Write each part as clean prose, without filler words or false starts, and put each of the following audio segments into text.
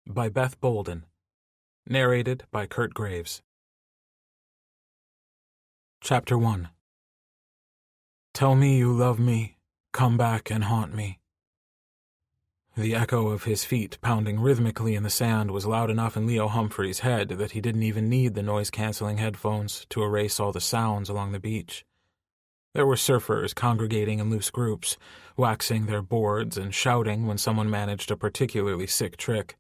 by Beth Bolden. Narrated by Kurt Graves. Chapter 1. Tell me you love me, come back and haunt me. The echo of his feet pounding rhythmically in the sand was loud enough in Leo Humphrey's head that he didn't even need the noise-canceling headphones to erase all the sounds along the beach. There were surfers congregating in loose groups, waxing their boards and shouting when someone managed a particularly sick trick.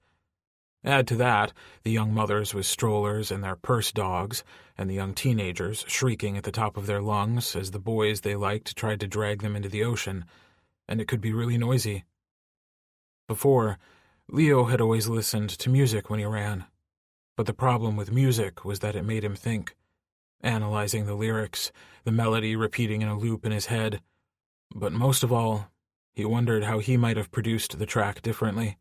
Add to that the young mothers with strollers and their purse dogs, and the young teenagers shrieking at the top of their lungs as the boys they liked tried to drag them into the ocean, and it could be really noisy. Before, Leo had always listened to music when he ran, but the problem with music was that it made him think, analyzing the lyrics, the melody repeating in a loop in his head. But most of all, he wondered how he might have produced the track differently.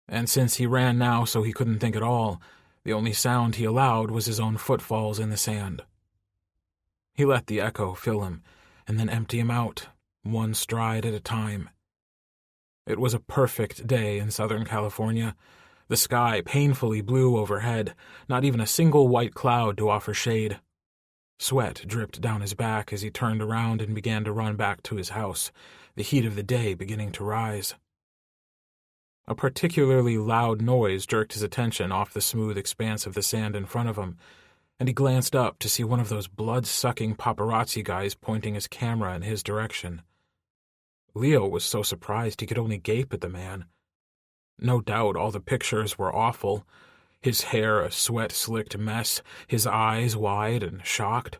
And since he ran now so he couldn't think at all, the only sound he allowed was his own footfalls in the sand. He let the echo fill him, and then empty him out, one stride at a time. It was a perfect day in Southern California. The sky painfully blue overhead, not even a single white cloud to offer shade. Sweat dripped down his back as he turned around and began to run back to his house, the heat of the day beginning to rise. A particularly loud noise jerked his attention off the smooth expanse of the sand in front of him, and he glanced up to see one of those blood-sucking paparazzi guys pointing his camera in his direction. Leo was so surprised he could only gape at the man. No doubt all the pictures were awful, his hair a sweat-slicked mess, his eyes wide and shocked.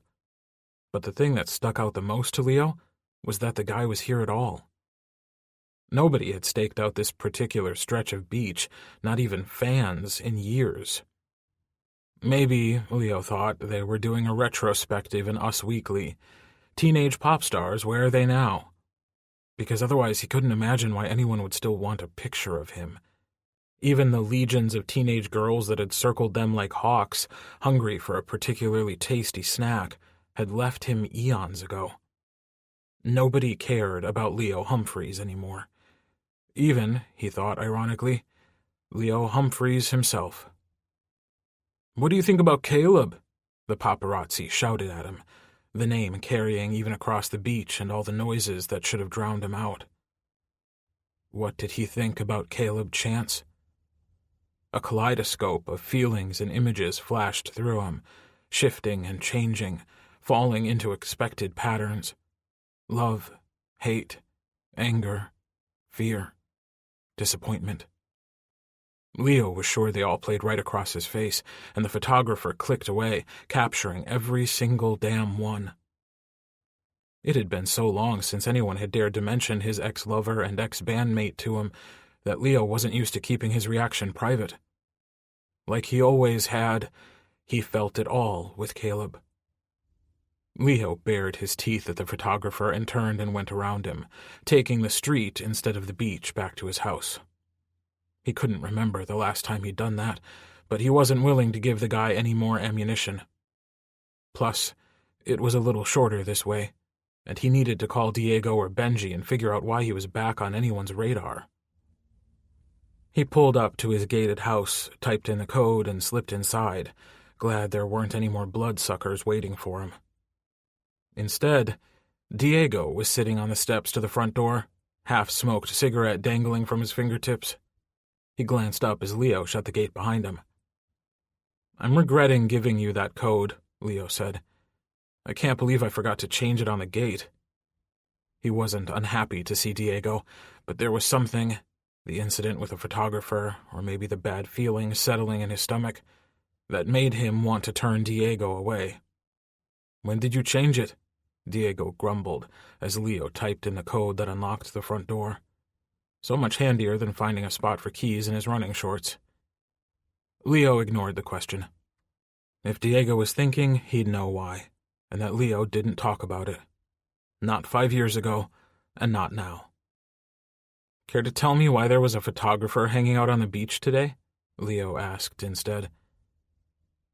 But the thing that stuck out the most to Leo was that the guy was here at all. Nobody had staked out this particular stretch of beach, not even fans, in years. Maybe, Leo thought, they were doing a retrospective in Us Weekly. Teenage pop stars, where are they now? Because otherwise he couldn't imagine why anyone would still want a picture of him. Even the legions of teenage girls that had circled them like hawks, hungry for a particularly tasty snack, had left him eons ago. Nobody cared about Leo Humphreys anymore. Even, he thought ironically, Leo Humphreys himself. "What do you think about Caleb?" the paparazzi shouted at him, the name carrying even across the beach and all the noises that should have drowned him out. What did he think about Caleb Chance? A kaleidoscope of feelings and images flashed through him, shifting and changing, falling into expected patterns. Love, hate, anger, fear, disappointment. Leo was sure they all played right across his face, and the photographer clicked away, capturing every single damn one. It had been so long since anyone had dared to mention his ex-lover and ex-bandmate to him that Leo wasn't used to keeping his reaction private. Like he always had, he felt it all with Caleb. Leo bared his teeth at the photographer and turned and went around him, taking the street instead of the beach back to his house. He couldn't remember the last time he'd done that, but he wasn't willing to give the guy any more ammunition. Plus, it was a little shorter this way, and he needed to call Diego or Benji and figure out why he was back on anyone's radar. He pulled up to his gated house, typed in the code, and slipped inside, glad there weren't any more bloodsuckers waiting for him. Instead, Diego was sitting on the steps to the front door, half-smoked cigarette dangling from his fingertips. He glanced up as Leo shut the gate behind him. "I'm regretting giving you that code," Leo said. "I can't believe I forgot to change it on the gate." He wasn't unhappy to see Diego, but there was something, the incident with the photographer, or maybe the bad feeling settling in his stomach, that made him want to turn Diego away. "When did you change it?" Diego grumbled as Leo typed in the code that unlocked the front door. So much handier than finding a spot for keys in his running shorts. Leo ignored the question. If Diego was thinking, he'd know why, and that Leo didn't talk about it. Not 5 years ago, and not now. "Care to tell me why there was a photographer hanging out on the beach today?" Leo asked instead.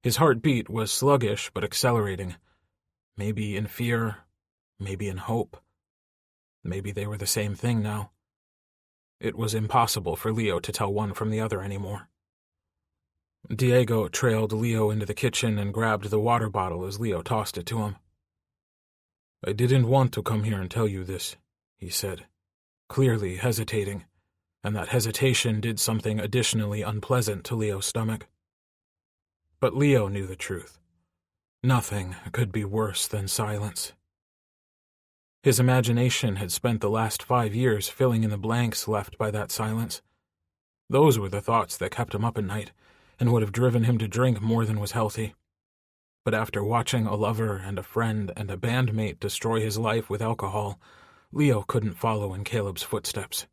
His heartbeat was sluggish but accelerating. Maybe in fear, maybe in hope. Maybe they were the same thing now. It was impossible for Leo to tell one from the other anymore. Diego trailed Leo into the kitchen and grabbed the water bottle as Leo tossed it to him. "I didn't want to come here and tell you this," he said, clearly hesitating, and that hesitation did something additionally unpleasant to Leo's stomach. But Leo knew the truth. Nothing could be worse than silence. His imagination had spent the last 5 years filling in the blanks left by that silence. Those were the thoughts that kept him up at night, and would have driven him to drink more than was healthy. But after watching a lover and a friend and a bandmate destroy his life with alcohol, Leo couldn't follow in Caleb's footsteps.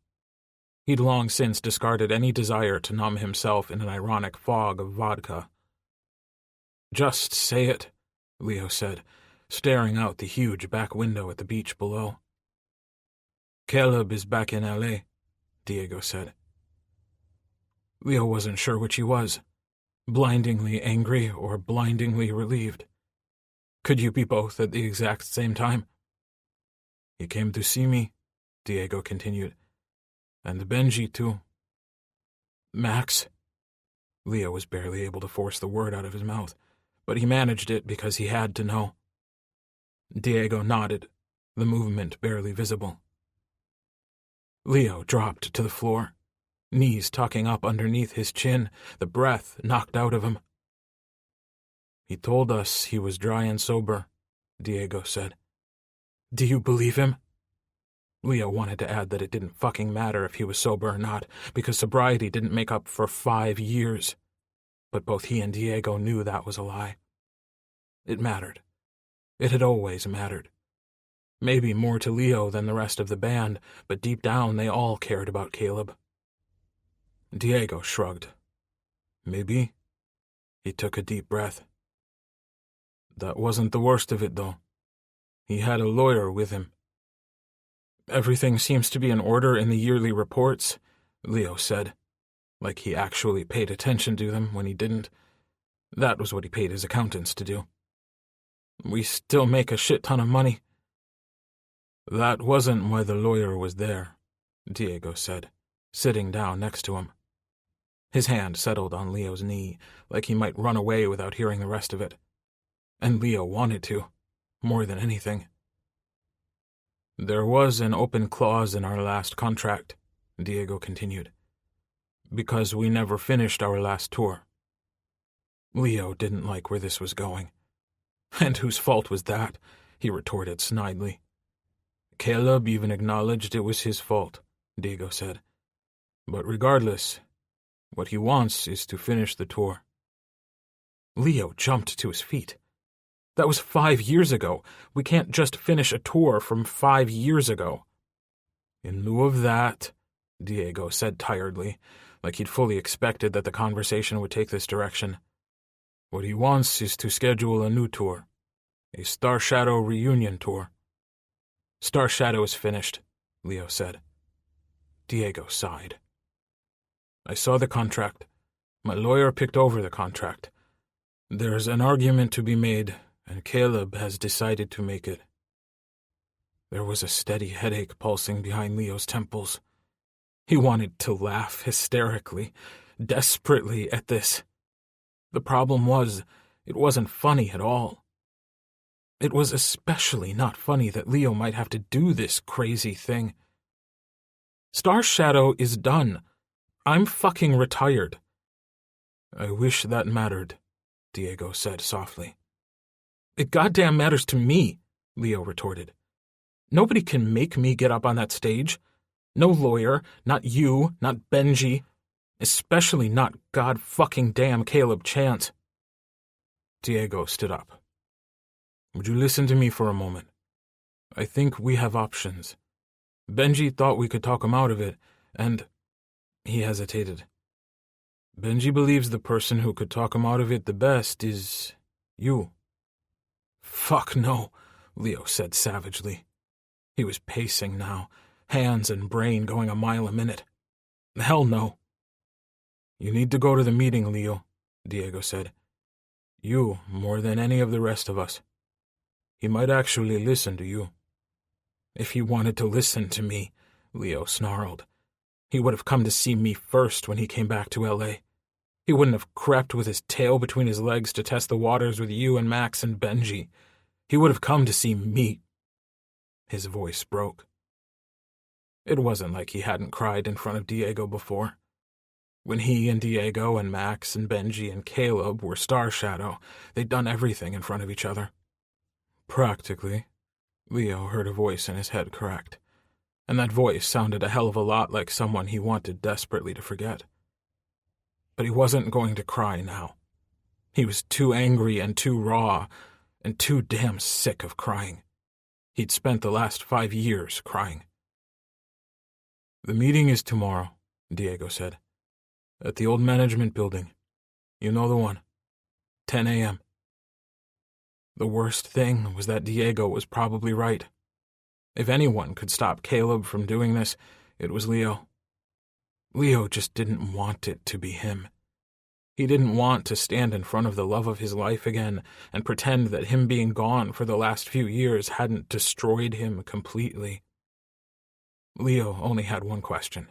He'd long since discarded any desire to numb himself in an ironic fog of vodka. "Just say it," Leo said, staring out the huge back window at the beach below. "Caleb is back in L.A., Diego said. Leo wasn't sure which he was, blindingly angry or blindingly relieved. Could you be both at the exact same time? "He came to see me," Diego continued. "And Benji, too." "Max?" Leo was barely able to force the word out of his mouth, but he managed it because he had to know. Diego nodded, the movement barely visible. Leo dropped to the floor, knees tucking up underneath his chin, the breath knocked out of him. "He told us he was dry and sober," Diego said. "Do you believe him?" Leo wanted to add that it didn't fucking matter if he was sober or not, because sobriety didn't make up for 5 years. But both he and Diego knew that was a lie. It mattered. It had always mattered. Maybe more to Leo than the rest of the band, but deep down they all cared about Caleb. Diego shrugged. "Maybe." He took a deep breath. "That wasn't the worst of it, though. He had a lawyer with him." "Everything seems to be in order in the yearly reports," Leo said, like he actually paid attention to them when he didn't. That was what he paid his accountants to do. "We still make a shit ton of money." "That wasn't why the lawyer was there," Diego said, sitting down next to him. His hand settled on Leo's knee, like he might run away without hearing the rest of it. And Leo wanted to, more than anything. "There was an open clause in our last contract," Diego continued, "because we never finished our last tour." Leo didn't like where this was going. "And whose fault was that?" he retorted snidely. "Caleb even acknowledged it was his fault," Diego said. "But regardless, what he wants is to finish the tour." Leo jumped to his feet. That was 5 years ago. We can't just finish a tour from 5 years ago. "In lieu of that," Diego said tiredly, like he'd fully expected that the conversation would take this direction, "what he wants is to schedule a new tour, a Star Shadow reunion tour." "Star Shadow is finished," Leo said. Diego sighed. "I saw the contract. My lawyer picked over the contract. There's an argument to be made, and Caleb has decided to make it." There was a steady headache pulsing behind Leo's temples. He wanted to laugh hysterically, desperately at this. The problem was, it wasn't funny at all. It was especially not funny that Leo might have to do this crazy thing. "Star Shadow is done. I'm fucking retired." "I wish that mattered," Diego said softly. "It goddamn matters to me," Leo retorted. "Nobody can make me get up on that stage. No lawyer, not you, not Benji, especially not god-fucking-damn Caleb Chance." Diego stood up. "Would you listen to me for a moment? I think we have options. Benji thought we could talk him out of it, and—" He hesitated. "Benji believes the person who could talk him out of it the best is you." "Fuck no," Leo said savagely. He was pacing now, hands and brain going a mile a minute. "Hell no." "You need to go to the meeting, Leo," Diego said. "You more than any of the rest of us. He might actually listen to you." "If he wanted to listen to me," Leo snarled, "he would have come to see me first when he came back to L.A. He wouldn't have crept with his tail between his legs to test the waters with you and Max and Benji. He would have come to see me. His voice broke. It wasn't like he hadn't cried in front of Diego before. When he and Diego and Max and Benji and Caleb were Star Shadow, they'd done everything in front of each other. Practically, Leo heard a voice in his head correct, and that voice sounded a hell of a lot like someone he wanted desperately to forget. But he wasn't going to cry now. He was too angry and too raw and too damn sick of crying. He'd spent the last 5 years crying. "The meeting is tomorrow," Diego said. "At the old management building. You know the one. 10 a.m. The worst thing was that Diego was probably right. If anyone could stop Caleb from doing this, it was Leo. Leo just didn't want it to be him. He didn't want to stand in front of the love of his life again and pretend that him being gone for the last few years hadn't destroyed him completely. Leo only had one question.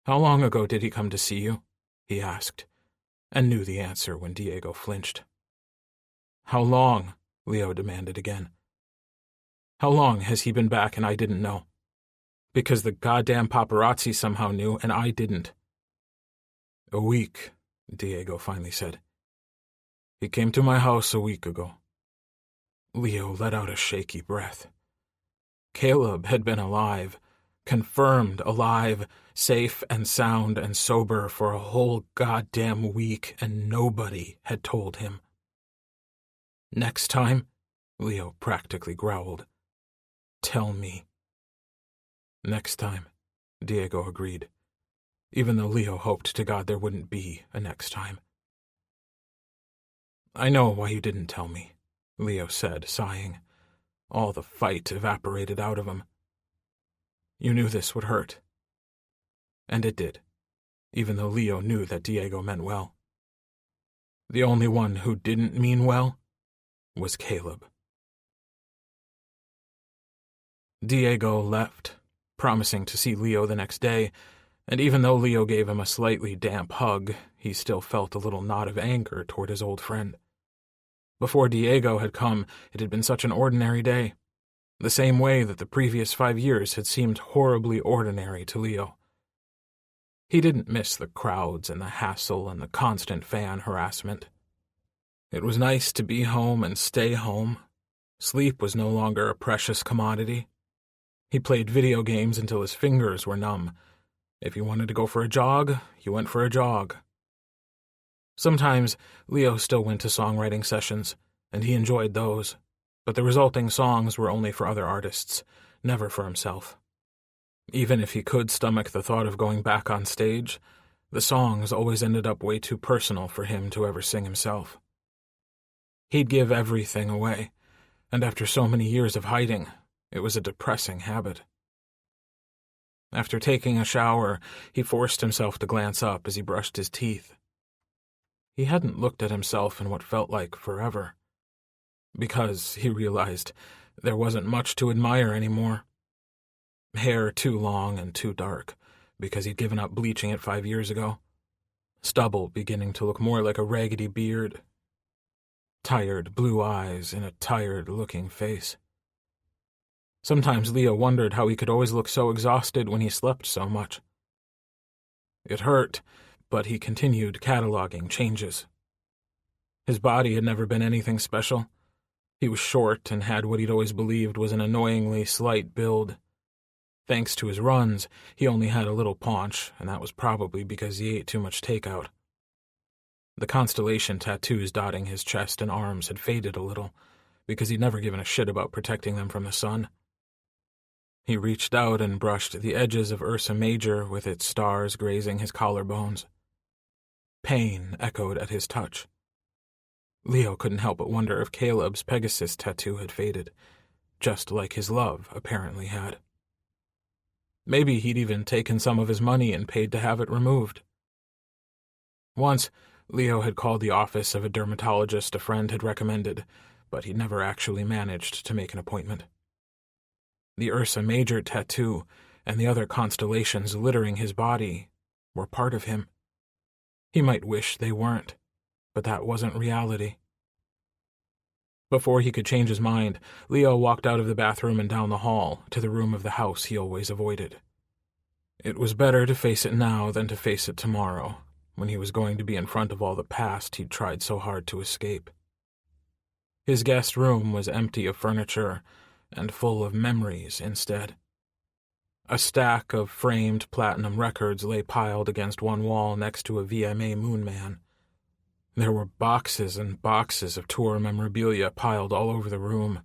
"How long ago did he come to see you?" he asked, and knew the answer when Diego flinched. "How long?" Leo demanded again. "How long has he been back and I didn't know? Because the goddamn paparazzi somehow knew and I didn't." "A week," Diego finally said. "He came to my house a week ago." Leo let out a shaky breath. Caleb had been alive, confirmed alive, safe and sound and sober for a whole goddamn week, and nobody had told him. "Next time," Leo practically growled. "Tell me." "Next time," Diego agreed, even though Leo hoped to God there wouldn't be a next time. "I know why you didn't tell me," Leo said, sighing. All the fight evaporated out of him. "You knew this would hurt." And it did, even though Leo knew that Diego meant well. The only one who didn't mean well was Caleb. Diego left, promising to see Leo the next day, and even though Leo gave him a slightly damp hug, he still felt a little knot of anger toward his old friend. Before Diego had come, it had been such an ordinary day, the same way that the previous 5 years had seemed horribly ordinary to Leo. He didn't miss the crowds and the hassle and the constant fan harassment. It was nice to be home and stay home. Sleep was no longer a precious commodity. He played video games until his fingers were numb. If you wanted to go for a jog, you went for a jog. Sometimes Leo still went to songwriting sessions, and he enjoyed those, but the resulting songs were only for other artists, never for himself. Even if he could stomach the thought of going back on stage, the songs always ended up way too personal for him to ever sing himself. He'd give everything away, and after so many years of hiding, it was a depressing habit. After taking a shower, he forced himself to glance up as he brushed his teeth. He hadn't looked at himself in what felt like forever, because, he realized, there wasn't much to admire anymore. Hair too long and too dark, because he'd given up bleaching it 5 years ago. Stubble beginning to look more like a raggedy beard. Tired blue eyes in a tired-looking face. Sometimes Leo wondered how he could always look so exhausted when he slept so much. It hurt, but he continued cataloging changes. His body had never been anything special. He was short and had what he'd always believed was an annoyingly slight build. Thanks to his runs, he only had a little paunch, and that was probably because he ate too much takeout. The constellation tattoos dotting his chest and arms had faded a little, because he'd never given a shit about protecting them from the sun. He reached out and brushed the edges of Ursa Major with its stars grazing his collarbones. Pain echoed at his touch. Leo couldn't help but wonder if Caleb's Pegasus tattoo had faded, just like his love apparently had. Maybe he'd even taken some of his money and paid to have it removed. Once, Leo had called the office of a dermatologist a friend had recommended, but he'd never actually managed to make an appointment. The Ursa Major tattoo and the other constellations littering his body were part of him. He might wish they weren't, but that wasn't reality. Before he could change his mind, Leo walked out of the bathroom and down the hall to the room of the house he always avoided. It was better to face it now than to face it tomorrow, when he was going to be in front of all the past he'd tried so hard to escape. His guest room was empty of furniture and full of memories instead. A stack of framed platinum records lay piled against one wall next to a VMA Moon Man. There were boxes and boxes of tour memorabilia piled all over the room.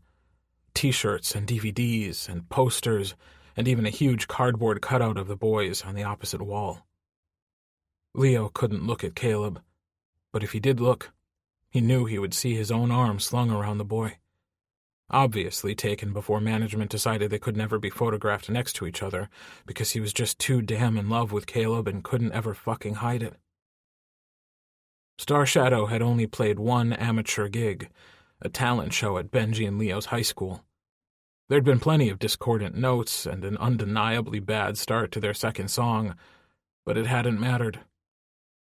T-shirts and DVDs and posters, and even a huge cardboard cutout of the boys on the opposite wall. Leo couldn't look at Caleb, but if he did look, he knew he would see his own arm slung around the boy. Obviously taken before management decided they could never be photographed next to each other because he was just too damn in love with Caleb and couldn't ever fucking hide it. Star Shadow had only played one amateur gig, a talent show at Benji and Leo's high school. There'd been plenty of discordant notes and an undeniably bad start to their second song, but it hadn't mattered.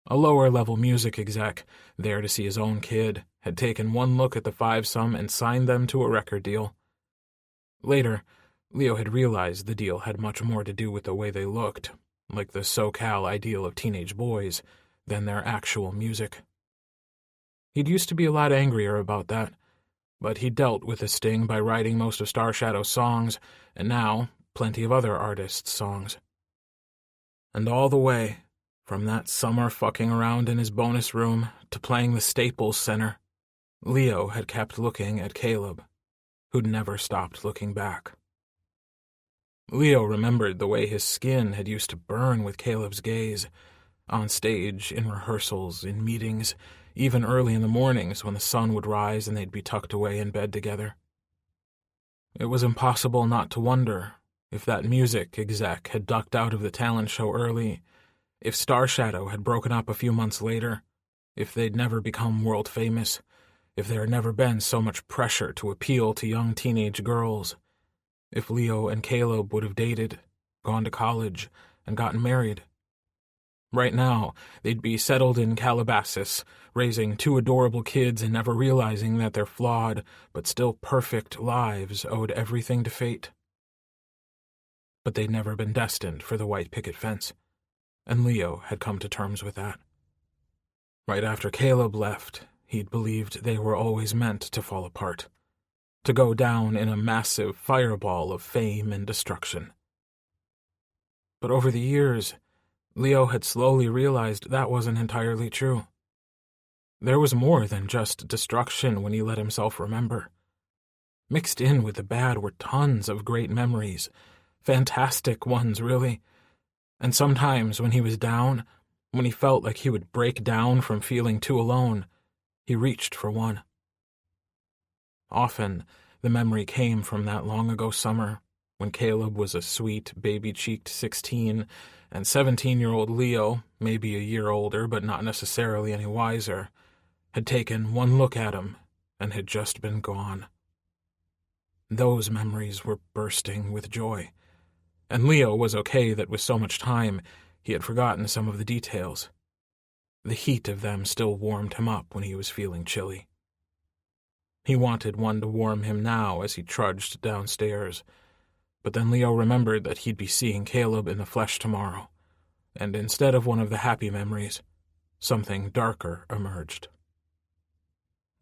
A lower-level music exec, there to see his own kid, had taken one look at the five-some and signed them to a record deal. Later, Leo had realized the deal had much more to do with the way they looked, like the SoCal ideal of teenage boys, than their actual music. He'd used to be a lot angrier about that, but he dealt with the sting by writing most of Star Shadow's songs, and now plenty of other artists' songs. And all the way, from that summer fucking around in his bonus room to playing the Staples Center, Leo had kept looking at Caleb, who'd never stopped looking back. Leo remembered the way his skin had used to burn with Caleb's gaze, on stage, in rehearsals, in meetings, even early in the mornings when the sun would rise and they'd be tucked away in bed together. It was impossible not to wonder if that music exec had ducked out of the talent show early, if Star Shadow had broken up a few months later, if they'd never become world famous, if there had never been so much pressure to appeal to young teenage girls, if Leo and Caleb would have dated, gone to college, and gotten married. Right now, they'd be settled in Calabasas, raising two adorable kids and never realizing that their flawed, but still perfect lives owed everything to fate. But they'd never been destined for the white picket fence, and Leo had come to terms with that. Right after Caleb left, he'd believed they were always meant to fall apart, to go down in a massive fireball of fame and destruction. But over the years, Leo had slowly realized that wasn't entirely true. There was more than just destruction when he let himself remember. Mixed in with the bad were tons of great memories, fantastic ones, really. And sometimes when he was down, when he felt like he would break down from feeling too alone, he reached for one. Often, the memory came from that long-ago summer, when Caleb was a sweet, baby-cheeked 16, and 17-year-old Leo, maybe a year older but not necessarily any wiser, had taken one look at him and had just been gone. Those memories were bursting with joy, and Leo was okay that with so much time he had forgotten some of the details. The heat of them still warmed him up when he was feeling chilly. He wanted one to warm him now as he trudged downstairs, but then Leo remembered that he'd be seeing Caleb in the flesh tomorrow, and instead of one of the happy memories, something darker emerged.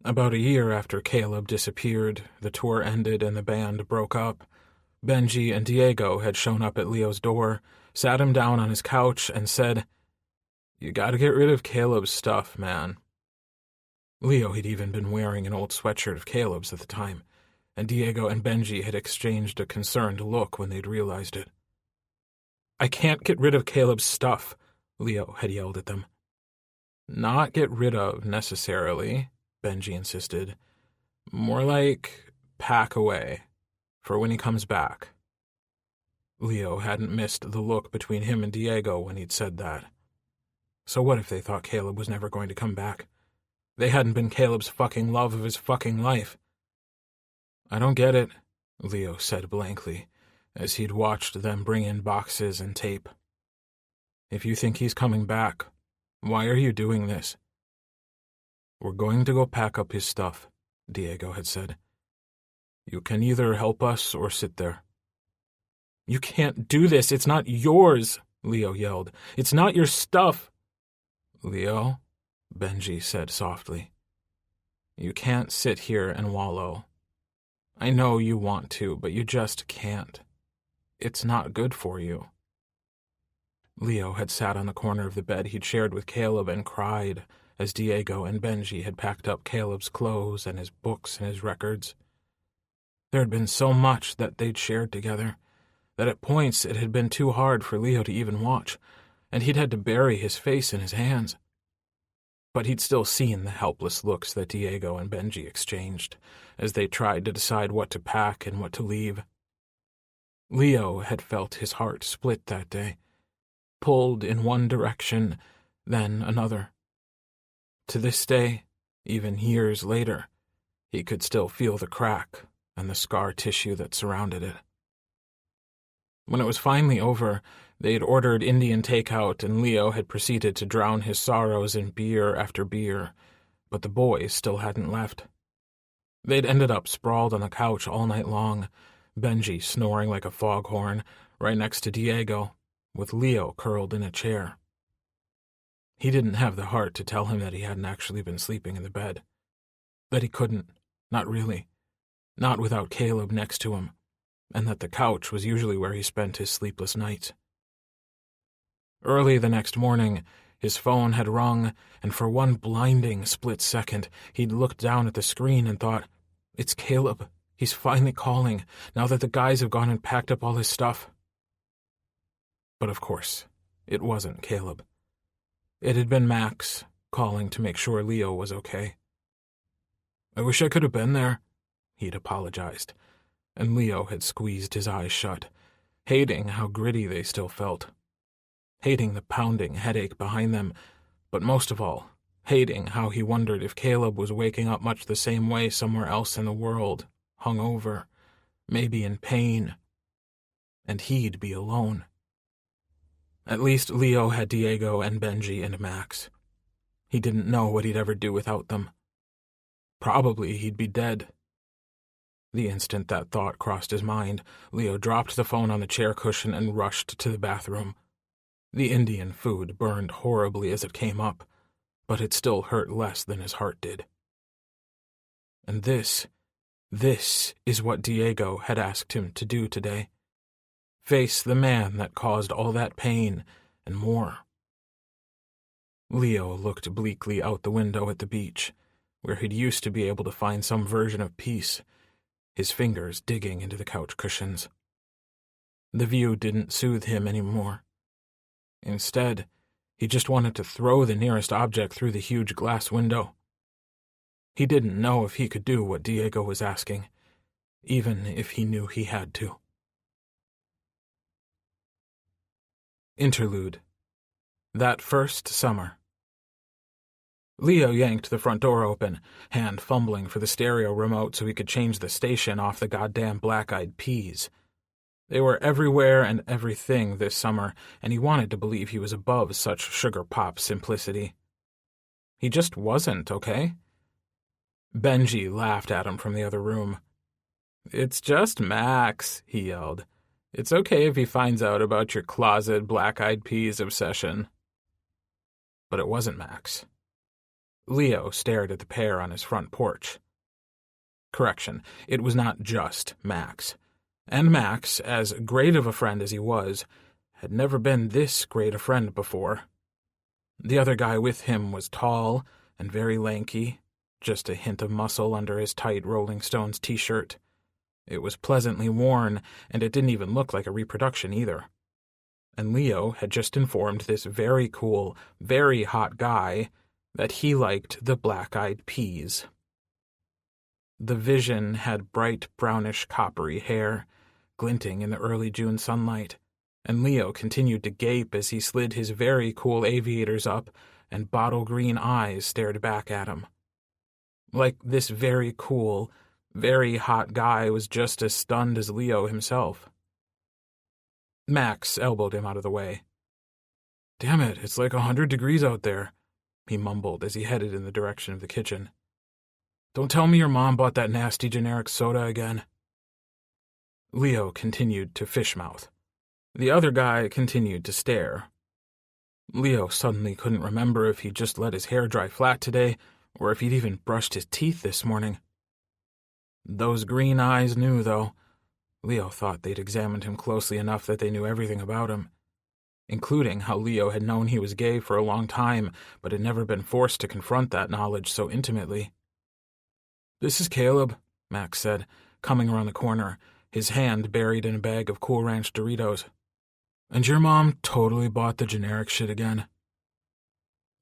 About a year after Caleb disappeared, the tour ended and the band broke up, Benji and Diego had shown up at Leo's door, sat him down on his couch, and said, "You gotta get rid of Caleb's stuff, man." Leo had even been wearing an old sweatshirt of Caleb's at the time, and Diego and Benji had exchanged a concerned look when they'd realized it. "I can't get rid of Caleb's stuff," Leo had yelled at them. "Not get rid of, necessarily," Benji insisted. "More like pack away, for when he comes back." Leo hadn't missed the look between him and Diego when he'd said that. So what if they thought Caleb was never going to come back? They hadn't been Caleb's fucking love of his fucking life. "I don't get it," Leo said blankly, as he'd watched them bring in boxes and tape. "If you think he's coming back, Why are you doing this?" "We're going to go pack up his stuff," Diego had said. "You can either help us or sit there." "You can't do this. It's not yours," Leo yelled. "It's not your stuff." "Leo," Benji said softly, "you can't sit here and wallow. I know you want to, but you just can't. It's not good for you." Leo had sat on the corner of the bed he'd shared with Caleb and cried as Diego and Benji had packed up Caleb's clothes and his books and his records. There had been so much that they'd shared together that at points it had been too hard for Leo to even watch, and he'd had to bury his face in his hands. But he'd still seen the helpless looks that Diego and Benji exchanged as they tried to decide what to pack and what to leave. Leo had felt his heart split that day, pulled in one direction, then another. To this day, even years later, he could still feel the crack and the scar tissue that surrounded it. When it was finally over, they'd ordered Indian takeout and Leo had proceeded to drown his sorrows in beer after beer, but the boys still hadn't left. They'd ended up sprawled on the couch all night long, Benji snoring like a foghorn, right next to Diego, with Leo curled in a chair. He didn't have the heart to tell him that he hadn't actually been sleeping in the bed. That he couldn't, not really, not without Caleb next to him, and that the couch was usually where he spent his sleepless nights. Early the next morning, his phone had rung, and for one blinding split second, he'd looked down at the screen and thought, "It's Caleb. He's finally calling, now that the guys have gone and packed up all his stuff." But of course, it wasn't Caleb. It had been Max, calling to make sure Leo was okay. "I wish I could have been there," he'd apologized, and Leo had squeezed his eyes shut, hating how gritty they still felt. Hating the pounding headache behind them, but most of all, hating how he wondered if Caleb was waking up much the same way somewhere else in the world, hungover, maybe in pain, and he'd be alone. At least Leo had Diego and Benji and Max. He didn't know what he'd ever do without them. Probably he'd be dead. The instant that thought crossed his mind, Leo dropped the phone on the chair cushion and rushed to the bathroom. The Indian food burned horribly as it came up, but it still hurt less than his heart did. And this is what Diego had asked him to do today. Face the man that caused all that pain and more. Leo looked bleakly out the window at the beach, where he'd used to be able to find some version of peace, his fingers digging into the couch cushions. The view didn't soothe him anymore. Instead, he just wanted to throw the nearest object through the huge glass window. He didn't know if he could do what Diego was asking, even if he knew he had to. Interlude. That first summer. Leo yanked the front door open, hand fumbling for the stereo remote so he could change the station off the goddamn Black-Eyed Peas. They were everywhere and everything this summer, and he wanted to believe he was above such sugar-pop simplicity. He just wasn't, okay? Benji laughed at him from the other room. "It's just Max," he yelled. "It's okay if he finds out about your closet Black-Eyed Peas obsession." But it wasn't Max. Leo stared at the pair on his front porch. Correction, it was not just Max. And Max, as great of a friend as he was, had never been this great a friend before. The other guy with him was tall and very lanky, just a hint of muscle under his tight Rolling Stones t-shirt. It was pleasantly worn, and it didn't even look like a reproduction either. And Leo had just informed this very cool, very hot guy that he liked the Black-Eyed Peas. The vision had bright brownish coppery hair, glinting in the early June sunlight, and Leo continued to gape as he slid his very cool aviators up and bottle-green eyes stared back at him. Like this very cool, very hot guy was just as stunned as Leo himself. Max elbowed him out of the way. Damn it, it's like 100 degrees out there, he mumbled as he headed in the direction of the kitchen. Don't tell me your mom bought that nasty generic soda again. Leo continued to fishmouth. The other guy continued to stare. Leo suddenly couldn't remember if he'd just let his hair dry flat today, or if he'd even brushed his teeth this morning. Those green eyes knew, though. Leo thought they'd examined him closely enough that they knew everything about him, including how Leo had known he was gay for a long time, but had never been forced to confront that knowledge so intimately. "This is Caleb," Max said, coming around the corner, his hand buried in a bag of Cool Ranch Doritos. "And your mom totally bought the generic shit again."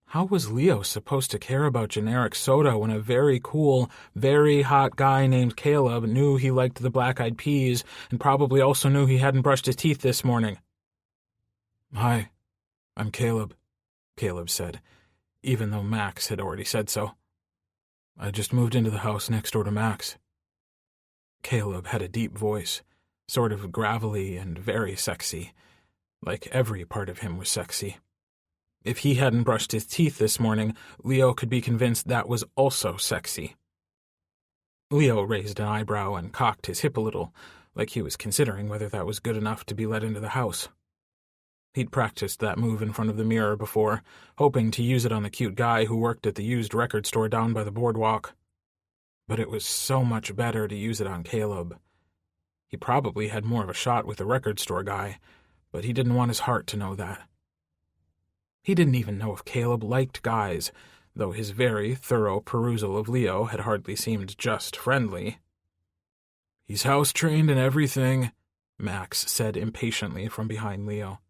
How was Leo supposed to care about generic soda when a very cool, very hot guy named Caleb knew he liked the black-eyed peas and probably also knew he hadn't brushed his teeth this morning? "Hi, I'm Caleb," Caleb said, even though Max had already said so. "I just moved into the house next door to Max." Caleb had a deep voice, sort of gravelly and very sexy, like every part of him was sexy. If he hadn't brushed his teeth this morning, Leo could be convinced that was also sexy. Leo raised an eyebrow and cocked his hip a little, like he was considering whether that was good enough to be let into the house. He'd practiced that move in front of the mirror before, hoping to use it on the cute guy who worked at the used record store down by the boardwalk. But it was so much better to use it on Caleb. He probably had more of a shot with the record store guy, but he didn't want his heart to know that. He didn't even know if Caleb liked guys, though his very thorough perusal of Leo had hardly seemed just friendly. "He's house-trained and everything," Max said impatiently from behind Leo.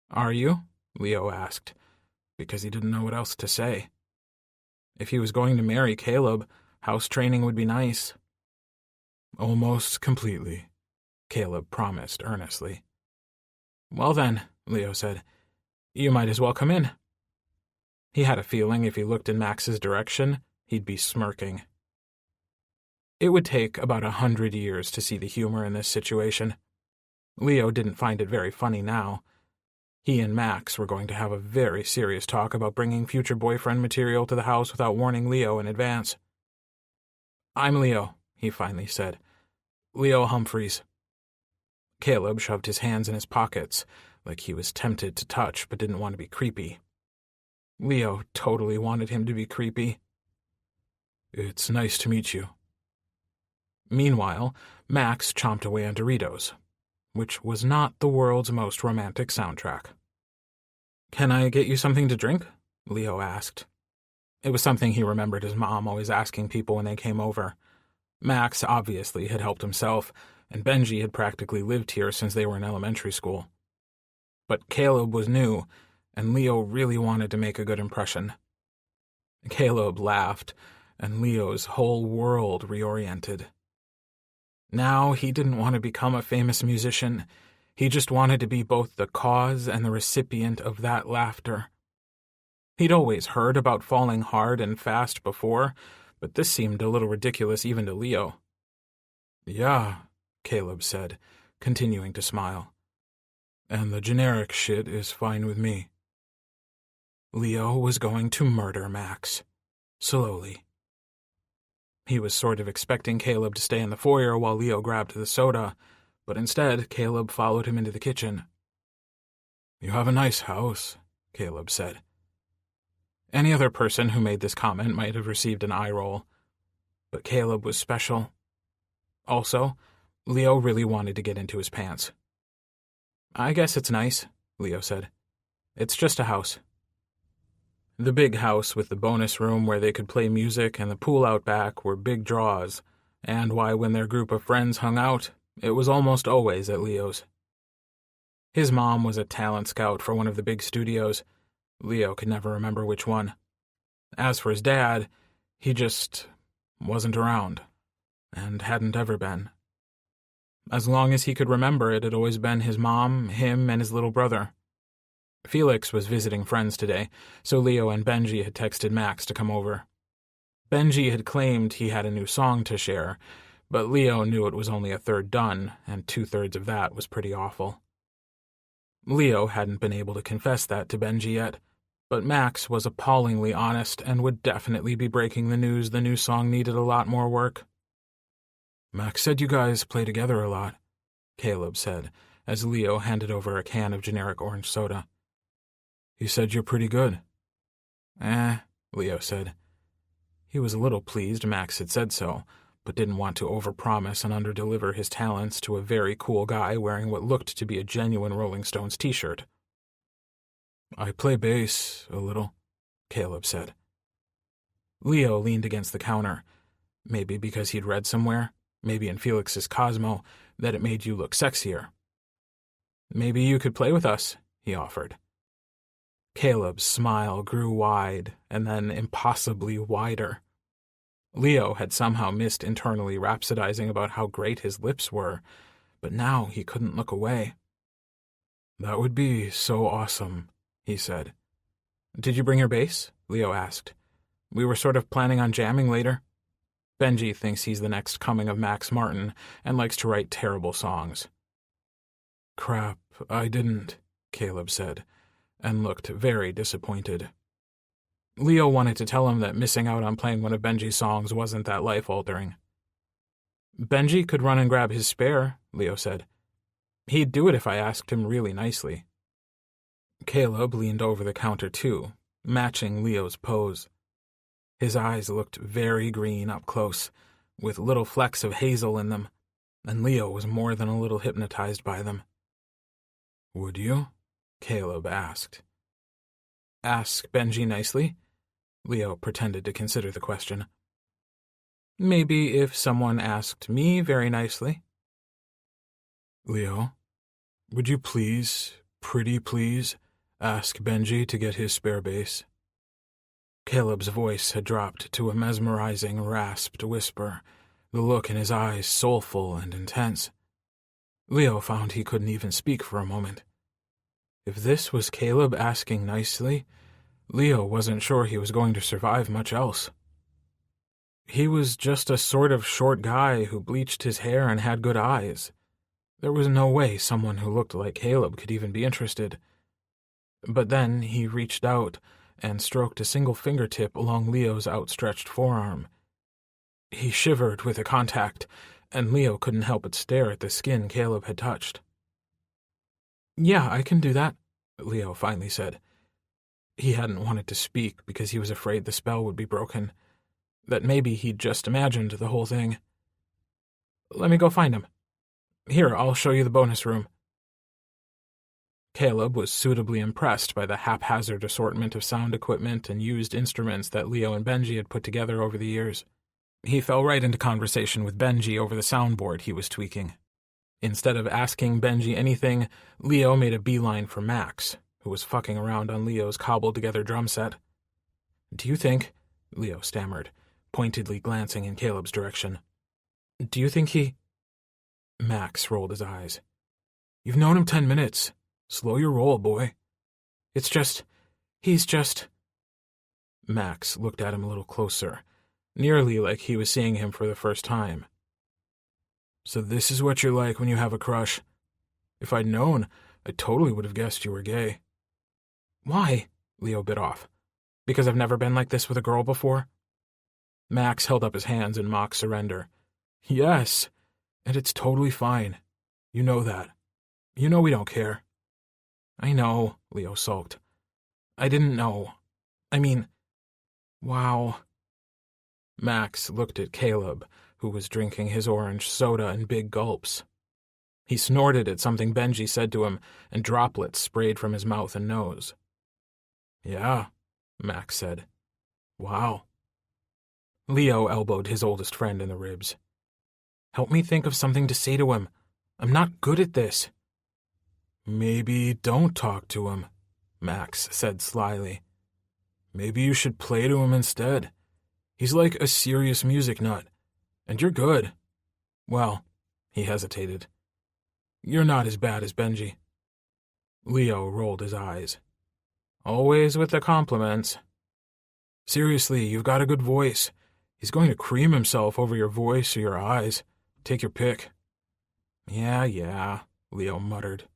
"Are you?" Leo asked, because he didn't know what else to say. If he was going to marry Caleb, house training would be nice. "Almost completely," Caleb promised earnestly. "Well then," Leo said, "you might as well come in." He had a feeling if he looked in Max's direction, he'd be smirking. It would take about 100 years to see the humor in this situation. Leo didn't find it very funny now. He and Max were going to have a very serious talk about bringing future boyfriend material to the house without warning Leo in advance. "I'm Leo," he finally said. "Leo Humphreys." Caleb shoved his hands in his pockets, like he was tempted to touch but didn't want to be creepy. Leo totally wanted him to be creepy. "It's nice to meet you." Meanwhile, Max chomped away on Doritos, which was not the world's most romantic soundtrack. "Can I get you something to drink?" Leo asked. It was something he remembered his mom always asking people when they came over. Max obviously had helped himself, and Benji had practically lived here since they were in elementary school. But Caleb was new, and Leo really wanted to make a good impression. Caleb laughed, and Leo's whole world reoriented. Now he didn't want to become a famous musician. He just wanted to be both the cause and the recipient of that laughter. He'd always heard about falling hard and fast before, but this seemed a little ridiculous even to Leo. "Yeah," Caleb said, continuing to smile. "And the generic shit is fine with me." Leo was going to murder Max. Slowly. He was sort of expecting Caleb to stay in the foyer while Leo grabbed the soda, but instead Caleb followed him into the kitchen. "You have a nice house," Caleb said. Any other person who made this comment might have received an eye roll, but Caleb was special. Also, Leo really wanted to get into his pants. "I guess it's nice," Leo said. "It's just a house." The big house with the bonus room where they could play music and the pool out back were big draws, and why when their group of friends hung out, it was almost always at Leo's. His mom was a talent scout for one of the big studios. Leo could never remember which one. As for his dad, he just wasn't around, and hadn't ever been. As long as he could remember, it had always been his mom, him, and his little brother. Felix was visiting friends today, so Leo and Benji had texted Max to come over. Benji had claimed he had a new song to share, but Leo knew it was only a third done, and 2/3 of that was pretty awful. Leo hadn't been able to confess that to Benji yet, but Max was appallingly honest and would definitely be breaking the news the new song needed a lot more work. "Max said you guys play together a lot," Caleb said, as Leo handed over a can of generic orange soda. "He said you're pretty good." Leo said. He was a little pleased Max had said so, but didn't want to overpromise and underdeliver his talents to a very cool guy wearing what looked to be a genuine Rolling Stones t-shirt. "I play bass, a little," Caleb said. Leo leaned against the counter, maybe because he'd read somewhere, maybe in Felix's Cosmo, that it made you look sexier. "Maybe you could play with us," he offered. Caleb's smile grew wide, and then impossibly wider. Leo had somehow missed internally rhapsodizing about how great his lips were, but now he couldn't look away. "That would be so awesome," he said. "Did you bring your bass?" Leo asked. "We were sort of planning on jamming later." Benji thinks he's the next coming of Max Martin and likes to write terrible songs. "Crap, I didn't," Caleb said, and looked very disappointed. Leo wanted to tell him that missing out on playing one of Benji's songs wasn't that life-altering. "Benji could run and grab his spare," Leo said. "He'd do it if I asked him really nicely." Caleb leaned over the counter too, matching Leo's pose. His eyes looked very green up close, with little flecks of hazel in them, and Leo was more than a little hypnotized by them. "Would you?" Caleb asked. "Ask Benji nicely?" Leo pretended to consider the question. "Maybe if someone asked me very nicely." "Leo, would you please, pretty please, ask Benji to get his spare bass?" Caleb's voice had dropped to a mesmerizing, rasped whisper, the look in his eyes soulful and intense. Leo found he couldn't even speak for a moment. If this was Caleb asking nicely, Leo wasn't sure he was going to survive much else. He was just a sort of short guy who bleached his hair and had good eyes. There was no way someone who looked like Caleb could even be interested. But then he reached out and stroked a single fingertip along Leo's outstretched forearm. He shivered with the contact, and Leo couldn't help but stare at the skin Caleb had touched. "Yeah, I can do that," Leo finally said. He hadn't wanted to speak because he was afraid the spell would be broken, that maybe he'd just imagined the whole thing. "Let me go find him. Here, I'll show you the bonus room." Caleb was suitably impressed by the haphazard assortment of sound equipment and used instruments that Leo and Benji had put together over the years. He fell right into conversation with Benji over the soundboard he was tweaking. Instead of asking Benji anything, Leo made a beeline for Max, who was fucking around on Leo's cobbled-together drum set. "Do you think," Leo stammered, pointedly glancing in Caleb's direction, "do you think he—" Max rolled his eyes. "You've known him 10 minutes. Slow your roll, boy. He's just... Max looked at him a little closer, nearly like he was seeing him for the first time. "So this is what you're like when you have a crush. If I'd known, I totally would have guessed you were gay." "Why?" Leo bit off. "Because I've never been like this with a girl before?" Max held up his hands in mock surrender. "Yes, and it's totally fine. You know that. You know we don't care." "I know," Leo sulked. "I didn't know. I mean, wow." Max looked at Caleb, who was drinking his orange soda in big gulps. He snorted at something Benji said to him, and droplets sprayed from his mouth and nose. "Yeah," Max said. "Wow." Leo elbowed his oldest friend in the ribs. "Help me think of something to say to him. I'm not good at this." "Maybe don't talk to him," Max said slyly. "Maybe you should play to him instead. He's like a serious music nut, and you're good. Well," he hesitated, "you're not as bad as Benji." Leo rolled his eyes. "Always with the compliments." "Seriously, you've got a good voice. He's going to cream himself over your voice or your eyes. Take your pick." Yeah, Leo muttered.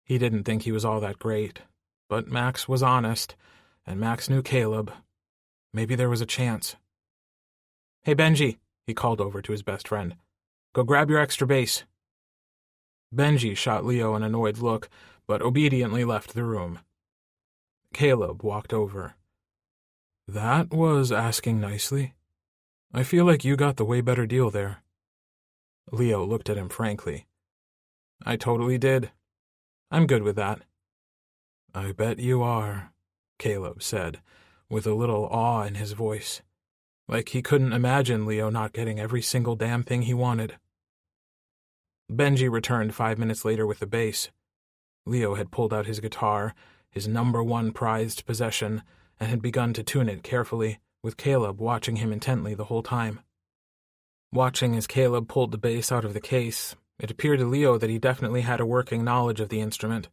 He didn't think he was all that great, but Max was honest, and Max knew Caleb. Maybe there was a chance. "Hey, Benji," he called over to his best friend. "Go grab your extra bass." Benji shot Leo an annoyed look, but obediently left the room. Caleb walked over. "That was asking nicely. I feel like you got the way better deal there." Leo looked at him frankly. "I totally did. I'm good with that." "I bet you are," Caleb said, with a little awe in his voice, like he couldn't imagine Leo not getting every single damn thing he wanted. Benji returned 5 minutes later with the bass. Leo had pulled out his guitar, his #1 prized possession, and had begun to tune it carefully, with Caleb watching him intently the whole time. Watching as Caleb pulled the bass out of the case, it appeared to Leo that he definitely had a working knowledge of the instrument.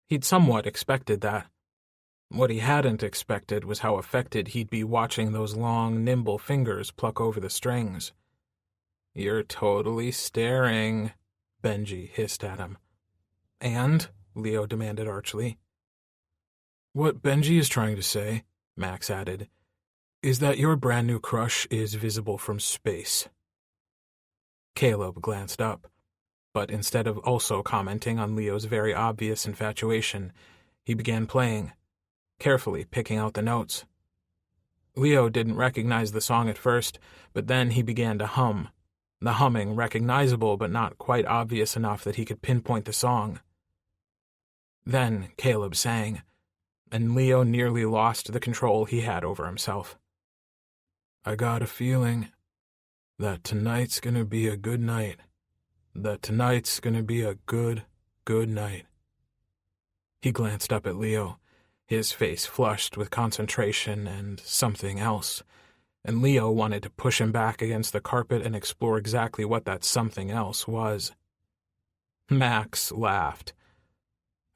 He'd somewhat expected that. What he hadn't expected was how affected he'd be watching those long, nimble fingers pluck over the strings. "You're totally staring," Benji hissed at him. "And?" Leo demanded archly. "What Benji is trying to say," Max added, "is that your brand new crush is visible from space." Caleb glanced up, but instead of also commenting on Leo's very obvious infatuation, he began playing, carefully picking out the notes. Leo didn't recognize the song at first, but then he began to hum, the humming recognizable but not quite obvious enough that he could pinpoint the song. Then Caleb sang, and Leo nearly lost the control he had over himself. "I got a feeling that tonight's gonna be a good night. That tonight's gonna be a good, good night." He glanced up at Leo, his face flushed with concentration and something else, and Leo wanted to push him back against the carpet and explore exactly what that something else was. Max laughed.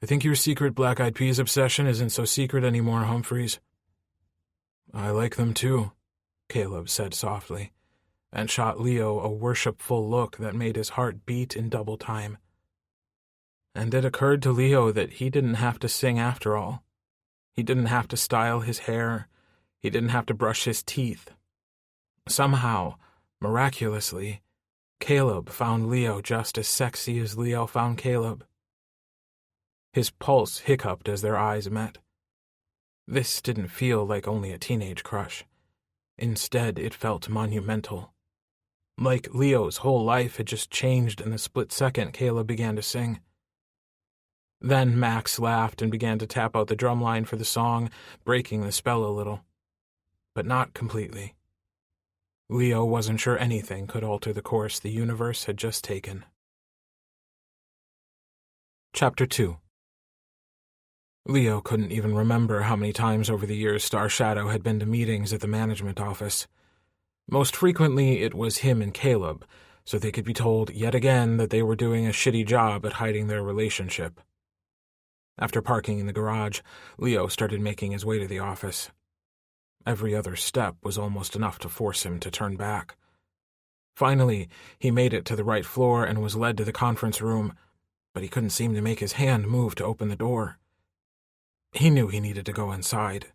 "I think your secret Black Eyed Peas obsession isn't so secret anymore, Humphreys." "I like them too," Caleb said softly, and shot Leo a worshipful look that made his heart beat in double time. And it occurred to Leo that he didn't have to sing after all. He didn't have to style his hair. He didn't have to brush his teeth. Somehow, miraculously, Caleb found Leo just as sexy as Leo found Caleb. His pulse hiccuped as their eyes met. This didn't feel like only a teenage crush. Instead, it felt monumental. Like Leo's whole life had just changed in the split second Caleb began to sing. Then Max laughed and began to tap out the drumline for the song, breaking the spell a little. But not completely. Leo wasn't sure anything could alter the course the universe had just taken. Chapter 2. Leo couldn't even remember how many times over the years Star Shadow had been to meetings at the management office. Most frequently, it was him and Caleb, so they could be told yet again that they were doing a shitty job at hiding their relationship. After parking in the garage, Leo started making his way to the office. Every other step was almost enough to force him to turn back. Finally, he made it to the right floor and was led to the conference room, but he couldn't seem to make his hand move to open the door. He knew he needed to go inside.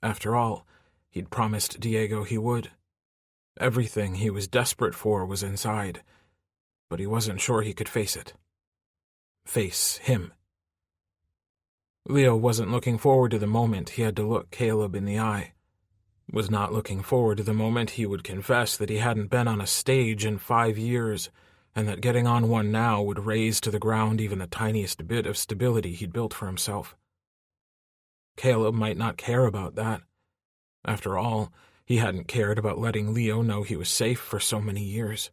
After all, he'd promised Diego he would. Everything he was desperate for was inside, but he wasn't sure he could face it. Face him. Leo wasn't looking forward to the moment he had to look Caleb in the eye. Was not looking forward to the moment he would confess that he hadn't been on a stage in 5 years, and that getting on one now would raze to the ground even the tiniest bit of stability he'd built for himself. Caleb might not care about that. After all, he hadn't cared about letting Leo know he was safe for so many years.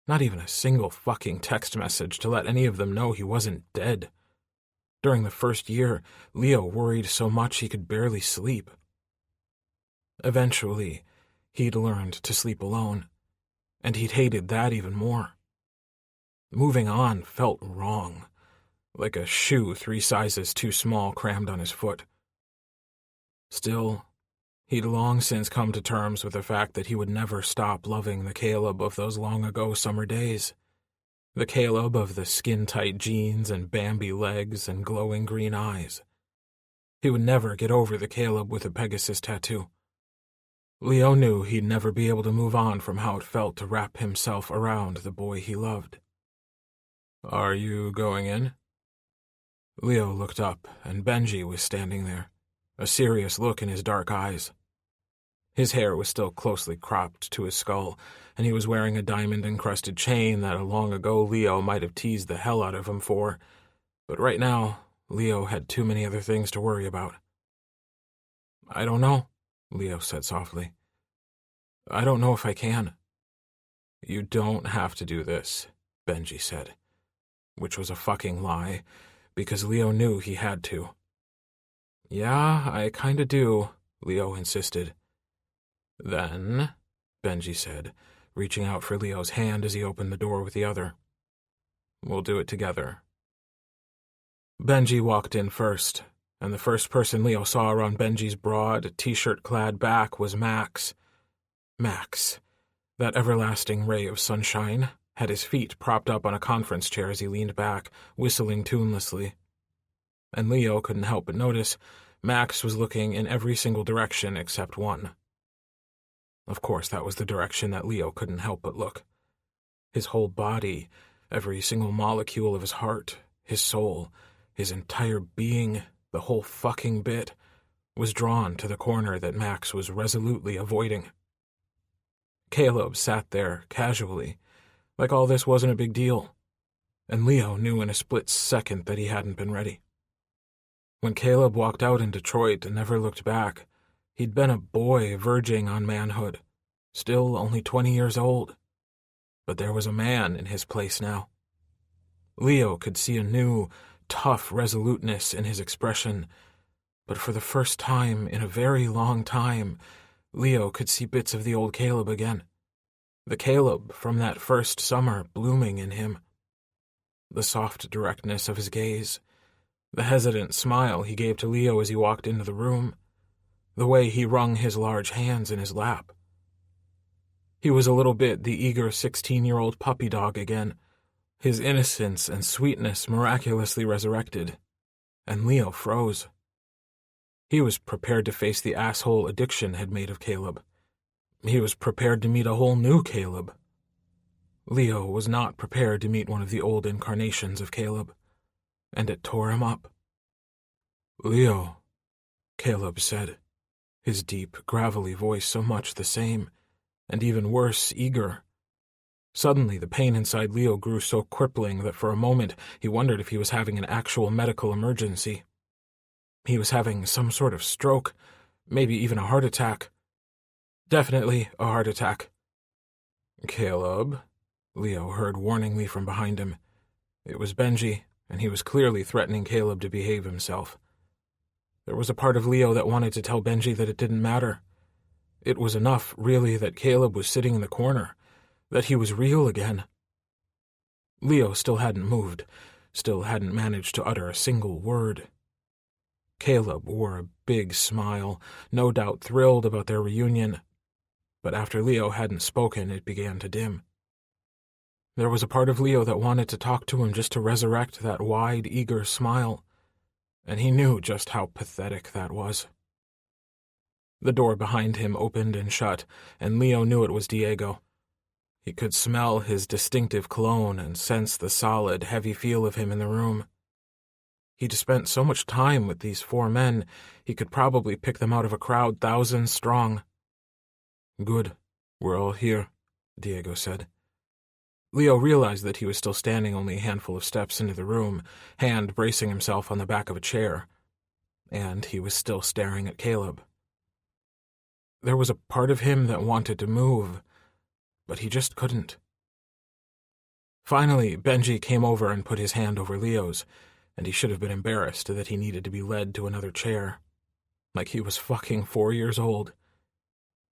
Not even a single fucking text message to let any of them know he wasn't dead. During the first year, Leo worried so much he could barely sleep. Eventually, he'd learned to sleep alone, and he'd hated that even more. Moving on felt wrong, like a shoe 3 sizes too small crammed on his foot. Still, he'd long since come to terms with the fact that he would never stop loving the Caleb of those long-ago summer days. The Caleb of the skin-tight jeans and Bambi legs and glowing green eyes. He would never get over the Caleb with a Pegasus tattoo. Leo knew he'd never be able to move on from how it felt to wrap himself around the boy he loved. "Are you going in?" Leo looked up, and Benji was standing there, a serious look in his dark eyes. His hair was still closely cropped to his skull, and he was wearing a diamond-encrusted chain that long ago Leo might have teased the hell out of him for, but right now, Leo had too many other things to worry about. "I don't know," Leo said softly. "I don't know if I can." "You don't have to do this," Benji said, which was a fucking lie, because Leo knew he had to. "Yeah, I kinda do," Leo insisted. "Then," Benji said, reaching out for Leo's hand as he opened the door with the other, "we'll do it together." Benji walked in first, and the first person Leo saw around Benji's broad, t-shirt-clad back was Max. Max, that everlasting ray of sunshine, had his feet propped up on a conference chair as he leaned back, whistling tunelessly. And Leo couldn't help but notice Max was looking in every single direction except one. Of course, that was the direction that Leo couldn't help but look. His whole body, every single molecule of his heart, his soul, his entire being, the whole fucking bit, was drawn to the corner that Max was resolutely avoiding. Caleb sat there, casually, like all this wasn't a big deal, and Leo knew in a split second that he hadn't been ready. When Caleb walked out in Detroit and never looked back, he'd been a boy verging on manhood, still only 20 years old. But there was a man in his place now. Leo could see a new, tough resoluteness in his expression, but for the first time in a very long time, Leo could see bits of the old Caleb again. The Caleb from that first summer blooming in him. The soft directness of his gaze, the hesitant smile he gave to Leo as he walked into the room, the way he wrung his large hands in his lap. He was a little bit the eager 16-year-old puppy dog again, his innocence and sweetness miraculously resurrected, and Leo froze. He was prepared to face the asshole addiction had made of Caleb. He was prepared to meet a whole new Caleb. Leo was not prepared to meet one of the old incarnations of Caleb, and it tore him up. "Leo," Caleb said, his deep, gravelly voice so much the same, and even worse, eager. Suddenly, the pain inside Leo grew so crippling that for a moment he wondered if he was having an actual medical emergency. He was having some sort of stroke, maybe even a heart attack. Definitely a heart attack. "Caleb," Leo heard warningly from behind him. It was Benji, and he was clearly threatening Caleb to behave himself. There was a part of Leo that wanted to tell Benji that it didn't matter. It was enough, really, that Caleb was sitting in the corner, that he was real again. Leo still hadn't moved, still hadn't managed to utter a single word. Caleb wore a big smile, no doubt thrilled about their reunion, but after Leo hadn't spoken, it began to dim. There was a part of Leo that wanted to talk to him just to resurrect that wide, eager smile, and he knew just how pathetic that was. The door behind him opened and shut, and Leo knew it was Diego. He could smell his distinctive cologne and sense the solid, heavy feel of him in the room. He'd spent so much time with these 4 men, he could probably pick them out of a crowd thousands strong. "Good, we're all here," Diego said. Leo realized that he was still standing only a handful of steps into the room, hand bracing himself on the back of a chair, and he was still staring at Caleb. There was a part of him that wanted to move, but he just couldn't. Finally, Benji came over and put his hand over Leo's, and he should have been embarrassed that he needed to be led to another chair. Like he was fucking 4 years old.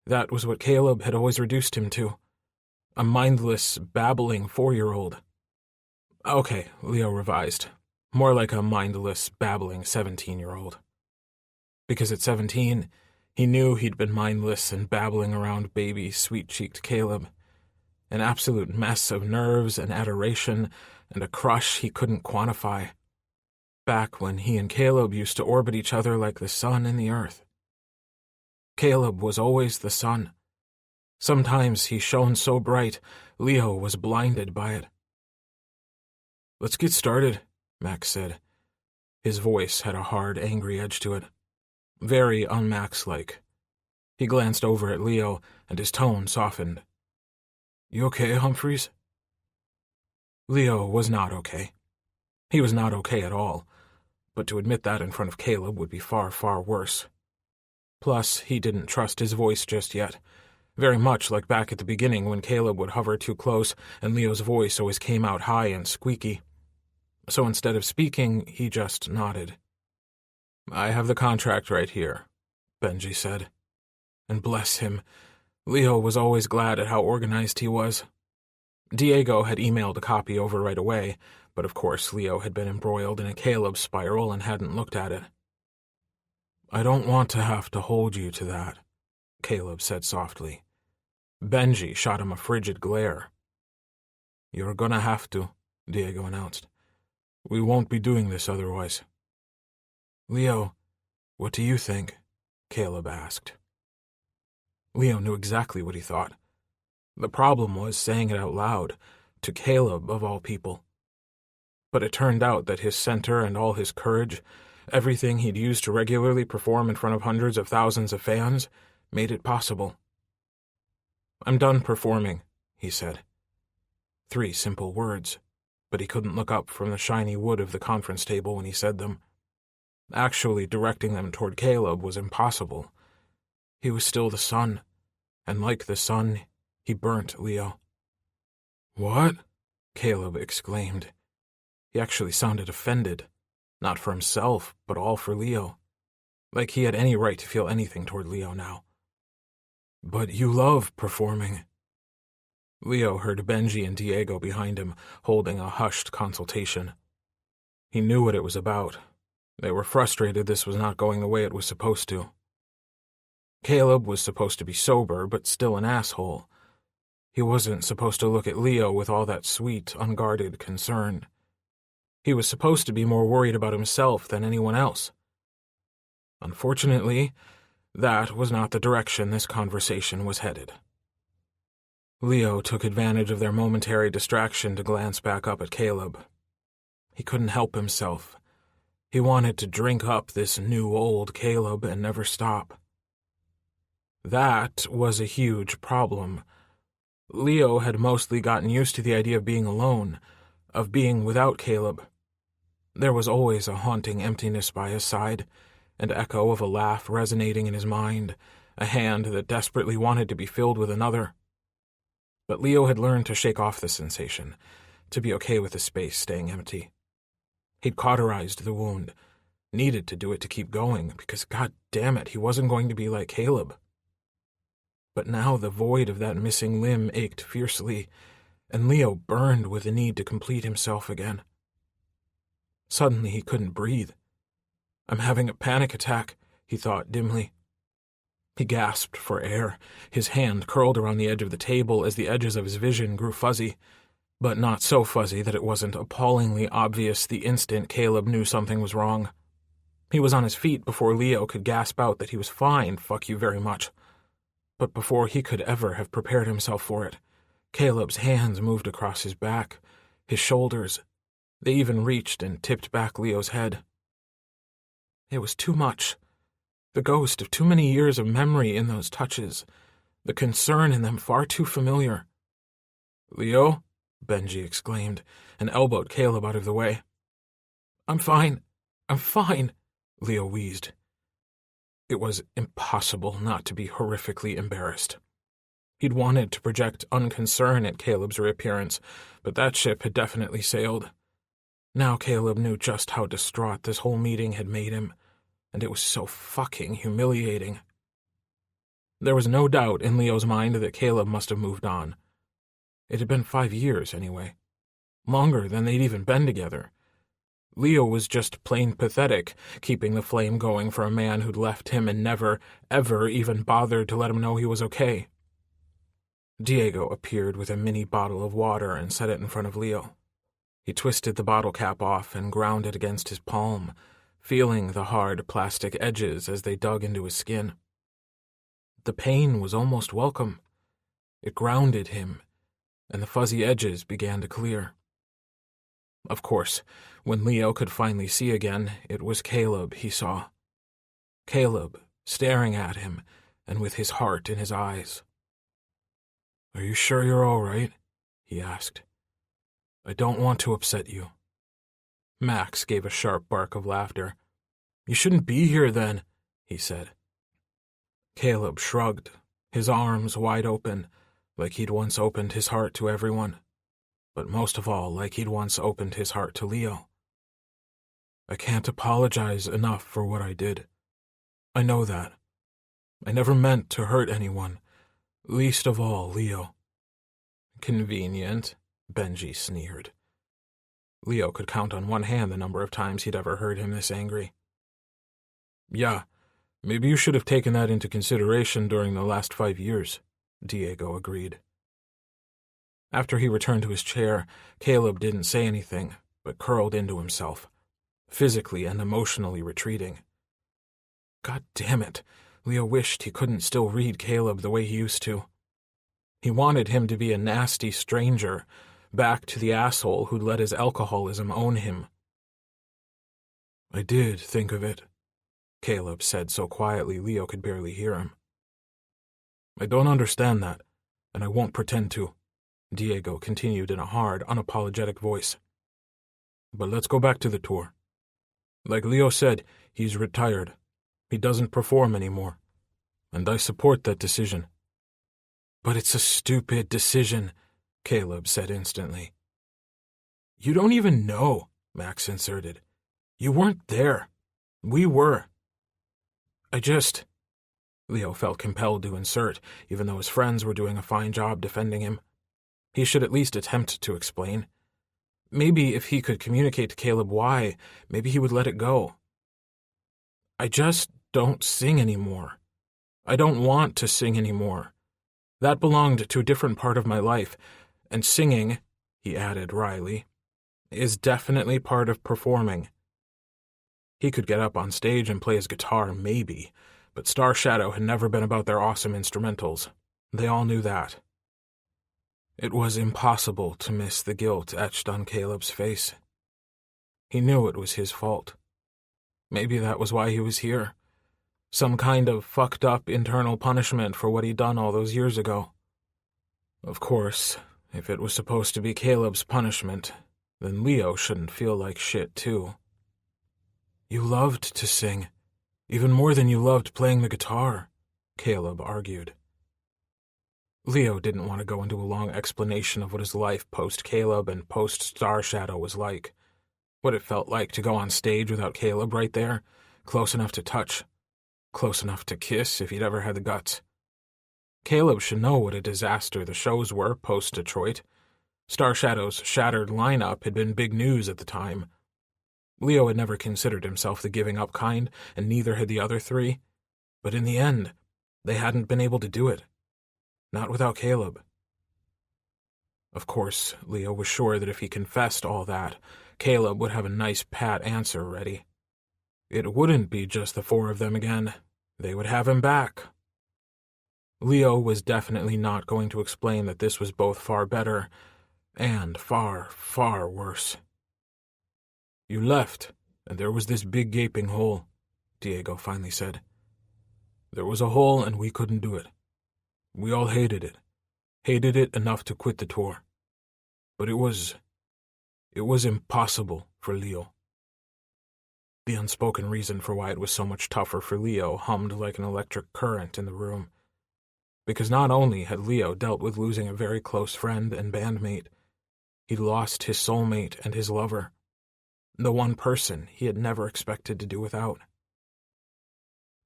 That was what Caleb had always reduced him to. A mindless, babbling 4-year-old. Okay, Leo revised. More like a mindless, babbling 17-year-old. Because at 17, he knew he'd been mindless and babbling around baby, sweet-cheeked Caleb, an absolute mess of nerves and adoration and a crush he couldn't quantify. Back when he and Caleb used to orbit each other like the sun and the earth. Caleb was always the sun. Sometimes he shone so bright, Leo was blinded by it. "Let's get started," Max said. His voice had a hard, angry edge to it. Very un-Max-like. He glanced over at Leo, and his tone softened. "You okay, Humphreys?" Leo was not okay. He was not okay at all, but to admit that in front of Caleb would be far, far worse. Plus, he didn't trust his voice just yet, very much like back at the beginning when Caleb would hover too close and Leo's voice always came out high and squeaky. So instead of speaking, he just nodded. "I have the contract right here," Benji said. And bless him, Leo was always glad at how organized he was. Diego had emailed a copy over right away, but of course Leo had been embroiled in a Caleb spiral and hadn't looked at it. "I don't want to have to hold you to that," Caleb said softly. Benji shot him a frigid glare. "You're gonna have to," Diego announced. "We won't be doing this otherwise." "Leo, what do you think?" Caleb asked. Leo knew exactly what he thought. The problem was saying it out loud, to Caleb of all people. But it turned out that his center and all his courage, everything he'd used to regularly perform in front of hundreds of thousands of fans, made it possible. "I'm done performing," he said. 3 simple words, but he couldn't look up from the shiny wood of the conference table when he said them. Actually directing them toward Caleb was impossible. He was still the sun, and like the sun, he burnt Leo. "What?" Caleb exclaimed. He actually sounded offended, not for himself, but all for Leo. Like he had any right to feel anything toward Leo now. "But you love performing." Leo heard Benji and Diego behind him, holding a hushed consultation. He knew what it was about. They were frustrated this was not going the way it was supposed to. Caleb was supposed to be sober, but still an asshole. He wasn't supposed to look at Leo with all that sweet, unguarded concern. He was supposed to be more worried about himself than anyone else. Unfortunately, that was not the direction this conversation was headed. Leo took advantage of their momentary distraction to glance back up at Caleb. He couldn't help himself. He wanted to drink up this new old Caleb and never stop. That was a huge problem. Leo had mostly gotten used to the idea of being alone, of being without Caleb. There was always a haunting emptiness by his side, an echo of a laugh resonating in his mind, a hand that desperately wanted to be filled with another. But Leo had learned to shake off the sensation, to be okay with the space staying empty. He'd cauterized the wound, needed to do it to keep going, because god damn it, he wasn't going to be like Caleb. But now the void of that missing limb ached fiercely, and Leo burned with the need to complete himself again. Suddenly he couldn't breathe. "I'm having a panic attack," he thought dimly. He gasped for air, his hand curled around the edge of the table as the edges of his vision grew fuzzy, but not so fuzzy that it wasn't appallingly obvious the instant Caleb knew something was wrong. He was on his feet before Leo could gasp out that he was fine, fuck you very much. But before he could ever have prepared himself for it, Caleb's hands moved across his back, his shoulders. They even reached and tipped back Leo's head. It was too much. The ghost of too many years of memory in those touches, the concern in them far too familiar. "Leo?" Benji exclaimed, and elbowed Caleb out of the way. I'm fine, Leo wheezed. It was impossible not to be horrifically embarrassed. He'd wanted to project unconcern at Caleb's reappearance, but that ship had definitely sailed. Now Caleb knew just how distraught this whole meeting had made him, and it was so fucking humiliating. There was no doubt in Leo's mind that Caleb must have moved on. It had been 5 years, anyway. Longer than they'd even been together. Leo was just plain pathetic, keeping the flame going for a man who'd left him and never, ever even bothered to let him know he was okay. Diego appeared with a mini bottle of water and set it in front of Leo. He twisted the bottle cap off and ground it against his palm, feeling the hard plastic edges as they dug into his skin. The pain was almost welcome. It grounded him, and the fuzzy edges began to clear. Of course, when Leo could finally see again, it was Caleb he saw. Caleb, staring at him, and with his heart in his eyes. "Are you sure you're all right?" he asked. "I don't want to upset you." Max gave a sharp bark of laughter. "You shouldn't be here then," he said. Caleb shrugged, his arms wide open, like he'd once opened his heart to everyone, but most of all like he'd once opened his heart to Leo. "I can't apologize enough for what I did. I know that. I never meant to hurt anyone, least of all Leo." "Convenient," Benji sneered. Leo could count on one hand the number of times he'd ever heard him this angry. "Yeah, maybe you should have taken that into consideration during the last 5 years, Diego agreed. After he returned to his chair, Caleb didn't say anything, but curled into himself, physically and emotionally retreating. God damn it, Leo wished he couldn't still read Caleb the way he used to. He wanted him to be a nasty stranger, back to the asshole who'd let his alcoholism own him. "I did think of it," Caleb said so quietly Leo could barely hear him. "I don't understand that, and I won't pretend to," Diego continued in a hard, unapologetic voice. "But let's go back to the tour. Like Leo said, he's retired. He doesn't perform anymore, and I support that decision." "But it's a stupid decision," Caleb said instantly. "You don't even know," Max inserted. "You weren't there. We were." Leo felt compelled to insert, even though his friends were doing a fine job defending him. He should at least attempt to explain. Maybe if he could communicate to Caleb why, maybe he would let it go. "I just don't sing anymore. I don't want to sing anymore. That belonged to a different part of my life, and singing," he added wryly, "is definitely part of performing." He could get up on stage and play his guitar, maybe, but Star Shadow had never been about their awesome instrumentals. They all knew that. It was impossible to miss the guilt etched on Caleb's face. He knew it was his fault. Maybe that was why he was here. Some kind of fucked up internal punishment for what he'd done all those years ago. Of course, if it was supposed to be Caleb's punishment, then Leo shouldn't feel like shit too. "You loved to sing, even more than you loved playing the guitar," Caleb argued. Leo didn't want to go into a long explanation of what his life post-Caleb and post-Star Shadow was like. What it felt like to go on stage without Caleb right there, close enough to touch, close enough to kiss if he'd ever had the guts. Caleb should know what a disaster the shows were post-Detroit. Star Shadow's shattered lineup had been big news at the time. Leo had never considered himself the giving-up kind, and neither had the other three. But in the end, they hadn't been able to do it. Not without Caleb. Of course, Leo was sure that if he confessed all that, Caleb would have a nice pat answer ready. It wouldn't be just the four of them again. They would have him back. Leo was definitely not going to explain that this was both far better and far, far worse. "You left, and there was this big gaping hole," Diego finally said. "There was a hole and we couldn't do it. We all hated it enough to quit the tour. But it was impossible for Leo." The unspoken reason for why it was so much tougher for Leo hummed like an electric current in the room. Because not only had Leo dealt with losing a very close friend and bandmate, he'd lost his soulmate and his lover, the one person he had never expected to do without.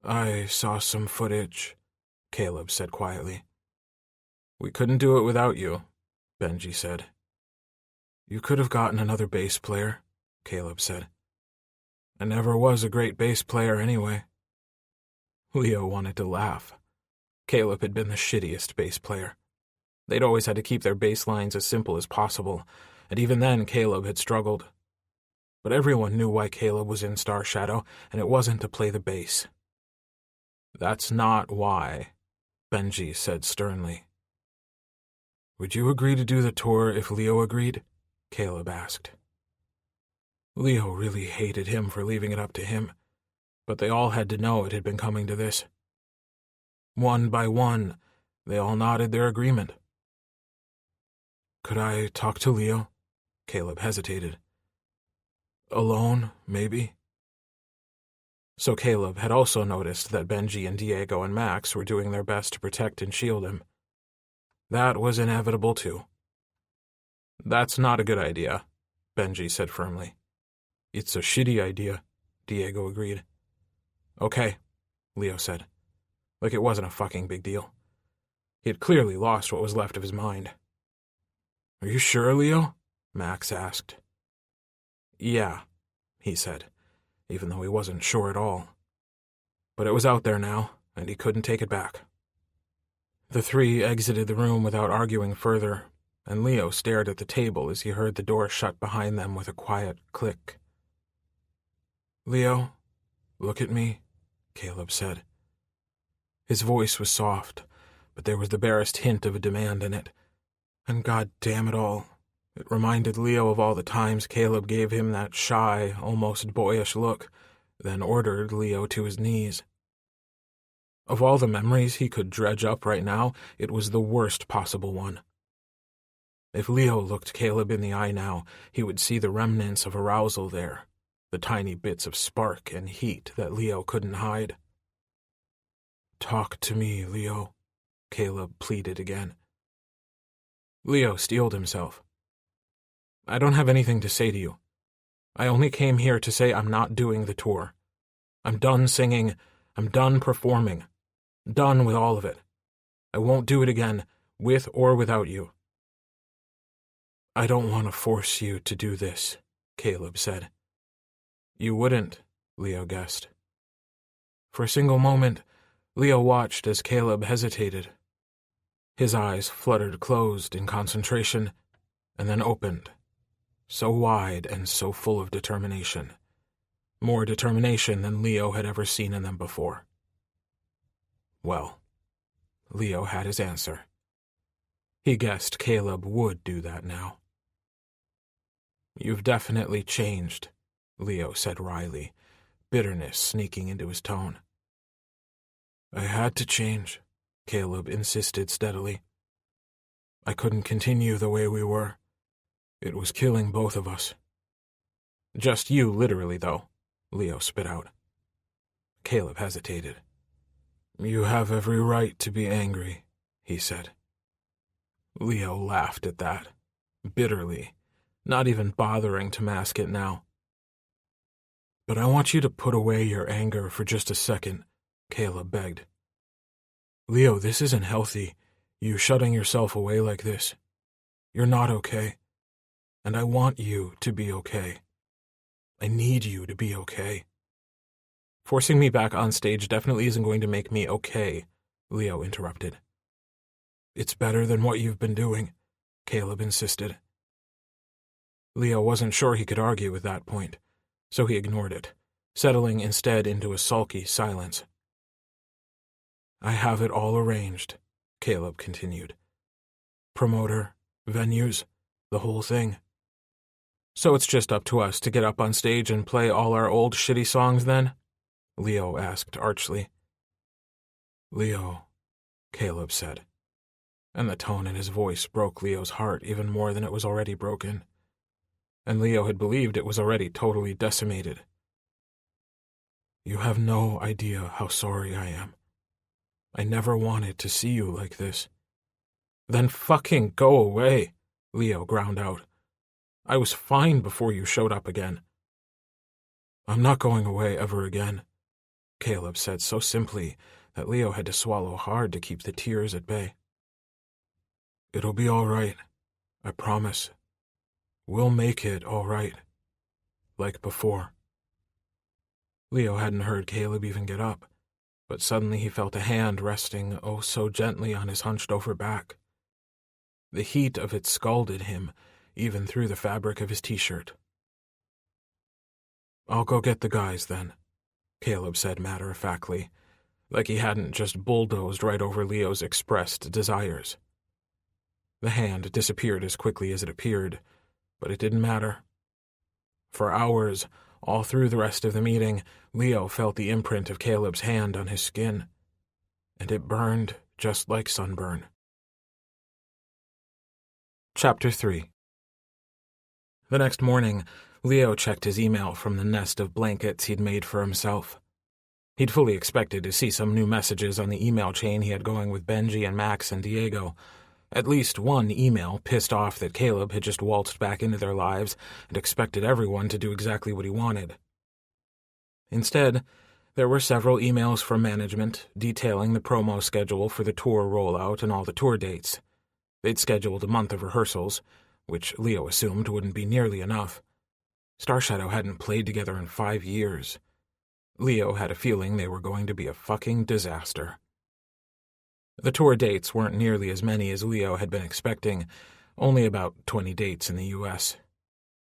"I saw some footage," Caleb said quietly. "We couldn't do it without you," Benji said. "You could have gotten another bass player," Caleb said. "I never was a great bass player anyway." Leo wanted to laugh. Caleb had been the shittiest bass player. They'd always had to keep their bass lines as simple as possible, and even then Caleb had struggled. But everyone knew why Caleb was in Star Shadow, and it wasn't to play the bass. "That's not why," Benji said sternly. "Would you agree to do the tour if Leo agreed?" Caleb asked. Leo really hated him for leaving it up to him, but they all had to know it had been coming to this. One by one, they all nodded their agreement. "Could I talk to Leo?" Caleb hesitated. "Alone, maybe?" So Caleb had also noticed that Benji and Diego and Max were doing their best to protect and shield him. That was inevitable, too. "That's not a good idea," Benji said firmly. "It's a shitty idea," Diego agreed. "Okay," Leo said, like it wasn't a fucking big deal. He had clearly lost what was left of his mind. "Are you sure, Leo?" Max asked. "Yeah," he said, even though he wasn't sure at all. But it was out there now, and he couldn't take it back. The three exited the room without arguing further, and Leo stared at the table as he heard the door shut behind them with a quiet click. "Leo, look at me," Caleb said. His voice was soft, but there was the barest hint of a demand in it. And God damn it all, it reminded Leo of all the times Caleb gave him that shy, almost boyish look, then ordered Leo to his knees. Of all the memories he could dredge up right now, it was the worst possible one. If Leo looked Caleb in the eye now, he would see the remnants of arousal there, the tiny bits of spark and heat that Leo couldn't hide. "Talk to me, Leo," Caleb pleaded again. Leo steeled himself. "I don't have anything to say to you. I only came here to say I'm not doing the tour. I'm done singing. I'm done performing. Done with all of it. I won't do it again, with or without you." "I don't want to force you to do this," Caleb said. "You wouldn't," Leo guessed. For a single moment, Leo watched as Caleb hesitated. His eyes fluttered closed in concentration, and then opened, so wide and so full of determination. More determination than Leo had ever seen in them before. Well, Leo had his answer. He guessed Caleb would do that now. "You've definitely changed," Leo said wryly, bitterness sneaking into his tone. "I had to change," Caleb insisted steadily. "I couldn't continue the way we were. It was killing both of us." "Just you, literally, though," Leo spit out. Caleb hesitated. "You have every right to be angry," he said. Leo laughed at that, bitterly, not even bothering to mask it now. "But I want you to put away your anger for just a second," Caleb begged. "Leo, this isn't healthy, you shutting yourself away like this. You're not okay. And I want you to be okay. I need you to be okay." "Forcing me back on stage definitely isn't going to make me okay," Leo interrupted. "It's better than what you've been doing," Caleb insisted. Leo wasn't sure he could argue with that point, so he ignored it, settling instead into a sulky silence. "I have it all arranged," Caleb continued. "Promoter, venues, the whole thing." "So it's just up to us to get up on stage and play all our old shitty songs then?" Leo asked archly. "Leo," Caleb said, and the tone in his voice broke Leo's heart even more than it was already broken. And Leo had believed it was already totally decimated. "You have no idea how sorry I am. I never wanted to see you like this." "Then fucking go away," Leo ground out. "I was fine before you showed up again." "I'm not going away ever again," Caleb said so simply that Leo had to swallow hard to keep the tears at bay. "It'll be all right, I promise. We'll make it all right, like before." Leo hadn't heard Caleb even get up, but suddenly he felt a hand resting oh so gently on his hunched-over back. The heat of it scalded him, even through the fabric of his t-shirt. "I'll go get the guys, then," Caleb said matter-of-factly, like he hadn't just bulldozed right over Leo's expressed desires. The hand disappeared as quickly as it appeared, but it didn't matter. For hours, all through the rest of the meeting, Leo felt the imprint of Caleb's hand on his skin, and it burned just like sunburn. Chapter 3. The next morning, Leo checked his email from the nest of blankets he'd made for himself. He'd fully expected to see some new messages on the email chain he had going with Benji and Max and Diego. At least one email pissed off that Caleb had just waltzed back into their lives and expected everyone to do exactly what he wanted. Instead, there were several emails from management detailing the promo schedule for the tour rollout and all the tour dates. They'd scheduled a month of rehearsals, which Leo assumed wouldn't be nearly enough. Starshadow hadn't played together in 5 years. Leo had a feeling they were going to be a fucking disaster. The tour dates weren't nearly as many as Leo had been expecting, only about 20 dates in the U.S.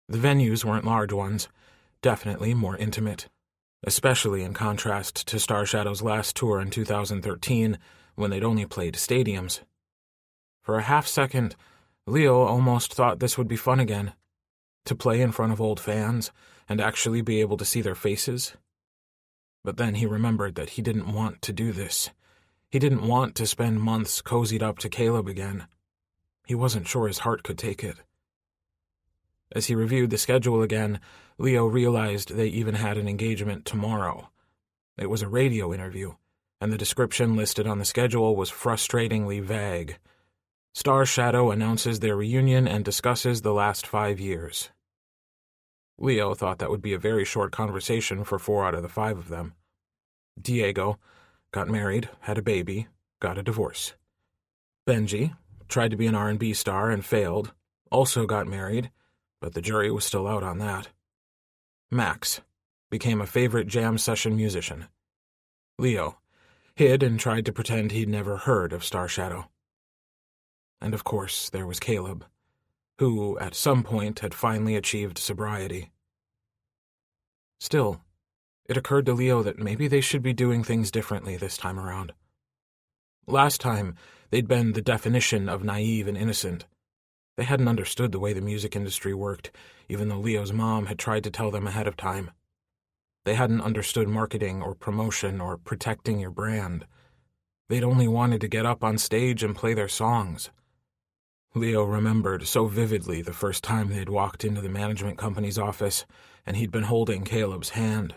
The venues weren't large ones, definitely more intimate, especially in contrast to Starshadow's last tour in 2013, when they'd only played stadiums. For a half-second, Leo almost thought this would be fun again, to play in front of old fans and actually be able to see their faces. But then he remembered that he didn't want to do this. He didn't want to spend months cozied up to Caleb again. He wasn't sure his heart could take it. As he reviewed the schedule again, Leo realized they even had an engagement tomorrow. It was a radio interview, and the description listed on the schedule was frustratingly vague. Starshadow announces their reunion and discusses the last 5 years. Leo thought that would be a very short conversation for 4 out of the 5 of them. Diego got married, had a baby, got a divorce. Benji tried to be an R&B star and failed, also got married, but the jury was still out on that. Max became a favorite jam session musician. Leo hid and tried to pretend he'd never heard of Starshadow. And of course, there was Caleb, who, at some point, had finally achieved sobriety. Still, it occurred to Leo that maybe they should be doing things differently this time around. Last time, they'd been the definition of naive and innocent. They hadn't understood the way the music industry worked, even though Leo's mom had tried to tell them ahead of time. They hadn't understood marketing or promotion or protecting your brand. They'd only wanted to get up on stage and play their songs. Leo remembered so vividly the first time they'd walked into the management company's office, and he'd been holding Caleb's hand.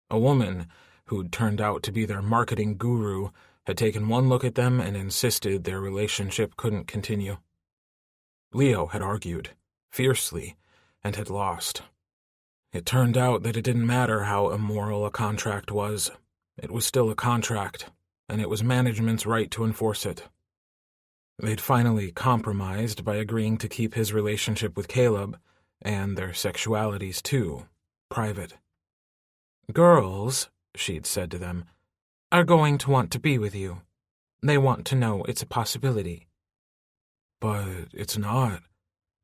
A woman, who'd turned out to be their marketing guru, had taken one look at them and insisted their relationship couldn't continue. Leo had argued, fiercely, and had lost. It turned out that it didn't matter how immoral a contract was. It was still a contract, and it was management's right to enforce it. They'd finally compromised by agreeing to keep his relationship with Caleb, and their sexualities too, private. "Girls," she'd said to them, "are going to want to be with you. They want to know it's a possibility." "But it's not,"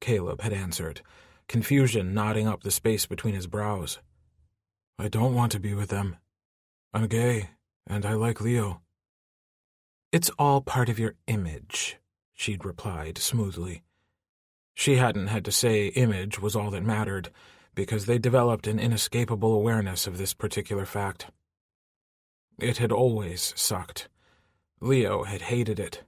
Caleb had answered, confusion knotting up the space between his brows. "I don't want to be with them. I'm gay, and I like Leo." "It's all part of your image," she'd replied smoothly. She hadn't had to say image was all that mattered, because they developed an inescapable awareness of this particular fact. It had always sucked. Leo had hated it.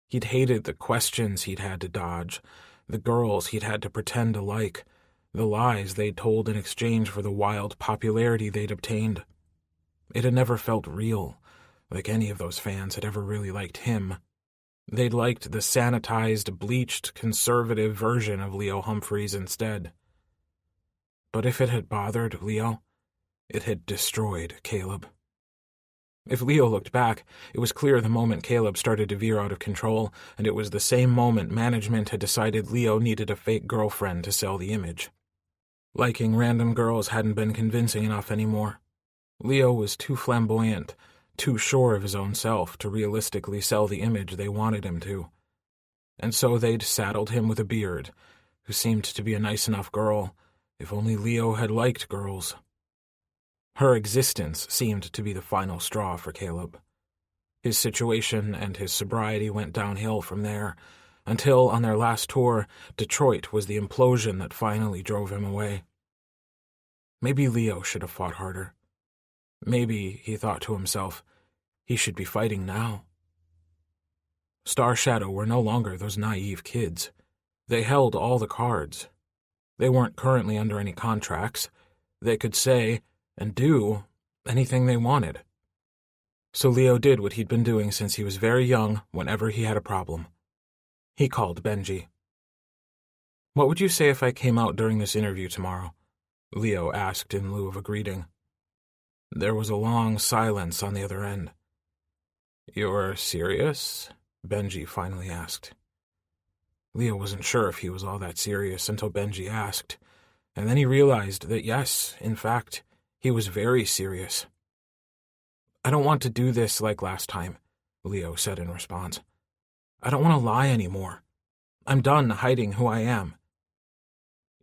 He'd hated the questions he'd had to dodge, the girls he'd had to pretend to like, the lies they'd told in exchange for the wild popularity they'd obtained. It had never felt real, like any of those fans had ever really liked him. They'd liked the sanitized, bleached, conservative version of Leo Humphreys instead. But if it had bothered Leo, it had destroyed Caleb. If Leo looked back, it was clear the moment Caleb started to veer out of control, and it was the same moment management had decided Leo needed a fake girlfriend to sell the image. Liking random girls hadn't been convincing enough anymore. Leo was too flamboyant, too sure of his own self to realistically sell the image they wanted him to. and so they'd saddled him with a beard, who seemed to be a nice enough girl, if only Leo had liked girls. Her existence seemed to be the final straw for Caleb. His situation and his sobriety went downhill from there, until, on their last tour, Detroit was the implosion that finally drove him away. Maybe Leo should have fought harder. Maybe, he thought to himself, he should be fighting now. Star Shadow were no longer those naive kids. They held all the cards. They weren't currently under any contracts. They could say, and do, anything they wanted. So Leo did what he'd been doing since he was very young whenever he had a problem. He called Benji. "What would you say if I came out during this interview tomorrow?" Leo asked in lieu of a greeting. There was a long silence on the other end. "You're serious?" Benji finally asked. Leo wasn't sure if he was all that serious until Benji asked, and then he realized that yes, in fact, he was very serious. "I don't want to do this like last time," Leo said in response. "I don't want to lie anymore. I'm done hiding who I am."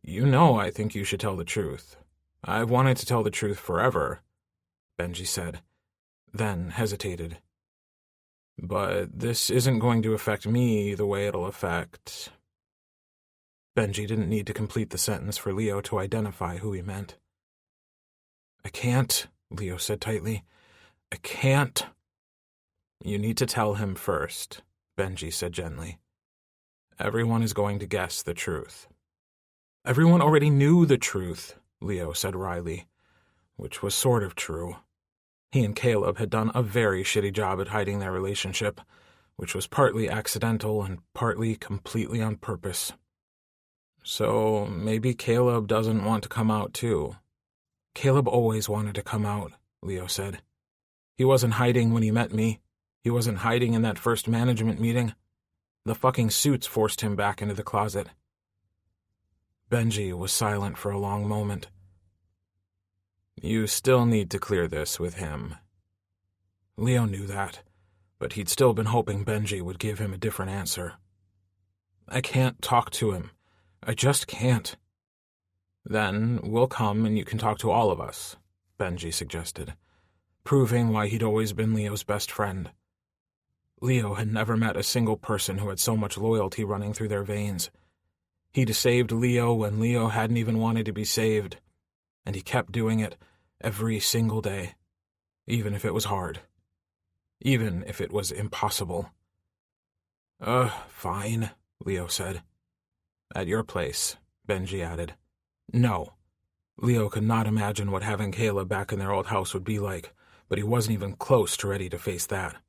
"You know I think you should tell the truth. I've wanted to tell the truth forever," Benji said, then hesitated. "But this isn't going to affect me the way it'll affect..." Benji didn't need to complete the sentence for Leo to identify who he meant. "I can't," Leo said tightly. "I can't." "You need to tell him first," Benji said gently. "Everyone is going to guess the truth." "Everyone already knew the truth," Leo said wryly, which was sort of true. He and Caleb had done a very shitty job at hiding their relationship, which was partly accidental and partly completely on purpose. "So maybe Caleb doesn't want to come out too." "Caleb always wanted to come out," Leo said. "He wasn't hiding when he met me. He wasn't hiding in that first management meeting. The fucking suits forced him back into the closet." Benji was silent for a long moment. "You still need to clear this with him." Leo knew that, but he'd still been hoping Benji would give him a different answer. "I can't talk to him. I just can't." "Then we'll come and you can talk to all of us," Benji suggested, proving why he'd always been Leo's best friend. Leo had never met a single person who had so much loyalty running through their veins. He'd saved Leo when Leo hadn't even wanted to be saved, and he kept doing it every single day, even if it was hard, even if it was impossible. Fine," Leo said. "At your place," Benji added. No. Leo could not imagine what having Caleb back in their old house would be like, but he wasn't even close to ready to face that.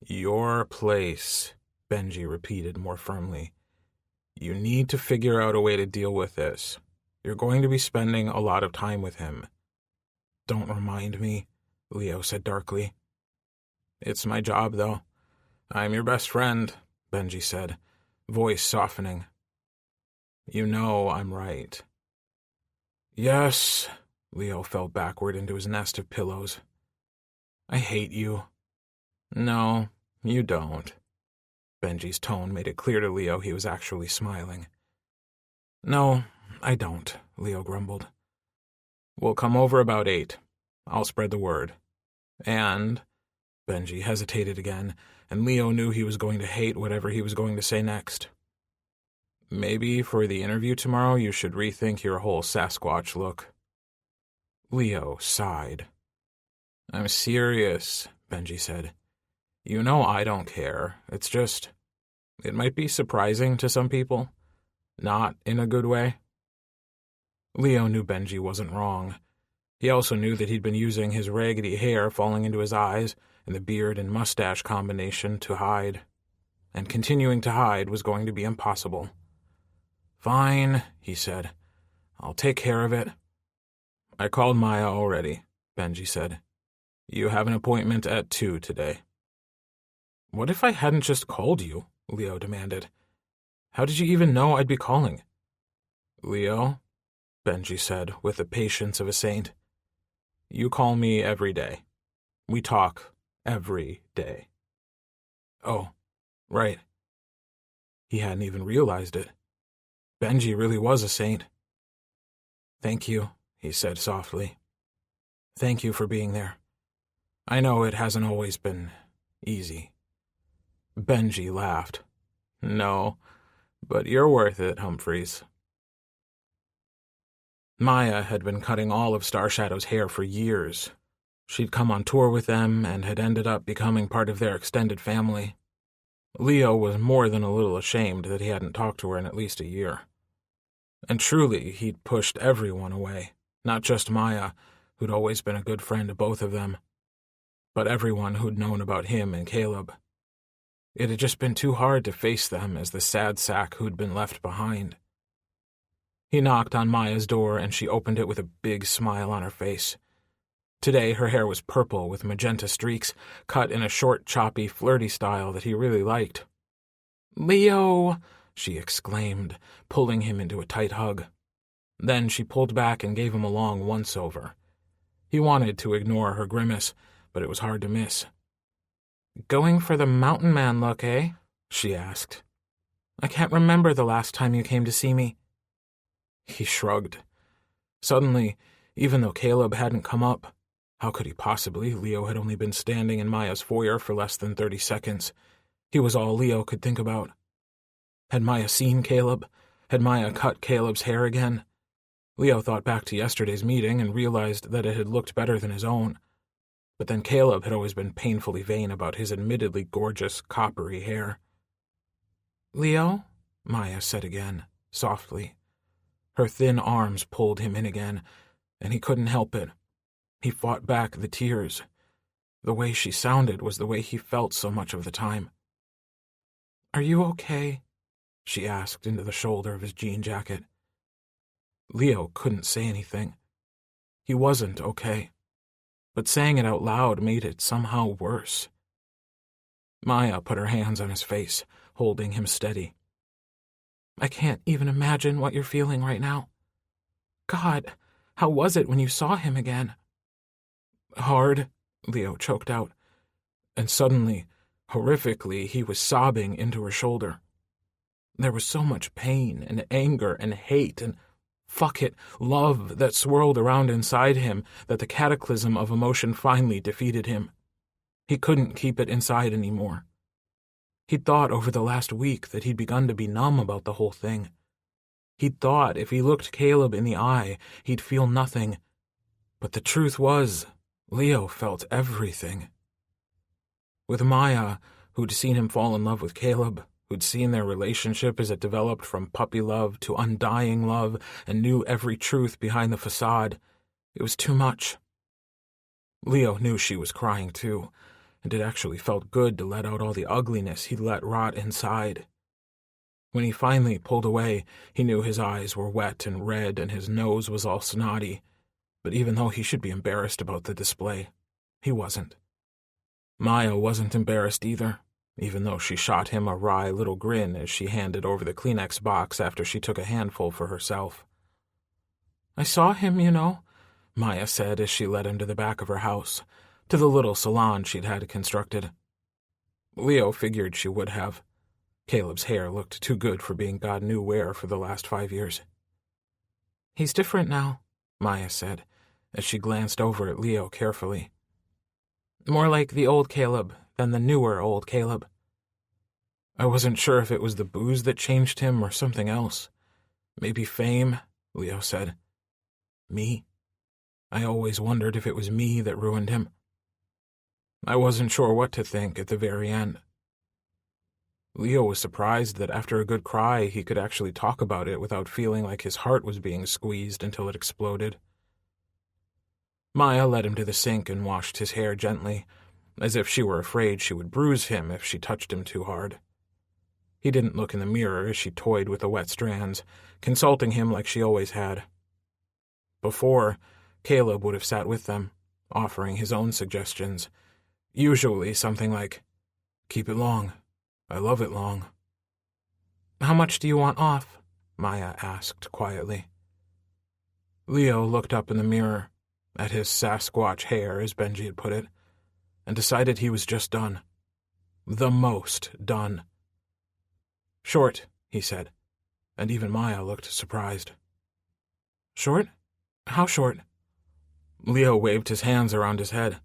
"Your place," Benji repeated more firmly. "You need to figure out a way to deal with this. You're going to be spending a lot of time with him." "Don't remind me," Leo said darkly. "It's my job, though. I'm your best friend," Benji said, voice softening. "You know I'm right." "Yes," Leo fell backward into his nest of pillows. "I hate you." "No, you don't." Benji's tone made it clear to Leo he was actually smiling. "No, I don't," Leo grumbled. "We'll come over about 8. I'll spread the word. And..." Benji hesitated again, and Leo knew he was going to hate whatever he was going to say next. "Maybe for the interview tomorrow you should rethink your whole Sasquatch look." Leo sighed. "I'm serious," Benji said. "You know I don't care. It's just... it might be surprising to some people. Not in a good way." Leo knew Benji wasn't wrong. He also knew that he'd been using his raggedy hair falling into his eyes and the beard and mustache combination to hide. And continuing to hide was going to be impossible. "Fine," he said. "I'll take care of it." "I called Maya already," Benji said. "You have an appointment at 2 today." "What if I hadn't just called you?" Leo demanded. "How did you even know I'd be calling?" "Leo," Benji said with the patience of a saint, "you call me every day. We talk every day." "Oh, right." He hadn't even realized it. Benji really was a saint. "Thank you," he said softly. "Thank you for being there. I know it hasn't always been easy." Benji laughed. "No, but you're worth it, Humphreys." Maya had been cutting all of Starshadow's hair for years. She'd come on tour with them and had ended up becoming part of their extended family. Leo was more than a little ashamed that he hadn't talked to her in at least a year. And truly, he'd pushed everyone away, not just Maya, who'd always been a good friend to both of them, but everyone who'd known about him and Caleb. It had just been too hard to face them as the sad sack who'd been left behind. He knocked on Maya's door, and she opened it with a big smile on her face. Today, her hair was purple with magenta streaks, cut in a short, choppy, flirty style that he really liked. "Leo!" she exclaimed, pulling him into a tight hug. Then she pulled back and gave him a long once-over. He wanted to ignore her grimace, but it was hard to miss. "Going for the mountain man look, eh?" she asked. "I can't remember the last time you came to see me." He shrugged. Suddenly, even though Caleb hadn't come up, how could he possibly? Leo had only been standing in Maya's foyer for less than 30 seconds. He was all Leo could think about. Had Maya seen Caleb? Had Maya cut Caleb's hair again? Leo thought back to yesterday's meeting and realized that it had looked better than his own. But then Caleb had always been painfully vain about his admittedly gorgeous, coppery hair. "Leo?" Maya said again, softly. Her thin arms pulled him in again, and he couldn't help it. He fought back the tears. The way she sounded was the way he felt so much of the time. "Are you okay?" she asked into the shoulder of his jean jacket. Leo couldn't say anything. He wasn't okay, but saying it out loud made it somehow worse. Maya put her hands on his face, holding him steady. "I can't even imagine what you're feeling right now. God, how was it when you saw him again?" "Hard," Leo choked out, and suddenly, horrifically, he was sobbing into her shoulder. There was so much pain and anger and hate and, fuck it, love that swirled around inside him that the cataclysm of emotion finally defeated him. He couldn't keep it inside anymore. He'd thought over the last week that he'd begun to be numb about the whole thing. He'd thought if he looked Caleb in the eye, he'd feel nothing. But the truth was, Leo felt everything. With Maya, who'd seen him fall in love with Caleb, who'd seen their relationship as it developed from puppy love to undying love and knew every truth behind the facade, it was too much. Leo knew she was crying too, and it actually felt good to let out all the ugliness he'd let rot inside. When he finally pulled away, he knew his eyes were wet and red and his nose was all snotty, but even though he should be embarrassed about the display, he wasn't. Maya wasn't embarrassed either, even though she shot him a wry little grin as she handed over the Kleenex box after she took a handful for herself. "I saw him, you know," Maya said as she led him to the back of her house, to the little salon she'd had constructed. Leo figured she would have. Caleb's hair looked too good for being God knew where for the last 5 years. "He's different now," Maya said, as she glanced over at Leo carefully. "More like the old Caleb than the newer old Caleb." I wasn't sure if it was the booze that changed him or something else. Maybe fame, Leo said. Me? I always wondered if it was me that ruined him. I wasn't sure what to think at the very end. Leo was surprised that after a good cry he could actually talk about it without feeling like his heart was being squeezed until it exploded. Maya led him to the sink and washed his hair gently, as if she were afraid she would bruise him if she touched him too hard. He didn't look in the mirror as she toyed with the wet strands, consulting him like she always had. Before, Caleb would have sat with them, offering his own suggestions, usually something like, "Keep it long. I love it long." "How much do you want off?" Maya asked quietly. Leo looked up in the mirror, at his Sasquatch hair, as Benji had put it, and decided he was just done. The most done. Short, he said, and even Maya looked surprised. Short? How short? Leo waved his hands around his head.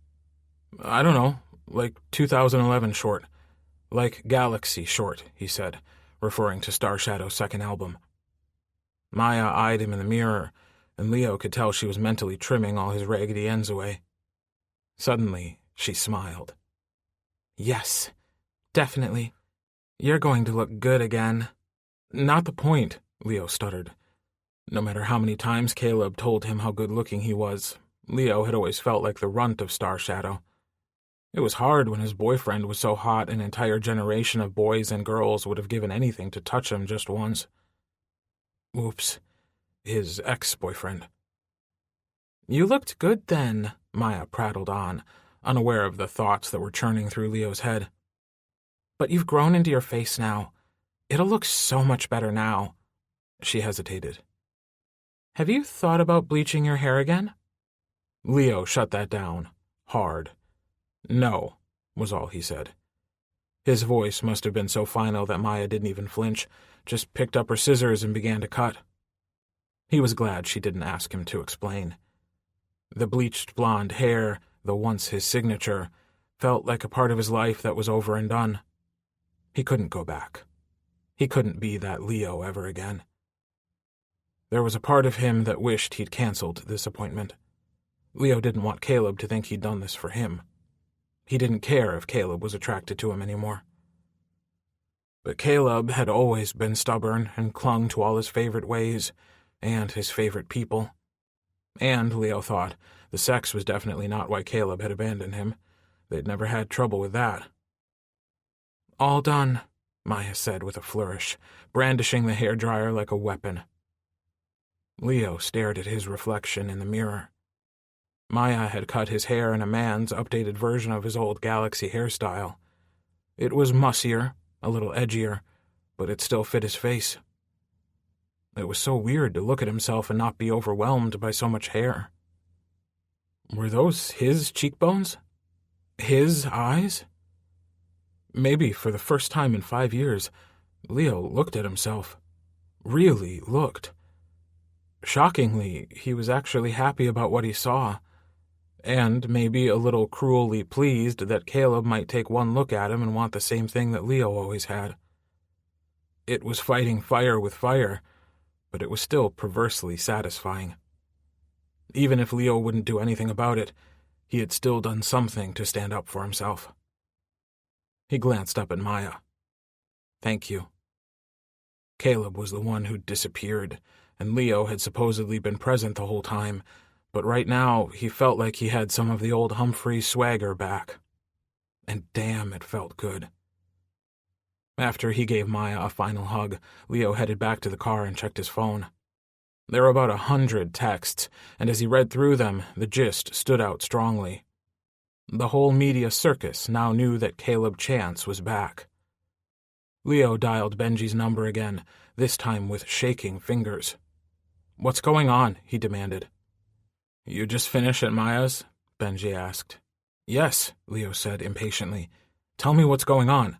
I don't know, like 2011 short. Like Galaxy short, he said, referring to Star Shadow's second album. Maya eyed him in the mirror, and Leo could tell she was mentally trimming all his raggedy ends away. Suddenly, she smiled. Yes, definitely. You're going to look good again. Not the point, Leo stuttered. No matter how many times Caleb told him how good-looking he was, Leo had always felt like the runt of Star Shadow. It was hard when his boyfriend was so hot an entire generation of boys and girls would have given anything to touch him just once. Oops. His ex-boyfriend. You looked good then, Maya prattled on, unaware of the thoughts that were churning through Leo's head. But you've grown into your face now. It'll look so much better now. She hesitated. Have you thought about bleaching your hair again? Leo shut that down, hard. No, was all he said. His voice must have been so final that Maya didn't even flinch, just picked up her scissors and began to cut. He was glad she didn't ask him to explain. The bleached blonde hair, though once his signature, felt like a part of his life that was over and done. He couldn't go back. He couldn't be that Leo ever again. There was a part of him that wished he'd canceled this appointment. Leo didn't want Caleb to think he'd done this for him. He didn't care if Caleb was attracted to him anymore. But Caleb had always been stubborn and clung to all his favorite ways and his favorite people. And, Leo thought, the sex was definitely not why Caleb had abandoned him. They'd never had trouble with that. All done, Maya said with a flourish, brandishing the hairdryer like a weapon. Leo stared at his reflection in the mirror. Maya had cut his hair in a man's updated version of his old Galaxy hairstyle. It was mussier, a little edgier, but it still fit his face. It was so weird to look at himself and not be overwhelmed by so much hair. Were those his cheekbones? His eyes? Maybe for the first time in 5 years, Leo looked at himself. Really looked. Shockingly, he was actually happy about what he saw, and maybe a little cruelly pleased that Caleb might take one look at him and want the same thing that Leo always had. It was fighting fire with fire, but it was still perversely satisfying. Even if Leo wouldn't do anything about it, he had still done something to stand up for himself. He glanced up at Maya. Thank you. Caleb was the one who'd disappeared, and Leo had supposedly been present the whole time, but right now he felt like he had some of the old Humphrey swagger back. And damn, it felt good. After he gave Maya a final hug, Leo headed back to the car and checked his phone. There were about 100 texts, and as he read through them, the gist stood out strongly. The whole media circus now knew that Caleb Chance was back. Leo dialed Benji's number again, this time with shaking fingers. What's going on? He demanded. You just finished at Maya's? Benji asked. Yes, Leo said impatiently. Tell me what's going on.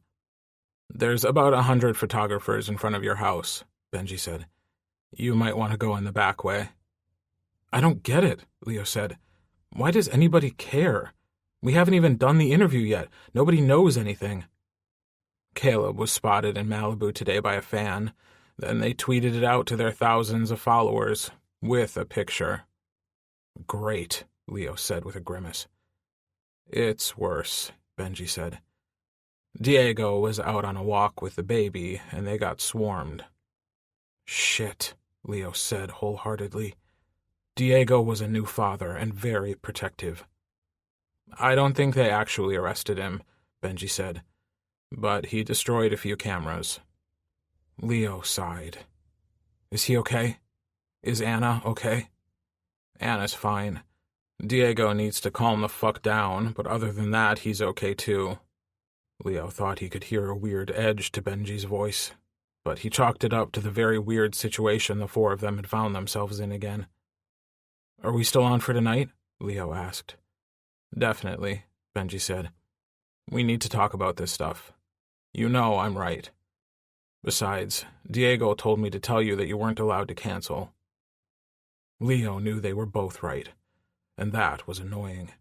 There's about 100 photographers in front of your house, Benji said. You might want to go in the back way. I don't get it, Leo said. Why does anybody care? We haven't even done the interview yet. Nobody knows anything. Caleb was spotted in Malibu today by a fan. Then they tweeted it out to their thousands of followers, with a picture. Great, Leo said with a grimace. It's worse, Benji said. Diego was out on a walk with the baby, and they got swarmed. Shit, Leo said wholeheartedly. Diego was a new father and very protective. I don't think they actually arrested him, Benji said, but he destroyed a few cameras. Leo sighed. Is he okay? Is Anna okay? Anna's fine. Diego needs to calm the fuck down, but other than that, he's okay too. Leo thought he could hear a weird edge to Benji's voice, but he chalked it up to the very weird situation the four of them had found themselves in again. Are we still on for tonight? Leo asked. Definitely, Benji said. We need to talk about this stuff. You know I'm right. Besides, Diego told me to tell you that you weren't allowed to cancel. Leo knew they were both right, and that was annoying.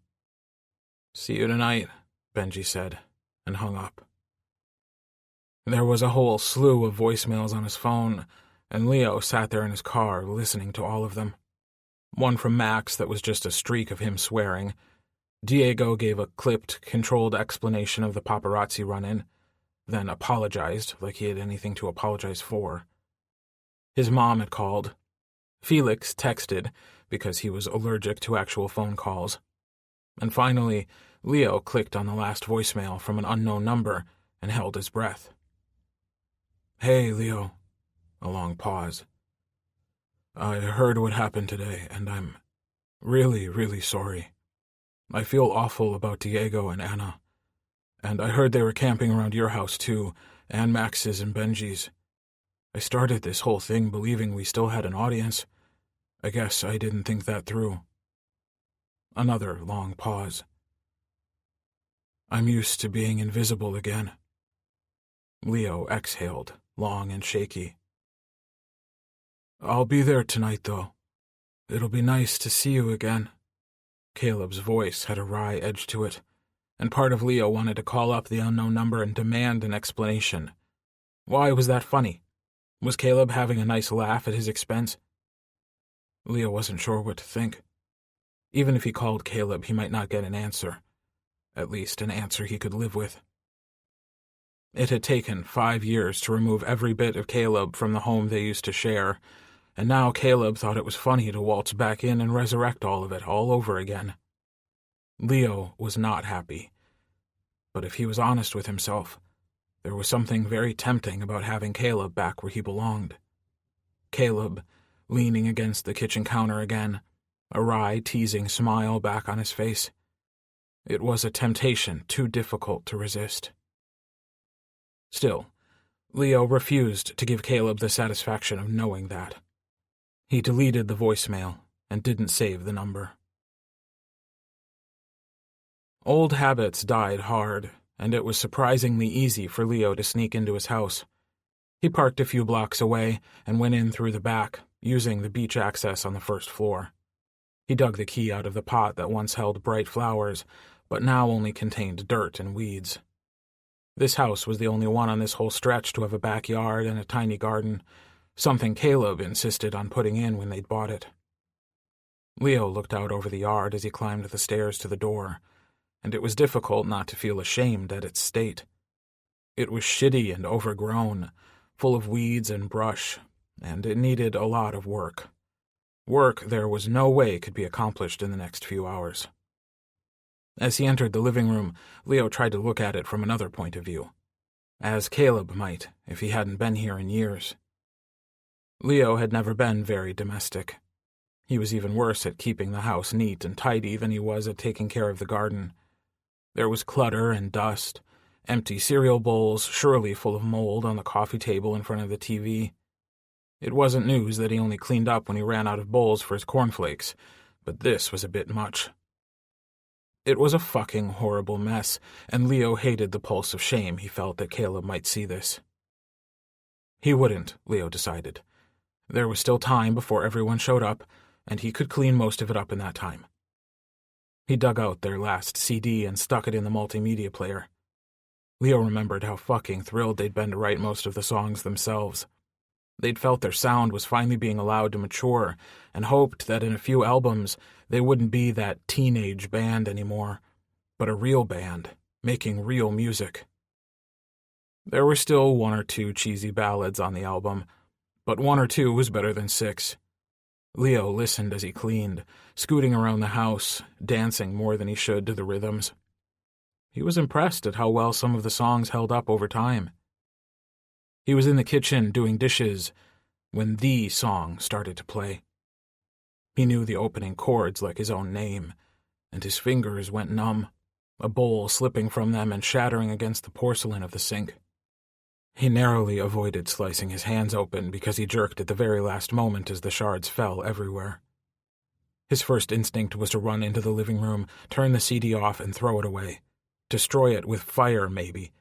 See you tonight, Benji said, and hung up. There was a whole slew of voicemails on his phone, and Leo sat there in his car listening to all of them. One from Max that was just a streak of him swearing. Diego gave a clipped, controlled explanation of the paparazzi run-in, then apologized like he had anything to apologize for. His mom had called. Felix texted because he was allergic to actual phone calls. And finally, Leo clicked on the last voicemail from an unknown number and held his breath. Hey, Leo. A long pause. I heard what happened today, and I'm really, really sorry. I feel awful about Diego and Anna. And I heard they were camping around your house, too, and Max's and Benji's. I started this whole thing believing we still had an audience. I guess I didn't think that through. Another long pause. I'm used to being invisible again. Leo exhaled, long and shaky. I'll be there tonight, though. It'll be nice to see you again. Caleb's voice had a wry edge to it, and part of Leo wanted to call up the unknown number and demand an explanation. Why was that funny? Was Caleb having a nice laugh at his expense? Leo wasn't sure what to think. Even if he called Caleb, he might not get an answer. At least an answer he could live with. It had taken 5 years to remove every bit of Caleb from the home they used to share, and now Caleb thought it was funny to waltz back in and resurrect all of it all over again. Leo was not happy. But if he was honest with himself, there was something very tempting about having Caleb back where he belonged. Caleb, leaning against the kitchen counter again, a wry, teasing smile back on his face. It was a temptation too difficult to resist. Still, Leo refused to give Caleb the satisfaction of knowing that. He deleted the voicemail and didn't save the number. Old habits died hard, and it was surprisingly easy for Leo to sneak into his house. He parked a few blocks away and went in through the back, using the beach access on the first floor. He dug the key out of the pot that once held bright flowers, but now only contained dirt and weeds. This house was the only one on this whole stretch to have a backyard and a tiny garden, something Caleb insisted on putting in when they'd bought it. Leo looked out over the yard as he climbed the stairs to the door, and it was difficult not to feel ashamed at its state. It was shitty and overgrown, full of weeds and brush, and it needed a lot of work. Work there was no way could be accomplished in the next few hours. As he entered the living room, Leo tried to look at it from another point of view, as Caleb might if he hadn't been here in years. Leo had never been very domestic. He was even worse at keeping the house neat and tidy than he was at taking care of the garden. There was clutter and dust, empty cereal bowls surely full of mold on the coffee table in front of the TV. It wasn't news that he only cleaned up when he ran out of bowls for his cornflakes, but this was a bit much. It was a fucking horrible mess, and Leo hated the pulse of shame he felt that Caleb might see this. He wouldn't, Leo decided. There was still time before everyone showed up, and he could clean most of it up in that time. He dug out their last CD and stuck it in the multimedia player. Leo remembered how fucking thrilled they'd been to write most of the songs themselves. They'd felt their sound was finally being allowed to mature, and hoped that in a few albums they wouldn't be that teenage band anymore, but a real band, making real music. There were still 1 or 2 cheesy ballads on the album, but 1 or 2 was better than 6. Leo listened as he cleaned, scooting around the house, dancing more than he should to the rhythms. He was impressed at how well some of the songs held up over time. He was in the kitchen doing dishes when the song started to play. He knew the opening chords like his own name, and his fingers went numb, a bowl slipping from them and shattering against the porcelain of the sink. He narrowly avoided slicing his hands open because he jerked at the very last moment as the shards fell everywhere. His first instinct was to run into the living room, turn the CD off, and throw it away. Destroy it with fire, maybe.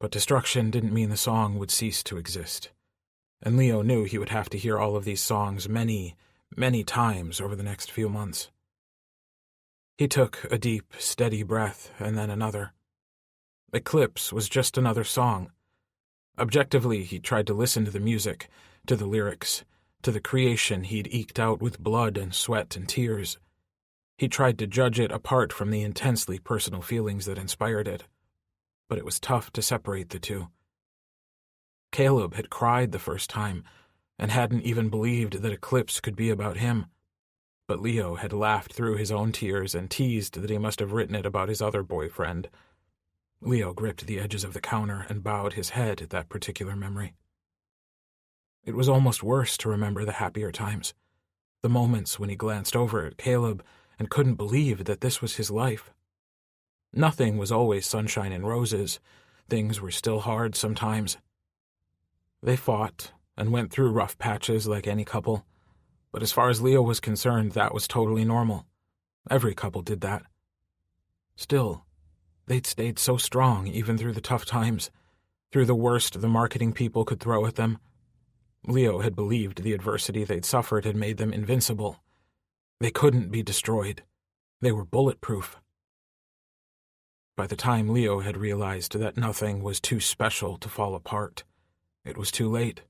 But destruction didn't mean the song would cease to exist, and Leo knew he would have to hear all of these songs many, many times over the next few months. He took a deep, steady breath, and then another. Eclipse was just another song. Objectively, he tried to listen to the music, to the lyrics, to the creation he'd eked out with blood and sweat and tears. He tried to judge it apart from the intensely personal feelings that inspired it, but it was tough to separate the two. Caleb had cried the first time, and hadn't even believed that Eclipse could be about him, but Leo had laughed through his own tears and teased that he must have written it about his other boyfriend. Leo gripped the edges of the counter and bowed his head at that particular memory. It was almost worse to remember the happier times, the moments when he glanced over at Caleb and couldn't believe that this was his life. Nothing was always sunshine and roses. Things were still hard sometimes. They fought and went through rough patches like any couple, but as far as Leo was concerned, that was totally normal. Every couple did that. Still, they'd stayed so strong even through the tough times, through the worst the marketing people could throw at them. Leo had believed the adversity they'd suffered had made them invincible. They couldn't be destroyed. They were bulletproof. By the time Leo had realized that nothing was too special to fall apart, it was too late.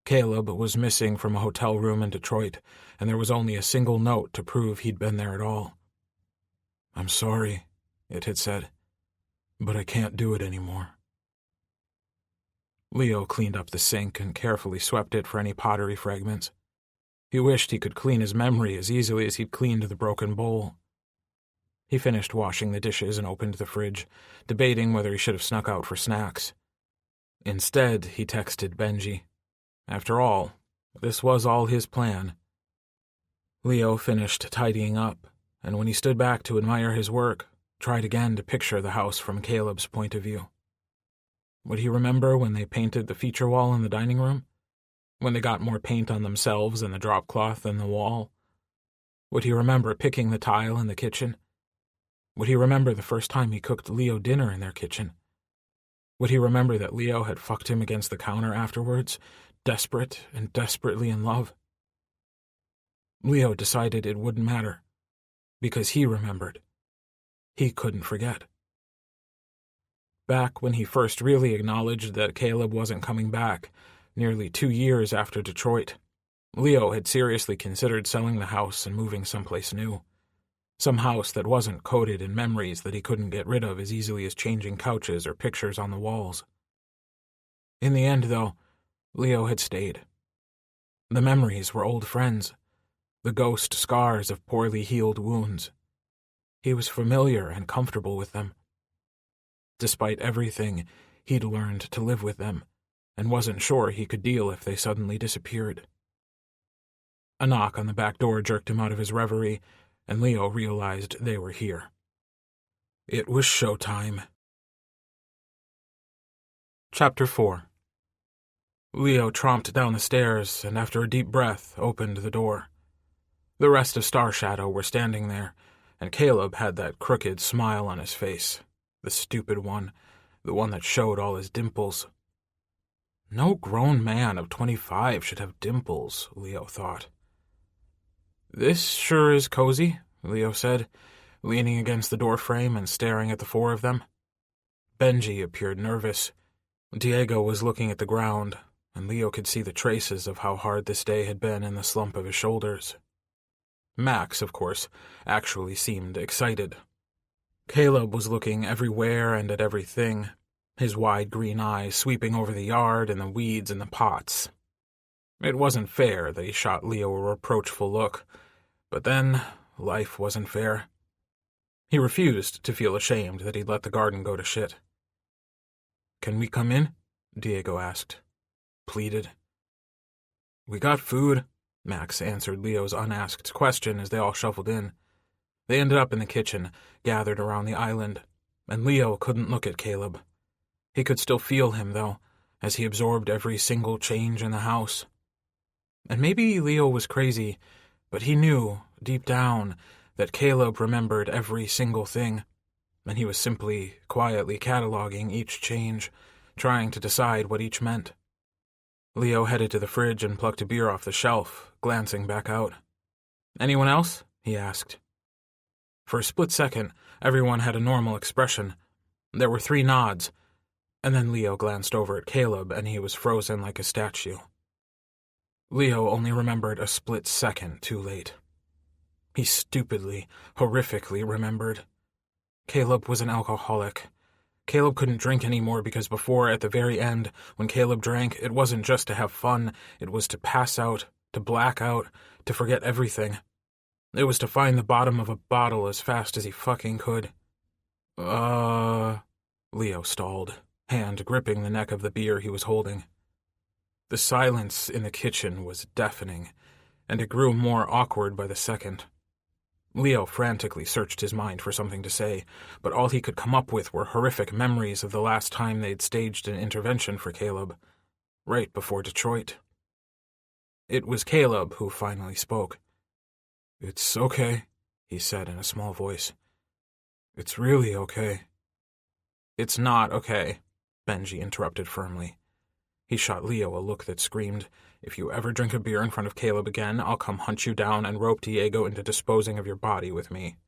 Caleb was missing from a hotel room in Detroit, and there was only a single note to prove he'd been there at all. "I'm sorry," it had said, "but I can't do it anymore." Leo cleaned up the sink and carefully swept it for any pottery fragments. He wished he could clean his memory as easily as he'd cleaned the broken bowl. He finished washing the dishes and opened the fridge, debating whether he should have snuck out for snacks. Instead, he texted Benji. After all, this was all his plan. Leo finished tidying up, and when he stood back to admire his work, tried again to picture the house from Caleb's point of view. Would he remember when they painted the feature wall in the dining room? When they got more paint on themselves and the drop cloth than the wall? Would he remember picking the tile in the kitchen? Would he remember the first time he cooked Leo dinner in their kitchen? Would he remember that Leo had fucked him against the counter afterwards, desperate and desperately in love? Leo decided it wouldn't matter, because he remembered. He couldn't forget. Back when he first really acknowledged that Caleb wasn't coming back, nearly 2 years after Detroit, Leo had seriously considered selling the house and moving someplace new. Some house that wasn't coated in memories that he couldn't get rid of as easily as changing couches or pictures on the walls. In the end, though, Leo had stayed. The memories were old friends, the ghost scars of poorly healed wounds. He was familiar and comfortable with them. Despite everything, he'd learned to live with them, and wasn't sure he could deal if they suddenly disappeared. A knock on the back door jerked him out of his reverie, and Leo realized they were here. It was showtime. Chapter 4. Leo tromped down the stairs, and after a deep breath, opened the door. The rest of Star Shadow were standing there, and Caleb had that crooked smile on his face. The stupid one, the one that showed all his dimples. No grown man of 25 should have dimples, Leo thought. "This sure is cozy," Leo said, leaning against the doorframe and staring at the four of them. Benji appeared nervous. Diego was looking at the ground, and Leo could see the traces of how hard this day had been in the slump of his shoulders. Max, of course, actually seemed excited. Caleb was looking everywhere and at everything, his wide green eyes sweeping over the yard and the weeds and the pots. It wasn't fair that he shot Leo a reproachful look, but then life wasn't fair. He refused to feel ashamed that he'd let the garden go to shit. "Can we come in?" Diego asked. Pleaded. "We got food," Max answered Leo's unasked question as they all shuffled in. They ended up in the kitchen, gathered around the island, and Leo couldn't look at Caleb. He could still feel him, though, as he absorbed every single change in the house. And maybe Leo was crazy, but he knew, deep down, that Caleb remembered every single thing. and he was simply, quietly cataloging each change, trying to decide what each meant. Leo headed to the fridge and plucked a beer off the shelf, glancing back out. "Anyone else?" he asked. For a split second, everyone had a normal expression. There were 3 nods, and then Leo glanced over at Caleb, and he was frozen like a statue. Leo only remembered a split second too late. He stupidly, horrifically remembered. Caleb was an alcoholic. Caleb couldn't drink anymore because before, at the very end, when Caleb drank, it wasn't just to have fun, it was to pass out, to black out, to forget everything. It was to find the bottom of a bottle as fast as he fucking could. Leo stalled, hand gripping the neck of the beer he was holding. The silence in the kitchen was deafening, and it grew more awkward by the second. Leo frantically searched his mind for something to say, but all he could come up with were horrific memories of the last time they'd staged an intervention for Caleb, right before Detroit. It was Caleb who finally spoke. "It's okay," he said in a small voice. "It's really okay." "It's not okay," Benji interrupted firmly. He shot Leo a look that screamed, "If you ever drink a beer in front of Caleb again, I'll come hunt you down and rope Diego into disposing of your body with me."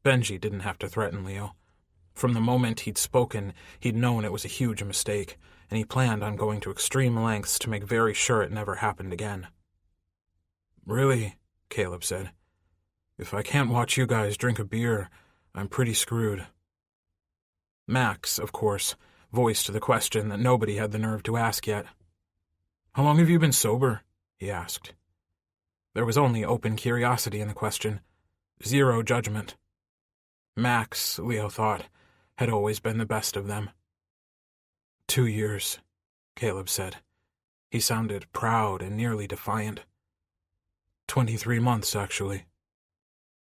Benji didn't have to threaten Leo. From the moment he'd spoken, he'd known it was a huge mistake, and he planned on going to extreme lengths to make very sure it never happened again. "Really," Caleb said, "if I can't watch you guys drink a beer, I'm pretty screwed." Max, of course, voiced the question that nobody had the nerve to ask yet. "How long have you been sober?" he asked. There was only open curiosity in the question, zero judgment. Max, Leo thought, had always been the best of them. 2 years, Caleb said. He sounded proud and nearly defiant. 23 months, actually.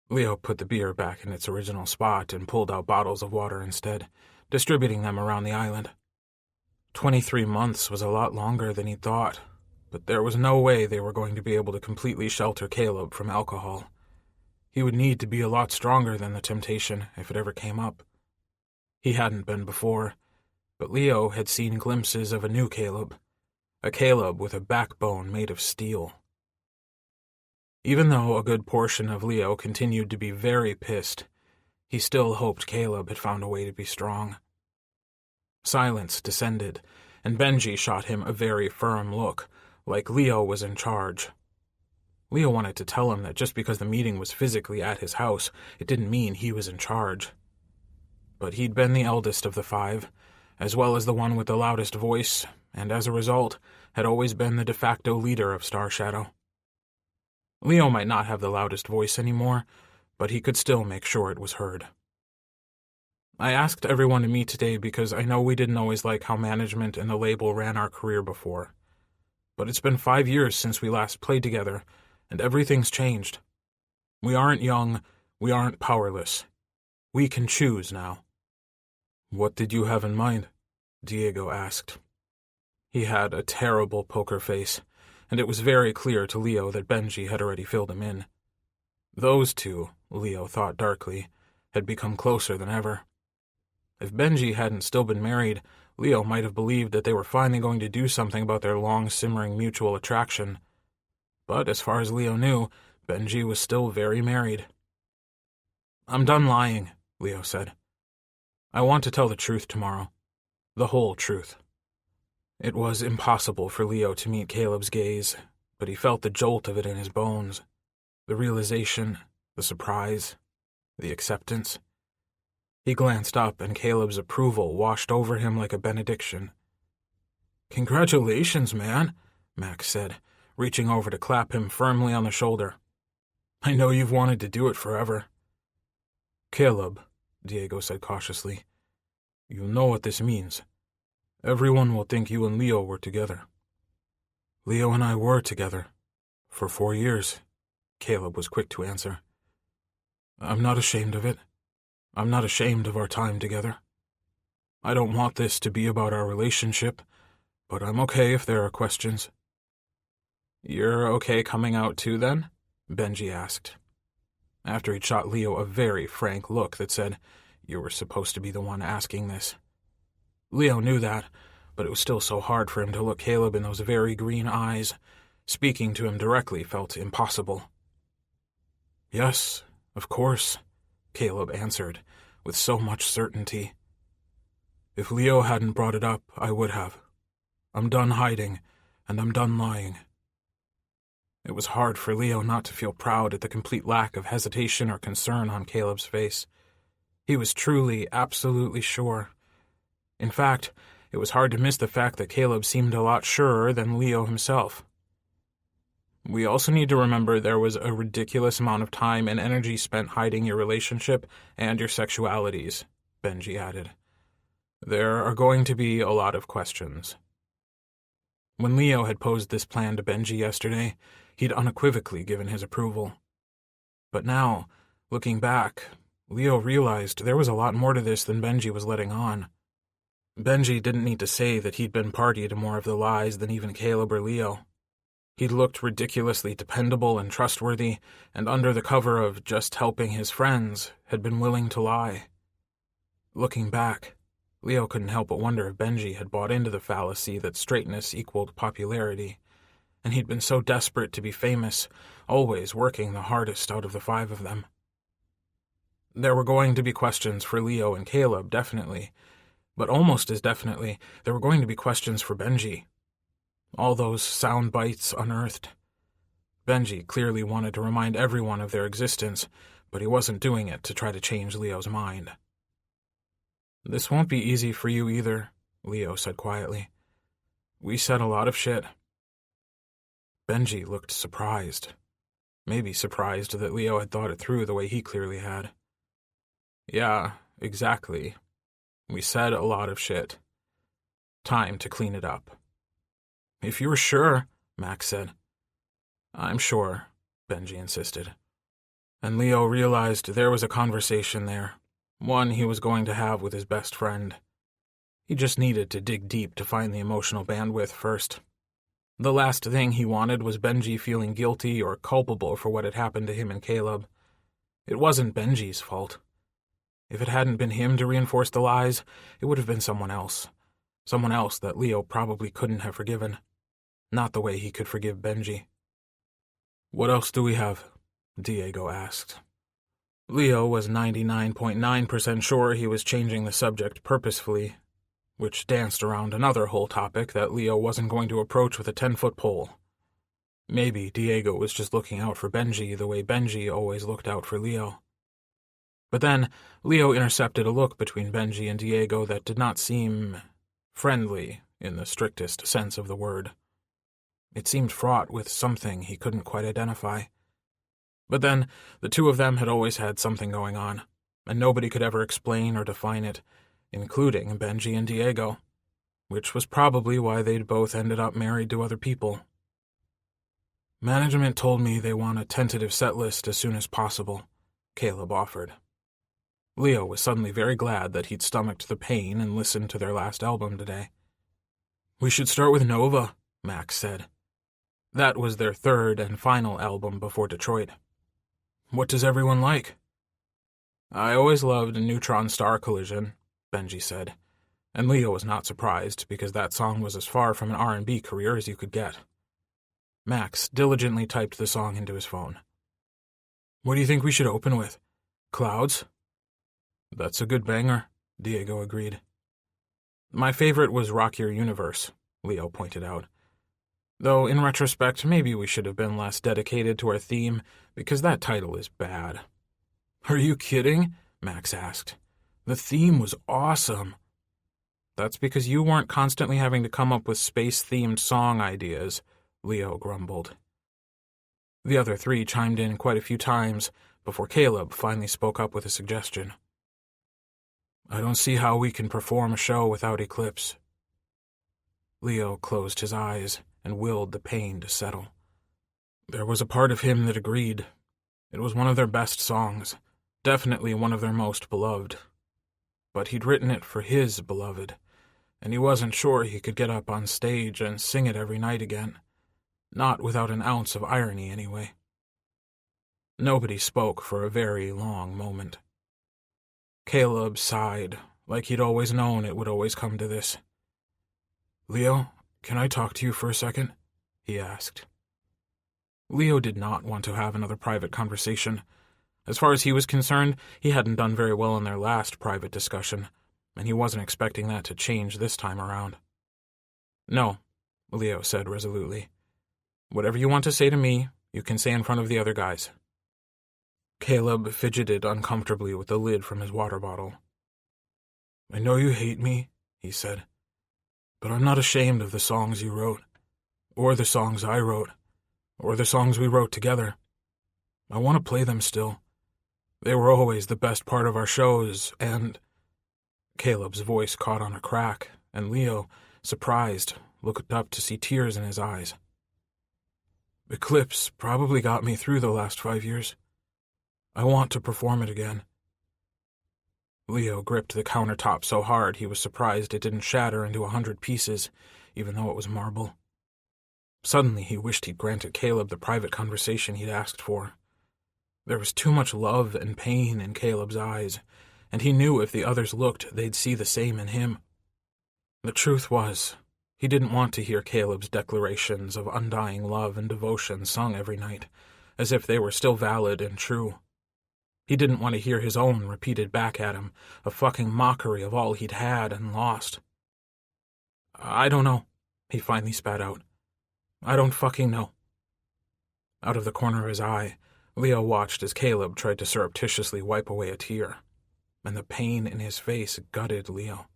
Leo put the beer back in its original spot and pulled out bottles of water instead, distributing them around the island. 23 months was a lot longer than he'd thought, but there was no way they were going to be able to completely shelter Caleb from alcohol. He would need to be a lot stronger than the temptation if it ever came up. He hadn't been before, but Leo had seen glimpses of a new Caleb, a Caleb with a backbone made of steel. Even though a good portion of Leo continued to be very pissed, he still hoped Caleb had found a way to be strong. Silence descended, and Benji shot him a very firm look, like Leo was in charge. Leo wanted to tell him that just because the meeting was physically at his house, it didn't mean he was in charge. But he'd been the eldest of the 5, as well as the one with the loudest voice, and as a result, had always been the de facto leader of Star Shadow. Leo might not have the loudest voice anymore, but he could still make sure it was heard. "I asked everyone to meet today because I know we didn't always like how management and the label ran our career before. But it's been 5 years since we last played together, and everything's changed. We aren't young, we aren't powerless. We can choose now." "What did you have in mind?" Diego asked. He had a terrible poker face, and it was very clear to Leo that Benji had already filled him in. Those two, Leo thought darkly, had become closer than ever. If Benji hadn't still been married, Leo might have believed that they were finally going to do something about their long-simmering mutual attraction. But as far as Leo knew, Benji was still very married. "I'm done lying," Leo said. "I want to tell the truth tomorrow. The whole truth." It was impossible for Leo to meet Caleb's gaze, but he felt the jolt of it in his bones. The realization, the surprise, the acceptance. He glanced up, and Caleb's approval washed over him like a benediction. "Congratulations, man," Max said, reaching over to clap him firmly on the shoulder. "I know you've wanted to do it forever." "Caleb," Diego said cautiously, "you know what this means. Everyone will think you and Leo were together." "Leo and I were together. For 4 years," Caleb was quick to answer. "I'm not ashamed of it. I'm not ashamed of our time together. I don't want this to be about our relationship, but I'm okay if there are questions." "You're okay coming out too, then?" Benji asked. After he'd shot Leo a very frank look that said, You were supposed to be the one asking this. Leo knew that, but it was still so hard for him to look Caleb in those very green eyes. Speaking to him directly felt impossible. "Yes, of course," Caleb answered, with so much certainty. "If Leo hadn't brought it up, I would have. I'm done hiding, and I'm done lying." It was hard for Leo not to feel proud at the complete lack of hesitation or concern on Caleb's face. He was truly, absolutely sure. In fact, it was hard to miss the fact that Caleb seemed a lot surer than Leo himself. "We also need to remember there was a ridiculous amount of time and energy spent hiding your relationship and your sexualities," Benji added. "There are going to be a lot of questions." When Leo had posed this plan to Benji yesterday, he'd unequivocally given his approval. But now, looking back, Leo realized there was a lot more to this than Benji was letting on. Benji didn't need to say that he'd been party to more of the lies than even Caleb or Leo. He'd looked ridiculously dependable and trustworthy, and under the cover of just helping his friends, had been willing to lie. Looking back, Leo couldn't help but wonder if Benji had bought into the fallacy that straightness equaled popularity, and he'd been so desperate to be famous, always working the hardest out of the five of them. There were going to be questions for Leo and Caleb, definitely, but almost as definitely, there were going to be questions for Benji. All those sound bites unearthed. Benji clearly wanted to remind everyone of their existence, but he wasn't doing it to try to change Leo's mind. "This won't be easy for you either," Leo said quietly. "We said a lot of shit." Benji looked surprised. Maybe surprised that Leo had thought it through the way he clearly had. "Yeah, exactly. We said a lot of shit. Time to clean it up." "If you're sure," Max said. "I'm sure," Benji insisted. And Leo realized there was a conversation there, one he was going to have with his best friend. He just needed to dig deep to find the emotional bandwidth first. The last thing he wanted was Benji feeling guilty or culpable for what had happened to him and Caleb. It wasn't Benji's fault. If it hadn't been him to reinforce the lies, it would have been someone else. Someone else that Leo probably couldn't have forgiven. Not the way he could forgive Benji. "What else do we have?" Diego asked. Leo was 99.9% sure he was changing the subject purposefully, which danced around another whole topic that Leo wasn't going to approach with a 10-foot pole. Maybe Diego was just looking out for Benji the way Benji always looked out for Leo. But then, Leo intercepted a look between Benji and Diego that did not seem friendly in the strictest sense of the word. It seemed fraught with something he couldn't quite identify. But then, the two of them had always had something going on, and nobody could ever explain or define it, including Benji and Diego, which was probably why they'd both ended up married to other people. "Management told me they want a tentative set list as soon as possible," Caleb offered. Leo was suddenly very glad that he'd stomached the pain and listened to their last album today. "We should start with Nova," Max said. That was their third and final album before Detroit. "What does everyone like?" "I always loved Neutron Star Collision," Benji said, and Leo was not surprised because that song was as far from an R&B career as you could get. Max diligently typed the song into his phone. "What do you think we should open with? Clouds?" "That's a good banger," Diego agreed. "My favorite was Rock Your Universe," Leo pointed out. "Though, in retrospect, maybe we should have been less dedicated to our theme, because that title is bad." "Are you kidding?" Max asked. "The theme was awesome." "That's because you weren't constantly having to come up with space-themed song ideas," Leo grumbled. The other three chimed in quite a few times before Caleb finally spoke up with a suggestion. "I don't see how we can perform a show without Eclipse." Leo closed his eyes and willed the pain to settle. There was a part of him that agreed. It was one of their best songs, definitely one of their most beloved. But he'd written it for his beloved, and he wasn't sure he could get up on stage and sing it every night again. Not without an ounce of irony, anyway. Nobody spoke for a very long moment. Caleb sighed, like he'd always known it would always come to this. "Leo, can I talk to you for a second?" he asked. Leo did not want to have another private conversation. As far as he was concerned, he hadn't done very well in their last private discussion, and he wasn't expecting that to change this time around. "No," Leo said resolutely. "Whatever you want to say to me, you can say in front of the other guys." Caleb fidgeted uncomfortably with the lid from his water bottle. "I know you hate me," he said, "but I'm not ashamed of the songs you wrote, or the songs I wrote, or the songs we wrote together. I want to play them still. They were always the best part of our shows, and—" Caleb's voice caught on a crack, and Leo, surprised, looked up to see tears in his eyes. "Eclipse probably got me through the last 5 years. I want to perform it again." Leo gripped the countertop so hard he was surprised it didn't shatter into 100 pieces, even though it was marble. Suddenly he wished he'd granted Caleb the private conversation he'd asked for. There was too much love and pain in Caleb's eyes, and he knew if the others looked, they'd see the same in him. The truth was, he didn't want to hear Caleb's declarations of undying love and devotion sung every night, as if they were still valid and true. He didn't want to hear his own repeated back at him, a fucking mockery of all he'd had and lost. "I don't know," he finally spat out. "I don't fucking know." Out of the corner of his eye, Leo watched as Caleb tried to surreptitiously wipe away a tear, and the pain in his face gutted Leo.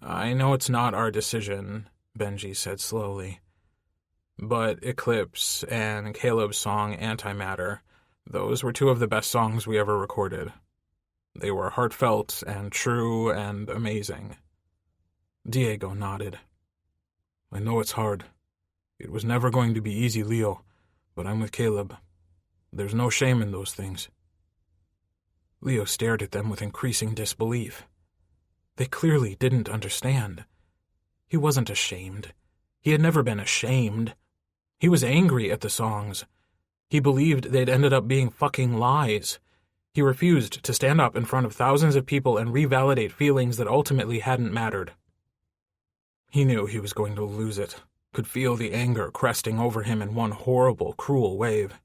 "I know it's not our decision," Benji said slowly, "but Eclipse and Caleb's song Antimatter, those were two of the best songs we ever recorded. They were heartfelt and true and amazing." Diego nodded. "I know it's hard. It was never going to be easy, Leo, but I'm with Caleb. There's no shame in those things." Leo stared at them with increasing disbelief. They clearly didn't understand. He wasn't ashamed. He had never been ashamed. He was angry at the songs. He believed they'd ended up being fucking lies. He refused to stand up in front of thousands of people and revalidate feelings that ultimately hadn't mattered. He knew he was going to lose it, could feel the anger cresting over him in one horrible, cruel wave.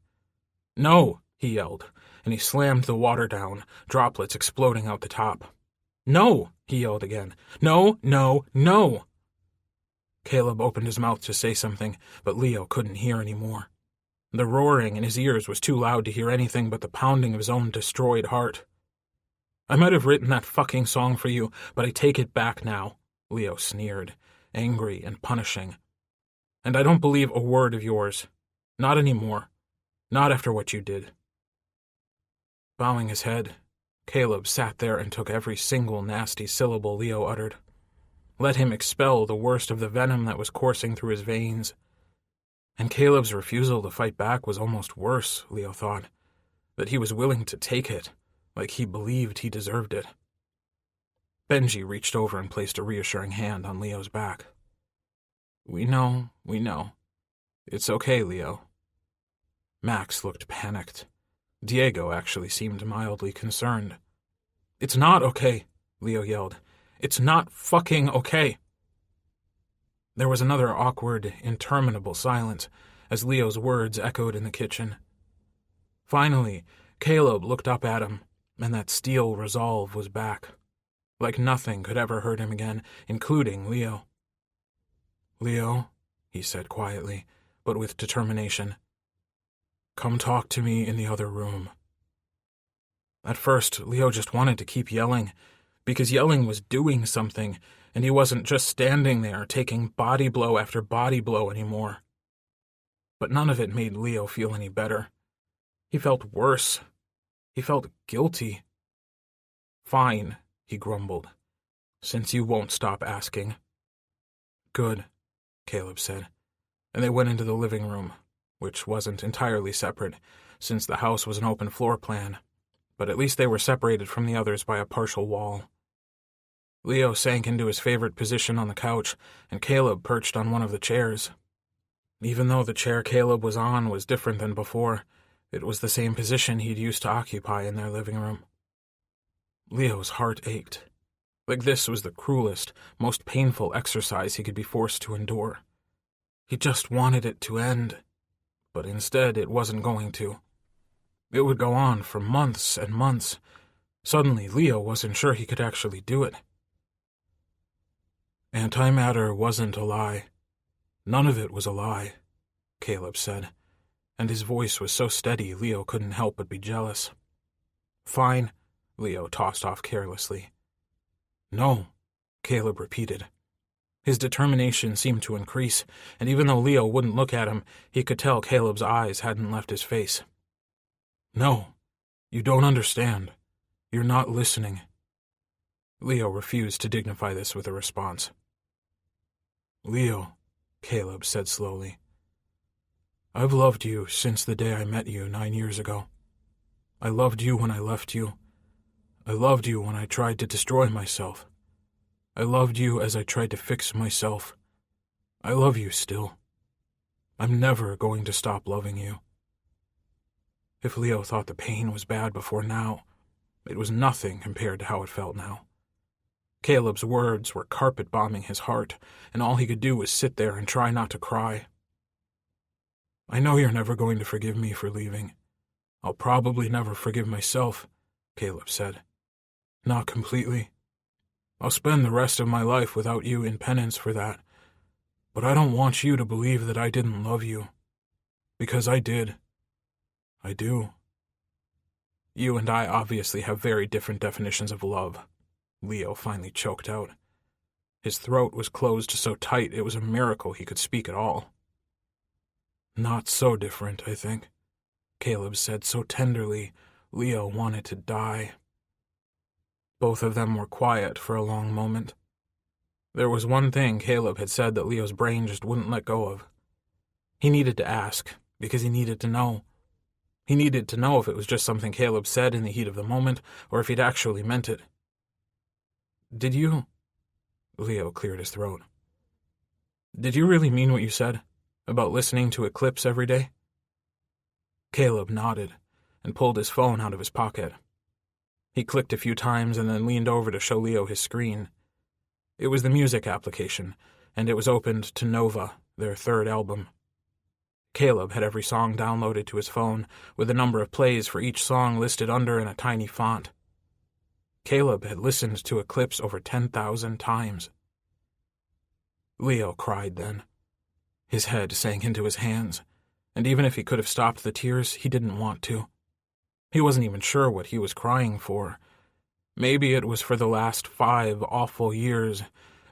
"No!" he yelled, and he slammed the water down, droplets exploding out the top. "No!" he yelled again. "No, no, no!" Caleb opened his mouth to say something, but Leo couldn't hear any more. The roaring in his ears was too loud to hear anything but the pounding of his own destroyed heart. "I might have written that fucking song for you, but I take it back now," Leo sneered, angry and punishing. "And I don't believe a word of yours. Not anymore. Not after what you did." Bowing his head, Caleb sat there and took every single nasty syllable Leo uttered. Let him expel the worst of the venom that was coursing through his veins. And Caleb's refusal to fight back was almost worse, Leo thought, that he was willing to take it, like he believed he deserved it. Benji reached over and placed a reassuring hand on Leo's back. We know. It's okay, Leo." Max looked panicked. Diego actually seemed mildly concerned. "It's not okay," Leo yelled. "It's not fucking okay." There was another awkward, interminable silence as Leo's words echoed in the kitchen. Finally, Caleb looked up at him, and that steel resolve was back. Like nothing could ever hurt him again, including Leo. "Leo," he said quietly, but with determination, "come talk to me in the other room." At first, Leo just wanted to keep yelling, because yelling was doing something, and he wasn't just standing there taking body blow after body blow anymore. But none of it made Leo feel any better. He felt worse. He felt guilty. "Fine," he grumbled, "since you won't stop asking." "Good," Caleb said, and they went into the living room, which wasn't entirely separate, since the house was an open floor plan, but at least they were separated from the others by a partial wall. Leo sank into his favorite position on the couch, and Caleb perched on one of the chairs. Even though the chair Caleb was on was different than before, it was the same position he'd used to occupy in their living room. Leo's heart ached. Like this was the cruelest, most painful exercise he could be forced to endure. He just wanted it to end, but instead it wasn't going to. It would go on for months and months. Suddenly, Leo wasn't sure he could actually do it. Antimatter wasn't a lie. None of it was a lie, Caleb said, and his voice was so steady Leo couldn't help but be jealous. Fine, Leo tossed off carelessly. No, Caleb repeated. His determination seemed to increase, and even though Leo wouldn't look at him, he could tell Caleb's eyes hadn't left his face. No, you don't understand. You're not listening. Leo refused to dignify this with a response. Leo, Caleb said slowly, I've loved you since the day I met you 9 years ago. I loved you when I left you. I loved you when I tried to destroy myself. I loved you as I tried to fix myself. I love you still. I'm never going to stop loving you. If Leo thought the pain was bad before now, it was nothing compared to how it felt now. Caleb's words were carpet-bombing his heart, and all he could do was sit there and try not to cry. I know you're never going to forgive me for leaving. I'll probably never forgive myself, Caleb said. Not completely. I'll spend the rest of my life without you in penance for that. But I don't want you to believe that I didn't love you. Because I did. I do. You and I obviously have very different definitions of love, Leo finally choked out. His throat was closed so tight it was a miracle he could speak at all. Not so different, I think, Caleb said so tenderly Leo wanted to die. Both of them were quiet for a long moment. There was one thing Caleb had said that Leo's brain just wouldn't let go of. He needed to ask, because he needed to know. He needed to know if it was just something Caleb said in the heat of the moment, or if he'd actually meant it. Did you? Leo cleared his throat. Did you really mean what you said, about listening to Eclipse every day? Caleb nodded, and pulled his phone out of his pocket. He clicked a few times and then leaned over to show Leo his screen. It was the music application, and it was opened to Nova, their third album. Caleb had every song downloaded to his phone, with the number of plays for each song listed under in a tiny font. Caleb had listened to Eclipse over 10,000 times. Leo cried then. His head sank into his hands, and even if he could have stopped the tears, he didn't want to. He wasn't even sure what he was crying for. Maybe it was for the last 5 awful years.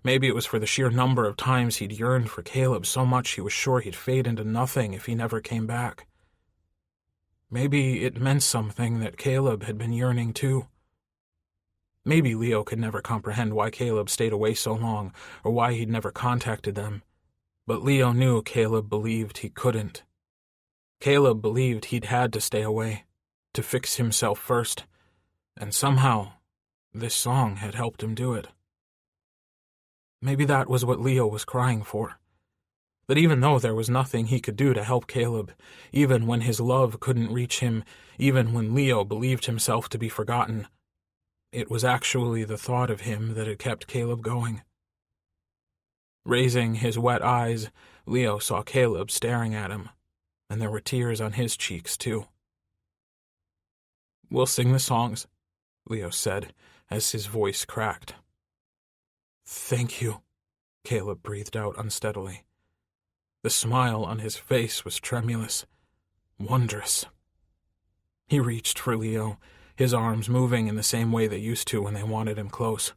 Maybe it was for the sheer number of times he'd yearned for Caleb so much he was sure he'd fade into nothing if he never came back. Maybe it meant something that Caleb had been yearning too. Maybe Leo could never comprehend why Caleb stayed away so long, or why he'd never contacted them. But Leo knew Caleb believed he couldn't. Caleb believed he'd had to stay away, to fix himself first, and somehow this song had helped him do it. Maybe that was what Leo was crying for. That even though there was nothing he could do to help Caleb, even when his love couldn't reach him, even when Leo believed himself to be forgotten, it was actually the thought of him that had kept Caleb going. Raising his wet eyes, Leo saw Caleb staring at him, and there were tears on his cheeks too. We'll sing the songs, Leo said, as his voice cracked. Thank you, Caleb breathed out unsteadily. The smile on his face was tremulous, wondrous. He reached for Leo, his arms moving in the same way they used to when they wanted him close,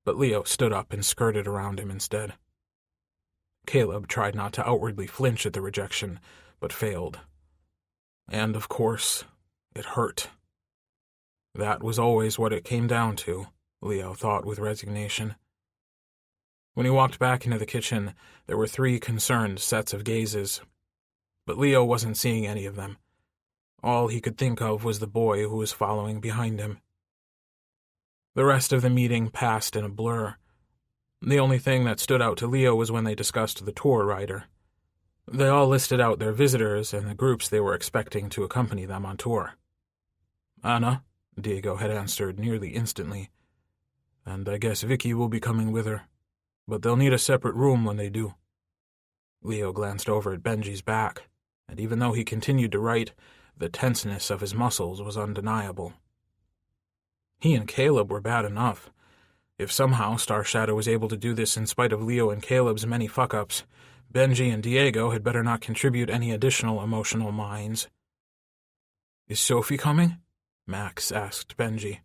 but Leo stood up and skirted around him instead. Caleb tried not to outwardly flinch at the rejection, but failed. And, of course, it hurt. That was always what it came down to, Leo thought with resignation. When he walked back into the kitchen, there were 3 concerned sets of gazes. But Leo wasn't seeing any of them. All he could think of was the boy who was following behind him. The rest of the meeting passed in a blur. The only thing that stood out to Leo was when they discussed the tour rider. They all listed out their visitors and the groups they were expecting to accompany them on tour. Anna, Diego had answered nearly instantly. "And I guess Vicky will be coming with her. But they'll need a separate room when they do." Leo glanced over at Benji's back, and even though he continued to write, the tenseness of his muscles was undeniable. He and Caleb were bad enough. If somehow Star Shadow was able to do this in spite of Leo and Caleb's many fuck-ups, Benji and Diego had better not contribute any additional emotional mines. "Is Sophie coming?" Max asked Benji.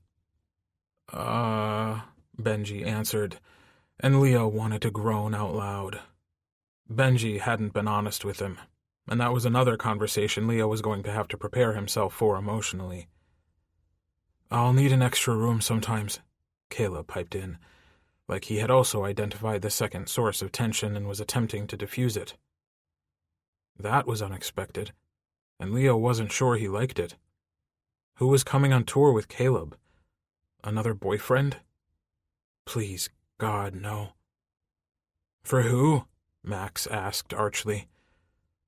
Benji answered, and Leo wanted to groan out loud. Benji hadn't been honest with him, and that was another conversation Leo was going to have to prepare himself for emotionally. "I'll need an extra room sometimes," Caleb piped in, like he had also identified the second source of tension and was attempting to diffuse it. That was unexpected, and Leo wasn't sure he liked it. Who was coming on tour with Caleb? Another boyfriend? Please, God, no. "For who?" Max asked archly.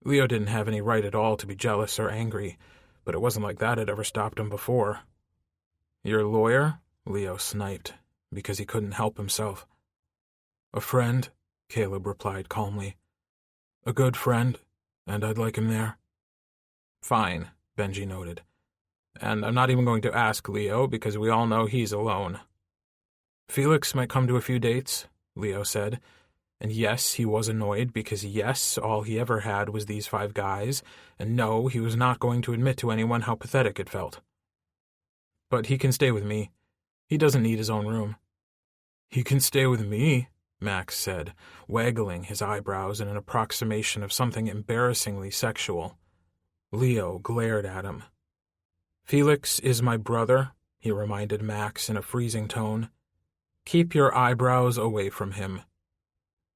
Leo didn't have any right at all to be jealous or angry, but it wasn't like that had ever stopped him before. "Your lawyer?" Leo sniped, because he couldn't help himself. "A friend," Caleb replied calmly. "A good friend, and I'd like him there." "Fine," Benji noted. "And I'm not even going to ask Leo, because we all know he's alone." "Felix might come to a few dates," Leo said. And yes, he was annoyed because yes, all he ever had was these 5 guys, and no, he was not going to admit to anyone how pathetic it felt. "But he can stay with me. He doesn't need his own room." "He can stay with me," Max said, waggling his eyebrows in an approximation of something embarrassingly sexual. Leo glared at him. "Felix is my brother," he reminded Max in a freezing tone. "Keep your eyebrows away from him."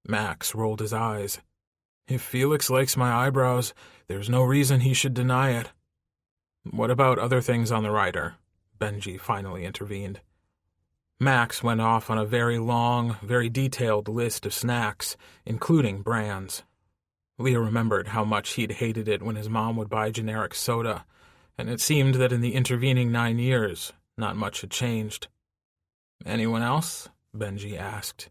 Max rolled his eyes. "If Felix likes my eyebrows, there's no reason he should deny it." "What about other things on the rider?" Benji finally intervened. Max went off on a very long, very detailed list of snacks, including brands. Leo remembered how much he'd hated it when his mom would buy generic soda, and it seemed that in the intervening 9 years, not much had changed. "Anyone else?" Benji asked.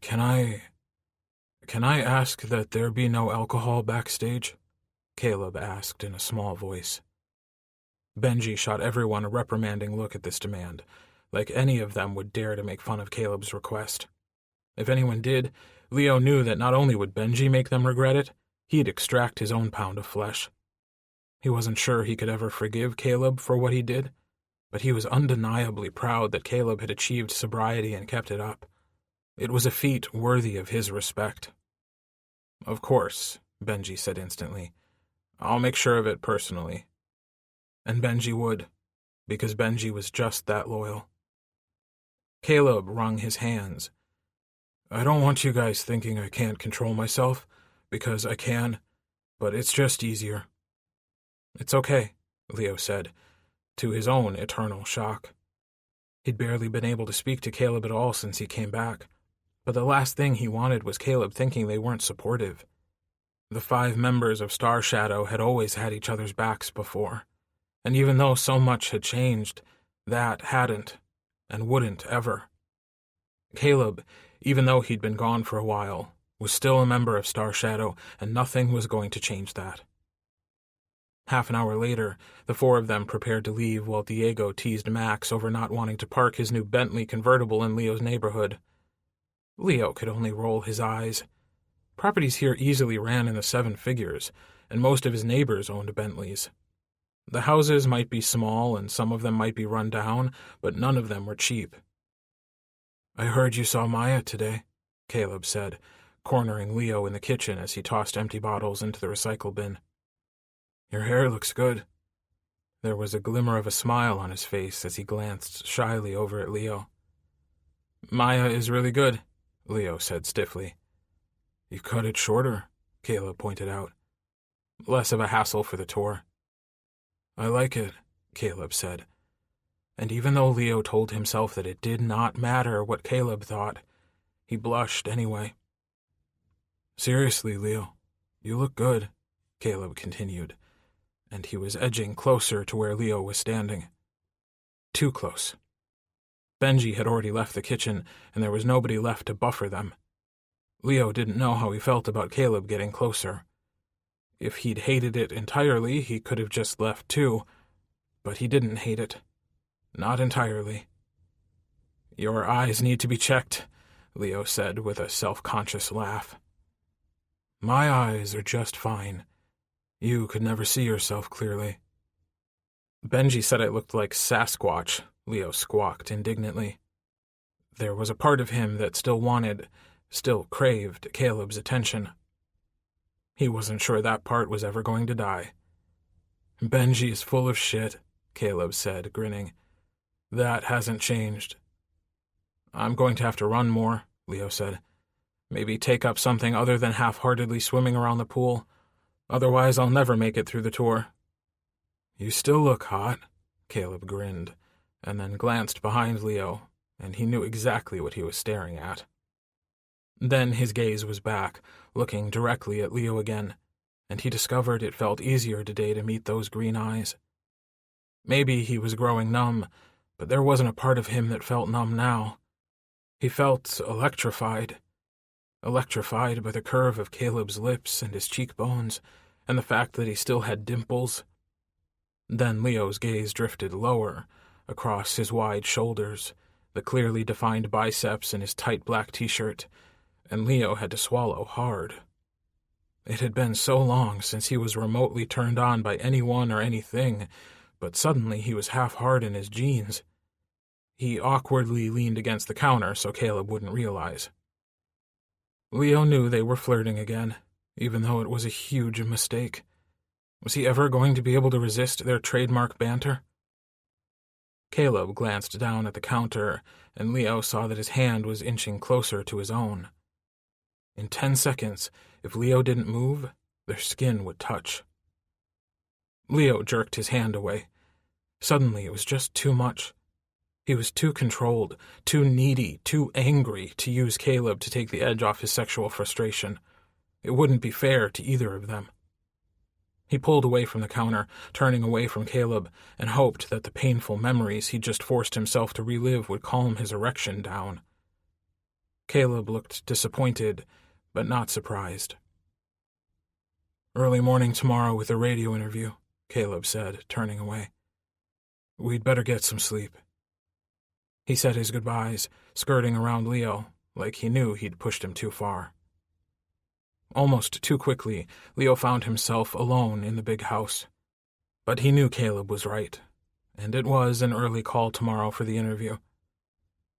Can I ask that there be no alcohol backstage?" Caleb asked in a small voice. Benji shot everyone a reprimanding look at this demand, like any of them would dare to make fun of Caleb's request. If anyone did, Leo knew that not only would Benji make them regret it, he'd extract his own pound of flesh. He wasn't sure he could ever forgive Caleb for what he did, but he was undeniably proud that Caleb had achieved sobriety and kept it up. It was a feat worthy of his respect. "Of course," Benji said instantly. "I'll make sure of it personally." And Benji would, because Benji was just that loyal. Caleb wrung his hands. "I don't want you guys thinking I can't control myself, because I can, but it's just easier." "It's okay," Leo said, to his own eternal shock. He'd barely been able to speak to Caleb at all since he came back. But the last thing he wanted was Caleb thinking they weren't supportive. The 5 members of Star Shadow had always had each other's backs before, and even though so much had changed, that hadn't, and wouldn't ever. Caleb, even though he'd been gone for a while, was still a member of Star Shadow, and nothing was going to change that. Half an hour later, the 4 of them prepared to leave while Diego teased Max over not wanting to park his new Bentley convertible in Leo's neighborhood. Leo could only roll his eyes. Properties here easily ran in the 7 figures, and most of his neighbors owned Bentleys. The houses might be small and some of them might be run down, but none of them were cheap. "I heard you saw Maya today," Caleb said, cornering Leo in the kitchen as he tossed empty bottles into the recycle bin. "Your hair looks good." There was a glimmer of a smile on his face as he glanced shyly over at Leo. "Maya is really good," Leo said stiffly. "You cut it shorter," Caleb pointed out. "Less of a hassle for the tour." "I like it," Caleb said. And even though Leo told himself that it did not matter what Caleb thought, he blushed anyway. "Seriously, Leo, you look good," Caleb continued, and he was edging closer to where Leo was standing. Too close. Benji had already left the kitchen, and there was nobody left to buffer them. Leo didn't know how he felt about Caleb getting closer. If he'd hated it entirely, he could have just left too, but he didn't hate it. Not entirely. "Your eyes need to be checked," Leo said with a self-conscious laugh. "My eyes are just fine. You could never see yourself clearly." "Benji said I looked like Sasquatch," Leo squawked indignantly. There was a part of him that still craved Caleb's attention. He wasn't sure that part was ever going to die. "Benji is full of shit," Caleb said, grinning. "That hasn't changed." "I'm going to have to run more," Leo said. "Maybe take up something other than half-heartedly swimming around the pool. Otherwise, I'll never make it through the tour." "You still look hot," Caleb grinned, and then glanced behind Leo, and he knew exactly what he was staring at. Then his gaze was back, looking directly at Leo again, and he discovered it felt easier today to meet those green eyes. Maybe he was growing numb, but there wasn't a part of him that felt numb now. He felt electrified. Electrified by the curve of Caleb's lips and his cheekbones, and the fact that he still had dimples. Then Leo's gaze drifted lower, across his wide shoulders, the clearly defined biceps in his tight black t-shirt, and Leo had to swallow hard. It had been so long since he was remotely turned on by anyone or anything, but suddenly he was half hard in his jeans. He awkwardly leaned against the counter so Caleb wouldn't realize. Leo knew they were flirting again, even though it was a huge mistake. Was he ever going to be able to resist their trademark banter? Caleb glanced down at the counter, and Leo saw that his hand was inching closer to his own. In 10 seconds, if Leo didn't move, their skin would touch. Leo jerked his hand away. Suddenly, it was just too much. He was too controlled, too needy, too angry to use Caleb to take the edge off his sexual frustration. It wouldn't be fair to either of them. He pulled away from the counter, turning away from Caleb, and hoped that the painful memories he'd just forced himself to relive would calm his erection down. Caleb looked disappointed, but not surprised. "Early morning tomorrow with a radio interview," Caleb said, turning away. "We'd better get some sleep." He said his goodbyes, skirting around Leo, like he knew he'd pushed him too far. Almost too quickly, Leo found himself alone in the big house. But he knew Caleb was right, and it was an early call tomorrow for the interview.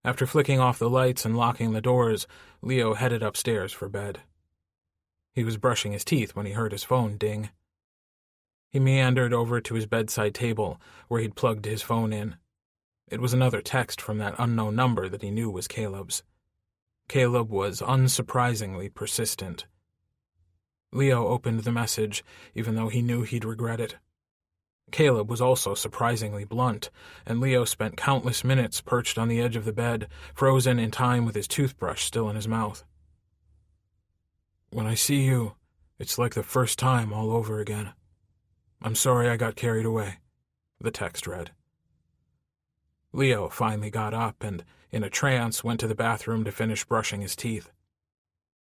After flicking off the lights and locking the doors, Leo headed upstairs for bed. He was brushing his teeth when he heard his phone ding. He meandered over to his bedside table, where he'd plugged his phone in. It was another text from that unknown number that he knew was Caleb's. Caleb was unsurprisingly persistent. Leo opened the message, even though he knew he'd regret it. Caleb was also surprisingly blunt, and Leo spent countless minutes perched on the edge of the bed, frozen in time with his toothbrush still in his mouth. "When I see you, it's like the first time all over again. I'm sorry I got carried away," the text read. Leo finally got up and, in a trance, went to the bathroom to finish brushing his teeth.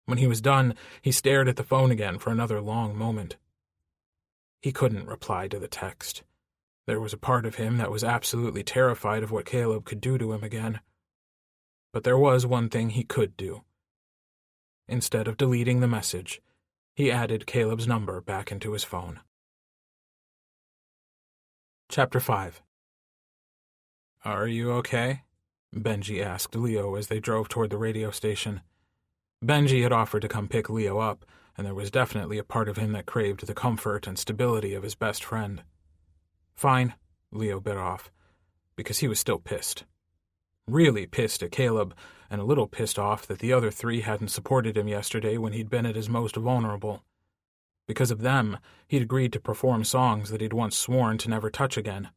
When he was done, he stared at the phone again for another long moment. He couldn't reply to the text. There was a part of him that was absolutely terrified of what Caleb could do to him again. But there was one thing he could do. Instead of deleting the message, he added Caleb's number back into his phone. Chapter 5. "Are you okay?" Benji asked Leo as they drove toward the radio station. Benji had offered to come pick Leo up, and there was definitely a part of him that craved the comfort and stability of his best friend. "Fine," Leo bit off, because he was still pissed. Really pissed at Caleb, and a little pissed off that the other three hadn't supported him yesterday when he'd been at his most vulnerable. Because of them, he'd agreed to perform songs that he'd once sworn to never touch again.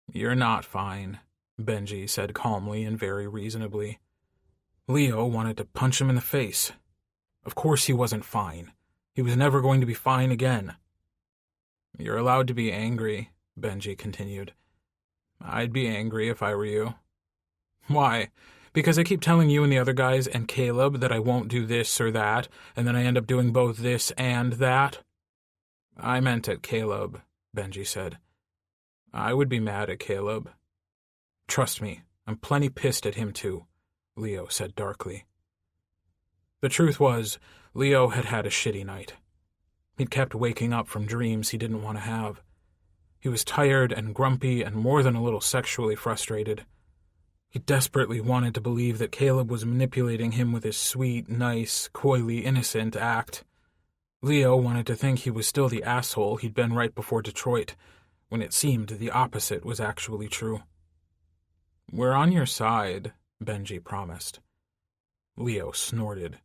"You're not fine," Benji said calmly and very reasonably. Leo wanted to punch him in the face. Of course he wasn't fine. He was never going to be fine again. "You're allowed to be angry," Benji continued. I'd be angry if I were you. Why? Because I keep telling you and the other guys and Caleb that I won't do this or that, and then I end up doing both this and that? I meant at Caleb, Benji said. I would be mad at Caleb. Trust me, I'm plenty pissed at him too, Leo said darkly. The truth was, Leo had had a shitty night. He'd kept waking up from dreams he didn't want to have. He was tired and grumpy and more than a little sexually frustrated. He desperately wanted to believe that Caleb was manipulating him with his sweet, nice, coyly innocent act. Leo wanted to think he was still the asshole he'd been right before Detroit, when it seemed the opposite was actually true. We're on your side, Benji promised. Leo snorted.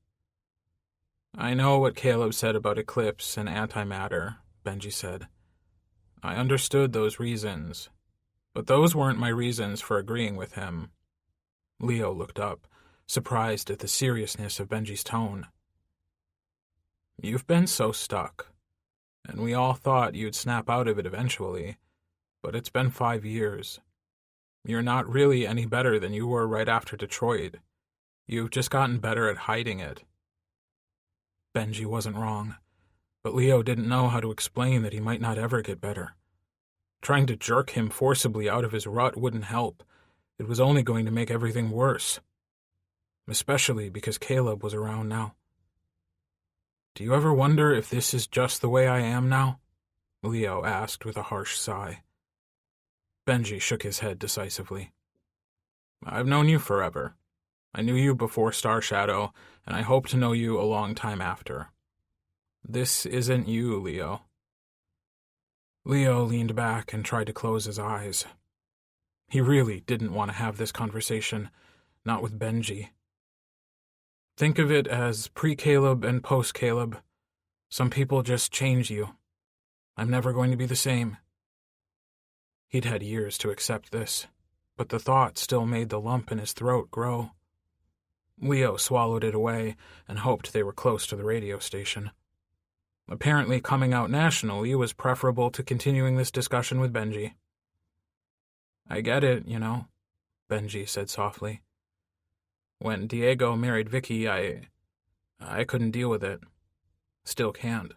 I know what Caleb said about eclipse and antimatter, Benji said. I understood those reasons, but those weren't my reasons for agreeing with him. Leo looked up, surprised at the seriousness of Benji's tone. You've been so stuck, and we all thought you'd snap out of it eventually, but it's been 5 years. You're not really any better than you were right after Detroit. You've just gotten better at hiding it. Benji wasn't wrong, but Leo didn't know how to explain that he might not ever get better. Trying to jerk him forcibly out of his rut wouldn't help. It was only going to make everything worse. Especially because Caleb was around now. Do you ever wonder if this is just the way I am now? Leo asked with a harsh sigh. Benji shook his head decisively. I've known you forever. I knew you before Star Shadow, and I hope to know you a long time after. This isn't you, Leo. Leo leaned back and tried to close his eyes. He really didn't want to have this conversation, not with Benji. Think of it as pre-Caleb and post-Caleb. Some people just change you. I'm never going to be the same. He'd had years to accept this, but the thought still made the lump in his throat grow. Leo swallowed it away and hoped they were close to the radio station. Apparently coming out nationally was preferable to continuing this discussion with Benji. I get it, you know, Benji said softly. When Diego married Vicky, I couldn't deal with it. Still can't.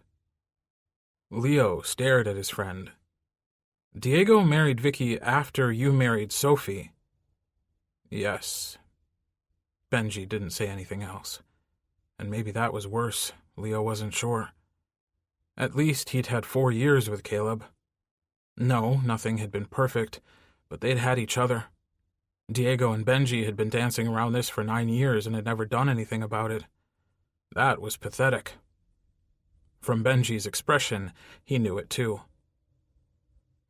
Leo stared at his friend. Diego married Vicky after you married Sophie. Yes. Benji didn't say anything else. And maybe that was worse. Leo wasn't sure. At least he'd had 4 years with Caleb. No, nothing had been perfect, but they'd had each other. Diego and Benji had been dancing around this for 9 years and had never done anything about it. That was pathetic. From Benji's expression, he knew it too.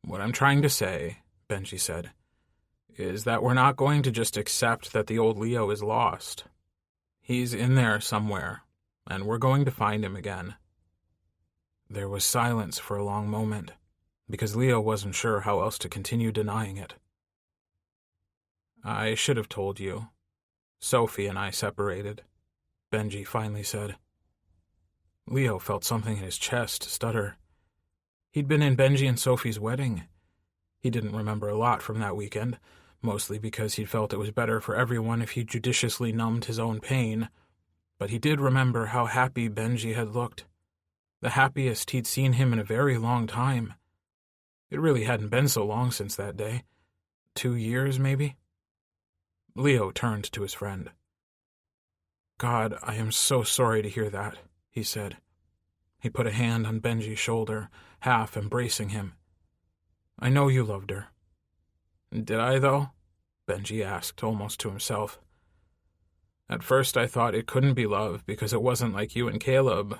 What I'm trying to say, Benji said, is that we're not going to just accept that the old Leo is lost. He's in there somewhere, and we're going to find him again. There was silence for a long moment, because Leo wasn't sure how else to continue denying it. I should have told you. Sophie and I separated, Benji finally said. Leo felt something in his chest stutter. He'd been in Benji and Sophie's wedding. He didn't remember a lot from that weekend, mostly because he'd felt it was better for everyone if he judiciously numbed his own pain, but he did remember how happy Benji had looked. The happiest he'd seen him in a very long time. It really hadn't been so long since that day. 2 years, maybe? Leo turned to his friend. God, I am so sorry to hear that, he said. He put a hand on Benji's shoulder, half embracing him. I know you loved her. Did I, though? Benji asked, almost to himself. At first I thought it couldn't be love because it wasn't like you and Caleb,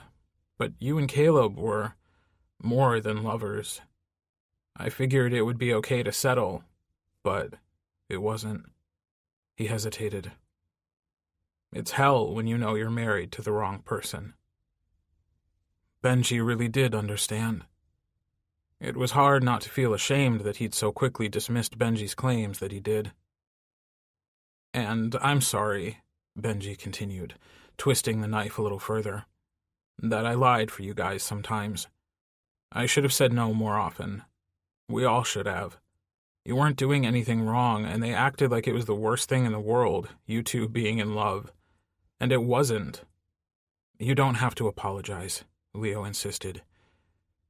but you and Caleb were more than lovers. I figured it would be okay to settle, but it wasn't. He hesitated. It's hell when you know you're married to the wrong person. Benji really did understand. It was hard not to feel ashamed that he'd so quickly dismissed Benji's claims that he did. And I'm sorry, Benji continued, twisting the knife a little further, that I lied for you guys sometimes. I should have said no more often. We all should have. You weren't doing anything wrong, and they acted like it was the worst thing in the world, you two being in love. And it wasn't. You don't have to apologize, Leo insisted.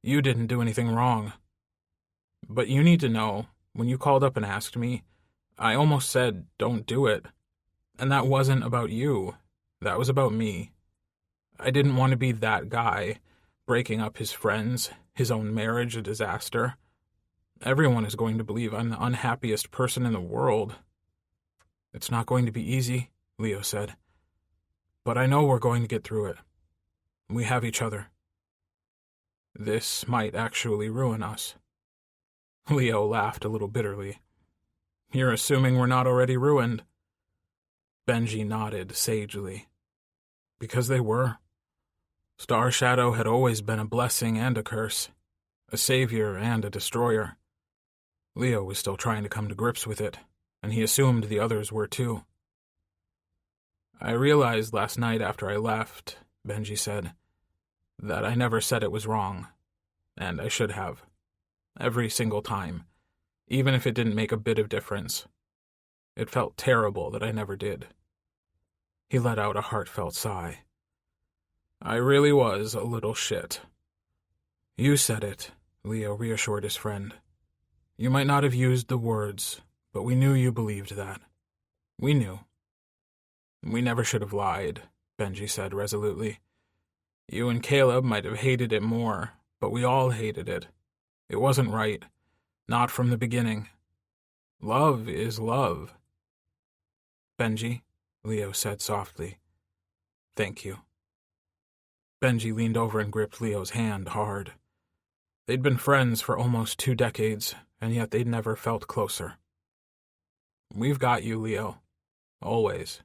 You didn't do anything wrong. But you need to know, when you called up and asked me, I almost said, don't do it. And that wasn't about you. That was about me. I didn't want to be that guy, breaking up his friends, his own marriage a disaster. Everyone is going to believe I'm the unhappiest person in the world. It's not going to be easy, Leo said. But I know we're going to get through it. We have each other. This might actually ruin us. Leo laughed a little bitterly. You're assuming we're not already ruined. Benji nodded sagely. Because they were. Star Shadow had always been a blessing and a curse, a savior and a destroyer. Leo was still trying to come to grips with it, and he assumed the others were too. I realized last night after I left, Benji said, that I never said it was wrong, and I should have. Every single time, even if it didn't make a bit of difference. It felt terrible that I never did. He let out a heartfelt sigh. I really was a little shit. You said it, Leo reassured his friend. You might not have used the words, but we knew you believed that. We knew. We never should have lied, Benji said resolutely. You and Caleb might have hated it more, but we all hated it. It wasn't right. Not from the beginning. Love is love. Benji, Leo said softly. Thank you. Benji leaned over and gripped Leo's hand hard. They'd been friends for almost 2 decades, and yet they'd never felt closer. We've got you, Leo. Always.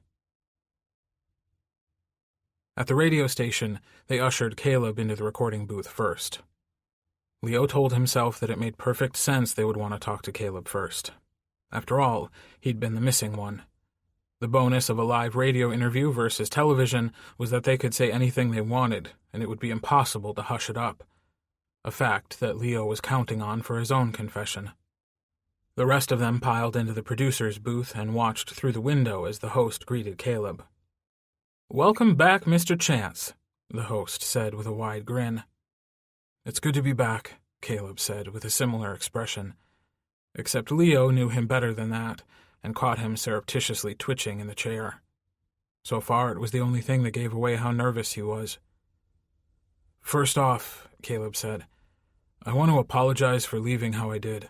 At the radio station, they ushered Caleb into the recording booth first. Leo told himself that it made perfect sense they would want to talk to Caleb first. After all, he'd been the missing one. The bonus of a live radio interview versus television was that they could say anything they wanted, and it would be impossible to hush it up. A fact that Leo was counting on for his own confession. The rest of them piled into the producer's booth and watched through the window as the host greeted Caleb. Welcome back, Mr. Chance, the host said with a wide grin. It's good to be back, Caleb said with a similar expression. Except Leo knew him better than that, and caught him surreptitiously twitching in the chair. So far, it was the only thing that gave away how nervous he was. First off, Caleb said, I want to apologize for leaving how I did.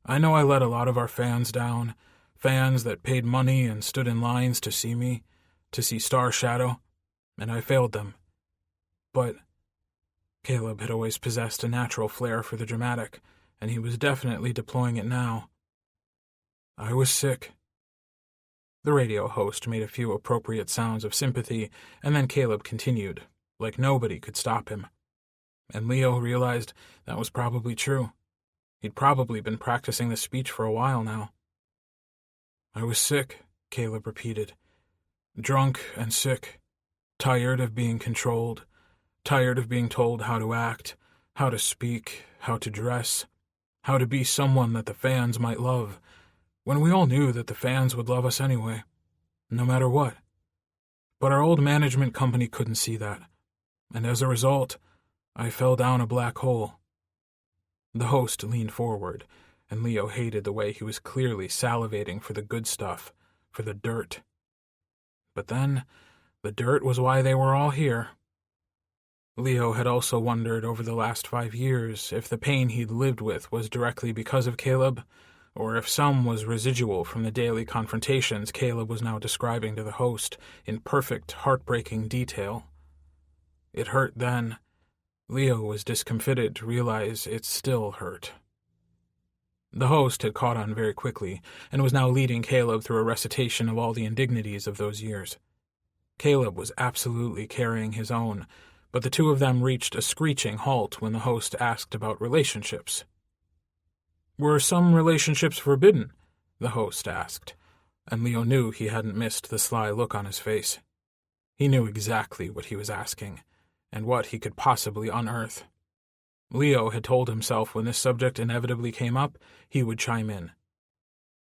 I know I let a lot of our fans down, fans that paid money and stood in lines to see me, to see Star Shadow, and I failed them. But Caleb had always possessed a natural flair for the dramatic, and he was definitely deploying it now. I was sick. The radio host made a few appropriate sounds of sympathy, and then Caleb continued, like nobody could stop him. And Leo realized that was probably true. He'd probably been practicing the speech for a while now. I was sick, Caleb repeated. Drunk and sick. Tired of being controlled. Tired of being told how to act, how to speak, how to dress, how to be someone that the fans might love, when we all knew that the fans would love us anyway, no matter what. But our old management company couldn't see that, and as a result, I fell down a black hole. The host leaned forward, and Leo hated the way he was clearly salivating for the good stuff, for the dirt. But then, the dirt was why they were all here. Leo had also wondered over the last 5 years if the pain he'd lived with was directly because of Caleb, or if some was residual from the daily confrontations Caleb was now describing to the host in perfect, heartbreaking detail. It hurt then. Leo was discomfited to realize it still hurt. The host had caught on very quickly, and was now leading Caleb through a recitation of all the indignities of those years. Caleb was absolutely carrying his own, but the two of them reached a screeching halt when the host asked about relationships. Were some relationships forbidden? The host asked, and Leo knew he hadn't missed the sly look on his face. He knew exactly what he was asking, and what he could possibly unearth. Leo had told himself when this subject inevitably came up, he would chime in,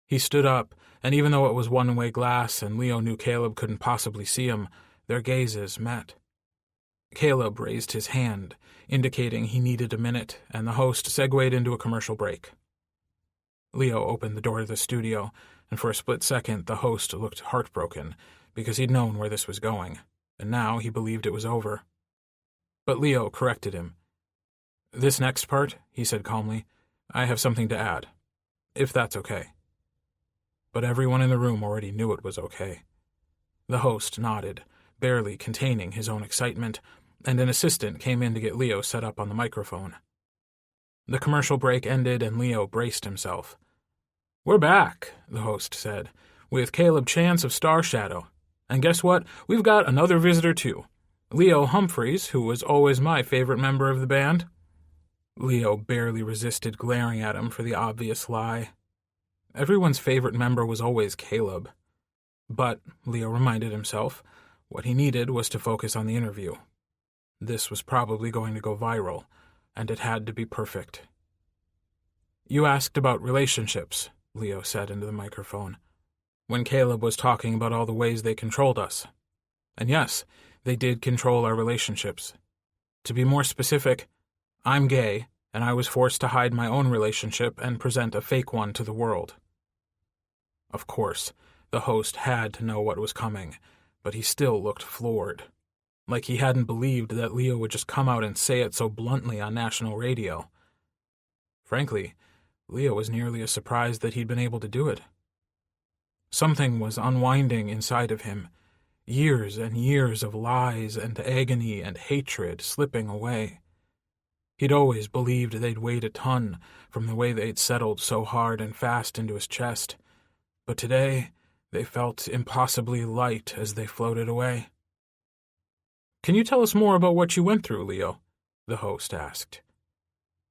He stood up, and even though it was one-way glass and Leo knew Caleb couldn't possibly see him, their gazes met. Caleb raised his hand, indicating he needed a minute, and the host segued into a commercial break. Leo opened the door to the studio, and for a split second the host looked heartbroken, because he'd known where this was going, and now he believed it was over. But Leo corrected him. "This next part," he said calmly, "I have something to add, if that's okay." But everyone in the room already knew it was okay. The host nodded, barely containing his own excitement, and an assistant came in to get Leo set up on the microphone. The commercial break ended and Leo braced himself. "We're back," the host said, "with Caleb Chance of Star Shadow. And guess what? We've got another visitor too. Leo Humphreys, who was always my favorite member of the band." Leo barely resisted glaring at him for the obvious lie. Everyone's favorite member was always Caleb. But, Leo reminded himself, what he needed was to focus on the interview. This was probably going to go viral, and it had to be perfect. "You asked about relationships," Leo said into the microphone, when Caleb was talking about all the ways they controlled us. And yes, they did control our relationships. To be more specific, I'm gay, and I was forced to hide my own relationship and present a fake one to the world. Of course, the host had to know what was coming, but he still looked floored. Like he hadn't believed that Leo would just come out and say it so bluntly on national radio. Frankly, Leo was nearly as surprised that he'd been able to do it. Something was unwinding inside of him, years and years of lies and agony and hatred slipping away. He'd always believed they'd weighed a ton from the way they'd settled so hard and fast into his chest, but today they felt impossibly light as they floated away. "Can you tell us more about what you went through, Leo?" the host asked.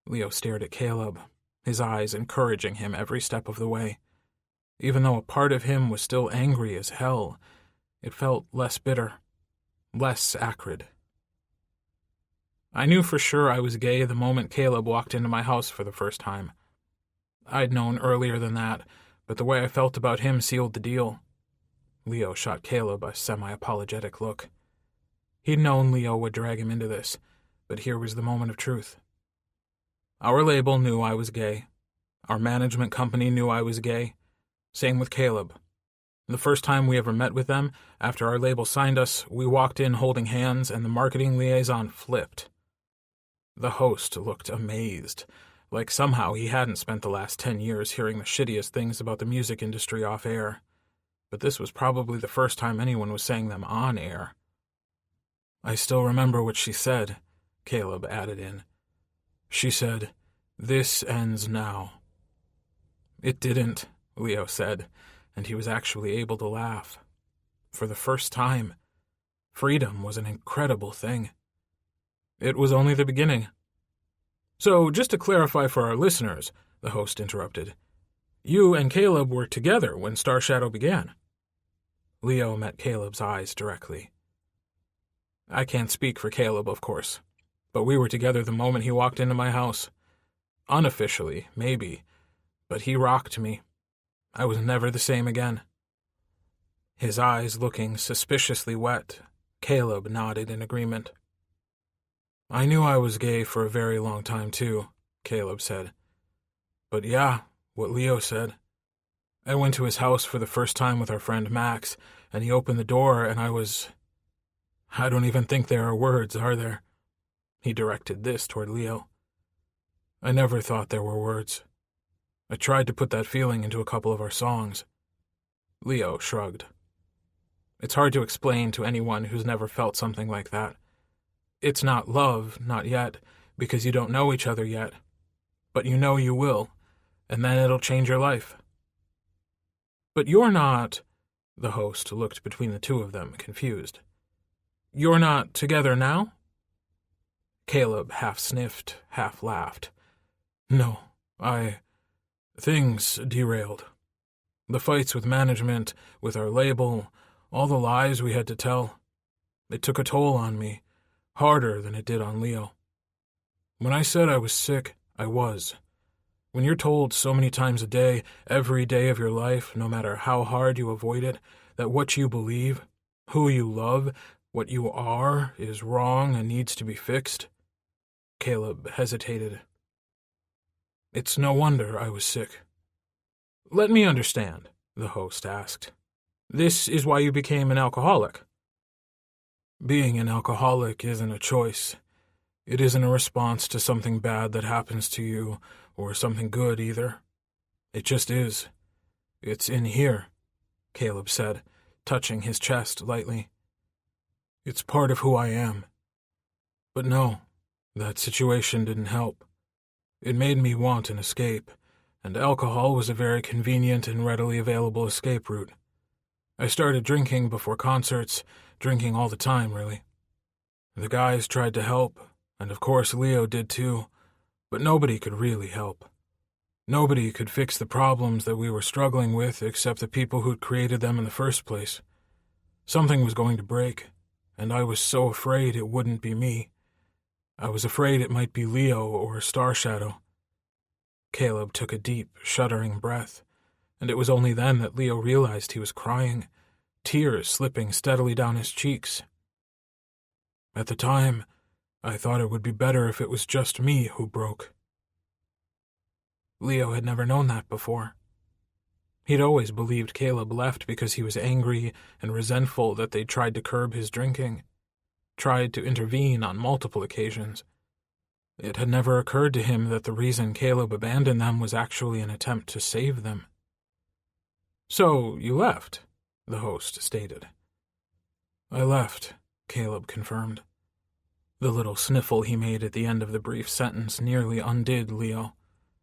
Leo stared at Caleb, his eyes encouraging him every step of the way. Even though a part of him was still angry as hell, it felt less bitter, less acrid. "I knew for sure I was gay the moment Caleb walked into my house for the first time. I'd known earlier than that, but the way I felt about him sealed the deal." Leo shot Caleb a semi-apologetic look. He'd known Leo would drag him into this, but here was the moment of truth. "Our label knew I was gay. Our management company knew I was gay. Same with Caleb. The first time we ever met with them, after our label signed us, we walked in holding hands and the marketing liaison flipped." The host looked amazed, like somehow he hadn't spent the last 10 years hearing the shittiest things about the music industry off air. But this was probably the first time anyone was saying them on air. "I still remember what she said," Caleb added in. "She said, 'This ends now.'" "It didn't," Leo said, and he was actually able to laugh. For the first time, freedom was an incredible thing. "It was only the beginning." "So, just to clarify for our listeners," the host interrupted, "you and Caleb were together when Star Shadow began." Leo met Caleb's eyes directly. "I can't speak for Caleb, of course, but we were together the moment he walked into my house. Unofficially, maybe, but he rocked me. I was never the same again." His eyes looking suspiciously wet, Caleb nodded in agreement. "I knew I was gay for a very long time, too," Caleb said. "But yeah, what Leo said. I went to his house for the first time with our friend Max, and he opened the door, and I don't even think there are words, are there?" He directed this toward Leo. "I never thought there were words. I tried to put that feeling into a couple of our songs." Leo shrugged. "It's hard to explain to anyone who's never felt something like that. It's not love, not yet, because you don't know each other yet. But you know you will, and then it'll change your life." "But you're not—" the host looked between the two of them, confused. "You're not together now?" Caleb half sniffed, half laughed. "No, Things derailed. The fights with management, with our label, all the lies we had to tell. It took a toll on me, harder than it did on Leo. When I said I was sick, I was. When you're told so many times a day, every day of your life, no matter how hard you avoid it, that what you believe, who you love, what you are, is wrong and needs to be fixed. Caleb hesitated. It's no wonder I was sick. Let me understand, the host asked. This is why you became an alcoholic. Being an alcoholic isn't a choice. It isn't a response to something bad that happens to you, or something good either. It just is. It's in here, Caleb said, touching his chest lightly. It's part of who I am. But no, that situation didn't help. It made me want an escape, and alcohol was a very convenient and readily available escape route. I started drinking before concerts, drinking all the time, really. The guys tried to help, and of course Leo did too, but nobody could really help. Nobody could fix the problems that we were struggling with except the people who'd created them in the first place. Something was going to break, and I was so afraid it wouldn't be me. I was afraid it might be Leo or Star Shadow. Caleb took a deep, shuddering breath, and it was only then that Leo realized he was crying, tears slipping steadily down his cheeks. At the time, I thought it would be better if it was just me who broke. Leo had never known that before. He'd always believed Caleb left because he was angry and resentful that they'd tried to curb his drinking, tried to intervene on multiple occasions. It had never occurred to him that the reason Caleb abandoned them was actually an attempt to save them. So, you left, the host stated. I left, Caleb confirmed. The little sniffle he made at the end of the brief sentence nearly undid Leo,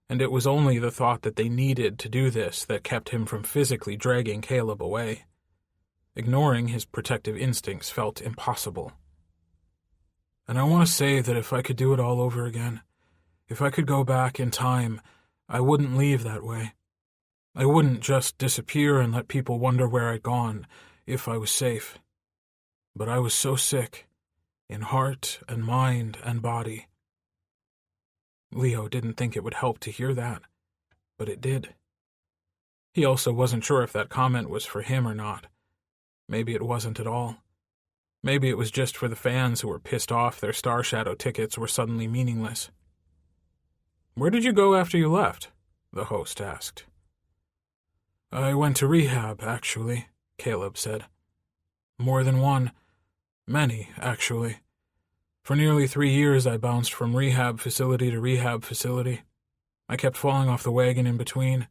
and it was only the thought that they needed to do this that kept him from physically dragging Caleb away. Ignoring his protective instincts felt impossible. And I want to say that if I could do it all over again, if I could go back in time, I wouldn't leave that way. I wouldn't just disappear and let people wonder where I'd gone, if I was safe. But I was so sick, in heart and mind and body. Leo didn't think it would help to hear that, but it did. He also wasn't sure if that comment was for him or not. Maybe it wasn't at all. Maybe it was just for the fans who were pissed off their Star Shadow tickets were suddenly meaningless. Where did you go after you left? The host asked. I went to rehab, actually, Caleb said. More than one. Many, actually. For nearly 3 years I bounced from rehab facility to rehab facility. I kept falling off the wagon in between.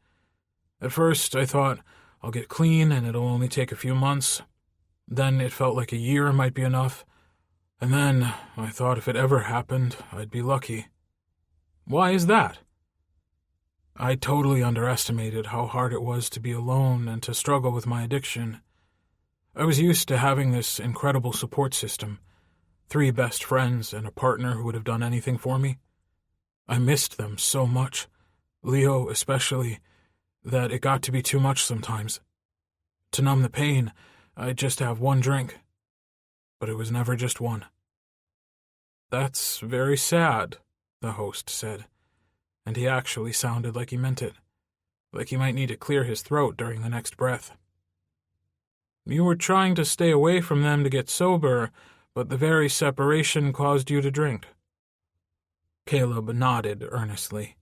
At first I thought, I'll get clean and it'll only take a few months. Then it felt like a year might be enough. And then I thought if it ever happened, I'd be lucky. Why is that? I totally underestimated how hard it was to be alone and to struggle with my addiction. I was used to having this incredible support system, 3 best friends and a partner who would have done anything for me. I missed them so much, Leo especially, that it got to be too much sometimes. To numb the pain, I'd just have one drink, but it was never just one. That's very sad, the host said, and he actually sounded like he meant it, like he might need to clear his throat during the next breath. You were trying to stay away from them to get sober, but the very separation caused you to drink. Caleb nodded earnestly.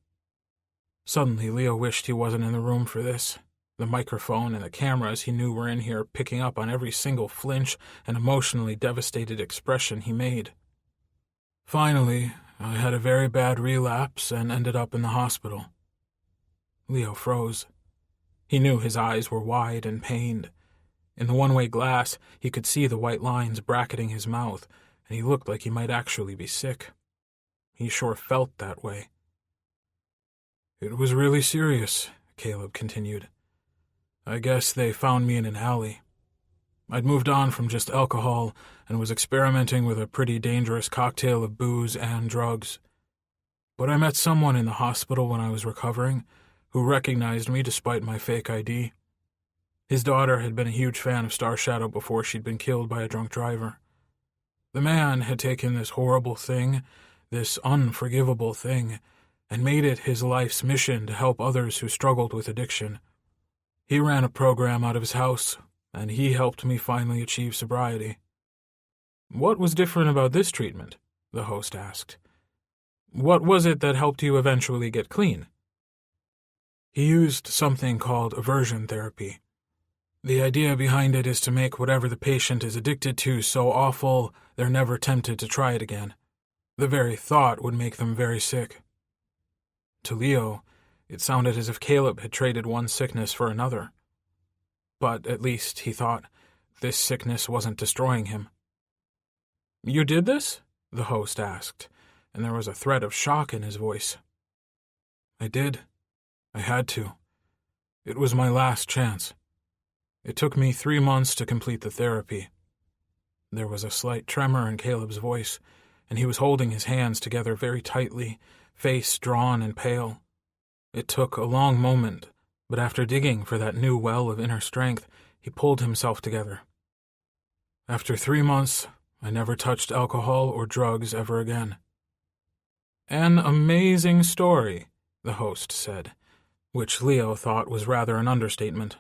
Suddenly, Leo wished he wasn't in the room for this. The microphone and the cameras he knew were in here picking up on every single flinch and emotionally devastated expression he made. Finally, I had a very bad relapse and ended up in the hospital. Leo froze. He knew his eyes were wide and pained. In the one-way glass, he could see the white lines bracketing his mouth, and he looked like he might actually be sick. He sure felt that way. It was really serious, Caleb continued. I guess they found me in an alley. I'd moved on from just alcohol and was experimenting with a pretty dangerous cocktail of booze and drugs. But I met someone in the hospital when I was recovering who recognized me despite my fake ID. His daughter had been a huge fan of Star Shadow before she'd been killed by a drunk driver. The man had taken this horrible thing, this unforgivable thing, and made it his life's mission to help others who struggled with addiction. He ran a program out of his house, and he helped me finally achieve sobriety." "What was different about this treatment?" the host asked. "What was it that helped you eventually get clean?" "He used something called aversion therapy. The idea behind it is to make whatever the patient is addicted to so awful they're never tempted to try it again. The very thought would make them very sick." To Leo, it sounded as if Caleb had traded one sickness for another. But at least, he thought, this sickness wasn't destroying him. "You did this?" the host asked, and there was a thread of shock in his voice. "I did. I had to. It was my last chance. It took me 3 months to complete the therapy." There was a slight tremor in Caleb's voice, and he was holding his hands together very tightly, face drawn and pale. It took a long moment, but after digging for that new well of inner strength, he pulled himself together. "After 3 months, I never touched alcohol or drugs ever again." "An amazing story," the host said, which Leo thought was rather an understatement.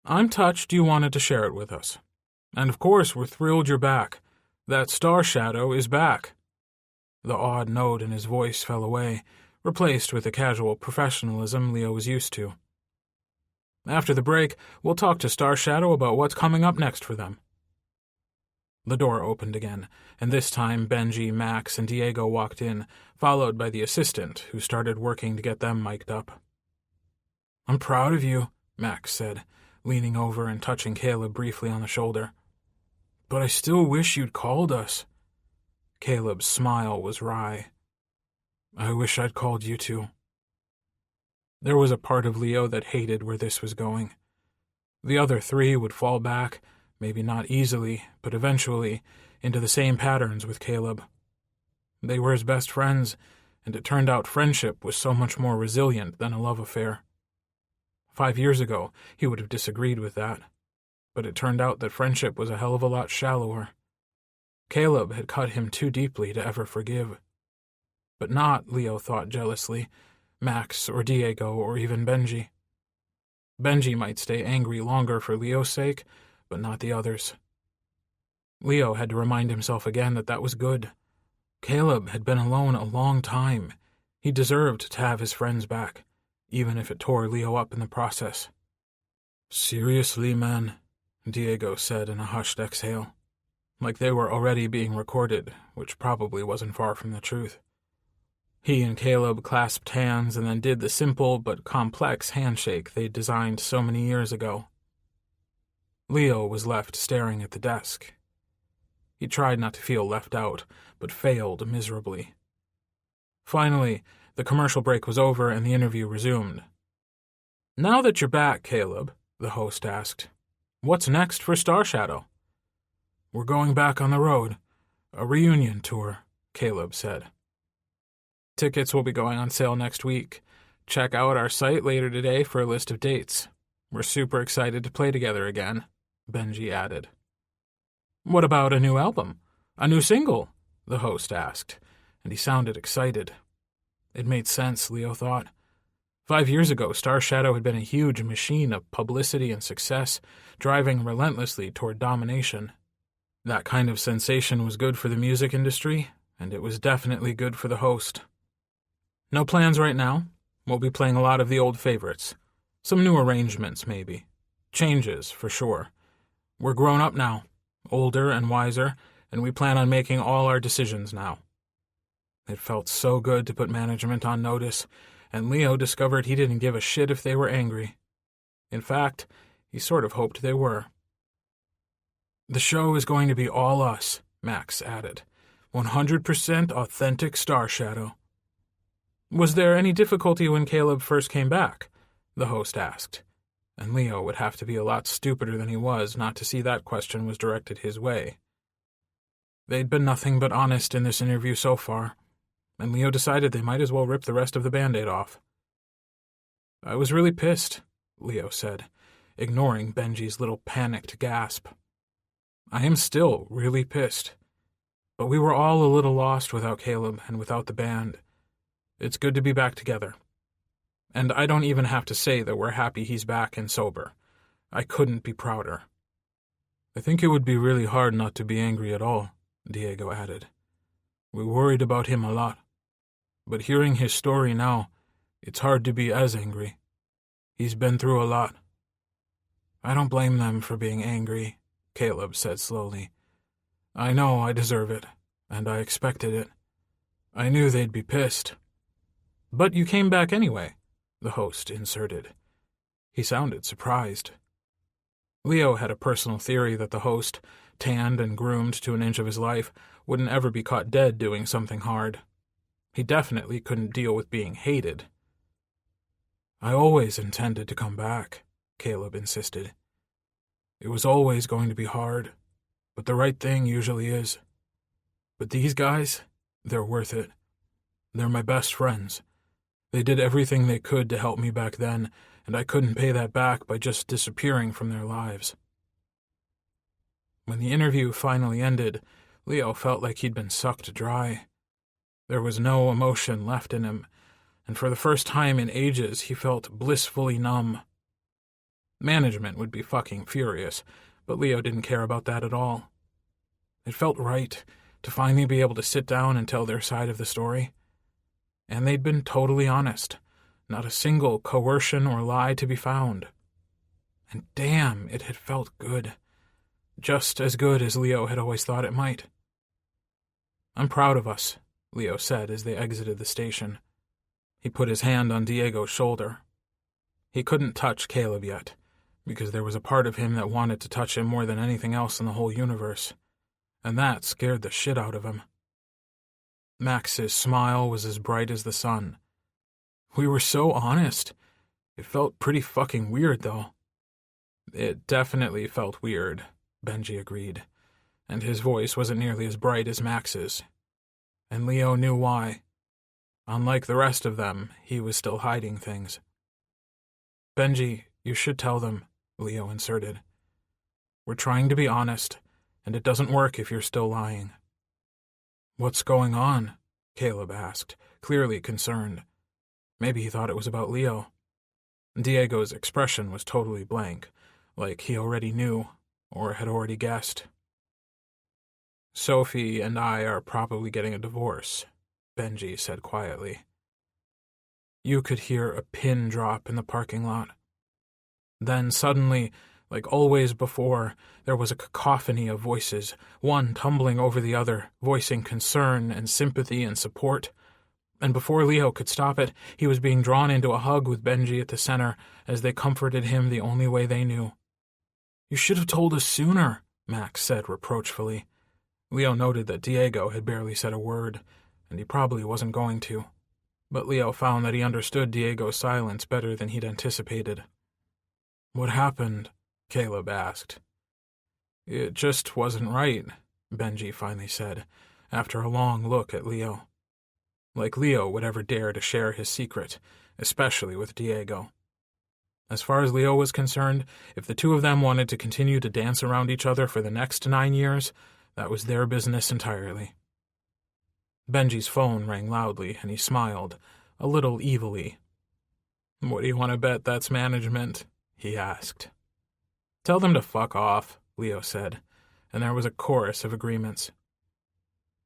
"I'm touched you wanted to share it with us. And of course we're thrilled you're back. That star shadow is back." The odd note in his voice fell away, replaced with the casual professionalism Leo was used to. "After the break, we'll talk to Star Shadow about what's coming up next for them." The door opened again, and this time Benji, Max, and Diego walked in, followed by the assistant, who started working to get them mic'd up. "I'm proud of you," Max said, leaning over and touching Caleb briefly on the shoulder. "But I still wish you'd called us." Caleb's smile was wry. "I wish I'd called you too." There was a part of Leo that hated where this was going. The other three would fall back, maybe not easily, but eventually, into the same patterns with Caleb. They were his best friends, and it turned out friendship was so much more resilient than a love affair. 5 years ago, he would have disagreed with that, but it turned out that friendship was a hell of a lot shallower. Caleb had cut him too deeply to ever forgive. But not, Leo thought jealously, Max or Diego or even Benji. Benji might stay angry longer for Leo's sake, but not the others. Leo had to remind himself again that was good. Caleb had been alone a long time. He deserved to have his friends back, even if it tore Leo up in the process. "Seriously, man," Diego said in a hushed exhale, like they were already being recorded, which probably wasn't far from the truth. He and Caleb clasped hands and then did the simple but complex handshake they'd designed so many years ago. Leo was left staring at the desk. He tried not to feel left out, but failed miserably. Finally, the commercial break was over and the interview resumed. "Now that you're back, Caleb," the host asked, "what's next for Star Shadow?" "We're going back on the road. A reunion tour," Caleb said. "Tickets will be going on sale next week. Check out our site later today for a list of dates. We're super excited to play together again," Benji added. "What about a new album? A new single?" the host asked, and he sounded excited. It made sense, Leo thought. 5 years ago, Star Shadow had been a huge machine of publicity and success, driving relentlessly toward domination. That kind of sensation was good for the music industry, and it was definitely good for the host. "No plans right now. We'll be playing a lot of the old favorites. Some new arrangements, maybe. Changes, for sure. We're grown up now, older and wiser, and we plan on making all our decisions now." It felt so good to put management on notice, and Leo discovered he didn't give a shit if they were angry. In fact, he sort of hoped they were. "The show is going to be all us," Max added. 100% authentic Star Shadow." "Was there any difficulty when Caleb first came back?" the host asked, and Leo would have to be a lot stupider than he was not to see that question was directed his way. They'd been nothing but honest in this interview so far, and Leo decided they might as well rip the rest of the Band-Aid off. "I was really pissed," Leo said, ignoring Benji's little panicked gasp. "I am still really pissed. But we were all a little lost without Caleb and without the band. It's good to be back together. And I don't even have to say that we're happy he's back and sober. I couldn't be prouder." "I think it would be really hard not to be angry at all," Diego added. "We worried about him a lot. But hearing his story now, it's hard to be as angry. He's been through a lot." "I don't blame them for being angry," Caleb said slowly. "I know I deserve it, and I expected it. I knew they'd be pissed." "But you came back anyway," the host inserted. He sounded surprised. Leo had a personal theory that the host, tanned and groomed to an inch of his life, wouldn't ever be caught dead doing something hard. He definitely couldn't deal with being hated. "I always intended to come back," Caleb insisted. "It was always going to be hard, but the right thing usually is. But these guys, they're worth it. They're my best friends. They did everything they could to help me back then, and I couldn't pay that back by just disappearing from their lives." When the interview finally ended, Leo felt like he'd been sucked dry. There was no emotion left in him, and for the first time in ages he felt blissfully numb. Management would be fucking furious, but Leo didn't care about that at all. It felt right to finally be able to sit down and tell their side of the story. And they'd been totally honest, not a single coercion or lie to be found. And damn, it had felt good. Just as good as Leo had always thought it might. "I'm proud of us," Leo said as they exited the station. He put his hand on Diego's shoulder. He couldn't touch Caleb yet, because there was a part of him that wanted to touch him more than anything else in the whole universe, and that scared the shit out of him. Max's smile was as bright as the sun. "We were so honest. It felt pretty fucking weird, though." "It definitely felt weird," Benji agreed, and his voice wasn't nearly as bright as Max's. And Leo knew why. Unlike the rest of them, he was still hiding things. "Benji, you should tell them," Leo inserted. "We're trying to be honest, and it doesn't work if you're still lying." "What's going on?" Caleb asked, clearly concerned. Maybe he thought it was about Leo. Diego's expression was totally blank, like he already knew, or had already guessed. "Sophie and I are probably getting a divorce," Benji said quietly. You could hear a pin drop in the parking lot. Then suddenly, like always before, there was a cacophony of voices, one tumbling over the other, voicing concern and sympathy and support. And before Leo could stop it, he was being drawn into a hug with Benji at the center as they comforted him the only way they knew. "You should have told us sooner," Max said reproachfully. Leo noted that Diego had barely said a word, and he probably wasn't going to. But Leo found that he understood Diego's silence better than he'd anticipated. "What happened?" Caleb asked. "It just wasn't right," Benji finally said, after a long look at Leo. Like Leo would ever dare to share his secret, especially with Diego. As far as Leo was concerned, if the two of them wanted to continue to dance around each other for the next 9 years, that was their business entirely. Benji's phone rang loudly, and he smiled, a little evilly. "What do you want to bet that's management?" he asked. "Tell them to fuck off," Leo said, and there was a chorus of agreements.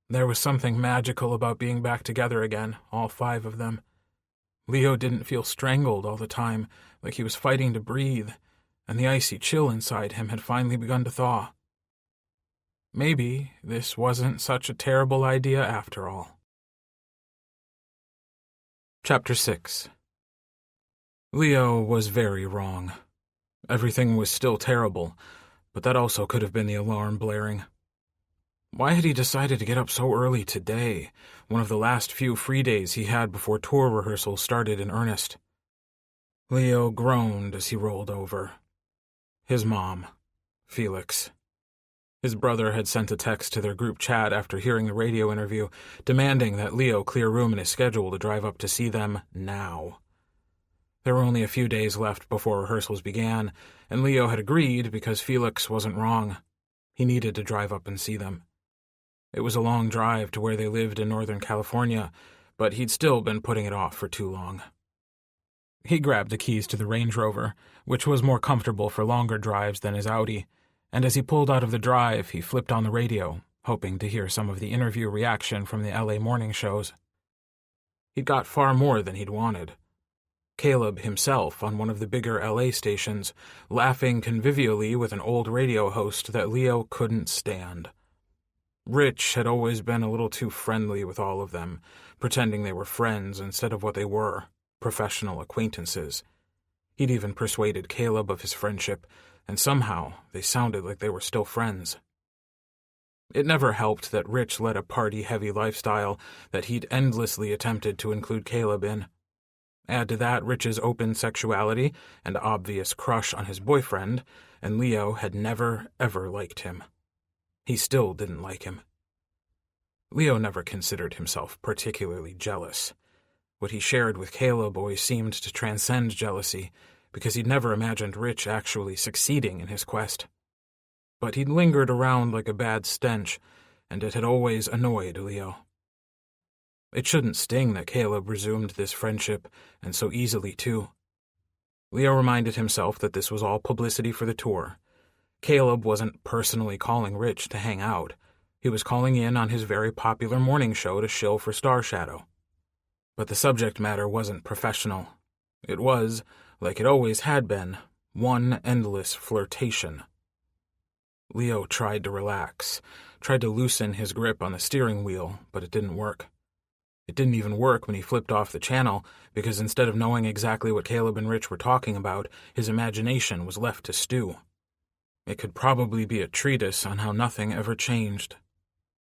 There was something magical about being back together again, all 5 of them. Leo didn't feel strangled all the time, like he was fighting to breathe, and the icy chill inside him had finally begun to thaw. Maybe this wasn't such a terrible idea after all. Chapter 6. Leo was very wrong. Everything was still terrible, but that also could have been the alarm blaring. Why had he decided to get up so early today, one of the last few free days he had before tour rehearsals started in earnest? Leo groaned as he rolled over. His mom, Felix. His brother had sent a text to their group chat after hearing the radio interview, demanding that Leo clear room in his schedule to drive up to see them now. There were only a few days left before rehearsals began, and Leo had agreed because Felix wasn't wrong. He needed to drive up and see them. It was a long drive to where they lived in Northern California, but he'd still been putting it off for too long. He grabbed the keys to the Range Rover, which was more comfortable for longer drives than his Audi, and as he pulled out of the drive, he flipped on the radio, hoping to hear some of the interview reaction from the LA morning shows. He'd got far more than he'd wanted. Caleb himself on one of the bigger LA stations, laughing convivially with an old radio host that Leo couldn't stand. Rich had always been a little too friendly with all of them, pretending they were friends instead of what they were, professional acquaintances. He'd even persuaded Caleb of his friendship, and somehow they sounded like they were still friends. It never helped that Rich led a party-heavy lifestyle that he'd endlessly attempted to include Caleb in. Add to that Rich's open sexuality and obvious crush on his boyfriend, and Leo had never, ever liked him. He still didn't like him. Leo never considered himself particularly jealous. What he shared with Caleb always seemed to transcend jealousy, because he'd never imagined Rich actually succeeding in his quest. But he'd lingered around like a bad stench, and it had always annoyed Leo. It shouldn't sting that Caleb resumed this friendship, and so easily, too. Leo reminded himself that this was all publicity for the tour. Caleb wasn't personally calling Rich to hang out. He was calling in on his very popular morning show to shill for Star Shadow. But the subject matter wasn't professional. It was, like it always had been, one endless flirtation. Leo tried to relax, tried to loosen his grip on the steering wheel, but it didn't work. It didn't even work when he flipped off the channel, because instead of knowing exactly what Caleb and Rich were talking about, his imagination was left to stew. It could probably be a treatise on how nothing ever changed.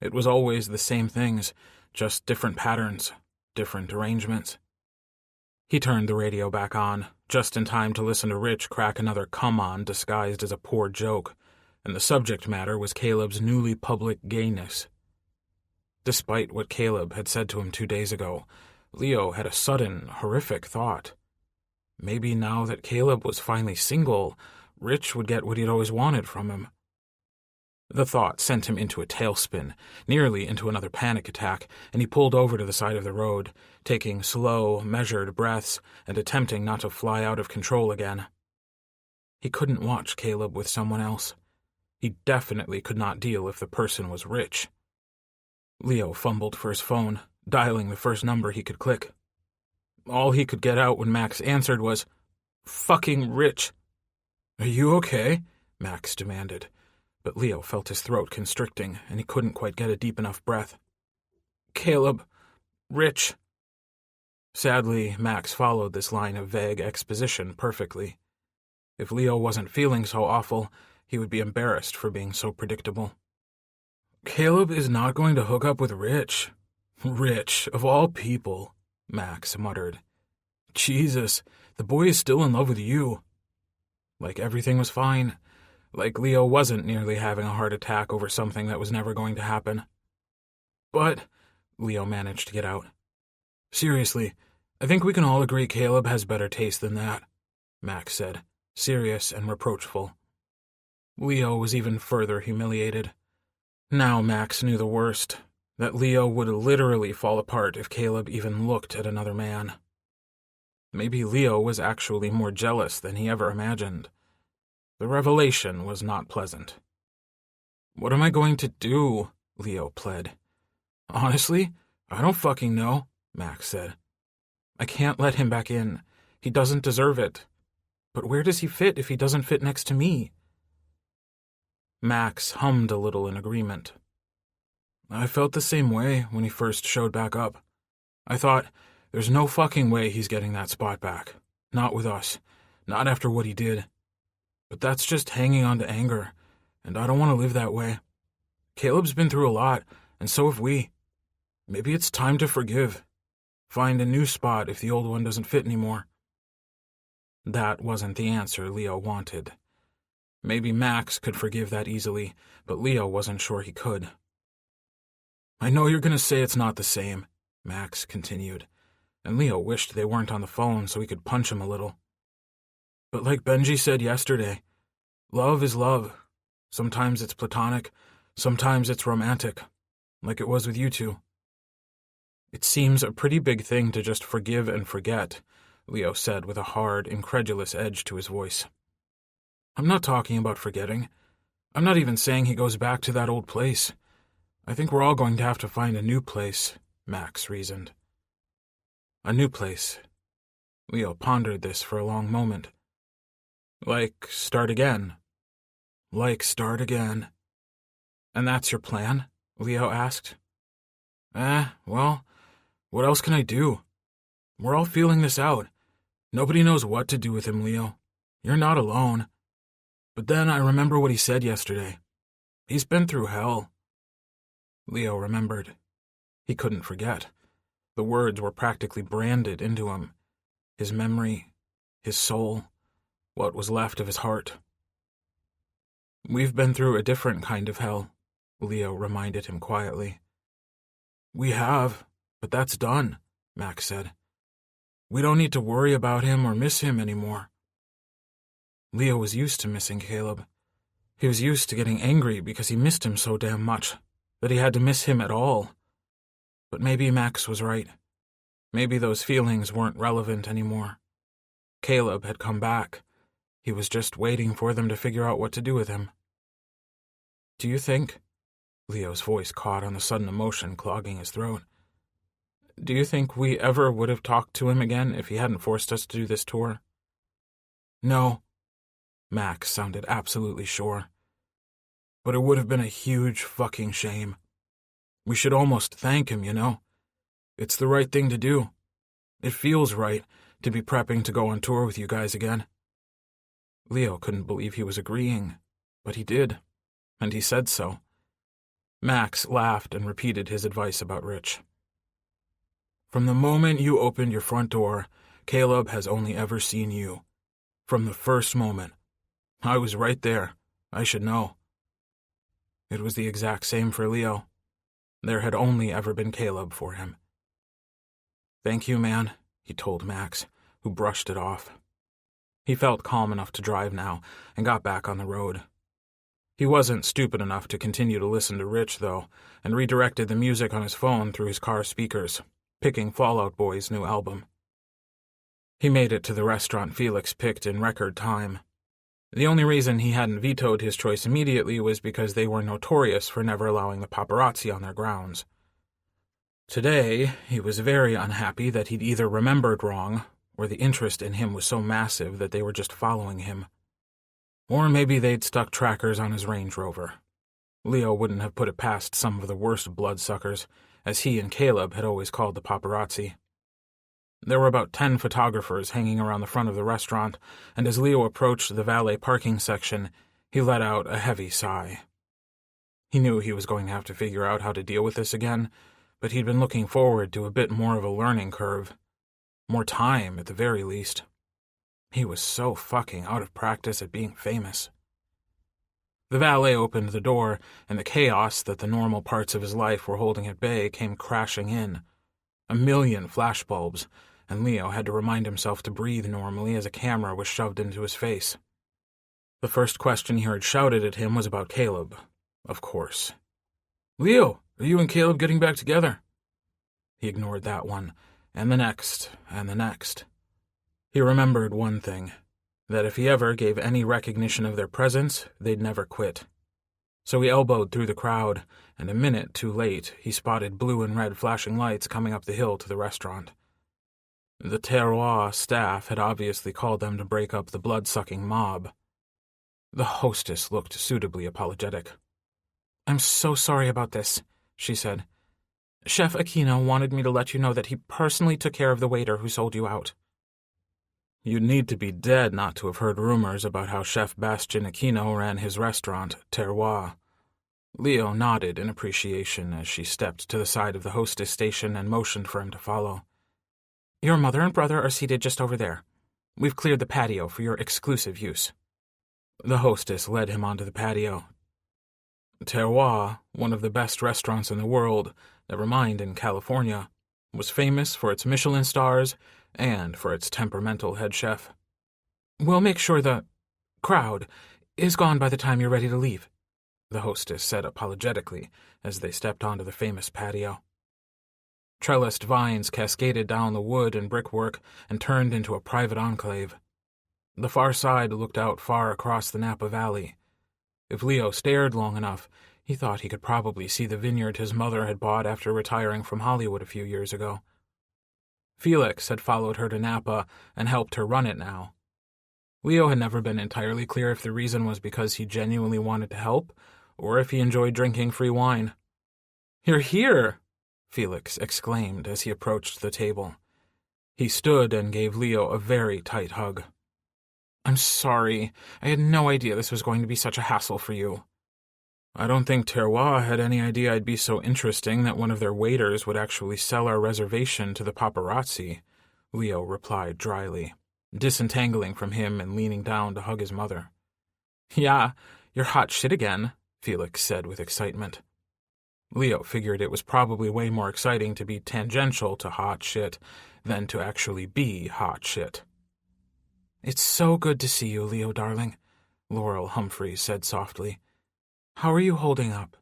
It was always the same things, just different patterns, different arrangements. He turned the radio back on, just in time to listen to Rich crack another come-on disguised as a poor joke, and the subject matter was Caleb's newly public gayness. Despite what Caleb had said to him 2 days ago, Leo had a sudden, horrific thought. Maybe now that Caleb was finally single, Rich would get what he'd always wanted from him. The thought sent him into a tailspin, nearly into another panic attack, and he pulled over to the side of the road, taking slow, measured breaths and attempting not to fly out of control again. He couldn't watch Caleb with someone else. He definitely could not deal if the person was Rich. Leo fumbled for his phone, dialing the first number he could click. All he could get out when Max answered was, "Fucking Rich." "Are you okay?" Max demanded, but Leo felt his throat constricting, and he couldn't quite get a deep enough breath. "Caleb, Rich." Sadly, Max followed this line of vague exposition perfectly. If Leo wasn't feeling so awful, he would be embarrassed for being so predictable. "Caleb is not going to hook up with Rich." "Rich, of all people," Max muttered. "Jesus, the boy is still in love with you." Like everything was fine. Like Leo wasn't nearly having a heart attack over something that was never going to happen. "But," Leo managed to get out. "Seriously, I think we can all agree Caleb has better taste than that," Max said, serious and reproachful. Leo was even further humiliated. Now Max knew the worst, that Leo would literally fall apart if Caleb even looked at another man. Maybe Leo was actually more jealous than he ever imagined. The revelation was not pleasant. "What am I going to do?" Leo pled. "Honestly, I don't fucking know," Max said. "I can't let him back in. He doesn't deserve it. But where does he fit if he doesn't fit next to me?" Max hummed a little in agreement. "I felt the same way when he first showed back up. I thought, there's no fucking way he's getting that spot back. Not with us. Not after what he did. But that's just hanging on to anger, and I don't want to live that way. Caleb's been through a lot, and so have we. Maybe it's time to forgive. Find a new spot if the old one doesn't fit anymore." That wasn't the answer Leo wanted. Maybe Max could forgive that easily, but Leo wasn't sure he could. "I know you're going to say it's not the same," Max continued, and Leo wished they weren't on the phone so he could punch him a little. "But like Benji said yesterday, love is love. Sometimes it's platonic, sometimes it's romantic, like it was with you two." It seems a pretty big thing to just forgive and forget, Leo said with a hard, incredulous edge to his voice. I'm not talking about forgetting. I'm not even saying he goes back to that old place. I think we're all going to have to find a new place, Max reasoned. A new place. Leo pondered this for a long moment. Like, start again. Like, start again. And that's your plan? Leo asked. Well, what else can I do? We're all feeling this out. Nobody knows what to do with him, Leo. You're not alone. But then I remember what he said yesterday. He's been through hell. Leo remembered. He couldn't forget. The words were practically branded into him. His memory, his soul, what was left of his heart. We've been through a different kind of hell, Leo reminded him quietly. We have, but that's done, Max said. We don't need to worry about him or miss him anymore. Leo was used to missing Caleb. He was used to getting angry because he missed him so damn much that he had to miss him at all. But maybe Max was right. Maybe those feelings weren't relevant anymore. Caleb had come back. He was just waiting for them to figure out what to do with him. Do you think? Leo's voice caught on the sudden emotion clogging his throat. Do you think we ever would have talked to him again if he hadn't forced us to do this tour? No. Max sounded absolutely sure. But it would have been a huge fucking shame. We should almost thank him, you know? It's the right thing to do. It feels right to be prepping to go on tour with you guys again. Leo couldn't believe he was agreeing, but he did, and he said so. Max laughed and repeated his advice about Rich. From the moment you opened your front door, Caleb has only ever seen you. From the first moment. I was right there. I should know. It was the exact same for Leo. There had only ever been Caleb for him. Thank you, man, he told Max, who brushed it off. He felt calm enough to drive now and got back on the road. He wasn't stupid enough to continue to listen to Rich, though, and redirected the music on his phone through his car speakers, picking Fall Out Boy's new album. He made it to the restaurant Felix picked in record time. The only reason he hadn't vetoed his choice immediately was because they were notorious for never allowing the paparazzi on their grounds. Today, he was very unhappy that he'd either remembered wrong, or the interest in him was so massive that they were just following him. Or maybe they'd stuck trackers on his Range Rover. Leo wouldn't have put it past some of the worst bloodsuckers, as he and Caleb had always called the paparazzi. There were about 10 photographers hanging around the front of the restaurant, and as Leo approached the valet parking section, he let out a heavy sigh. He knew he was going to have to figure out how to deal with this again, but he'd been looking forward to a bit more of a learning curve. More time, at the very least. He was so fucking out of practice at being famous. The valet opened the door, and the chaos that the normal parts of his life were holding at bay came crashing in. A million flashbulbs, and Leo had to remind himself to breathe normally as a camera was shoved into his face. The first question he heard shouted at him was about Caleb, of course. Leo, are you and Caleb getting back together? He ignored that one, and the next, and the next. He remembered one thing, that if he ever gave any recognition of their presence, they'd never quit. So he elbowed through the crowd, and a minute too late, he spotted blue and red flashing lights coming up the hill to the restaurant. The terroir staff had obviously called them to break up the blood-sucking mob. The hostess looked suitably apologetic. I'm so sorry about this, she said. Chef Aquino wanted me to let you know that he personally took care of the waiter who sold you out. You'd need to be dead not to have heard rumors about how Chef Bastien Aquino ran his restaurant, Terroir. Leo nodded in appreciation as she stepped to the side of the hostess station and motioned for him to follow. Your mother and brother are seated just over there. We've cleared the patio for your exclusive use. The hostess led him onto the patio. Terroir, one of the best restaurants in the world, never mind in California, was famous for its Michelin stars and for its temperamental head chef. We'll make sure the crowd is gone by the time you're ready to leave, the hostess said apologetically as they stepped onto the famous patio. Trellised vines cascaded down the wood and brickwork and turned into a private enclave. The far side looked out far across the Napa Valley. If Leo stared long enough, he thought he could probably see the vineyard his mother had bought after retiring from Hollywood a few years ago. Felix had followed her to Napa and helped her run it now. Leo had never been entirely clear if the reason was because he genuinely wanted to help, or if he enjoyed drinking free wine. "You're here!" Felix exclaimed as he approached the table. He stood and gave Leo a very tight hug. "I'm sorry. I had no idea this was going to be such a hassle for you." "I don't think Terroir had any idea I'd be so interesting that one of their waiters would actually sell our reservation to the paparazzi," Leo replied dryly, disentangling from him and leaning down to hug his mother. "Yeah, you're hot shit again," Felix said with excitement. Leo figured it was probably way more exciting to be tangential to hot shit than to actually be hot shit. "It's so good to see you, Leo, darling," Laurel Humphreys said softly. "How are you holding up?"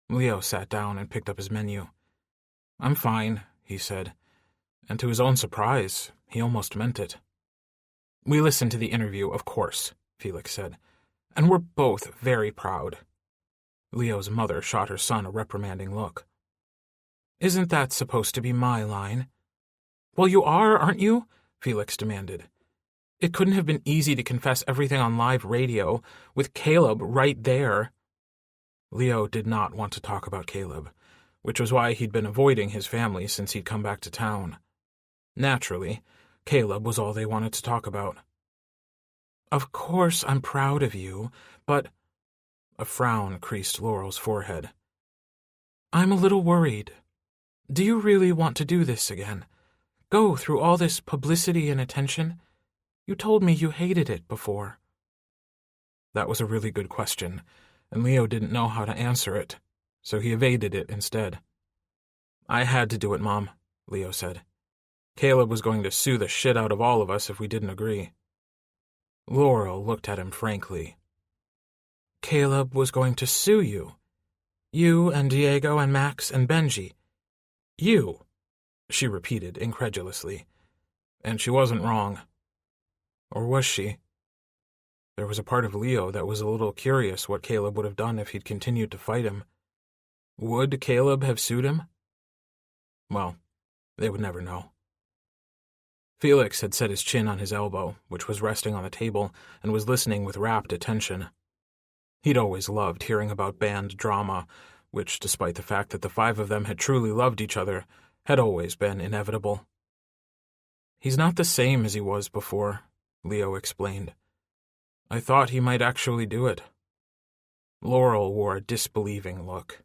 Leo sat down and picked up his menu. "I'm fine," he said, and to his own surprise, he almost meant it. "We listened to the interview, of course," Felix said, "and we're both very proud." Leo's mother shot her son a reprimanding look. "Isn't that supposed to be my line?" "Well, you are, aren't you?" Felix demanded. "It couldn't have been easy to confess everything on live radio, with Caleb right there." Leo did not want to talk about Caleb, which was why he'd been avoiding his family since he'd come back to town. Naturally, Caleb was all they wanted to talk about. "Of course I'm proud of you, but—" A frown creased Laurel's forehead. "I'm a little worried. Do you really want to do this again? Go through all this publicity and attention? You told me you hated it before." That was a really good question, and Leo didn't know how to answer it, so he evaded it instead. "I had to do it, Mom," Leo said. "Caleb was going to sue the shit out of all of us if we didn't agree." Laurel looked at him frankly. "Caleb was going to sue you? You and Diego and Max and Benji? You?" she repeated incredulously. And she wasn't wrong. Or was she? There was a part of Leo that was a little curious what Caleb would have done if he'd continued to fight him. Would Caleb have sued him? Well, they would never know. Felix had set his chin on his elbow, which was resting on the table, and was listening with rapt attention. He'd always loved hearing about band drama, which, despite the fact that the five of them had truly loved each other, had always been inevitable. "He's not the same as he was before," Leo explained. "I thought he might actually do it." Laurel wore a disbelieving look.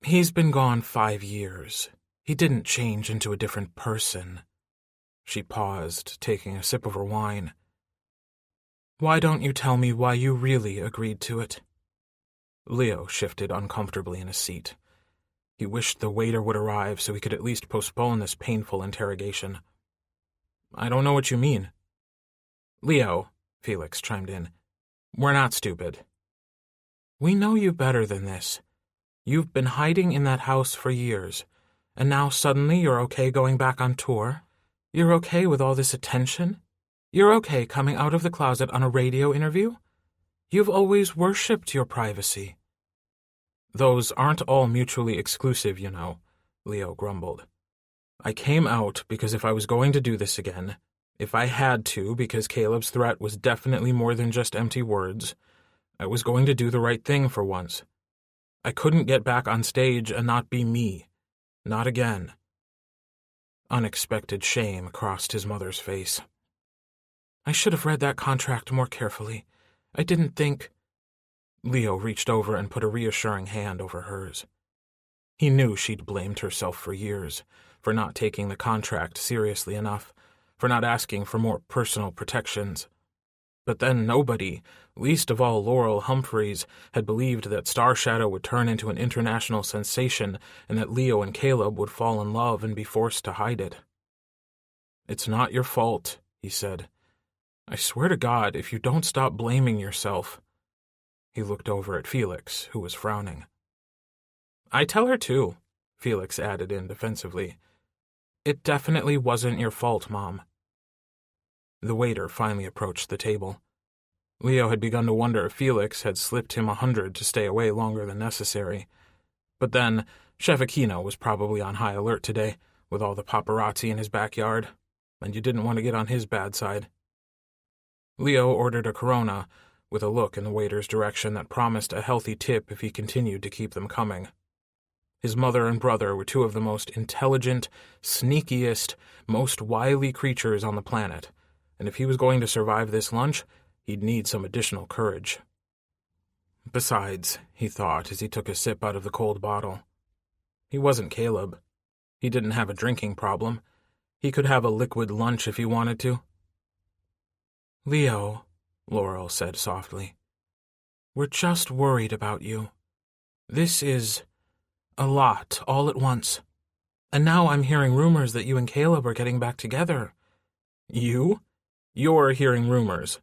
"He's been gone 5 years. He didn't change into a different person." She paused, taking a sip of her wine. "Why don't you tell me why you really agreed to it?" Leo shifted uncomfortably in his seat. He wished the waiter would arrive so he could at least postpone this painful interrogation. "I don't know what you mean." "Leo," Felix chimed in, "we're not stupid." "We know you better than this. You've been hiding in that house for years, and now suddenly you're okay going back on tour? You're okay with all this attention? You're okay coming out of the closet on a radio interview? You've always worshipped your privacy." "Those aren't all mutually exclusive, you know," Leo grumbled. "I came out because if I was going to do this again, if I had to because Caleb's threat was definitely more than just empty words, I was going to do the right thing for once. I couldn't get back on stage and not be me. Not again." Unexpected shame crossed his mother's face. "I should have read that contract more carefully. I didn't think—" Leo reached over and put a reassuring hand over hers. He knew she'd blamed herself for years, for not taking the contract seriously enough, for not asking for more personal protections. But then nobody, least of all Laurel Humphreys, had believed that Star Shadow would turn into an international sensation and that Leo and Caleb would fall in love and be forced to hide it. "It's not your fault," he said. "I swear to God, if you don't stop blaming yourself." He looked over at Felix, who was frowning. "I tell her too," Felix added in defensively. "It definitely wasn't your fault, Mom." The waiter finally approached the table. Leo had begun to wonder if Felix had slipped him 100 to stay away longer than necessary. But then, Chef Aquino was probably on high alert today, with all the paparazzi in his backyard, and you didn't want to get on his bad side. Leo ordered a Corona, with a look in the waiter's direction that promised a healthy tip if he continued to keep them coming. His mother and brother were two of the most intelligent, sneakiest, most wily creatures on the planet, and if he was going to survive this lunch, he'd need some additional courage. Besides, he thought as he took a sip out of the cold bottle, he wasn't Caleb. He didn't have a drinking problem. He could have a liquid lunch if he wanted to. "Leo," Laurel said softly, "we're just worried about you. This is a lot all at once. And now I'm hearing rumors that you and Caleb are getting back together." "You? You're hearing rumors,"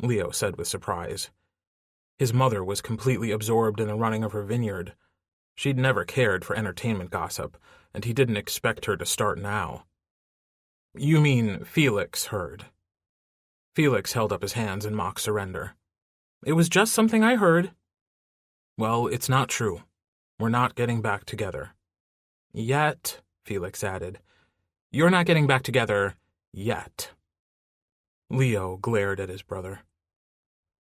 Leo said with surprise. His mother was completely absorbed in the running of her vineyard. She'd never cared for entertainment gossip, and he didn't expect her to start now. "You mean Felix heard?" Felix held up his hands in mock surrender. "It was just something I heard." "Well, it's not true. We're not getting back together." "Yet," Felix added. "You're not getting back together yet." Leo glared at his brother.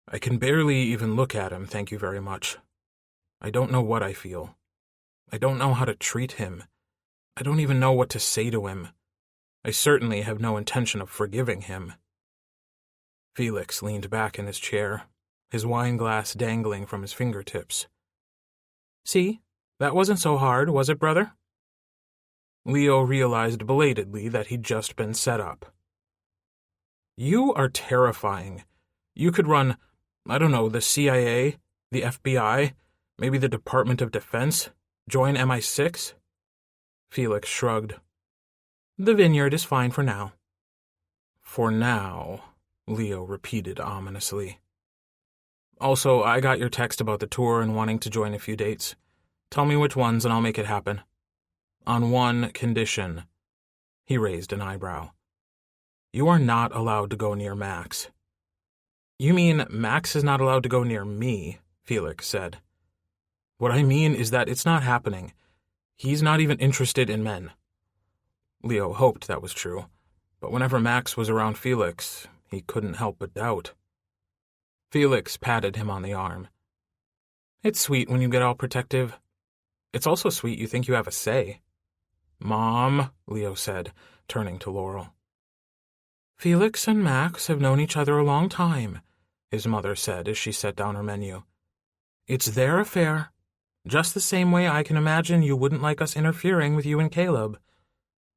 "I can barely even look at him, thank you very much. I don't know what I feel. I don't know how to treat him. I don't even know what to say to him. I certainly have no intention of forgiving him." Felix leaned back in his chair, his wine glass dangling from his fingertips. "See, that wasn't so hard, was it, brother?" Leo realized belatedly that he'd just been set up. "You are terrifying. You could run, I don't know, the CIA, the FBI, maybe the Department of Defense, join MI6? Felix shrugged. "The vineyard is fine for now." "For now," Leo repeated ominously. "Also, I got your text about the tour and wanting to join a few dates. Tell me which ones and I'll make it happen. On one condition." He raised an eyebrow. "You are not allowed to go near Max." "You mean Max is not allowed to go near me," Felix said. "What I mean is that it's not happening. He's not even interested in men." Leo hoped that was true, but whenever Max was around Felix, he couldn't help but doubt. Felix patted him on the arm. "It's sweet when you get all protective. It's also sweet you think you have a say." "Mom," Leo said, turning to Laurel. "Felix and Max have known each other a long time," his mother said as she set down her menu. "It's their affair, just the same way I can imagine you wouldn't like us interfering with you and Caleb."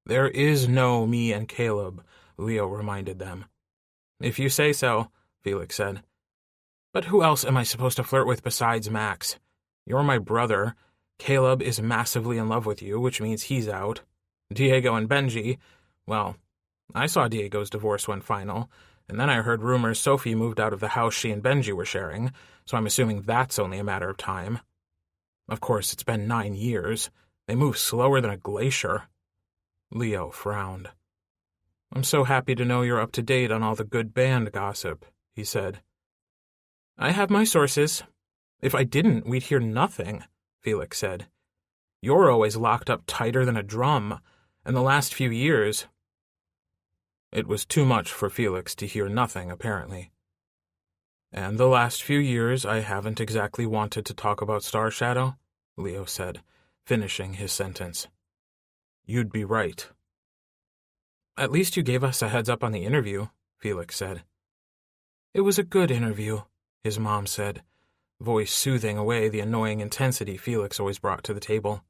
"There is no me and Caleb," Leo reminded them. "If you say so," Felix said. "But who else am I supposed to flirt with besides Max? You're my brother. Caleb is massively in love with you, which means he's out. Diego and Benji, well, I saw Diego's divorce went final, and then I heard rumors Sophie moved out of the house she and Benji were sharing, so I'm assuming that's only a matter of time. Of course, it's been 9 years. They move slower than a glacier." Leo frowned. "I'm so happy to know you're up to date on all the good band gossip," he said. "I have my sources. If I didn't, we'd hear nothing," Felix said. "You're always locked up tighter than a drum, and the last few years—" It was too much for Felix to hear nothing, apparently. "And the last few years I haven't exactly wanted to talk about Star Shadow," Leo said, finishing his sentence. "You'd be right." "At least you gave us a heads up on the interview," Felix said. "It was a good interview," his mom said, voice soothing away the annoying intensity Felix always brought to the table.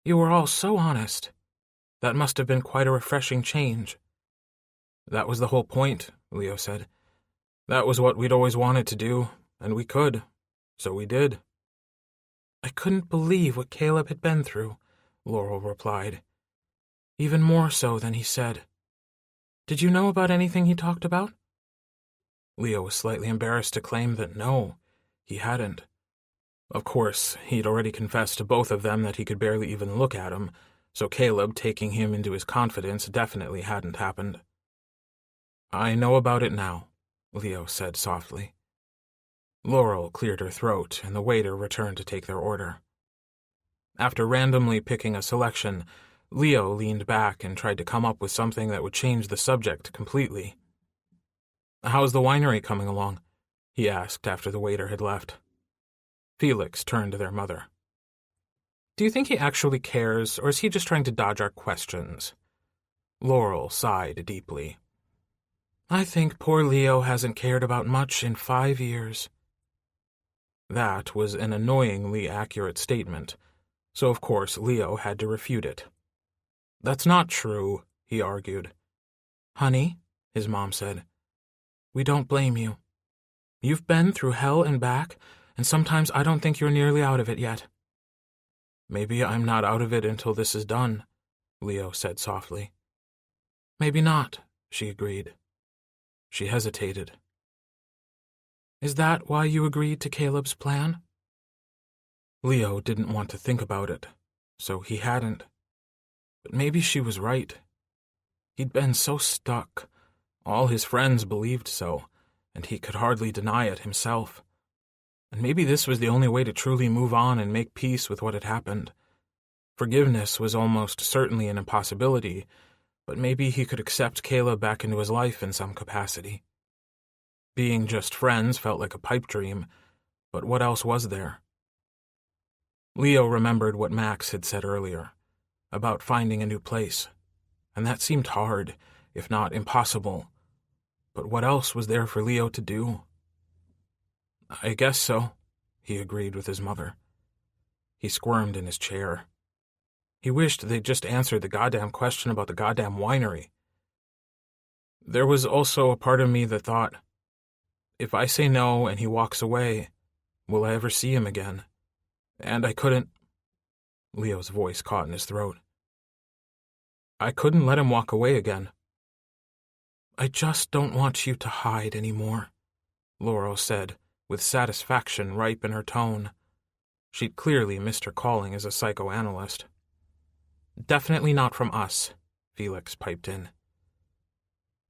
"You were all so honest. That must have been quite a refreshing change." "That was the whole point," Leo said. "That was what we'd always wanted to do, and we could, so we did." "I couldn't believe what Caleb had been through," Laurel replied. "Even more so than he said. Did you know about anything he talked about?" Leo was slightly embarrassed to claim that no, he hadn't. Of course, he'd already confessed to both of them that he could barely even look at him, so Caleb taking him into his confidence definitely hadn't happened. "I know about it now," Leo said softly. Laurel cleared her throat, and the waiter returned to take their order. After randomly picking a selection, Leo leaned back and tried to come up with something that would change the subject completely. "How's the winery coming along?" he asked after the waiter had left. Felix turned to their mother. "Do you think he actually cares, or is he just trying to dodge our questions?" Laurel sighed deeply. "I think poor Leo hasn't cared about much in 5 years. That was an annoyingly accurate statement, so of course Leo had to refute it. "That's not true," he argued. "Honey," his mom said, "we don't blame you. You've been through hell and back, and sometimes I don't think you're nearly out of it yet." "Maybe I'm not out of it until this is done," Leo said softly. "Maybe not," she agreed. She hesitated. "Is that why you agreed to Caleb's plan?" Leo didn't want to think about it, so he hadn't. But maybe she was right. He'd been so stuck. All his friends believed so, and he could hardly deny it himself. And maybe this was the only way to truly move on and make peace with what had happened. Forgiveness was almost certainly an impossibility, but maybe he could accept Caleb back into his life in some capacity. Being just friends felt like a pipe dream, but what else was there? Leo remembered what Max had said earlier, about finding a new place, and that seemed hard, if not impossible. But what else was there for Leo to do? "I guess so," he agreed with his mother. He squirmed in his chair. He wished they'd just answered the goddamn question about the goddamn winery. There was also a part of me that thought, if I say no and he walks away, will I ever see him again? And I couldn't... Leo's voice caught in his throat. I couldn't let him walk away again. "I just don't want you to hide anymore," Laurel said, with satisfaction ripe in her tone. She'd clearly missed her calling as a psychoanalyst. "Definitely not from us," Felix piped in.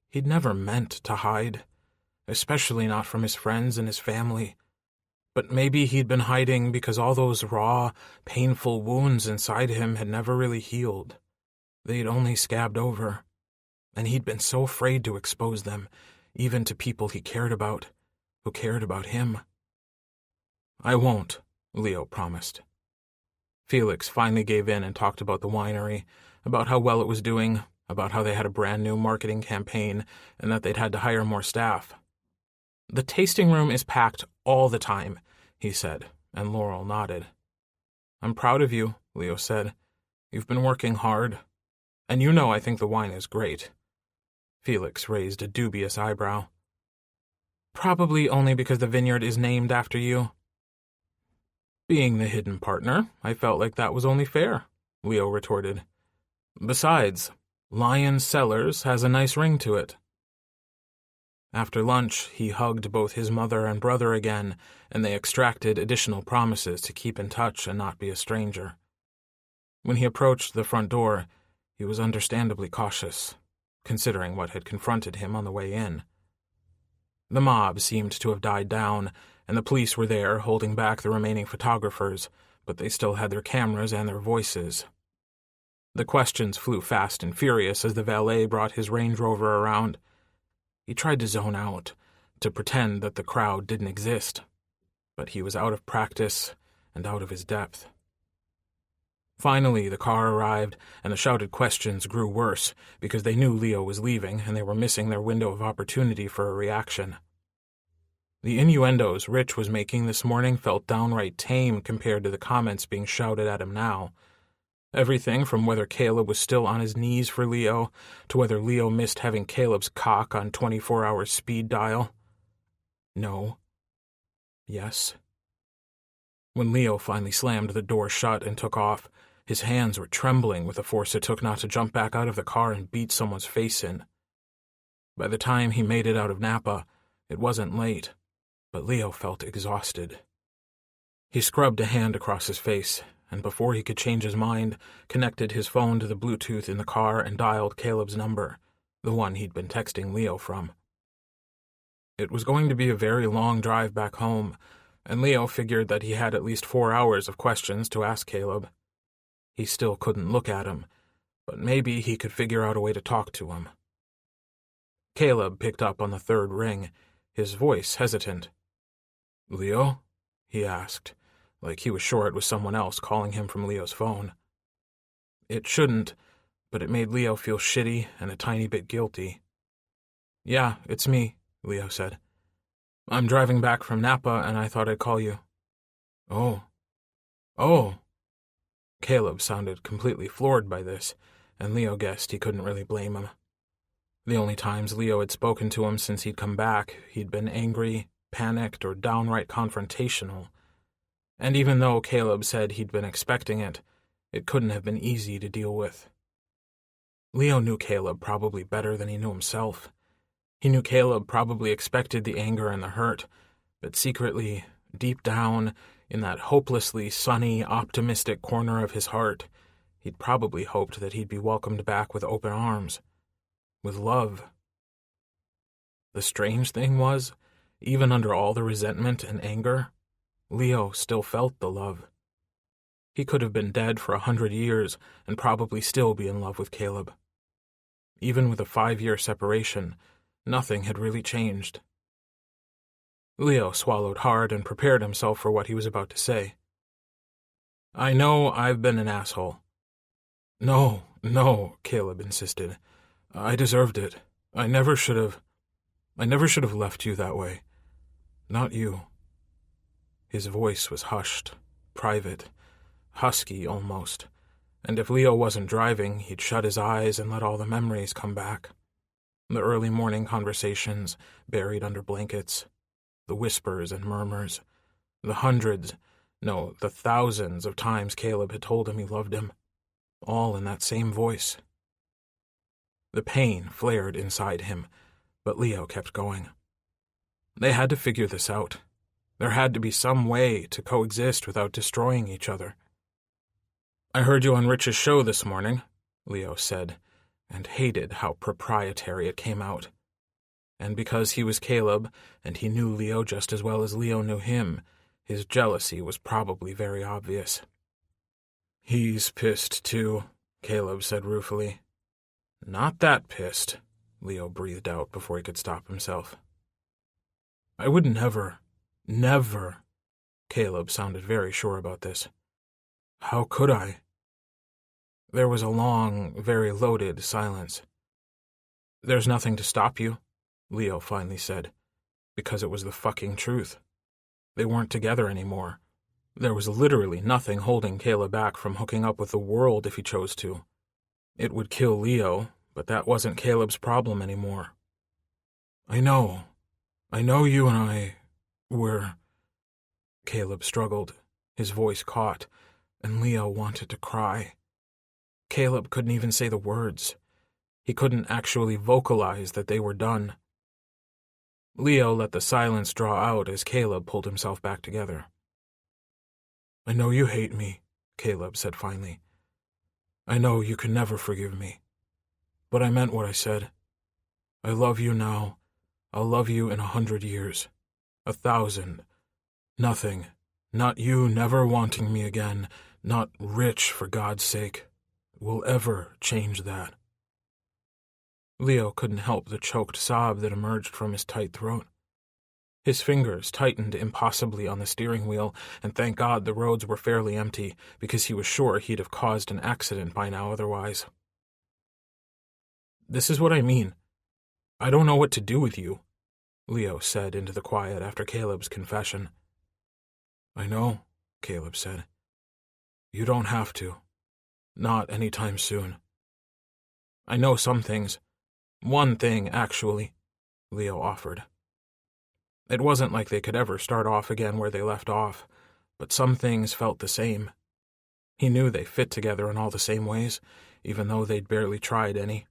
He'd never meant to hide, especially not from his friends and his family. But maybe he'd been hiding because all those raw, painful wounds inside him had never really healed. They'd only scabbed over, and he'd been so afraid to expose them, even to people he cared about, who cared about him. "I won't," Leo promised. Felix finally gave in and talked about the winery, about how well it was doing, about how they had a brand new marketing campaign, and that they'd had to hire more staff. "The tasting room is packed all the time," he said, and Laurel nodded. "I'm proud of you," Leo said. "You've been working hard. And you know I think the wine is great." Felix raised a dubious eyebrow. "Probably only because the vineyard is named after you." "Being the hidden partner, I felt like that was only fair," Leo retorted. "Besides, Lion Cellars has a nice ring to it." After lunch, he hugged both his mother and brother again, and they extracted additional promises to keep in touch and not be a stranger. When he approached the front door, he was understandably cautious, considering what had confronted him on the way in. The mob seemed to have died down, and the police were there holding back the remaining photographers, but they still had their cameras and their voices. The questions flew fast and furious as the valet brought his Range Rover around. He tried to zone out, to pretend that the crowd didn't exist, but he was out of practice and out of his depth. Finally, the car arrived, and the shouted questions grew worse because they knew Leo was leaving and they were missing their window of opportunity for a reaction. The innuendos Rich was making this morning felt downright tame compared to the comments being shouted at him now. Everything from whether Caleb was still on his knees for Leo, to whether Leo missed having Caleb's cock on 24-hour speed dial. No. Yes. When Leo finally slammed the door shut and took off, his hands were trembling with the force it took not to jump back out of the car and beat someone's face in. By the time he made it out of Napa, it wasn't late, but Leo felt exhausted. He scrubbed a hand across his face, and before he could change his mind, connected his phone to the Bluetooth in the car and dialed Caleb's number, the one he'd been texting Leo from. It was going to be a very long drive back home, and Leo figured that he had at least 4 hours of questions to ask Caleb. He still couldn't look at him, but maybe he could figure out a way to talk to him. Caleb picked up on the third ring, his voice hesitant. "Leo?" he asked, like he was sure it was someone else calling him from Leo's phone. It shouldn't, but it made Leo feel shitty and a tiny bit guilty. "Yeah, it's me," Leo said. "I'm driving back from Napa, and I thought I'd call you." "Oh. Oh." Caleb sounded completely floored by this, and Leo guessed he couldn't really blame him. The only times Leo had spoken to him since he'd come back, he'd been angry, panicked, or downright confrontational. And even though Caleb said he'd been expecting it, it couldn't have been easy to deal with. Leo knew Caleb probably better than he knew himself. He knew Caleb probably expected the anger and the hurt, but secretly, deep down, in that hopelessly sunny, optimistic corner of his heart, he'd probably hoped that he'd be welcomed back with open arms, with love. The strange thing was, even under all the resentment and anger, Leo still felt the love. He could have been dead for 100 years and probably still be in love with Caleb. Even with a 5-year separation, nothing had really changed. Leo swallowed hard and prepared himself for what he was about to say. "I know I've been an asshole." No, Caleb insisted. "I deserved it. I never should have left you that way. Not you." His voice was hushed, private, husky almost, and if Leo wasn't driving, he'd shut his eyes and let all the memories come back. The early morning conversations buried under blankets, the whispers and murmurs, the thousands of times Caleb had told him he loved him, all in that same voice. The pain flared inside him, but Leo kept going. They had to figure this out. There had to be some way to coexist without destroying each other. "I heard you on Rich's show this morning," Leo said, and hated how proprietary it came out. And because he was Caleb, and he knew Leo just as well as Leo knew him, his jealousy was probably very obvious. "He's pissed, too," Caleb said ruefully. "Not that pissed," Leo breathed out before he could stop himself. "I would never, Caleb sounded very sure about this. "How could I?" There was a long, very loaded silence. "There's nothing to stop you," Leo finally said, because it was the fucking truth. They weren't together anymore. There was literally nothing holding Caleb back from hooking up with the world if he chose to. It would kill Leo, but that wasn't Caleb's problem anymore. I know you and I were..." Caleb struggled, his voice caught, and Leo wanted to cry. Caleb couldn't even say the words. He couldn't actually vocalize that they were done. Leo let the silence draw out as Caleb pulled himself back together. "I know you hate me," Caleb said finally. "I know you can never forgive me. But I meant what I said. I love you now. I'll love you in 100 years. 1,000. Nothing. Not you never wanting me again. Not Rich, for God's sake. Will ever change that." Leo couldn't help the choked sob that emerged from his tight throat. His fingers tightened impossibly on the steering wheel, and thank God the roads were fairly empty, because he was sure he'd have caused an accident by now otherwise. "This is what I mean. I don't know what to do with you," Leo said into the quiet after Caleb's confession. "I know," Caleb said. "You don't have to. Not anytime soon. I know some things. One thing, actually," Leo offered. It wasn't like they could ever start off again where they left off, but some things felt the same. He knew they fit together in all the same ways, even though they'd barely tried any.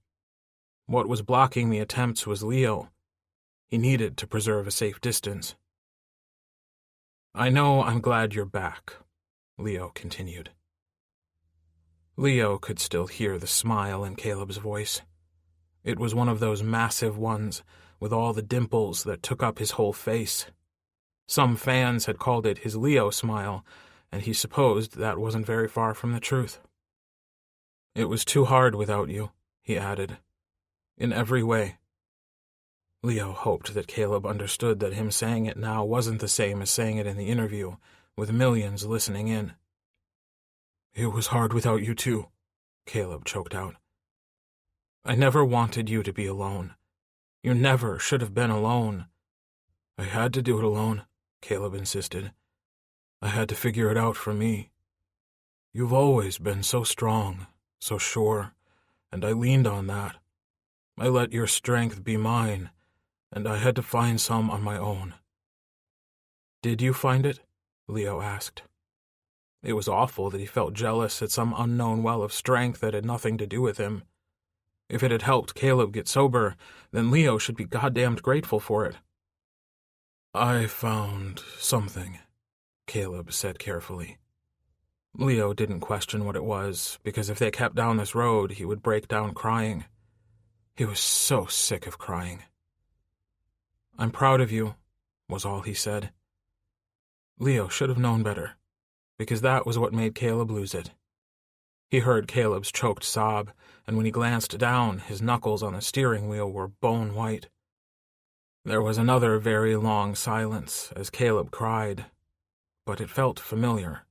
What was blocking the attempts was Leo. He needed to preserve a safe distance. I know I'm glad you're back, Leo continued. Leo could still hear the smile in Caleb's voice. It was one of those massive ones, with all the dimples that took up his whole face. Some fans had called it his Leo smile, and he supposed that wasn't very far from the truth. It was too hard without you, he added. In every way. Leo hoped that Caleb understood that him saying it now wasn't the same as saying it in the interview, with millions listening in. It was hard without you too, Caleb choked out. I never wanted you to be alone. You never should have been alone. I had to do it alone, Caleb insisted. I had to figure it out for me. You've always been so strong, so sure, and I leaned on that. I let your strength be mine, and I had to find some on my own. Did you find it? Leo asked. It was awful that he felt jealous at some unknown well of strength that had nothing to do with him. If it had helped Caleb get sober, then Leo should be goddamned grateful for it. I found something, Caleb said carefully. Leo didn't question what it was, because if they kept down this road, he would break down crying. He was so sick of crying. I'm proud of you, was all he said. Leo should have known better, because that was what made Caleb lose it. He heard Caleb's choked sob, and when he glanced down, his knuckles on the steering wheel were bone white. There was another very long silence as Caleb cried, but it felt familiar.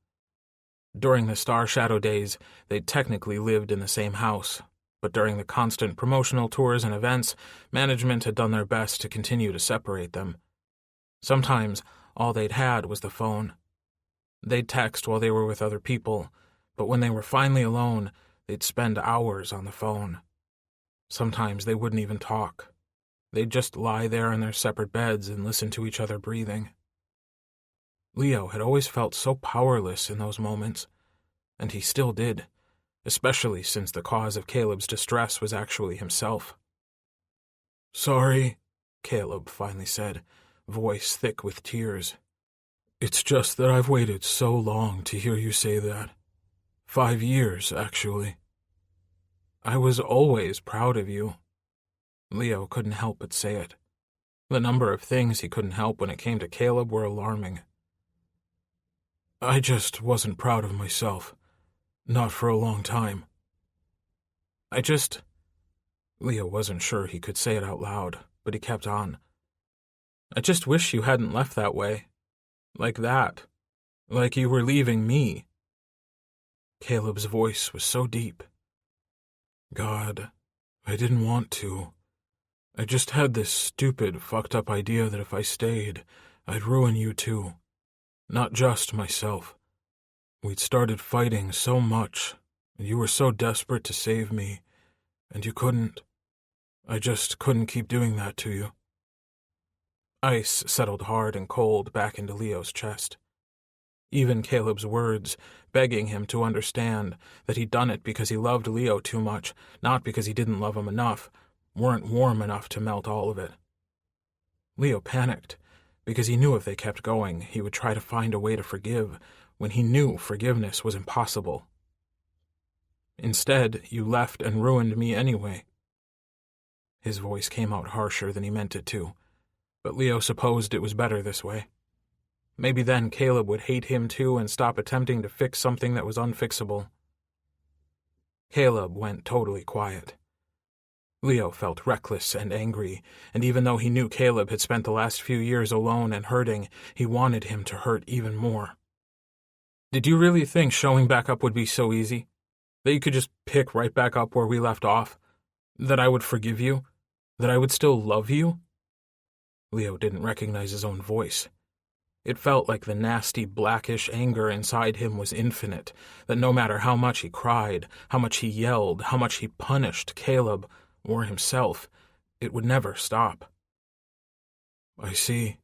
During the Star Shadow days, they'd technically lived in the same house, but during the constant promotional tours and events, management had done their best to continue to separate them. Sometimes, all they'd had was the phone. They'd text while they were with other people, but when they were finally alone, they'd spend hours on the phone. Sometimes they wouldn't even talk. They'd just lie there in their separate beds and listen to each other breathing. Leo had always felt so powerless in those moments, and he still did, especially since the cause of Caleb's distress was actually himself. Sorry, Caleb finally said, voice thick with tears. It's just that I've waited so long to hear you say that. 5 years, actually. I was always proud of you. Leo couldn't help but say it. The number of things he couldn't help when it came to Caleb were alarming. I just wasn't proud of myself. Not for a long time. Leo wasn't sure he could say it out loud, but he kept on. I just wish you hadn't left that way. Like that. Like you were leaving me. Caleb's voice was so deep. God, I didn't want to. I just had this stupid, fucked-up idea that if I stayed, I'd ruin you too. Not just myself. We'd started fighting so much, and you were so desperate to save me, and you couldn't. I just couldn't keep doing that to you. Ice settled hard and cold back into Leo's chest. Even Caleb's words, begging him to understand that he'd done it because he loved Leo too much, not because he didn't love him enough, weren't warm enough to melt all of it. Leo panicked, because he knew if they kept going, he would try to find a way to forgive, when he knew forgiveness was impossible. Instead, you left and ruined me anyway. His voice came out harsher than he meant it to, but Leo supposed it was better this way. Maybe then Caleb would hate him too and stop attempting to fix something that was unfixable. Caleb went totally quiet. Leo felt reckless and angry, and even though he knew Caleb had spent the last few years alone and hurting, he wanted him to hurt even more. Did you really think showing back up would be so easy? That you could just pick right back up where we left off? That I would forgive you? That I would still love you? Leo didn't recognize his own voice. It felt like the nasty, blackish anger inside him was infinite, that no matter how much he cried, how much he yelled, how much he punished Caleb, or himself, it would never stop. I see,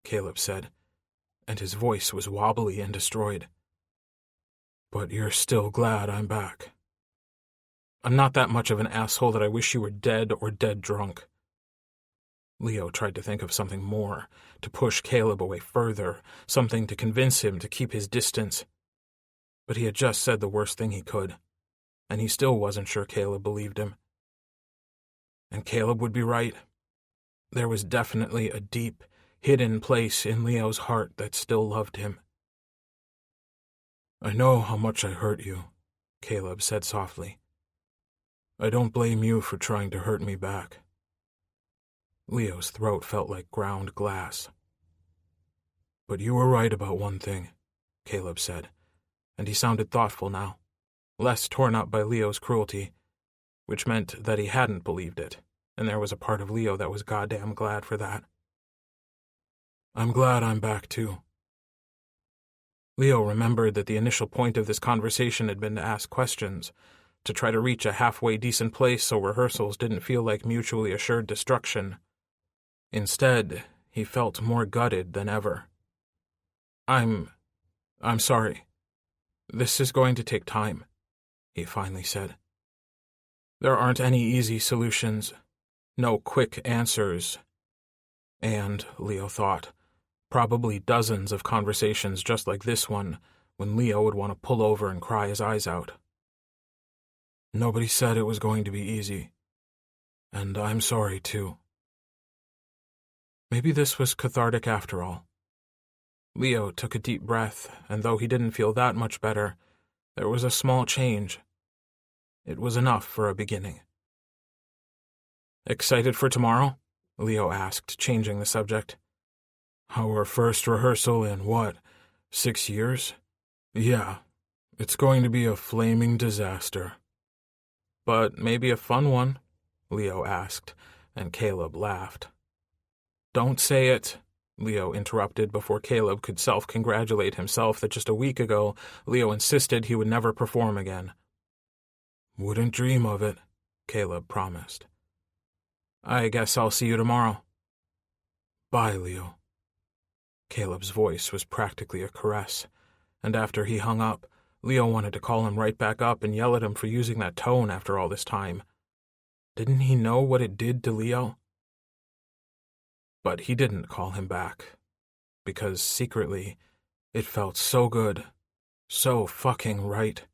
Caleb said, and his voice was wobbly and destroyed. But you're still glad I'm back. I'm not that much of an asshole that I wish you were dead or dead drunk. Leo tried to think of something more, to push Caleb away further, something to convince him to keep his distance. But he had just said the worst thing he could, and he still wasn't sure Caleb believed him. And Caleb would be right. There was definitely a deep, hidden place in Leo's heart that still loved him. "I know how much I hurt you," Caleb said softly. "I don't blame you for trying to hurt me back." Leo's throat felt like ground glass. "But you were right about one thing," Caleb said, and he sounded thoughtful now, less torn up by Leo's cruelty, which meant that he hadn't believed it, and there was a part of Leo that was goddamn glad for that. "I'm glad I'm back too." Leo remembered that the initial point of this conversation had been to ask questions, to try to reach a halfway decent place so rehearsals didn't feel like mutually assured destruction. Instead, he felt more gutted than ever. I'm sorry. This is going to take time," he finally said. "There aren't any easy solutions, no quick answers. And, Leo thought, probably dozens of conversations just like this one when Leo would want to pull over and cry his eyes out. Nobody said it was going to be easy. And I'm sorry, too." Maybe this was cathartic after all. Leo took a deep breath, and though he didn't feel that much better, there was a small change. It was enough for a beginning. "Excited for tomorrow?" Leo asked, changing the subject. "Our first rehearsal in, 6 years? Yeah, it's going to be a flaming disaster." "But maybe a fun one?" Leo asked, and Caleb laughed. "Don't say it," Leo interrupted before Caleb could self-congratulate himself that just a week ago Leo insisted he would never perform again. "Wouldn't dream of it," Caleb promised. "I guess I'll see you tomorrow." "Bye, Leo." Caleb's voice was practically a caress, and after he hung up, Leo wanted to call him right back up and yell at him for using that tone after all this time. Didn't he know what it did to Leo? But he didn't call him back, because secretly, it felt so good, so fucking right,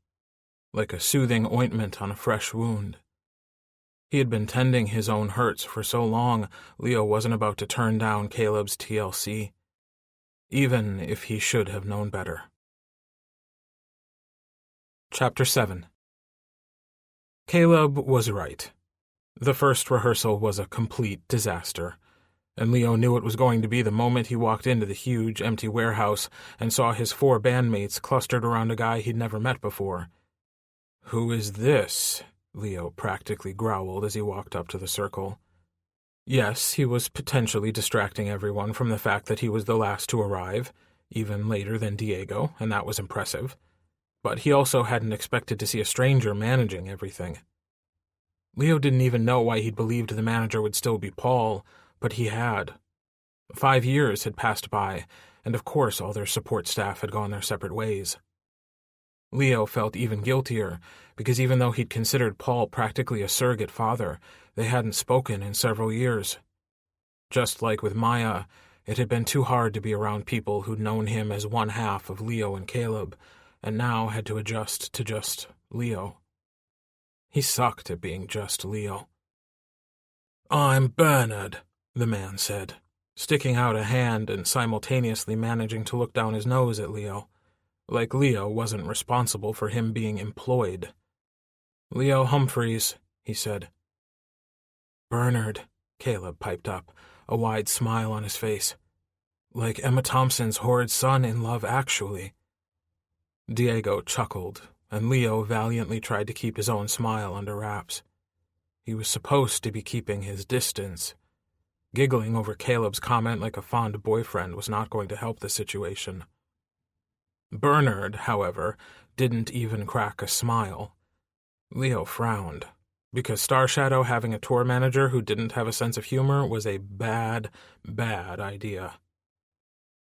like a soothing ointment on a fresh wound. He had been tending his own hurts for so long, Leo wasn't about to turn down Caleb's TLC, even if he should have known better. Chapter 7. Caleb was right. The first rehearsal was a complete disaster, and Leo knew it was going to be the moment he walked into the huge, empty warehouse and saw his 4 bandmates clustered around a guy he'd never met before. "Who is this?" Leo practically growled as he walked up to the circle. Yes, he was potentially distracting everyone from the fact that he was the last to arrive, even later than Diego, and that was impressive. But he also hadn't expected to see a stranger managing everything. Leo didn't even know why he'd believed the manager would still be Paul, but he had. 5 years had passed by, and of course all their support staff had gone their separate ways. Leo felt even guiltier, because even though he'd considered Paul practically a surrogate father, they hadn't spoken in several years. Just like with Maya, it had been too hard to be around people who'd known him as one half of Leo and Caleb, and now had to adjust to just Leo. He sucked at being just Leo. "I'm Bernard," the man said, sticking out a hand and simultaneously managing to look down his nose at Leo, like Leo wasn't responsible for him being employed. "Leo Humphreys," he said. "Bernard," Caleb piped up, a wide smile on his face. "Like Emma Thompson's horrid son in Love Actually." Diego chuckled, and Leo valiantly tried to keep his own smile under wraps. He was supposed to be keeping his distance. Giggling over Caleb's comment like a fond boyfriend was not going to help the situation. Bernard, however, didn't even crack a smile. Leo frowned, because Star Shadow having a tour manager who didn't have a sense of humor was a bad, bad idea.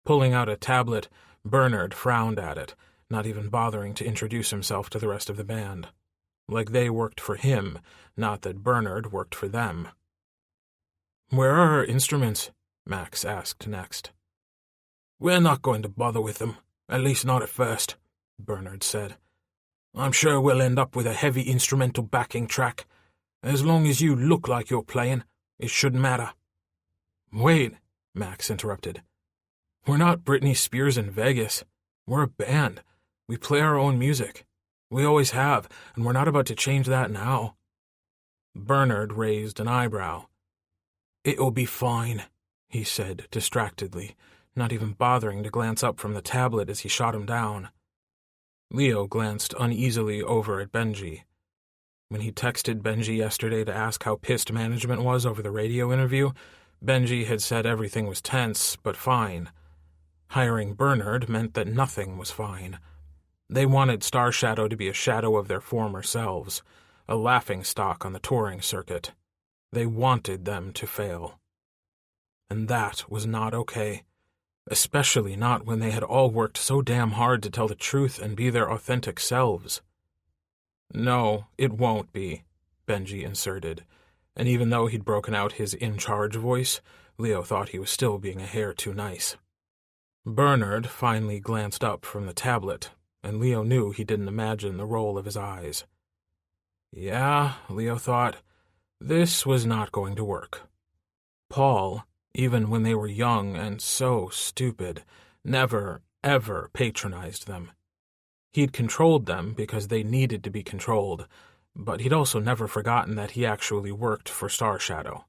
Pulling out a tablet, Bernard frowned at it, not even bothering to introduce himself to the rest of the band. Like they worked for him, not that Bernard worked for them. Where are our instruments? Max asked next. We're not going to bother with them, at least not at first, Bernard said. I'm sure we'll end up with a heavy instrumental backing track. As long as you look like you're playing, it shouldn't matter. Wait, Max interrupted. We're not Britney Spears in Vegas. We're a band. We play our own music. We always have, and we're not about to change that now. Bernard raised an eyebrow. It'll be fine, he said distractedly, not even bothering to glance up from the tablet as he shot him down. Leo glanced uneasily over at Benji. When he texted Benji yesterday to ask how pissed management was over the radio interview, Benji had said everything was tense, but fine. Hiring Bernard meant that nothing was fine. They wanted Star Shadow to be a shadow of their former selves, a laughingstock on the touring circuit. They wanted them to fail. And that was not okay, especially not when they had all worked so damn hard to tell the truth and be their authentic selves. No, it won't be, Benji inserted, and even though he'd broken out his in-charge voice, Leo thought he was still being a hair too nice. Bernard finally glanced up from the tablet, and Leo knew he didn't imagine the roll of his eyes. Yeah, Leo thought, this was not going to work. Paul, even when they were young and so stupid, never, ever patronized them. He'd controlled them because they needed to be controlled, but he'd also never forgotten that he actually worked for Star Shadow.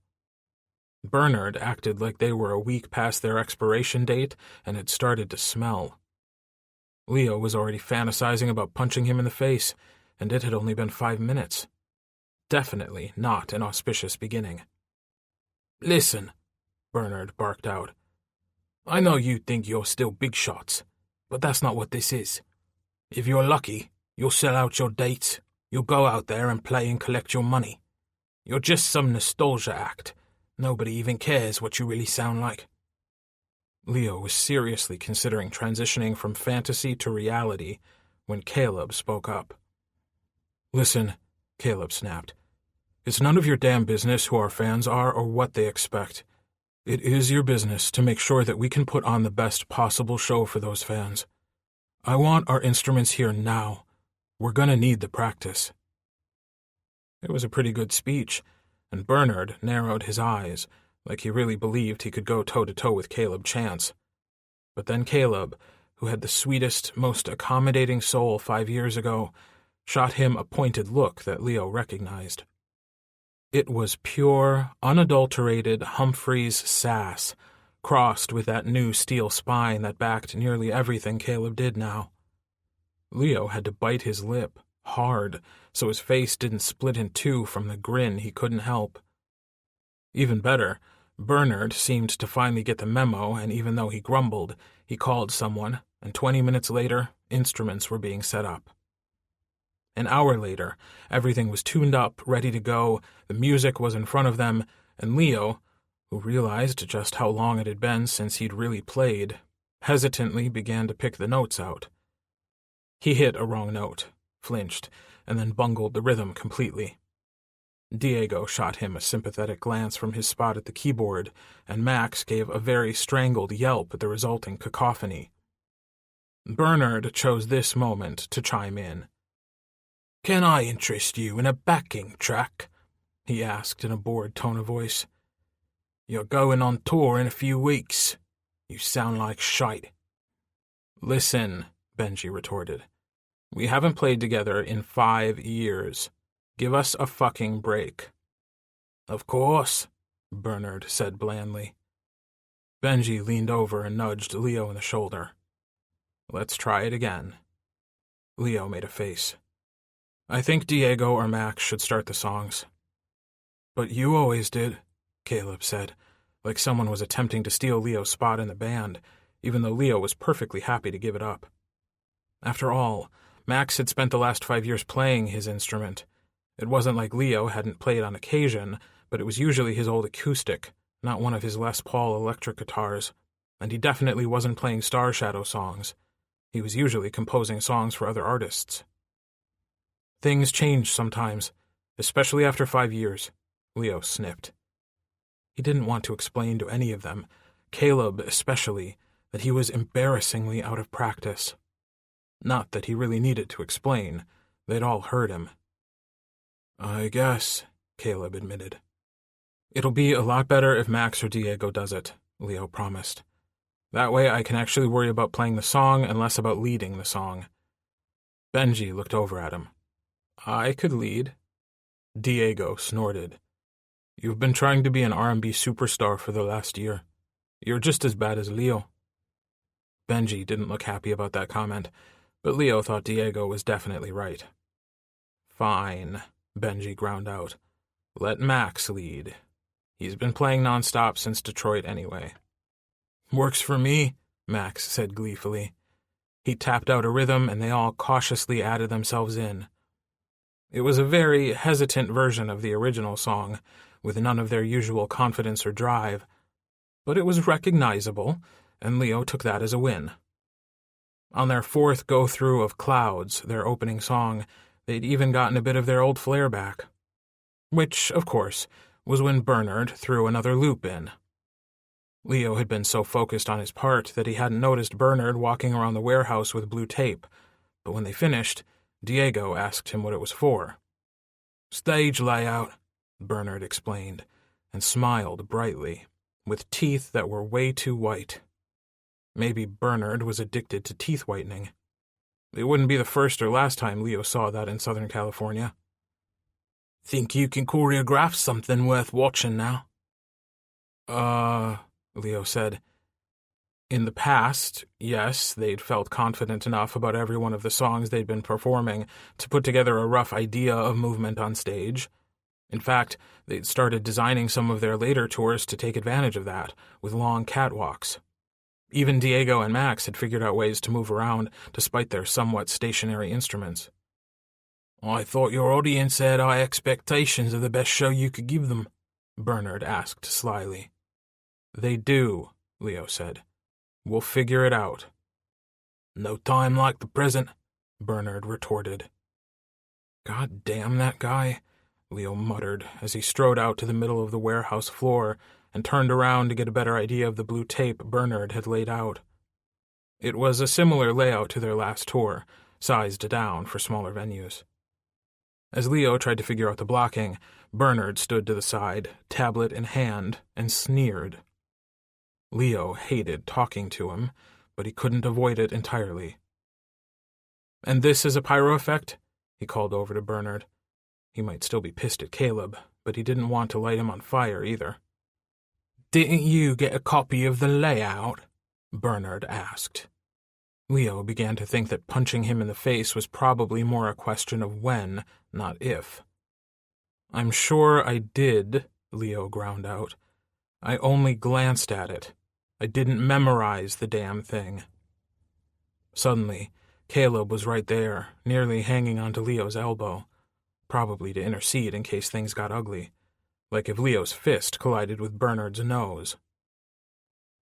Bernard acted like they were a week past their expiration date and had started to smell. Leo was already fantasizing about punching him in the face, and it had only been 5 minutes. Definitely not an auspicious beginning. Listen, Bernard barked out. I know you think you're still big shots, but that's not what this is. If you're lucky, you'll sell out your dates, you'll go out there and play and collect your money. You're just some nostalgia act. Nobody even cares what you really sound like. Leo was seriously considering transitioning from fantasy to reality when Caleb spoke up. Listen, Caleb snapped. It's none of your damn business who our fans are or what they expect. It is your business to make sure that we can put on the best possible show for those fans. I want our instruments here now. We're gonna need the practice. It was a pretty good speech, and Bernard narrowed his eyes, like he really believed he could go toe-to-toe with Caleb Chance. But then Caleb, who had the sweetest, most accommodating soul 5 years ago, shot him a pointed look that Leo recognized. It was pure, unadulterated Humphrey's sass, crossed with that new steel spine that backed nearly everything Caleb did now. Leo had to bite his lip, hard, so his face didn't split in two from the grin he couldn't help. Even better, Bernard seemed to finally get the memo, and even though he grumbled, he called someone, and 20 minutes later, instruments were being set up. An hour later, everything was tuned up, ready to go, the music was in front of them, and Leo, who realized just how long it had been since he'd really played, hesitantly began to pick the notes out. He hit a wrong note, flinched, and then bungled the rhythm completely. Diego shot him a sympathetic glance from his spot at the keyboard, and Max gave a very strangled yelp at the resulting cacophony. Bernard chose this moment to chime in. Can I interest you in a backing track? He asked in a bored tone of voice. You're going on tour in a few weeks. You sound like shite. Listen, Benji retorted. We haven't played together in 5 years. Give us a fucking break. Of course, Bernard said blandly. Benji leaned over and nudged Leo in the shoulder. Let's try it again. Leo made a face. I think Diego or Max should start the songs. But you always did, Caleb said, like someone was attempting to steal Leo's spot in the band, even though Leo was perfectly happy to give it up. After all, Max had spent the last 5 years playing his instrument. It wasn't like Leo hadn't played on occasion, but it was usually his old acoustic, not one of his Les Paul electric guitars, and he definitely wasn't playing Star Shadow songs. He was usually composing songs for other artists. Things change sometimes, especially after 5 years, Leo snipped. He didn't want to explain to any of them, Caleb especially, that he was embarrassingly out of practice. Not that he really needed to explain. They'd all heard him. "I guess," Caleb admitted. "It'll be a lot better if Max or Diego does it," Leo promised. "That way I can actually worry about playing the song and less about leading the song." Benji looked over at him. "I could lead." Diego snorted. "You've been trying to be an R&B superstar for the last year. You're just as bad as Leo." Benji didn't look happy about that comment, but Leo thought Diego was definitely right. "Fine," Benji ground out. "Let Max lead. He's been playing nonstop since Detroit anyway." "Works for me," Max said gleefully. He tapped out a rhythm and they all cautiously added themselves in. It was a very hesitant version of the original song, with none of their usual confidence or drive, but it was recognizable, and Leo took that as a win. On their fourth go-through of Clouds, their opening song, they'd even gotten a bit of their old flair back. Which, of course, was when Bernard threw another loop in. Leo had been so focused on his part that he hadn't noticed Bernard walking around the warehouse with blue tape, but when they finished, Diego asked him what it was for. "Stage layout," Bernard explained, and smiled brightly, with teeth that were way too white. Maybe Bernard was addicted to teeth whitening. It wouldn't be the first or last time Leo saw that in Southern California. "Think you can choreograph something worth watching now?" Leo said. In the past, yes, they'd felt confident enough about every one of the songs they'd been performing to put together a rough idea of movement on stage. In fact, they'd started designing some of their later tours to take advantage of that, with long catwalks. Even Diego and Max had figured out ways to move around despite their somewhat stationary instruments. "I thought your audience had high expectations of the best show you could give them," Bernard asked slyly. "They do," Leo said. "We'll figure it out." "No time like the present," Bernard retorted. "God damn that guy," Leo muttered as he strode out to the middle of the warehouse floor and turned around to get a better idea of the blue tape Bernard had laid out. It was a similar layout to their last tour, sized down for smaller venues. As Leo tried to figure out the blocking, Bernard stood to the side, tablet in hand, and sneered. Leo hated talking to him, but he couldn't avoid it entirely. "And this is a pyro effect?" he called over to Bernard. He might still be pissed at Caleb, but he didn't want to light him on fire either. "Didn't you get a copy of the layout?" Bernard asked. Leo began to think that punching him in the face was probably more a question of when, not if. "I'm sure I did," Leo ground out. "I only glanced at it. I didn't memorize the damn thing." Suddenly, Caleb was right there, nearly hanging onto Leo's elbow, probably to intercede in case things got ugly, like if Leo's fist collided with Bernard's nose.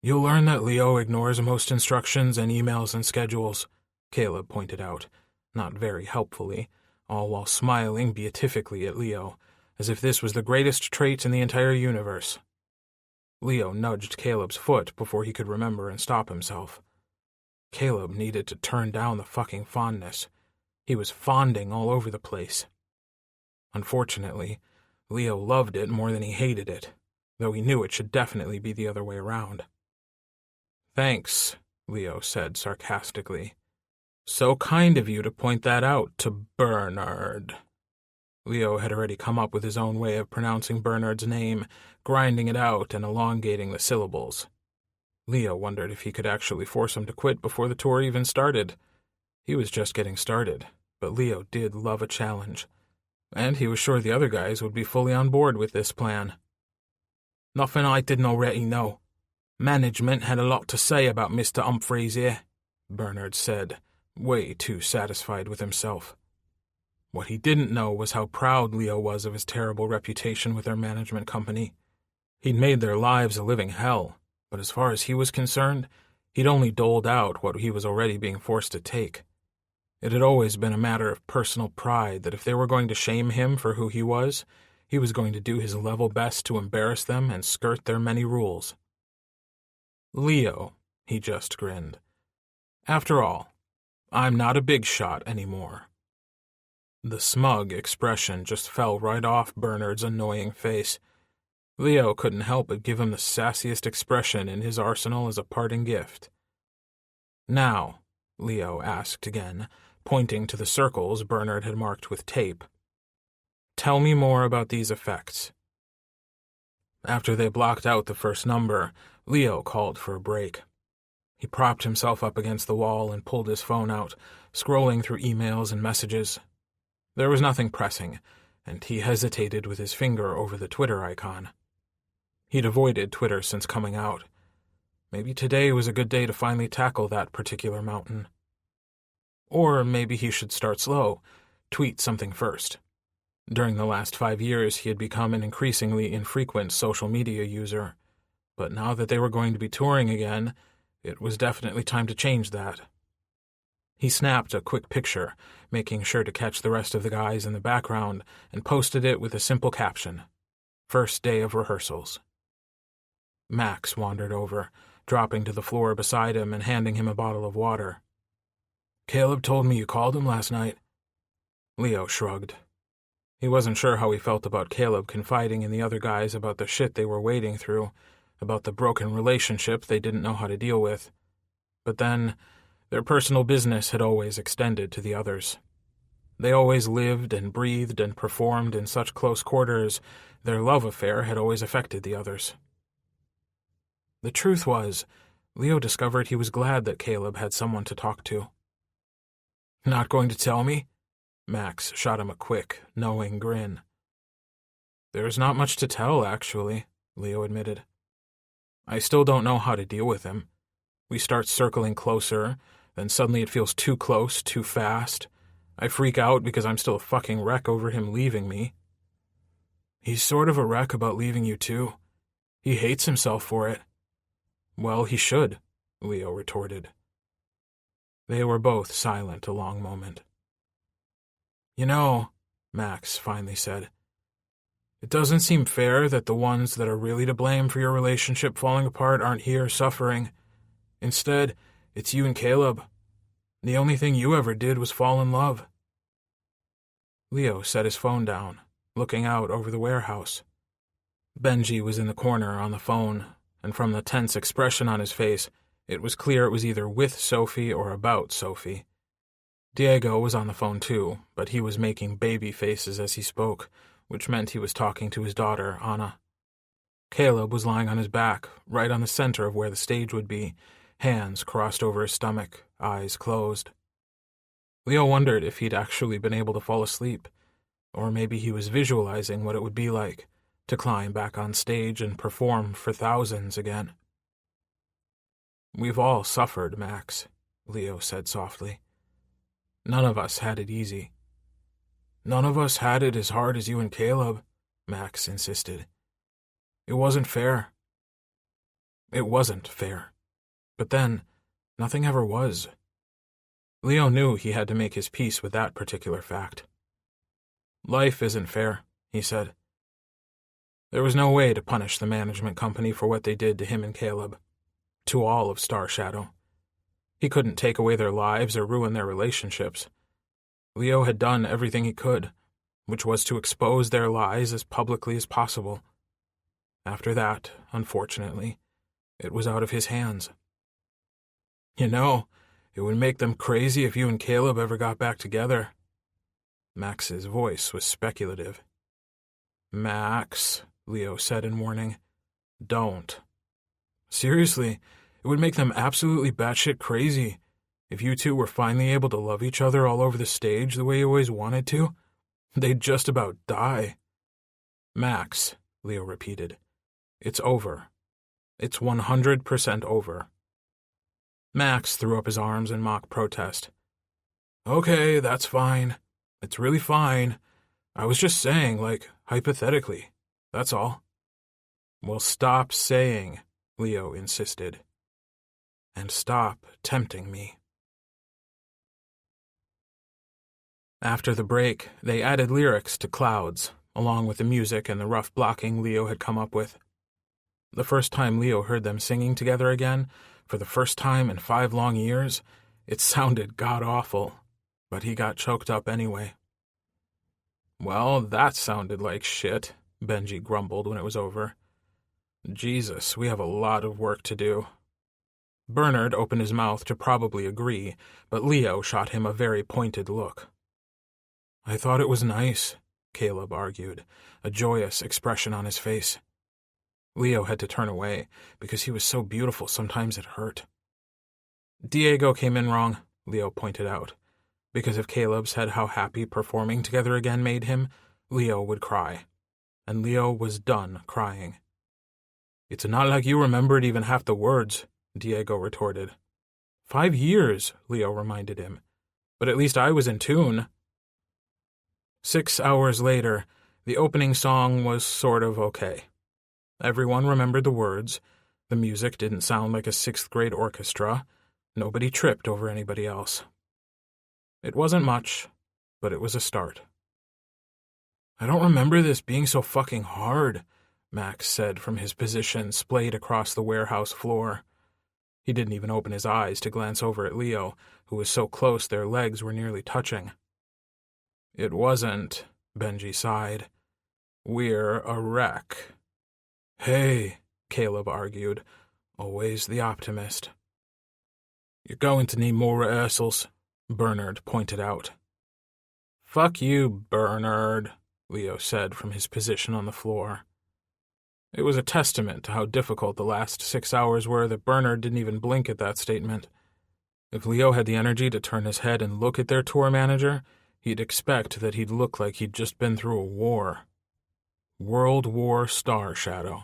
"You'll learn that Leo ignores most instructions and emails and schedules," Caleb pointed out, not very helpfully, all while smiling beatifically at Leo, as if this was the greatest trait in the entire universe. Leo nudged Caleb's foot before he could remember and stop himself. Caleb needed to turn down the fucking fondness. He was fonding all over the place. Unfortunately, Leo loved it more than he hated it, though he knew it should definitely be the other way around. "Thanks," Leo said sarcastically. "So kind of you to point that out to Bernard." Leo had already come up with his own way of pronouncing Bernard's name, grinding it out and elongating the syllables. Leo wondered if he could actually force him to quit before the tour even started. He was just getting started, but Leo did love a challenge, and he was sure the other guys would be fully on board with this plan. "Nothing I didn't already know. Management had a lot to say about Mr. Humphreys here," Bernard said, way too satisfied with himself. What he didn't know was how proud Leo was of his terrible reputation with their management company. He'd made their lives a living hell, but as far as he was concerned, he'd only doled out what he was already being forced to take. It had always been a matter of personal pride that if they were going to shame him for who he was, he was going to do his level best to embarrass them and skirt their many rules. "Leo," he just grinned. "After all, I'm not a big shot anymore." The smug expression just fell right off Bernard's annoying face. Leo couldn't help but give him the sassiest expression in his arsenal as a parting gift. "Now," Leo asked again, pointing to the circles Bernard had marked with tape, "tell me more about these effects." After they blocked out the first number, Leo called for a break. He propped himself up against the wall and pulled his phone out, scrolling through emails and messages. There was nothing pressing, and he hesitated with his finger over the Twitter icon. He'd avoided Twitter since coming out. Maybe today was a good day to finally tackle that particular mountain. Or maybe he should start slow, tweet something first. During the last 5 years, he had become an increasingly infrequent social media user, but now that they were going to be touring again, it was definitely time to change that. He snapped a quick picture, making sure to catch the rest of the guys in the background, and posted it with a simple caption, "First day of rehearsals." Max wandered over, dropping to the floor beside him and handing him a bottle of water. "Caleb told me you called him last night." Leo shrugged. He wasn't sure how he felt about Caleb confiding in the other guys about the shit they were wading through, about the broken relationship they didn't know how to deal with. But then, their personal business had always extended to the others. They always lived and breathed and performed in such close quarters, their love affair had always affected the others. The truth was, Leo discovered he was glad that Caleb had someone to talk to. "Not going to tell me?" Max shot him a quick, knowing grin. "There's not much to tell, actually," Leo admitted. "I still don't know how to deal with him. We start circling closer, then suddenly it feels too close, too fast. I freak out because I'm still a fucking wreck over him leaving me." "He's sort of a wreck about leaving you, too. He hates himself for it." "Well, he should," Leo retorted. They were both silent a long moment. "You know," Max finally said, "it doesn't seem fair that the ones that are really to blame for your relationship falling apart aren't here suffering. Instead, it's you and Caleb. The only thing you ever did was fall in love." Leo set his phone down, looking out over the warehouse. Benji was in the corner on the phone, and from the tense expression on his face, it was clear it was either with Sophie or about Sophie. Diego was on the phone too, but he was making baby faces as he spoke, which meant he was talking to his daughter, Anna. Caleb was lying on his back, right on the center of where the stage would be, hands crossed over his stomach, eyes closed. Leo wondered if he'd actually been able to fall asleep, or maybe he was visualizing what it would be like to climb back on stage and perform for thousands again. "We've all suffered, Max," Leo said softly. "None of us had it easy." "None of us had it as hard as you and Caleb," Max insisted. "It wasn't fair." It wasn't fair. But then, nothing ever was. Leo knew he had to make his peace with that particular fact. "Life isn't fair," he said. There was no way to punish the management company for what they did to him and Caleb, to all of Star Shadow. He couldn't take away their lives or ruin their relationships. Leo had done everything he could, which was to expose their lies as publicly as possible. After that, unfortunately, it was out of his hands. "You know, it would make them crazy if you and Caleb ever got back together." Max's voice was speculative. "Max," Leo said in warning, "don't. Seriously, it would make them absolutely batshit crazy. If you two were finally able to love each other all over the stage the way you always wanted to, they'd just about die." "Max," Leo repeated, "it's over. It's 100% over." Max threw up his arms in mock protest. "Okay, that's fine. It's really fine. I was just saying, like, hypothetically. That's all." "Well, stop saying," Leo insisted. "And stop tempting me." After the break, they added lyrics to Clouds, along with the music and the rough blocking Leo had come up with. The first time Leo heard them singing together again, for the first time in 5 long years, it sounded god-awful, but he got choked up anyway. "Well, that sounded like shit," Benji grumbled when it was over. "Jesus, we have a lot of work to do." Bernard opened his mouth to probably agree, but Leo shot him a very pointed look. "I thought it was nice," Caleb argued, a joyous expression on his face. Leo had to turn away, because he was so beautiful sometimes it hurt. Diego came in wrong, Leo pointed out, because if Caleb said how happy performing together again made him, Leo would cry. And Leo was done crying. "It's not like you remembered even half the words," Diego retorted. 5 years, Leo reminded him. "But at least I was in tune." 6 hours later, the opening song was sort of okay. Everyone remembered the words. The music didn't sound like a 6th-grade orchestra. Nobody tripped over anybody else. It wasn't much, but it was a start. "I don't remember this being so fucking hard," Max said from his position splayed across the warehouse floor. He didn't even open his eyes to glance over at Leo, who was so close their legs were nearly touching. "It wasn't," Benji sighed. "We're a wreck." "Hey," Caleb argued, always the optimist. "You're going to need more rehearsals," Bernard pointed out. "Fuck you, Bernard," Leo said from his position on the floor. It was a testament to how difficult the last 6 hours were that Bernard didn't even blink at that statement. If Leo had the energy to turn his head and look at their tour manager, he'd expect that he'd look like he'd just been through a war. World War Star Shadow.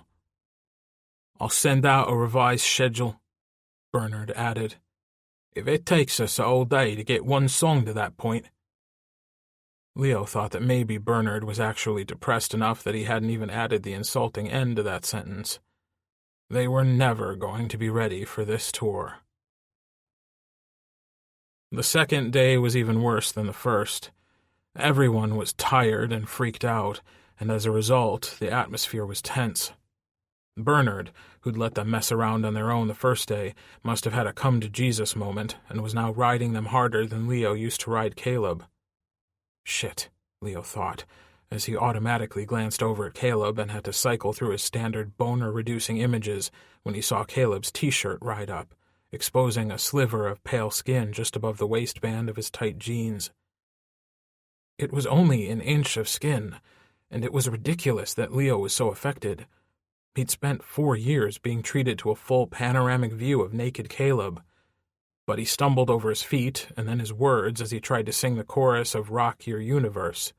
"I'll send out a revised schedule," Bernard added. "If it takes us all day to get one song to that point." Leo thought that maybe Bernard was actually depressed enough that he hadn't even added the insulting end to that sentence. They were never going to be ready for this tour. The second day was even worse than the first. Everyone was tired and freaked out, and as a result, the atmosphere was tense. Bernard, who'd let them mess around on their own the first day, must have had a come-to-Jesus moment and was now riding them harder than Leo used to ride Caleb. Shit, Leo thought, as he automatically glanced over at Caleb and had to cycle through his standard boner-reducing images when he saw Caleb's t-shirt ride up, exposing a sliver of pale skin just above the waistband of his tight jeans. It was only an inch of skin, and it was ridiculous that Leo was so affected. He'd spent 4 years being treated to a full panoramic view of naked Caleb, but he stumbled over his feet and then his words as he tried to sing the chorus of Rock Your Universe.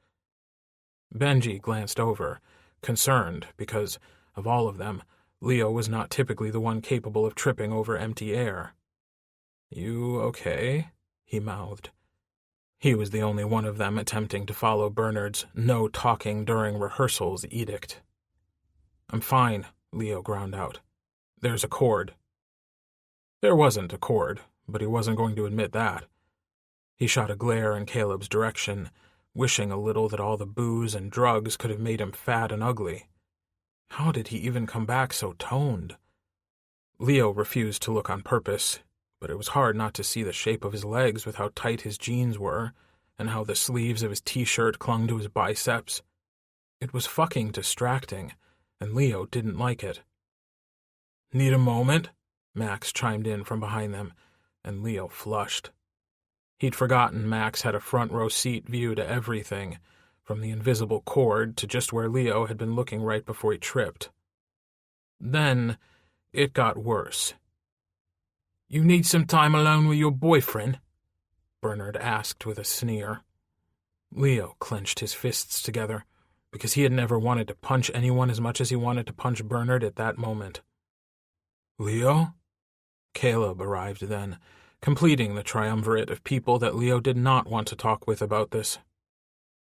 Benji glanced over, concerned because, of all of them, Leo was not typically the one capable of tripping over empty air. "You okay?" he mouthed. He was the only one of them attempting to follow Bernard's no talking during rehearsals edict. "I'm fine," Leo ground out. "There's a chord." There wasn't a chord, but he wasn't going to admit that. He shot a glare in Caleb's direction, wishing a little that all the booze and drugs could have made him fat and ugly. How did he even come back so toned? Leo refused to look on purpose, but it was hard not to see the shape of his legs with how tight his jeans were, and how the sleeves of his t-shirt clung to his biceps. It was fucking distracting, and Leo didn't like it. "Need a moment?" Max chimed in from behind them, and Leo flushed. He'd forgotten Max had a front-row seat view to everything, from the invisible cord to just where Leo had been looking right before he tripped. Then, it got worse. "You need some time alone with your boyfriend?" Bernard asked with a sneer. Leo clenched his fists together, because he had never wanted to punch anyone as much as he wanted to punch Bernard at that moment. "Leo?" Caleb arrived then, completing the triumvirate of people that Leo did not want to talk with about this.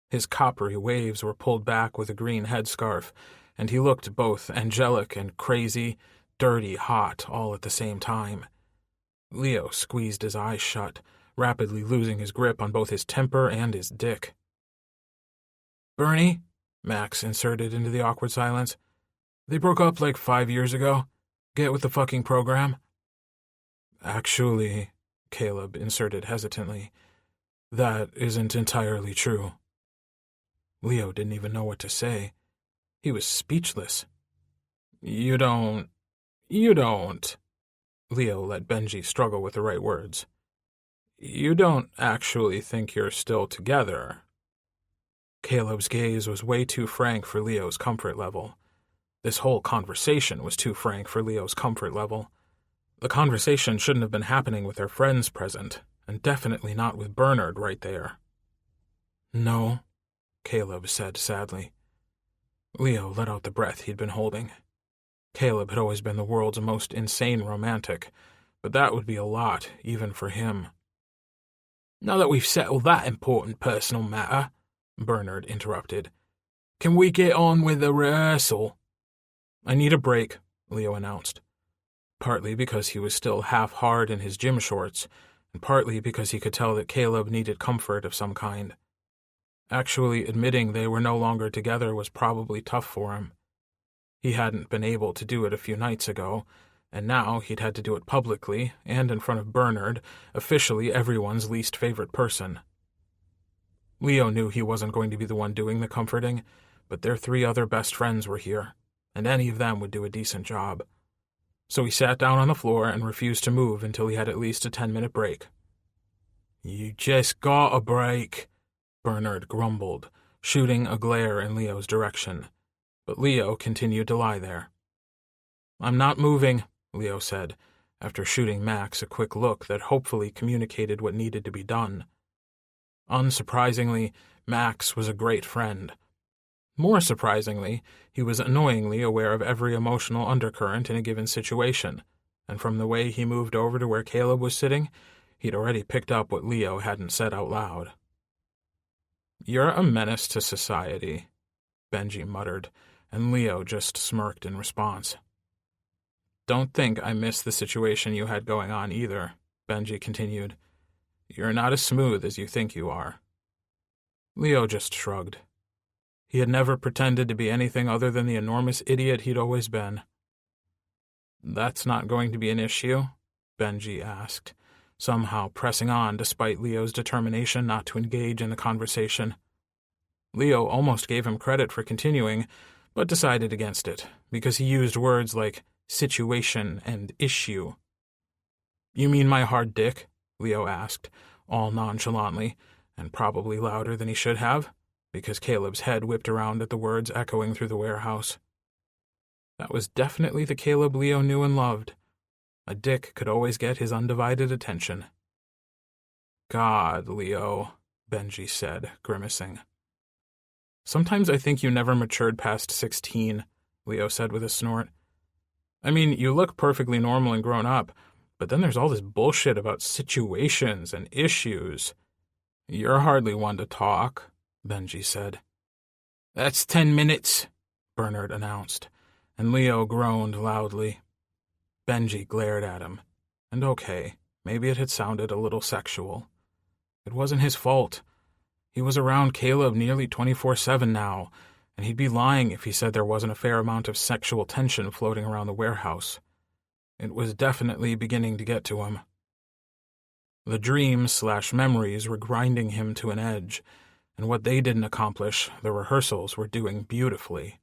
His coppery waves were pulled back with a green headscarf, and he looked both angelic and crazy, dirty hot all at the same time. Leo squeezed his eyes shut, rapidly losing his grip on both his temper and his dick. "Bernie?" Max inserted into the awkward silence. "They broke up like 5 years ago. Get with the fucking program." "Actually," Caleb inserted hesitantly, "that isn't entirely true." Leo didn't even know what to say. He was speechless. You don't... Leo let Benji struggle with the right words. "You don't actually think you're still together?" Caleb's gaze was way too frank for Leo's comfort level. This whole conversation was too frank for Leo's comfort level. The conversation shouldn't have been happening with their friends present, and definitely not with Bernard right there. "No," Caleb said sadly. Leo let out the breath he'd been holding. Caleb had always been the world's most insane romantic, but that would be a lot, even for him. "Now that we've settled that important personal matter," Bernard interrupted, "can we get on with the rehearsal?" "I need a break," Leo announced, partly because he was still half-hard in his gym shorts, and partly because he could tell that Caleb needed comfort of some kind. Actually admitting they were no longer together was probably tough for him. He hadn't been able to do it a few nights ago, and now he'd had to do it publicly and in front of Bernard, officially everyone's least favorite person. Leo knew he wasn't going to be the one doing the comforting, but their 3 other best friends were here, and any of them would do a decent job. So he sat down on the floor and refused to move until he had at least a 10-minute break. "You just got a break," Bernard grumbled, shooting a glare in Leo's direction. But Leo continued to lie there. "I'm not moving," Leo said, after shooting Max a quick look that hopefully communicated what needed to be done. Unsurprisingly, Max was a great friend. More surprisingly, he was annoyingly aware of every emotional undercurrent in a given situation, and from the way he moved over to where Caleb was sitting, he'd already picked up what Leo hadn't said out loud. "You're a menace to society," Benji muttered, and Leo just smirked in response. "Don't think I missed the situation you had going on either," Benji continued. "You're not as smooth as you think you are." Leo just shrugged. He had never pretended to be anything other than the enormous idiot he'd always been. "That's not going to be an issue?" Benji asked, somehow pressing on despite Leo's determination not to engage in the conversation. Leo almost gave him credit for continuing, but decided against it, because he used words like situation and issue. "You mean my hard dick?" Leo asked, all nonchalantly, and probably louder than he should have, because Caleb's head whipped around at the words echoing through the warehouse. That was definitely the Caleb Leo knew and loved. A dick could always get his undivided attention. "God, Leo," Benji said, grimacing. "Sometimes I think you never matured past 16, Leo said with a snort. "I mean, you look perfectly normal and grown up, but then there's all this bullshit about situations and issues. You're hardly one to talk," Benji said. "That's 10 minutes, Bernard announced, and Leo groaned loudly. Benji glared at him, and okay, maybe it had sounded a little sexual. It wasn't his fault. He was around Caleb nearly 24/7 now, and he'd be lying if he said there wasn't a fair amount of sexual tension floating around the warehouse. It was definitely beginning to get to him. The dreams/memories were grinding him to an edge, and what they didn't accomplish, the rehearsals were doing beautifully.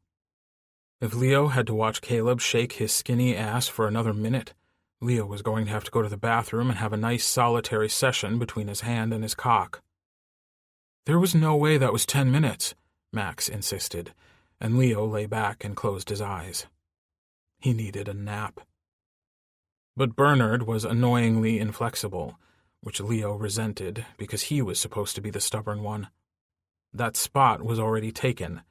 If Leo had to watch Caleb shake his skinny ass for another minute, Leo was going to have to go to the bathroom and have a nice solitary session between his hand and his cock. There was no way that was 10 minutes, Max insisted, and Leo lay back and closed his eyes. He needed a nap. But Bernard was annoyingly inflexible, which Leo resented because he was supposed to be the stubborn one. That spot was already taken.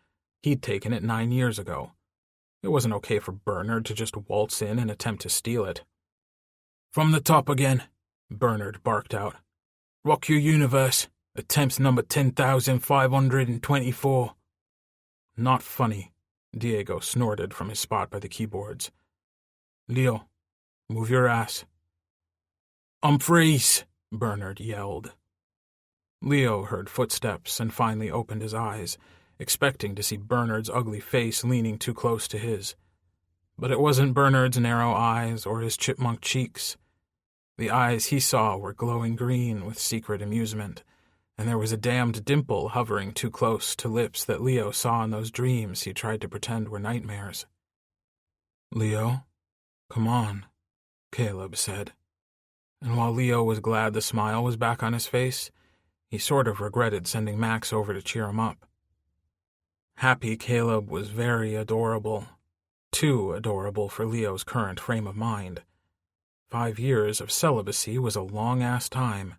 He'd taken it 9 years ago. It wasn't okay for Bernard to just waltz in and attempt to steal it. "From the top again," Bernard barked out. "Rock your universe. Attempt number 10,524. "Not funny," Diego snorted from his spot by the keyboards. "Leo, move your ass." "Freeze," Bernard yelled. Leo heard footsteps and finally opened his eyes, expecting to see Bernard's ugly face leaning too close to his. But it wasn't Bernard's narrow eyes or his chipmunk cheeks. The eyes he saw were glowing green with secret amusement, and there was a damned dimple hovering too close to lips that Leo saw in those dreams he tried to pretend were nightmares. "Leo, come on," Caleb said. And while Leo was glad the smile was back on his face, he sort of regretted sending Max over to cheer him up. Happy Caleb was very adorable. Too adorable for Leo's current frame of mind. 5 years of celibacy was a long-ass time.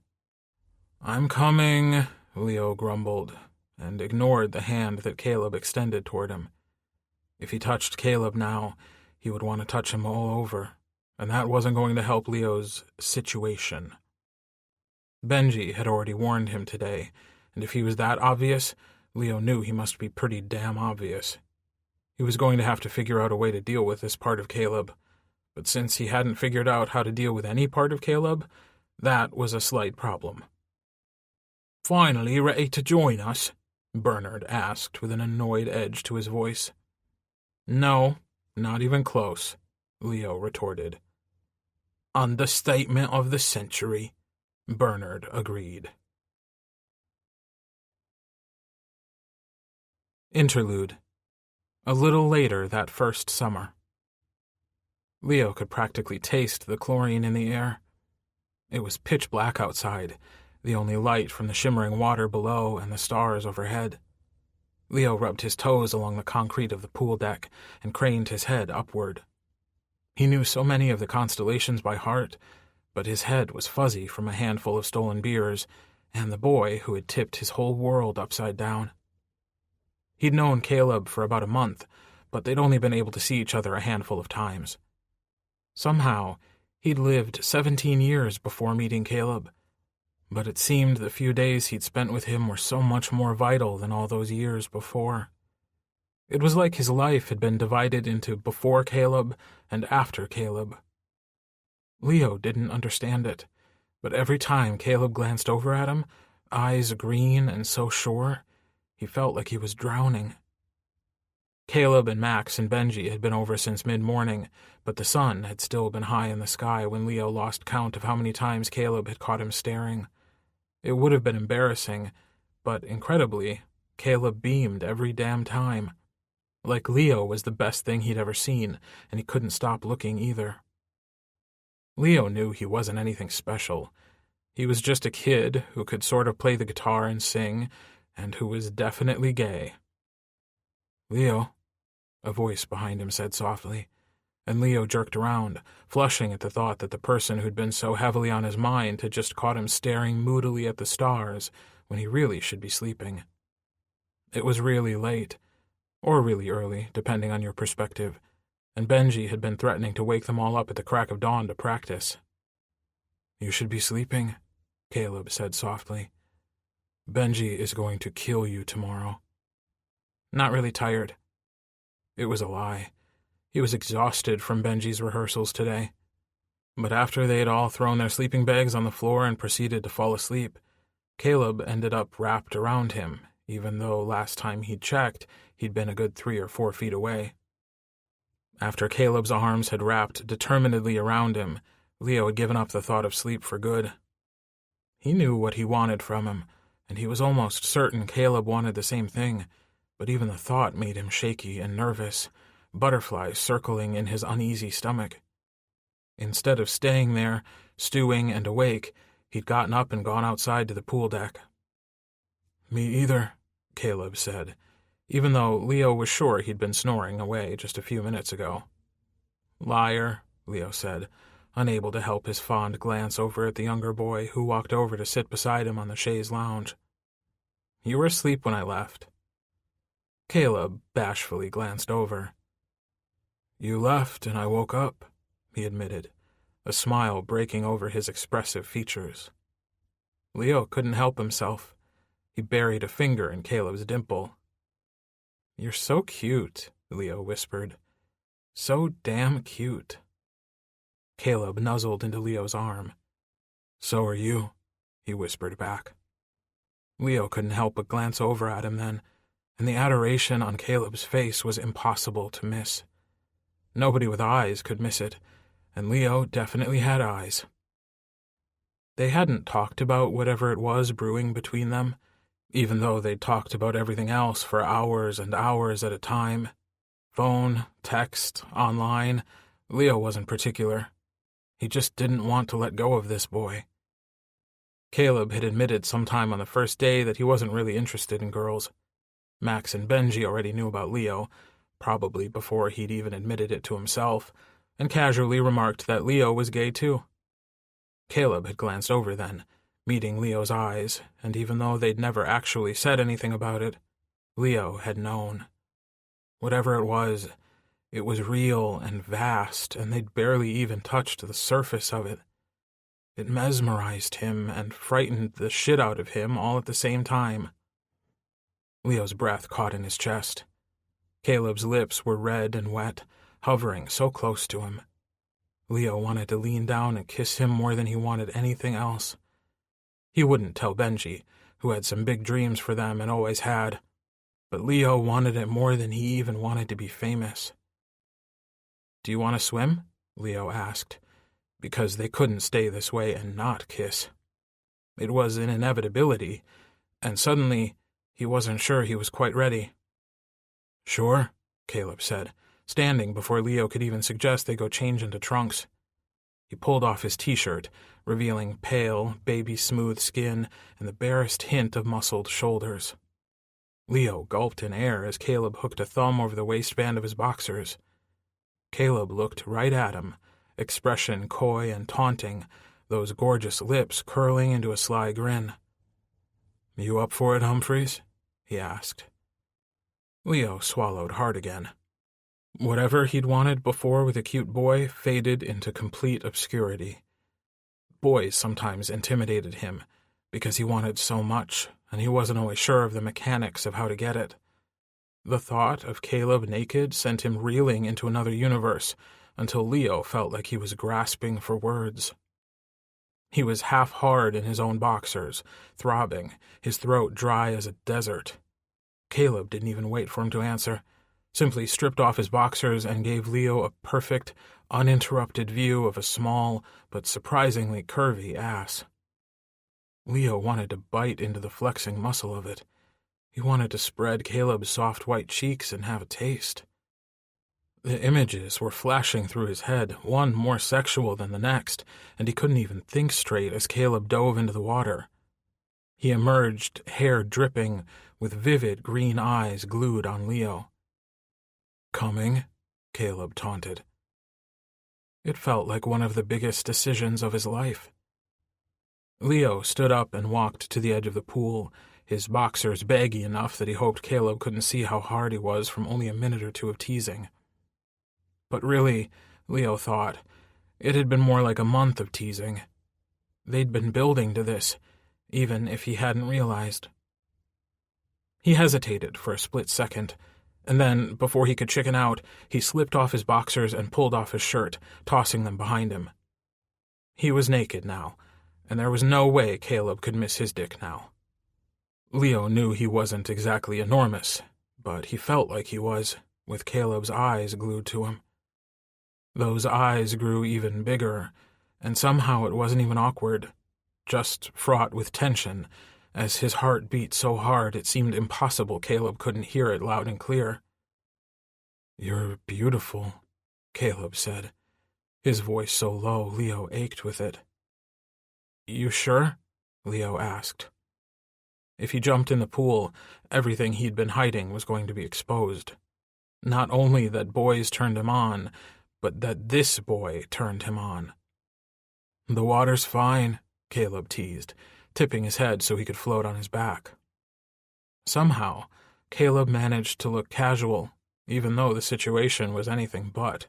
"I'm coming," Leo grumbled, and ignored the hand that Caleb extended toward him. If he touched Caleb now, he would want to touch him all over, and that wasn't going to help Leo's situation. Benji had already warned him today, and if he was that obvious, Leo knew he must be pretty damn obvious. He was going to have to figure out a way to deal with this part of Caleb, but since he hadn't figured out how to deal with any part of Caleb, that was a slight problem. "Finally ready to join us?" Bernard asked with an annoyed edge to his voice. "No, not even close," Leo retorted. "Understatement of the century," Bernard agreed. Interlude. A little later that first summer. Leo could practically taste the chlorine in the air. It was pitch black outside, the only light from the shimmering water below and the stars overhead. Leo rubbed his toes along the concrete of the pool deck and craned his head upward. He knew so many of the constellations by heart, but his head was fuzzy from a handful of stolen beers and the boy who had tipped his whole world upside down. He'd known Caleb for about a month, but they'd only been able to see each other a handful of times. Somehow, he'd lived 17 years before meeting Caleb, but it seemed the few days he'd spent with him were so much more vital than all those years before. It was like his life had been divided into before Caleb and after Caleb. Leo didn't understand it, but every time Caleb glanced over at him, eyes green and so sure, he felt like he was drowning. Caleb and Max and Benji had been over since mid-morning, but the sun had still been high in the sky when Leo lost count of how many times Caleb had caught him staring. It would have been embarrassing, but incredibly, Caleb beamed every damn time. Like Leo was the best thing he'd ever seen, and he couldn't stop looking either. Leo knew he wasn't anything special. He was just a kid who could sort of play the guitar and sing, and who was definitely gay. "Leo," a voice behind him said softly, and Leo jerked around, flushing at the thought that the person who'd been so heavily on his mind had just caught him staring moodily at the stars when he really should be sleeping. It was really late, or really early, depending on your perspective, and Benji had been threatening to wake them all up at the crack of dawn to practice. "You should be sleeping," Caleb said softly. "Benji is going to kill you tomorrow." "Not really tired." It was a lie. He was exhausted from Benji's rehearsals today. But after they had all thrown their sleeping bags on the floor and proceeded to fall asleep, Caleb ended up wrapped around him, even though last time he'd checked, he'd been a good 3 or 4 feet away. After Caleb's arms had wrapped determinedly around him, Leo had given up the thought of sleep for good. He knew what he wanted from him, and he was almost certain Caleb wanted the same thing, but even the thought made him shaky and nervous, butterflies circling in his uneasy stomach. Instead of staying there, stewing and awake, he'd gotten up and gone outside to the pool deck. "Me either," Caleb said, even though Leo was sure he'd been snoring away just a few minutes ago. "Liar," Leo said, unable to help his fond glance over at the younger boy who walked over to sit beside him on the chaise lounge. "You were asleep when I left." Caleb bashfully glanced over. "You left and I woke up," he admitted, a smile breaking over his expressive features. Leo couldn't help himself. He buried a finger in Caleb's dimple. "You're so cute," Leo whispered. "So damn cute." Caleb nuzzled into Leo's arm. "So are you," he whispered back. Leo couldn't help but glance over at him then, and the adoration on Caleb's face was impossible to miss. Nobody with eyes could miss it, and Leo definitely had eyes. They hadn't talked about whatever it was brewing between them, even though they'd talked about everything else for hours and hours at a time. Phone, text, online. Leo wasn't particular. He just didn't want to let go of this boy. Caleb had admitted sometime on the first day that he wasn't really interested in girls. Max and Benji already knew about Leo, probably before he'd even admitted it to himself, and casually remarked that Leo was gay too. Caleb had glanced over then, meeting Leo's eyes, and even though they'd never actually said anything about it, Leo had known. Whatever it was real and vast, and they'd barely even touched the surface of it. It mesmerized him and frightened the shit out of him all at the same time. Leo's breath caught in his chest. Caleb's lips were red and wet, hovering so close to him. Leo wanted to lean down and kiss him more than he wanted anything else. He wouldn't tell Benji, who had some big dreams for them and always had, but Leo wanted it more than he even wanted to be famous. "Do you want to swim?" Leo asked, because they couldn't stay this way and not kiss. It was an inevitability, and suddenly he wasn't sure he was quite ready. "Sure," Caleb said, standing before Leo could even suggest they go change into trunks. He pulled off his t-shirt, revealing pale, baby-smooth skin and the barest hint of muscled shoulders. Leo gulped in air as Caleb hooked a thumb over the waistband of his boxers. Caleb looked right at him, expression coy and taunting, those gorgeous lips curling into a sly grin. "You up for it, Humphreys?" he asked. Leo swallowed hard again. Whatever he'd wanted before with a cute boy faded into complete obscurity. Boys sometimes intimidated him, because he wanted so much, and he wasn't always sure of the mechanics of how to get it. The thought of Caleb naked sent him reeling into another universe, until Leo felt like he was grasping for words. He was half hard in his own boxers, throbbing, his throat dry as a desert. Caleb didn't even wait for him to answer, simply stripped off his boxers and gave Leo a perfect, uninterrupted view of a small but surprisingly curvy ass. Leo wanted to bite into the flexing muscle of it. He wanted to spread Caleb's soft white cheeks and have a taste. The images were flashing through his head, one more sexual than the next, and he couldn't even think straight as Caleb dove into the water. He emerged, hair dripping, with vivid green eyes glued on Leo. "Coming?" Caleb taunted. It felt like one of the biggest decisions of his life. Leo stood up and walked to the edge of the pool, his boxers baggy enough that he hoped Caleb couldn't see how hard he was from only a minute or two of teasing. But really, Leo thought, it had been more like a month of teasing. They'd been building to this, even if he hadn't realized. He hesitated for a split second, and then, before he could chicken out, he slipped off his boxers and pulled off his shirt, tossing them behind him. He was naked now, and there was no way Caleb could miss his dick now. Leo knew he wasn't exactly enormous, but he felt like he was, with Caleb's eyes glued to him. Those eyes grew even bigger, and somehow it wasn't even awkward, just fraught with tension, as his heart beat so hard it seemed impossible Caleb couldn't hear it loud and clear. "You're beautiful," Caleb said, his voice so low Leo ached with it. "You sure?" Leo asked. If he jumped in the pool, everything he'd been hiding was going to be exposed. Not only that boys turned him on, but that this boy turned him on. "The water's fine," Caleb teased, tipping his head so he could float on his back. Somehow, Caleb managed to look casual, even though the situation was anything but.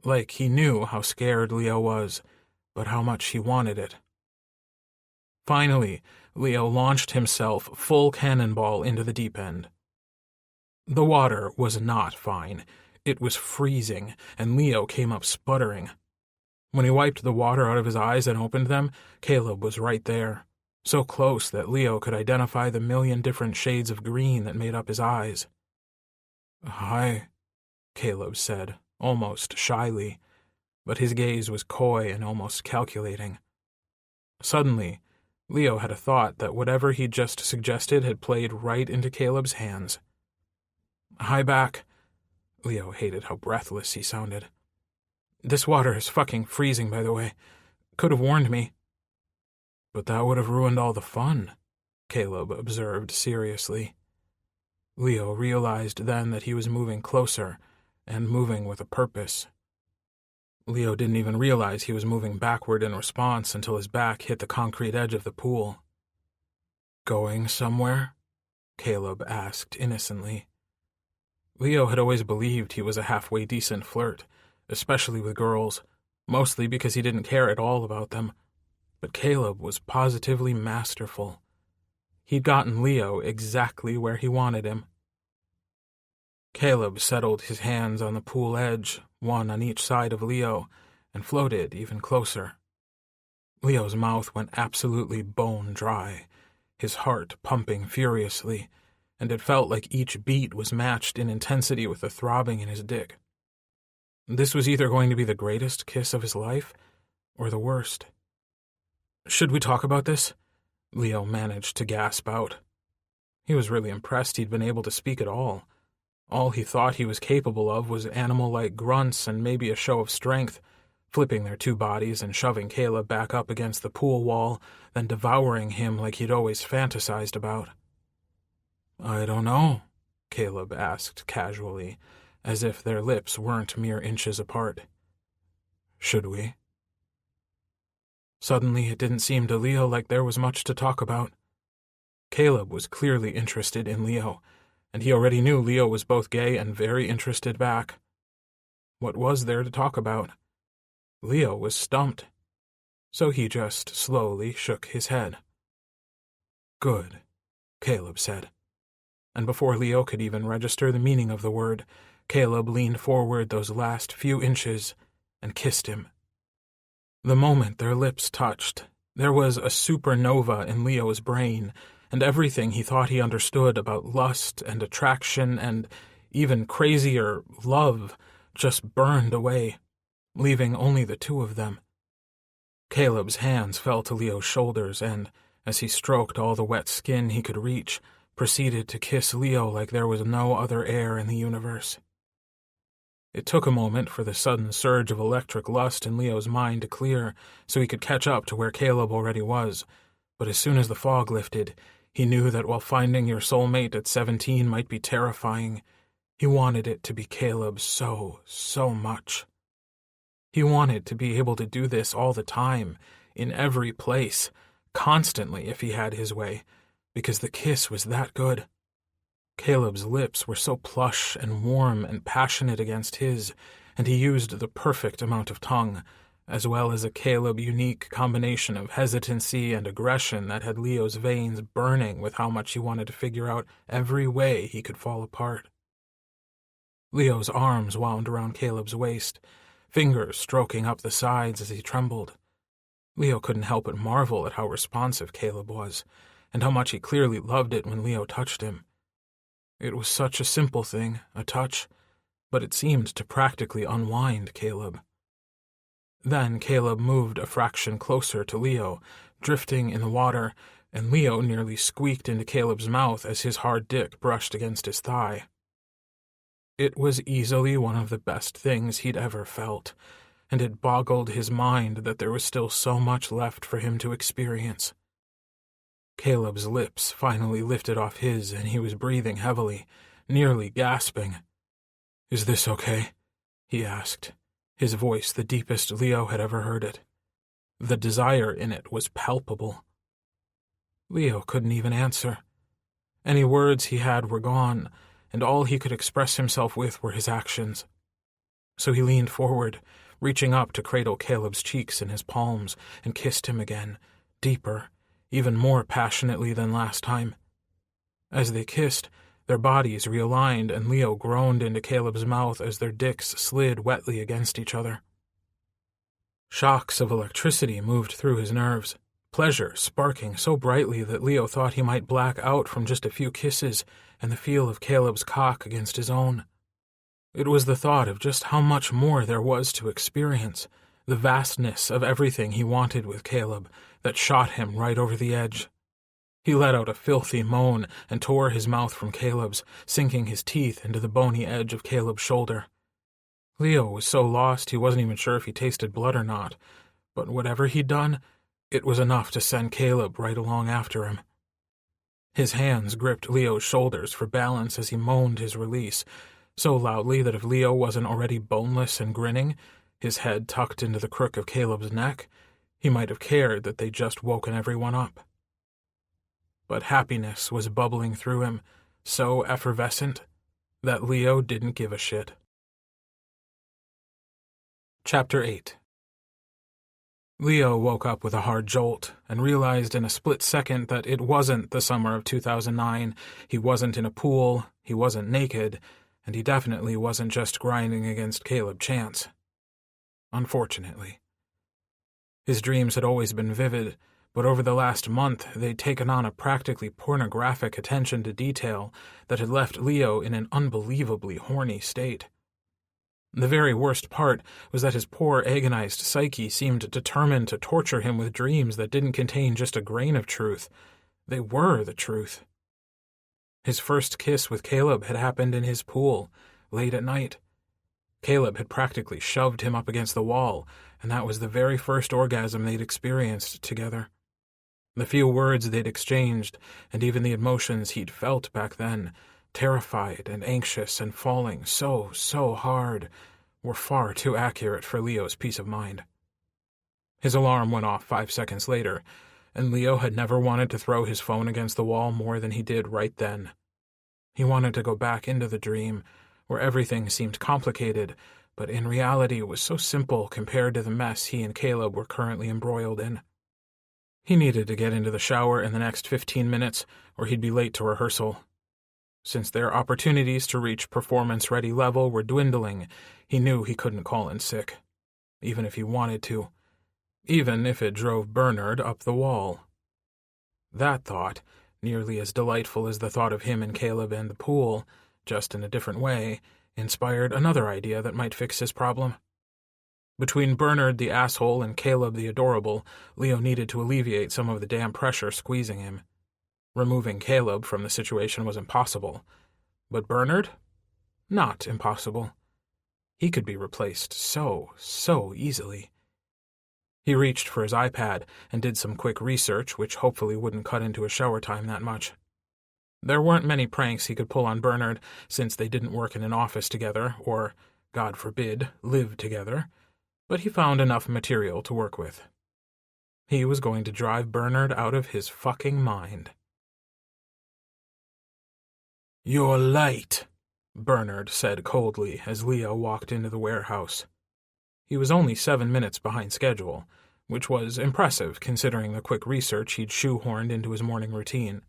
Like he knew how scared Leo was, but how much he wanted it. Finally, Leo launched himself full cannonball into the deep end. The water was not fine. It was freezing, and Leo came up sputtering. When he wiped the water out of his eyes and opened them, Caleb was right there, so close that Leo could identify the million different shades of green that made up his eyes. "Hi," Caleb said, almost shyly, but his gaze was coy and almost calculating. Suddenly, Leo had a thought that whatever he'd just suggested had played right into Caleb's hands. "Hi back." Leo hated how breathless he sounded. "This water is fucking freezing, by the way. Could have warned me." "But that would have ruined all the fun," Caleb observed seriously. Leo realized then that he was moving closer, and moving with a purpose. Leo didn't even realize he was moving backward in response until his back hit the concrete edge of the pool. "Going somewhere?" Caleb asked innocently. Leo had always believed he was a halfway decent flirt, especially with girls, mostly because he didn't care at all about them. But Caleb was positively masterful. He'd gotten Leo exactly where he wanted him. Caleb settled his hands on the pool edge, one on each side of Leo, and floated even closer. Leo's mouth went absolutely bone dry, his heart pumping furiously, and it felt like each beat was matched in intensity with the throbbing in his dick. This was either going to be the greatest kiss of his life, or the worst. "Should we talk about this?" Leo managed to gasp out. He was really impressed he'd been able to speak at all. All he thought he was capable of was animal-like grunts and maybe a show of strength, flipping their two bodies and shoving Caleb back up against the pool wall, then devouring him like he'd always fantasized about. "I don't know," Caleb asked casually, as if their lips weren't mere inches apart. "Should we?" Suddenly, it didn't seem to Leo like there was much to talk about. Caleb was clearly interested in Leo, and he already knew Leo was both gay and very interested back. What was there to talk about? Leo was stumped, so he just slowly shook his head. "Good," Caleb said. And before Leo could even register the meaning of the word, Caleb leaned forward those last few inches and kissed him. The moment their lips touched, there was a supernova in Leo's brain, and everything he thought he understood about lust and attraction and, even crazier, love just burned away, leaving only the two of them. Caleb's hands fell to Leo's shoulders and, as he stroked all the wet skin he could reach, proceeded to kiss Leo like there was no other air in the universe. It took a moment for the sudden surge of electric lust in Leo's mind to clear so he could catch up to where Caleb already was, but as soon as the fog lifted, he knew that while finding your soulmate at 17 might be terrifying, he wanted it to be Caleb so much. He wanted to be able to do this all the time, in every place, constantly if he had his way, because the kiss was that good. Caleb's lips were so plush and warm and passionate against his, and he used the perfect amount of tongue, as well as a Caleb-unique combination of hesitancy and aggression that had Leo's veins burning with how much he wanted to figure out every way he could fall apart. Leo's arms wound around Caleb's waist, fingers stroking up the sides as he trembled. Leo couldn't help but marvel at how responsive Caleb was, and how much he clearly loved it when Leo touched him. It was such a simple thing, a touch, but it seemed to practically unwind Caleb. Then Caleb moved a fraction closer to Leo, drifting in the water, and Leo nearly squeaked into Caleb's mouth as his hard dick brushed against his thigh. It was easily one of the best things he'd ever felt, and it boggled his mind that there was still so much left for him to experience. Caleb's lips finally lifted off his, and he was breathing heavily, nearly gasping. "Is this okay?" he asked, his voice the deepest Leo had ever heard it. The desire in it was palpable. Leo couldn't even answer. Any words he had were gone, and all he could express himself with were his actions. So he leaned forward, reaching up to cradle Caleb's cheeks in his palms, and kissed him again, deeper, even more passionately than last time. As they kissed, their bodies realigned, and Leo groaned into Caleb's mouth as their dicks slid wetly against each other. Shocks of electricity moved through his nerves, pleasure sparking so brightly that Leo thought he might black out from just a few kisses and the feel of Caleb's cock against his own. It was the thought of just how much more there was to experience, the vastness of everything he wanted with Caleb, that shot him right over the edge. He let out a filthy moan and tore his mouth from Caleb's, sinking his teeth into the bony edge of Caleb's shoulder. Leo was so lost he wasn't even sure if he tasted blood or not, but whatever he'd done, it was enough to send Caleb right along after him. His hands gripped Leo's shoulders for balance as he moaned his release, so loudly that if Leo wasn't already boneless and grinning, his head tucked into the crook of Caleb's neck, he might have cared that they'd just woken everyone up. But happiness was bubbling through him, so effervescent that Leo didn't give a shit. Chapter 8. Leo woke up with a hard jolt and realized in a split second that it wasn't the summer of 2009, he wasn't in a pool, he wasn't naked, and he definitely wasn't just grinding against Caleb Chance. Unfortunately. His dreams had always been vivid, but over the last month they'd taken on a practically pornographic attention to detail that had left Leo in an unbelievably horny state. The very worst part was that his poor, agonized psyche seemed determined to torture him with dreams that didn't contain just a grain of truth. They were the truth. His first kiss with Caleb had happened in his pool, late at night. Caleb had practically shoved him up against the wall, and that was the very first orgasm they'd experienced together. The few words they'd exchanged, and even the emotions he'd felt back then, terrified and anxious and falling so hard, were far too accurate for Leo's peace of mind. His alarm went off 5 seconds later, and Leo had never wanted to throw his phone against the wall more than he did right then. He wanted to go back into the dream, where everything seemed complicated, but in reality was so simple compared to the mess he and Caleb were currently embroiled in. He needed to get into the shower in the next 15 minutes, or he'd be late to rehearsal. Since their opportunities to reach performance-ready level were dwindling, he knew he couldn't call in sick, even if he wanted to, even if it drove Bernard up the wall. That thought, nearly as delightful as the thought of him and Caleb and the pool, just in a different way, inspired another idea that might fix his problem. Between Bernard the asshole and Caleb the adorable, Leo needed to alleviate some of the damn pressure squeezing him. Removing Caleb from the situation was impossible. But Bernard? Not impossible. He could be replaced so easily. He reached for his iPad and did some quick research, which hopefully wouldn't cut into his shower time that much. There weren't many pranks he could pull on Bernard, since they didn't work in an office together, or, God forbid, live together, but he found enough material to work with. He was going to drive Bernard out of his fucking mind. "You're late," Bernard said coldly as Leo walked into the warehouse. He was only 7 minutes behind schedule, which was impressive considering the quick research he'd shoehorned into his morning routine.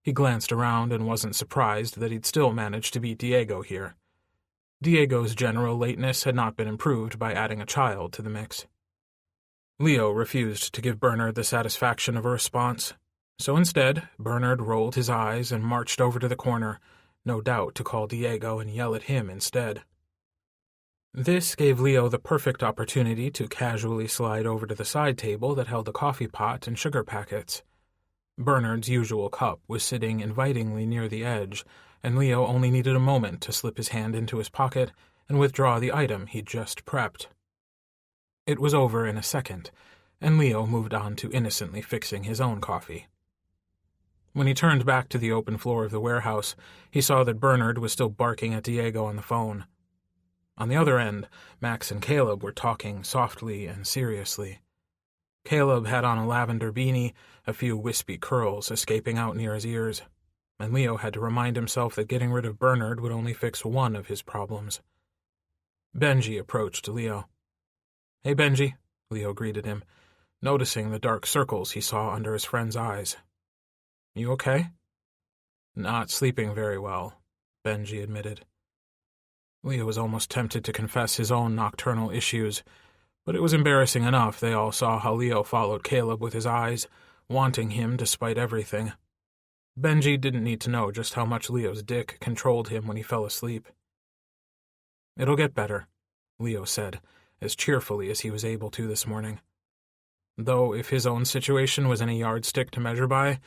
He glanced around and wasn't surprised that he'd still managed to beat Diego here. Diego's general lateness had not been improved by adding a child to the mix. Leo refused to give Bernard the satisfaction of a response, so instead, Bernard rolled his eyes and marched over to the corner, no doubt to call Diego and yell at him instead. This gave Leo the perfect opportunity to casually slide over to the side table that held a coffee pot and sugar packets. Bernard's usual cup was sitting invitingly near the edge, and Leo only needed a moment to slip his hand into his pocket and withdraw the item he'd just prepped. It was over in a second, and Leo moved on to innocently fixing his own coffee. When he turned back to the open floor of the warehouse, he saw that Bernard was still barking at Diego on the phone. On the other end, Max and Caleb were talking softly and seriously. Caleb had on a lavender beanie, a few wispy curls escaping out near his ears, and Leo had to remind himself that getting rid of Bernard would only fix one of his problems. Benji approached Leo. "Hey, Benji," Leo greeted him, noticing the dark circles he saw under his friend's eyes. "You okay?" "Not sleeping very well," Benji admitted. Leo was almost tempted to confess his own nocturnal issues, But it was embarrassing enough they all saw how Leo followed Caleb with his eyes, wanting him despite everything. Benji didn't need to know just how much Leo's dick controlled him when he fell asleep. "It'll get better," Leo said, as cheerfully as he was able to this morning. Though if his own situation was any yardstick to measure by,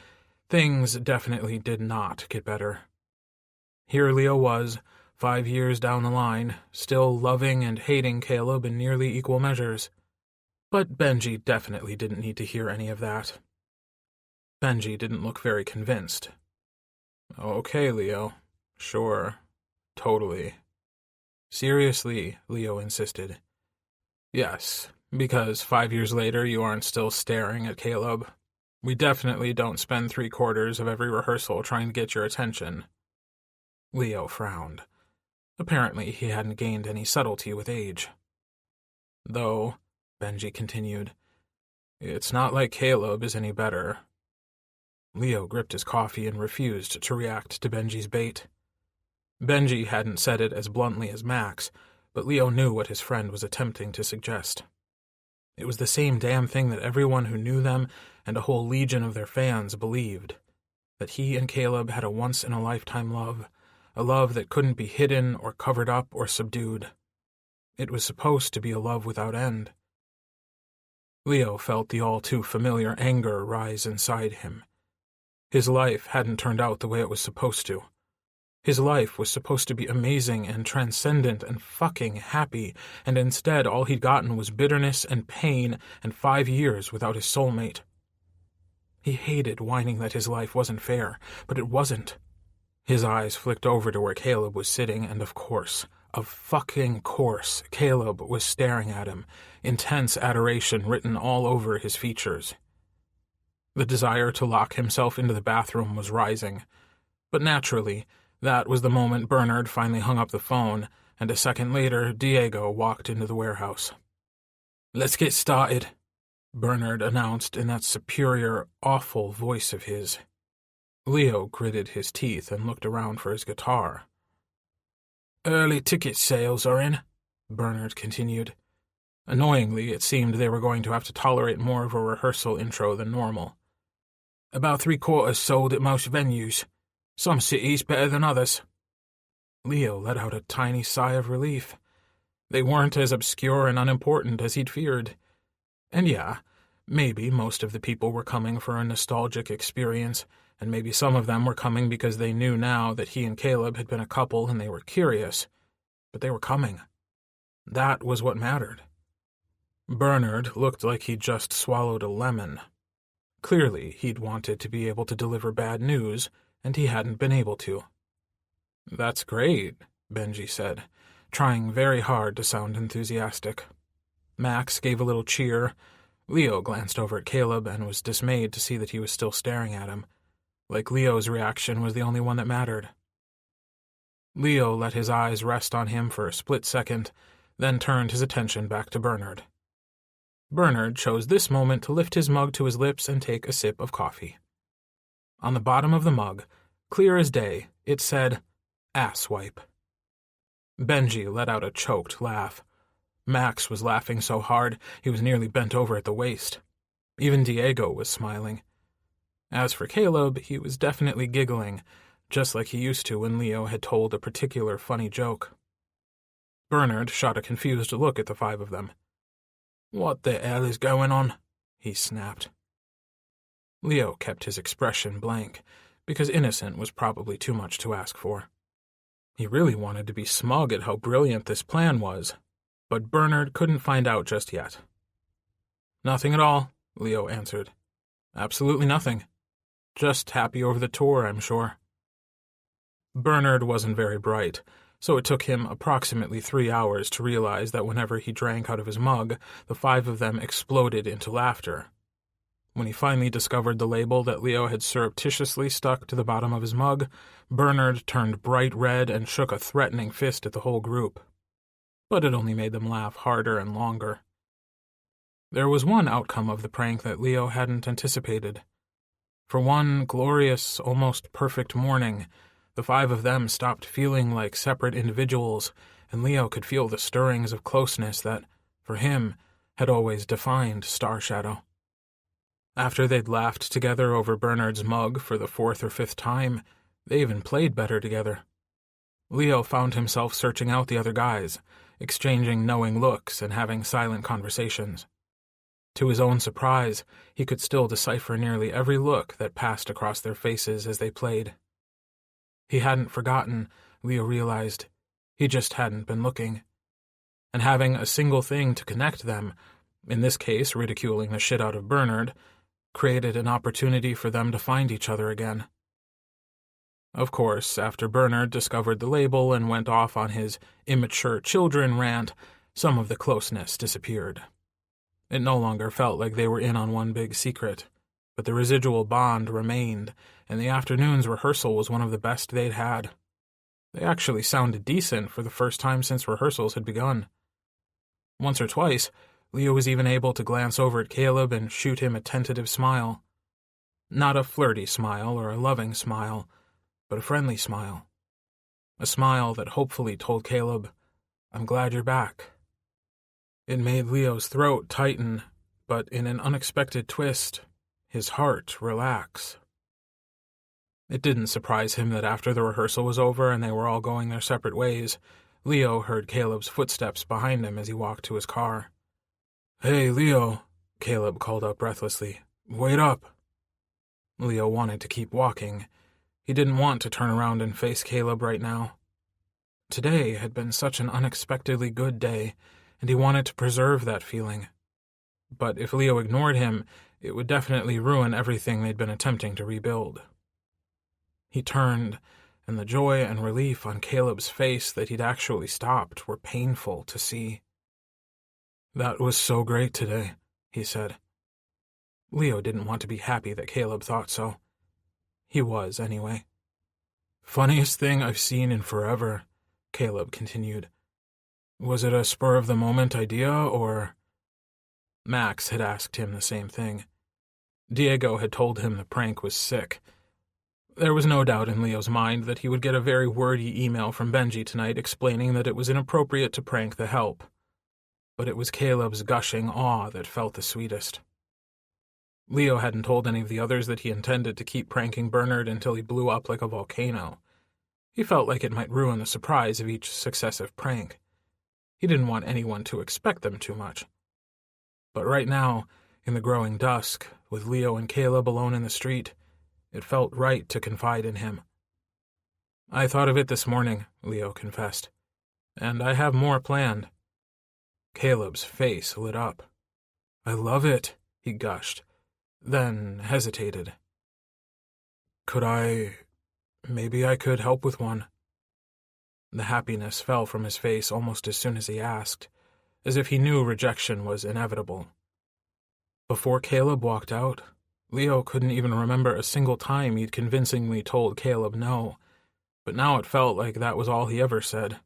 things definitely did not get better. Here Leo was, 5 years down the line, still loving and hating Caleb in nearly equal measures. But Benji definitely didn't need to hear any of that. Benji didn't look very convinced. "Okay, Leo. Sure. Totally." "Seriously," Leo insisted. "Yes, because 5 years later you aren't still staring at Caleb. We definitely don't spend 3/4 of every rehearsal trying to get your attention." Leo frowned. Apparently he hadn't gained any subtlety with age. "Though," Benji continued, "it's not like Caleb is any better." Leo gripped his coffee and refused to react to Benji's bait. Benji hadn't said it as bluntly as Max, but Leo knew what his friend was attempting to suggest. It was the same damn thing that everyone who knew them and a whole legion of their fans believed, that he and Caleb had a once-in-a-lifetime love, a love that couldn't be hidden or covered up or subdued. It was supposed to be a love without end. Leo felt the all-too-familiar anger rise inside him. His life hadn't turned out the way it was supposed to. His life was supposed to be amazing and transcendent and fucking happy, and instead all he'd gotten was bitterness and pain and 5 years without his soulmate. He hated whining that his life wasn't fair, but it wasn't. His eyes flicked over to where Caleb was sitting, and of fucking course, Caleb was staring at him, intense adoration written all over his features. The desire to lock himself into the bathroom was rising, but naturally, that was the moment Bernard finally hung up the phone, and a second later, Diego walked into the warehouse. "Let's get started," Bernard announced in that superior, awful voice of his. Leo gritted his teeth and looked around for his guitar. "Early ticket sales are in," Bernard continued. Annoyingly, it seemed they were going to have to tolerate more of a rehearsal intro than normal. "About 3/4 sold at most venues. Some cities better than others." Leo let out a tiny sigh of relief. They weren't as obscure and unimportant as he'd feared. And yeah, maybe most of the people were coming for a nostalgic experience, and maybe some of them were coming because they knew now that he and Caleb had been a couple and they were curious. But they were coming. That was what mattered. Bernard looked like he'd just swallowed a lemon. Clearly, he'd wanted to be able to deliver bad news, and he hadn't been able to. "That's great," Benji said, trying very hard to sound enthusiastic. Max gave a little cheer. Leo glanced over at Caleb and was dismayed to see that he was still staring at him, like Leo's reaction was the only one that mattered. Leo let his eyes rest on him for a split second, then turned his attention back to Bernard. Bernard chose this moment to lift his mug to his lips and take a sip of coffee. On the bottom of the mug, clear as day, it said, "Asswipe." Benji let out a choked laugh. Max was laughing so hard he was nearly bent over at the waist. Even Diego was smiling. As for Caleb, he was definitely giggling, just like he used to when Leo had told a particular funny joke. Bernard shot a confused look at the 5 of them. "What the hell is going on?" he snapped. Leo kept his expression blank, because innocent was probably too much to ask for. He really wanted to be smug at how brilliant this plan was, but Bernard couldn't find out just yet. "Nothing at all," Leo answered. "Absolutely nothing. Just happy over the tour, I'm sure." Bernard wasn't very bright, so it took him approximately 3 hours to realize that whenever he drank out of his mug, the 5 of them exploded into laughter. When he finally discovered the label that Leo had surreptitiously stuck to the bottom of his mug, Bernard turned bright red and shook a threatening fist at the whole group. But it only made them laugh harder and longer. There was one outcome of the prank that Leo hadn't anticipated. For one glorious, almost perfect morning, the 5 of them stopped feeling like separate individuals, and Leo could feel the stirrings of closeness that, for him, had always defined Star Shadow. After they'd laughed together over Bernard's mug for the 4th or 5th time, they even played better together. Leo found himself searching out the other guys, exchanging knowing looks and having silent conversations. To his own surprise, he could still decipher nearly every look that passed across their faces as they played. He hadn't forgotten, Leo realized. He just hadn't been looking. And having a single thing to connect them, in this case ridiculing the shit out of Bernard, created an opportunity for them to find each other again. Of course, after Bernard discovered the label and went off on his immature children rant, some of the closeness disappeared. It no longer felt like they were in on one big secret, but the residual bond remained, and the afternoon's rehearsal was one of the best they'd had. They actually sounded decent for the first time since rehearsals had begun. Once or twice, Leo was even able to glance over at Caleb and shoot him a tentative smile. Not a flirty smile or a loving smile, but a friendly smile. A smile that hopefully told Caleb, "I'm glad you're back." It made Leo's throat tighten, but in an unexpected twist, his heart relax. It didn't surprise him that after the rehearsal was over and they were all going their separate ways, Leo heard Caleb's footsteps behind him as he walked to his car. "Hey, Leo," Caleb called out breathlessly. "Wait up." Leo wanted to keep walking. He didn't want to turn around and face Caleb right now. Today had been such an unexpectedly good day, and he wanted to preserve that feeling. But if Leo ignored him, it would definitely ruin everything they'd been attempting to rebuild. He turned, and the joy and relief on Caleb's face that he'd actually stopped were painful to see. "That was so great today," he said. Leo didn't want to be happy that Caleb thought so. He was, anyway. "Funniest thing I've seen in forever," Caleb continued. "Was it a spur-of-the-moment idea, or—" Max had asked him the same thing. Diego had told him the prank was sick. There was no doubt in Leo's mind that he would get a very wordy email from Benji tonight explaining that it was inappropriate to prank the help. But it was Caleb's gushing awe that felt the sweetest. Leo hadn't told any of the others that he intended to keep pranking Bernard until he blew up like a volcano. He felt like it might ruin the surprise of each successive prank. He didn't want anyone to expect them too much. But right now, in the growing dusk, with Leo and Caleb alone in the street, it felt right to confide in him. "I thought of it this morning," Leo confessed. "And I have more planned." Caleb's face lit up. "I love it," he gushed, then hesitated. Maybe I could help with one." The happiness fell from his face almost as soon as he asked, as if he knew rejection was inevitable. Before Caleb walked out, Leo couldn't even remember a single time he'd convincingly told Caleb no, but now it felt like that was all he ever said.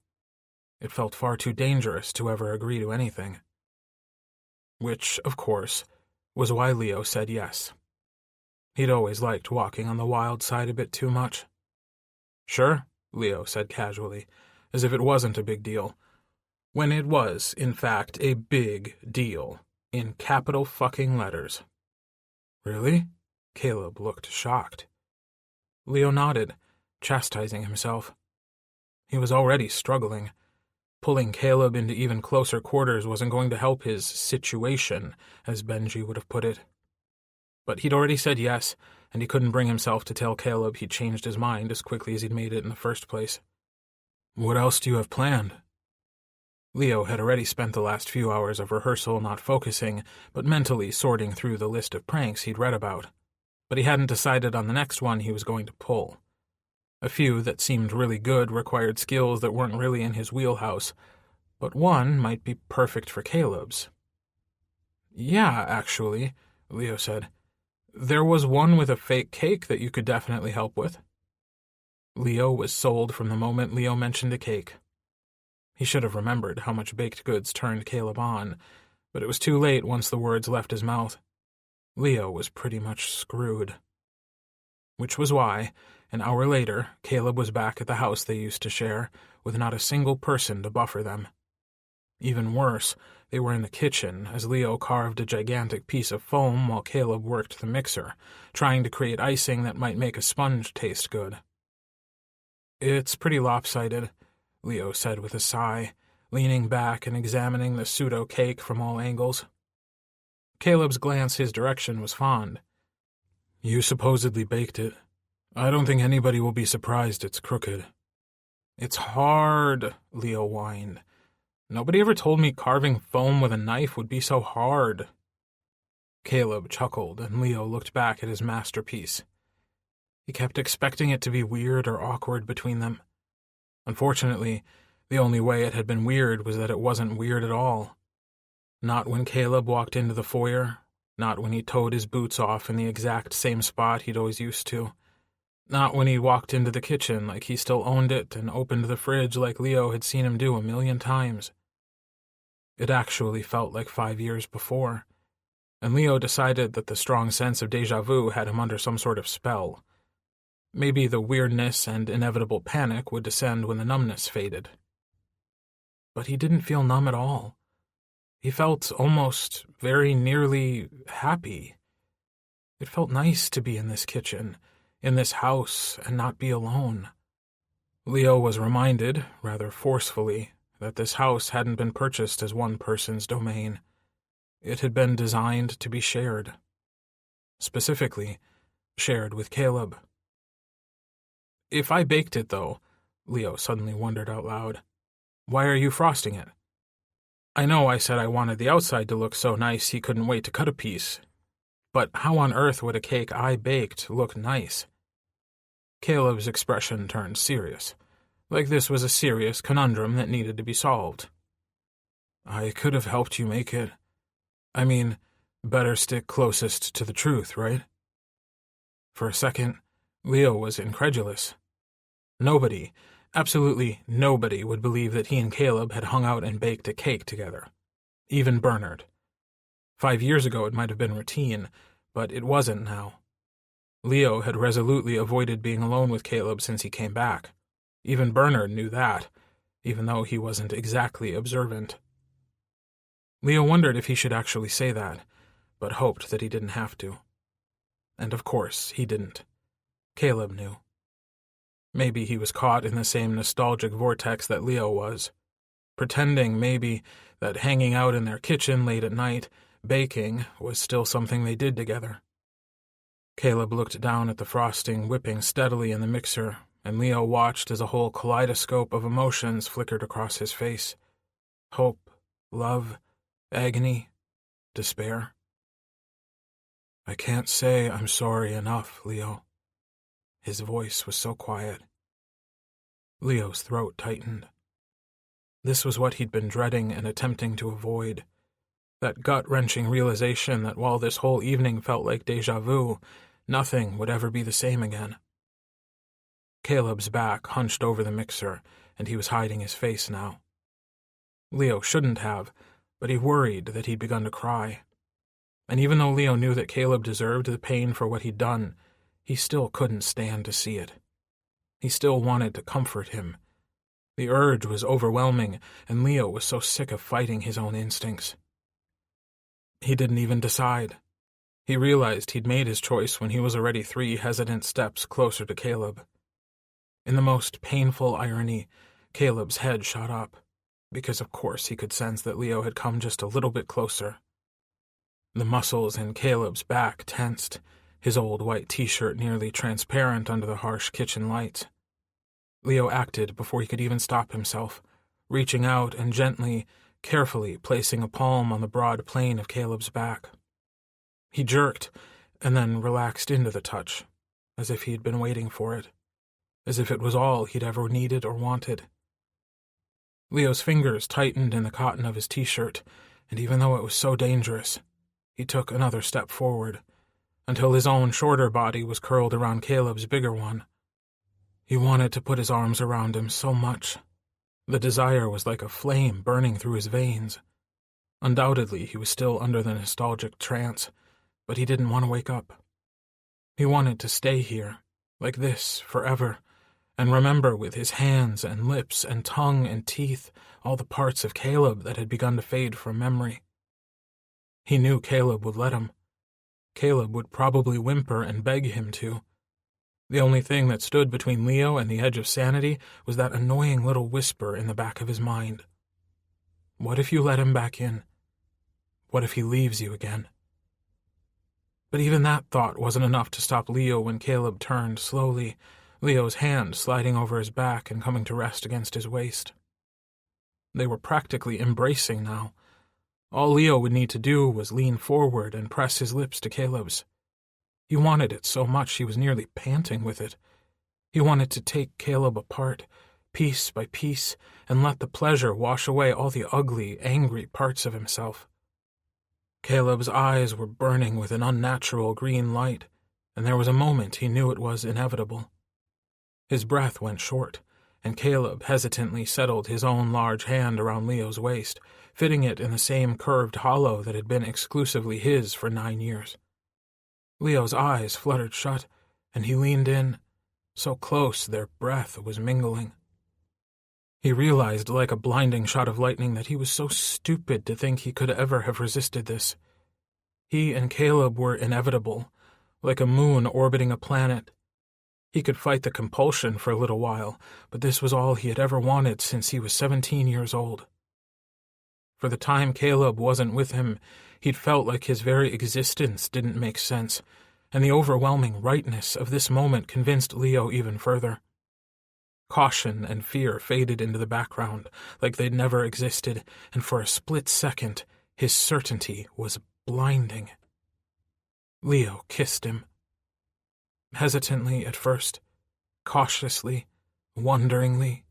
It felt far too dangerous to ever agree to anything. Which, of course, was why Leo said yes. He'd always liked walking on the wild side a bit too much. "Sure," Leo said casually, as if it wasn't a big deal, when it was, in fact, a big deal, in capital fucking letters. "Really?" Caleb looked shocked. Leo nodded, chastising himself. He was already struggling. Pulling Caleb into even closer quarters wasn't going to help his situation, as Benji would have put it. But he'd already said yes, and he couldn't bring himself to tell Caleb he'd changed his mind as quickly as he'd made it in the first place. "What else do you have planned?" Leo had already spent the last few hours of rehearsal not focusing, but mentally sorting through the list of pranks he'd read about. But he hadn't decided on the next one he was going to pull. A few that seemed really good required skills that weren't really in his wheelhouse, but one might be perfect for Caleb's. "Yeah, actually," Leo said. "There was one with a fake cake that you could definitely help with." Leo was sold from the moment Leo mentioned a cake. He should have remembered how much baked goods turned Caleb on, but it was too late once the words left his mouth. Leo was pretty much screwed. Which was why, an hour later, Caleb was back at the house they used to share, with not a single person to buffer them. Even worse, they were in the kitchen as Leo carved a gigantic piece of foam while Caleb worked the mixer, trying to create icing that might make a sponge taste good. "It's pretty lopsided," Leo said with a sigh, leaning back and examining the pseudo-cake from all angles. Caleb's glance his direction was fond. "You supposedly baked it. I don't think anybody will be surprised it's crooked." "It's hard," Leo whined. "Nobody ever told me carving foam with a knife would be so hard." Caleb chuckled, and Leo looked back at his masterpiece. He kept expecting it to be weird or awkward between them. Unfortunately, the only way it had been weird was that it wasn't weird at all. Not when Caleb walked into the foyer, not when he toed his boots off in the exact same spot he'd always used to, not when he walked into the kitchen like he still owned it and opened the fridge like Leo had seen him do 1,000,000 times. It actually felt like 5 years before, and Leo decided that the strong sense of déjà vu had him under some sort of spell. Maybe the weirdness and inevitable panic would descend when the numbness faded. But he didn't feel numb at all. He felt almost very nearly happy. It felt nice to be in this kitchen, in this house, and not be alone. Leo was reminded, rather forcefully, that this house hadn't been purchased as one person's domain. It had been designed to be shared. Specifically, shared with Caleb. "If I baked it, though," Leo suddenly wondered out loud, "why are you frosting it? I know I said I wanted the outside to look so nice he couldn't wait to cut a piece, but how on earth would a cake I baked look nice?" Caleb's expression turned serious, like this was a serious conundrum that needed to be solved. "I could have helped you make it. I mean, better stick closest to the truth, right?" For a second, Leo was incredulous. Nobody, absolutely nobody, would believe that he and Caleb had hung out and baked a cake together. Even Bernard. 5 years ago it might have been routine, but it wasn't now. Leo had resolutely avoided being alone with Caleb since he came back. Even Bernard knew that, even though he wasn't exactly observant. Leo wondered if he should actually say that, but hoped that he didn't have to. And of course, he didn't. Caleb knew. Maybe he was caught in the same nostalgic vortex that Leo was, pretending, maybe, that hanging out in their kitchen late at night, baking, was still something they did together. Caleb looked down at the frosting whipping steadily in the mixer, and Leo watched as a whole kaleidoscope of emotions flickered across his face. Hope, love, agony, despair. "I can't say I'm sorry enough, Leo." His voice was so quiet. Leo's throat tightened. This was what he'd been dreading and attempting to avoid. That gut-wrenching realization that while this whole evening felt like déjà vu, nothing would ever be the same again. Caleb's back hunched over the mixer, and he was hiding his face now. Leo shouldn't have, but he worried that he'd begun to cry. And even though Leo knew that Caleb deserved the pain for what he'd done, he still couldn't stand to see it. He still wanted to comfort him. The urge was overwhelming, and Leo was so sick of fighting his own instincts. He didn't even decide. He realized he'd made his choice when he was already 3 hesitant steps closer to Caleb. In the most painful irony, Caleb's head shot up, because of course he could sense that Leo had come just a little bit closer. The muscles in Caleb's back tensed, his old white t-shirt nearly transparent under the harsh kitchen lights. Leo acted before he could even stop himself, reaching out and gently, carefully placing a palm on the broad plane of Caleb's back. He jerked, and then relaxed into the touch, as if he'd been waiting for it, as if it was all he'd ever needed or wanted. Leo's fingers tightened in the cotton of his t-shirt, and even though it was so dangerous, he took another step forward, until his own shorter body was curled around Caleb's bigger one. He wanted to put his arms around him so much. The desire was like a flame burning through his veins. Undoubtedly, he was still under the nostalgic trance, but he didn't want to wake up. He wanted to stay here, like this, forever, and remember with his hands and lips and tongue and teeth all the parts of Caleb that had begun to fade from memory. He knew Caleb would let him. Caleb would probably whimper and beg him to. The only thing that stood between Leo and the edge of sanity was that annoying little whisper in the back of his mind. What if you let him back in? What if he leaves you again? But even that thought wasn't enough to stop Leo when Caleb turned slowly, Leo's hand sliding over his back and coming to rest against his waist. They were practically embracing now. All Leo would need to do was lean forward and press his lips to Caleb's. He wanted it so much he was nearly panting with it. He wanted to take Caleb apart, piece by piece, and let the pleasure wash away all the ugly, angry parts of himself. Caleb's eyes were burning with an unnatural green light, and there was a moment he knew it was inevitable. His breath went short, and Caleb hesitantly settled his own large hand around Leo's waist, fitting it in the same curved hollow that had been exclusively his for 9 years. Leo's eyes fluttered shut, and he leaned in, so close their breath was mingling. He realized like a blinding shot of lightning that he was so stupid to think he could ever have resisted this. He and Caleb were inevitable, like a moon orbiting a planet. He could fight the compulsion for a little while, but this was all he had ever wanted since he was 17 years old. For the time Caleb wasn't with him, he'd felt like his very existence didn't make sense, and the overwhelming rightness of this moment convinced Leo even further. Caution and fear faded into the background, like they'd never existed, and for a split second, his certainty was blinding. Leo kissed him. Hesitantly at first, cautiously, wonderingly.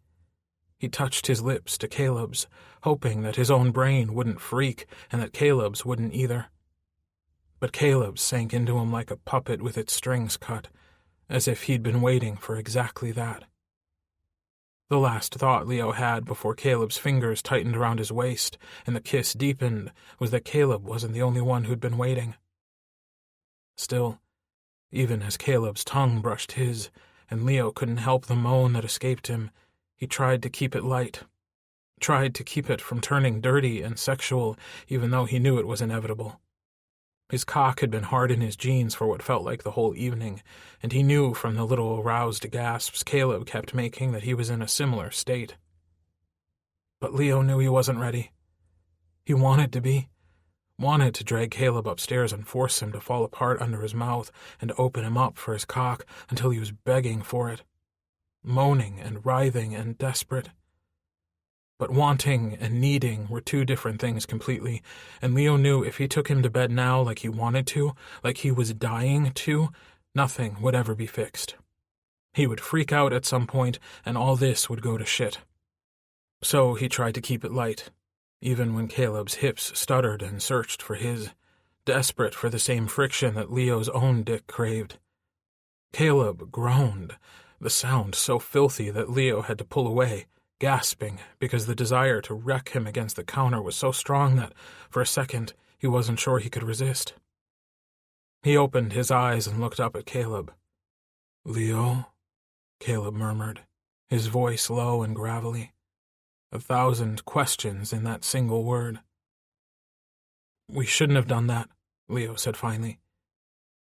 He touched his lips to Caleb's, hoping that his own brain wouldn't freak and that Caleb's wouldn't either. But Caleb's sank into him like a puppet with its strings cut, as if he'd been waiting for exactly that. The last thought Leo had before Caleb's fingers tightened around his waist and the kiss deepened was that Caleb wasn't the only one who'd been waiting. Still, even as Caleb's tongue brushed his, and Leo couldn't help the moan that escaped him, he tried to keep it light, tried to keep it from turning dirty and sexual, even though he knew it was inevitable. His cock had been hard in his jeans for what felt like the whole evening, and he knew from the little aroused gasps Caleb kept making that he was in a similar state. But Leo knew he wasn't ready. He wanted to be. Wanted to drag Caleb upstairs and force him to fall apart under his mouth and open him up for his cock until he was begging for it, moaning and writhing and desperate. But wanting and needing were two different things completely, and Leo knew if he took him to bed now like he wanted to, like he was dying to, nothing would ever be fixed. He would freak out at some point, and all this would go to shit. So he tried to keep it light, even when Caleb's hips stuttered and searched for his, desperate for the same friction that Leo's own dick craved. Caleb groaned, the sound so filthy that Leo had to pull away, gasping because the desire to wreck him against the counter was so strong that, for a second, he wasn't sure he could resist. He opened his eyes and looked up at Caleb. "Leo?" Caleb murmured, his voice low and gravelly. 1,000 questions in that single word. "We shouldn't have done that," Leo said finally.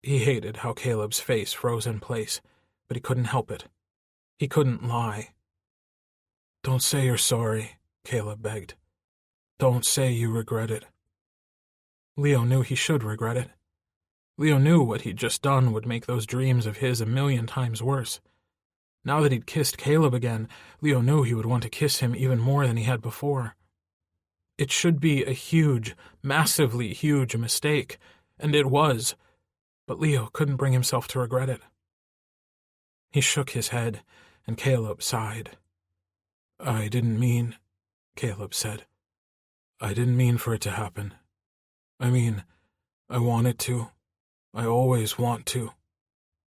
He hated how Caleb's face froze in place, but he couldn't help it. He couldn't lie. "Don't say you're sorry," Caleb begged. "Don't say you regret it." Leo knew he should regret it. Leo knew what he'd just done would make those dreams of his 1,000,000 times worse. Now that he'd kissed Caleb again, Leo knew he would want to kiss him even more than he had before. It should be a huge, massively huge mistake, and it was, but Leo couldn't bring himself to regret it. He shook his head, and Caleb sighed. "I didn't mean," Caleb said. "I didn't mean for it to happen. I mean, I wanted to. I always want to.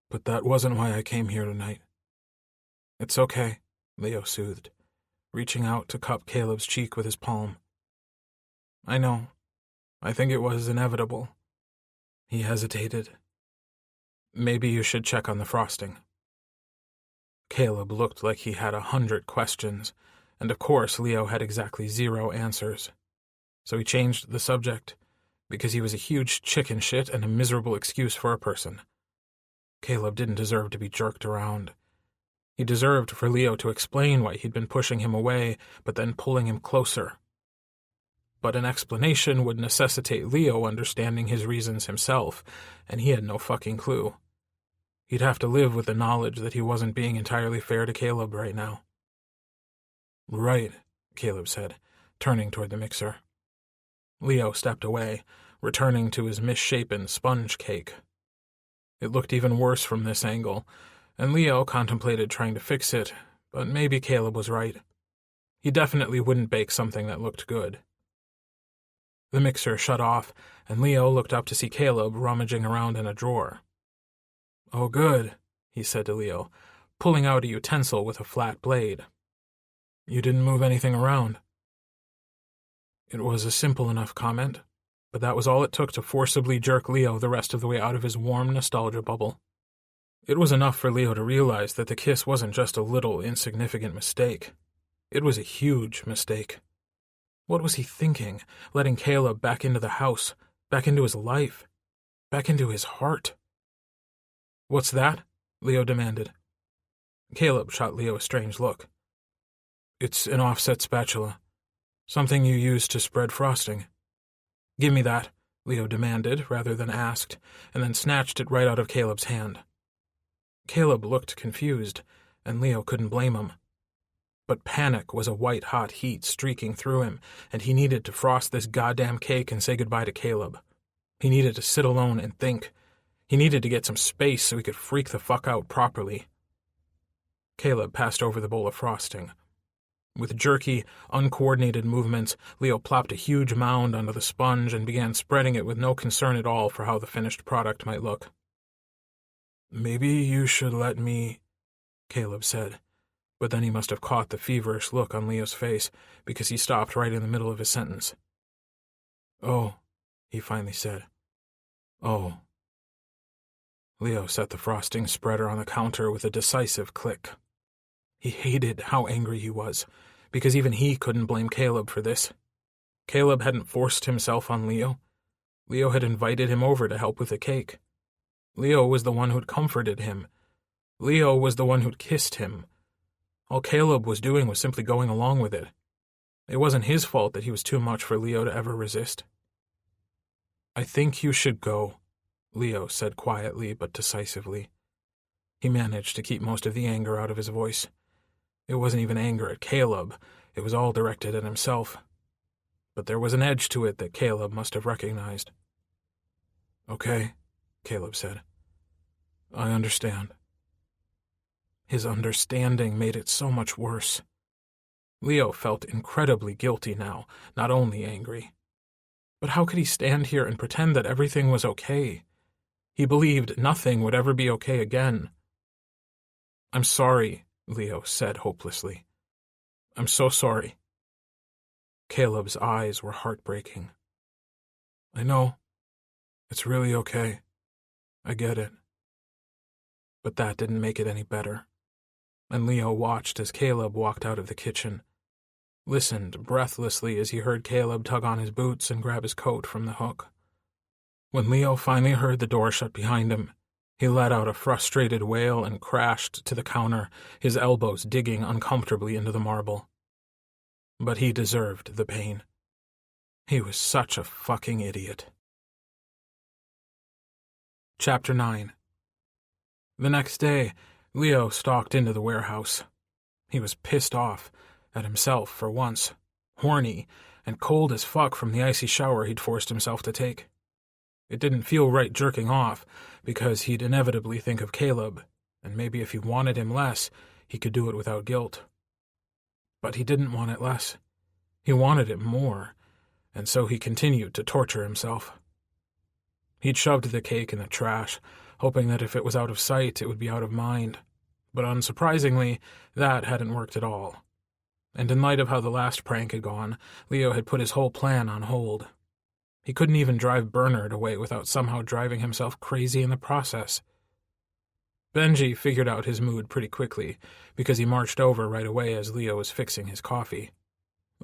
But that wasn't why I came here tonight." "It's okay," Leo soothed, reaching out to cup Caleb's cheek with his palm. "I know. I think it was inevitable." He hesitated. "Maybe you should check on the frosting." Caleb looked like he had 100 questions, and of course Leo had exactly 0 answers. So he changed the subject, because he was a huge chicken shit and a miserable excuse for a person. Caleb didn't deserve to be jerked around. He deserved for Leo to explain why he'd been pushing him away, but then pulling him closer. But an explanation would necessitate Leo understanding his reasons himself, and he had no fucking clue. He'd have to live with the knowledge that he wasn't being entirely fair to Caleb right now. "Right," Caleb said, turning toward the mixer. Leo stepped away, returning to his misshapen sponge cake. It looked even worse from this angle, and Leo contemplated trying to fix it, but maybe Caleb was right. He definitely wouldn't bake something that looked good. The mixer shut off, and Leo looked up to see Caleb rummaging around in a drawer. "Oh, good," he said to Leo, pulling out a utensil with a flat blade. "You didn't move anything around." It was a simple enough comment, but that was all it took to forcibly jerk Leo the rest of the way out of his warm nostalgia bubble. It was enough for Leo to realize that the kiss wasn't just a little insignificant mistake. It was a huge mistake. What was he thinking, letting Caleb back into the house, back into his life, back into his heart? "What's that?" Leo demanded. Caleb shot Leo a strange look. "It's an offset spatula. Something you use to spread frosting." "Give me that," Leo demanded rather than asked, and then snatched it right out of Caleb's hand. Caleb looked confused, and Leo couldn't blame him. But panic was a white-hot heat streaking through him, and he needed to frost this goddamn cake and say goodbye to Caleb. He needed to sit alone and think. He needed to get some space so he could freak the fuck out properly. Caleb passed over the bowl of frosting. With jerky, uncoordinated movements, Leo plopped a huge mound onto the sponge and began spreading it with no concern at all for how the finished product might look. "Maybe you should let me," Caleb said, but then he must have caught the feverish look on Leo's face because he stopped right in the middle of his sentence. "Oh," he finally said. "Oh." Leo set the frosting spreader on the counter with a decisive click. He hated how angry he was, because even he couldn't blame Caleb for this. Caleb hadn't forced himself on Leo. Leo had invited him over to help with the cake. Leo was the one who'd comforted him. Leo was the one who'd kissed him. All Caleb was doing was simply going along with it. It wasn't his fault that he was too much for Leo to ever resist. "I think you should go," Leo said quietly but decisively. He managed to keep most of the anger out of his voice. It wasn't even anger at Caleb, it was all directed at himself. But there was an edge to it that Caleb must have recognized. "Okay," Caleb said. "I understand." His understanding made it so much worse. Leo felt incredibly guilty now, not only angry. But how could he stand here and pretend that everything was okay? He believed nothing would ever be okay again. "I'm sorry," Leo said hopelessly. "I'm so sorry." Caleb's eyes were heartbreaking. "I know. It's really okay. I get it." But that didn't make it any better. And Leo watched as Caleb walked out of the kitchen, listened breathlessly as he heard Caleb tug on his boots and grab his coat from the hook. When Leo finally heard the door shut behind him, he let out a frustrated wail and crashed to the counter, his elbows digging uncomfortably into the marble. But he deserved the pain. He was such a fucking idiot. Chapter 9. The next day, Leo stalked into the warehouse. He was pissed off, at himself for once, horny, and cold as fuck from the icy shower he'd forced himself to take. It didn't feel right jerking off, because he'd inevitably think of Caleb, and maybe if he wanted him less, he could do it without guilt. But he didn't want it less. He wanted it more, and so he continued to torture himself. He'd shoved the cake in the trash, hoping that if it was out of sight, it would be out of mind. But unsurprisingly, that hadn't worked at all. And in light of how the last prank had gone, Leo had put his whole plan on hold. He couldn't even drive Bernard away without somehow driving himself crazy in the process. Benji figured out his mood pretty quickly, because he marched over right away as Leo was fixing his coffee.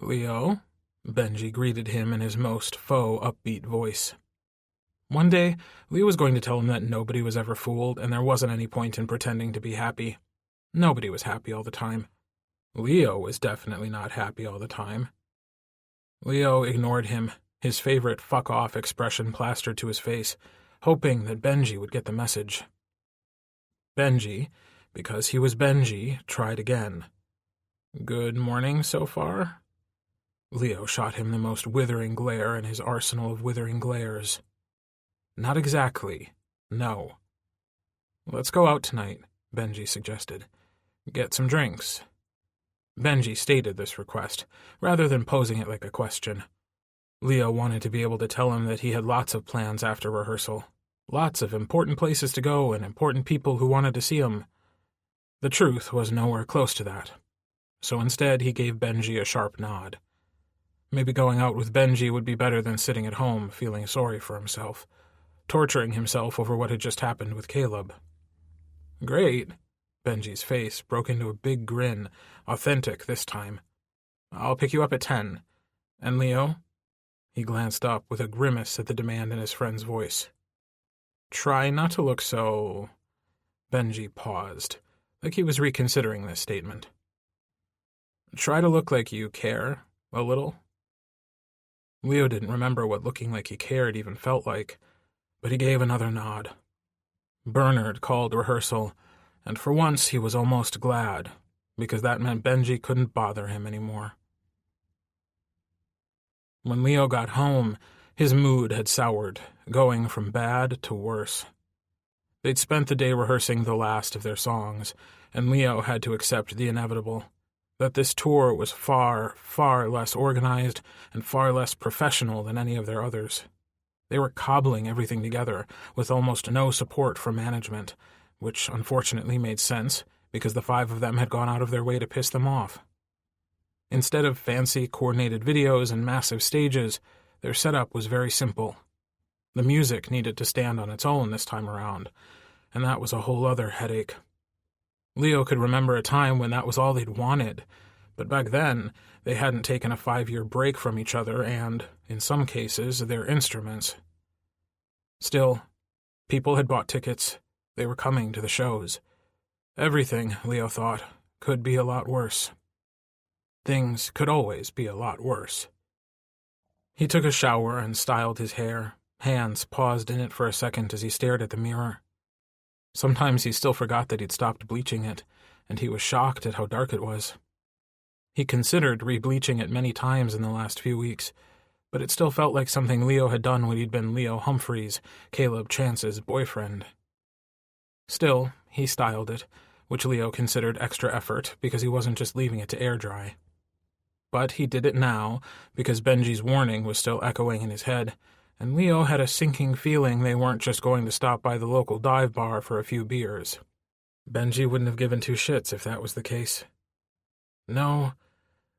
"Leo?" Benji greeted him in his most faux upbeat voice. One day, Leo was going to tell him that nobody was ever fooled, and there wasn't any point in pretending to be happy. Nobody was happy all the time. Leo was definitely not happy all the time. Leo ignored him, his favorite fuck-off expression plastered to his face, hoping that Benji would get the message. Benji, because he was Benji, tried again. "Good morning so far?" Leo shot him the most withering glare in his arsenal of withering glares. "Not exactly. No." "Let's go out tonight," Benji suggested. "Get some drinks." Benji stated this request, rather than posing it like a question. Leo wanted to be able to tell him that he had lots of plans after rehearsal. Lots of important places to go and important people who wanted to see him. The truth was nowhere close to that. So instead, he gave Benji a sharp nod. Maybe going out with Benji would be better than sitting at home feeling sorry for himself, torturing himself over what had just happened with Caleb. "Great." Benji's face broke into a big grin, authentic this time. "I'll pick you up at 10. And Leo?" He glanced up with a grimace at the demand in his friend's voice. "Try not to look so—" Benji paused, like he was reconsidering this statement. "Try to look like you care, a little." Leo didn't remember what looking like he cared even felt like, but he gave another nod. Bernard called rehearsal, and for once he was almost glad, because that meant Benji couldn't bother him anymore. When Leo got home, his mood had soured, going from bad to worse. They'd spent the day rehearsing the last of their songs, and Leo had to accept the inevitable, that this tour was far, far less organized and far less professional than any of their others. They were cobbling everything together, with almost no support from management, which unfortunately made sense, because the 5 of them had gone out of their way to piss them off. Instead of fancy, coordinated videos and massive stages, their setup was very simple. The music needed to stand on its own this time around, and that was a whole other headache. Leo could remember a time when that was all they'd wanted, but back then, they hadn't taken a 5-year break from each other and, in some cases, their instruments. Still, people had bought tickets. They were coming to the shows. Everything, Leo thought, could be a lot worse. Things could always be a lot worse. He took a shower and styled his hair, hands paused in it for a second as he stared at the mirror. Sometimes he still forgot that he'd stopped bleaching it, and he was shocked at how dark it was. He considered re-bleaching it many times in the last few weeks, but it still felt like something Leo had done when he'd been Leo Humphreys, Caleb Chance's boyfriend. Still, he styled it, which Leo considered extra effort because he wasn't just leaving it to air dry. But he did it now because Benji's warning was still echoing in his head, and Leo had a sinking feeling they weren't just going to stop by the local dive bar for a few beers. Benji wouldn't have given 2 shits if that was the case. No,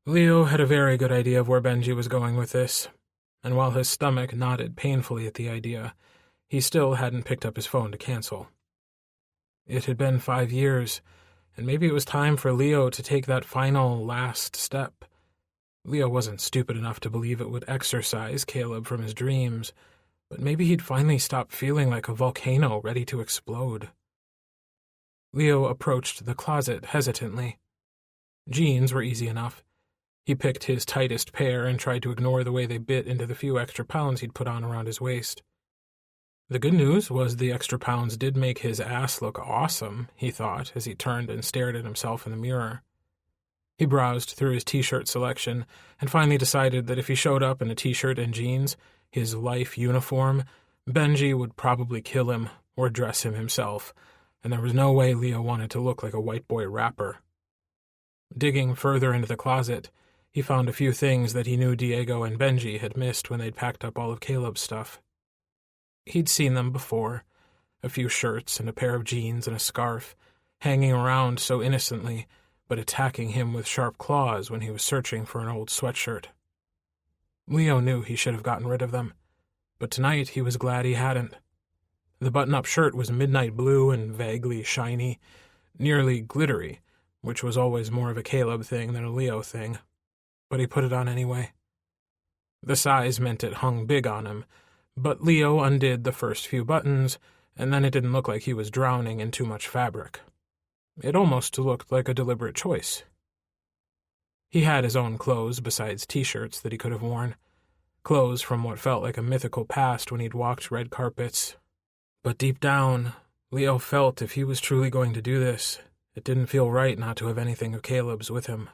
Leo had a very good idea of where Benji was going with this, and while his stomach nodded painfully at the idea, he still hadn't picked up his phone to cancel. It had been 5 years, and maybe it was time for Leo to take that final, last step. Leo wasn't stupid enough to believe it would exorcise Caleb from his dreams, but maybe he'd finally stop feeling like a volcano ready to explode. Leo approached the closet hesitantly. Jeans were easy enough. He picked his tightest pair and tried to ignore the way they bit into the few extra pounds he'd put on around his waist. The good news was the extra pounds did make his ass look awesome, he thought, as he turned and stared at himself in the mirror. He browsed through his t-shirt selection and finally decided that if he showed up in a t-shirt and jeans, his life uniform, Benji would probably kill him or dress him himself, and there was no way Leo wanted to look like a white boy rapper. Digging further into the closet, he found a few things that he knew Diego and Benji had missed when they'd packed up all of Caleb's stuff. He'd seen them before, a few shirts and a pair of jeans and a scarf, hanging around so innocently, but attacking him with sharp claws when he was searching for an old sweatshirt. Leo knew he should have gotten rid of them, but tonight he was glad he hadn't. The button-up shirt was midnight blue and vaguely shiny, nearly glittery, which was always more of a Caleb thing than a Leo thing, but he put it on anyway. The size meant it hung big on him, but Leo undid the first few buttons, and then it didn't look like he was drowning in too much fabric. It almost looked like a deliberate choice. He had his own clothes besides t-shirts that he could have worn, clothes from what felt like a mythical past when he'd walked red carpets. But deep down, Leo felt if he was truly going to do this, it didn't feel right not to have anything of Caleb's with him.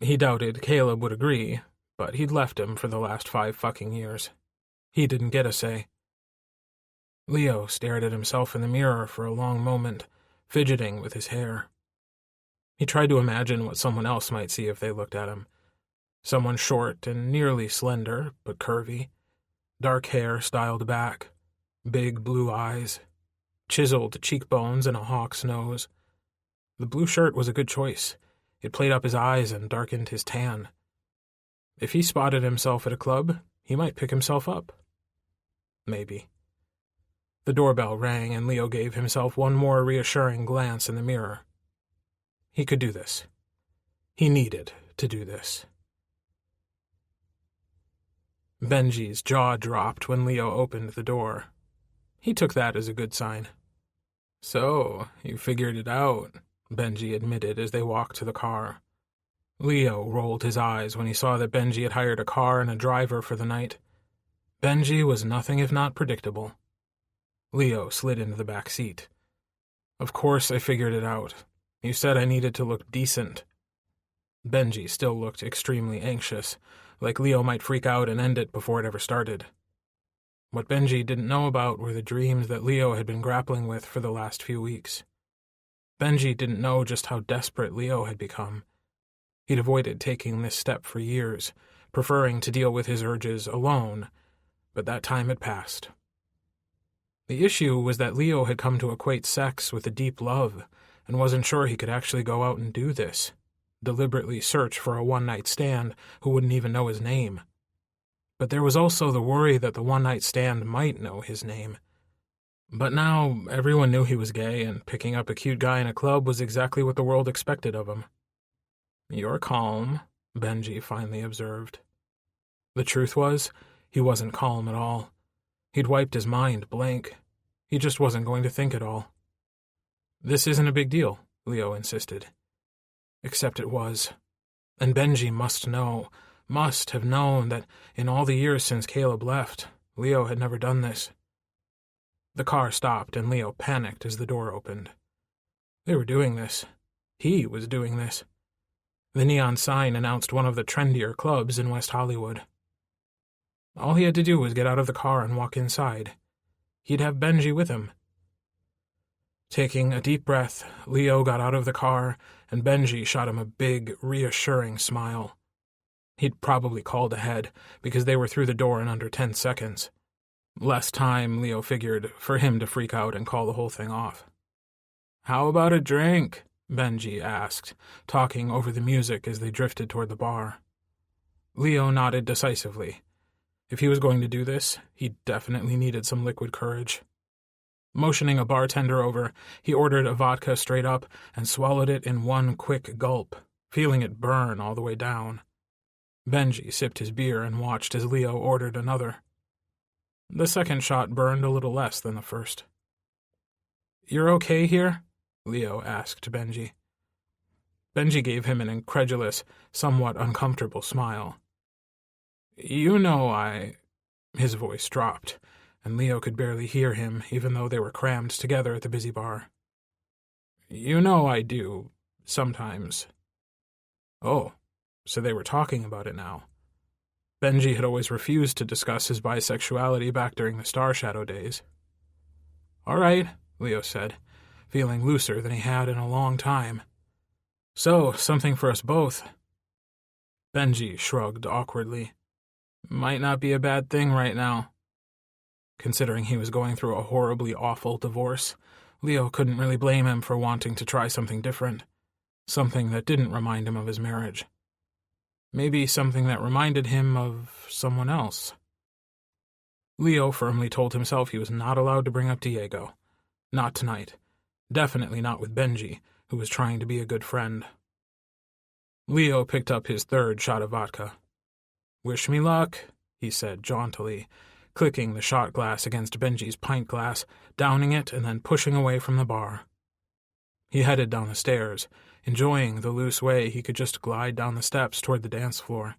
He doubted Caleb would agree, but he'd left him for the last 5 fucking years. He didn't get a say. Leo stared at himself in the mirror for a long moment, fidgeting with his hair. He tried to imagine what someone else might see if they looked at him. Someone short and nearly slender, but curvy. Dark hair styled back. Big blue eyes. Chiseled cheekbones and a hawk's nose. The blue shirt was a good choice. It played up his eyes and darkened his tan. If he spotted himself at a club, he might pick himself up. Maybe. The doorbell rang and Leo gave himself one more reassuring glance in the mirror. He could do this. He needed to do this. Benji's jaw dropped when Leo opened the door. He took that as a good sign. "So, you figured it out," Benji admitted as they walked to the car. Leo rolled his eyes when he saw that Benji had hired a car and a driver for the night. Benji was nothing if not predictable. Leo slid into the back seat. "Of course I figured it out. You said I needed to look decent." Benji still looked extremely anxious, like Leo might freak out and end it before it ever started. What Benji didn't know about were the dreams that Leo had been grappling with for the last few weeks. Benji didn't know just how desperate Leo had become. He'd avoided taking this step for years, preferring to deal with his urges alone, but that time had passed. The issue was that Leo had come to equate sex with a deep love, and wasn't sure he could actually go out and do this, deliberately search for a one-night stand who wouldn't even know his name. But there was also the worry that the one-night stand might know his name. But now everyone knew he was gay, and picking up a cute guy in a club was exactly what the world expected of him. "You're calm," Benji finally observed. The truth was, he wasn't calm at all. He'd wiped his mind blank. He just wasn't going to think at all. "This isn't a big deal," Leo insisted. Except it was. And Benji must have known that in all the years since Caleb left, Leo had never done this. The car stopped and Leo panicked as the door opened. They were doing this. He was doing this. The neon sign announced one of the trendier clubs in West Hollywood. All he had to do was get out of the car and walk inside. He'd have Benji with him. Taking a deep breath, Leo got out of the car, and Benji shot him a big, reassuring smile. He'd probably called ahead, because they were through the door in under 10 seconds. Less time, Leo figured, for him to freak out and call the whole thing off. "How about a drink?" Benji asked, talking over the music as they drifted toward the bar. Leo nodded decisively. If he was going to do this, he definitely needed some liquid courage. Motioning a bartender over, he ordered a vodka straight up and swallowed it in one quick gulp, feeling it burn all the way down. Benji sipped his beer and watched as Leo ordered another. The second shot burned a little less than the first. "You're okay here?" Leo asked Benji. Benji gave him an incredulous, somewhat uncomfortable smile. "You know His voice dropped, and Leo could barely hear him, even though they were crammed together at the busy bar. "You know I do, sometimes." Oh, so they were talking about it now. Benji had always refused to discuss his bisexuality back during the Star Shadow days. "All right," Leo said, feeling looser than he had in a long time. "So, something for us both." Benji shrugged awkwardly. "Might not be a bad thing right now." Considering he was going through a horribly awful divorce, Leo couldn't really blame him for wanting to try something different, something that didn't remind him of his marriage. Maybe something that reminded him of someone else. Leo firmly told himself he was not allowed to bring up Diego. Not tonight. Definitely not with Benji, who was trying to be a good friend. Leo picked up his third shot of vodka. "Wish me luck," he said jauntily, clicking the shot glass against Benji's pint glass, downing it, and then pushing away from the bar. He headed down the stairs, enjoying the loose way he could just glide down the steps toward the dance floor.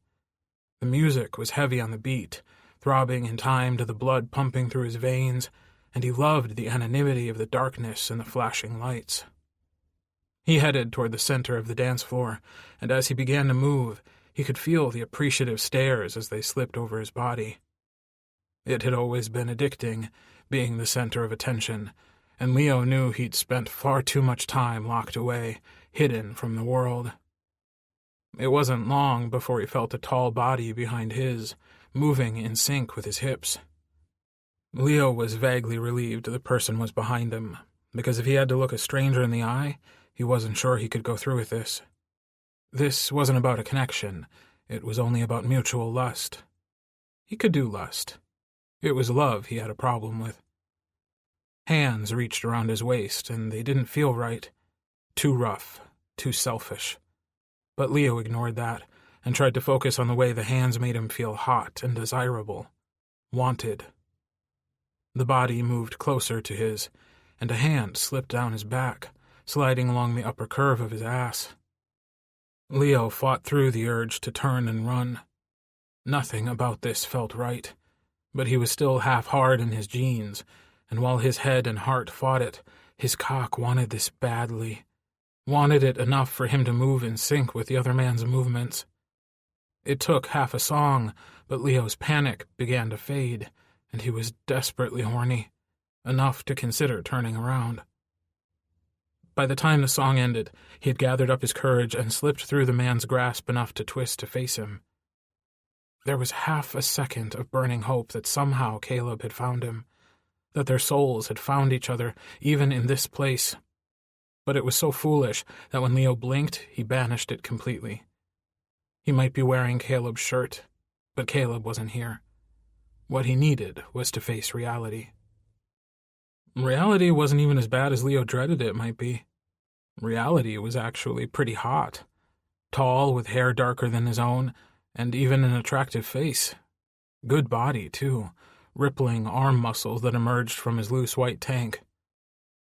The music was heavy on the beat, throbbing in time to the blood pumping through his veins, and he loved the anonymity of the darkness and the flashing lights. He headed toward the center of the dance floor, and as he began to move, he could feel the appreciative stares as they slipped over his body. It had always been addicting, being the center of attention, and Leo knew he'd spent far too much time locked away, hidden from the world. It wasn't long before he felt a tall body behind his, moving in sync with his hips. Leo was vaguely relieved the person was behind him, because if he had to look a stranger in the eye, he wasn't sure he could go through with this. This wasn't about a connection. It was only about mutual lust. He could do lust. It was love he had a problem with. Hands reached around his waist, and they didn't feel right. Too rough, too selfish. But Leo ignored that, and tried to focus on the way the hands made him feel hot and desirable. Wanted. The body moved closer to his, and a hand slipped down his back, sliding along the upper curve of his ass. Leo fought through the urge to turn and run. Nothing about this felt right, but he was still half hard in his jeans, and while his head and heart fought it, his cock wanted this badly. Wanted it enough for him to move in sync with the other man's movements. It took half a song, but Leo's panic began to fade, and he was desperately horny, enough to consider turning around. By the time the song ended, he had gathered up his courage and slipped through the man's grasp enough to twist to face him. There was half a second of burning hope that somehow Caleb had found him, that their souls had found each other, even in this place. But it was so foolish that when Leo blinked, he banished it completely. He might be wearing Caleb's shirt, but Caleb wasn't here. What he needed was to face reality. Reality wasn't even as bad as Leo dreaded it might be. Reality was actually pretty hot. Tall, with hair darker than his own, and even an attractive face. Good body, too, rippling arm muscles that emerged from his loose white tank.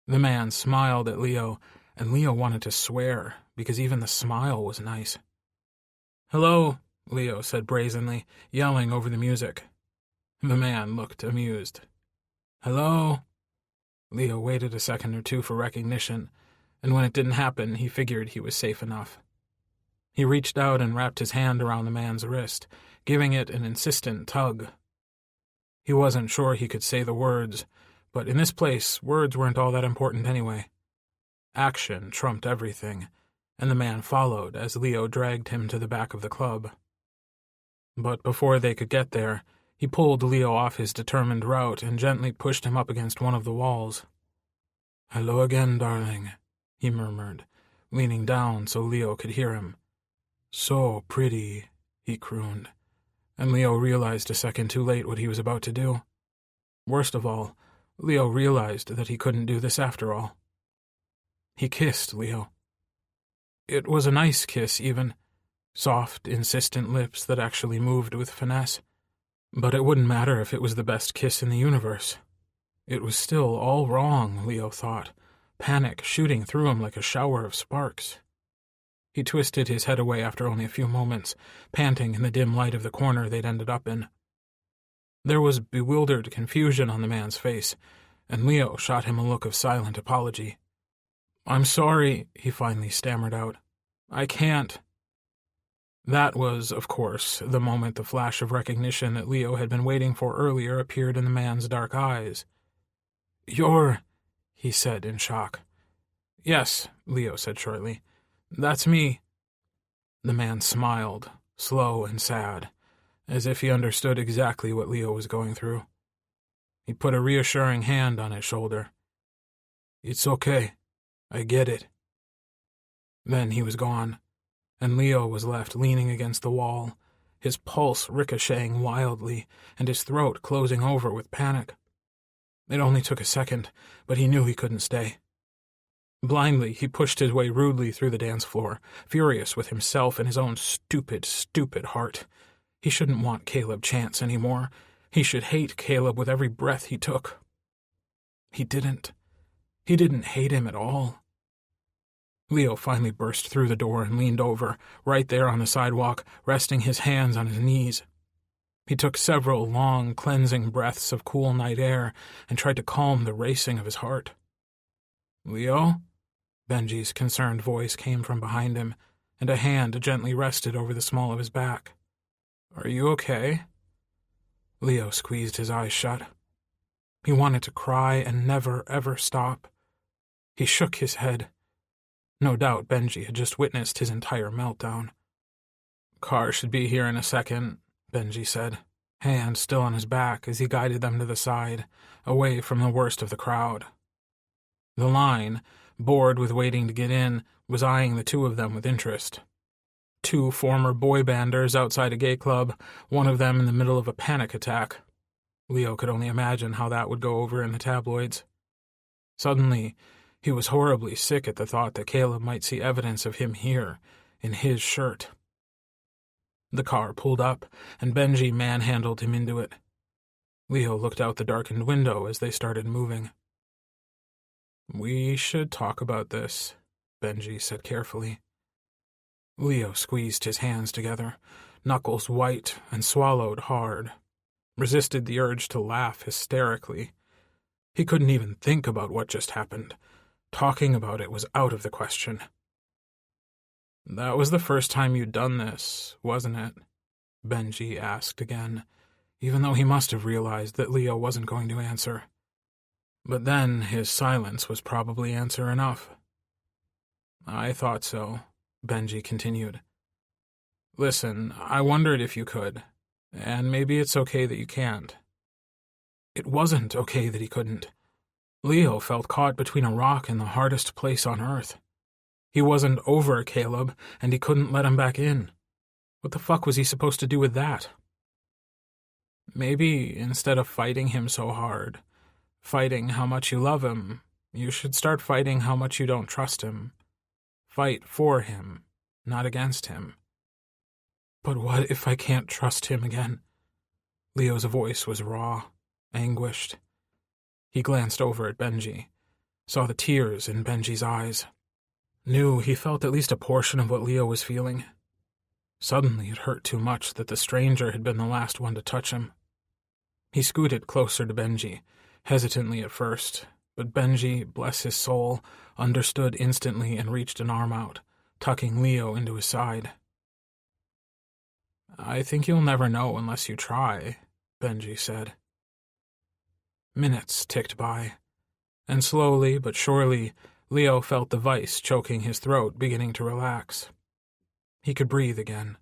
The man smiled at Leo, and Leo wanted to swear, because even the smile was nice. "Hello," Leo said brazenly, yelling over the music. The man looked amused. "Hello?" Leo waited a second or two for recognition, and when it didn't happen, he figured he was safe enough. He reached out and wrapped his hand around the man's wrist, giving it an insistent tug. He wasn't sure he could say the words, but in this place, words weren't all that important anyway. Action trumped everything, and the man followed as Leo dragged him to the back of the club. But before they could get there, he pulled Leo off his determined route and gently pushed him up against one of the walls. "Hello again, darling," he murmured, leaning down so Leo could hear him. "So pretty," he crooned, and Leo realized a second too late what he was about to do. Worst of all, Leo realized that he couldn't do this after all. He kissed Leo. It was a nice kiss, even. Soft, insistent lips that actually moved with finesse. But it wouldn't matter if it was the best kiss in the universe. It was still all wrong, Leo thought, panic shooting through him like a shower of sparks. He twisted his head away after only a few moments, panting in the dim light of the corner they'd ended up in. There was bewildered confusion on the man's face, and Leo shot him a look of silent apology. "I'm sorry," he finally stammered out. "I can't." That was, of course, the moment the flash of recognition that Leo had been waiting for earlier appeared in the man's dark eyes. "You're—" he said in shock. "Yes," Leo said shortly. "That's me." The man smiled, slow and sad, as if he understood exactly what Leo was going through. He put a reassuring hand on his shoulder. "It's okay. I get it." Then he was gone, and Leo was left leaning against the wall, his pulse ricocheting wildly and his throat closing over with panic. It only took a second, but he knew he couldn't stay. Blindly, he pushed his way rudely through the dance floor, furious with himself and his own stupid, stupid heart. He shouldn't want Caleb Chance anymore. He should hate Caleb with every breath he took. He didn't. He didn't hate him at all. Leo finally burst through the door and leaned over, right there on the sidewalk, resting his hands on his knees. He took several long, cleansing breaths of cool night air and tried to calm the racing of his heart. "Leo?" Benji's concerned voice came from behind him, and a hand gently rested over the small of his back. "Are you okay?" Leo squeezed his eyes shut. He wanted to cry and never, ever stop. He shook his head. No doubt Benji had just witnessed his entire meltdown. "Car should be here in a second," Benji said, hand still on his back as he guided them to the side, away from the worst of the crowd. The line, bored with waiting to get in, was eyeing the two of them with interest. Two former boy banders outside a gay club, one of them in the middle of a panic attack. Leo could only imagine how that would go over in the tabloids. Suddenly, he was horribly sick at the thought that Caleb might see evidence of him here, in his shirt. The car pulled up, and Benji manhandled him into it. Leo looked out the darkened window as they started moving. "We should talk about this," Benji said carefully. Leo squeezed his hands together, knuckles white, and swallowed hard, resisted the urge to laugh hysterically. He couldn't even think about what just happened. Talking about it was out of the question. "That was the first time you'd done this, wasn't it?" Benji asked again, even though he must have realized that Leo wasn't going to answer. But then his silence was probably answer enough. "I thought so," Benji continued. "Listen, I wondered if you could, and maybe it's okay that you can't." It wasn't okay that he couldn't. Leo felt caught between a rock and the hardest place on earth. He wasn't over Caleb, and he couldn't let him back in. What the fuck was he supposed to do with that? "Maybe instead of fighting him so hard, fighting how much you love him, you should start fighting how much you don't trust him. Fight for him, not against him." "But what if I can't trust him again?" Leo's voice was raw, anguished. He glanced over at Benji, saw the tears in Benji's eyes, knew he felt at least a portion of what Leo was feeling. Suddenly it hurt too much that the stranger had been the last one to touch him. He scooted closer to Benji, hesitantly at first, but Benji, bless his soul, understood instantly and reached an arm out, tucking Leo into his side. "I think you'll never know unless you try," Benji said. Minutes ticked by, and slowly but surely, Leo felt the vice choking his throat beginning to relax. He could breathe again.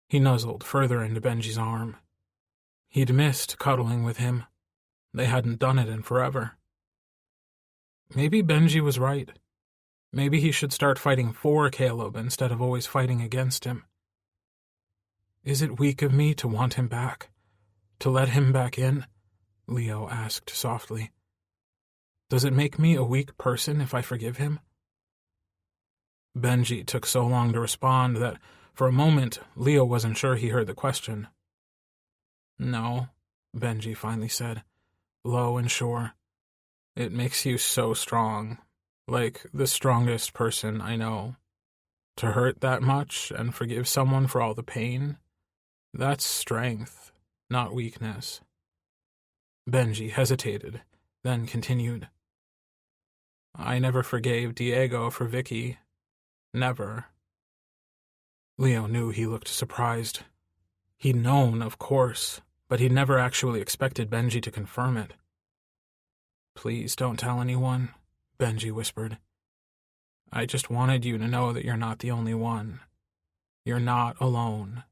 He nuzzled further into Benji's arm. He'd missed cuddling with him. They hadn't done it in forever. Maybe Benji was right. Maybe he should start fighting for Caleb instead of always fighting against him. "Is it weak of me to want him back? To let him back in?" Leo asked softly. "Does it make me a weak person if I forgive him?" Benji took so long to respond that, for a moment, Leo wasn't sure he heard the question. "No," Benji finally said, low and sure. "It makes you so strong, like the strongest person I know. To hurt that much and forgive someone for all the pain, that's strength, not weakness." Benji hesitated, then continued. "I never forgave Diego for Vicky. Never." Leo knew he looked surprised. He'd known, of course, but he'd never actually expected Benji to confirm it. "Please don't tell anyone," Benji whispered. "I just wanted you to know that you're not the only one. You're not alone.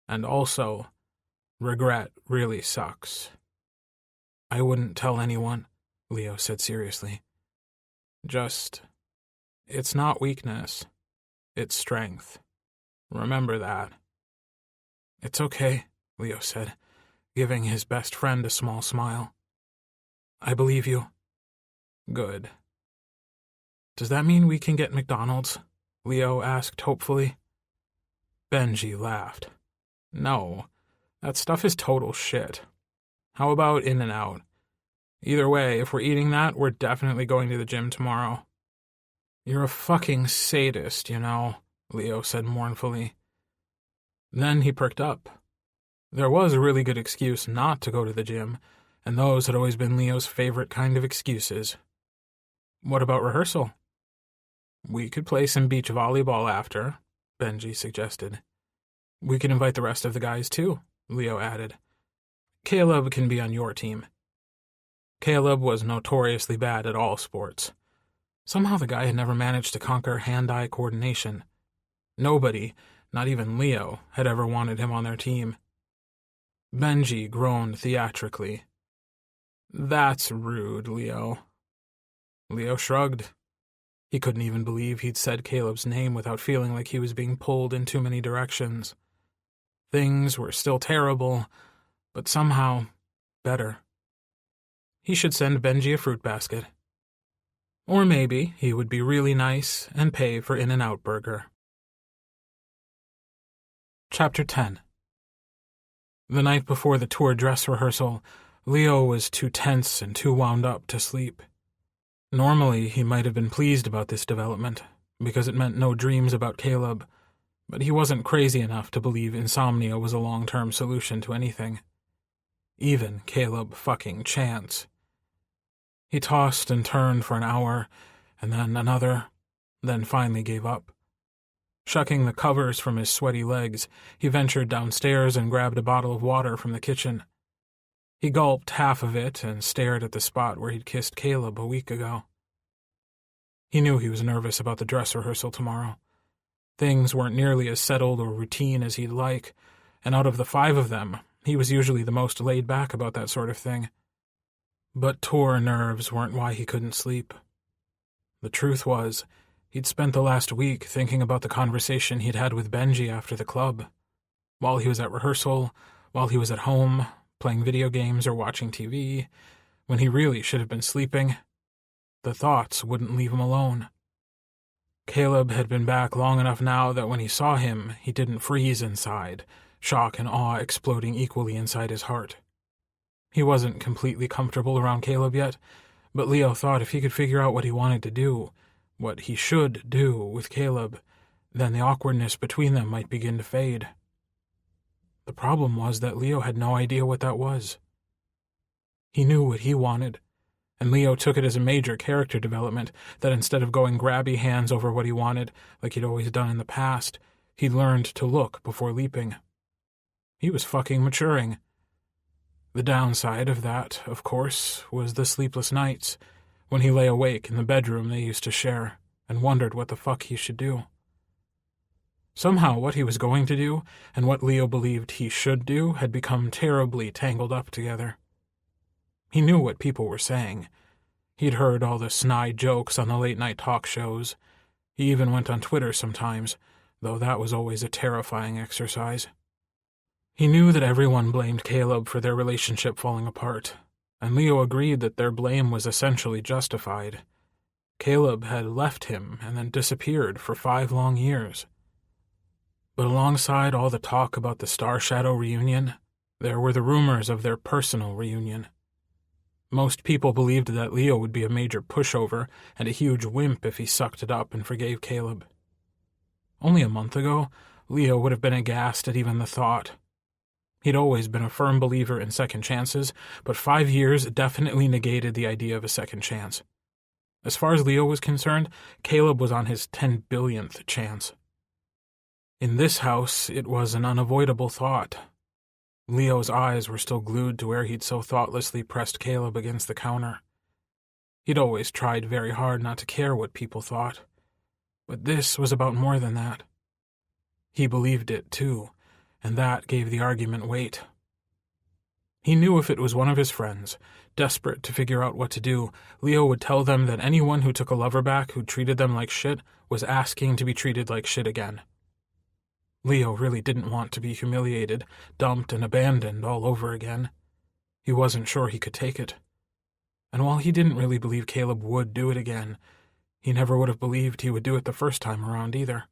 And also, regret really sucks." "I wouldn't tell anyone," Leo said seriously. It's not weakness. It's strength. Remember that." "It's okay," Leo said, giving his best friend a small smile. "I believe you." "Good." "Does that mean we can get McDonald's?" Leo asked hopefully. Benji laughed. "No, that stuff is total shit. How about In-N-Out? Either way, if we're eating that, we're definitely going to the gym tomorrow." "You're a fucking sadist, you know," Leo said mournfully. Then he perked up. There was a really good excuse not to go to the gym, and those had always been Leo's favorite kind of excuses. "What about rehearsal?" "We could play some beach volleyball after," Benji suggested. "We can invite the rest of the guys too," Leo added. "Caleb can be on your team." Caleb was notoriously bad at all sports. Somehow the guy had never managed to conquer hand-eye coordination. Nobody, not even Leo, had ever wanted him on their team. Benji groaned theatrically. "That's rude, Leo." Leo shrugged. He couldn't even believe he'd said Caleb's name without feeling like he was being pulled in too many directions. Things were still terrible, but somehow better. He should send Benji a fruit basket. Or maybe he would be really nice and pay for In-N-Out Burger. Chapter 10. The night before the tour dress rehearsal, Leo was too tense and too wound up to sleep. Normally, he might have been pleased about this development, because it meant no dreams about Caleb, but he wasn't crazy enough to believe insomnia was a long-term solution to anything. Even Caleb fucking Chance. He tossed and turned for an hour, and then another, then finally gave up. Shucking the covers from his sweaty legs, he ventured downstairs and grabbed a bottle of water from the kitchen. He gulped half of it and stared at the spot where he'd kissed Caleb a week ago. He knew he was nervous about the dress rehearsal tomorrow. Things weren't nearly as settled or routine as he'd like, and out of the 5 of them, he was usually the most laid back about that sort of thing. But tour nerves weren't why he couldn't sleep. The truth was, he'd spent the last week thinking about the conversation he'd had with Benji after the club. While he was at rehearsal, while he was at home, playing video games or watching TV, when he really should have been sleeping, the thoughts wouldn't leave him alone. Caleb had been back long enough now that when he saw him, he didn't freeze inside, shock and awe exploding equally inside his heart. He wasn't completely comfortable around Caleb yet, but Leo thought if he could figure out what he wanted to do, what he should do with Caleb, then the awkwardness between them might begin to fade. The problem was that Leo had no idea what that was. He knew what he wanted, and Leo took it as a major character development that instead of going grabby hands over what he wanted, like he'd always done in the past, he learned to look before leaping. He was fucking maturing. The downside of that, of course, was the sleepless nights, when he lay awake in the bedroom they used to share, and wondered what the fuck he should do. Somehow what he was going to do, and what Leo believed he should do, had become terribly tangled up together. He knew what people were saying. He'd heard all the snide jokes on the late-night talk shows. He even went on Twitter sometimes, though that was always a terrifying exercise. He knew that everyone blamed Caleb for their relationship falling apart, and Leo agreed that their blame was essentially justified. Caleb had left him and then disappeared for 5 long years. But alongside all the talk about the Star Shadow reunion, there were the rumors of their personal reunion. Most people believed that Leo would be a major pushover and a huge wimp if he sucked it up and forgave Caleb. Only a month ago, Leo would have been aghast at even the thought. He'd always been a firm believer in second chances, but 5 years definitely negated the idea of a second chance. As far as Leo was concerned, Caleb was on his 10 billionth chance. In this house, it was an unavoidable thought. Leo's eyes were still glued to where he'd so thoughtlessly pressed Caleb against the counter. He'd always tried very hard not to care what people thought. But this was about more than that. He believed it, too, and that gave the argument weight. He knew if it was one of his friends, desperate to figure out what to do, Leo would tell them that anyone who took a lover back who treated them like shit was asking to be treated like shit again. Leo really didn't want to be humiliated, dumped, and abandoned all over again. He wasn't sure he could take it. And while he didn't really believe Caleb would do it again, he never would have believed he would do it the first time around either.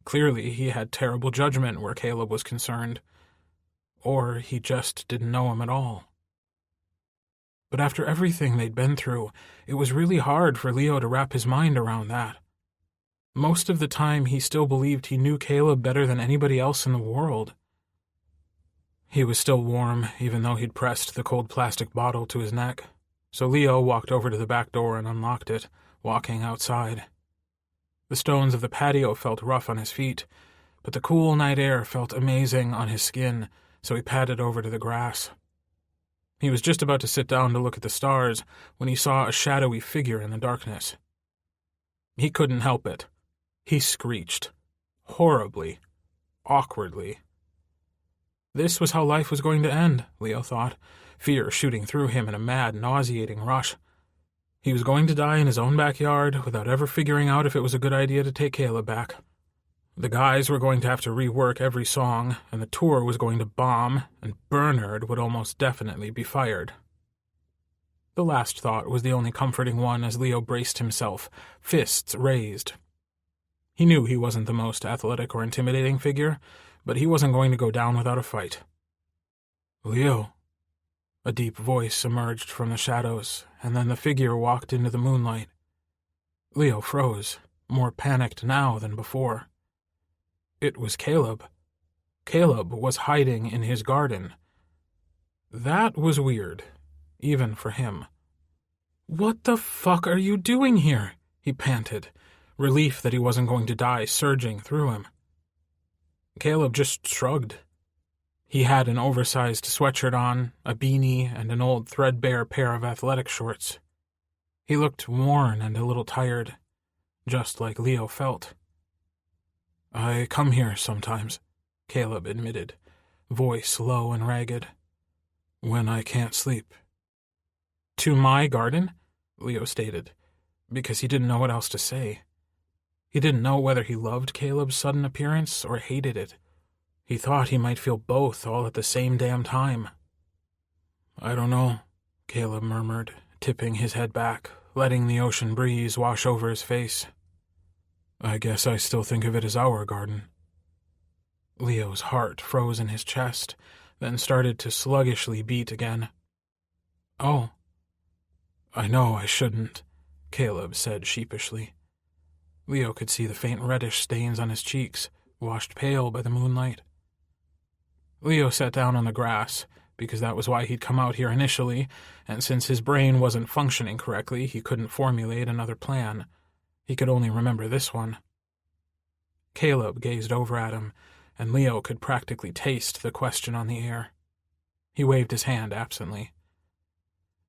Clearly, he had terrible judgment where Caleb was concerned. Or he just didn't know him at all. But after everything they'd been through, it was really hard for Leo to wrap his mind around that. Most of the time, he still believed he knew Caleb better than anybody else in the world. He was still warm, even though he'd pressed the cold plastic bottle to his neck, so Leo walked over to the back door and unlocked it, walking outside. The stones of the patio felt rough on his feet, but the cool night air felt amazing on his skin, so he padded over to the grass. He was just about to sit down to look at the stars when he saw a shadowy figure in the darkness. He couldn't help it. He screeched. Horribly. Awkwardly. This was how life was going to end, Leo thought, fear shooting through him in a mad, nauseating rush. He was going to die in his own backyard without ever figuring out if it was a good idea to take Caleb back. The guys were going to have to rework every song, and the tour was going to bomb, and Bernard would almost definitely be fired. The last thought was the only comforting one as Leo braced himself, fists raised. He knew he wasn't the most athletic or intimidating figure, but he wasn't going to go down without a fight. "Leo." A deep voice emerged from the shadows, and then the figure walked into the moonlight. Leo froze, more panicked now than before. It was Caleb. Caleb was hiding in his garden. That was weird, even for him. "What the fuck are you doing here?" he panted, relief that he wasn't going to die surging through him. Caleb just shrugged. He had an oversized sweatshirt on, a beanie, and an old threadbare pair of athletic shorts. He looked worn and a little tired, just like Leo felt. "I come here sometimes," Caleb admitted, voice low and ragged, "when I can't sleep." "To my garden?" Leo stated, because he didn't know what else to say. He didn't know whether he loved Caleb's sudden appearance or hated it. He thought he might feel both all at the same damn time. "I don't know," Caleb murmured, tipping his head back, letting the ocean breeze wash over his face. "I guess I still think of it as our garden." Leo's heart froze in his chest, then started to sluggishly beat again. "Oh." "I know I shouldn't," Caleb said sheepishly. Leo could see the faint reddish stains on his cheeks, washed pale by the moonlight. Leo sat down on the grass, because that was why he'd come out here initially, and since his brain wasn't functioning correctly, he couldn't formulate another plan. He could only remember this one. Caleb gazed over at him, and Leo could practically taste the question on the air. He waved his hand absently.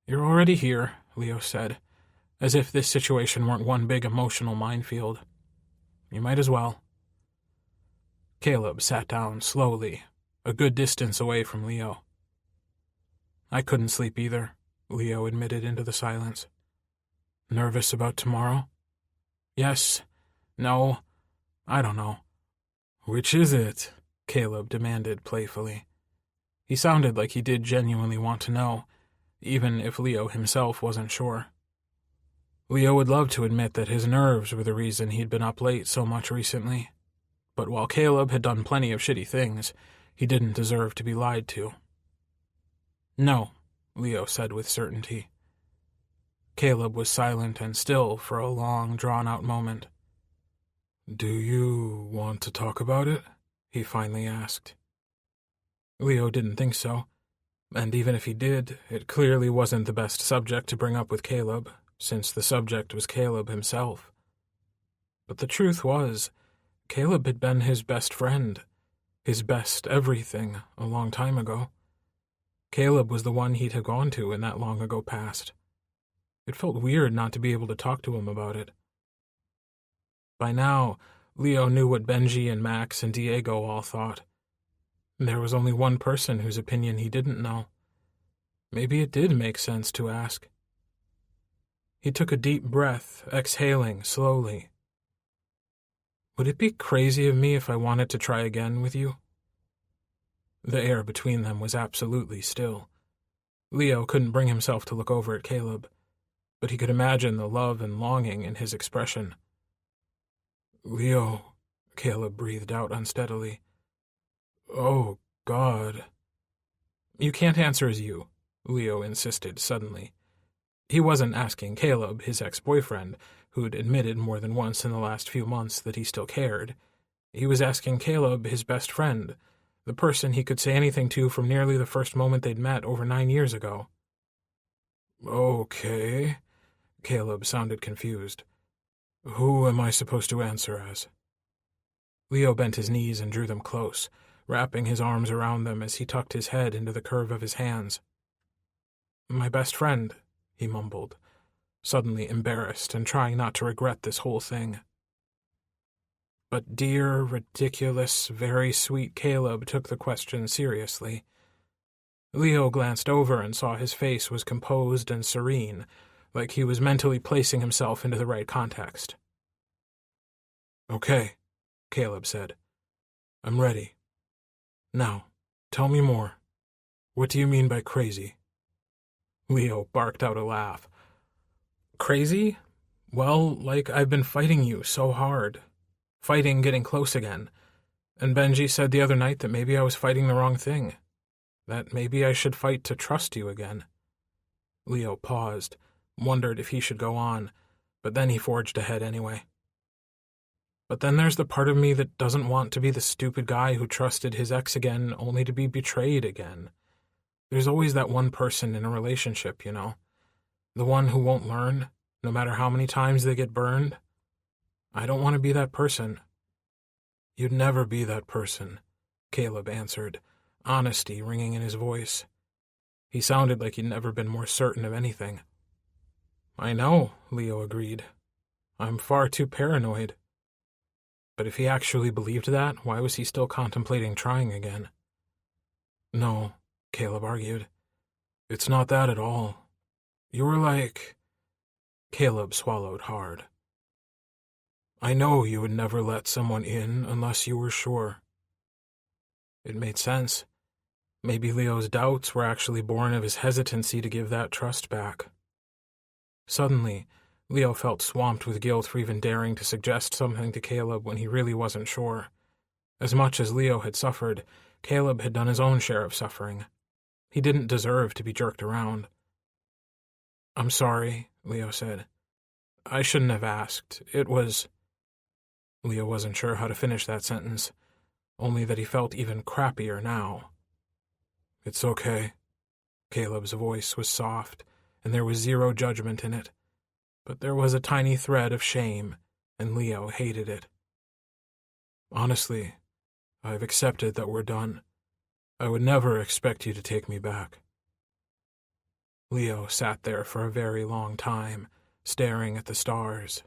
"You're already here," Leo said, as if this situation weren't one big emotional minefield. "You might as well." Caleb sat down slowly, a good distance away from Leo. "I couldn't sleep either," Leo admitted into the silence. "Nervous about tomorrow?" "Yes. No. I don't know." "Which is it?" Caleb demanded playfully. He sounded like he did genuinely want to know, even if Leo himself wasn't sure. Leo would love to admit that his nerves were the reason he'd been up late so much recently, but while Caleb had done plenty of shitty things, he didn't deserve to be lied to. "No," Leo said with certainty. Caleb was silent and still for a long, drawn-out moment. "Do you want to talk about it?" he finally asked. Leo didn't think so, and even if he did, it clearly wasn't the best subject to bring up with Caleb, since the subject was Caleb himself. But the truth was, Caleb had been his best friend, his best everything, a long time ago. Caleb was the one he'd have gone to in that long-ago past. It felt weird not to be able to talk to him about it. By now, Leo knew what Benji and Max and Diego all thought. There was only one person whose opinion he didn't know. Maybe it did make sense to ask. He took a deep breath, exhaling slowly. Would it be crazy of me if I wanted to try again with you? The air between them was absolutely still. Leo couldn't bring himself to look over at Caleb, but he could imagine the love and longing in his expression. "Leo," Caleb breathed out unsteadily. "Oh, God." "You can't answer as you," Leo insisted suddenly. He wasn't asking Caleb, his ex-boyfriend, who'd admitted more than once in the last few months that he still cared. He was asking Caleb, his best friend, the person he could say anything to from nearly the first moment they'd met over 9 years ago. "Okay," Caleb sounded confused. "Who am I supposed to answer as?" Leo bent his knees and drew them close, wrapping his arms around them as he tucked his head into the curve of his hands. "My best friend," he mumbled, suddenly embarrassed and trying not to regret this whole thing. But dear, ridiculous, very sweet Caleb took the question seriously. Leo glanced over and saw his face was composed and serene, like he was mentally placing himself into the right context. "Okay," Caleb said. "I'm ready. Now, tell me more. What do you mean by crazy?" Leo barked out a laugh. "Crazy? Well, like I've been fighting you so hard. Fighting getting close again. And Benji said the other night that maybe I was fighting the wrong thing. That maybe I should fight to trust you again." Leo paused, wondered if he should go on, but then he forged ahead anyway. "But then there's the part of me that doesn't want to be the stupid guy who trusted his ex again only to be betrayed again. There's always that one person in a relationship, you know? The one who won't learn, no matter how many times they get burned. I don't want to be that person." "You'd never be that person," Caleb answered, honesty ringing in his voice. He sounded like he'd never been more certain of anything. "I know," Leo agreed. "I'm far too paranoid." But if he actually believed that, why was he still contemplating trying again? "No," Caleb argued. "It's not that at all. You're like—" Caleb swallowed hard. "I know you would never let someone in unless you were sure." It made sense. Maybe Leo's doubts were actually born of his hesitancy to give that trust back. Suddenly, Leo felt swamped with guilt for even daring to suggest something to Caleb when he really wasn't sure. As much as Leo had suffered, Caleb had done his own share of suffering. He didn't deserve to be jerked around. "I'm sorry," Leo said. "I shouldn't have asked. It was—" Leo wasn't sure how to finish that sentence, only that he felt even crappier now. "It's okay." Caleb's voice was soft, and there was zero judgment in it. But there was a tiny thread of shame, and Leo hated it. "Honestly, I've accepted that we're done. I would never expect you to take me back." Leo sat there for a very long time, staring at the stars.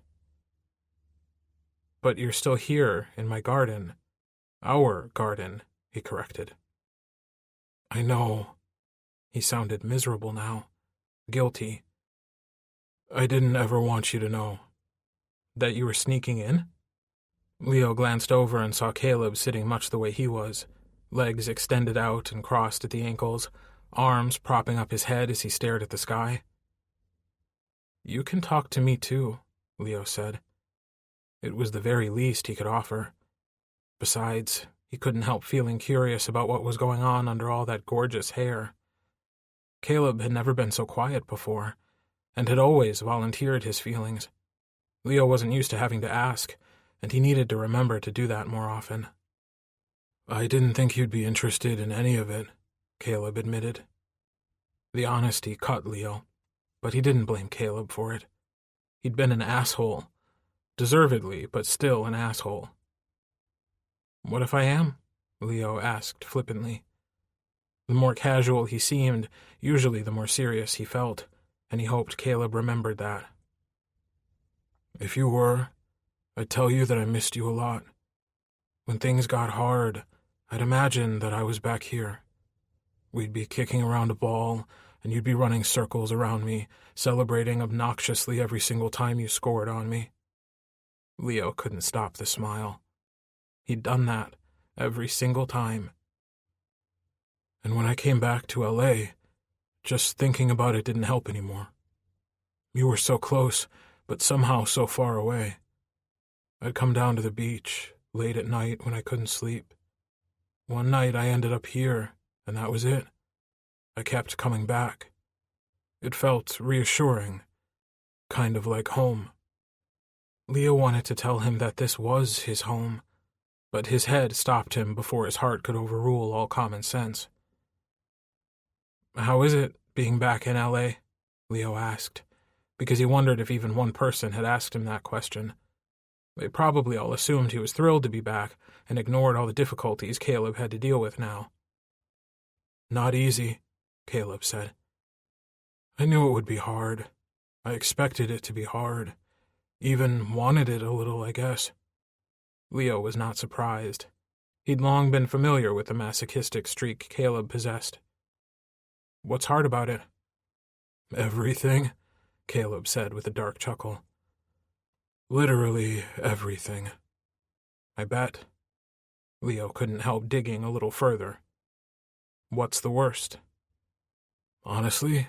"But you're still here, in my garden. Our garden," he corrected. "I know." He sounded miserable now, guilty. "I didn't ever want you to know." "That you were sneaking in?" Leo glanced over and saw Caleb sitting much the way he was, legs extended out and crossed at the ankles, arms propping up his head as he stared at the sky. "You can talk to me too," Leo said. It was the very least he could offer. Besides, he couldn't help feeling curious about what was going on under all that gorgeous hair. Caleb had never been so quiet before, and had always volunteered his feelings. Leo wasn't used to having to ask, and he needed to remember to do that more often. "I didn't think you'd be interested in any of it," Caleb admitted. The honesty cut Leo, but he didn't blame Caleb for it. He'd been an asshole. Deservedly, but still an asshole. "What if I am?" Leo asked flippantly. The more casual he seemed, usually the more serious he felt, and he hoped Caleb remembered that. "If you were, I'd tell you that I missed you a lot. When things got hard, I'd imagine that I was back here. We'd be kicking around a ball, and you'd be running circles around me, celebrating obnoxiously every single time you scored on me." Leo couldn't stop the smile. He'd done that every single time. And when I came back to L.A., just thinking about it didn't help anymore. You were so close, but somehow so far away. I'd come down to the beach late at night when I couldn't sleep. One night I ended up here, and that was it. I kept coming back. It felt reassuring, kind of like home. Leo wanted to tell him that this was his home, but his head stopped him before his heart could overrule all common sense. "How is it, being back in L.A.?" Leo asked, because he wondered if even one person had asked him that question. They probably all assumed he was thrilled to be back and ignored all the difficulties Caleb had to deal with now. "Not easy," Caleb said. "I knew it would be hard. I expected it to be hard. Even wanted it a little, I guess." Leo was not surprised. He'd long been familiar with the masochistic streak Caleb possessed. "What's hard about it?" "Everything," Caleb said with a dark chuckle. "Literally everything." "I bet." Leo couldn't help digging a little further. "What's the worst?" "Honestly,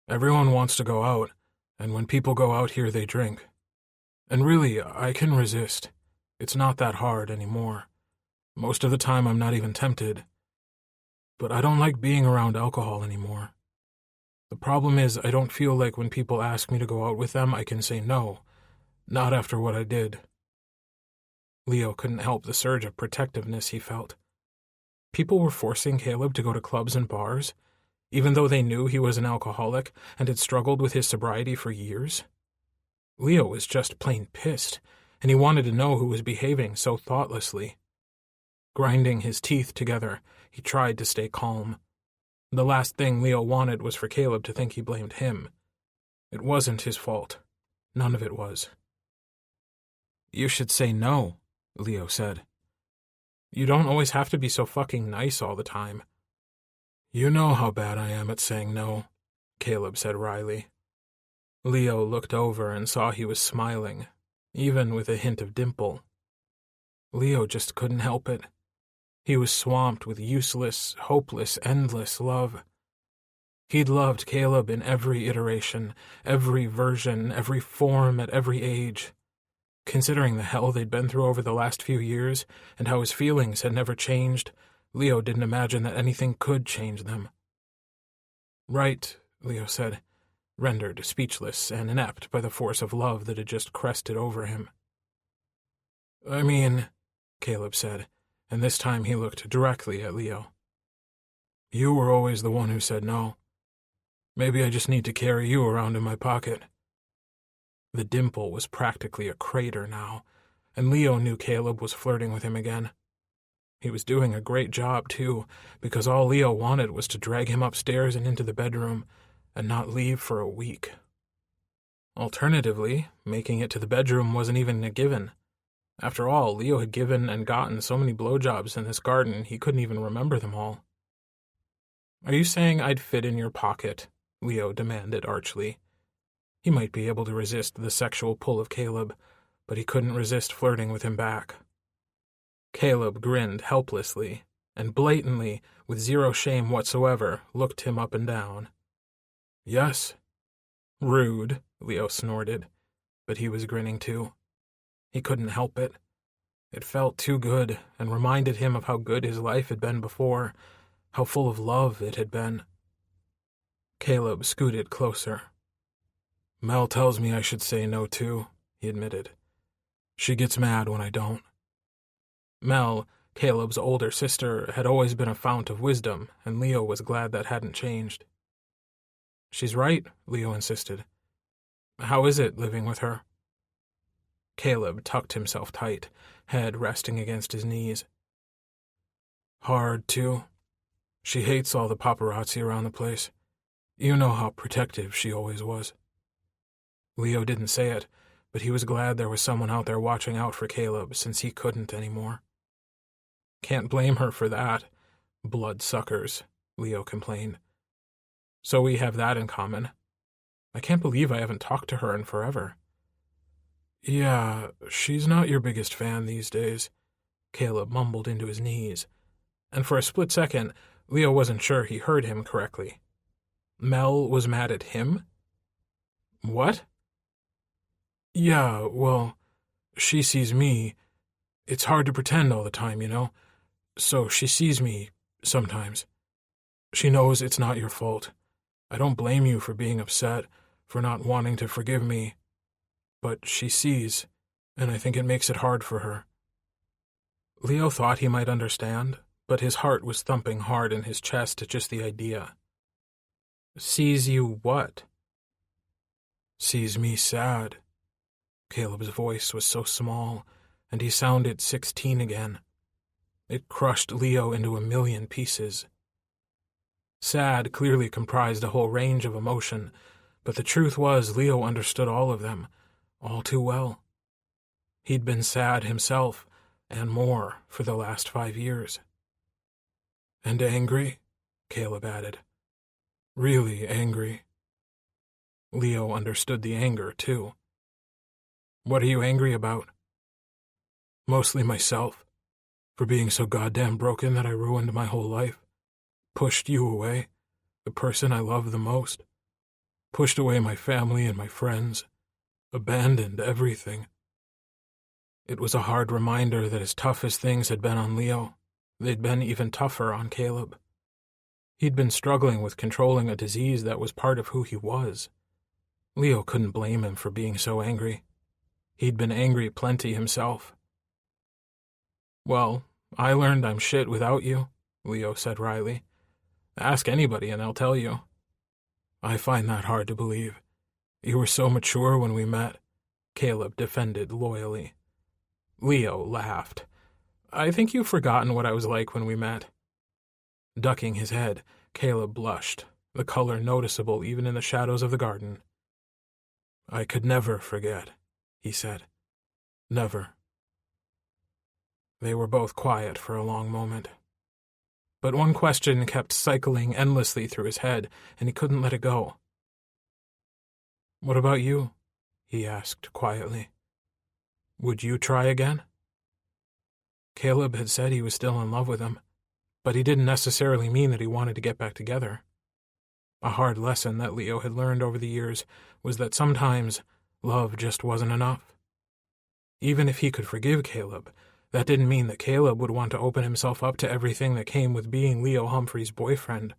everyone wants to go out, and when people go out here they drink. And really, I can resist. It's not that hard anymore. Most of the time I'm not even tempted. But I don't like being around alcohol anymore. The problem is I don't feel like when people ask me to go out with them I can say no, not after what I did." Leo couldn't help the surge of protectiveness he felt. People were forcing Caleb to go to clubs and bars, even though they knew he was an alcoholic and had struggled with his sobriety for years. Leo was just plain pissed, and he wanted to know who was behaving so thoughtlessly. Grinding his teeth together, he tried to stay calm. The last thing Leo wanted was for Caleb to think he blamed him. It wasn't his fault. None of it was. "You should say no," Leo said. "You don't always have to be so fucking nice all the time." "You know how bad I am at saying no," Caleb said wryly. Leo looked over and saw he was smiling, even with a hint of dimple. Leo just couldn't help it. He was swamped with useless, hopeless, endless love. He'd loved Caleb in every iteration, every version, every form, at every age. Considering the hell they'd been through over the last few years, and how his feelings had never changed, Leo didn't imagine that anything could change them. "Right," Leo said, rendered speechless and inept by the force of love that had just crested over him. "I mean," Caleb said, and this time he looked directly at Leo. "You were always the one who said no. Maybe I just need to carry you around in my pocket." The dimple was practically a crater now, and Leo knew Caleb was flirting with him again. He was doing a great job, too, because all Leo wanted was to drag him upstairs and into the bedroom, and not leave for a week. Alternatively, making it to the bedroom wasn't even a given. After all, Leo had given and gotten so many blowjobs in this garden he couldn't even remember them all. "Are you saying I'd fit in your pocket?" Leo demanded archly. He might be able to resist the sexual pull of Caleb, but he couldn't resist flirting with him back. Caleb grinned helplessly, and blatantly, with zero shame whatsoever, looked him up and down. "Yes." "Rude," Leo snorted, but he was grinning too. He couldn't help it. It felt too good, and reminded him of how good his life had been before, how full of love it had been. Caleb scooted closer. "Mel tells me I should say no too," he admitted. "She gets mad when I don't." Mel, Caleb's older sister, had always been a fount of wisdom, and Leo was glad that hadn't changed. "She's right," Leo insisted. "How is it living with her?" Caleb tucked himself tight, head resting against his knees. "Hard, too. She hates all the paparazzi around the place. You know how protective she always was." Leo didn't say it, but he was glad there was someone out there watching out for Caleb, since he couldn't anymore. "Can't blame her for that. Bloodsuckers," Leo complained. "So we have that in common. I can't believe I haven't talked to her in forever." "Yeah, she's not your biggest fan these days. Caleb mumbled into his knees, and for a split second, Leo wasn't sure he heard him correctly. Mel was mad at him? What? Yeah, well, she sees me. It's hard to pretend all the time, you know? So she sees me, sometimes. She knows it's not your fault. I don't blame you for being upset, for not wanting to forgive me. But she sees, and I think it makes it hard for her. Leo thought he might understand, but his heart was thumping hard in his chest at just the idea. Sees you what? Sees me sad. Caleb's voice was so small, and he sounded 16 again. It crushed Leo into a million pieces. Sad clearly comprised a whole range of emotion, but the truth was Leo understood all of them, all too well. He'd been sad himself, and more, for the last 5 years. And angry, Caleb added. Really angry. Leo understood the anger, too. What are you angry about? Mostly myself, for being so goddamn broken that I ruined my whole life. Pushed you away, the person I love the most. Pushed away my family and my friends. Abandoned everything. It was a hard reminder that as tough as things had been on Leo, they'd been even tougher on Caleb. He'd been struggling with controlling a disease that was part of who he was. Leo couldn't blame him for being so angry. He'd been angry plenty himself. Well, I learned I'm shit without you, Leo said wryly. Ask anybody and they'll tell you. I find that hard to believe. You were so mature when we met, Caleb defended loyally. Leo laughed. I think you've forgotten what I was like when we met. Ducking his head, Caleb blushed, the color noticeable even in the shadows of the garden. I could never forget, he said. Never. They were both quiet for a long moment. But one question kept cycling endlessly through his head, and he couldn't let it go. What about you? He asked quietly. Would you try again? Caleb had said he was still in love with him, but he didn't necessarily mean that he wanted to get back together. A hard lesson that Leo had learned over the years was that sometimes love just wasn't enough. Even if he could forgive Caleb, that didn't mean that Caleb would want to open himself up to everything that came with being Leo Humphrey's boyfriend.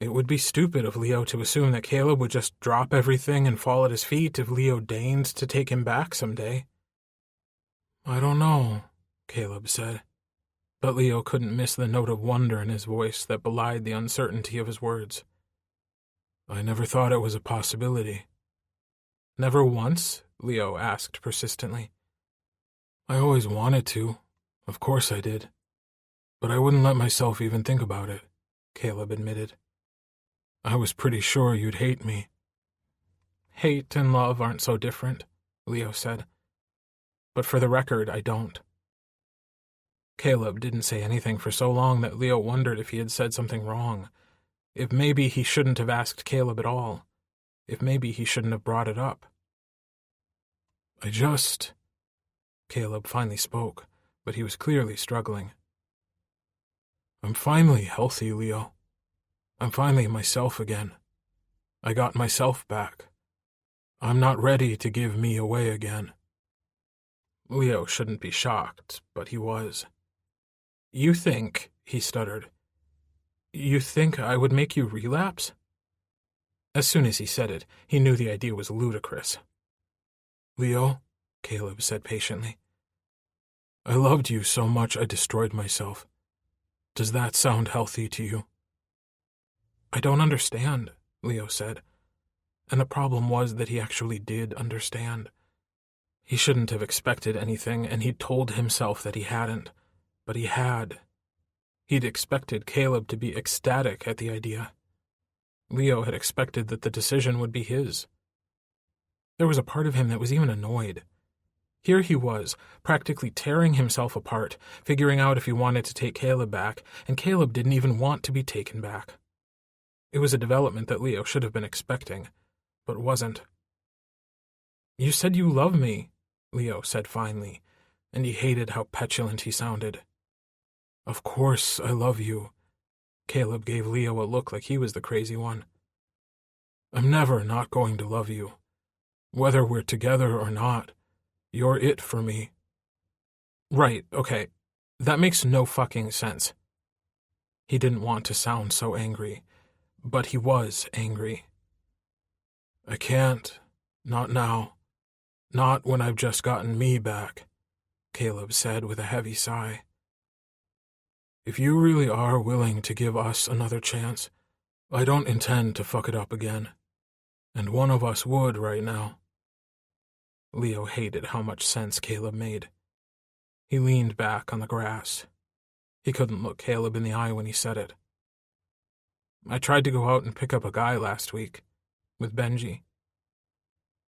It would be stupid of Leo to assume that Caleb would just drop everything and fall at his feet if Leo deigned to take him back someday. I don't know, Caleb said, but Leo couldn't miss the note of wonder in his voice that belied the uncertainty of his words. I never thought it was a possibility. Never once? Leo asked persistently. I always wanted to. Of course I did. But I wouldn't let myself even think about it, Caleb admitted. I was pretty sure you'd hate me. Hate and love aren't so different, Leo said. But for the record, I don't. Caleb didn't say anything for so long that Leo wondered if he had said something wrong. If maybe he shouldn't have asked Caleb at all. If maybe he shouldn't have brought it up. Caleb finally spoke, but he was clearly struggling. I'm finally healthy, Leo. I'm finally myself again. I got myself back. I'm not ready to give me away again. Leo shouldn't be shocked, but he was. You think, he stuttered, you think I would make you relapse? As soon as he said it, he knew the idea was ludicrous. Leo, Caleb said patiently, I loved you so much I destroyed myself. Does that sound healthy to you? I don't understand, Leo said, and the problem was that he actually did understand. He shouldn't have expected anything, and he'd told himself that he hadn't, but he had. He'd expected Caleb to be ecstatic at the idea. Leo had expected that the decision would be his. There was a part of him that was even annoyed. Here he was, practically tearing himself apart, figuring out if he wanted to take Caleb back, and Caleb didn't even want to be taken back. It was a development that Leo should have been expecting, but wasn't. You said you love me, Leo said finally, and he hated how petulant he sounded. "Of course I love you." Caleb gave Leo a look like he was the crazy one. "I'm never not going to love you. Whether we're together or not, you're it for me." Right, okay. That makes no fucking sense. He didn't want to sound so angry, but he was angry. "I can't. Not now. Not when I've just gotten me back," Caleb said with a heavy sigh. "If you really are willing to give us another chance, I don't intend to fuck it up again. And one of us would right now." Leo hated how much sense Caleb made. He leaned back on the grass. He couldn't look Caleb in the eye when he said it. "I tried to go out and pick up a guy last week, with Benji."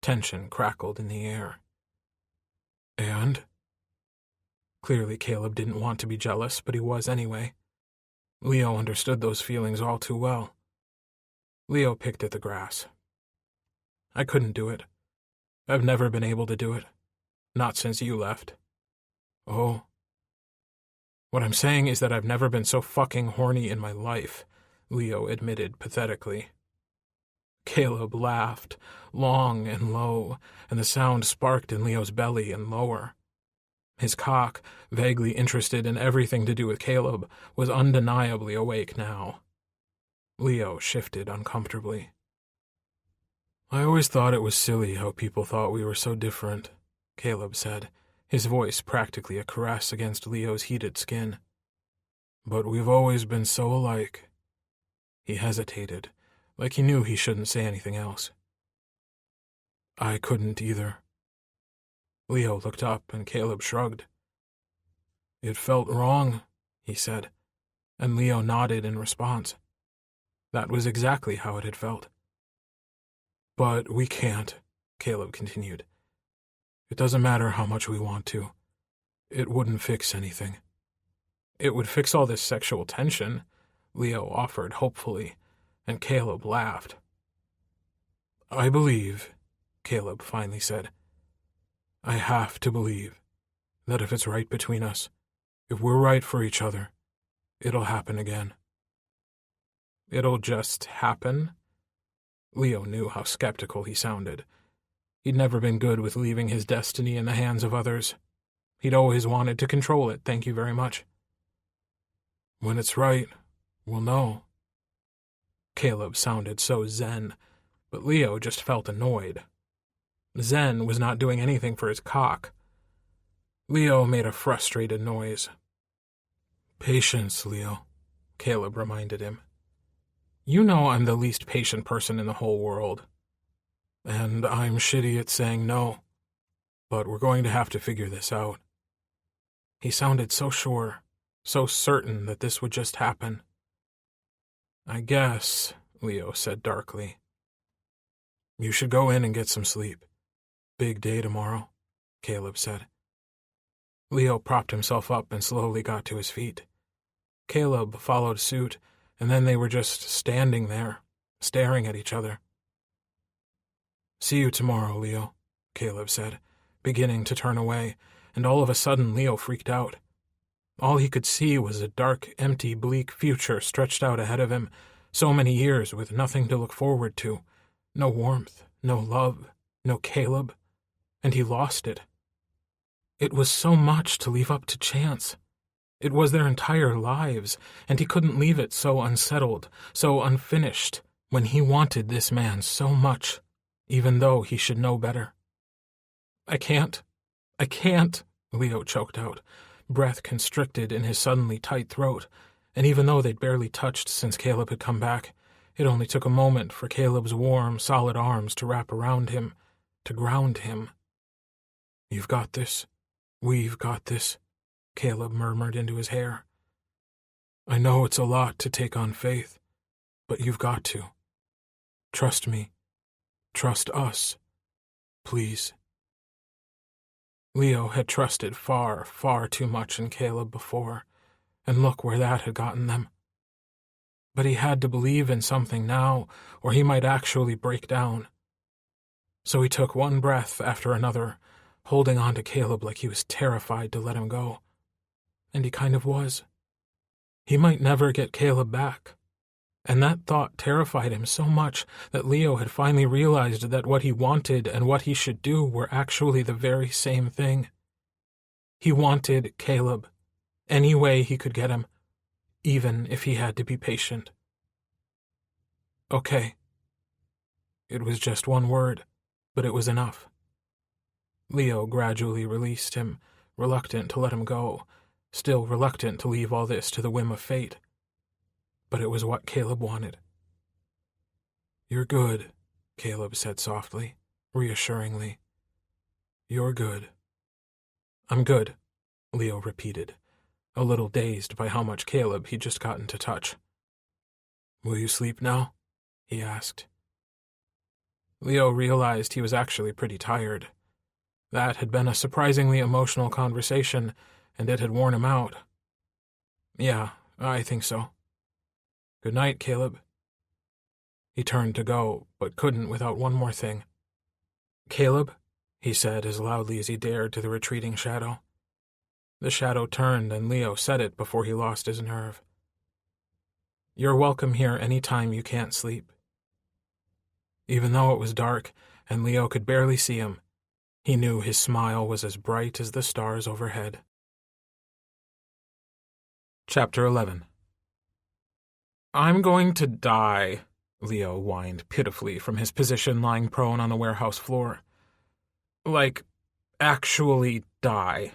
Tension crackled in the air. "And?" Clearly Caleb didn't want to be jealous, but he was anyway. Leo understood those feelings all too well. Leo picked at the grass. "I couldn't do it. I've never been able to do it. Not since you left." "Oh." "What I'm saying is that I've never been so fucking horny in my life," Leo admitted pathetically. Caleb laughed, long and low, and the sound sparked in Leo's belly and lower. His cock, vaguely interested in everything to do with Caleb, was undeniably awake now. Leo shifted uncomfortably. "I always thought it was silly how people thought we were so different," Caleb said, his voice practically a caress against Leo's heated skin. "But we've always been so alike." He hesitated, like he knew he shouldn't say anything else. "I couldn't either." Leo looked up and Caleb shrugged. "It felt wrong," he said, and Leo nodded in response. That was exactly how it had felt. "But we can't," Caleb continued. "It doesn't matter how much we want to. It wouldn't fix anything." "It would fix all this sexual tension," Leo offered hopefully, and Caleb laughed. "I believe," Caleb finally said, "I have to believe that if it's right between us, if we're right for each other, it'll happen again." "It'll just happen?" Leo knew how skeptical he sounded. He'd never been good with leaving his destiny in the hands of others. He'd always wanted to control it, thank you very much. "When it's right, we'll know." Caleb sounded so zen, but Leo just felt annoyed. Zen was not doing anything for his cock. Leo made a frustrated noise. "Patience, Leo," Caleb reminded him. "You know I'm the least patient person in the whole world. And I'm shitty at saying no. But we're going to have to figure this out." He sounded so sure, so certain that this would just happen. "I guess," Leo said darkly. "You should go in and get some sleep. Big day tomorrow," Caleb said. Leo propped himself up and slowly got to his feet. Caleb followed suit, and then they were just standing there, staring at each other. "See you tomorrow, Leo," Caleb said, beginning to turn away, and all of a sudden Leo freaked out. All he could see was a dark, empty, bleak future stretched out ahead of him, so many years with nothing to look forward to, no warmth, no love, no Caleb, and he lost it. It was so much to leave up to chance. It was their entire lives, and he couldn't leave it so unsettled, so unfinished, when he wanted this man so much, even though he should know better. I can't, Leo choked out, breath constricted in his suddenly tight throat, and even though they'd barely touched since Caleb had come back, it only took a moment for Caleb's warm, solid arms to wrap around him, to ground him. "You've got this. We've got this," Caleb murmured into his hair. "I know it's a lot to take on faith, but you've got to. Trust me. Trust us. Please." Leo had trusted far, far too much in Caleb before, and look where that had gotten them. But he had to believe in something now, or he might actually break down. So he took one breath after another, holding on to Caleb like he was terrified to let him go. And he kind of was. He might never get Caleb back. And that thought terrified him so much that Leo had finally realized that what he wanted and what he should do were actually the very same thing. He wanted Caleb, any way he could get him, even if he had to be patient. Okay. It was just one word, but it was enough. Leo gradually released him, reluctant to let him go, still reluctant to leave all this to the whim of fate. But it was what Caleb wanted. "You're good," Caleb said softly, reassuringly. "You're good." "I'm good," Leo repeated, a little dazed by how much Caleb he'd just gotten to touch. "Will you sleep now?" he asked. Leo realized he was actually pretty tired. That had been a surprisingly emotional conversation, and it had worn him out. "Yeah, I think so." "Good night, Caleb." He turned to go, but couldn't without one more thing. "Caleb," he said as loudly as he dared to the retreating shadow. The shadow turned, and Leo said it before he lost his nerve. "You're welcome here any time you can't sleep." Even though it was dark, and Leo could barely see him, he knew his smile was as bright as the stars overhead. Chapter 11. "I'm going to die," Leo whined pitifully from his position lying prone on the warehouse floor. "Like, actually die."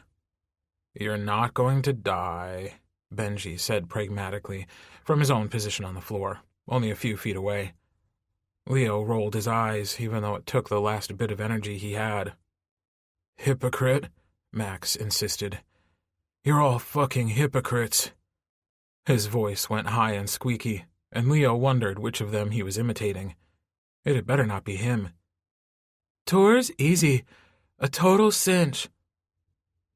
"You're not going to die," Benji said pragmatically, from his own position on the floor, only a few feet away. Leo rolled his eyes, even though it took the last bit of energy he had. "Hypocrite," Max insisted. "You're all fucking hypocrites." His voice went high and squeaky, and Leo wondered which of them he was imitating. It had better not be him. "Tour's easy. A total cinch."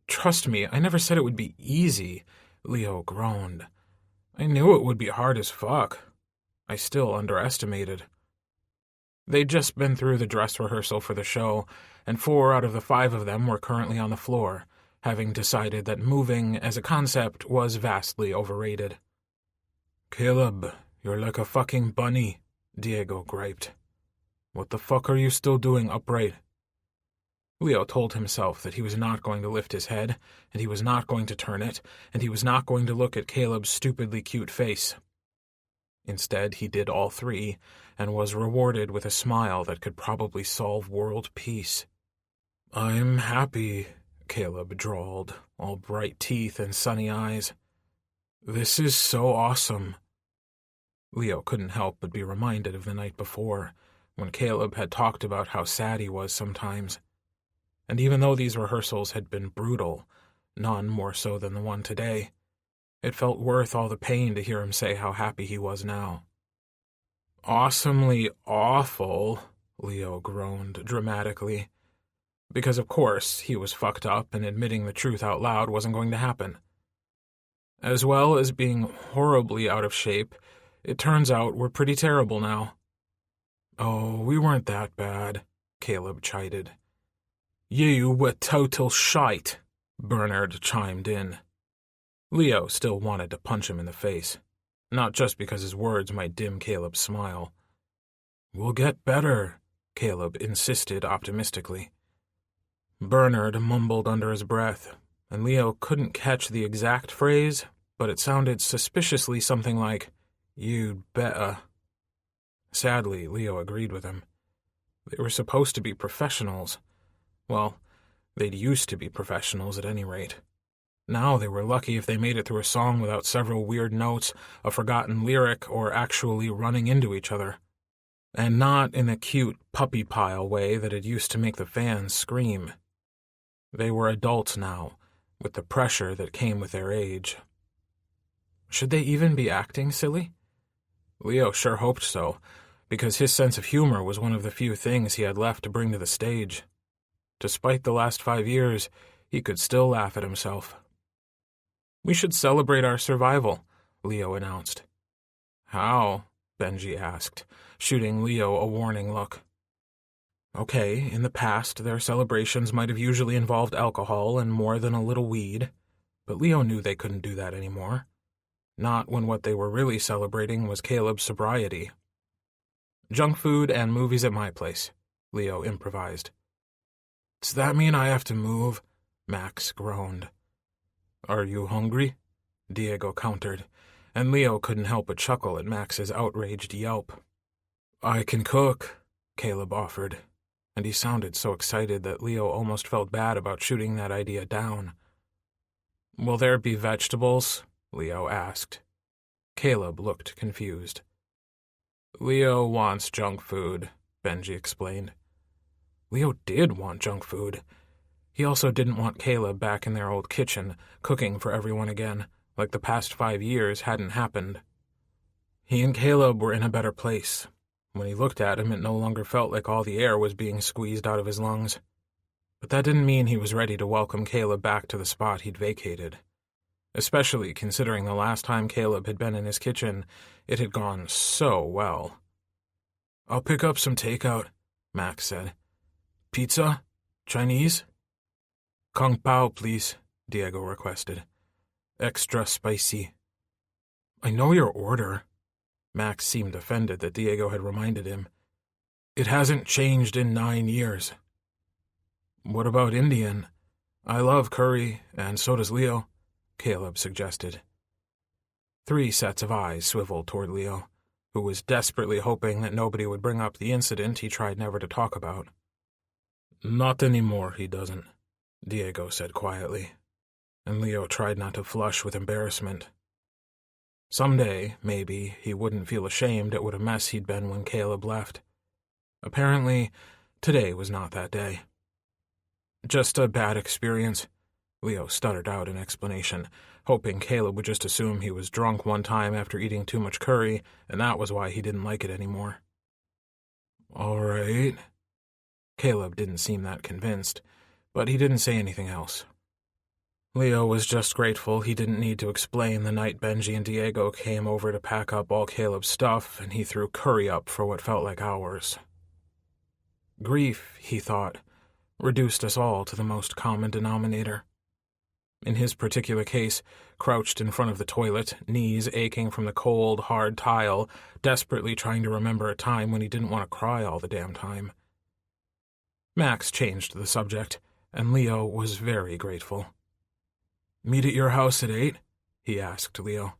"Trust me, I never said it would be easy," Leo groaned. "I knew it would be hard as fuck. I still underestimated." They'd just been through the dress rehearsal for the show, and 4 out of the 5 of them were currently on the floor, having decided that moving as a concept was vastly overrated. "Caleb, you're like a fucking bunny," Diego griped. "What the fuck are you still doing upright?" Leo told himself that he was not going to lift his head, and he was not going to turn it, and he was not going to look at Caleb's stupidly cute face. Instead, he did all 3, and was rewarded with a smile that could probably solve world peace. "I'm happy," Caleb drawled, all bright teeth and sunny eyes. "This is so awesome." Leo couldn't help but be reminded of the night before, when Caleb had talked about how sad he was sometimes. And even though these rehearsals had been brutal, none more so than the one today, it felt worth all the pain to hear him say how happy he was now. "Awesomely awful," Leo groaned dramatically, because of course he was fucked up and admitting the truth out loud wasn't going to happen. As well as being horribly out of shape, it turns out we're pretty terrible now. "Oh, we weren't that bad," Caleb chided. "You were total shite," Bernard chimed in. Leo still wanted to punch him in the face, not just because his words might dim Caleb's smile. "We'll get better," Caleb insisted optimistically. Bernard mumbled under his breath, and Leo couldn't catch the exact phrase, but it sounded suspiciously something like, "You'd better." Sadly, Leo agreed with him. They were supposed to be professionals. Well, they'd used to be professionals at any rate. Now they were lucky if they made it through a song without several weird notes, a forgotten lyric, or actually running into each other. And not in a cute puppy pile way that had used to make the fans scream. They were adults now, with the pressure that came with their age. Should they even be acting silly? Leo sure hoped so, because his sense of humor was one of the few things he had left to bring to the stage. Despite the last 5 years, he could still laugh at himself. "We should celebrate our survival," Leo announced. "How?" Benji asked, shooting Leo a warning look. Okay, in the past, their celebrations might have usually involved alcohol and more than a little weed, but Leo knew they couldn't do that anymore. Not when what they were really celebrating was Caleb's sobriety. Junk food and movies at my place, Leo improvised. Does that mean I have to move? Max groaned. Are you hungry? Diego countered, and Leo couldn't help but chuckle at Max's outraged yelp. I can cook, Caleb offered, and he sounded so excited that Leo almost felt bad about shooting that idea down. Will there be vegetables? Leo asked. Caleb looked confused. Leo wants junk food, Benji explained. Leo did want junk food. He also didn't want Caleb back in their old kitchen, cooking for everyone again, like the past 5 years hadn't happened. He and Caleb were in a better place. When he looked at him, it no longer felt like all the air was being squeezed out of his lungs. But that didn't mean he was ready to welcome Caleb back to the spot he'd vacated. Especially considering the last time Caleb had been in his kitchen, it had gone so well. I'll pick up some takeout, Max said. Pizza? Chinese? Kung Pao, please, Diego requested. Extra spicy. I know your order. Max seemed offended that Diego had reminded him. It hasn't changed in 9 years. What about Indian? I love curry, and so does Leo, Caleb suggested. 3 sets of eyes swiveled toward Leo, who was desperately hoping that nobody would bring up the incident he tried never to talk about. Not anymore, he doesn't, Diego said quietly, and Leo tried not to flush with embarrassment. Someday, maybe, he wouldn't feel ashamed at what a mess he'd been when Caleb left. Apparently, today was not that day. Just a bad experience, Leo stuttered out an explanation, hoping Caleb would just assume he was drunk one time after eating too much curry, and that was why he didn't like it anymore. All right. Caleb didn't seem that convinced, but he didn't say anything else. Leo was just grateful he didn't need to explain the night Benji and Diego came over to pack up all Caleb's stuff, and he threw curry up for what felt like hours. Grief, he thought, reduced us all to the most common denominator. In his particular case, crouched in front of the toilet, knees aching from the cold, hard tile, desperately trying to remember a time when he didn't want to cry all the damn time. Max changed the subject, and Leo was very grateful. Meet at your house at 8? He asked Leo.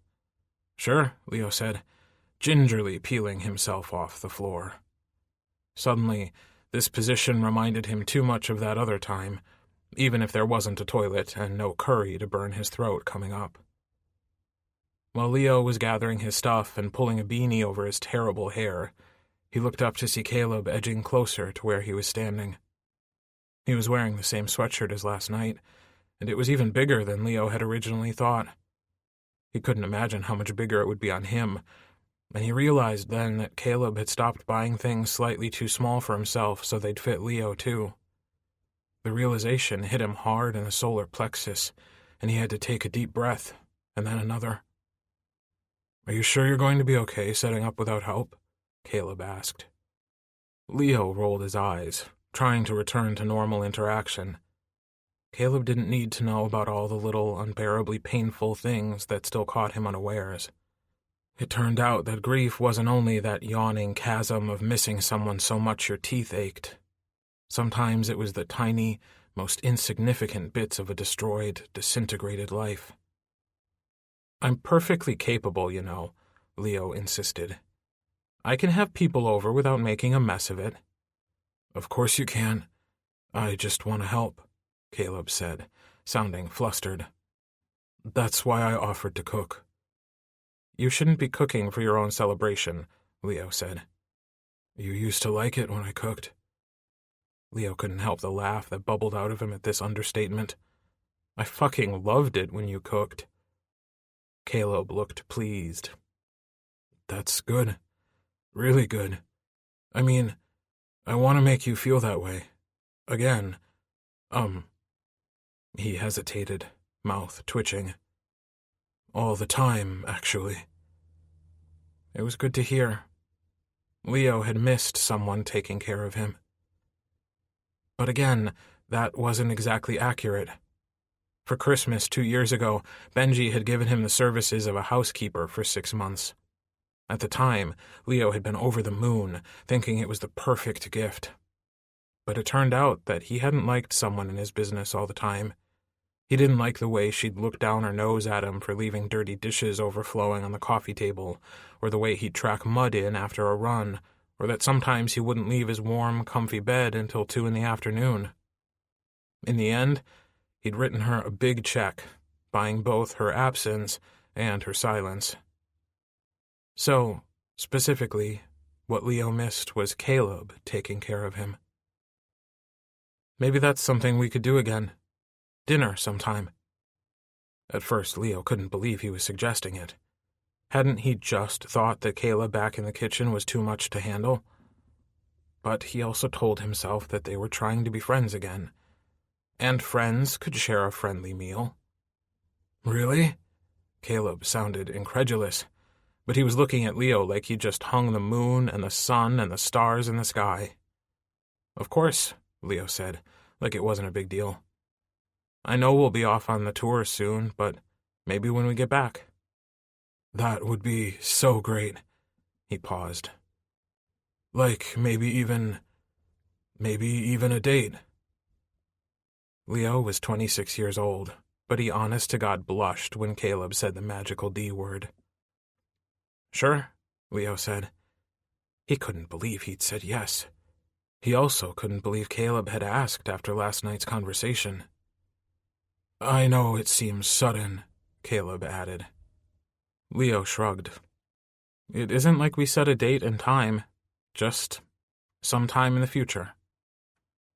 Sure, Leo said, gingerly peeling himself off the floor. Suddenly, this position reminded him too much of that other time, even if there wasn't a toilet and no curry to burn his throat coming up. While Leo was gathering his stuff and pulling a beanie over his terrible hair, he looked up to see Caleb edging closer to where he was standing. He was wearing the same sweatshirt as last night, and it was even bigger than Leo had originally thought. He couldn't imagine how much bigger it would be on him, and he realized then that Caleb had stopped buying things slightly too small for himself so they'd fit Leo too. The realization hit him hard in the solar plexus, and he had to take a deep breath, and then another. Are you sure you're going to be okay setting up without help? Caleb asked. Leo rolled his eyes, trying to return to normal interaction. Caleb didn't need to know about all the little, unbearably painful things that still caught him unawares. It turned out that grief wasn't only that yawning chasm of missing someone so much your teeth ached. Sometimes it was the tiny, most insignificant bits of a destroyed, disintegrated life. I'm perfectly capable, you know, Leo insisted. I can have people over without making a mess of it. Of course you can. I just want to help, Caleb said, sounding flustered. That's why I offered to cook. You shouldn't be cooking for your own celebration, Leo said. You used to like it when I cooked. Leo couldn't help the laugh that bubbled out of him at this understatement. I fucking loved it when you cooked. Caleb looked pleased. That's good. Really good. I mean, I want to make you feel that way. Again. He hesitated, mouth twitching. All the time, actually. It was good to hear. Leo had missed someone taking care of him. But again, that wasn't exactly accurate. For Christmas 2 years ago, Benji had given him the services of a housekeeper for 6 months. At the time, Leo had been over the moon, thinking it was the perfect gift. But it turned out that he hadn't liked someone in his business all the time. He didn't like the way she'd look down her nose at him for leaving dirty dishes overflowing on the coffee table, or the way he'd track mud in after a run, or that sometimes he wouldn't leave his warm, comfy bed until 2 in the afternoon. In the end, he'd written her a big check, buying both her absence and her silence. So, specifically, what Leo missed was Caleb taking care of him. Maybe that's something we could do again. Dinner sometime. At first, Leo couldn't believe he was suggesting it. Hadn't he just thought that Caleb back in the kitchen was too much to handle? But he also told himself that they were trying to be friends again. And friends could share a friendly meal. Really? Caleb sounded incredulous, but he was looking at Leo like he'd just hung the moon and the sun and the stars in the sky. Of course, Leo said, like it wasn't a big deal. I know we'll be off on the tour soon, but maybe when we get back. That would be so great. He paused. Like maybe even a date. Leo was 26 years old, but he honest-to-God blushed when Caleb said the magical D word. Sure, Leo said. He couldn't believe he'd said yes. He also couldn't believe Caleb had asked after last night's conversation. I know it seems sudden, Caleb added. Leo shrugged. It isn't like we set a date and time, just sometime in the future.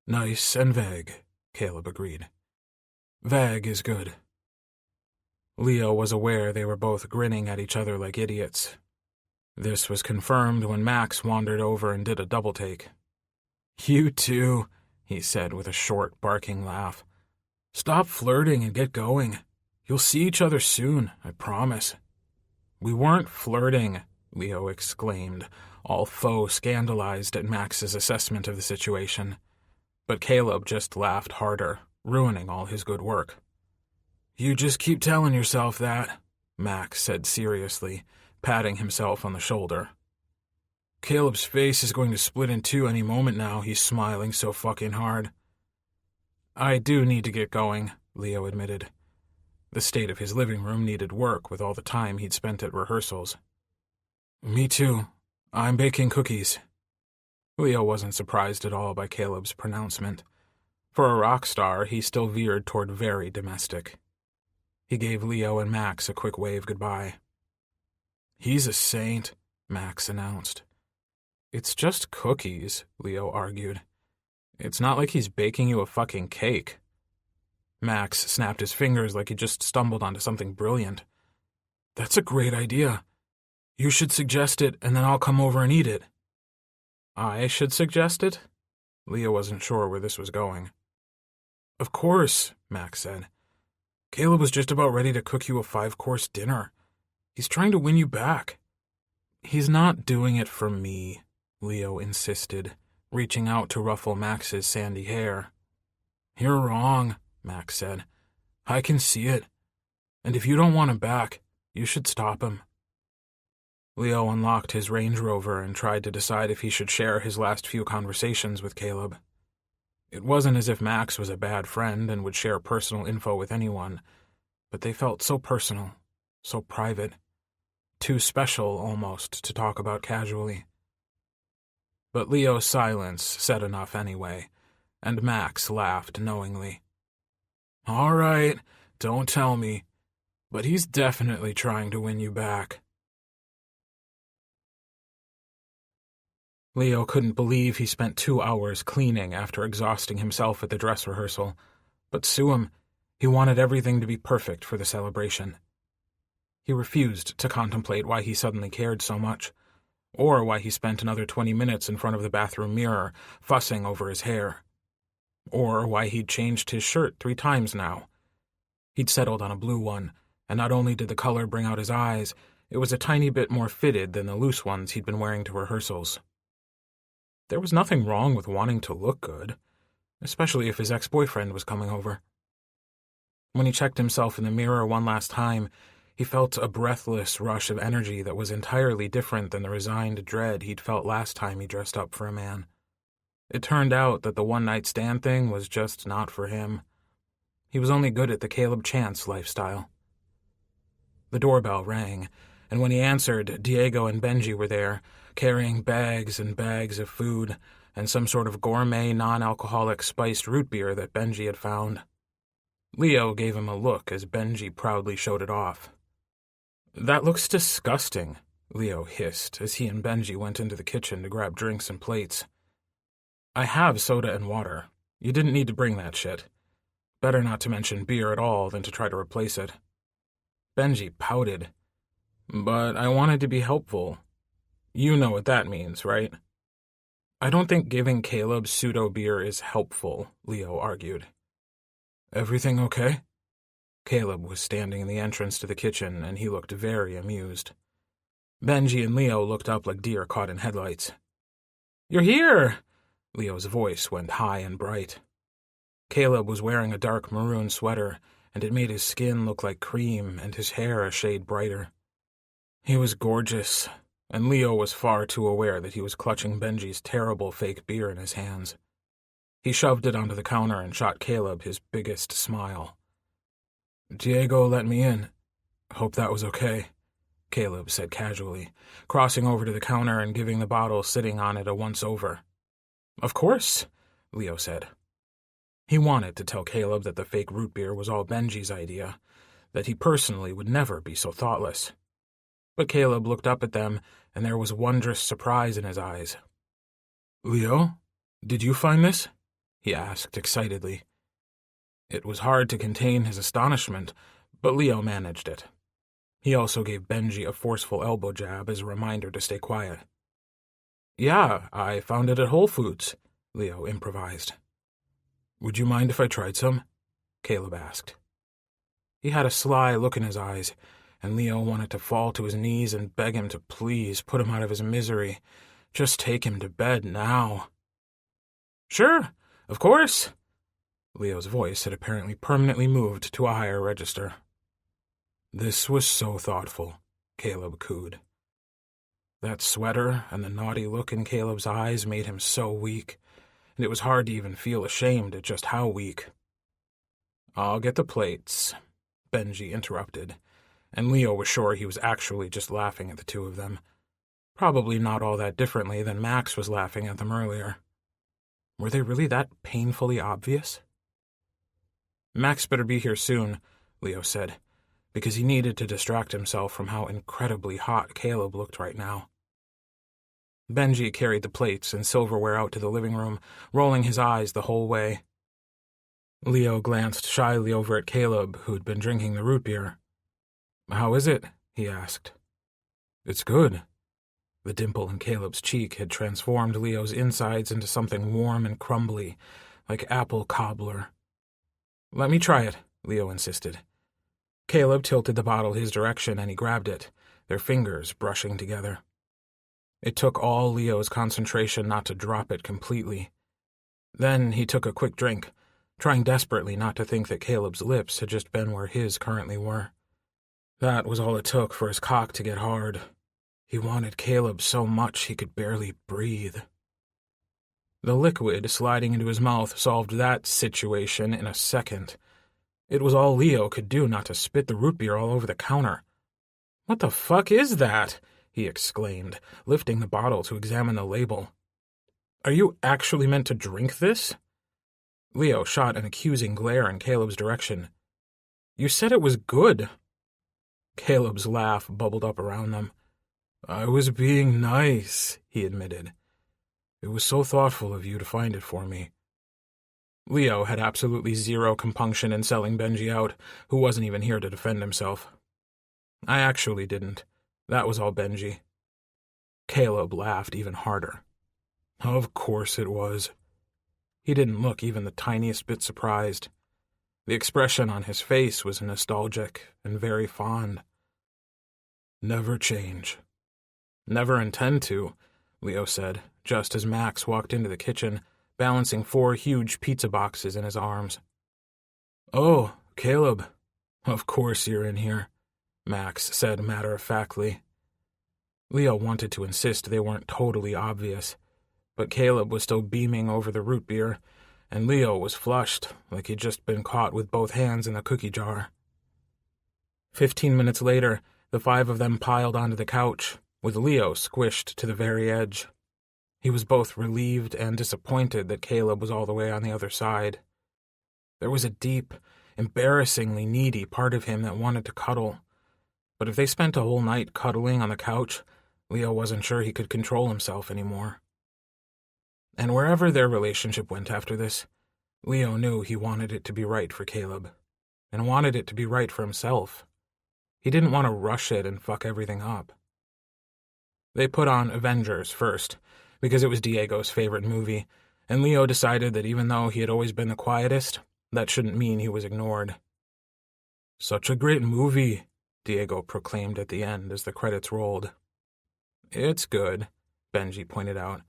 Nice and vague, Caleb agreed. Vague is good. Leo was aware they were both grinning at each other like idiots. This was confirmed when Max wandered over and did a double-take. You too, he said with a short, barking laugh. Stop flirting and get going. You'll see each other soon, I promise. We weren't flirting, Leo exclaimed, all faux scandalized at Max's assessment of the situation. But Caleb just laughed harder, ruining all his good work. You just keep telling yourself that, Max said seriously, patting himself on the shoulder. Caleb's face is going to split in two any moment now, he's smiling so fucking hard. I do need to get going, Leo admitted. The state of his living room needed work with all the time he'd spent at rehearsals. Me too. I'm baking cookies. Leo wasn't surprised at all by Caleb's pronouncement. For a rock star, he still veered toward very domestic. He gave Leo and Max a quick wave goodbye. He's a saint, Max announced. It's just cookies, Leo argued. It's not like he's baking you a fucking cake. Max snapped his fingers like he just stumbled onto something brilliant. That's a great idea. You should suggest it, and then I'll come over and eat it. I should suggest it? Leo wasn't sure where this was going. Of course, Max said. Caleb was just about ready to cook you a 5-course dinner. He's trying to win you back. He's not doing it for me, Leo insisted, reaching out to ruffle Max's sandy hair. You're wrong, Max said. I can see it. And if you don't want him back, you should stop him. Leo unlocked his Range Rover and tried to decide if he should share his last few conversations with Caleb. It wasn't as if Max was a bad friend and would share personal info with anyone, but they felt so personal, so private, too special almost to talk about casually. But Leo's silence said enough anyway, and Max laughed knowingly. All right, don't tell me, but he's definitely trying to win you back. Leo couldn't believe he spent 2 hours cleaning after exhausting himself at the dress rehearsal, but sue him, he wanted everything to be perfect for the celebration. He refused to contemplate why he suddenly cared so much, or why he spent another 20 minutes in front of the bathroom mirror, fussing over his hair, or why he'd changed his shirt 3 times now. He'd settled on a blue one, and not only did the color bring out his eyes, it was a tiny bit more fitted than the loose ones he'd been wearing to rehearsals. There was nothing wrong with wanting to look good. especially if his ex-boyfriend was coming over. When he checked himself in the mirror one last time, he felt a breathless rush of energy that was entirely different than the resigned dread he'd felt last time he dressed up for a man. It turned out that the one-night stand thing was just not for him. He was only good at the Caleb Chance lifestyle. The doorbell rang, and when he answered, Diego and Benji were there, carrying bags and bags of food and some sort of gourmet non-alcoholic spiced root beer that Benji had found. Leo gave him a look as Benji proudly showed it off. "That looks disgusting," Leo hissed as he and Benji went into the kitchen to grab drinks and plates. "I have soda and water. You didn't need to bring that shit. Better not to mention beer at all than to try to replace it." Benji pouted. "But I wanted to be helpful. You know what that means, right?" "I don't think giving Caleb pseudo-beer is helpful," Leo argued. "Everything okay?" Caleb was standing in the entrance to the kitchen, and he looked very amused. Benji and Leo looked up like deer caught in headlights. "You're here!" Leo's voice went high and bright. Caleb was wearing a dark maroon sweater, and it made his skin look like cream and his hair a shade brighter. He was gorgeous, and Leo was far too aware that he was clutching Benji's terrible fake beer in his hands. He shoved it onto the counter and shot Caleb his biggest smile. "Diego let me in. Hope that was okay," Caleb said casually, crossing over to the counter and giving the bottle sitting on it a once-over. "Of course," Leo said. He wanted to tell Caleb that the fake root beer was all Benji's idea, that he personally would never be so thoughtless. But Caleb looked up at them, and there was wondrous surprise in his eyes. "Leo, did you find this?" he asked excitedly. It was hard to contain his astonishment, but Leo managed it. He also gave Benji a forceful elbow jab as a reminder to stay quiet. "Yeah, I found it at Whole Foods," Leo improvised. "Would you mind if I tried some?" Caleb asked. He had a sly look in his eyes, and Leo wanted to fall to his knees and beg him to please put him out of his misery. Just take him to bed now. "Sure, of course." Leo's voice had apparently permanently moved to a higher register. "This was so thoughtful," Caleb cooed. That sweater and the naughty look in Caleb's eyes made him so weak, and it was hard to even feel ashamed at just how weak. "I'll get the plates," Benji interrupted, and Leo was sure he was actually just laughing at the two of them. Probably not all that differently than Max was laughing at them earlier. Were they really that painfully obvious? "Max better be here soon," Leo said, because he needed to distract himself from how incredibly hot Caleb looked right now. Benji carried the plates and silverware out to the living room, rolling his eyes the whole way. Leo glanced shyly over at Caleb, who'd been drinking the root beer. "How is it?" he asked. "It's good." The dimple in Caleb's cheek had transformed Leo's insides into something warm and crumbly, like apple cobbler. "Let me try it," Leo insisted. Caleb tilted the bottle his direction and he grabbed it, their fingers brushing together. It took all Leo's concentration not to drop it completely. Then he took a quick drink, trying desperately not to think that Caleb's lips had just been where his currently were. That was all it took for his cock to get hard. He wanted Caleb so much he could barely breathe. The liquid sliding into his mouth solved that situation in a second. It was all Leo could do not to spit the root beer all over the counter. "What the fuck is that?" he exclaimed, lifting the bottle to examine the label. "Are you actually meant to drink this?" Leo shot an accusing glare in Caleb's direction. "You said it was good." Caleb's laugh bubbled up around them. "I was being nice," he admitted. "It was so thoughtful of you to find it for me." Leo had absolutely zero compunction in selling Benji out, who wasn't even here to defend himself. "I actually didn't. That was all Benji." Caleb laughed even harder. "Of course it was." He didn't look even the tiniest bit surprised. The expression on his face was nostalgic and very fond. "Never change." "Never intend to," Leo said, just as Max walked into the kitchen, balancing 4 huge pizza boxes in his arms. "Oh, Caleb. Of course you're in here," Max said matter-of-factly. Leo wanted to insist they weren't totally obvious, but Caleb was still beaming over the root beer, and Leo was flushed, like he'd just been caught with both hands in the cookie jar. 15 minutes later, the 5 of them piled onto the couch, with Leo squished to the very edge. He was both relieved and disappointed that Caleb was all the way on the other side. There was a deep, embarrassingly needy part of him that wanted to cuddle, but if they spent a whole night cuddling on the couch, Leo wasn't sure he could control himself anymore. And wherever their relationship went after this, Leo knew he wanted it to be right for Caleb, and wanted it to be right for himself. He didn't want to rush it and fuck everything up. They put on Avengers first, because it was Diego's favorite movie, and Leo decided that even though he had always been the quietest, that shouldn't mean he was ignored. "Such a great movie," Diego proclaimed at the end as the credits rolled. "It's good," Benji pointed out.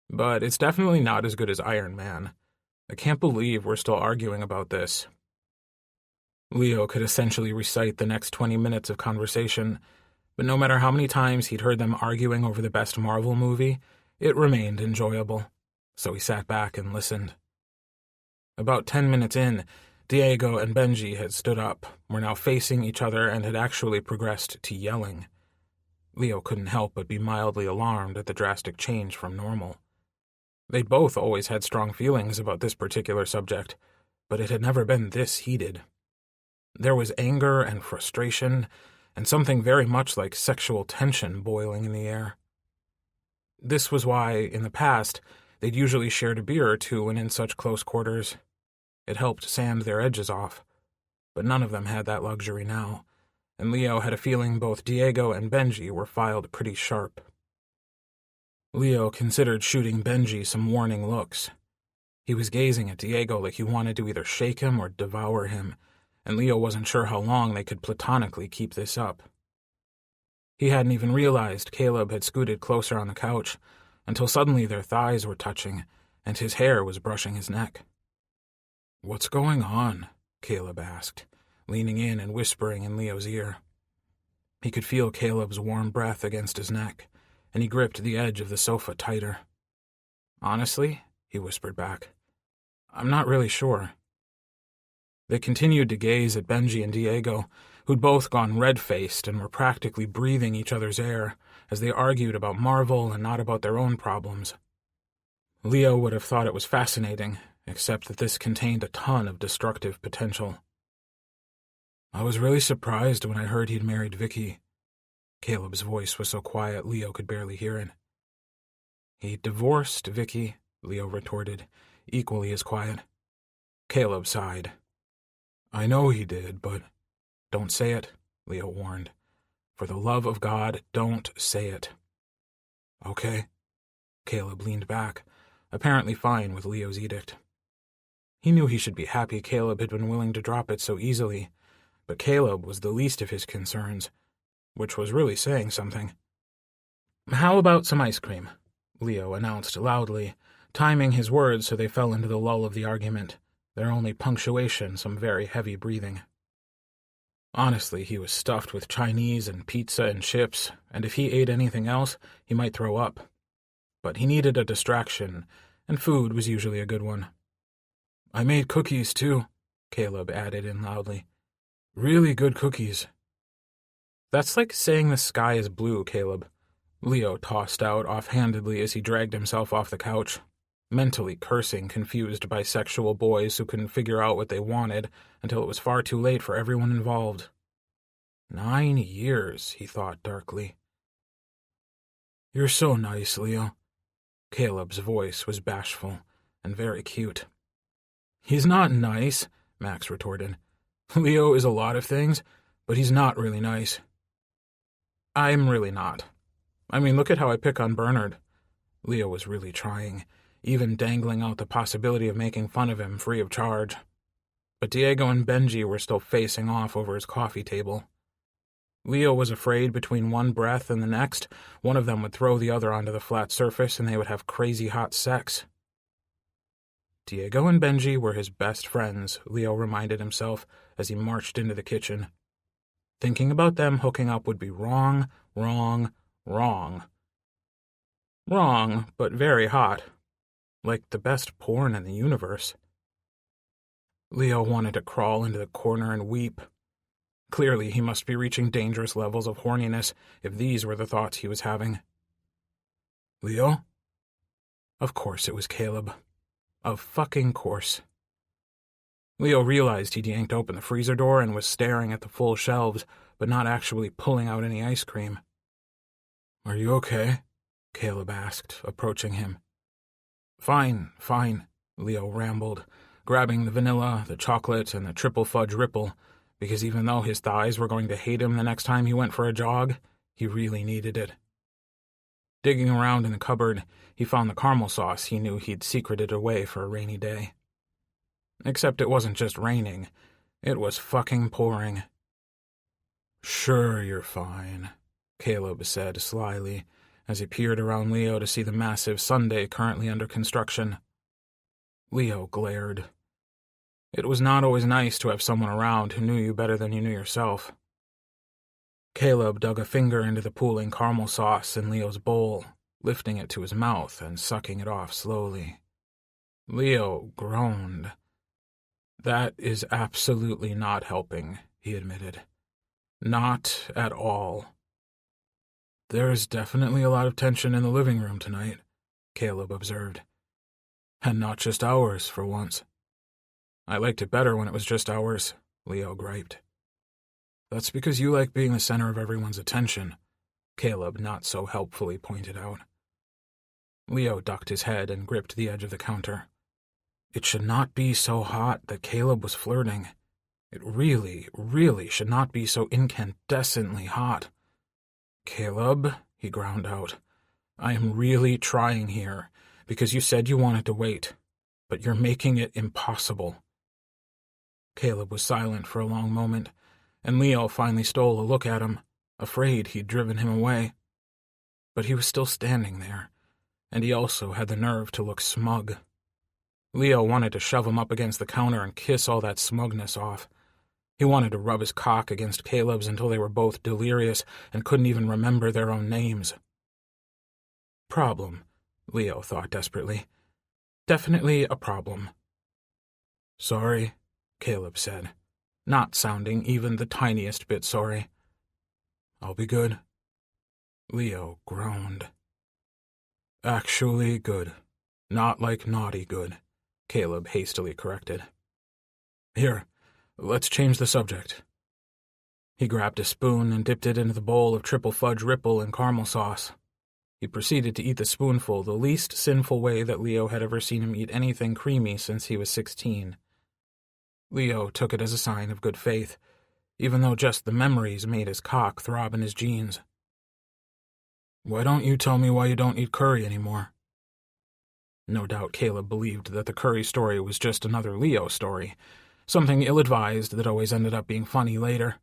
"But it's definitely not as good as Iron Man. I can't believe we're still arguing about this." Leo could essentially recite the next 20 minutes of conversation, but no matter how many times he'd heard them arguing over the best Marvel movie, it remained enjoyable, so he sat back and listened. About 10 minutes in, Diego and Benji had stood up, were now facing each other, and had actually progressed to yelling. Leo couldn't help but be mildly alarmed at the drastic change from normal. They'd both always had strong feelings about this particular subject, but it had never been this heated. There was anger and frustration, and something very much like sexual tension boiling in the air. This was why, in the past, they'd usually shared a beer or two when in such close quarters. It helped sand their edges off, but none of them had that luxury now, and Leo had a feeling both Diego and Benji were filed pretty sharp. Leo considered shooting Benji some warning looks. He was gazing at Diego like he wanted to either shake him or devour him, and Leo wasn't sure how long they could platonically keep this up. He hadn't even realized Caleb had scooted closer on the couch, until suddenly their thighs were touching, and his hair was brushing his neck. "What's going on?" Caleb asked, leaning in and whispering in Leo's ear. He could feel Caleb's warm breath against his neck, and he gripped the edge of the sofa tighter. "Honestly," he whispered back, "I'm not really sure." They continued to gaze at Benji and Diego, who'd both gone red-faced and were practically breathing each other's air as they argued about Marvel and not about their own problems. Leo would have thought it was fascinating, except that this contained a ton of destructive potential. "I was really surprised when I heard he'd married Vicky." Caleb's voice was so quiet Leo could barely hear it. "He divorced Vicky," Leo retorted, equally as quiet. Caleb sighed. "I know he did, but—" "Don't say it," Leo warned. "For the love of God, don't say it." "Okay." Caleb leaned back, apparently fine with Leo's edict. He knew he should be happy Caleb had been willing to drop it so easily, but Caleb was the least of his concerns, which was really saying something. "How about some ice cream?" Leo announced loudly, timing his words so they fell into the lull of the argument, their only punctuation some very heavy breathing. Honestly, he was stuffed with Chinese and pizza and chips, and if he ate anything else, he might throw up. But he needed a distraction, and food was usually a good one. "I made cookies, too," Caleb added in loudly. "Really good cookies." "That's like saying the sky is blue, Caleb," Leo tossed out offhandedly as he dragged himself off the couch, mentally cursing confused bisexual boys who couldn't figure out what they wanted until it was far too late for everyone involved. 9 years, he thought darkly. "You're so nice, Leo." Caleb's voice was bashful and very cute. "He's not nice," Max retorted. "Leo is a lot of things, but he's not really nice." "I'm really not. I mean, look at how I pick on Bernard." Leo was really trying, even dangling out the possibility of making fun of him free of charge. But Diego and Benji were still facing off over his coffee table. Leo was afraid between one breath and the next, one of them would throw the other onto the flat surface and they would have crazy hot sex. Diego and Benji were his best friends, Leo reminded himself as he marched into the kitchen. Thinking about them hooking up would be wrong, wrong, wrong. Wrong, but very hot. Like the best porn in the universe. Leo wanted to crawl into the corner and weep. Clearly, he must be reaching dangerous levels of horniness if these were the thoughts he was having. Leo? Of course it was Caleb. Of fucking course. Leo realized he'd yanked open the freezer door and was staring at the full shelves, but not actually pulling out any ice cream. Are you okay? Caleb asked, approaching him. Fine, Leo rambled, grabbing the vanilla, the chocolate, and the triple fudge ripple, because even though his thighs were going to hate him the next time he went for a jog, he really needed it. Digging around in the cupboard, he found the caramel sauce he knew he'd secreted away for a rainy day. Except it wasn't just raining, it was fucking pouring. Sure, you're fine, Caleb said slyly, as he peered around Leo to see the massive sundae currently under construction. Leo glared. It was not always nice to have someone around who knew you better than you knew yourself. Caleb dug a finger into the pooling caramel sauce in Leo's bowl, lifting it to his mouth and sucking it off slowly. Leo groaned. That is absolutely not helping, he admitted. Not at all. There is definitely a lot of tension in the living room tonight, Caleb observed. And not just ours, for once. I liked it better when it was just ours, Leo griped. That's because you like being the center of everyone's attention, Caleb not so helpfully pointed out. Leo ducked his head and gripped the edge of the counter. It should not be so hot that Caleb was flirting. It really, really should not be so incandescently hot. Caleb, he ground out, I am really trying here, because you said you wanted to wait, but you're making it impossible. Caleb was silent for a long moment, and Leo finally stole a look at him, afraid he'd driven him away. But he was still standing there, and he also had the nerve to look smug. Leo wanted to shove him up against the counter and kiss all that smugness off. He wanted to rub his cock against Caleb's until they were both delirious and couldn't even remember their own names. Problem, Leo thought desperately. Definitely a problem. Sorry, Caleb said, not sounding even the tiniest bit sorry. I'll be good. Leo groaned. Actually good. Not like naughty good, Caleb hastily corrected. Here, let's change the subject. He grabbed a spoon and dipped it into the bowl of triple fudge ripple and caramel sauce. He proceeded to eat the spoonful the least sinful way that Leo had ever seen him eat anything creamy since he was 16. Leo took it as a sign of good faith, even though just the memories made his cock throb in his jeans. Why don't you tell me why you don't eat curry anymore? No doubt Caleb believed that the curry story was just another Leo story, something ill-advised that always ended up being funny later.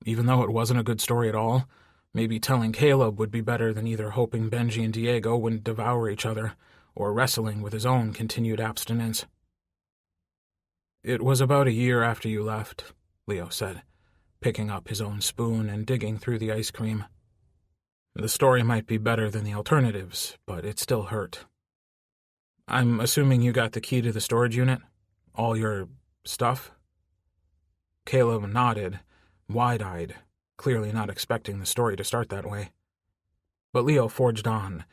Even though it wasn't a good story at all, maybe telling Caleb would be better than either hoping Benji and Diego wouldn't devour each other, or wrestling with his own continued abstinence. It was about a year after you left, Leo said, picking up his own spoon and digging through the ice cream. The story might be better than the alternatives, but it still hurt. I'm assuming you got the key to the storage unit? All your stuff? Caleb nodded, wide-eyed, clearly not expecting the story to start that way. But Leo forged on,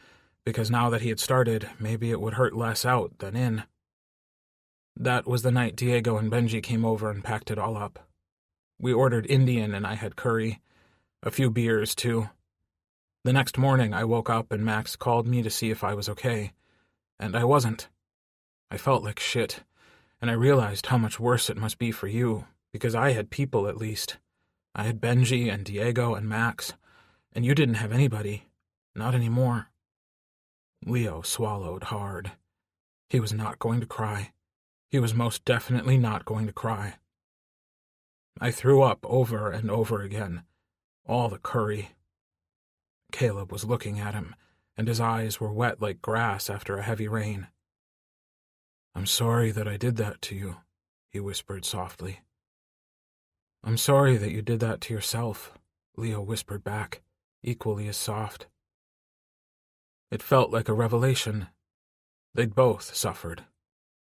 because now that he had started, maybe it would hurt less out than in. That was the night Diego and Benji came over and packed it all up. We ordered Indian and I had curry, a few beers too. The next morning I woke up and Max called me to see if I was okay, and I wasn't. I felt like shit, and I realized how much worse it must be for you, because I had people at least. I had Benji and Diego and Max, and you didn't have anybody. Not anymore. Leo swallowed hard. He was not going to cry. He was most definitely not going to cry. I threw up over and over again. All the curry. Caleb was looking at him, and his eyes were wet like grass after a heavy rain. I'm sorry that I did that to you, he whispered softly. I'm sorry that you did that to yourself, Leo whispered back, equally as soft. It felt like a revelation. They'd both suffered.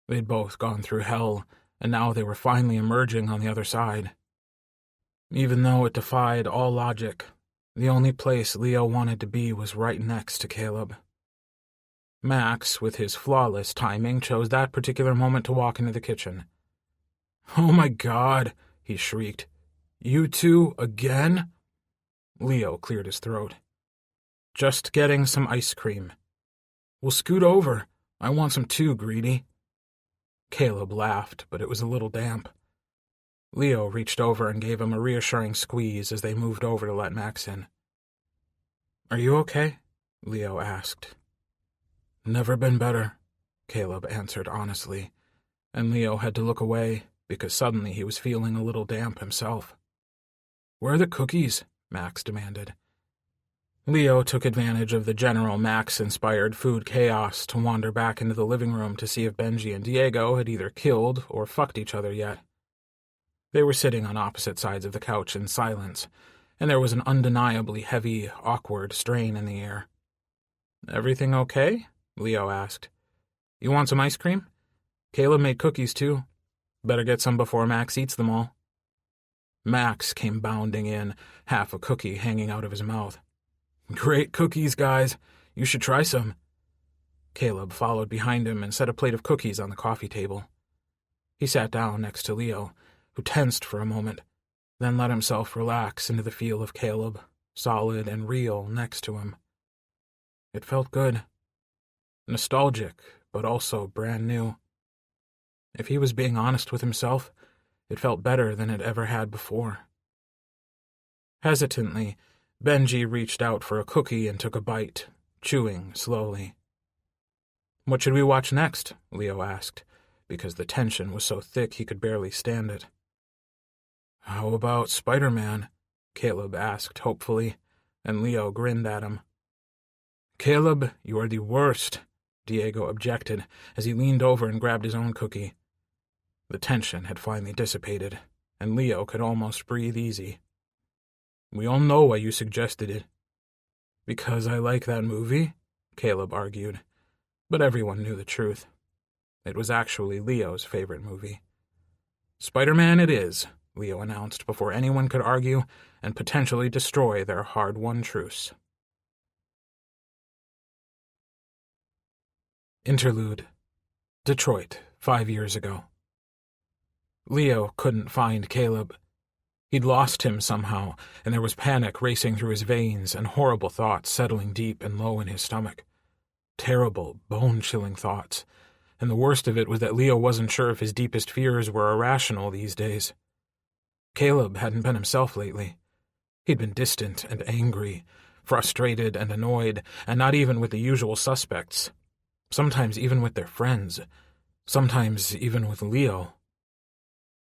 They'd both gone through hell, and now they were finally emerging on the other side. Even though it defied all logic, the only place Leo wanted to be was right next to Caleb. Max, with his flawless timing, chose that particular moment to walk into the kitchen. "Oh my God," he shrieked. "You two again?" Leo cleared his throat. "Just getting some ice cream." "Well, scoot over. I want some too, greedy." Caleb laughed, but it was a little damp. Leo reached over and gave him a reassuring squeeze as they moved over to let Max in. "Are you okay?" Leo asked. "Never been better," Caleb answered honestly, and Leo had to look away because suddenly he was feeling a little damp himself. "Where are the cookies?" Max demanded. Leo took advantage of the general Max-inspired food chaos to wander back into the living room to see if Benji and Diego had either killed or fucked each other yet. They were sitting on opposite sides of the couch in silence, and there was an undeniably heavy, awkward strain in the air. "Everything okay?" Leo asked. "You want some ice cream? Caleb made cookies, too. Better get some before Max eats them all." Max came bounding in, half a cookie hanging out of his mouth. "Great cookies, guys. You should try some." Caleb followed behind him and set a plate of cookies on the coffee table. He sat down next to Leo, who tensed for a moment, then let himself relax into the feel of Caleb, solid and real, next to him. It felt good. Nostalgic, but also brand new. If he was being honest with himself, it felt better than it ever had before. Hesitantly, Benji reached out for a cookie and took a bite, chewing slowly. "What should we watch next?" Leo asked, because the tension was so thick he could barely stand it. "How about Spider-Man?" Caleb asked hopefully, and Leo grinned at him. "Caleb, you are the worst," Diego objected as he leaned over and grabbed his own cookie. The tension had finally dissipated, and Leo could almost breathe easy. "We all know why you suggested it." "Because I like that movie?" Caleb argued, but everyone knew the truth. It was actually Leo's favorite movie. "Spider-Man it is," Leo announced before anyone could argue and potentially destroy their hard-won truce. Interlude. Detroit, 5 years ago. Leo couldn't find Caleb. He'd lost him somehow, and there was panic racing through his veins and horrible thoughts settling deep and low in his stomach. Terrible, bone-chilling thoughts. And the worst of it was that Leo wasn't sure if his deepest fears were irrational these days. Caleb hadn't been himself lately. He'd been distant and angry, frustrated and annoyed, and not even with the usual suspects. Sometimes even with their friends. Sometimes even with Leo.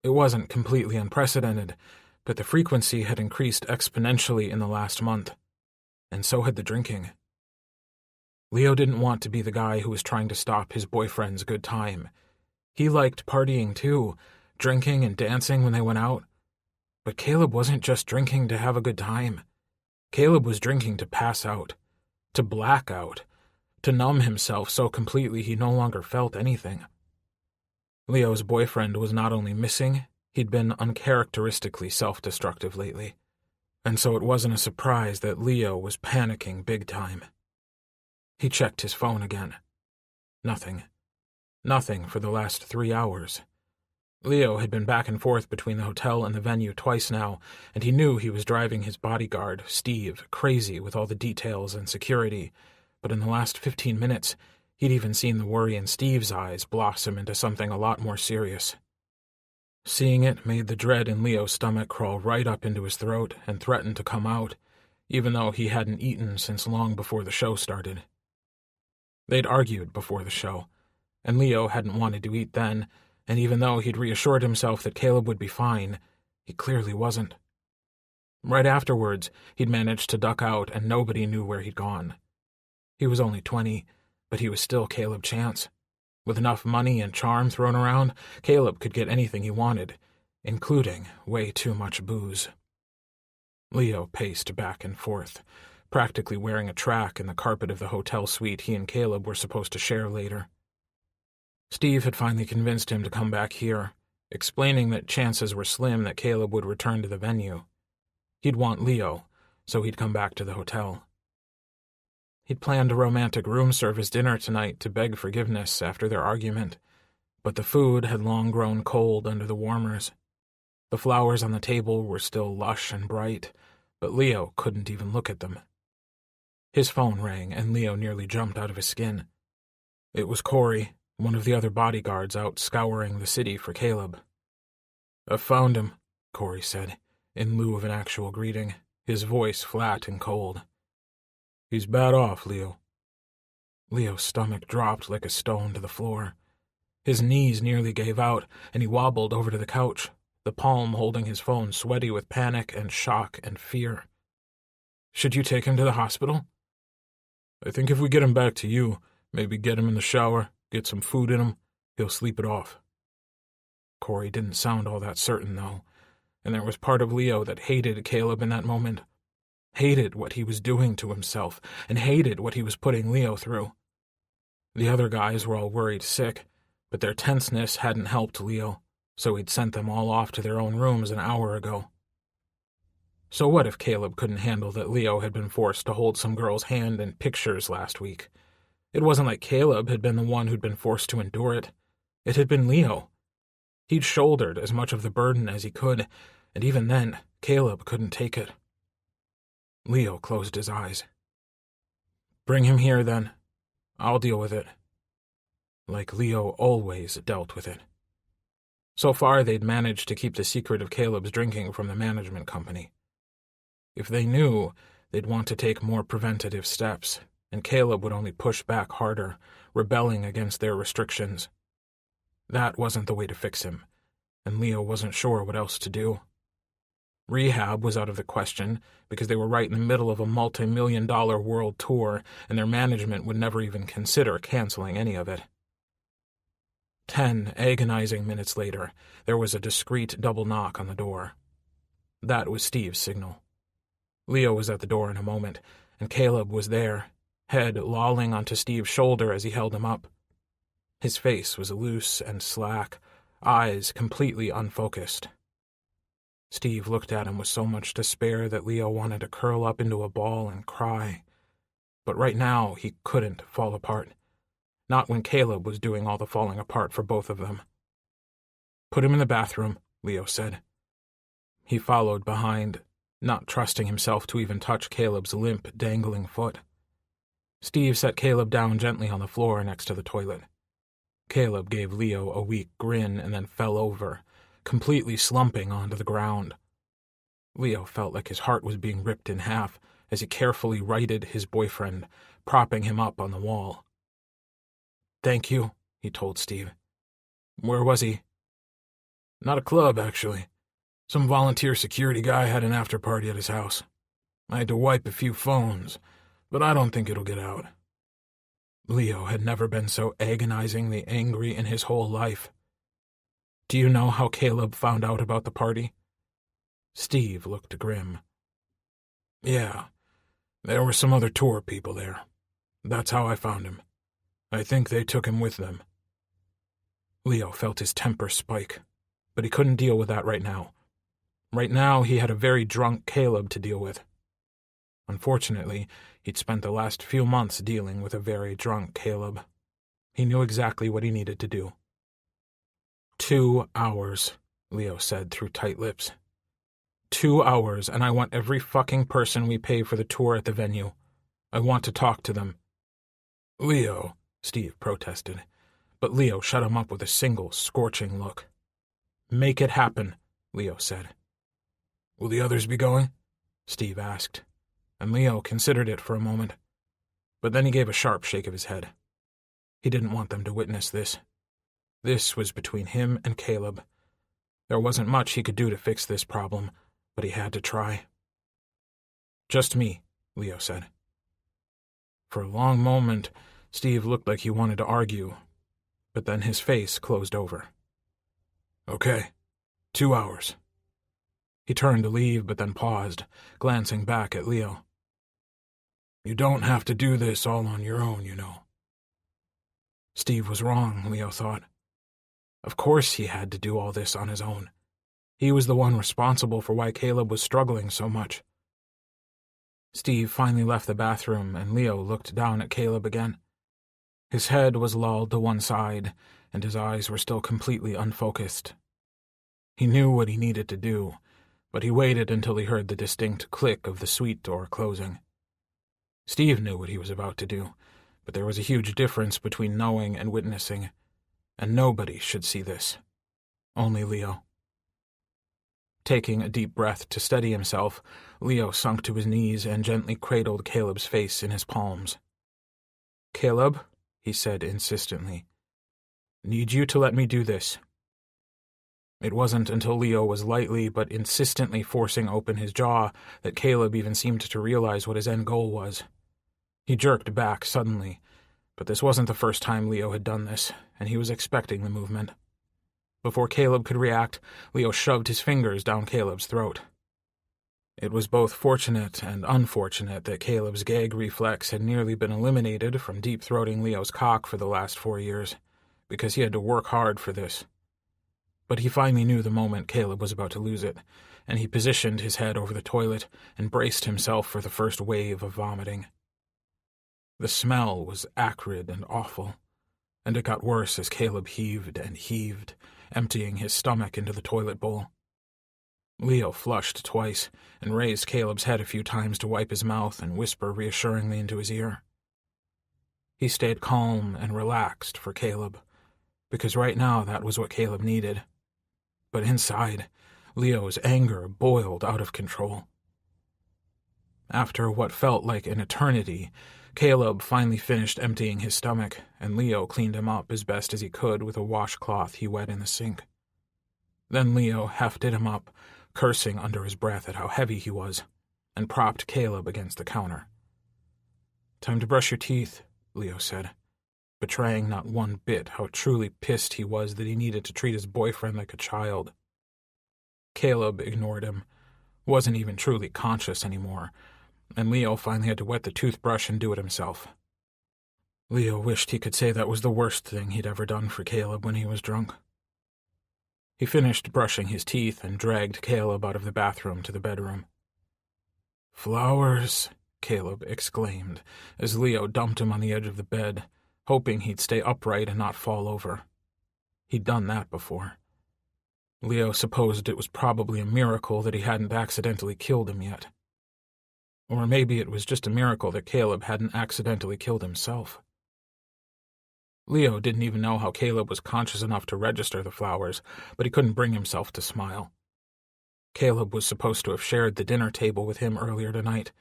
It wasn't completely unprecedented, but the frequency had increased exponentially in the last month. And so had the drinking. Leo didn't want to be the guy who was trying to stop his boyfriend's good time. He liked partying too, drinking and dancing when they went out. But Caleb wasn't just drinking to have a good time. Caleb was drinking to pass out, to black out, to numb himself so completely he no longer felt anything. Leo's boyfriend was not only missing, he'd been uncharacteristically self-destructive lately, and so it wasn't a surprise that Leo was panicking big time. He checked his phone again. Nothing. Nothing for the last 3 hours. Leo had been back and forth between the hotel and the venue twice now, and he knew he was driving his bodyguard, Steve, crazy with all the details and security, but in the last 15 minutes, he'd even seen the worry in Steve's eyes blossom into something a lot more serious. Seeing it made the dread in Leo's stomach crawl right up into his throat and threaten to come out, even though he hadn't eaten since long before the show started. They'd argued before the show, and Leo hadn't wanted to eat then, and even though he'd reassured himself that Caleb would be fine, he clearly wasn't. Right afterwards, he'd managed to duck out and nobody knew where he'd gone. He was only 20, but he was still Caleb Chance. With enough money and charm thrown around, Caleb could get anything he wanted, including way too much booze. Leo paced back and forth, practically wearing a track in the carpet of the hotel suite he and Caleb were supposed to share later. Steve had finally convinced him to come back here, explaining that chances were slim that Caleb would return to the venue. He'd want Leo, so he'd come back to the hotel. He'd planned a romantic room service dinner tonight to beg forgiveness after their argument, but the food had long grown cold under the warmers. The flowers on the table were still lush and bright, but Leo couldn't even look at them. His phone rang, and Leo nearly jumped out of his skin. It was Corey, one of the other bodyguards out scouring the city for Caleb. "I found him," Corey said, in lieu of an actual greeting, his voice flat and cold. "He's bad off, Leo." Leo's stomach dropped like a stone to the floor. His knees nearly gave out, and he wobbled over to the couch, the palm holding his phone sweaty with panic and shock and fear. "Should you take him to the hospital?" "I think if we get him back to you, maybe get him in the shower, get some food in him, he'll sleep it off." Corey didn't sound all that certain, though, and there was part of Leo that hated Caleb in that moment. Hated what he was doing to himself, and hated what he was putting Leo through. The other guys were all worried sick, but their tenseness hadn't helped Leo, so he'd sent them all off to their own rooms an hour ago. So what if Caleb couldn't handle that Leo had been forced to hold some girl's hand in pictures last week? It wasn't like Caleb had been the one who'd been forced to endure it. It had been Leo. He'd shouldered as much of the burden as he could, and even then, Caleb couldn't take it. Leo closed his eyes. "Bring him here, then. I'll deal with it." Like Leo always dealt with it. So far, they'd managed to keep the secret of Caleb's drinking from the management company. If they knew, they'd want to take more preventative steps, and Caleb would only push back harder, rebelling against their restrictions. That wasn't the way to fix him, and Leo wasn't sure what else to do. Rehab was out of the question, because they were right in the middle of a multi-million-dollar world tour, and their management would never even consider canceling any of it. 10 agonizing minutes later, there was a discreet double knock on the door. That was Steve's signal. Leo was at the door in a moment, and Caleb was there, head lolling onto Steve's shoulder as he held him up. His face was loose and slack, eyes completely unfocused. Steve looked at him with so much despair that Leo wanted to curl up into a ball and cry. But right now, he couldn't fall apart. Not when Caleb was doing all the falling apart for both of them. "Put him in the bathroom," Leo said. He followed behind, not trusting himself to even touch Caleb's limp, dangling foot. Steve set Caleb down gently on the floor next to the toilet. Caleb gave Leo a weak grin and then fell over, completely slumping onto the ground. Leo felt like his heart was being ripped in half as he carefully righted his boyfriend, propping him up on the wall. "Thank you," he told Steve. "Where was he?" "Not a club, actually. Some volunteer security guy had an after-party at his house. I had to wipe a few phones, but I don't think it'll get out." Leo had never been so agonizingly angry in his whole life. "Do you know how Caleb found out about the party?" Steve looked grim. "Yeah, there were some other tour people there. That's how I found him. I think they took him with them." Leo felt his temper spike, but he couldn't deal with that right now. Right now, he had a very drunk Caleb to deal with. Unfortunately, he'd spent the last few months dealing with a very drunk Caleb. He knew exactly what he needed to do. 2 hours, Leo said through tight lips. 2 hours, and I want every fucking person we pay for the tour at the venue. I want to talk to them. "Leo," Steve protested, but Leo shut him up with a single, scorching look. "Make it happen," Leo said. "Will the others be going?" Steve asked, and Leo considered it for a moment. But then he gave a sharp shake of his head. He didn't want them to witness this. This was between him and Caleb. There wasn't much he could do to fix this problem, but he had to try. "Just me," Leo said. For a long moment, Steve looked like he wanted to argue, but then his face closed over. Okay, 2 hours. He turned to leave, but then paused, glancing back at Leo. You don't have to do this all on your own, you know. Steve was wrong, Leo thought. Of course he had to do all this on his own. He was the one responsible for why Caleb was struggling so much. Steve finally left the bathroom, and Leo looked down at Caleb again. His head was lolled to one side, and his eyes were still completely unfocused. He knew what he needed to do, but he waited until he heard the distinct click of the suite door closing. Steve knew what he was about to do, but there was a huge difference between knowing and witnessing, and nobody should see this. Only Leo. Taking a deep breath to steady himself, Leo sunk to his knees and gently cradled Caleb's face in his palms. "Caleb," he said insistently, "need you to let me do this." It wasn't until Leo was lightly but insistently forcing open his jaw that Caleb even seemed to realize what his end goal was. He jerked back suddenly, but this wasn't the first time Leo had done this, and he was expecting the movement. Before Caleb could react, Leo shoved his fingers down Caleb's throat. It was both fortunate and unfortunate that Caleb's gag reflex had nearly been eliminated from deep-throating Leo's cock for the last 4 years, because he had to work hard for this. But he finally knew the moment Caleb was about to lose it, and he positioned his head over the toilet and braced himself for the first wave of vomiting. The smell was acrid and awful, and it got worse as Caleb heaved and heaved, emptying his stomach into the toilet bowl. Leo flushed twice and raised Caleb's head a few times to wipe his mouth and whisper reassuringly into his ear. He stayed calm and relaxed for Caleb, because right now that was what Caleb needed. But inside, Leo's anger boiled out of control. After what felt like an eternity, Caleb finally finished emptying his stomach, and Leo cleaned him up as best as he could with a washcloth he wet in the sink. Then Leo hefted him up, cursing under his breath at how heavy he was, and propped Caleb against the counter. "Time to brush your teeth," Leo said, betraying not one bit how truly pissed he was that he needed to treat his boyfriend like a child. Caleb ignored him, wasn't even truly conscious anymore, and Leo finally had to wet the toothbrush and do it himself. Leo wished he could say that was the worst thing he'd ever done for Caleb when he was drunk. He finished brushing his teeth and dragged Caleb out of the bathroom to the bedroom. "Flowers," Caleb exclaimed, as Leo dumped him on the edge of the bed, hoping he'd stay upright and not fall over. He'd done that before. Leo supposed it was probably a miracle that he hadn't accidentally killed him yet. Or maybe it was just a miracle that Caleb hadn't accidentally killed himself. Leo didn't even know how Caleb was conscious enough to register the flowers, but he couldn't bring himself to smile. Caleb was supposed to have shared the dinner table with him earlier tonight,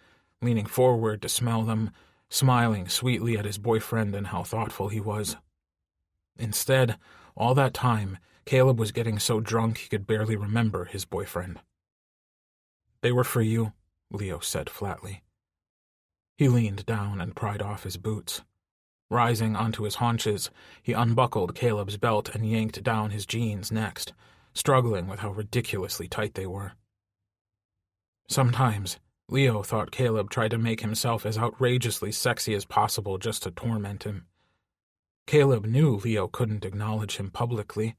leaning forward to smell them, smiling sweetly at his boyfriend and how thoughtful he was. Instead, all that time, Caleb was getting so drunk he could barely remember his boyfriend. "They were for you," Leo said flatly. He leaned down and pried off his boots. Rising onto his haunches, he unbuckled Caleb's belt and yanked down his jeans next, struggling with how ridiculously tight they were. Sometimes, Leo thought Caleb tried to make himself as outrageously sexy as possible just to torment him. Caleb knew Leo couldn't acknowledge him publicly,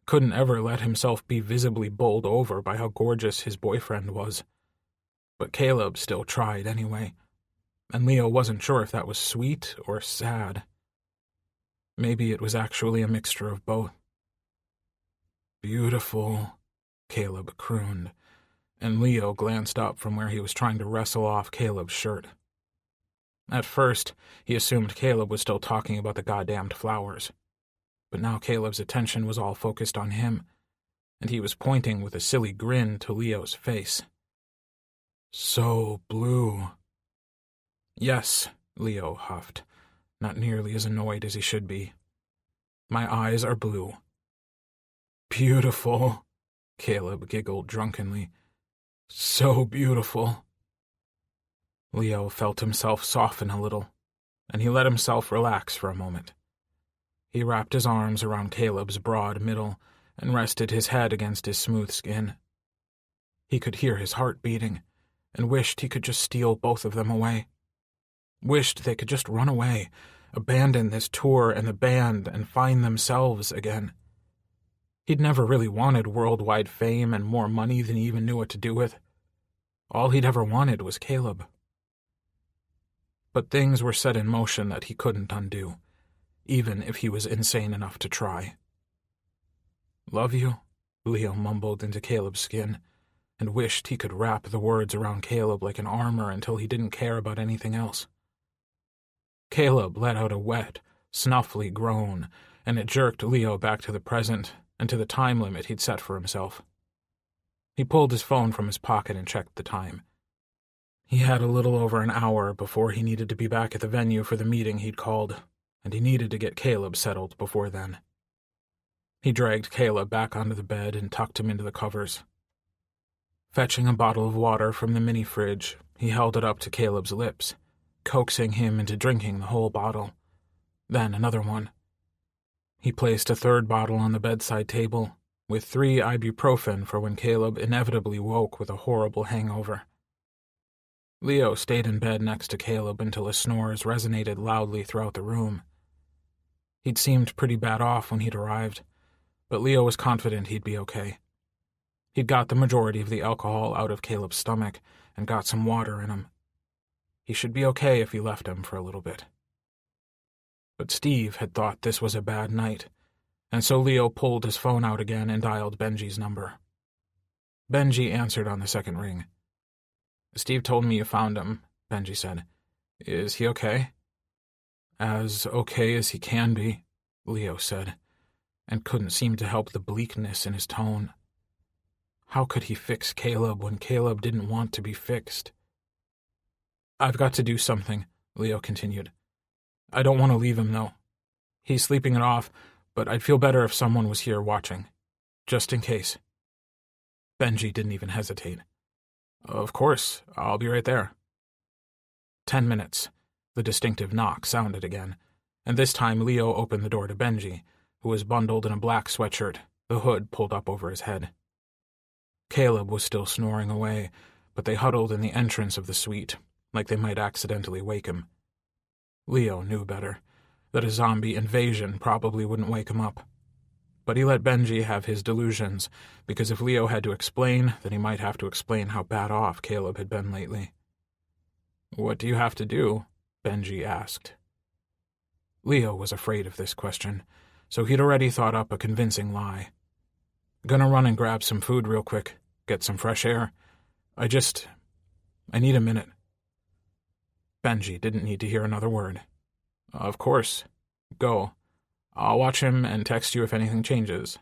couldn't ever let himself be visibly bowled over by how gorgeous his boyfriend was. But Caleb still tried anyway, and Leo wasn't sure if that was sweet or sad. Maybe it was actually a mixture of both. "Beautiful," Caleb crooned, and Leo glanced up from where he was trying to wrestle off Caleb's shirt. At first, he assumed Caleb was still talking about the goddamned flowers, but now Caleb's attention was all focused on him, and he was pointing with a silly grin to Leo's face. "So blue." "Yes," Leo huffed, not nearly as annoyed as he should be. "My eyes are blue." "Beautiful," Caleb giggled drunkenly. "So beautiful." Leo felt himself soften a little, and he let himself relax for a moment. He wrapped his arms around Caleb's broad middle and rested his head against his smooth skin. He could hear his heart beating, and wished he could just steal both of them away. Wished they could just run away, abandon this tour and the band, and find themselves again. He'd never really wanted worldwide fame and more money than he even knew what to do with. All he'd ever wanted was Caleb. But things were set in motion that he couldn't undo, even if he was insane enough to try. "Love you," Leo mumbled into Caleb's skin, and wished he could wrap the words around Caleb like an armor until he didn't care about anything else. Caleb let out a wet, snuffly groan, and it jerked Leo back to the present and to the time limit he'd set for himself. He pulled his phone from his pocket and checked the time. He had a little over an hour before he needed to be back at the venue for the meeting he'd called, and he needed to get Caleb settled before then. He dragged Caleb back onto the bed and tucked him into the covers. Fetching a bottle of water from the mini-fridge, he held it up to Caleb's lips, coaxing him into drinking the whole bottle. Then another one. He placed a third bottle on the bedside table, with 3 ibuprofen for when Caleb inevitably woke with a horrible hangover. Leo stayed in bed next to Caleb until his snores resonated loudly throughout the room. He'd seemed pretty bad off when he'd arrived, but Leo was confident he'd be okay. He'd got the majority of the alcohol out of Caleb's stomach and got some water in him. He should be okay if he left him for a little bit. But Steve had thought this was a bad night, and so Leo pulled his phone out again and dialed Benji's number. Benji answered on the second ring. "Steve told me you found him," Benji said. "Is he okay?" "As okay as he can be," Leo said, and couldn't seem to help the bleakness in his tone. How could he fix Caleb when Caleb didn't want to be fixed? "I've got to do something," Leo continued. "I don't want to leave him, though. He's sleeping it off, but I'd feel better if someone was here watching, just in case." Benji didn't even hesitate. "Of course, I'll be right there." 10 minutes. The distinctive knock sounded again, and this time Leo opened the door to Benji, who was bundled in a black sweatshirt, the hood pulled up over his head. Caleb was still snoring away, but they huddled in the entrance of the suite, like they might accidentally wake him. Leo knew better, that a zombie invasion probably wouldn't wake him up. But he let Benji have his delusions, because if Leo had to explain, then he might have to explain how bad off Caleb had been lately. "What do you have to do?" Benji asked. Leo was afraid of this question, so he'd already thought up a convincing lie. "Gonna run and grab some food real quick, get some fresh air. I need a minute." Benji didn't need to hear another word. "Of course. Go. I'll watch him and text you if anything changes."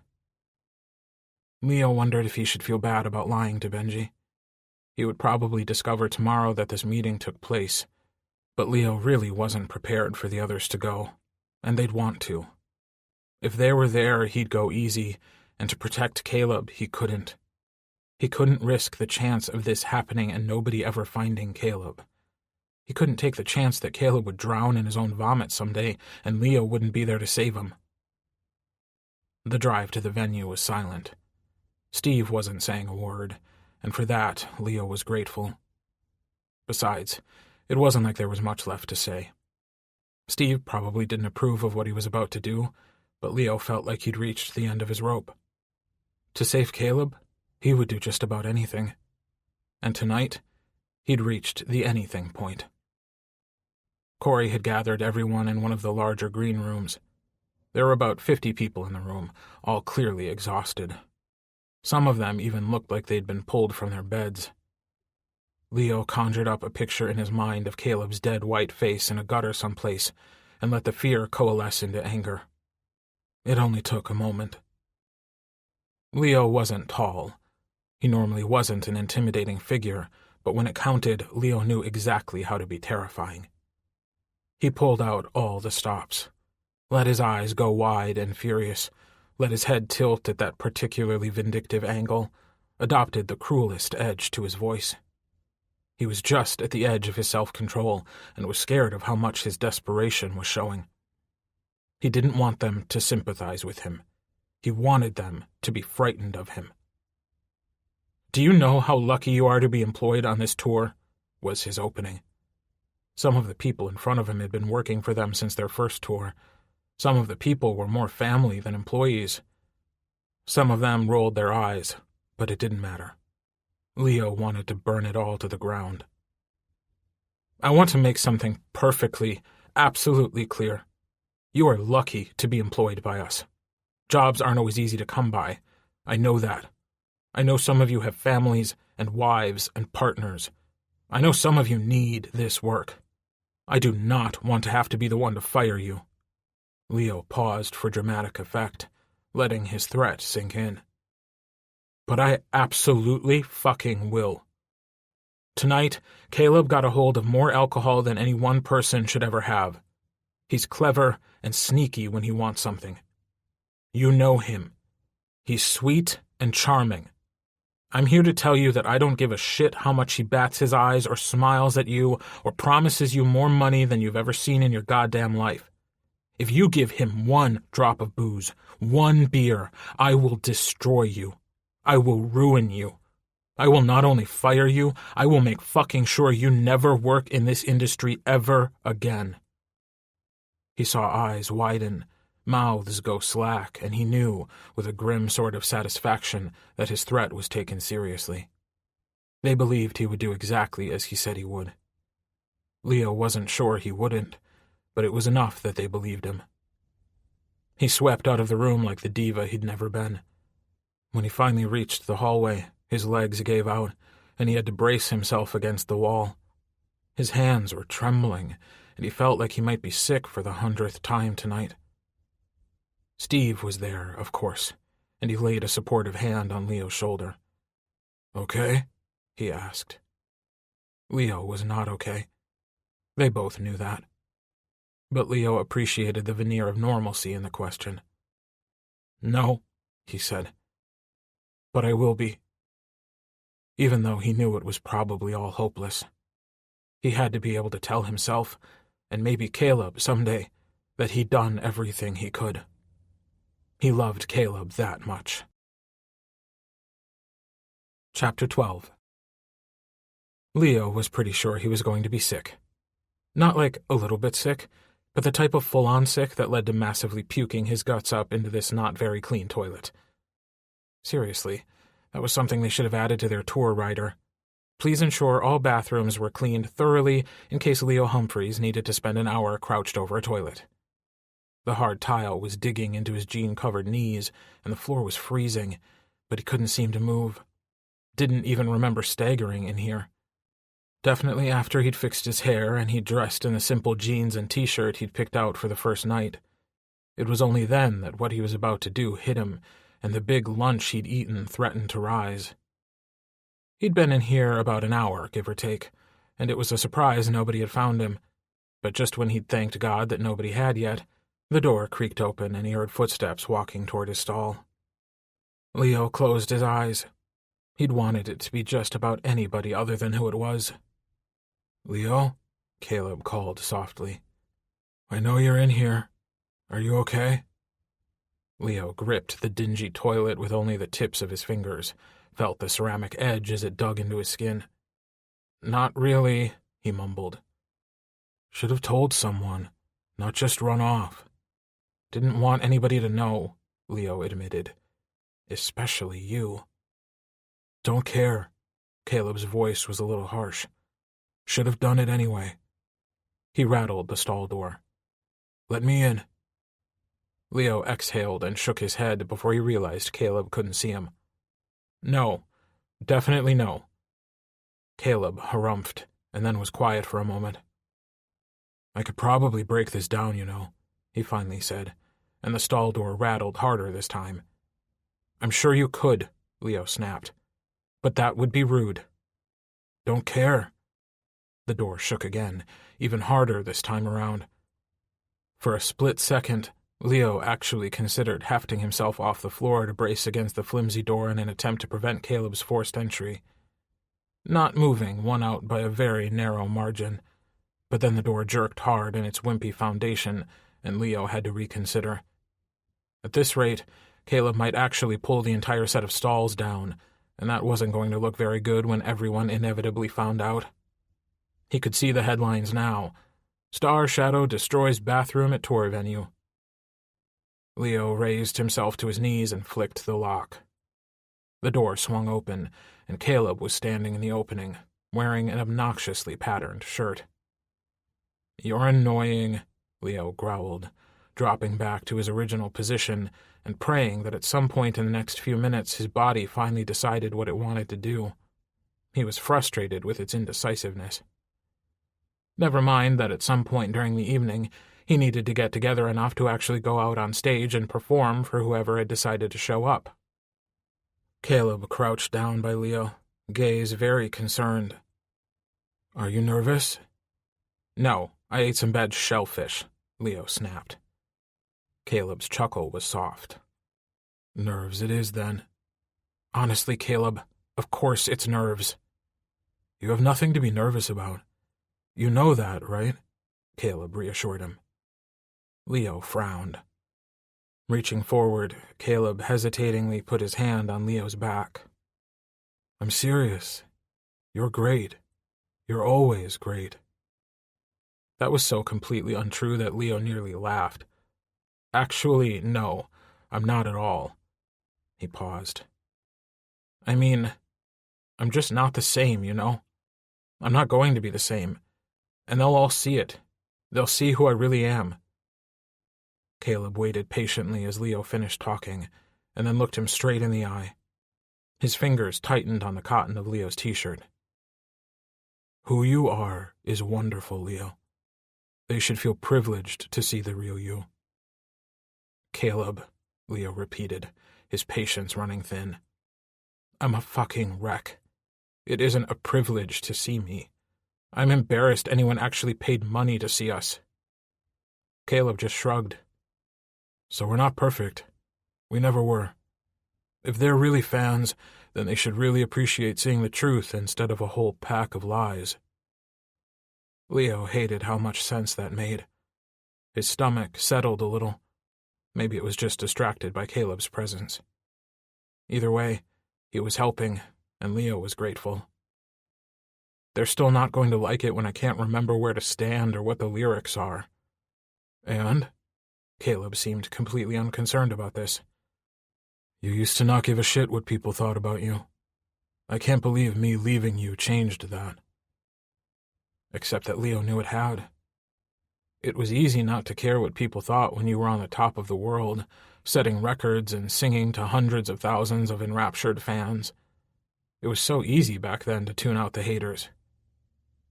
Leo wondered if he should feel bad about lying to Benji. He would probably discover tomorrow that this meeting took place, but Leo really wasn't prepared for the others to go, and they'd want to. If they were there, he'd go easy, and to protect Caleb, he couldn't. He couldn't risk the chance of this happening and nobody ever finding Caleb. He couldn't take the chance that Caleb would drown in his own vomit someday, and Leo wouldn't be there to save him. The drive to the venue was silent. Steve wasn't saying a word, and for that, Leo was grateful. Besides, it wasn't like there was much left to say. Steve probably didn't approve of what he was about to do, but Leo felt like he'd reached the end of his rope. To save Caleb, he would do just about anything. And tonight, he'd reached the anything point. Corey had gathered everyone in one of the larger green rooms. There were about 50 people in the room, all clearly exhausted. Some of them even looked like they'd been pulled from their beds. Leo conjured up a picture in his mind of Caleb's dead white face in a gutter someplace and let the fear coalesce into anger. It only took a moment. Leo wasn't tall. He normally wasn't an intimidating figure, but when it counted, Leo knew exactly how to be terrifying. He pulled out all the stops, let his eyes go wide and furious, let his head tilt at that particularly vindictive angle, adopted the cruelest edge to his voice. He was just at the edge of his self-control and was scared of how much his desperation was showing. He didn't want them to sympathize with him. He wanted them to be frightened of him. "Do you know how lucky you are to be employed on this tour?" was his opening. Some of the people in front of him had been working for them since their first tour. Some of the people were more family than employees. Some of them rolled their eyes, but it didn't matter. Leo wanted to burn it all to the ground. "I want to make something perfectly, absolutely clear. You are lucky to be employed by us. Jobs aren't always easy to come by. I know that. I know some of you have families and wives and partners. I know some of you need this work. I do not want to have to be the one to fire you." Leo paused for dramatic effect, letting his threat sink in. "But I absolutely fucking will. Tonight, Caleb got a hold of more alcohol than any one person should ever have. He's clever and sneaky when he wants something. You know him. He's sweet and charming. I'm here to tell you that I don't give a shit how much he bats his eyes or smiles at you or promises you more money than you've ever seen in your goddamn life. If you give him one drop of booze, one beer, I will destroy you. I will ruin you. I will not only fire you, I will make fucking sure you never work in this industry ever again." He saw eyes widen, mouths go slack, and he knew, with a grim sort of satisfaction, that his threat was taken seriously. They believed he would do exactly as he said he would. Leo wasn't sure he wouldn't, but it was enough that they believed him. He swept out of the room like the diva he'd never been. When he finally reached the hallway, his legs gave out, and he had to brace himself against the wall. His hands were trembling, and he felt like he might be sick for the 100th time tonight. Steve was there, of course, and he laid a supportive hand on Leo's shoulder. "Okay?" he asked. Leo was not okay. They both knew that. But Leo appreciated the veneer of normalcy in the question. "No," he said. "But I will be." Even though he knew it was probably all hopeless. He had to be able to tell himself, and maybe Caleb someday, that he'd done everything he could. He loved Caleb that much. Chapter 12. Leo was pretty sure he was going to be sick. Not like a little bit sick, but the type of full-on sick that led to massively puking his guts up into this not-very-clean toilet. Seriously, that was something they should have added to their tour rider. Please ensure all bathrooms were cleaned thoroughly in case Leo Humphreys needed to spend an hour crouched over a toilet. The hard tile was digging into his jean-covered knees, and the floor was freezing, but he couldn't seem to move. Didn't even remember staggering in here. Definitely after he'd fixed his hair and he'd dressed in the simple jeans and t-shirt he'd picked out for the first night. It was only then that what he was about to do hit him, and the big lunch he'd eaten threatened to rise. He'd been in here about an hour, give or take, and it was a surprise nobody had found him. But just when he'd thanked God that nobody had yet, the door creaked open and he heard footsteps walking toward his stall. Leo closed his eyes. He'd wanted it to be just about anybody other than who it was. "Leo?" Caleb called softly. "I know you're in here. Are you okay?" Leo gripped the dingy toilet with only the tips of his fingers, felt the ceramic edge as it dug into his skin. "Not really," he mumbled. "Should have told someone, not just run off." "Didn't want anybody to know," Leo admitted. "Especially you." "Don't care." Caleb's voice was a little harsh. "Should have done it anyway." He rattled the stall door. "Let me in." Leo exhaled and shook his head before he realized Caleb couldn't see him. "No. Definitely no." Caleb harumphed, and then was quiet for a moment. "I could probably break this down, you know," he finally said, and the stall door rattled harder this time. "I'm sure you could," Leo snapped. "But that would be rude." "Don't care." The door shook again, even harder this time around. For a split second, Leo actually considered hefting himself off the floor to brace against the flimsy door in an attempt to prevent Caleb's forced entry. Not moving won out by a very narrow margin, but then the door jerked hard in its wimpy foundation, and Leo had to reconsider. At this rate, Caleb might actually pull the entire set of stalls down, and that wasn't going to look very good when everyone inevitably found out. He could see the headlines now. Star Shadow destroys bathroom at tour venue. Leo raised himself to his knees and flicked the lock. The door swung open, and Caleb was standing in the opening, wearing an obnoxiously patterned shirt. "You're annoying," Leo growled, dropping back to his original position and praying that at some point in the next few minutes his body finally decided what it wanted to do. He was frustrated with its indecisiveness. Never mind that at some point during the evening he needed to get together enough to actually go out on stage and perform for whoever had decided to show up. Caleb crouched down by Leo, gaze very concerned. "Are you nervous?" "No, I ate some bad shellfish," Leo snapped. Caleb's chuckle was soft. "Nerves it is, then." "Honestly, Caleb, of course it's nerves." "You have nothing to be nervous about. You know that, right?" Caleb reassured him. Leo frowned. Reaching forward, Caleb hesitatingly put his hand on Leo's back. "I'm serious. You're great. You're always great." That was so completely untrue that Leo nearly laughed. "Actually, no, I'm not at all." He paused. "I mean, I'm just not the same, you know? I'm not going to be the same. And they'll all see it. They'll see who I really am." Caleb waited patiently as Leo finished talking, and then looked him straight in the eye. His fingers tightened on the cotton of Leo's t-shirt. "Who you are is wonderful, Leo. They should feel privileged to see the real you." "Caleb," Leo repeated, his patience running thin. "I'm a fucking wreck. It isn't a privilege to see me. I'm embarrassed anyone actually paid money to see us." Caleb just shrugged. "So we're not perfect. We never were. If they're really fans, then they should really appreciate seeing the truth instead of a whole pack of lies." Leo hated how much sense that made. His stomach settled a little. Maybe it was just distracted by Caleb's presence. Either way, he was helping, and Leo was grateful. "They're still not going to like it when I can't remember where to stand or what the lyrics are." "And?" Caleb seemed completely unconcerned about this. "You used to not give a shit what people thought about you. I can't believe me leaving you changed that." Except that Leo knew it had. It was easy not to care what people thought when you were on the top of the world, setting records and singing to hundreds of thousands of enraptured fans. It was so easy back then to tune out the haters.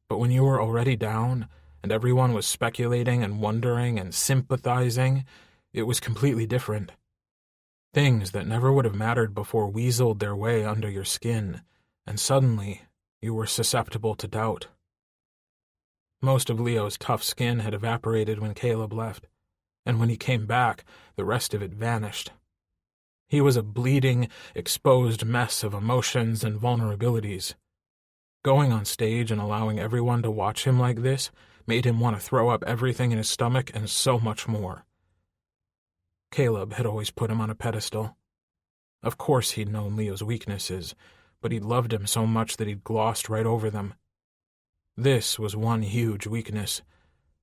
But when you were already down, and everyone was speculating and wondering and sympathizing, it was completely different. Things that never would have mattered before weaseled their way under your skin, and suddenly you were susceptible to doubt. Most of Leo's tough skin had evaporated when Caleb left, and when he came back, the rest of it vanished. He was a bleeding, exposed mess of emotions and vulnerabilities. Going on stage and allowing everyone to watch him like this made him want to throw up everything in his stomach and so much more. Caleb had always put him on a pedestal. Of course he'd known Leo's weaknesses, but he'd loved him so much that he'd glossed right over them. This was one huge weakness,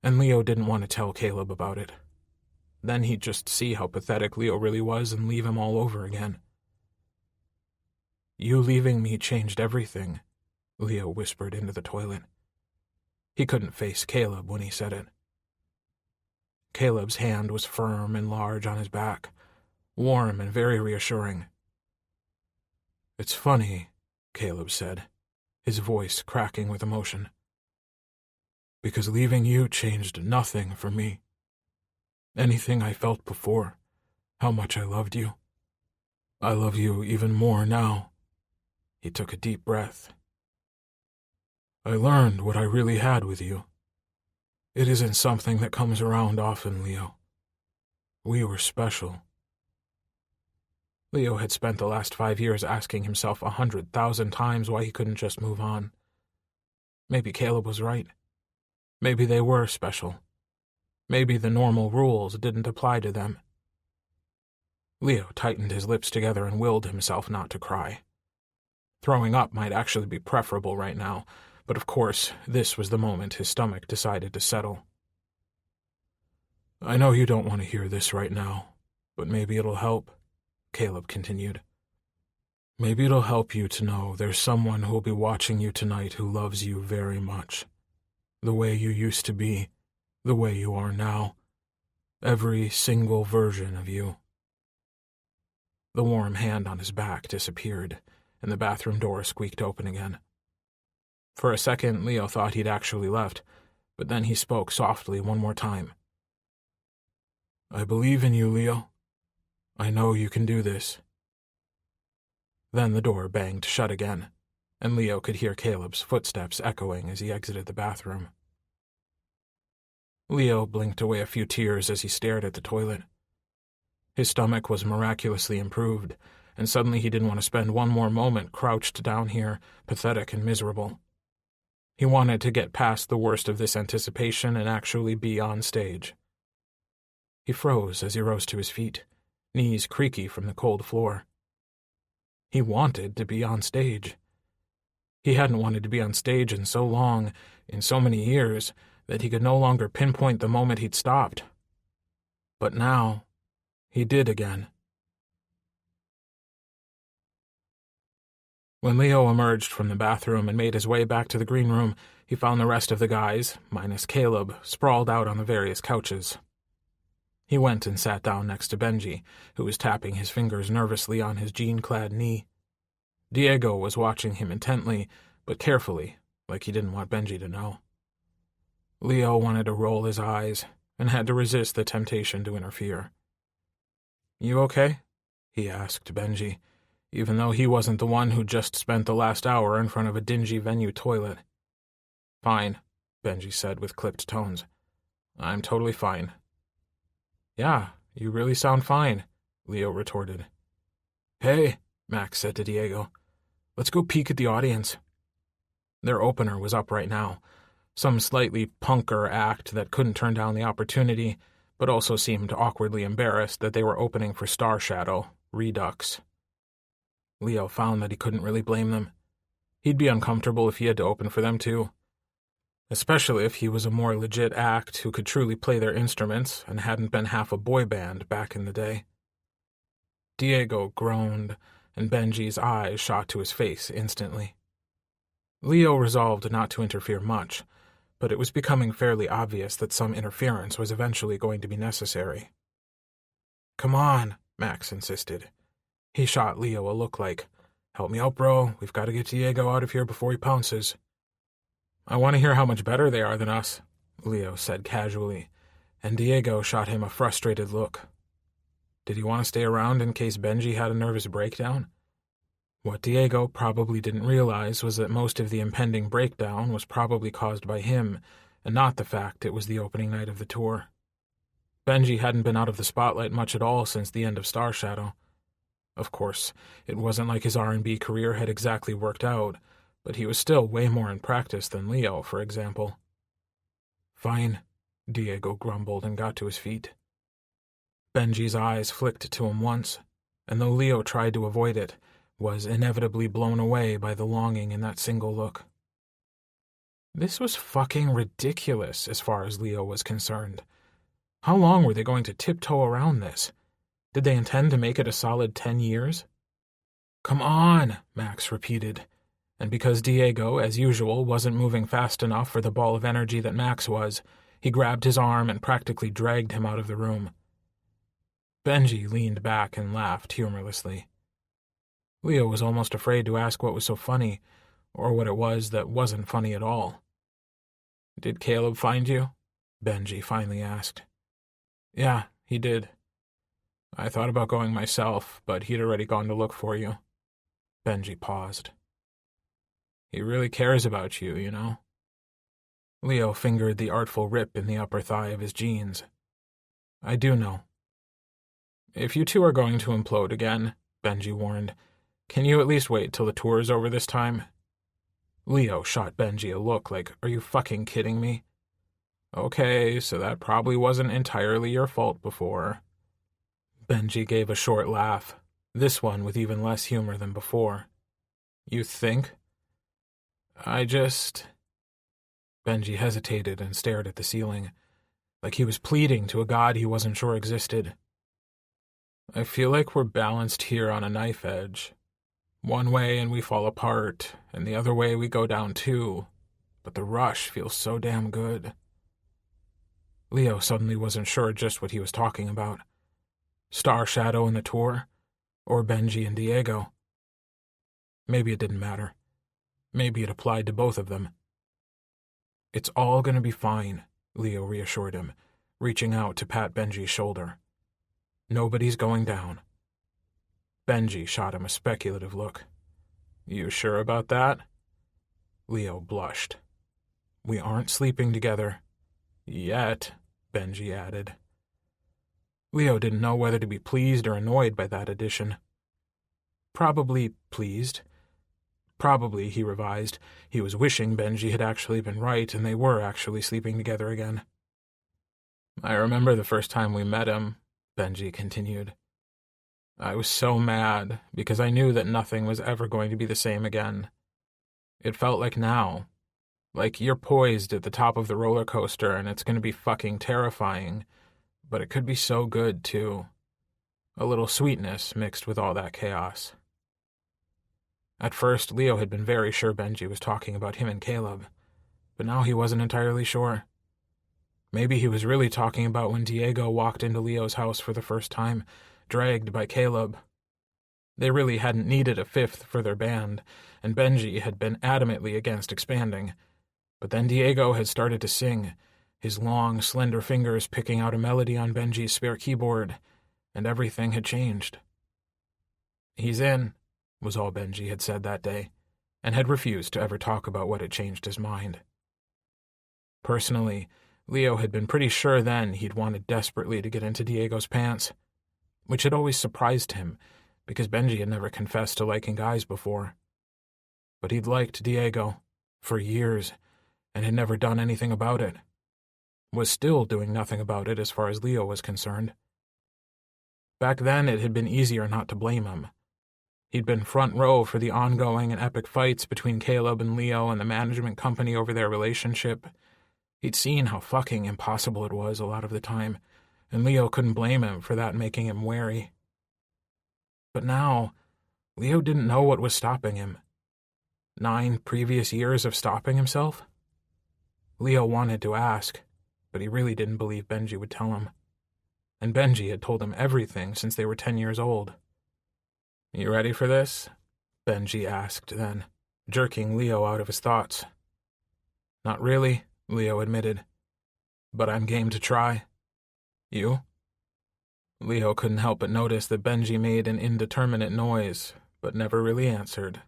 and Leo didn't want to tell Caleb about it. Then he'd just see how pathetic Leo really was and leave him all over again. "You leaving me changed everything," Leo whispered into the toilet. He couldn't face Caleb when he said it. Caleb's hand was firm and large on his back, warm and very reassuring. "It's funny," Caleb said, his voice cracking with emotion. "Because leaving you changed nothing for me. Anything I felt before, how much I loved you. I love you even more now." He took a deep breath. "I learned what I really had with you. It isn't something that comes around often, Leo. We were special." Leo had spent the last 5 years asking himself 100,000 times why he couldn't just move on. Maybe Caleb was right. Maybe they were special. Maybe the normal rules didn't apply to them. Leo tightened his lips together and willed himself not to cry. Throwing up might actually be preferable right now, but of course, this was the moment his stomach decided to settle. "I know you don't want to hear this right now, but maybe it'll help," Caleb continued. "Maybe it'll help you to know there's someone who'll be watching you tonight who loves you very much. The way you used to be, the way you are now. Every single version of you." The warm hand on his back disappeared, and the bathroom door squeaked open again. For a second, Leo thought he'd actually left, but then he spoke softly one more time. "I believe in you, Leo. I know you can do this." Then the door banged shut again, and Leo could hear Caleb's footsteps echoing as he exited the bathroom. Leo blinked away a few tears as he stared at the toilet. His stomach was miraculously improved, and suddenly he didn't want to spend one more moment crouched down here, pathetic and miserable. He wanted to get past the worst of this anticipation and actually be on stage. He froze as he rose to his feet, knees creaky from the cold floor. He wanted to be on stage. He hadn't wanted to be on stage in so long, in so many years, that he could no longer pinpoint the moment he'd stopped. But now, he did again. When Leo emerged from the bathroom and made his way back to the green room, he found the rest of the guys, minus Caleb, sprawled out on the various couches. He went and sat down next to Benji, who was tapping his fingers nervously on his jean-clad knee. Diego was watching him intently, but carefully, like he didn't want Benji to know. Leo wanted to roll his eyes, and had to resist the temptation to interfere. "You okay?" he asked Benji, even though he wasn't the one who just spent the last hour in front of a dingy venue toilet. "Fine," Benji said with clipped tones. "I'm totally fine." "Yeah, you really sound fine," Leo retorted. "Hey," Max said to Diego, "let's go peek at the audience." Their opener was up right now, some slightly punker act that couldn't turn down the opportunity, but also seemed awkwardly embarrassed that they were opening for Star Shadow, Redux. Leo found that he couldn't really blame them. He'd be uncomfortable if he had to open for them too, especially if he was a more legit act who could truly play their instruments and hadn't been half a boy band back in the day. Diego groaned, and Benji's eyes shot to his face instantly. Leo resolved not to interfere much, but it was becoming fairly obvious that some interference was eventually going to be necessary. "Come on," Max insisted. He shot Leo a look like, "Help me out, bro. We've got to get Diego out of here before he pounces." "I want to hear how much better they are than us," Leo said casually, and Diego shot him a frustrated look. Did he want to stay around in case Benji had a nervous breakdown? What Diego probably didn't realize was that most of the impending breakdown was probably caused by him, and not the fact it was the opening night of the tour. Benji hadn't been out of the spotlight much at all since the end of Star Shadow. Of course, it wasn't like his R&B career had exactly worked out, but he was still way more in practice than Leo, for example. "Fine," Diego grumbled and got to his feet. Benji's eyes flicked to him once, and though Leo tried to avoid it, was inevitably blown away by the longing in that single look. This was fucking ridiculous as far as Leo was concerned. How long were they going to tiptoe around this? Did they intend to make it a solid 10 years? "Come on," Max repeated, and because Diego, as usual, wasn't moving fast enough for the ball of energy that Max was, he grabbed his arm and practically dragged him out of the room. Benji leaned back and laughed humorlessly. Leo was almost afraid to ask what was so funny, or what it was that wasn't funny at all. "Did Caleb find you?" Benji finally asked. "Yeah, he did. I thought about going myself, but he'd already gone to look for you." Benji paused. "He really cares about you, you know?" Leo fingered the artful rip in the upper thigh of his jeans. "I do know." "If you two are going to implode again," Benji warned, "can you at least wait till the tour's over this time?" Leo shot Benji a look like, "Are you fucking kidding me?" Okay, so that probably wasn't entirely your fault before. Benji gave a short laugh, this one with even less humor than before. You think? Benji hesitated and stared at the ceiling, like he was pleading to a god he wasn't sure existed. I feel like we're balanced here on a knife edge. One way and we fall apart, and the other way we go down too, but the rush feels so damn good. Leo suddenly wasn't sure just what he was talking about. Star Shadow and the tour, or Benji and Diego. Maybe it didn't matter. Maybe it applied to both of them. It's all gonna be fine, Leo reassured him, reaching out to pat Benji's shoulder. Nobody's going down. Benji shot him a speculative look. You sure about that? Leo blushed. We aren't sleeping together. Yet, Benji added. Leo didn't know whether to be pleased or annoyed by that addition. Probably pleased. Probably, he revised, he was wishing Benji had actually been right and they were actually sleeping together again. I remember the first time we met him, Benji continued. I was so mad because I knew that nothing was ever going to be the same again. It felt like now. Like you're poised at the top of the roller coaster and it's going to be fucking terrifying, but it could be so good too. A little sweetness mixed with all that chaos. At first, Leo had been very sure Benji was talking about him and Caleb, but now he wasn't entirely sure. Maybe he was really talking about when Diego walked into Leo's house for the first time, dragged by Caleb. They really hadn't needed a fifth for their band, and Benji had been adamantly against expanding. But then Diego had started to sing, his long, slender fingers picking out a melody on Benji's spare keyboard, and everything had changed. He's in, was all Benji had said that day, and had refused to ever talk about what had changed his mind. Personally, Leo had been pretty sure then he'd wanted desperately to get into Diego's pants, which had always surprised him, because Benji had never confessed to liking guys before. But he'd liked Diego, for years, and had never done anything about it. Was still doing nothing about it as far as Leo was concerned. Back then it had been easier not to blame him. He'd been front row for the ongoing and epic fights between Caleb and Leo and the management company over their relationship. He'd seen how fucking impossible it was a lot of the time, and Leo couldn't blame him for that making him wary. But now, Leo didn't know what was stopping him. 9 previous years of stopping himself? Leo wanted to ask, but he really didn't believe Benji would tell him. And Benji had told him everything since they were 10 years old. You ready for this? Benji asked then, jerking Leo out of his thoughts. Not really, Leo admitted. But I'm game to try. You? Leo couldn't help but notice that Benji made an indeterminate noise, but never really answered.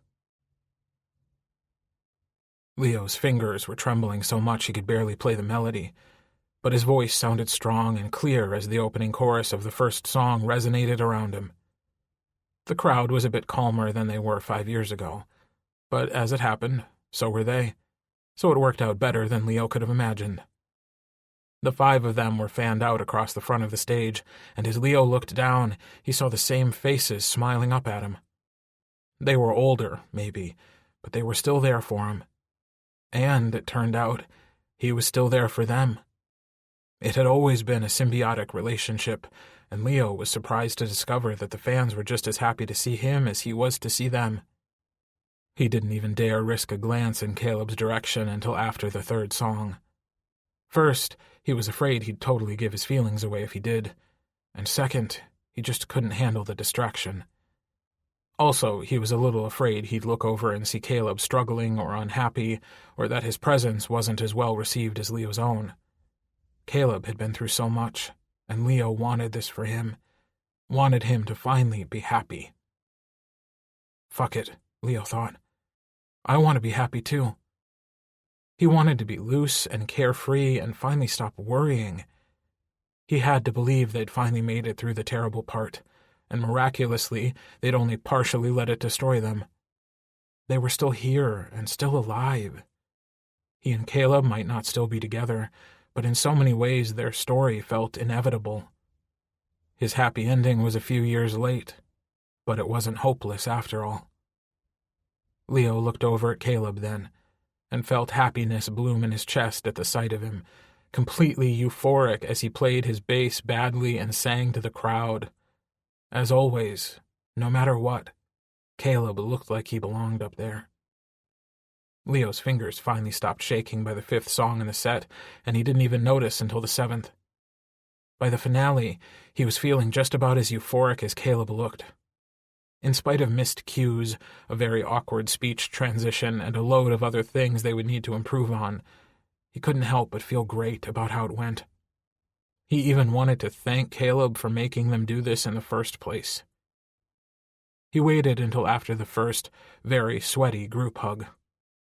Leo's fingers were trembling so much he could barely play the melody, but his voice sounded strong and clear as the opening chorus of the first song resonated around him. The crowd was a bit calmer than they were 5 years ago, but as it happened, so were they, so it worked out better than Leo could have imagined. The 5 of them were fanned out across the front of the stage, and as Leo looked down, he saw the same faces smiling up at him. They were older, maybe, but they were still there for him. And, it turned out, he was still there for them. It had always been a symbiotic relationship, and Leo was surprised to discover that the fans were just as happy to see him as he was to see them. He didn't even dare risk a glance in Caleb's direction until after the 3rd song. First, he was afraid he'd totally give his feelings away if he did, and second, he just couldn't handle the distraction. Also, he was a little afraid he'd look over and see Caleb struggling or unhappy, or that his presence wasn't as well received as Leo's own. Caleb had been through so much, and Leo wanted this for him, wanted him to finally be happy. Fuck it, Leo thought. I want to be happy too. He wanted to be loose and carefree and finally stop worrying. He had to believe they'd finally made it through the terrible part, and miraculously, they'd only partially let it destroy them. They were still here and still alive. He and Caleb might not still be together, but in so many ways their story felt inevitable. His happy ending was a few years late, but it wasn't hopeless after all. Leo looked over at Caleb then, and felt happiness bloom in his chest at the sight of him, completely euphoric as he played his bass badly and sang to the crowd. As always, no matter what, Caleb looked like he belonged up there. Leo's fingers finally stopped shaking by the 5th song in the set, and he didn't even notice until the 7th. By the finale, he was feeling just about as euphoric as Caleb looked. In spite of missed cues, a very awkward speech transition, and a load of other things they would need to improve on, he couldn't help but feel great about how it went. He even wanted to thank Caleb for making them do this in the first place. He waited until after the first, very sweaty group hug.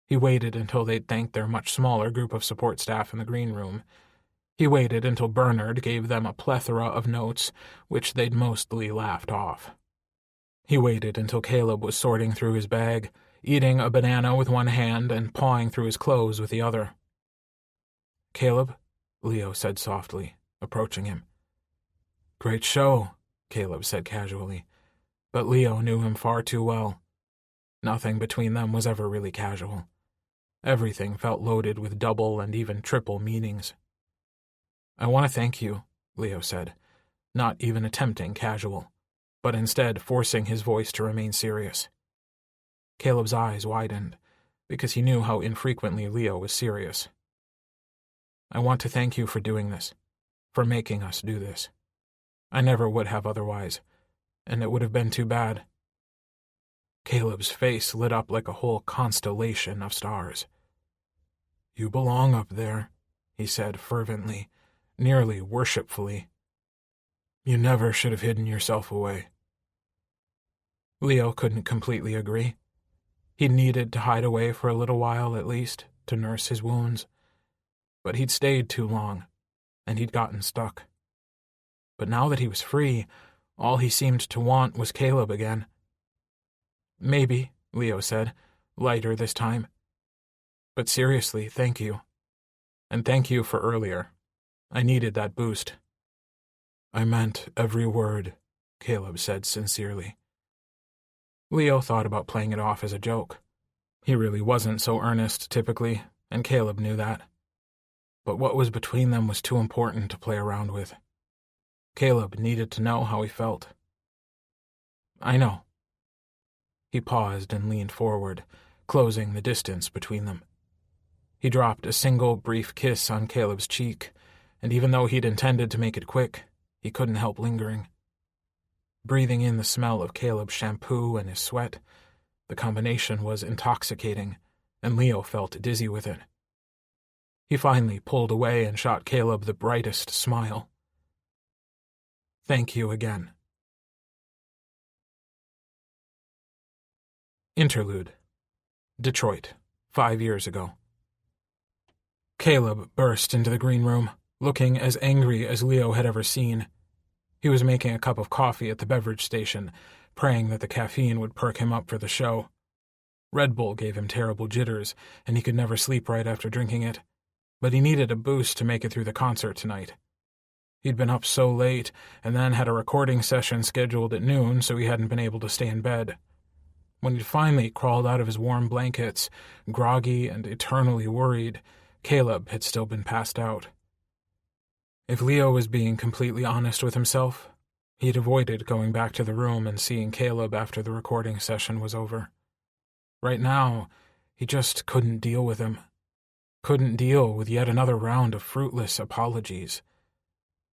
He waited until they'd thanked their much smaller group of support staff in the green room. He waited until Bernard gave them a plethora of notes, which they'd mostly laughed off. He waited until Caleb was sorting through his bag, eating a banana with one hand and pawing through his clothes with the other. "Caleb," Leo said softly, approaching him. "Great show," Caleb said casually, but Leo knew him far too well. Nothing between them was ever really casual. Everything felt loaded with double and even triple meanings. "I want to thank you," Leo said, not even attempting casual, but instead forcing his voice to remain serious. Caleb's eyes widened, because he knew how infrequently Leo was serious. "I want to thank you for doing this, for making us do this. I never would have otherwise, and it would have been too bad." Caleb's face lit up like a whole constellation of stars. "You belong up there," he said fervently, nearly worshipfully. "You never should have hidden yourself away." Leo couldn't completely agree. He'd needed to hide away for a little while at least, to nurse his wounds. But he'd stayed too long, and he'd gotten stuck. But now that he was free, all he seemed to want was Caleb again. "Maybe," Leo said, lighter this time. "But seriously, thank you. And thank you for earlier. I needed that boost." "I meant every word," Caleb said sincerely. Leo thought about playing it off as a joke. He really wasn't so earnest typically, and Caleb knew that. But what was between them was too important to play around with. Caleb needed to know how he felt. "I know." He paused and leaned forward, closing the distance between them. He dropped a single brief kiss on Caleb's cheek, and even though he'd intended to make it quick, he couldn't help lingering. Breathing in the smell of Caleb's shampoo and his sweat, the combination was intoxicating, and Leo felt dizzy with it. He finally pulled away and shot Caleb the brightest smile. "Thank you again." Interlude. Detroit, 5 years ago. Caleb burst into the green room, looking as angry as Leo had ever seen. He was making a cup of coffee at the beverage station, praying that the caffeine would perk him up for the show. Red Bull gave him terrible jitters, and he could never sleep right after drinking it. But he needed a boost to make it through the concert tonight. He'd been up so late, and then had a recording session scheduled at noon, so he hadn't been able to stay in bed. When he'd finally crawled out of his warm blankets, groggy and eternally worried, Caleb had still been passed out. If Leo was being completely honest with himself, he'd avoided going back to the room and seeing Caleb after the recording session was over. Right now, he just couldn't deal with him. Couldn't deal with yet another round of fruitless apologies.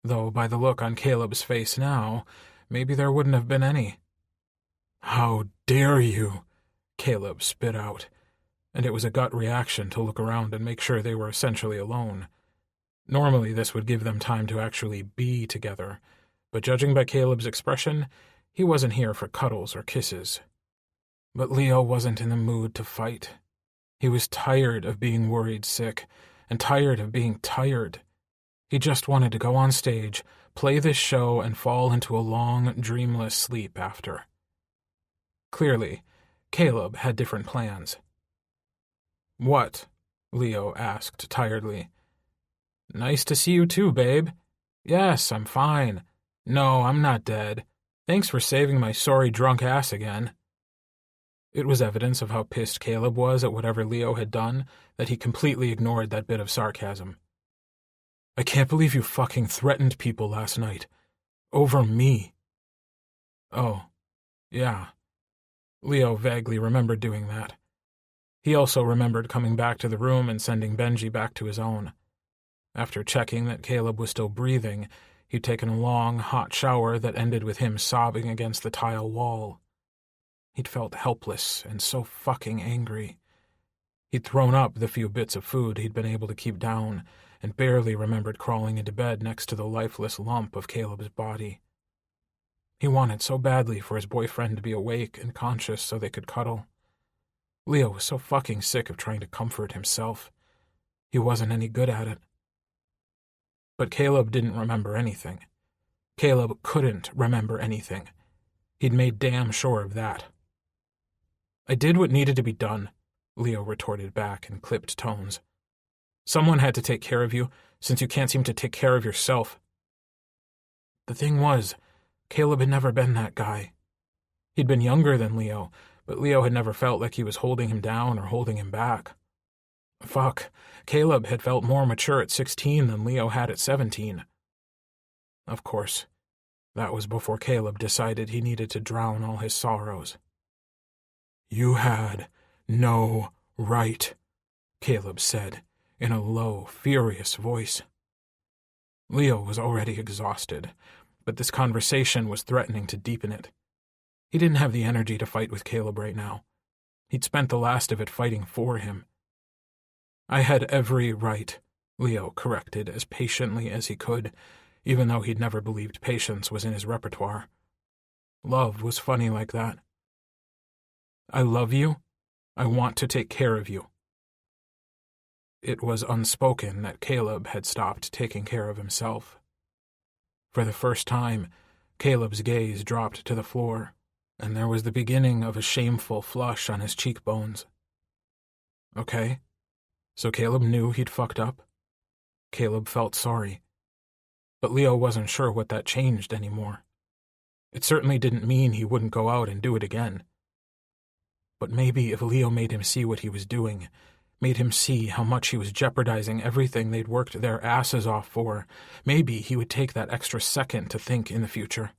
Though by the look on Caleb's face now, maybe there wouldn't have been any. "How dare you?" Caleb spit out, and it was a gut reaction to look around and make sure they were essentially alone. Normally this would give them time to actually be together, but judging by Caleb's expression, he wasn't here for cuddles or kisses. But Leo wasn't in the mood to fight. He was tired of being worried sick, and tired of being tired. He just wanted to go on stage, play this show, and fall into a long, dreamless sleep after. Clearly, Caleb had different plans. "What?" Leo asked tiredly. Nice to see you too, babe. Yes, I'm fine. No, I'm not dead. Thanks for saving my sorry drunk ass again. It was evidence of how pissed Caleb was at whatever Leo had done that he completely ignored that bit of sarcasm. I can't believe you fucking threatened people last night. Over me. Oh, yeah. Leo vaguely remembered doing that. He also remembered coming back to the room and sending Benji back to his own. After checking that Caleb was still breathing, he'd taken a long, hot shower that ended with him sobbing against the tile wall. He'd felt helpless and so fucking angry. He'd thrown up the few bits of food he'd been able to keep down and barely remembered crawling into bed next to the lifeless lump of Caleb's body. He wanted so badly for his boyfriend to be awake and conscious so they could cuddle. Leo was so fucking sick of trying to comfort himself. He wasn't any good at it. But Caleb didn't remember anything. Caleb couldn't remember anything. He'd made damn sure of that. I did what needed to be done, Leo retorted back in clipped tones. Someone had to take care of you, since you can't seem to take care of yourself. The thing was, Caleb had never been that guy. He'd been younger than Leo, but Leo had never felt like he was holding him down or holding him back. Fuck, Caleb had felt more mature at 16 than Leo had at 17. Of course, that was before Caleb decided he needed to drown all his sorrows. You had no right, Caleb said, in a low, furious voice. Leo was already exhausted, but this conversation was threatening to deepen it. He didn't have the energy to fight with Caleb right now. He'd spent the last of it fighting for him. I had every right, Leo corrected as patiently as he could, even though he'd never believed patience was in his repertoire. Love was funny like that. I love you. I want to take care of you. It was unspoken that Caleb had stopped taking care of himself. For the first time, Caleb's gaze dropped to the floor, and there was the beginning of a shameful flush on his cheekbones. Okay, so Caleb knew he'd fucked up. Caleb felt sorry. But Leo wasn't sure what that changed anymore. It certainly didn't mean he wouldn't go out and do it again. But maybe if Leo made him see what he was doing, made him see how much he was jeopardizing everything they'd worked their asses off for, maybe he would take that extra second to think in the future.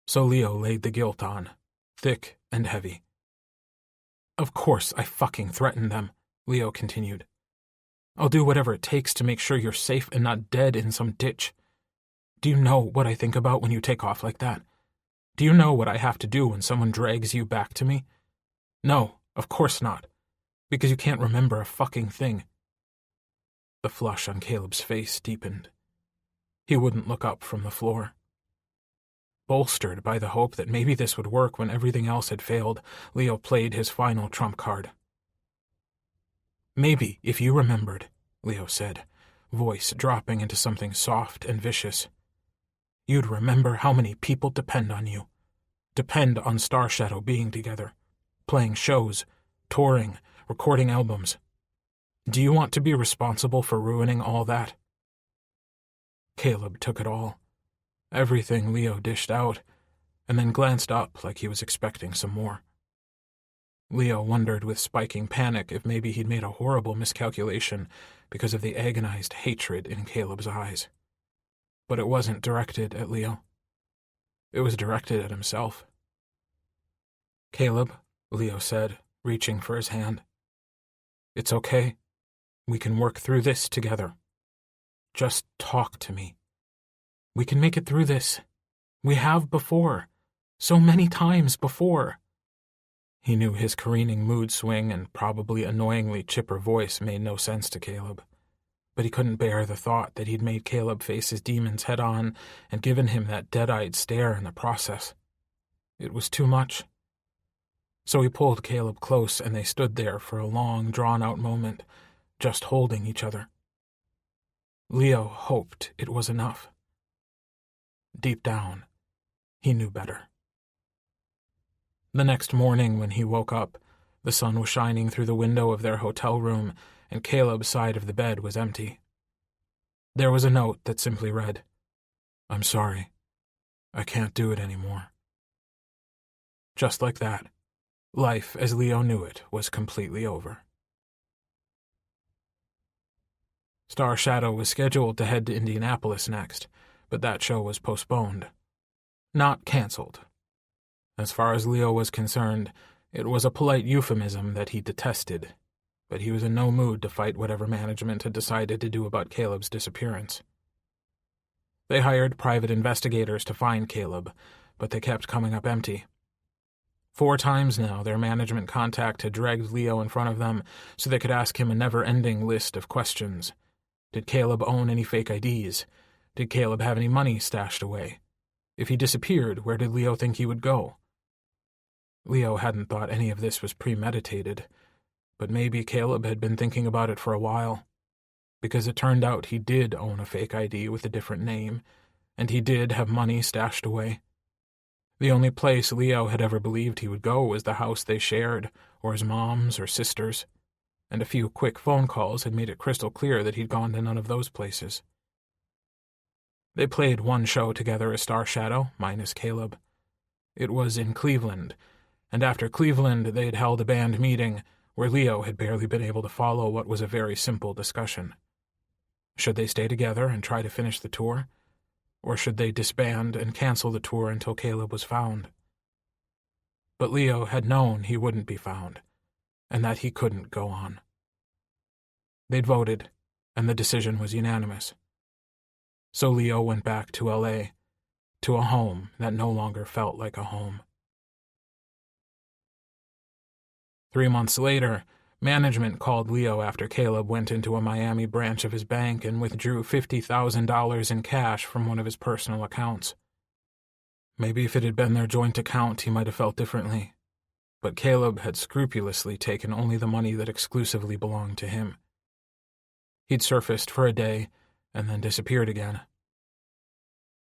So Leo laid the guilt on, thick and heavy. Of course I fucking threatened them, Leo continued. I'll do whatever it takes to make sure you're safe and not dead in some ditch. Do you know what I think about when you take off like that? Do you know what I have to do when someone drags you back to me? No, of course not. Because you can't remember a fucking thing. The flush on Caleb's face deepened. He wouldn't look up from the floor. Bolstered by the hope that maybe this would work when everything else had failed, Leo played his final trump card. Maybe if you remembered, Leo said, voice dropping into something soft and vicious, you'd remember how many people depend on you. Depend on Star Shadow being together, playing shows, touring, recording albums. Do you want to be responsible for ruining all that? Caleb took it all. Everything Leo dished out, and then glanced up like he was expecting some more. Leo wondered with spiking panic if maybe he'd made a horrible miscalculation because of the agonized hatred in Caleb's eyes. But it wasn't directed at Leo. It was directed at himself. Caleb, Leo said, reaching for his hand. It's okay. We can work through this together. Just talk to me. We can make it through this. We have before. So many times before. He knew his careening mood swing and probably annoyingly chipper voice made no sense to Caleb, but he couldn't bear the thought that he'd made Caleb face his demons head-on and given him that dead-eyed stare in the process. It was too much. So he pulled Caleb close and they stood there for a long, drawn-out moment, just holding each other. Leo hoped it was enough. Deep down, he knew better. The next morning when he woke up, the sun was shining through the window of their hotel room, and Caleb's side of the bed was empty. There was a note that simply read, "I'm sorry. I can't do it anymore." Just like that, life as Leo knew it was completely over. Star Shadow was scheduled to head to Indianapolis next, but that show was postponed. Not canceled. As far as Leo was concerned, it was a polite euphemism that he detested, but he was in no mood to fight whatever management had decided to do about Caleb's disappearance. They hired private investigators to find Caleb, but they kept coming up empty. 4 times now, their management contact had dragged Leo in front of them so they could ask him a never-ending list of questions. Did Caleb own any fake IDs? Did Caleb have any money stashed away? If he disappeared, where did Leo think he would go? Leo hadn't thought any of this was premeditated, but maybe Caleb had been thinking about it for a while, because it turned out he did own a fake ID with a different name, and he did have money stashed away. The only place Leo had ever believed he would go was the house they shared, or his mom's or sister's, and a few quick phone calls had made it crystal clear that he'd gone to none of those places. They played one show together as Star Shadow, minus Caleb. It was in Cleveland, and after Cleveland they'd held a band meeting where Leo had barely been able to follow what was a very simple discussion. Should they stay together and try to finish the tour? Or should they disband and cancel the tour until Caleb was found? But Leo had known he wouldn't be found, and that he couldn't go on. They'd voted, and the decision was unanimous. So Leo went back to L.A., to a home that no longer felt like a home. 3 months later, management called Leo after Caleb went into a Miami branch of his bank and withdrew $50,000 in cash from one of his personal accounts. Maybe if it had been their joint account, he might have felt differently. But Caleb had scrupulously taken only the money that exclusively belonged to him. He'd surfaced for a day and then disappeared again.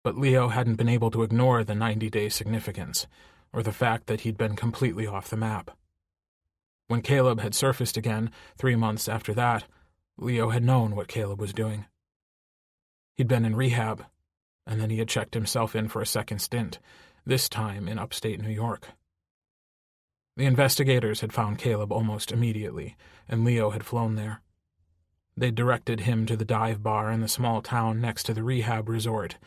But Leo hadn't been able to ignore the 90-day significance, or the fact that he'd been completely off the map. When Caleb had surfaced again, 3 months after that, Leo had known what Caleb was doing. He'd been in rehab, and then he had checked himself in for a second stint, this time in upstate New York. The investigators had found Caleb almost immediately, and Leo had flown there. They'd directed him to the dive bar in the small town next to the rehab resort,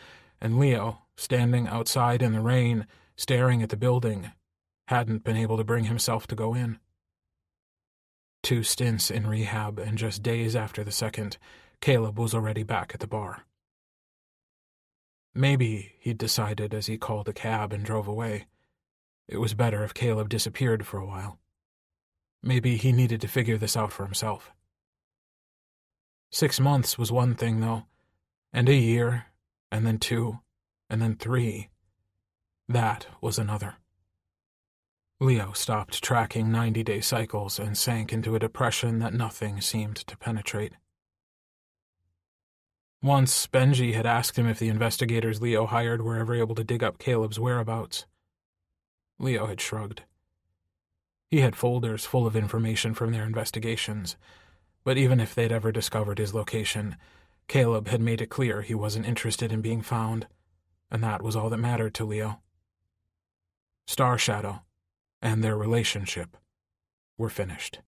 and Leo, standing outside in the rain, staring at the building, hadn't been able to bring himself to go in. 2 stints in rehab, and just days after the second, Caleb was already back at the bar. Maybe, he'd decided as he called a cab and drove away, it was better if Caleb disappeared for a while. Maybe he needed to figure this out for himself. 6 months was one thing, though, and a year, and then 2, and then 3. That was another. Leo stopped tracking 90-day cycles and sank into a depression that nothing seemed to penetrate. Once, Benji had asked him if the investigators Leo hired were ever able to dig up Caleb's whereabouts. Leo had shrugged. He had folders full of information from their investigations, but even if they'd ever discovered his location, Caleb had made it clear he wasn't interested in being found, and that was all that mattered to Leo. Star Shadow and their relationship were finished.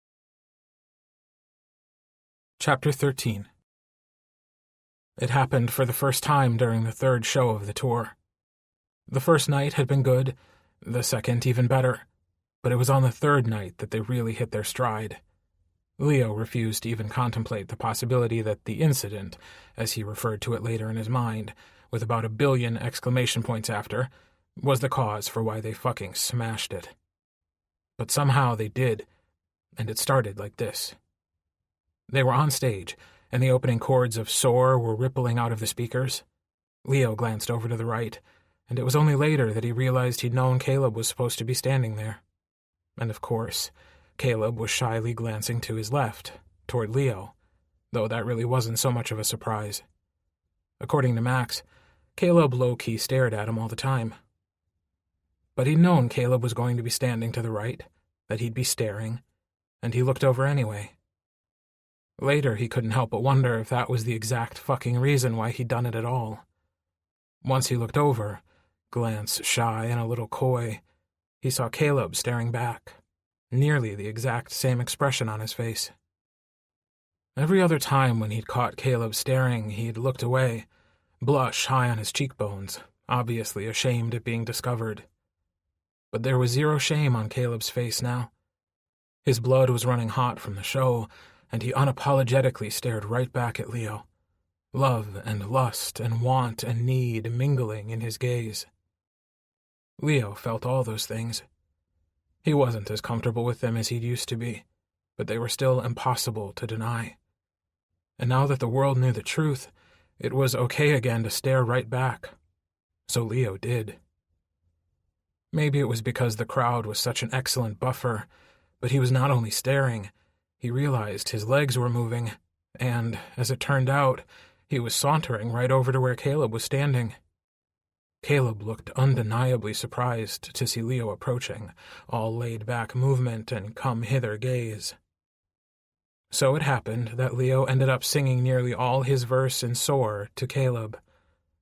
Chapter 13. It happened for the first time during the 3rd show of the tour. The first night had been good, the second even better, but it was on the 3rd night that they really hit their stride. Leo refused to even contemplate the possibility that the incident, as he referred to it later in his mind, with about 1 billion exclamation points after, was the cause for why they fucking smashed it. But somehow they did, and it started like this. They were on stage, and the opening chords of Soar were rippling out of the speakers. Leo glanced over to the right, and it was only later that he realized he'd known Caleb was supposed to be standing there. And of course, Caleb was shyly glancing to his left, toward Leo, though that really wasn't so much of a surprise. According to Max, Caleb low-key stared at him all the time. But he'd known Caleb was going to be standing to the right, that he'd be staring, and he looked over anyway. Later, he couldn't help but wonder if that was the exact fucking reason why he'd done it at all. Once he looked over, glance shy and a little coy, he saw Caleb staring back, nearly the exact same expression on his face. Every other time when he'd caught Caleb staring, he'd looked away, blush high on his cheekbones, obviously ashamed at being discovered. But there was zero shame on Caleb's face now. His blood was running hot from the show, and he unapologetically stared right back at Leo. Love and lust and want and need mingling in his gaze. Leo felt all those things. He wasn't as comfortable with them as he'd used to be, but they were still impossible to deny. And now that the world knew the truth, it was okay again to stare right back. So Leo did. Maybe it was because the crowd was such an excellent buffer, but he was not only staring, he realized his legs were moving, and, as it turned out, he was sauntering right over to where Caleb was standing. Caleb looked undeniably surprised to see Leo approaching, all laid-back movement and come-hither gaze. So it happened that Leo ended up singing nearly all his verse in soar to Caleb,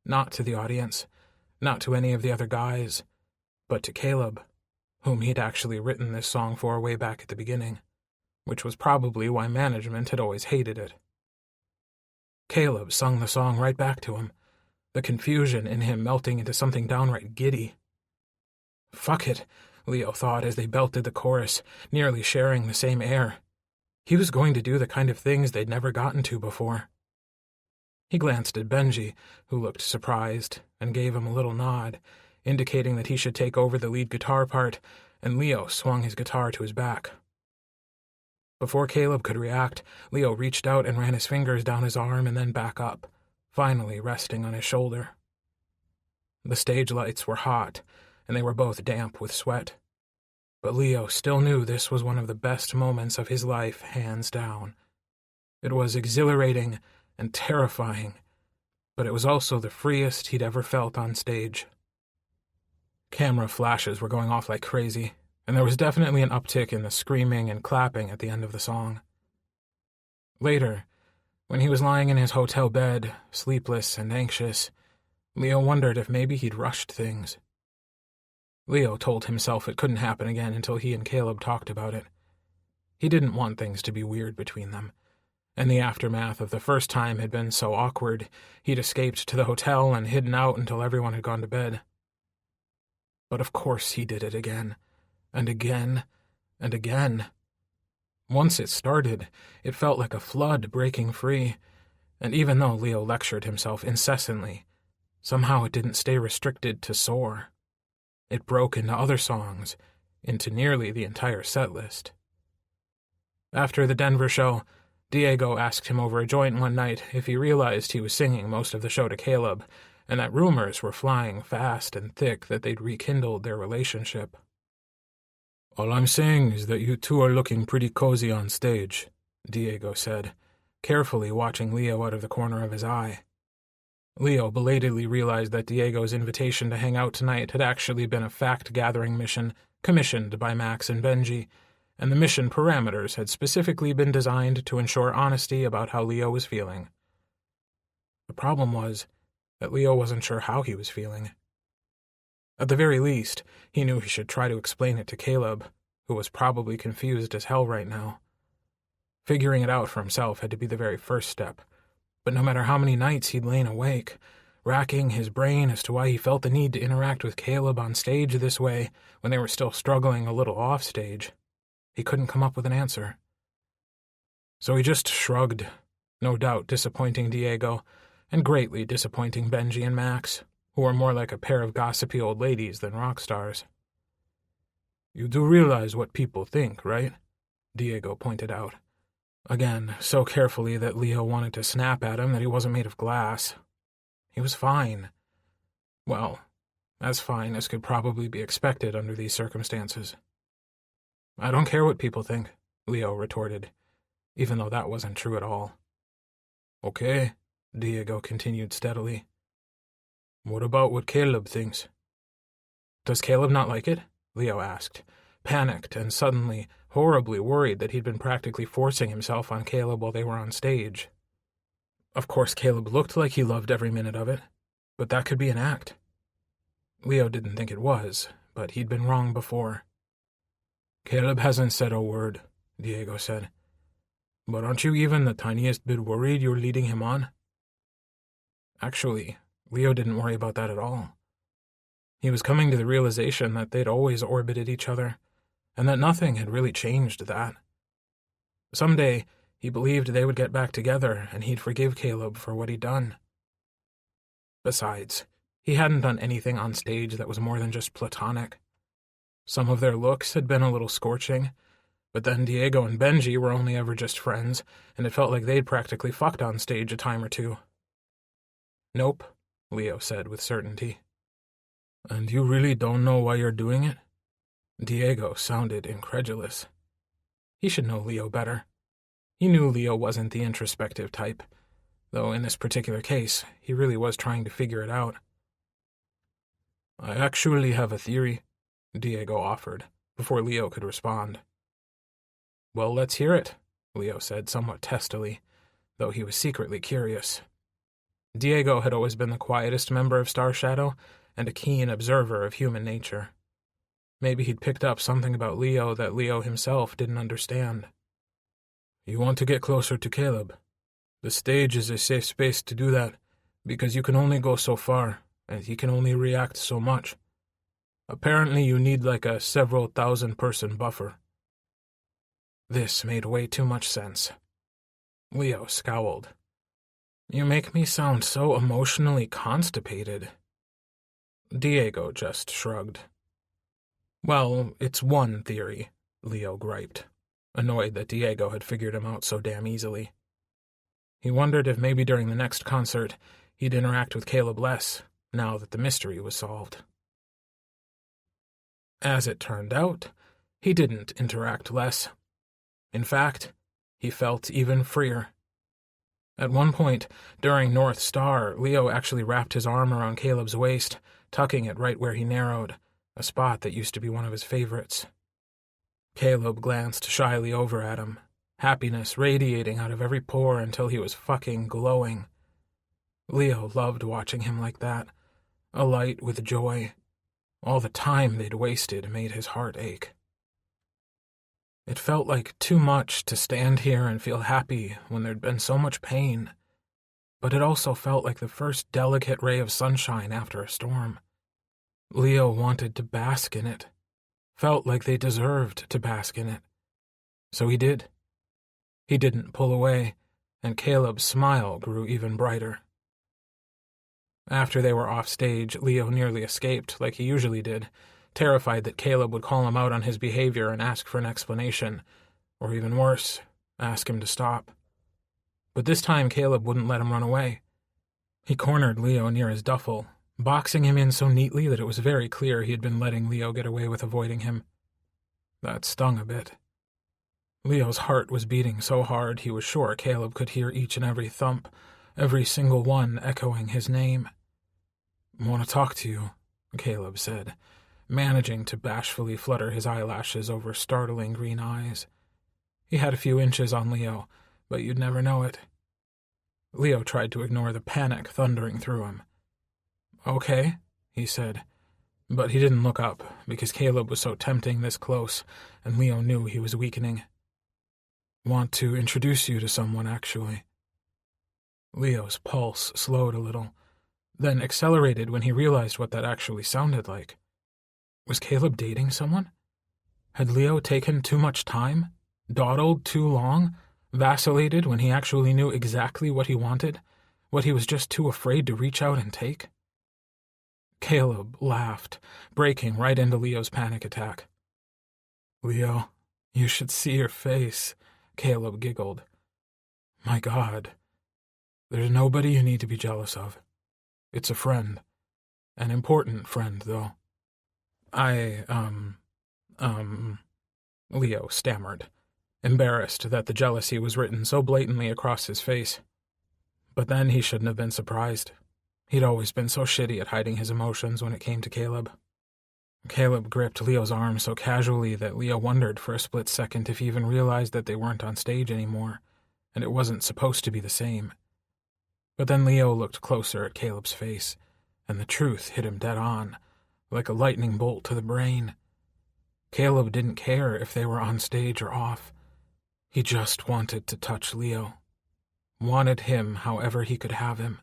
not to the audience, not to any of the other guys, but to Caleb, whom he'd actually written this song for way back at the beginning, which was probably why management had always hated it. Caleb sung the song right back to him, the confusion in him melting into something downright giddy. Fuck it, Leo thought as they belted the chorus, nearly sharing the same air. He was going to do the kind of things they'd never gotten to before. He glanced at Benji, who looked surprised, and gave him a little nod, indicating that he should take over the lead guitar part, and Leo swung his guitar to his back. Before Caleb could react, Leo reached out and ran his fingers down his arm and then back up, finally resting on his shoulder. The stage lights were hot, and they were both damp with sweat. But Leo still knew this was one of the best moments of his life, hands down. It was exhilarating and terrifying, but it was also the freest he'd ever felt on stage. Camera flashes were going off like crazy, and there was definitely an uptick in the screaming and clapping at the end of the song. Later, when he was lying in his hotel bed, sleepless and anxious, Leo wondered if maybe he'd rushed things. Leo told himself it couldn't happen again until he and Caleb talked about it. He didn't want things to be weird between them, and the aftermath of the first time had been so awkward, he'd escaped to the hotel and hidden out until everyone had gone to bed. But of course he did it again, and again, and again. Once it started, it felt like a flood breaking free, and even though Leo lectured himself incessantly, somehow it didn't stay restricted to Soar. It broke into other songs, into nearly the entire set list. After the Denver show, Diego asked him over a joint one night if he realized he was singing most of the show to Caleb, and that rumors were flying fast and thick that they'd rekindled their relationship. "All I'm saying is that you two are looking pretty cozy on stage," Diego said, carefully watching Leo out of the corner of his eye. Leo belatedly realized that Diego's invitation to hang out tonight had actually been a fact-gathering mission commissioned by Max and Benji, and the mission parameters had specifically been designed to ensure honesty about how Leo was feeling. The problem was that Leo wasn't sure how he was feeling. At the very least, he knew he should try to explain it to Caleb, who was probably confused as hell right now. Figuring it out for himself had to be the very first step, but no matter how many nights he'd lain awake, racking his brain as to why he felt the need to interact with Caleb on stage this way when they were still struggling a little off stage, he couldn't come up with an answer. So he just shrugged, no doubt disappointing Diego, and greatly disappointing Benji and Max, who were more like a pair of gossipy old ladies than rock stars. "You do realize what people think, right?" Diego pointed out. Again, so carefully that Leo wanted to snap at him that he wasn't made of glass. He was fine. Well, as fine as could probably be expected under these circumstances. "I don't care what people think," Leo retorted, even though that wasn't true at all. "Okay," Diego continued steadily. "What about what Caleb thinks?" "Does Caleb not like it?" Leo asked, panicked and suddenly horribly worried that he'd been practically forcing himself on Caleb while they were on stage. Of course, Caleb looked like he loved every minute of it, but that could be an act. Leo didn't think it was, but he'd been wrong before. "Caleb hasn't said a word," Diego said. "But aren't you even the tiniest bit worried you're leading him on?" Actually, Leo didn't worry about that at all. He was coming to the realization that they'd always orbited each other, and that nothing had really changed that. Someday, he believed they would get back together and he'd forgive Caleb for what he'd done. Besides, he hadn't done anything on stage that was more than just platonic. Some of their looks had been a little scorching, but then Diego and Benji were only ever just friends, and it felt like they'd practically fucked on stage a time or two. "Nope," Leo said with certainty. "And you really don't know why you're doing it?" Diego sounded incredulous. He should know Leo better. He knew Leo wasn't the introspective type, though in this particular case, he really was trying to figure it out. "I actually have a theory," Diego offered, before Leo could respond. "Well, let's hear it," Leo said somewhat testily, though he was secretly curious. Diego had always been the quietest member of Star Shadow and a keen observer of human nature. Maybe he'd picked up something about Leo that Leo himself didn't understand. "You want to get closer to Caleb. The stage is a safe space to do that, because you can only go so far, and he can only react so much. Apparently you need like a several thousand-person buffer." This made way too much sense. Leo scowled. "You make me sound so emotionally constipated." Diego just shrugged. "Well, it's one theory," Leo griped, annoyed that Diego had figured him out so damn easily. He wondered if maybe during the next concert he'd interact with Caleb less, now that the mystery was solved. As it turned out, he didn't interact less. In fact, he felt even freer. At one point, during North Star, Leo actually wrapped his arm around Caleb's waist, tucking it right where he narrowed, a spot that used to be one of his favorites. Caleb glanced shyly over at him, happiness radiating out of every pore until he was fucking glowing. Leo loved watching him like that, alight with joy. All the time they'd wasted made his heart ache. It felt like too much to stand here and feel happy when there'd been so much pain, but it also felt like the first delicate ray of sunshine after a storm. Leo wanted to bask in it, felt like they deserved to bask in it. So he did. He didn't pull away, and Caleb's smile grew even brighter. After they were off stage, Leo nearly escaped, like he usually did, terrified that Caleb would call him out on his behavior and ask for an explanation, or even worse, ask him to stop. But this time Caleb wouldn't let him run away. He cornered Leo near his duffel, boxing him in so neatly that it was very clear he had been letting Leo get away with avoiding him. That stung a bit. Leo's heart was beating so hard he was sure Caleb could hear each and every thump, every single one echoing his name. "Want to talk to you," Caleb said, managing to bashfully flutter his eyelashes over startling green eyes. He had a few inches on Leo, but you'd never know it. Leo tried to ignore the panic thundering through him. "Okay," he said, but he didn't look up because Caleb was so tempting this close, and Leo knew he was weakening. "Want to introduce you to someone, actually." Leo's pulse slowed a little, then accelerated when he realized what that actually sounded like. Was Caleb dating someone? Had Leo taken too much time? Dawdled too long? Vacillated when he actually knew exactly what he wanted? What he was just too afraid to reach out and take? Caleb laughed, breaking right into Leo's panic attack. "Leo, you should see your face," Caleb giggled. "My God. There's nobody you need to be jealous of. It's a friend. An important friend, though." Leo stammered, embarrassed that the jealousy was written so blatantly across his face. But then he shouldn't have been surprised. He'd always been so shitty at hiding his emotions when it came to Caleb. Caleb gripped Leo's arm so casually that Leo wondered for a split second if he even realized that they weren't on stage anymore, and it wasn't supposed to be the same. But then Leo looked closer at Caleb's face, and the truth hit him dead on, like a lightning bolt to the brain. Caleb didn't care if they were on stage or off. He just wanted to touch Leo. Wanted him however he could have him.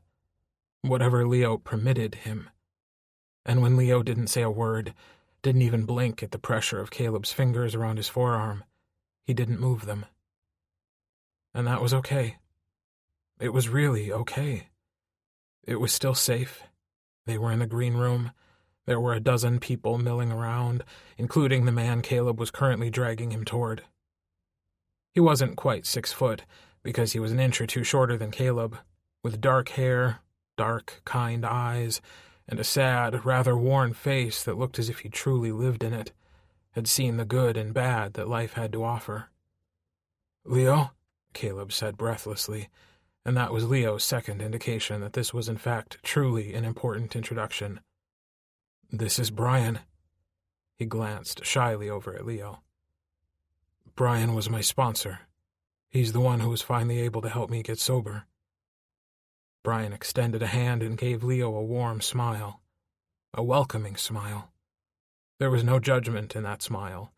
Whatever Leo permitted him. And when Leo didn't say a word, didn't even blink at the pressure of Caleb's fingers around his forearm, he didn't move them. And that was okay. It was really okay. It was still safe. They were in the green room. There were a dozen people milling around, including the man Caleb was currently dragging him toward. He wasn't quite 6 foot, because he was an inch or two shorter than Caleb, with dark hair, dark, kind eyes, and a sad, rather worn face that looked as if he truly lived in it, had seen the good and bad that life had to offer. "Leo?" Caleb said breathlessly, and that was Leo's second indication that this was in fact truly an important introduction. "This is Brian." He glanced shyly over at Leo. "Brian was my sponsor. He's the one who was finally able to help me get sober." Brian extended a hand and gave Leo a warm smile. A welcoming smile. There was no judgment in that smile.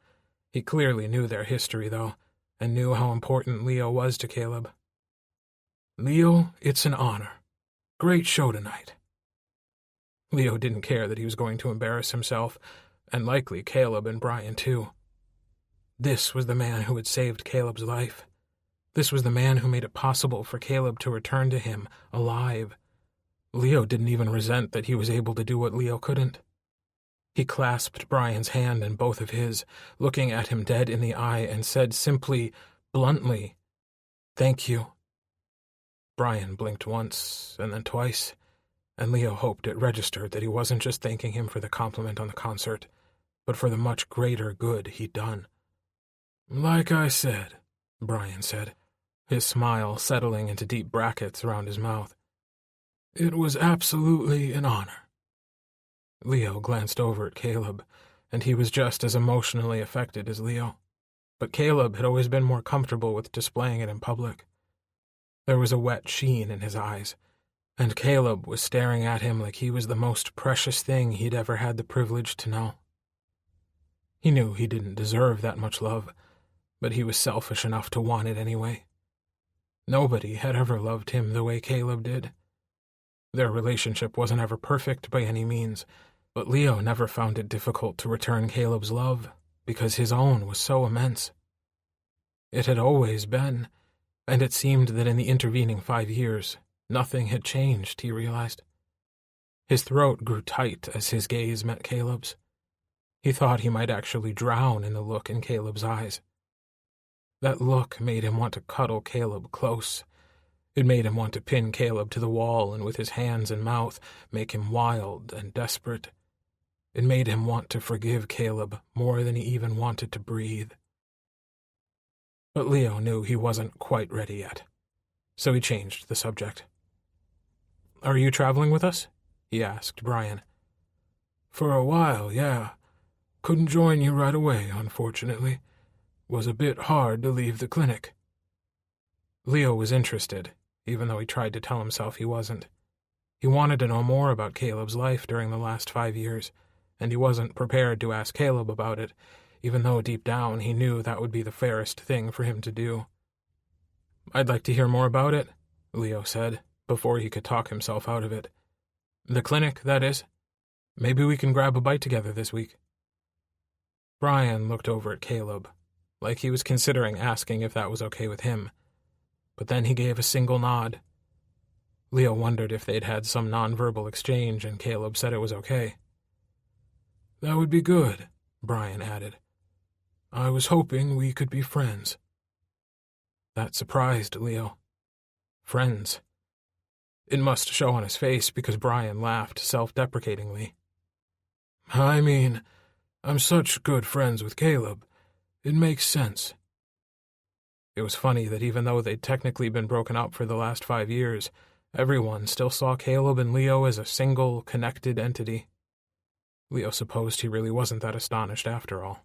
He clearly knew their history, though, and knew how important Leo was to Caleb. "Leo, it's an honor. Great show tonight." Leo didn't care that he was going to embarrass himself, and likely Caleb and Brian too. This was the man who had saved Caleb's life. This was the man who made it possible for Caleb to return to him, alive. Leo didn't even resent that he was able to do what Leo couldn't. He clasped Brian's hand in both of his, looking at him dead in the eye, and said simply, bluntly, "Thank you." Brian blinked once, and then twice, and Leo hoped it registered that he wasn't just thanking him for the compliment on the concert, but for the much greater good he'd done. "Like I said," Brian said, his smile settling into deep brackets around his mouth, "it was absolutely an honor." Leo glanced over at Caleb, and he was just as emotionally affected as Leo. But Caleb had always been more comfortable with displaying it in public. There was a wet sheen in his eyes, and Caleb was staring at him like he was the most precious thing he'd ever had the privilege to know. He knew he didn't deserve that much love, but he was selfish enough to want it anyway. Nobody had ever loved him the way Caleb did. Their relationship wasn't ever perfect by any means, but Leo never found it difficult to return Caleb's love, because his own was so immense. It had always been, and it seemed that in the intervening 5 years, nothing had changed, he realized. His throat grew tight as his gaze met Caleb's. He thought he might actually drown in the look in Caleb's eyes. That look made him want to cuddle Caleb close. It made him want to pin Caleb to the wall and with his hands and mouth make him wild and desperate. It made him want to forgive Caleb more than he even wanted to breathe. But Leo knew he wasn't quite ready yet, so he changed the subject. "Are you traveling with us?" he asked Brian. "For a while, yeah. Couldn't join you right away, unfortunately. Was a bit hard to leave the clinic." Leo was interested, even though he tried to tell himself he wasn't. He wanted to know more about Caleb's life during the last 5 years, and he wasn't prepared to ask Caleb about it, even though deep down he knew that would be the fairest thing for him to do. "I'd like to hear more about it," Leo said, before he could talk himself out of it. "The clinic, that is. Maybe we can grab a bite together this week." Brian looked over at Caleb, like he was considering asking if that was okay with him, but then he gave a single nod. Leo wondered if they'd had some nonverbal exchange, and Caleb said it was okay. "That would be good," Brian added. "I was hoping we could be friends." That surprised Leo. Friends. It must show on his face because Brian laughed self-deprecatingly. "I mean, I'm such good friends with Caleb. It makes sense." It was funny that even though they'd technically been broken up for the last 5 years, everyone still saw Caleb and Leo as a single, connected entity. Leo supposed he really wasn't that astonished after all.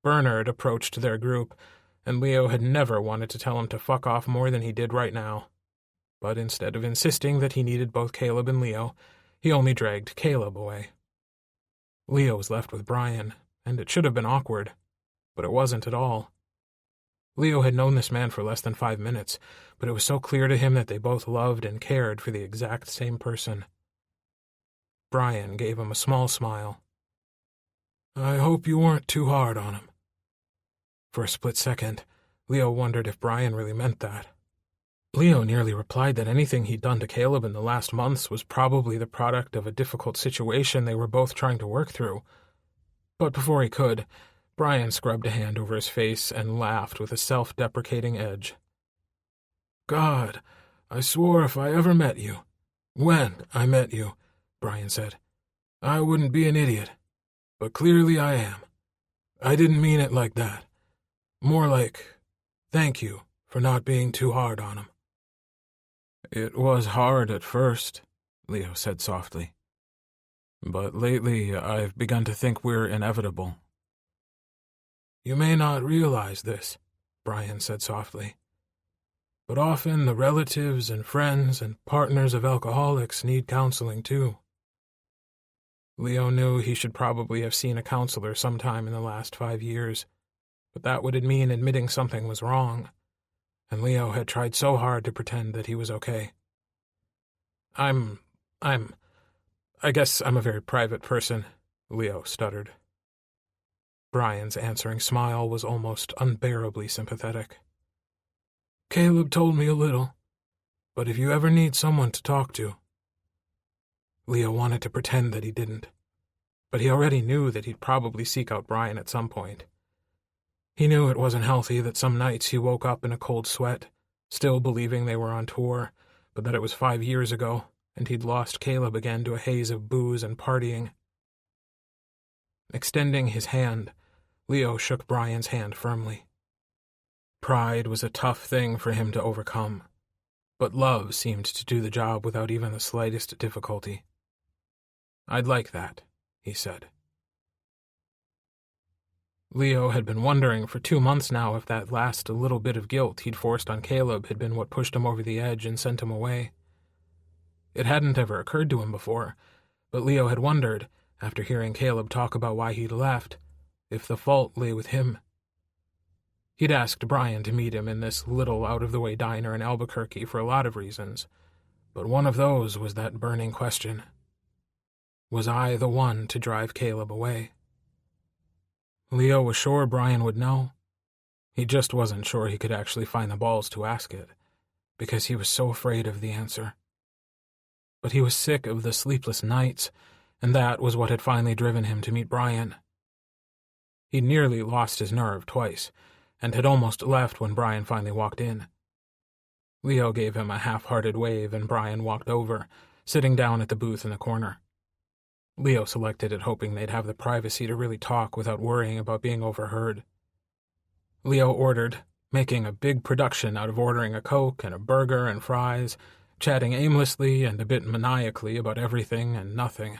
Bernard approached their group, and Leo had never wanted to tell him to fuck off more than he did right now. But instead of insisting that he needed both Caleb and Leo, he only dragged Caleb away. Leo was left with Brian, and it should have been awkward, but it wasn't at all. Leo had known this man for less than 5 minutes, but it was so clear to him that they both loved and cared for the exact same person. Brian gave him a small smile. "I hope you weren't too hard on him." For a split second, Leo wondered if Brian really meant that. Leo nearly replied that anything he'd done to Caleb in the last months was probably the product of a difficult situation they were both trying to work through. But before he could, Brian scrubbed a hand over his face and laughed with a self-deprecating edge. "God, I swore if I ever met you, when I met you," Brian said, "I wouldn't be an idiot. But clearly I am. I didn't mean it like that. More like, thank you for not being too hard on him." "It was hard at first," Leo said softly. "But lately I've begun to think we're inevitable." "You may not realize this," Brian said softly, "but often the relatives and friends and partners of alcoholics need counseling too." Leo knew he should probably have seen a counselor sometime in the last 5 years, but that would mean admitting something was wrong, and Leo had tried so hard to pretend that he was okay. I guess I'm a very private person," Leo stuttered. Brian's answering smile was almost unbearably sympathetic. "Caleb told me a little, but if you ever need someone to talk to..." Leo wanted to pretend that he didn't, but he already knew that he'd probably seek out Brian at some point. He knew it wasn't healthy that some nights he woke up in a cold sweat, still believing they were on tour, but that it was 5 years ago, and he'd lost Caleb again to a haze of booze and partying. Extending his hand, Leo shook Brian's hand firmly. Pride was a tough thing for him to overcome, but love seemed to do the job without even the slightest difficulty. "I'd like that," he said. Leo had been wondering for 2 months now if that last little bit of guilt he'd forced on Caleb had been what pushed him over the edge and sent him away. It hadn't ever occurred to him before, but Leo had wondered, after hearing Caleb talk about why he'd left, if the fault lay with him. He'd asked Brian to meet him in this little out-of-the-way diner in Albuquerque for a lot of reasons, but one of those was that burning question. Was I the one to drive Caleb away? Leo was sure Brian would know. He just wasn't sure he could actually find the balls to ask it, because he was so afraid of the answer. But he was sick of the sleepless nights, and that was what had finally driven him to meet Brian. He'd nearly lost his nerve twice, and had almost left when Brian finally walked in. Leo gave him a half-hearted wave, and Brian walked over, sitting down at the booth in the corner. Leo selected it, hoping they'd have the privacy to really talk without worrying about being overheard. Leo ordered, making a big production out of ordering a Coke and a burger and fries, chatting aimlessly and a bit maniacally about everything and nothing.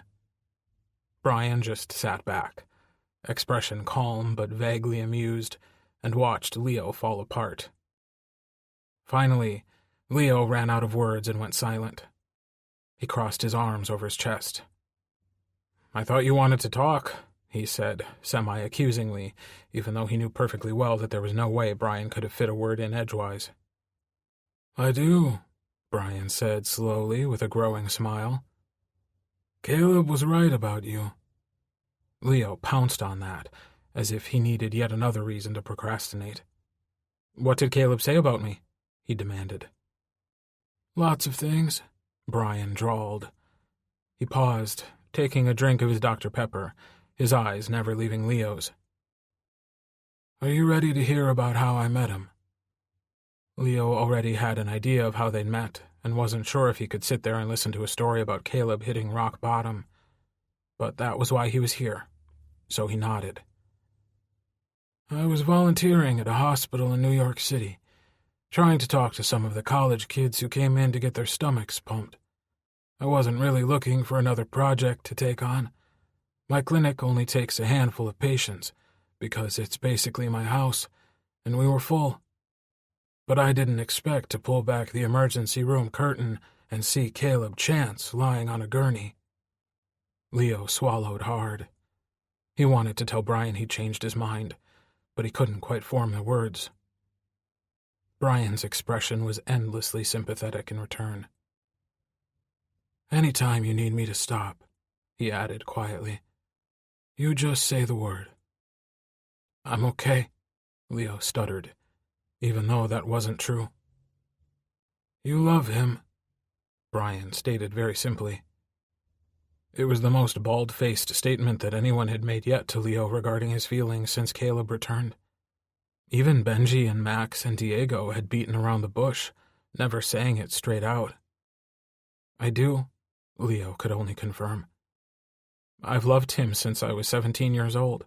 Brian just sat back, expression calm but vaguely amused, and watched Leo fall apart. Finally, Leo ran out of words and went silent. He crossed his arms over his chest. "I thought you wanted to talk," he said, semi-accusingly, even though he knew perfectly well that there was no way Brian could have fit a word in edgewise. "I do," Brian said slowly with a growing smile. "Caleb was right about you." Leo pounced on that, as if he needed yet another reason to procrastinate. "What did Caleb say about me?" he demanded. "Lots of things," Brian drawled. He paused, taking a drink of his Dr. Pepper, his eyes never leaving Leo's. "Are you ready to hear about how I met him?" Leo already had an idea of how they'd met, and wasn't sure if he could sit there and listen to a story about Caleb hitting rock bottom. But that was why he was here, so he nodded. "I was volunteering at a hospital in New York City, trying to talk to some of the college kids who came in to get their stomachs pumped. I wasn't really looking for another project to take on, My clinic only takes a handful of patients, because it's basically my house, and we were full. But I didn't expect to pull back the emergency room curtain and see Caleb Chance lying on a gurney. Leo swallowed hard. He wanted to tell Brian he'd changed his mind, but he couldn't quite form the words. Brian's expression was endlessly sympathetic in return. "Anytime you need me to stop," he added quietly, "you just say the word." "I'm okay," Leo stuttered, even though that wasn't true. "You love him," Brian stated very simply. It was the most bald-faced statement that anyone had made yet to Leo regarding his feelings since Caleb returned. Even Benji and Max and Diego had beaten around the bush, never saying it straight out. "I do," Leo could only confirm. "I've loved him since I was 17 years old."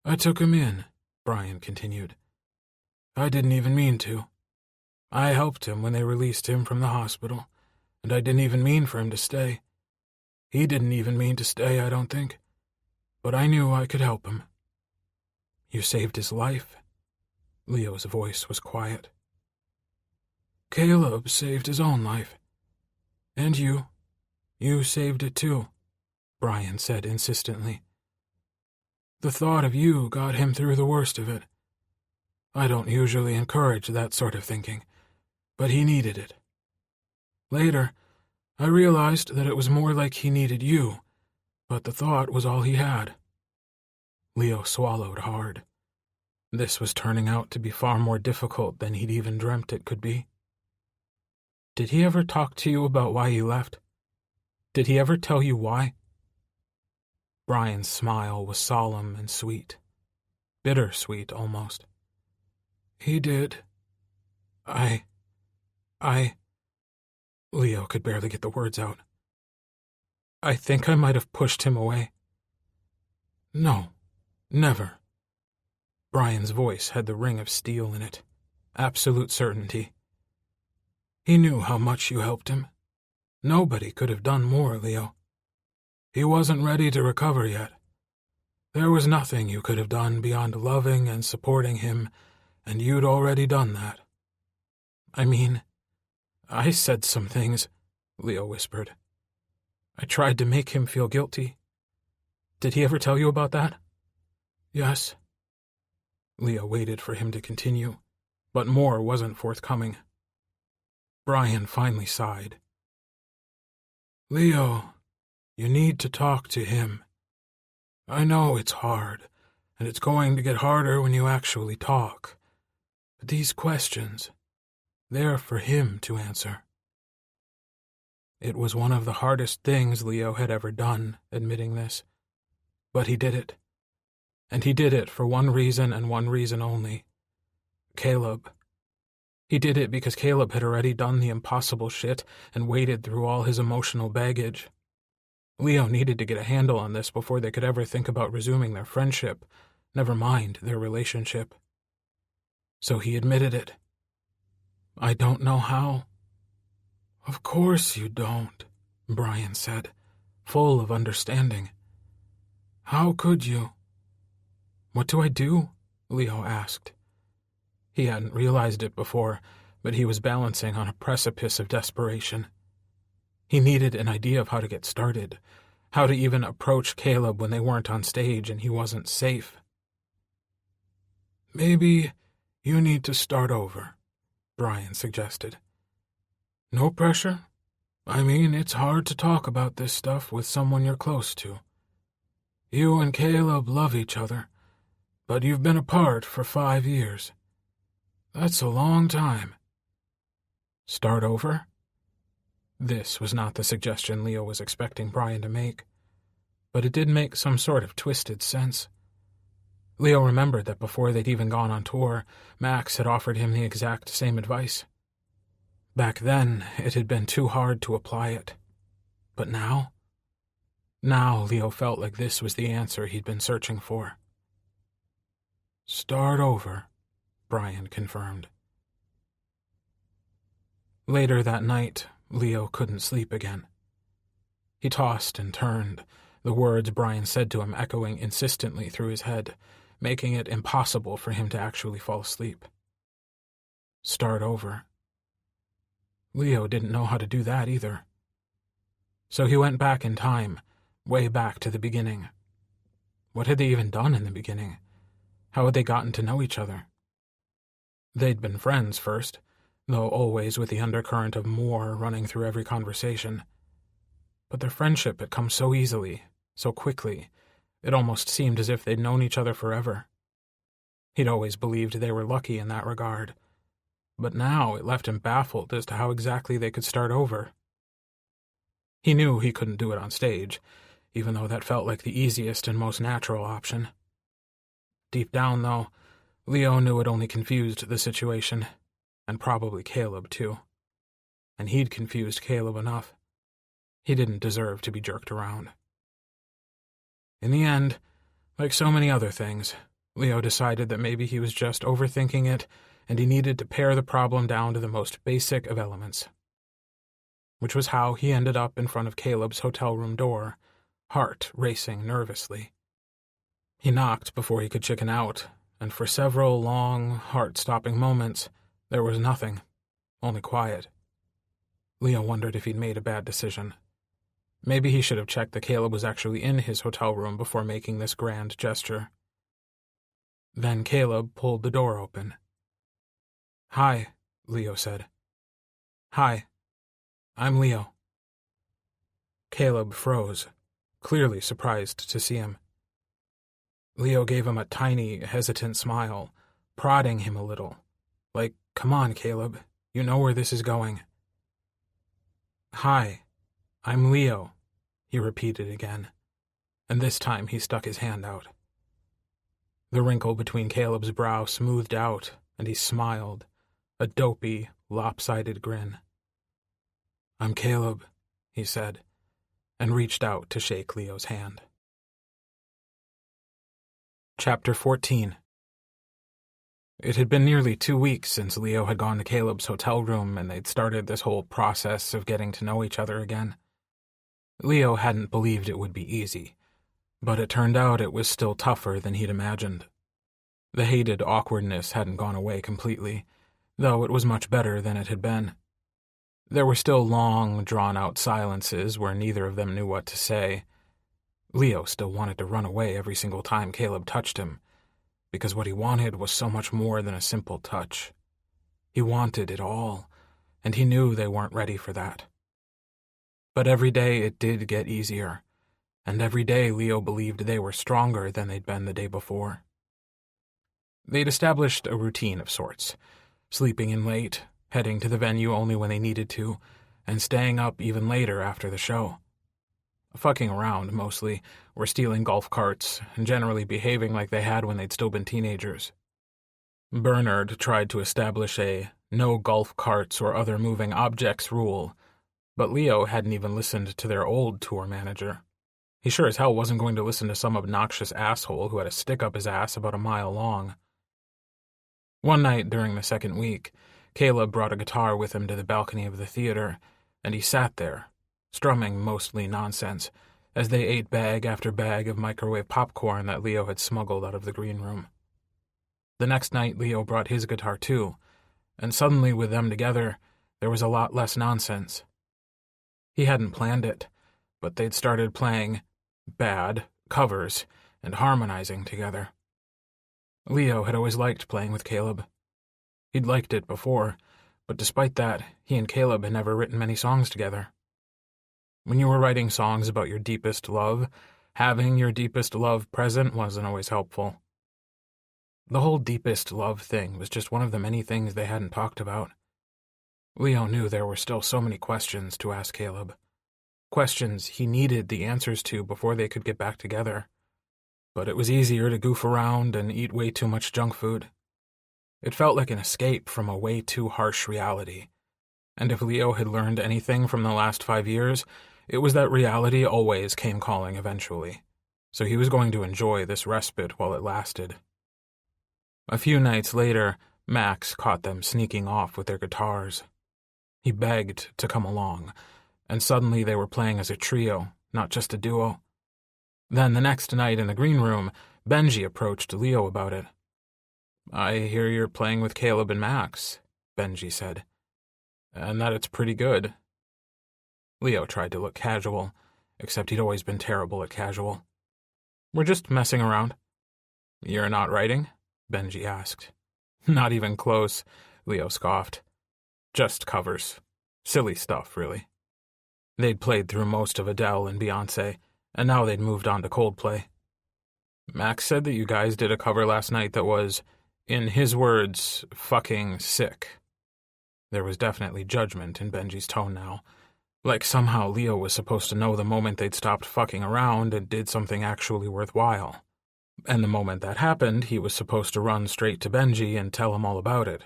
"I took him in," Brian continued. "I didn't even mean to. I helped him when they released him from the hospital, and I didn't even mean for him to stay. He didn't even mean to stay, I don't think. But I knew I could help him." "You saved his life?" Leo's voice was quiet. "Caleb saved his own life. And you saved it too," Brian said insistently. "The thought of you got him through the worst of it. I don't usually encourage that sort of thinking, but he needed it. Later, I realized that it was more like he needed you, but the thought was all he had." Leo swallowed hard. This was turning out to be far more difficult than he'd even dreamt it could be. "Did he ever talk to you about why he left? Did he ever tell you why?" Brian's smile was solemn and sweet. Bittersweet, almost. "He did. I... Leo could barely get the words out. "I think I might have pushed him away." "No, never." Brian's voice had the ring of steel in it. Absolute certainty. "He knew how much you helped him. Nobody could have done more, Leo. He wasn't ready to recover yet. There was nothing you could have done beyond loving and supporting him, and you'd already done that." "I mean, I said some things," Leo whispered. "I tried to make him feel guilty. Did he ever tell you about that?" "Yes." Leo waited for him to continue, but more wasn't forthcoming. Brian finally sighed. "Leo, you need to talk to him. I know it's hard, and it's going to get harder when you actually talk. But these questions, they're for him to answer." It was one of the hardest things Leo had ever done, admitting this. But he did it. And he did it for one reason and one reason only. Caleb. He did it because Caleb had already done the impossible shit and waded through all his emotional baggage. Leo needed to get a handle on this before they could ever think about resuming their friendship, never mind their relationship. So he admitted it. "I don't know how." "Of course you don't," Brian said, full of understanding. "How could you?" "What do I do?" Leo asked. He hadn't realized it before, but he was balancing on a precipice of desperation. He needed an idea of how to get started, how to even approach Caleb when they weren't on stage and he wasn't safe. "Maybe you need to start over," Brian suggested. "No pressure. I mean, it's hard to talk about this stuff with someone you're close to. You and Caleb love each other, but you've been apart for 5 years. That's a long time." "Start over?" This was not the suggestion Leo was expecting Brian to make, but it did make some sort of twisted sense. Leo remembered that before they'd even gone on tour, Max had offered him the exact same advice. Back then, it had been too hard to apply it. But now? Now Leo felt like this was the answer he'd been searching for. "Start over," Brian confirmed. Later that night, Leo couldn't sleep again. He tossed and turned, the words Brian said to him echoing insistently through his head, making it impossible for him to actually fall asleep. Start over. Leo didn't know how to do that either. So he went back in time, way back to the beginning. What had they even done in the beginning? How had they gotten to know each other? They'd been friends first, though always with the undercurrent of more running through every conversation. But their friendship had come so easily, so quickly, it almost seemed as if they'd known each other forever. He'd always believed they were lucky in that regard, but now it left him baffled as to how exactly they could start over. He knew he couldn't do it on stage, even though that felt like the easiest and most natural option. Deep down, though, Leo knew it only confused the situation, and probably Caleb, too. And he'd confused Caleb enough. He didn't deserve to be jerked around. In the end, like so many other things, Leo decided that maybe he was just overthinking it, and he needed to pare the problem down to the most basic of elements. Which was how he ended up in front of Caleb's hotel room door, heart racing nervously. He knocked before he could chicken out, and for several long, heart-stopping moments, there was nothing, only quiet. Leo wondered if he'd made a bad decision. Maybe he should have checked that Caleb was actually in his hotel room before making this grand gesture. Then Caleb pulled the door open. "Hi," Leo said. "Hi, I'm Leo." Caleb froze, clearly surprised to see him. Leo gave him a tiny, hesitant smile, prodding him a little. Like, "Come on, Caleb, you know where this is going." "Hi, I'm Leo," he repeated again, and this time he stuck his hand out. The wrinkle between Caleb's brow smoothed out, and he smiled, a dopey, lopsided grin. "I'm Caleb," he said, and reached out to shake Leo's hand. Chapter 14. It had been nearly 2 weeks since Leo had gone to Caleb's hotel room and they'd started this whole process of getting to know each other again. Leo hadn't believed it would be easy, but it turned out it was still tougher than he'd imagined. The hated awkwardness hadn't gone away completely, though it was much better than it had been. There were still long, drawn-out silences where neither of them knew what to say. Leo still wanted to run away every single time Caleb touched him, because what he wanted was so much more than a simple touch. He wanted it all, and he knew they weren't ready for that. But every day it did get easier, and every day Leo believed they were stronger than they'd been the day before. They'd established a routine of sorts, sleeping in late, heading to the venue only when they needed to, and staying up even later after the show. Fucking around, mostly, or stealing golf carts, and generally behaving like they had when they'd still been teenagers. Bernard tried to establish a no golf carts or other moving objects rule, but Leo hadn't even listened to their old tour manager. He sure as hell wasn't going to listen to some obnoxious asshole who had a stick up his ass about a mile long. One night during the second week, Caleb brought a guitar with him to the balcony of the theater, and he sat there, strumming mostly nonsense, as they ate bag after bag of microwave popcorn that Leo had smuggled out of the green room. The next night Leo brought his guitar too, and suddenly with them together, there was a lot less nonsense. He hadn't planned it, but they'd started playing bad covers and harmonizing together. Leo had always liked playing with Caleb. He'd liked it before, but despite that, he and Caleb had never written many songs together. When you were writing songs about your deepest love, having your deepest love present wasn't always helpful. The whole deepest love thing was just one of the many things they hadn't talked about. Leo knew there were still so many questions to ask Caleb. Questions he needed the answers to before they could get back together. But it was easier to goof around and eat way too much junk food. It felt like an escape from a way too harsh reality. And if Leo had learned anything from the last 5 years, it was that reality always came calling eventually, so he was going to enjoy this respite while it lasted. A few nights later, Max caught them sneaking off with their guitars. He begged to come along, and suddenly they were playing as a trio, not just a duo. Then the next night in the green room, Benji approached Leo about it. "I hear you're playing with Caleb and Max," Benji said, "and that it's pretty good." Leo tried to look casual, except he'd always been terrible at casual. "We're just messing around." "You're not writing?" Benji asked. "Not even close," Leo scoffed. "Just covers. Silly stuff, really." They'd played through most of Adele and Beyoncé, and now they'd moved on to Coldplay. "Max said that you guys did a cover last night that was, in his words, fucking sick." There was definitely judgment in Benji's tone now, like somehow Leo was supposed to know the moment they'd stopped fucking around and did something actually worthwhile. And the moment that happened, he was supposed to run straight to Benji and tell him all about it.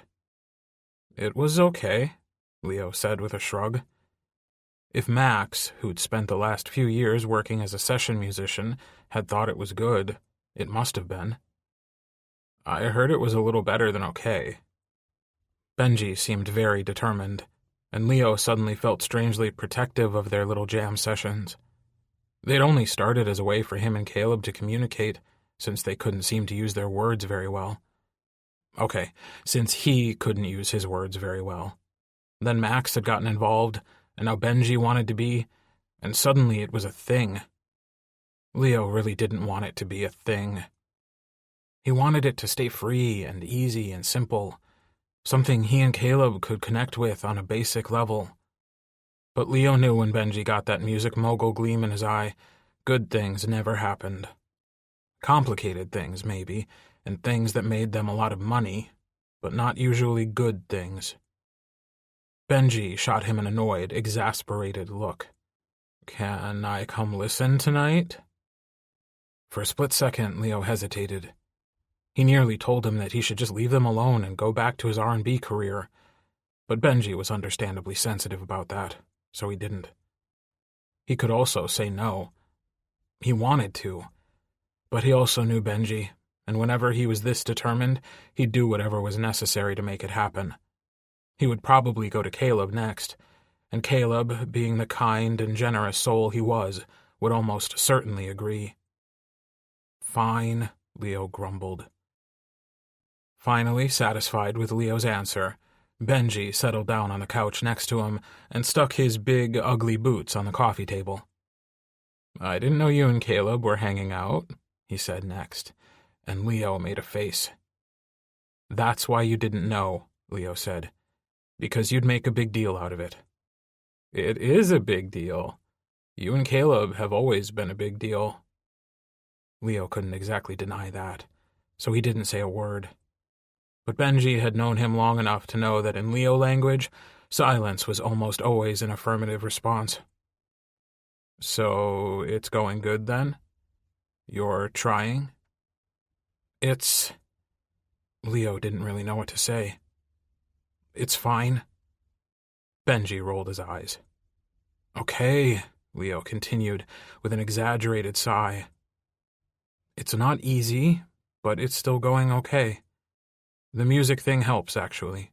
"It was okay," Leo said with a shrug. If Max, who'd spent the last few years working as a session musician, had thought it was good, it must have been. "I heard it was a little better than okay." Benji seemed very determined, and Leo suddenly felt strangely protective of their little jam sessions. They'd only started as a way for him and Caleb to communicate, since they couldn't seem to use their words very well. Okay, since he couldn't use his words very well. Then Max had gotten involved, and now Benji wanted to be, and suddenly it was a thing. Leo really didn't want it to be a thing. He wanted it to stay free and easy and simple, something he and Caleb could connect with on a basic level. But Leo knew when Benji got that music mogul gleam in his eye, good things never happened. Complicated things, maybe, and things that made them a lot of money, but not usually good things. Benji shot him an annoyed, exasperated look. "Can I come listen tonight?" For a split second, Leo hesitated. He nearly told him that he should just leave them alone and go back to his R&B career, but Benji was understandably sensitive about that, so he didn't. He could also say no. He wanted to, but he also knew Benji, and whenever he was this determined, he'd do whatever was necessary to make it happen. He would probably go to Caleb next, and Caleb, being the kind and generous soul he was, would almost certainly agree. "Fine," Leo grumbled. Finally, satisfied with Leo's answer, Benji settled down on the couch next to him and stuck his big, ugly boots on the coffee table. "I didn't know you and Caleb were hanging out," he said next, and Leo made a face. "That's why you didn't know," Leo said, "because you'd make a big deal out of it." "It is a big deal. You and Caleb have always been a big deal." Leo couldn't exactly deny that, so he didn't say a word. But Benji had known him long enough to know that in Leo language, silence was almost always an affirmative response. "So it's going good, then? You're trying?" "It's..." Leo didn't really know what to say. "It's fine." Benji rolled his eyes. "Okay," Leo continued, with an exaggerated sigh. "It's not easy, but it's still going okay. The music thing helps, actually.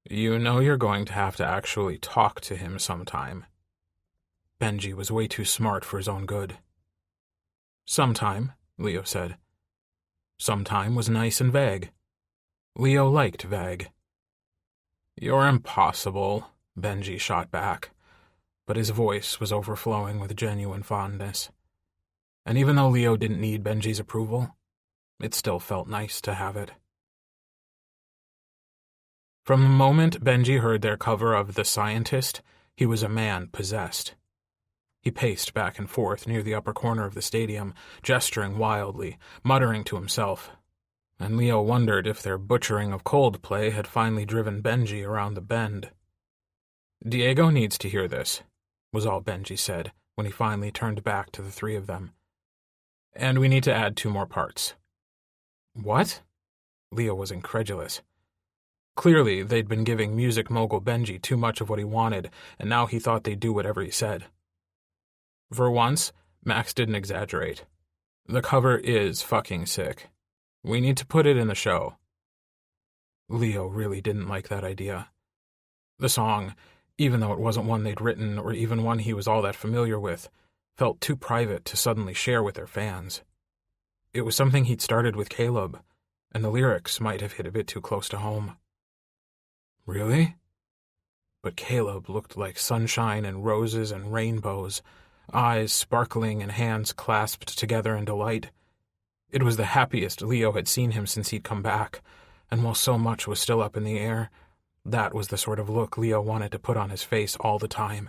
You know you're going to have to actually talk to him sometime." Benji was way too smart for his own good. "Sometime," Leo said. Sometime was nice and vague. Leo liked vague. "You're impossible," Benji shot back, but his voice was overflowing with genuine fondness. And even though Leo didn't need Benji's approval, it still felt nice to have it. From the moment Benji heard their cover of The Scientist, he was a man possessed. He paced back and forth near the upper corner of the stadium, gesturing wildly, muttering to himself. And Leo wondered if their butchering of Coldplay had finally driven Benji around the bend. "Diego needs to hear this," was all Benji said when he finally turned back to the three of them. "And we need to add 2 more parts." "What?" Leo was incredulous. Clearly, they'd been giving music mogul Benji too much of what he wanted, and now he thought they'd do whatever he said. For once, Max didn't exaggerate. The cover is fucking sick. We need to put it in the show. Leo really didn't like that idea. The song, even though it wasn't one they'd written or even one he was all that familiar with, felt too private to suddenly share with their fans. It was something he'd started with Caleb, and the lyrics might have hit a bit too close to home. Really? But Caleb looked like sunshine and roses and rainbows, eyes sparkling and hands clasped together in delight. It was the happiest Leo had seen him since he'd come back, and while so much was still up in the air, that was the sort of look Leo wanted to put on his face all the time.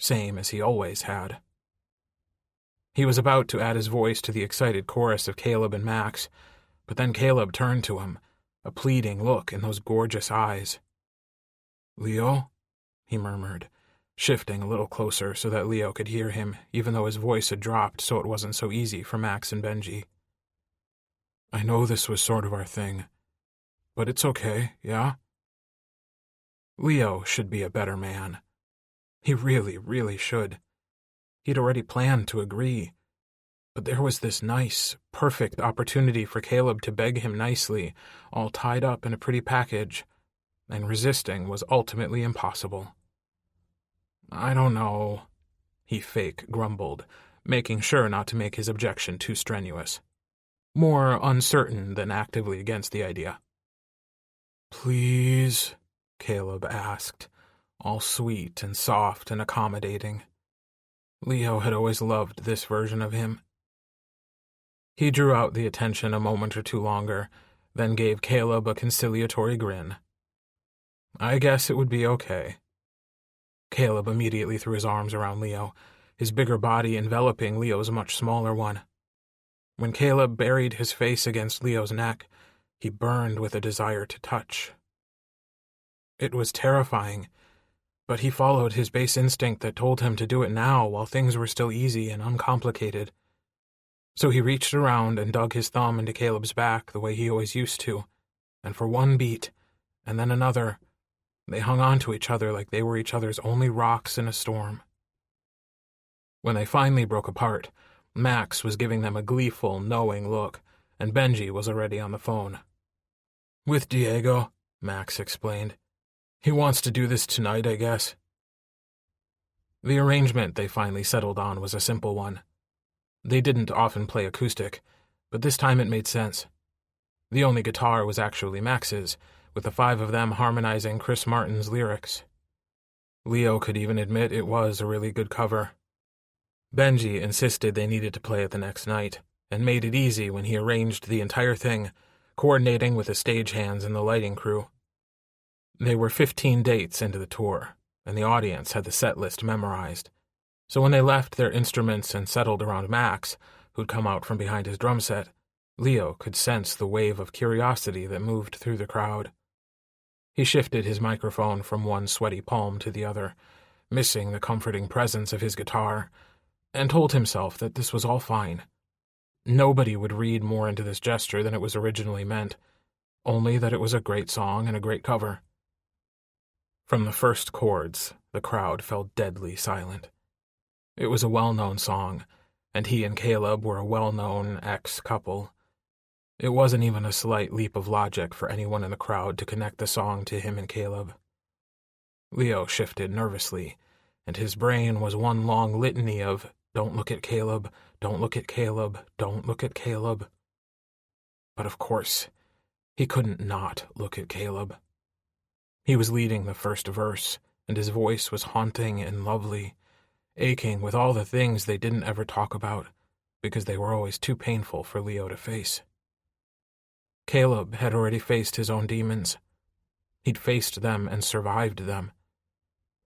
Same as he always had. He was about to add his voice to the excited chorus of Caleb and Max, but then Caleb turned to him, a pleading look in those gorgeous eyes. "Leo?" he murmured, shifting a little closer so that Leo could hear him, even though his voice had dropped so it wasn't so easy for Max and Benji. "I know this was sort of our thing, but it's okay, yeah?" Leo should be a better man. He really, really should. He'd already planned to agree. But there was this nice, perfect opportunity for Caleb to beg him nicely, all tied up in a pretty package, and resisting was ultimately impossible. "I don't know," he fake grumbled, making sure not to make his objection too strenuous. More uncertain than actively against the idea. "Please?" Caleb asked, all sweet and soft and accommodating. Leo had always loved this version of him. He drew out the attention a moment or two longer, then gave Caleb a conciliatory grin. "I guess it would be okay." Caleb immediately threw his arms around Leo, his bigger body enveloping Leo's much smaller one. When Caleb buried his face against Leo's neck, he burned with a desire to touch. It was terrifying, but he followed his base instinct that told him to do it now while things were still easy and uncomplicated. So he reached around and dug his thumb into Caleb's back the way he always used to, and for one beat, and then another, they hung on to each other like they were each other's only rocks in a storm. When they finally broke apart, Max was giving them a gleeful, knowing look, and Benji was already on the phone. "With Diego," Max explained. "He wants to do this tonight, I guess." The arrangement they finally settled on was a simple one. They didn't often play acoustic, but this time it made sense. The only guitar was actually Max's, with the five of them harmonizing Chris Martin's lyrics. Leo could even admit it was a really good cover. Benji insisted they needed to play it the next night, and made it easy when he arranged the entire thing, coordinating with the stagehands and the lighting crew. They were 15 dates into the tour, and the audience had the set list memorized. So when they left their instruments and settled around Max, who'd come out from behind his drum set, Leo could sense the wave of curiosity that moved through the crowd. He shifted his microphone from one sweaty palm to the other, missing the comforting presence of his guitar, and told himself that this was all fine. Nobody would read more into this gesture than it was originally meant, only that it was a great song and a great cover. From the first chords, the crowd fell deadly silent. It was a well-known song, and he and Caleb were a well-known ex-couple. It wasn't even a slight leap of logic for anyone in the crowd to connect the song to him and Caleb. Leo shifted nervously, and his brain was one long litany of, "Don't look at Caleb, don't look at Caleb, don't look at Caleb." But of course, he couldn't not look at Caleb. He was leading the first verse, and his voice was haunting and lovely, aching with all the things they didn't ever talk about, because they were always too painful for Leo to face. Caleb had already faced his own demons. He'd faced them and survived them.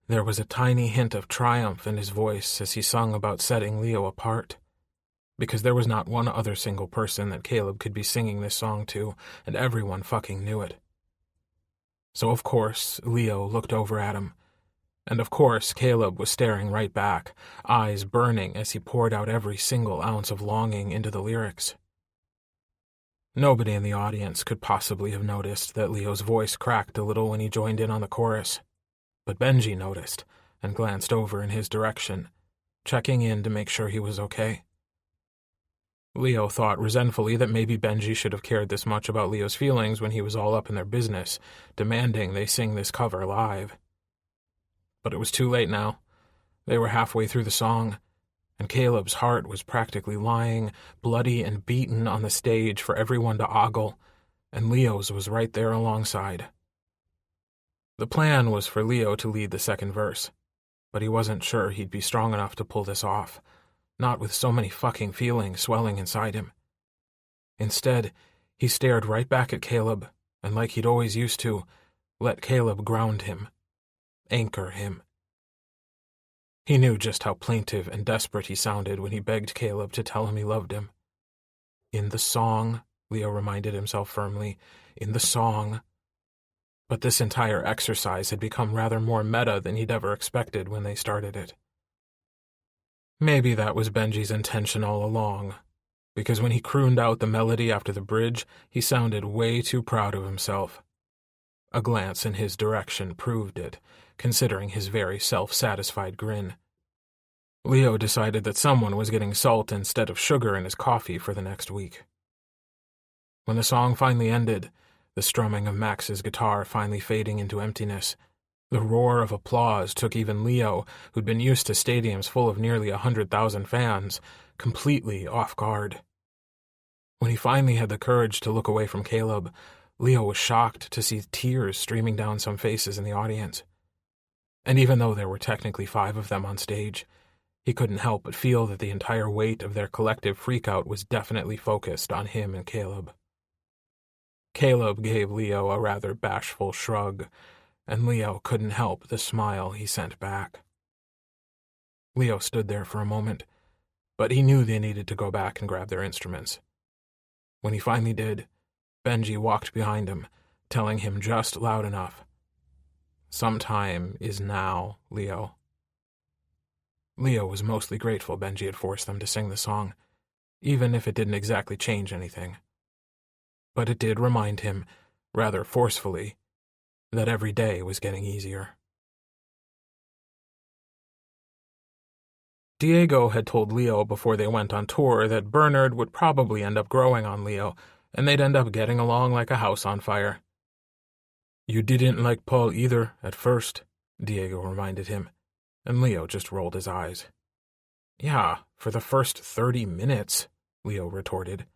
There was a tiny hint of triumph in his voice as he sung about setting Leo apart, because there was not one other single person that Caleb could be singing this song to, and everyone fucking knew it. So of course, Leo looked over at him, and of course Caleb was staring right back, eyes burning as he poured out every single ounce of longing into the lyrics. Nobody in the audience could possibly have noticed that Leo's voice cracked a little when he joined in on the chorus, but Benji noticed and glanced over in his direction, checking in to make sure he was okay. Leo thought resentfully that maybe Benji should have cared this much about Leo's feelings when he was all up in their business, demanding they sing this cover live. But it was too late now. They were halfway through the song, and Caleb's heart was practically lying, bloody and beaten on the stage for everyone to ogle, and Leo's was right there alongside. The plan was for Leo to lead the second verse, but he wasn't sure he'd be strong enough to pull this off, not with so many fucking feelings swelling inside him. Instead, he stared right back at Caleb, and like he'd always used to, let Caleb ground him, anchor him. He knew just how plaintive and desperate he sounded when he begged Caleb to tell him he loved him. In the song, Leo reminded himself firmly, in the song. But this entire exercise had become rather more meta than he'd ever expected when they started it. Maybe that was Benji's intention all along, because when he crooned out the melody after the bridge, he sounded way too proud of himself. A glance in his direction proved it, considering his very self-satisfied grin. Leo decided that someone was getting salt instead of sugar in his coffee for the next week. When the song finally ended, the strumming of Max's guitar finally fading into emptiness, the roar of applause took even Leo, who'd been used to stadiums full of nearly 100,000 fans, completely off guard. When he finally had the courage to look away from Caleb, Leo was shocked to see tears streaming down some faces in the audience. And even though there were technically 5 of them on stage, he couldn't help but feel that the entire weight of their collective freakout was definitely focused on him and Caleb. Caleb gave Leo a rather bashful shrug, and Leo couldn't help the smile he sent back. Leo stood there for a moment, but he knew they needed to go back and grab their instruments. When he finally did, Benji walked behind him, telling him just loud enough, "Sometime is now, Leo." Leo was mostly grateful Benji had forced them to sing the song, even if it didn't exactly change anything. But it did remind him, rather forcefully, that every day was getting easier. Diego had told Leo before they went on tour that Bernard would probably end up growing on Leo, and they'd end up getting along like a house on fire. "You didn't like Paul either, at first," Diego reminded him, and Leo just rolled his eyes. "Yeah, for the first 30 minutes, Leo retorted.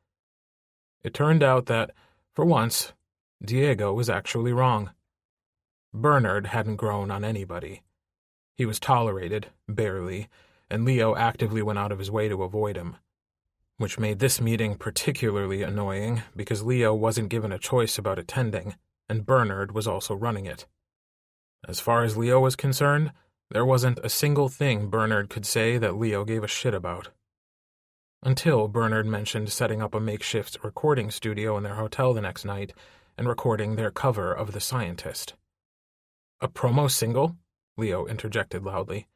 It turned out that, for once, Diego was actually wrong. Bernard hadn't grown on anybody. He was tolerated, barely, and Leo actively went out of his way to avoid him, which made this meeting particularly annoying because Leo wasn't given a choice about attending, and Bernard was also running it. As far as Leo was concerned, there wasn't a single thing Bernard could say that Leo gave a shit about. Until Bernard mentioned setting up a makeshift recording studio in their hotel the next night and recording their cover of The Scientist. "A promo single?" Leo interjected loudly.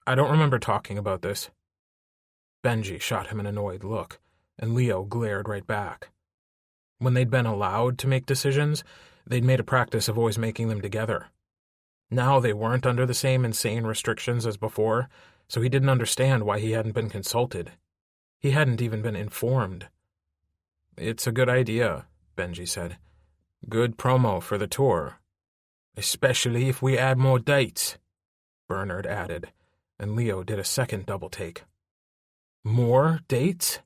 "I don't remember talking about this." Benji shot him an annoyed look, and Leo glared right back. When they'd been allowed to make decisions, they'd made a practice of always making them together. Now they weren't under the same insane restrictions as before, so he didn't understand why he hadn't been consulted. He hadn't even been informed. "It's a good idea," Benji said. "Good promo for the tour. Especially if we add more dates," Bernard added, and Leo did a second double take. More dates?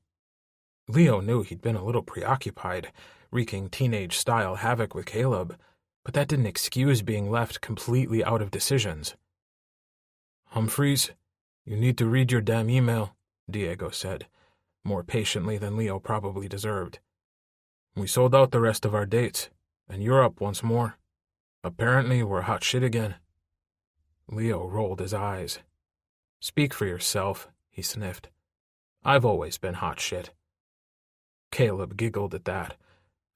Leo knew he'd been a little preoccupied, wreaking teenage-style havoc with Caleb, but that didn't excuse being left completely out of decisions. "Humphreys, you need to read your damn email," Diego said, more patiently than Leo probably deserved. "We sold out the rest of our dates, and you're up once more. Apparently we're hot shit again." Leo rolled his eyes. "Speak for yourself," he sniffed. "I've always been hot shit." Caleb giggled at that,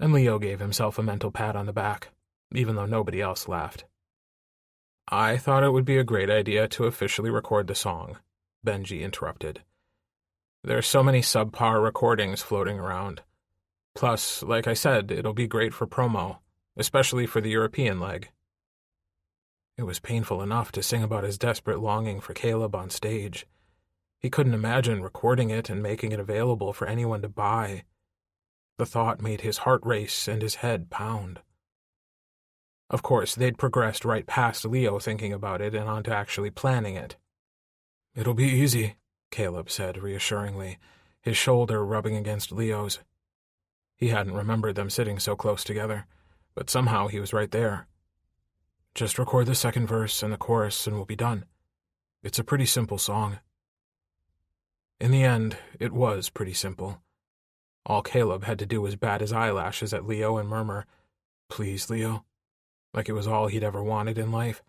and Leo gave himself a mental pat on the back, even though nobody else laughed. "I thought it would be a great idea to officially record the song," Benji interrupted. "There are so many subpar recordings floating around. Plus, like I said, it'll be great for promo, especially for the European leg." It was painful enough to sing about his desperate longing for Caleb on stage. He couldn't imagine recording it and making it available for anyone to buy. The thought made his heart race and his head pound. Of course, they'd progressed right past Leo thinking about it and onto actually planning it. "It'll be easy," Caleb said reassuringly, his shoulder rubbing against Leo's. He hadn't remembered them sitting so close together, but somehow he was right there. Just record the second verse and the chorus and we'll be done. It's a pretty simple song. In the end, it was pretty simple. All Caleb had to do was bat his eyelashes at Leo and murmur, "Please, Leo," like it was all he'd ever wanted in life,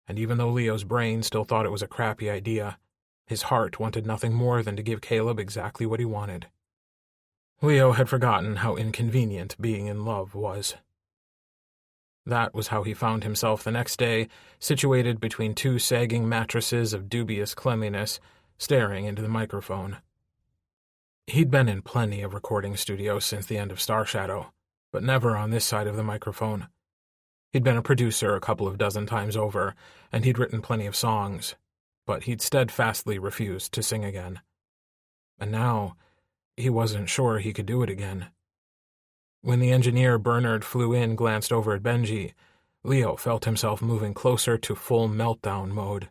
and even though Leo's brain still thought it was a crappy idea, his heart wanted nothing more than to give Caleb exactly what he wanted. Leo had forgotten how inconvenient being in love was. That was how he found himself the next day, situated between two sagging mattresses of dubious cleanliness, staring into the microphone. He'd been in plenty of recording studios since the end of Star Shadow, but never on this side of the microphone. He'd been a producer a couple of dozen times over, and he'd written plenty of songs, but he'd steadfastly refused to sing again. And now, he wasn't sure he could do it again. When the engineer Bernard flew in glanced over at Benji, Leo felt himself moving closer to full meltdown mode.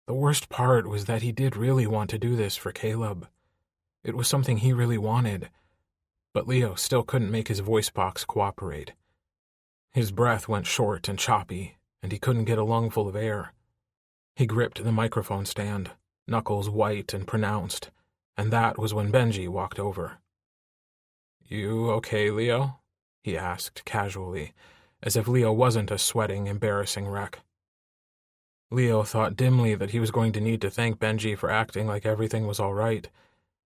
The worst part was that he did really want to do this for Caleb. It was something he really wanted, but Leo still couldn't make his voice box cooperate. His breath went short and choppy, and he couldn't get a lungful of air. He gripped the microphone stand, knuckles white and pronounced, and that was when Benji walked over. "You okay, Leo?" he asked casually, as if Leo wasn't a sweating, embarrassing wreck. Leo thought dimly that he was going to need to thank Benji for acting like everything was all right,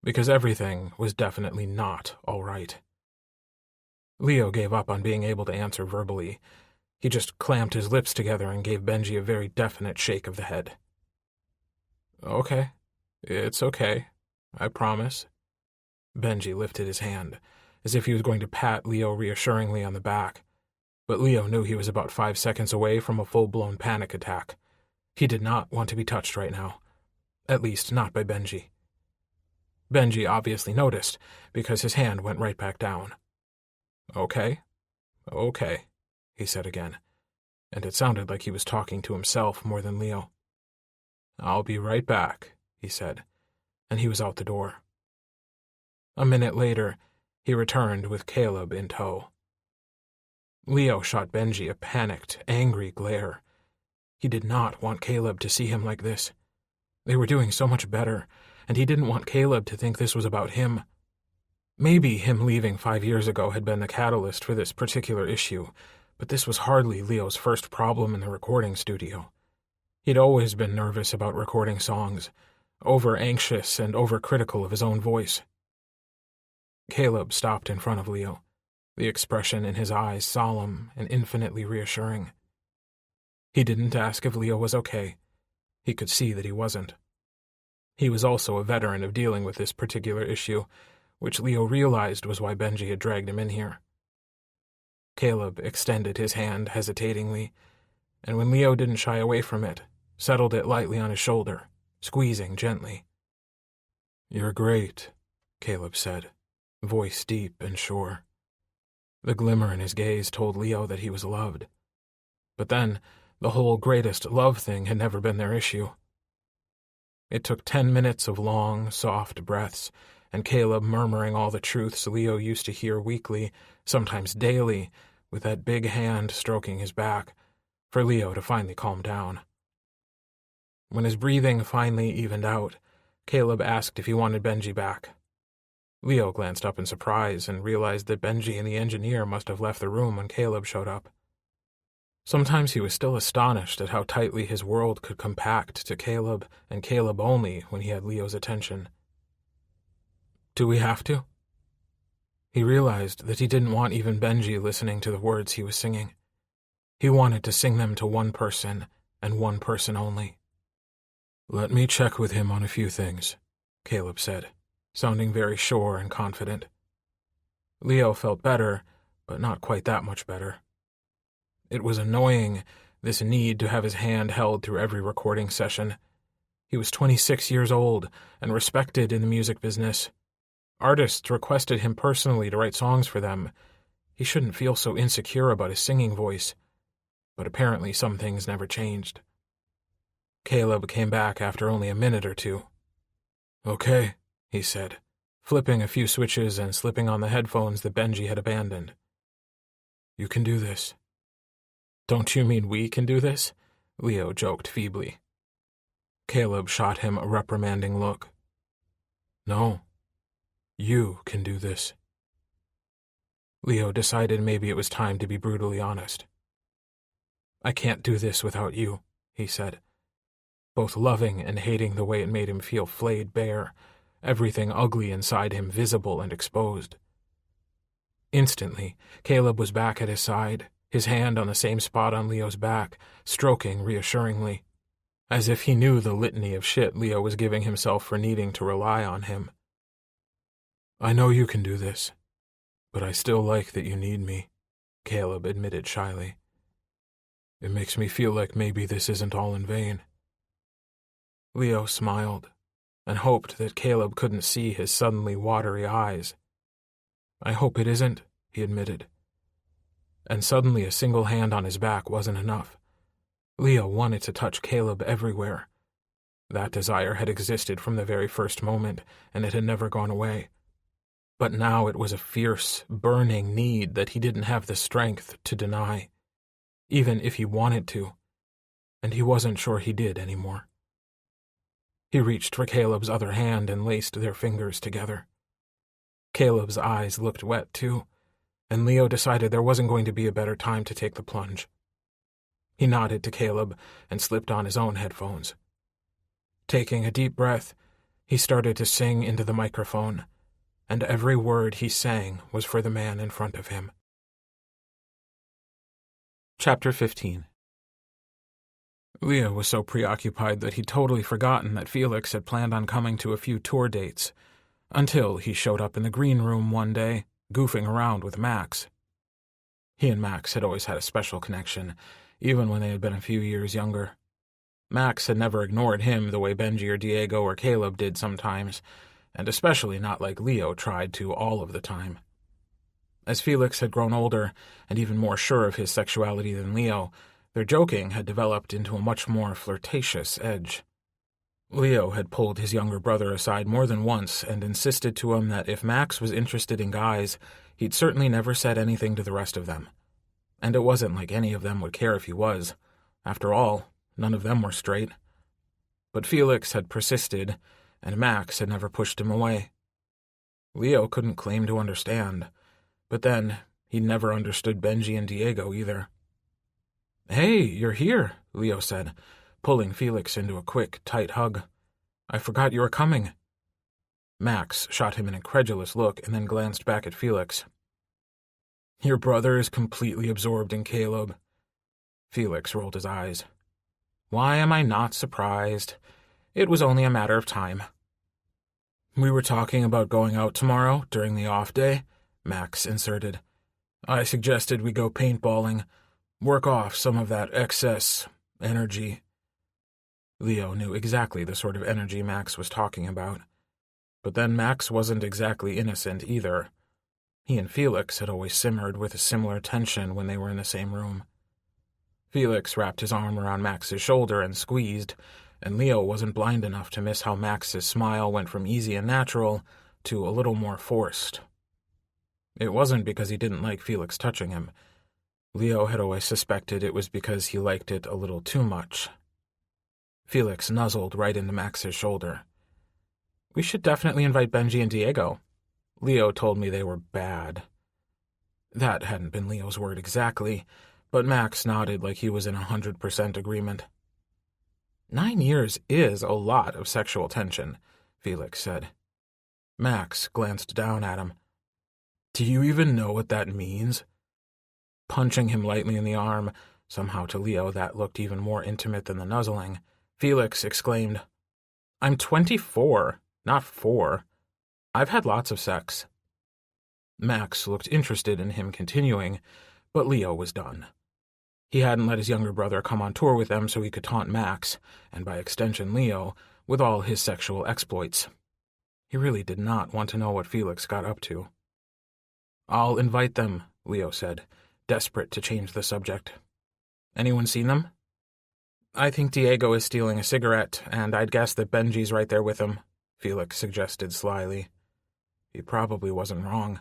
because everything was definitely not all right. Leo gave up on being able to answer verbally. He just clamped his lips together and gave Benji a very definite shake of the head. "Okay, it's okay, I promise." Benji lifted his hand, as if he was going to pat Leo reassuringly on the back, but Leo knew he was about 5 seconds away from a full-blown panic attack. He did not want to be touched right now, at least not by Benji. Benji obviously noticed, because his hand went right back down. "Okay, okay," he said again, and it sounded like he was talking to himself more than Leo. "I'll be right back," he said, and he was out the door. A minute later, he returned with Caleb in tow. Leo shot Benji a panicked, angry glare. He did not want Caleb to see him like this. They were doing so much better, and he didn't want Caleb to think this was about him. Maybe him leaving 5 years ago had been the catalyst for this particular issue, but this was hardly Leo's first problem in the recording studio. He'd always been nervous about recording songs, over-anxious and over-critical of his own voice. Caleb stopped in front of Leo, the expression in his eyes solemn and infinitely reassuring. He didn't ask if Leo was okay. He could see that he wasn't. He was also a veteran of dealing with this particular issue, which Leo realized was why Benji had dragged him in here. Caleb extended his hand hesitatingly, and when Leo didn't shy away from it, settled it lightly on his shoulder, squeezing gently. "You're great," Caleb said, voice deep and sure. The glimmer in his gaze told Leo that he was loved. But then, the whole greatest love thing had never been their issue. It took 10 minutes of long, soft breaths, and Caleb murmuring all the truths Leo used to hear weekly, sometimes daily, with that big hand stroking his back, for Leo to finally calm down. When his breathing finally evened out, Caleb asked if he wanted Benji back. Leo glanced up in surprise and realized that Benji and the engineer must have left the room when Caleb showed up. Sometimes he was still astonished at how tightly his world could compact to Caleb, and Caleb only, when he had Leo's attention. "Do we have to?" He realized that he didn't want even Benji listening to the words he was singing. He wanted to sing them to one person, and one person only. "Let me check with him on a few things," Caleb said, sounding very sure and confident. Leo felt better, but not quite that much better. It was annoying, this need to have his hand held through every recording session. He was 26 years old and respected in the music business. Artists requested him personally to write songs for them. He shouldn't feel so insecure about his singing voice. But apparently some things never changed. Caleb came back after only a minute or two, Okay, he said, flipping a few switches and slipping on the headphones that Benji had abandoned. You can do this. Don't you mean we can do this? Leo joked feebly. Caleb shot him a reprimanding look. No, you can do this. Leo decided maybe it was time to be brutally honest. I can't do this without you, he said, both loving and hating the way it made him feel flayed bare, everything ugly inside him visible and exposed. Instantly, Caleb was back at his side, his hand on the same spot on Leo's back, stroking reassuringly, as if he knew the litany of shit Leo was giving himself for needing to rely on him. I know you can do this, but I still like that you need me, Caleb admitted shyly. It makes me feel like maybe this isn't all in vain. Leo smiled and hoped that Caleb couldn't see his suddenly watery eyes. I hope it isn't, he admitted. And suddenly a single hand on his back wasn't enough. Leo wanted to touch Caleb everywhere. That desire had existed from the very first moment, and it had never gone away. But now it was a fierce, burning need that he didn't have the strength to deny, even if he wanted to, and he wasn't sure he did anymore. He reached for Caleb's other hand and laced their fingers together. Caleb's eyes looked wet, too, and Leo decided there wasn't going to be a better time to take the plunge. He nodded to Caleb and slipped on his own headphones. Taking a deep breath, he started to sing into the microphone, and every word he sang was for the man in front of him. Chapter 15. Leo was so preoccupied that he'd totally forgotten that Felix had planned on coming to a few tour dates, until he showed up in the green room one day, goofing around with Max. He and Max had always had a special connection, even when they had been a few years younger. Max had never ignored him the way Benji or Diego or Caleb did sometimes, and especially not like Leo tried to all of the time. As Felix had grown older, and even more sure of his sexuality than Leo, their joking had developed into a much more flirtatious edge. Leo had pulled his younger brother aside more than once and insisted to him that if Max was interested in guys, he'd certainly never said anything to the rest of them. And it wasn't like any of them would care if he was. After all, none of them were straight. But Felix had persisted, and Max had never pushed him away. Leo couldn't claim to understand, but then he'd never understood Benji and Diego either. "Hey, you're here," Leo said, pulling Felix into a quick, tight hug. "I forgot you were coming." Max shot him an incredulous look and then glanced back at Felix. "Your brother is completely absorbed in Caleb." Felix rolled his eyes. "Why am I not surprised? It was only a matter of time." "We were talking about going out tomorrow during the off day," Max inserted. "I suggested we go paintballing, work off some of that excess energy." Leo knew exactly the sort of energy Max was talking about. But then Max wasn't exactly innocent either. He and Felix had always simmered with a similar tension when they were in the same room. Felix wrapped his arm around Max's shoulder and squeezed, and Leo wasn't blind enough to miss how Max's smile went from easy and natural to a little more forced. It wasn't because he didn't like Felix touching him. Leo had always suspected it was because he liked it a little too much. Felix nuzzled right into Max's shoulder. "We should definitely invite Benji and Diego. Leo told me they were bad." That hadn't been Leo's word exactly, but Max nodded like he was in 100% agreement. 9 years is a lot of sexual tension, Felix said. Max glanced down at him. "Do you even know what that means?" Punching him lightly in the arm, somehow to Leo that looked even more intimate than the nuzzling, Felix exclaimed, "I'm 24, not 4. I've had lots of sex." Max looked interested in him continuing, but Leo was done. He hadn't let his younger brother come on tour with them so he could taunt Max, and by extension Leo, with all his sexual exploits. He really did not want to know what Felix got up to. "I'll invite them," Leo said, desperate to change the subject. "Anyone seen them?" "I think Diego is stealing a cigarette, and I'd guess that Benji's right there with him," Felix suggested slyly. He probably wasn't wrong.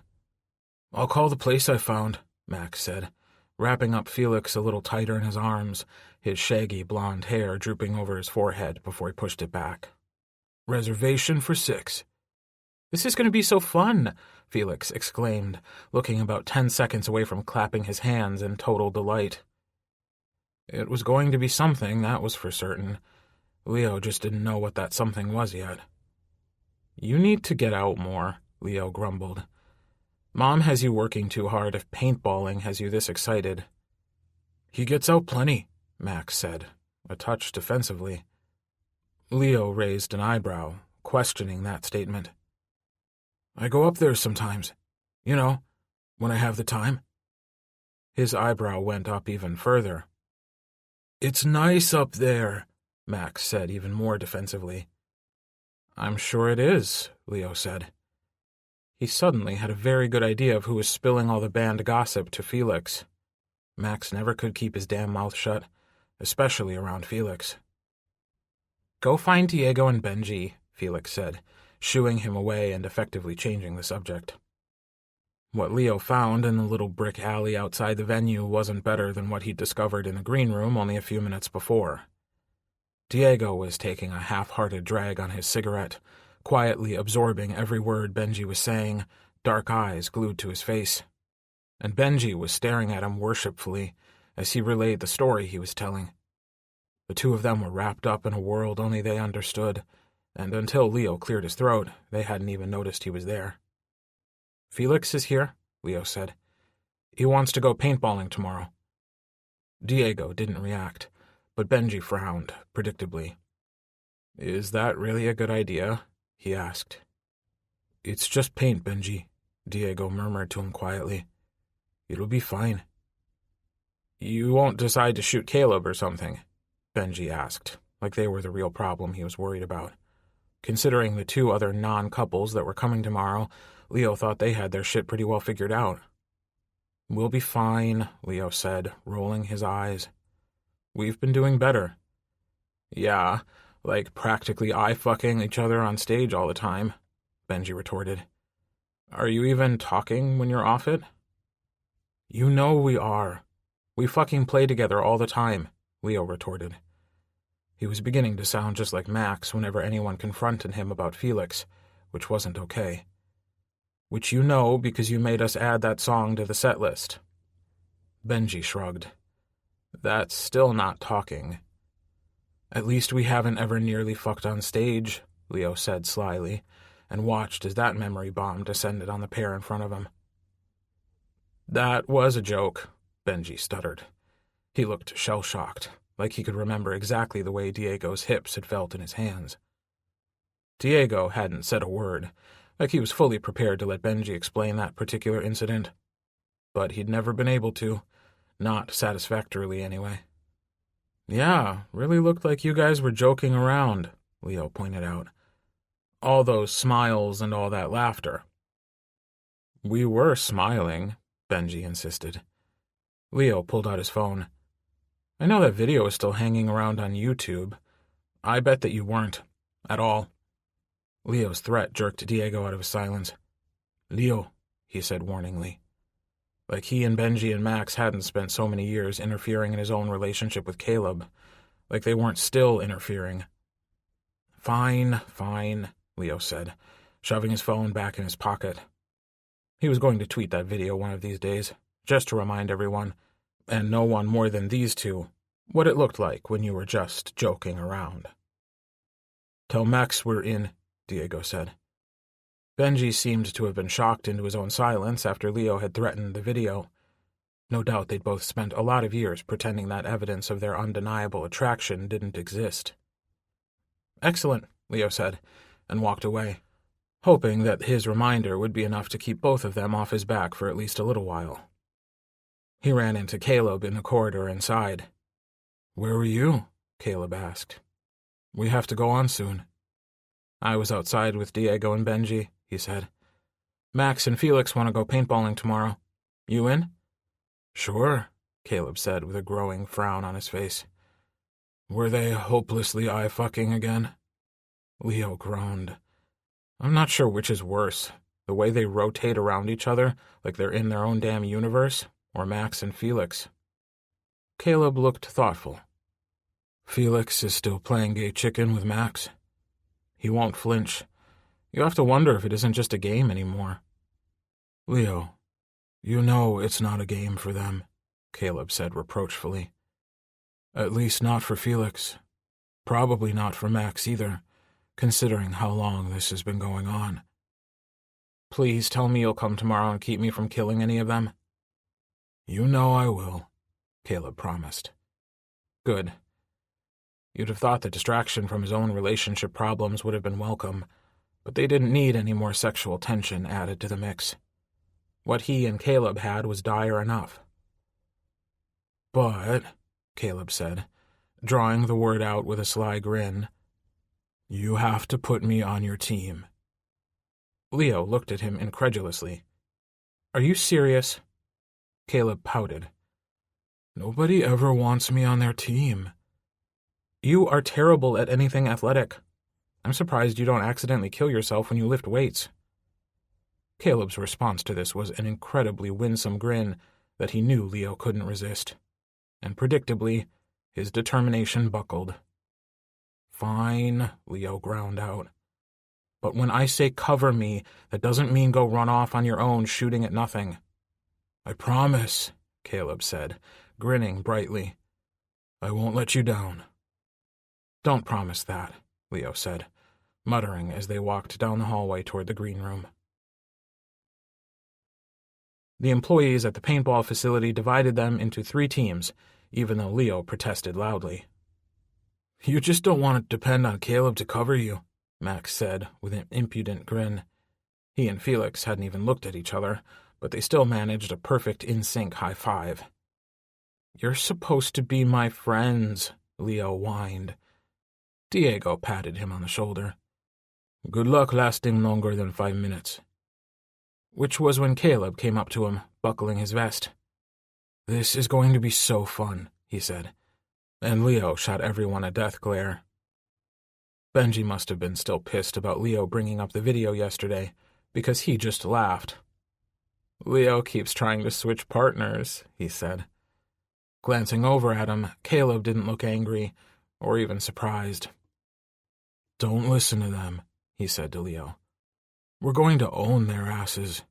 "I'll call the place I found," Max said, wrapping up Felix a little tighter in his arms, his shaggy blonde hair drooping over his forehead before he pushed it back. "Reservation for 6. "This is going to be so fun," Felix exclaimed, looking about 10 seconds away from clapping his hands in total delight. It was going to be something, that was for certain. Leo just didn't know what that something was yet. "You need to get out more," Leo grumbled. "Mom has you working too hard if paintballing has you this excited." "He gets out plenty," Max said, a touch defensively. Leo raised an eyebrow, questioning that statement. "I go up there sometimes. You know, when I have the time." His eyebrow went up even further. "It's nice up there," Max said even more defensively. "I'm sure it is," Leo said. He suddenly had a very good idea of who was spilling all the band gossip to Felix. Max never could keep his damn mouth shut, especially around Felix. "Go find Diego and Benji," Felix said, shooing him away and effectively changing the subject. What Leo found in the little brick alley outside the venue wasn't better than what he'd discovered in the green room only a few minutes before. Diego was taking a half-hearted drag on his cigarette, quietly absorbing every word Benji was saying, dark eyes glued to his face. And Benji was staring at him worshipfully as he relayed the story he was telling. The two of them were wrapped up in a world only they understood, and until Leo cleared his throat, they hadn't even noticed he was there. "Felix is here," Leo said. "He wants to go paintballing tomorrow." Diego didn't react, but Benji frowned, predictably. "Is that really a good idea?" he asked. "It's just paint, Benji," Diego murmured to him quietly. "It'll be fine." "You won't decide to shoot Caleb or something?" Benji asked, like they were the real problem he was worried about. Considering the two other non-couples that were coming tomorrow, Leo thought they had their shit pretty well figured out. "We'll be fine," Leo said, rolling his eyes. "We've been doing better." "Yeah, like practically eye-fucking each other on stage all the time," Benji retorted. "Are you even talking when you're off it?" "You know we are. We fucking play together all the time," Leo retorted. He was beginning to sound just like Max whenever anyone confronted him about Felix, which wasn't okay. "Which you know because you made us add that song to the set list." Benji shrugged. "That's still not talking." "At least we haven't ever nearly fucked on stage," Leo said slyly, and watched as that memory bomb descended on the pair in front of him. "That was a joke," Benji stuttered. He looked shell-shocked, like he could remember exactly the way Diego's hips had felt in his hands. Diego hadn't said a word, like he was fully prepared to let Benji explain that particular incident. But he'd never been able to, not satisfactorily anyway. "Yeah, really looked like you guys were joking around," Leo pointed out. "All those smiles and all that laughter." "We were smiling," Benji insisted. Leo pulled out his phone. "I know that video is still hanging around on YouTube. I bet that you weren't. At all." Leo's threat jerked Diego out of his silence. "Leo," he said warningly. Like he and Benji and Max hadn't spent so many years interfering in his own relationship with Caleb. Like they weren't still interfering. "Fine, fine," Leo said, shoving his phone back in his pocket. He was going to tweet that video one of these days, just to remind everyone, and no one more than these two, what it looked like when you were just joking around. "Tell Max we're in," Diego said. Benji seemed to have been shocked into his own silence after Leo had threatened the video. No doubt they'd both spent a lot of years pretending that evidence of their undeniable attraction didn't exist. "Excellent," Leo said, and walked away, hoping that his reminder would be enough to keep both of them off his back for at least a little while. He ran into Caleb in the corridor inside. "Where were you?" Caleb asked. "We have to go on soon." "I was outside with Diego and Benji," he said. "Max and Felix want to go paintballing tomorrow. You in?" "Sure," Caleb said with a growing frown on his face. "Were they hopelessly eye-fucking again?" Leo groaned. I'm not sure which is worse, the way they rotate around each other like they're in their own damn universe, or Max and Felix. Caleb looked thoughtful. Felix is still playing gay chicken with Max. He won't flinch. You have to wonder if it isn't just a game anymore. Leo, you know it's not a game for them, Caleb said reproachfully. At least not for Felix. Probably not for Max either, considering how long this has been going on. Please tell me you'll come tomorrow and keep me from killing any of them. You know I will, Caleb promised. Good. You'd have thought the distraction from his own relationship problems would have been welcome, but they didn't need any more sexual tension added to the mix. What he and Caleb had was dire enough. But, Caleb said, drawing the word out with a sly grin, you have to put me on your team. Leo looked at him incredulously. Are you serious? Caleb pouted. Nobody ever wants me on their team. You are terrible at anything athletic. I'm surprised you don't accidentally kill yourself when you lift weights. Caleb's response to this was an incredibly winsome grin that he knew Leo couldn't resist. And predictably, his determination buckled. Fine, Leo ground out. But when I say cover me, that doesn't mean go run off on your own shooting at nothing. I promise, Caleb said, grinning brightly. I won't let you down. Don't promise that, Leo said, muttering as they walked down the hallway toward the green room. The employees at the paintball facility divided them into 3 teams, even though Leo protested loudly. You just don't want to depend on Caleb to cover you, Max said with an impudent grin. He and Felix hadn't even looked at each other, but they still managed a perfect in-sync high five. You're supposed to be my friends, Leo whined. Diego patted him on the shoulder. Good luck lasting longer than 5 minutes. Which was when Caleb came up to him, buckling his vest. This is going to be so fun, he said, and Leo shot everyone a death glare. Benji must have been still pissed about Leo bringing up the video yesterday, because he just laughed. Leo keeps trying to switch partners, he said. Glancing over at him, Caleb didn't look angry, or even surprised. Don't listen to them, he said to Leo. We're going to own their asses.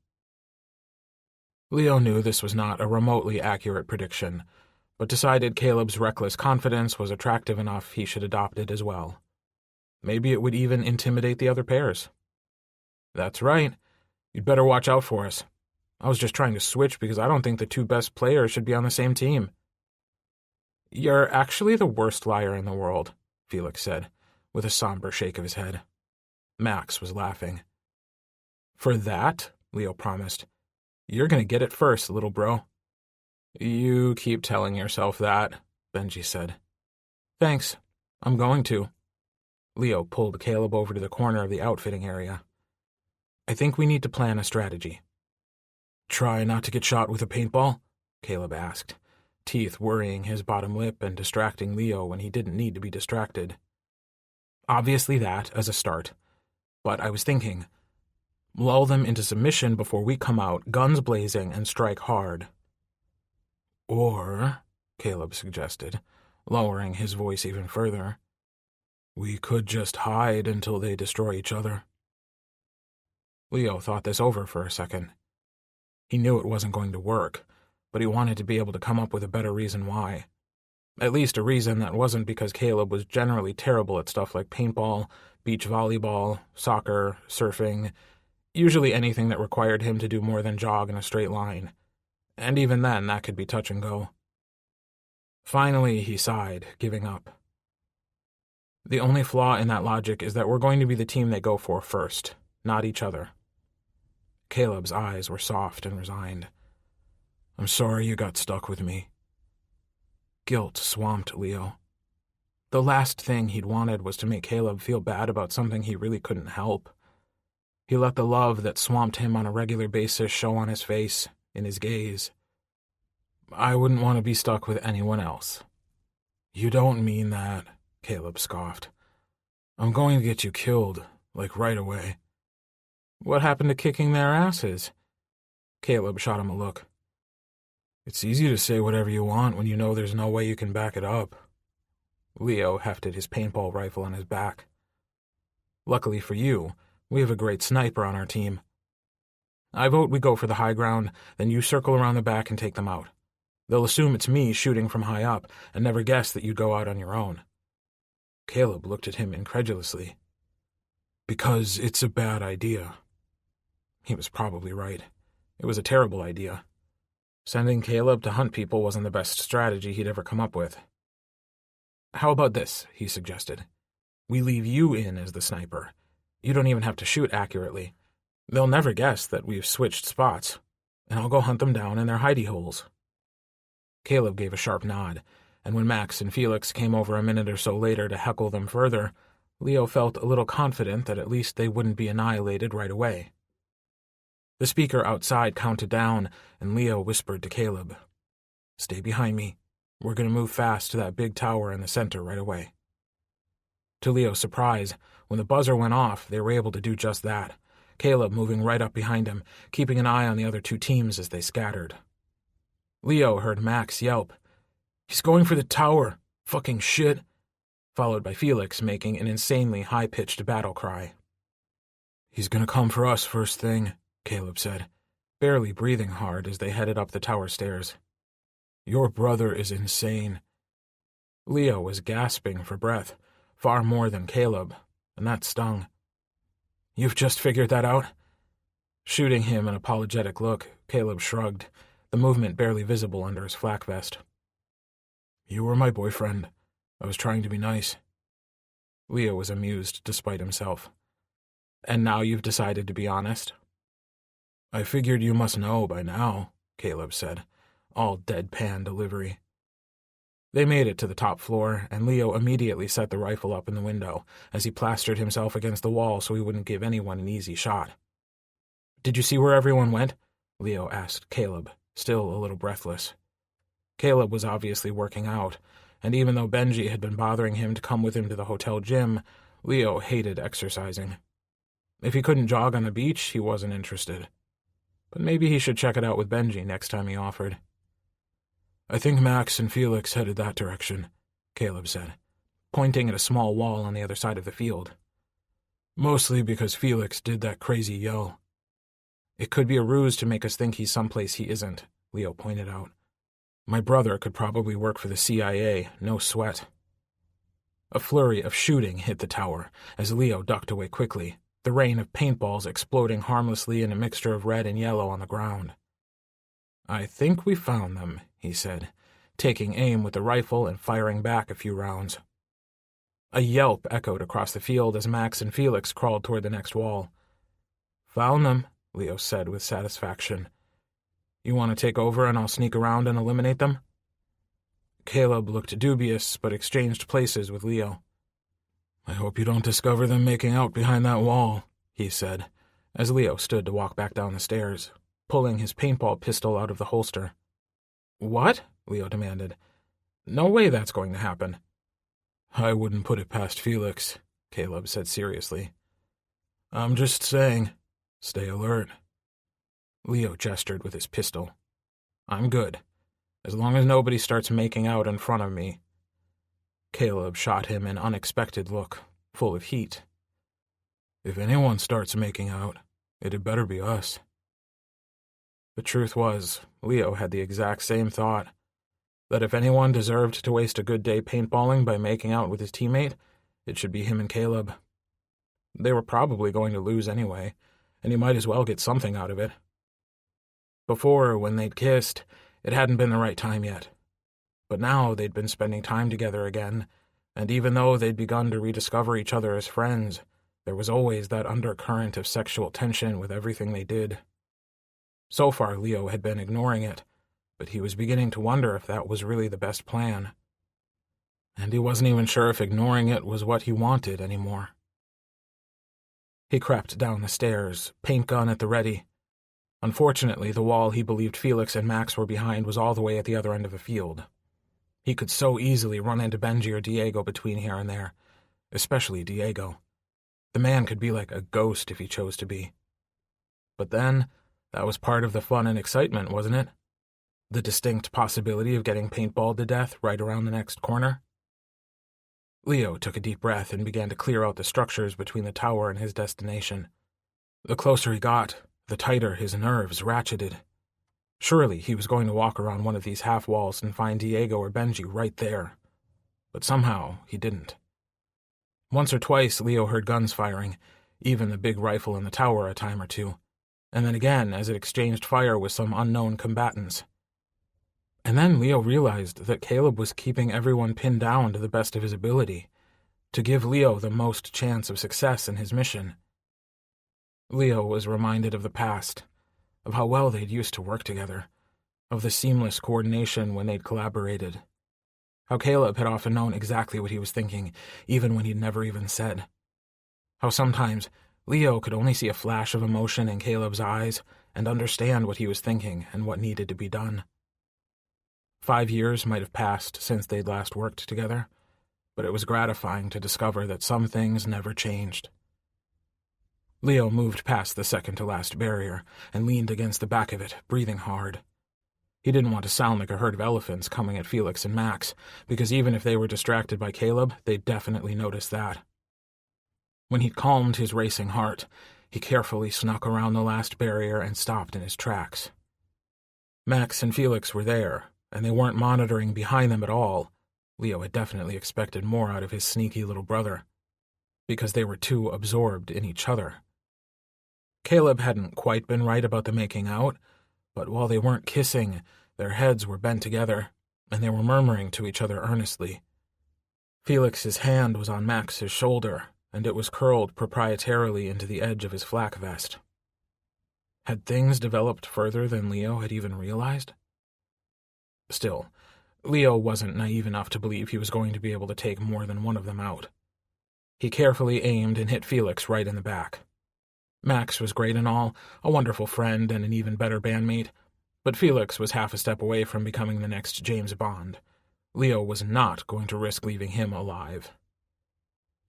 Leo knew this was not a remotely accurate prediction, but decided Caleb's reckless confidence was attractive enough he should adopt it as well. Maybe it would even intimidate the other pairs. That's right. You'd better watch out for us. I was just trying to switch because I don't think the 2 best players should be on the same team. You're actually the worst liar in the world, Felix said, with a somber shake of his head. Max was laughing. For that, Leo promised, you're going to get it first, little bro. You keep telling yourself that, Benji said. Thanks. I'm going to. Leo pulled Caleb over to the corner of the outfitting area. I think we need to plan a strategy. Try not to get shot with a paintball? Caleb asked, teeth worrying his bottom lip and distracting Leo when he didn't need to be distracted. Obviously that, as a start. But I was thinking, lull them into submission before we come out, guns blazing, and strike hard. Or, Caleb suggested, lowering his voice even further, we could just hide until they destroy each other. Leo thought this over for a second. He knew it wasn't going to work, but he wanted to be able to come up with a better reason why. At least a reason that wasn't because Caleb was generally terrible at stuff like paintball, beach volleyball, soccer, surfing, usually anything that required him to do more than jog in a straight line. And even then, that could be touch and go. Finally, he sighed, giving up. The only flaw in that logic is that we're going to be the team they go for first, not each other. Caleb's eyes were soft and resigned. I'm sorry you got stuck with me. Guilt swamped Leo. The last thing he'd wanted was to make Caleb feel bad about something he really couldn't help. He let the love that swamped him on a regular basis show on his face, in his gaze. I wouldn't want to be stuck with anyone else. You don't mean that, Caleb scoffed. I'm going to get you killed, like right away. What happened to kicking their asses? Caleb shot him a look. It's easy to say whatever you want when you know there's no way you can back it up. Leo hefted his paintball rifle on his back. Luckily for you, we have a great sniper on our team. I vote we go for the high ground, then you circle around the back and take them out. They'll assume it's me shooting from high up and never guess that you'd go out on your own. Caleb looked at him incredulously. Because it's a bad idea. He was probably right. It was a terrible idea. Sending Caleb to hunt people wasn't the best strategy he'd ever come up with. How about this, he suggested. We leave you in as the sniper. You don't even have to shoot accurately. They'll never guess that we've switched spots, and I'll go hunt them down in their hidey holes. Caleb gave a sharp nod, and when Max and Felix came over a minute or so later to heckle them further, Leo felt a little confident that at least they wouldn't be annihilated right away. The speaker outside counted down, and Leo whispered to Caleb, "Stay behind me. We're going to move fast to that big tower in the center right away." To Leo's surprise, when the buzzer went off, they were able to do just that, Caleb moving right up behind him, keeping an eye on the other two teams as they scattered. Leo heard Max yelp, "He's going for the tower! Fucking shit!" followed by Felix making an insanely high-pitched battle cry. "He's gonna come for us first thing," Caleb said, barely breathing hard as they headed up the tower stairs. "Your brother is insane." Leo was gasping for breath, far more than Caleb, and that stung. "You've just figured that out?" Shooting him an apologetic look, Caleb shrugged, the movement barely visible under his flak vest. "You were my boyfriend. I was trying to be nice." Leo was amused despite himself. "And now you've decided to be honest?" "I figured you must know by now," Caleb said, all deadpan delivery. They made it to the top floor, and Leo immediately set the rifle up in the window as he plastered himself against the wall so he wouldn't give anyone an easy shot. "Did you see where everyone went?" Leo asked Caleb, still a little breathless. Caleb was obviously working out, and even though Benji had been bothering him to come with him to the hotel gym, Leo hated exercising. If he couldn't jog on the beach, he wasn't interested. But maybe he should check it out with Benji next time he offered. "I think Max and Felix headed that direction," Caleb said, pointing at a small wall on the other side of the field. "Mostly because Felix did that crazy yell." "It could be a ruse to make us think he's someplace he isn't," Leo pointed out. "My brother could probably work for the CIA, no sweat." A flurry of shooting hit the tower as Leo ducked away quickly, the rain of paintballs exploding harmlessly in a mixture of red and yellow on the ground. "I think we found them," he said, taking aim with the rifle and firing back a few rounds. A yelp echoed across the field as Max and Felix crawled toward the next wall. "Found them," Leo said with satisfaction. "You want to take over and I'll sneak around and eliminate them?" Caleb looked dubious but exchanged places with Leo. "I hope you don't discover them making out behind that wall," he said, as Leo stood to walk back down the stairs, pulling his paintball pistol out of the holster. "What?" Leo demanded. "No way that's going to happen." "I wouldn't put it past Felix," Caleb said seriously. "I'm just saying, stay alert." Leo gestured with his pistol. "I'm good, as long as nobody starts making out in front of me." Caleb shot him an unexpected look, full of heat. "If anyone starts making out, it'd better be us." The truth was, Leo had the exact same thought, that if anyone deserved to waste a good day paintballing by making out with his teammate, it should be him and Caleb. They were probably going to lose anyway, and he might as well get something out of it. Before, when they'd kissed, it hadn't been the right time yet. But now they'd been spending time together again, and even though they'd begun to rediscover each other as friends, there was always that undercurrent of sexual tension with everything they did. So far, Leo had been ignoring it, but he was beginning to wonder if that was really the best plan. And he wasn't even sure if ignoring it was what he wanted anymore. He crept down the stairs, paint gun at the ready. Unfortunately, the wall he believed Felix and Max were behind was all the way at the other end of the field. He could so easily run into Benji or Diego between here and there, especially Diego. The man could be like a ghost if he chose to be. But then, that was part of the fun and excitement, wasn't it? The distinct possibility of getting paintballed to death right around the next corner. Leo took a deep breath and began to clear out the structures between the tower and his destination. The closer he got, the tighter his nerves ratcheted. Surely he was going to walk around one of these half-walls and find Diego or Benji right there. But somehow he didn't. Once or twice Leo heard guns firing, even the big rifle in the tower a time or two, and then again as it exchanged fire with some unknown combatants. And then Leo realized that Caleb was keeping everyone pinned down to the best of his ability, to give Leo the most chance of success in his mission. Leo was reminded of the past, of how well they'd used to work together, of the seamless coordination when they'd collaborated, how Caleb had often known exactly what he was thinking, even when he'd never even said. How sometimes Leo could only see a flash of emotion in Caleb's eyes and understand what he was thinking and what needed to be done. 5 years might have passed since they'd last worked together, but it was gratifying to discover that some things never changed. Leo moved past the second-to-last barrier and leaned against the back of it, breathing hard. He didn't want to sound like a herd of elephants coming at Felix and Max, because even if they were distracted by Caleb, they'd definitely notice that. When he'd calmed his racing heart, he carefully snuck around the last barrier and stopped in his tracks. Max and Felix were there, and they weren't monitoring behind them at all. Leo had definitely expected more out of his sneaky little brother, because they were too absorbed in each other. Caleb hadn't quite been right about the making out, but while they weren't kissing, their heads were bent together, and they were murmuring to each other earnestly. Felix's hand was on Max's shoulder, and it was curled proprietarily into the edge of his flak vest. Had things developed further than Leo had even realized? Still, Leo wasn't naive enough to believe he was going to be able to take more than one of them out. He carefully aimed and hit Felix right in the back. Max was great and all, a wonderful friend and an even better bandmate, but Felix was half a step away from becoming the next James Bond. Leo was not going to risk leaving him alive.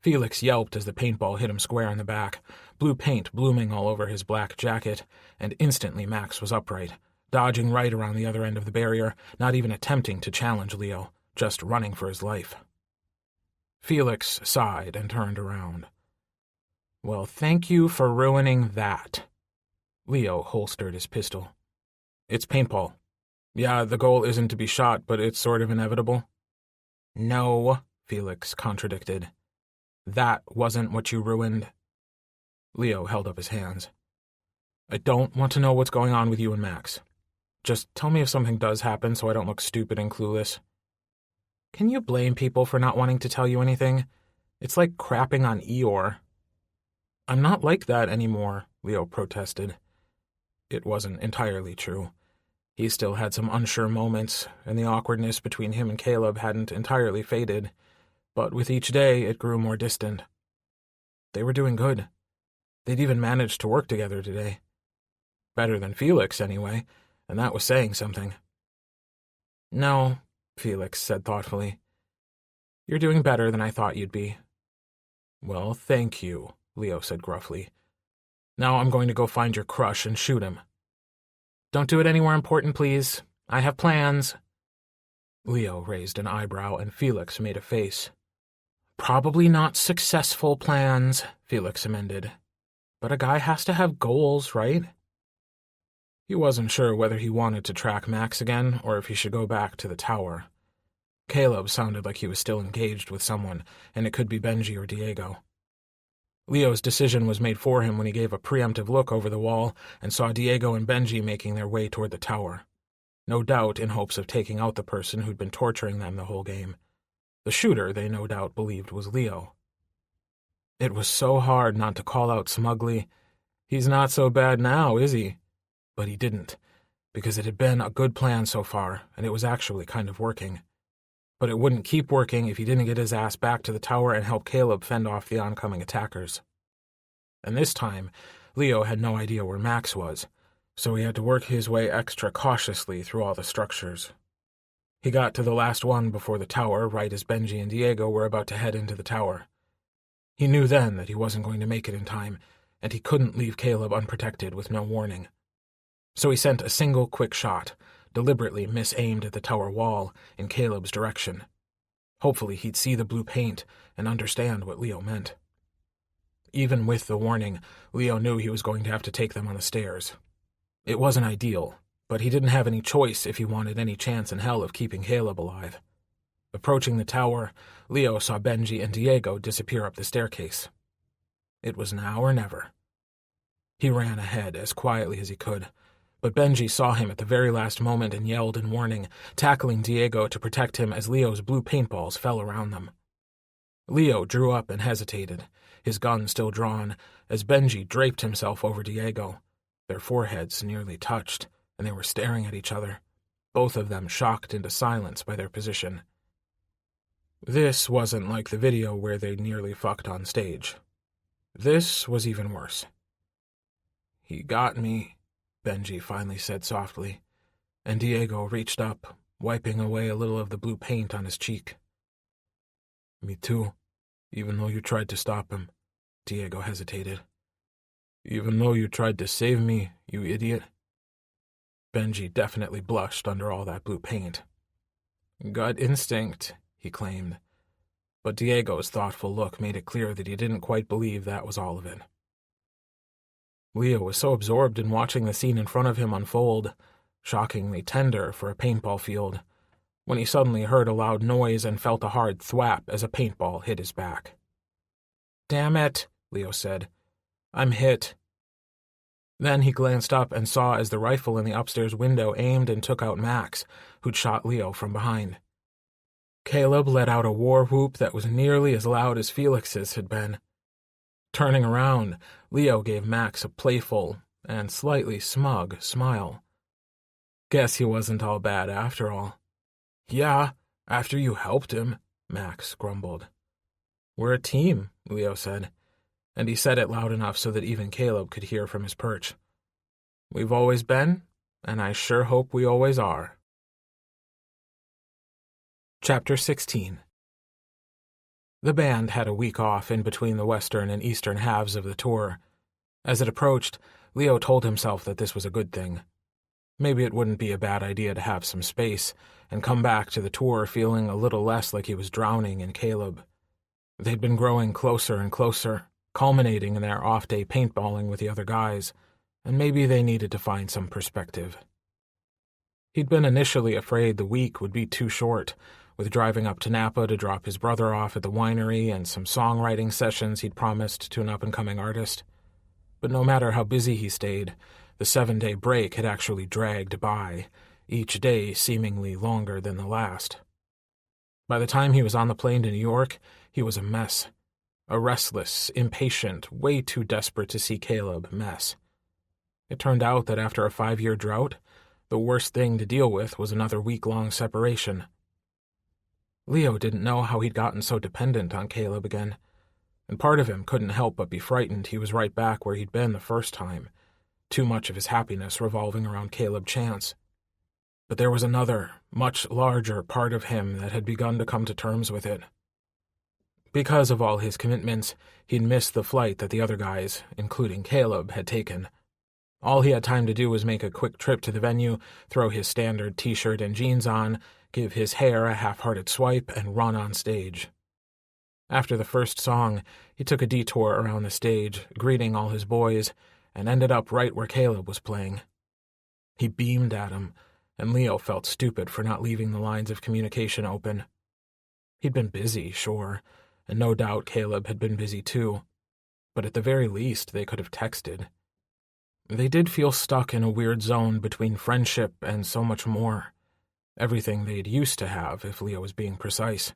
Felix yelped as the paintball hit him square in the back, blue paint blooming all over his black jacket, and instantly Max was upright, dodging right around the other end of the barrier, not even attempting to challenge Leo, just running for his life. Felix sighed and turned around. "Well, thank you for ruining that." Leo holstered his pistol. "It's paintball. Yeah, the goal isn't to be shot, but it's sort of inevitable." "No," Felix contradicted. "That wasn't what you ruined." Leo held up his hands. "I don't want to know what's going on with you and Max. Just tell me if something does happen so I don't look stupid and clueless." "Can you blame people for not wanting to tell you anything? It's like crapping on Eeyore." "I'm not like that anymore," Leo protested. It wasn't entirely true. He still had some unsure moments, and the awkwardness between him and Caleb hadn't entirely faded, but with each day it grew more distant. They were doing good. They'd even managed to work together today. Better than Felix, anyway, and that was saying something. "No," Felix said thoughtfully. "You're doing better than I thought you'd be." "Well, thank you," Leo said gruffly. "Now I'm going to go find your crush and shoot him." "Don't do it anywhere important, please. I have plans." Leo raised an eyebrow and Felix made a face. "Probably not successful plans," Felix amended. "But a guy has to have goals, right?" He wasn't sure whether he wanted to track Max again or if he should go back to the tower. Caleb sounded like he was still engaged with someone, and it could be Benji or Diego. Leo's decision was made for him when he gave a preemptive look over the wall and saw Diego and Benji making their way toward the tower. No doubt in hopes of taking out the person who'd been torturing them the whole game. The shooter, they no doubt believed, was Leo. It was so hard not to call out smugly, "He's not so bad now, is he?" But he didn't, because it had been a good plan so far, and it was actually kind of working. But it wouldn't keep working if he didn't get his ass back to the tower and help Caleb fend off the oncoming attackers. And this time, Leo had no idea where Max was, so he had to work his way extra cautiously through all the structures. He got to the last one before the tower, right as Benji and Diego were about to head into the tower. He knew then that he wasn't going to make it in time, and he couldn't leave Caleb unprotected with no warning. So he sent a single quick shot, deliberately misaimed at the tower wall, in Caleb's direction. Hopefully he'd see the blue paint and understand what Leo meant. Even with the warning, Leo knew he was going to have to take them on the stairs. It wasn't ideal, but he didn't have any choice if he wanted any chance in hell of keeping Caleb alive. Approaching the tower, Leo saw Benji and Diego disappear up the staircase. It was now or never. He ran ahead as quietly as he could, but Benji saw him at the very last moment and yelled in warning, tackling Diego to protect him as Leo's blue paintballs fell around them. Leo drew up and hesitated, his gun still drawn, as Benji draped himself over Diego. Their foreheads nearly touched, and they were staring at each other, both of them shocked into silence by their position. This wasn't like the video where they nearly fucked on stage. This was even worse. "He got me," Benji finally said softly, and Diego reached up, wiping away a little of the blue paint on his cheek. "Me too, even though you tried to stop him," Diego hesitated. "Even though you tried to save me, you idiot." Benji definitely blushed under all that blue paint. "Gut instinct," he claimed, but Diego's thoughtful look made it clear that he didn't quite believe that was all of it. Leo was so absorbed in watching the scene in front of him unfold, shockingly tender for a paintball field, when he suddenly heard a loud noise and felt a hard thwap as a paintball hit his back. "Damn it," Leo said. "I'm hit." Then he glanced up and saw as the rifle in the upstairs window aimed and took out Max, who'd shot Leo from behind. Caleb let out a war whoop that was nearly as loud as Felix's had been. Turning around, Leo gave Max a playful and slightly smug smile. "Guess he wasn't all bad after all." "Yeah, after you helped him," Max grumbled. "We're a team," Leo said, and he said it loud enough so that even Caleb could hear from his perch. "We've always been, and I sure hope we always are." Chapter 16. The band had a week off in between the western and eastern halves of the tour. As it approached, Leo told himself that this was a good thing. Maybe it wouldn't be a bad idea to have some space and come back to the tour feeling a little less like he was drowning in Caleb. They'd been growing closer and closer, culminating in their off-day paintballing with the other guys, and maybe they needed to find some perspective. He'd been initially afraid the week would be too short, with driving up to Napa to drop his brother off at the winery and some songwriting sessions he'd promised to an up-and-coming artist. But no matter how busy he stayed, the 7-day break had actually dragged by, each day seemingly longer than the last. By the time he was on the plane to New York, he was a mess. A restless, impatient, way too desperate to see Caleb mess. It turned out that after a 5-year drought, the worst thing to deal with was another week-long separation. Leo didn't know how he'd gotten so dependent on Caleb again, and part of him couldn't help but be frightened he was right back where he'd been the first time, too much of his happiness revolving around Caleb Chance. But there was another, much larger part of him that had begun to come to terms with it. Because of all his commitments, he'd missed the flight that the other guys, including Caleb, had taken. All he had time to do was make a quick trip to the venue, throw his standard t-shirt and jeans on, give his hair a half-hearted swipe, and run on stage. After the first song, he took a detour around the stage, greeting all his boys, and ended up right where Caleb was playing. He beamed at him, and Leo felt stupid for not leaving the lines of communication open. He'd been busy, sure, and no doubt Caleb had been busy too, but at the very least they could have texted. They did feel stuck in a weird zone between friendship and so much more. Everything they'd used to have, if Leo was being precise.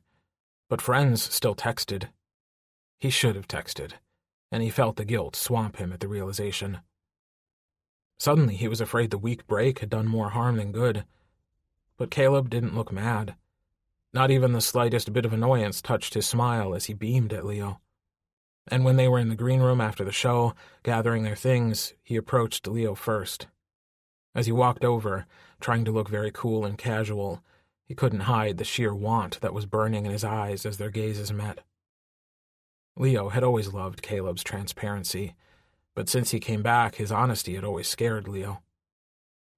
But friends still texted. He should have texted, and he felt the guilt swamp him at the realization. Suddenly he was afraid the week break had done more harm than good. But Caleb didn't look mad. Not even the slightest bit of annoyance touched his smile as he beamed at Leo. And when they were in the green room after the show, gathering their things, he approached Leo first. As he walked over, trying to look very cool and casual, he couldn't hide the sheer want that was burning in his eyes as their gazes met. Leo had always loved Caleb's transparency, But since he came back, his honesty had always scared Leo.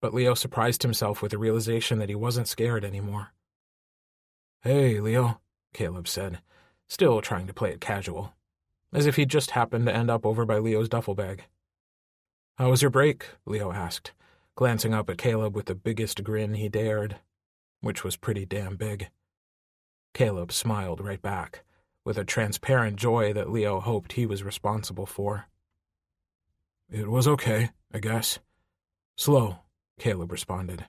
But Leo surprised himself with the realization that he wasn't scared anymore. "Hey, Leo," Caleb said, still trying to play it casual, as if he'd just happened to end up over by Leo's duffel bag. "How was your break?" Leo asked, glancing up at Caleb with the biggest grin he dared, which was pretty damn big. Caleb smiled right back, with a transparent joy that Leo hoped he was responsible for. "It was okay, I guess. Slow," Caleb responded.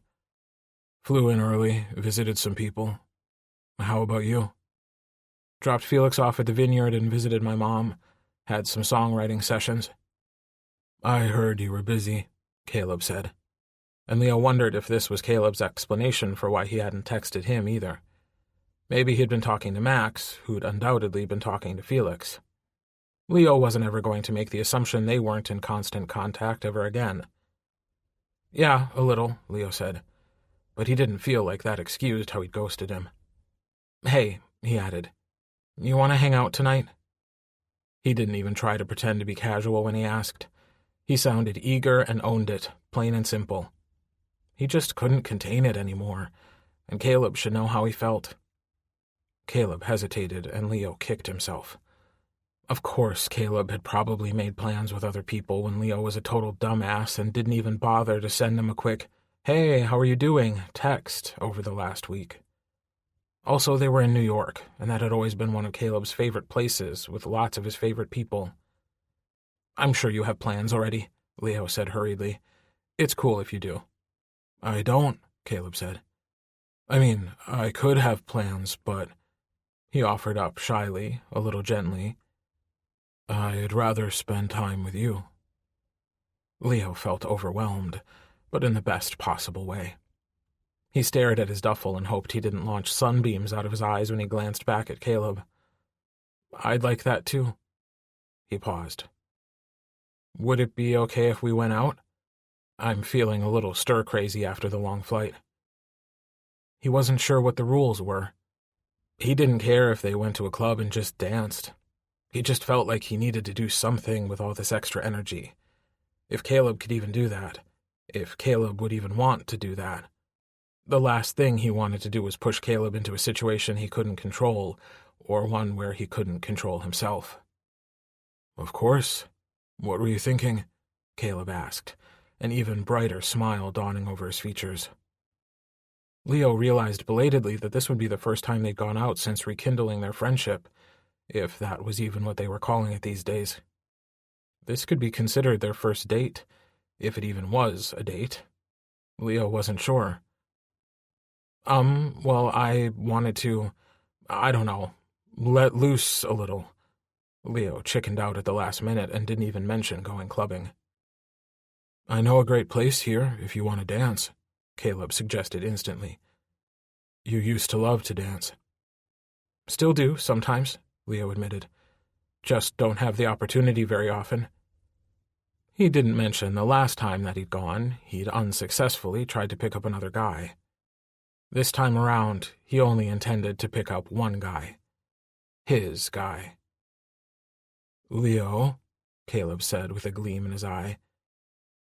"Flew in early, visited some people. How about you?" "Dropped Felix off at the vineyard and visited my mom. Had some songwriting sessions." "I heard you were busy," Caleb said. And Leo wondered if this was Caleb's explanation for why he hadn't texted him either. Maybe he'd been talking to Max, who'd undoubtedly been talking to Felix. Leo wasn't ever going to make the assumption they weren't in constant contact ever again. "Yeah, a little," Leo said, but he didn't feel like that excused how he'd ghosted him. "Hey," he added, "you want to hang out tonight?" He didn't even try to pretend to be casual when he asked. He sounded eager and owned it, plain and simple. He just couldn't contain it anymore, and Caleb should know how he felt. Caleb hesitated, and Leo kicked himself. Of course, Caleb had probably made plans with other people when Leo was a total dumbass and didn't even bother to send him a quick, "Hey, how are you doing?" text over the last week. Also, they were in New York, and that had always been one of Caleb's favorite places, with lots of his favorite people. "I'm sure you have plans already," Leo said hurriedly. "It's cool if you do." "I don't," Caleb said. "I mean, I could have plans, but—" He offered up shyly, a little gently. "I'd rather spend time with you." Leo felt overwhelmed, but in the best possible way. He stared at his duffel and hoped he didn't launch sunbeams out of his eyes when he glanced back at Caleb. "I'd like that too." He paused. "Would it be okay if we went out? I'm feeling a little stir-crazy after the long flight." He wasn't sure what the rules were. He didn't care if they went to a club and just danced. He just felt like he needed to do something with all this extra energy. If Caleb could even do that. If Caleb would even want to do that. The last thing he wanted to do was push Caleb into a situation he couldn't control, or one where he couldn't control himself. "Of course. What were you thinking?" Caleb asked, an even brighter smile dawning over his features. Leo realized belatedly that this would be the first time they'd gone out since rekindling their friendship, if that was even what they were calling it these days. This could be considered their first date, if it even was a date. Leo wasn't sure. Well, I wanted to, I don't know, let loose a little." Leo chickened out at the last minute and didn't even mention going clubbing. "I know a great place here if you want to dance," Caleb suggested instantly. "You used to love to dance." "Still do, sometimes," Leo admitted. "Just don't have the opportunity very often." He didn't mention the last time that he'd gone, he'd unsuccessfully tried to pick up another guy. This time around, he only intended to pick up one guy. His guy. "Leo," Caleb said with a gleam in his eye,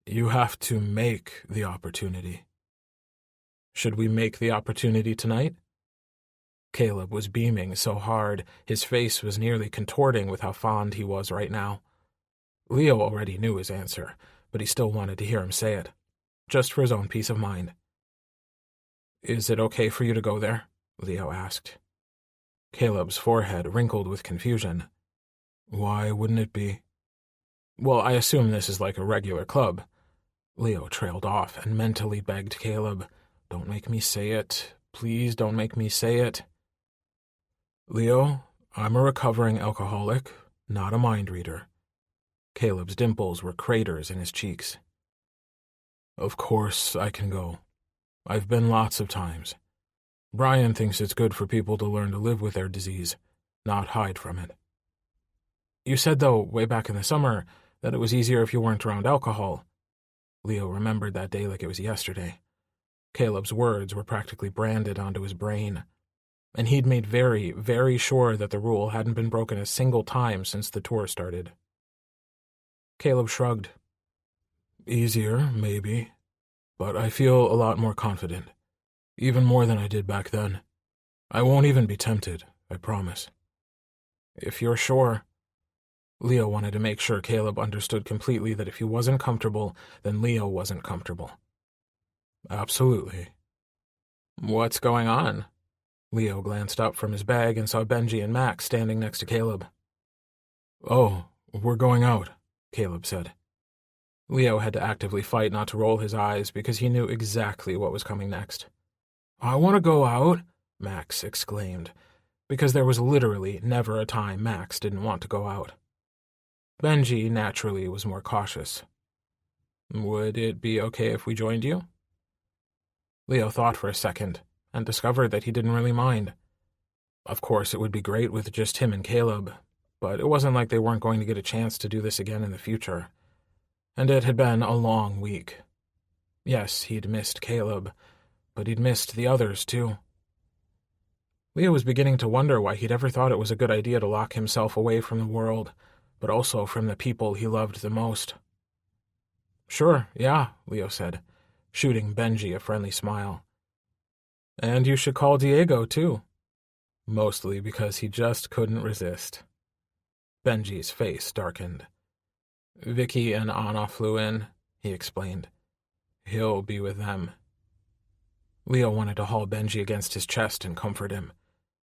"you have to make the opportunity." "Should we make the opportunity tonight?" Caleb was beaming so hard, his face was nearly contorting with how fond he was right now. Leo already knew his answer, but he still wanted to hear him say it, just for his own peace of mind. "Is it okay for you to go there?" Leo asked. Caleb's forehead wrinkled with confusion. "Why wouldn't it be?" "Well, I assume this is like a regular club." Leo trailed off and mentally begged Caleb, "Don't make me say it. Please don't make me say it." "Leo, I'm a recovering alcoholic, not a mind reader." Caleb's dimples were craters in his cheeks. "Of course I can go. I've been lots of times. Brian thinks it's good for people to learn to live with their disease, not hide from it." "You said, though, way back in the summer, that it was easier if you weren't around alcohol." Leo remembered that day like it was yesterday. Caleb's words were practically branded onto his brain, and he'd made very, very sure that the rule hadn't been broken a single time since the tour started. Caleb shrugged. Easier, maybe, but I feel a lot more confident, even more than I did back then. I won't even be tempted, I promise. If you're sure. Leo wanted to make sure Caleb understood completely that if he wasn't comfortable, then Leo wasn't comfortable. Absolutely. What's going on? Leo glanced up from his bag and saw Benji and Max standing next to Caleb. Oh, we're going out, Caleb said. Leo had to actively fight not to roll his eyes because he knew exactly what was coming next. I want to go out, Max exclaimed, because there was literally never a time Max didn't want to go out. Benji, naturally, was more cautious. Would it be okay if we joined you? Leo thought for a second and discovered that he didn't really mind. Of course, it would be great with just him and Caleb, but it wasn't like they weren't going to get a chance to do this again in the future. And it had been a long week. Yes, he'd missed Caleb, but he'd missed the others, too. Leo was beginning to wonder why he'd ever thought it was a good idea to lock himself away from the world, but also from the people he loved the most. Sure, yeah, Leo said, shooting Benji a friendly smile. And you should call Diego, too. Mostly because he just couldn't resist. Benji's face darkened. Vicky and Anna flew in, he explained. He'll be with them. Leo wanted to haul Benji against his chest and comfort him,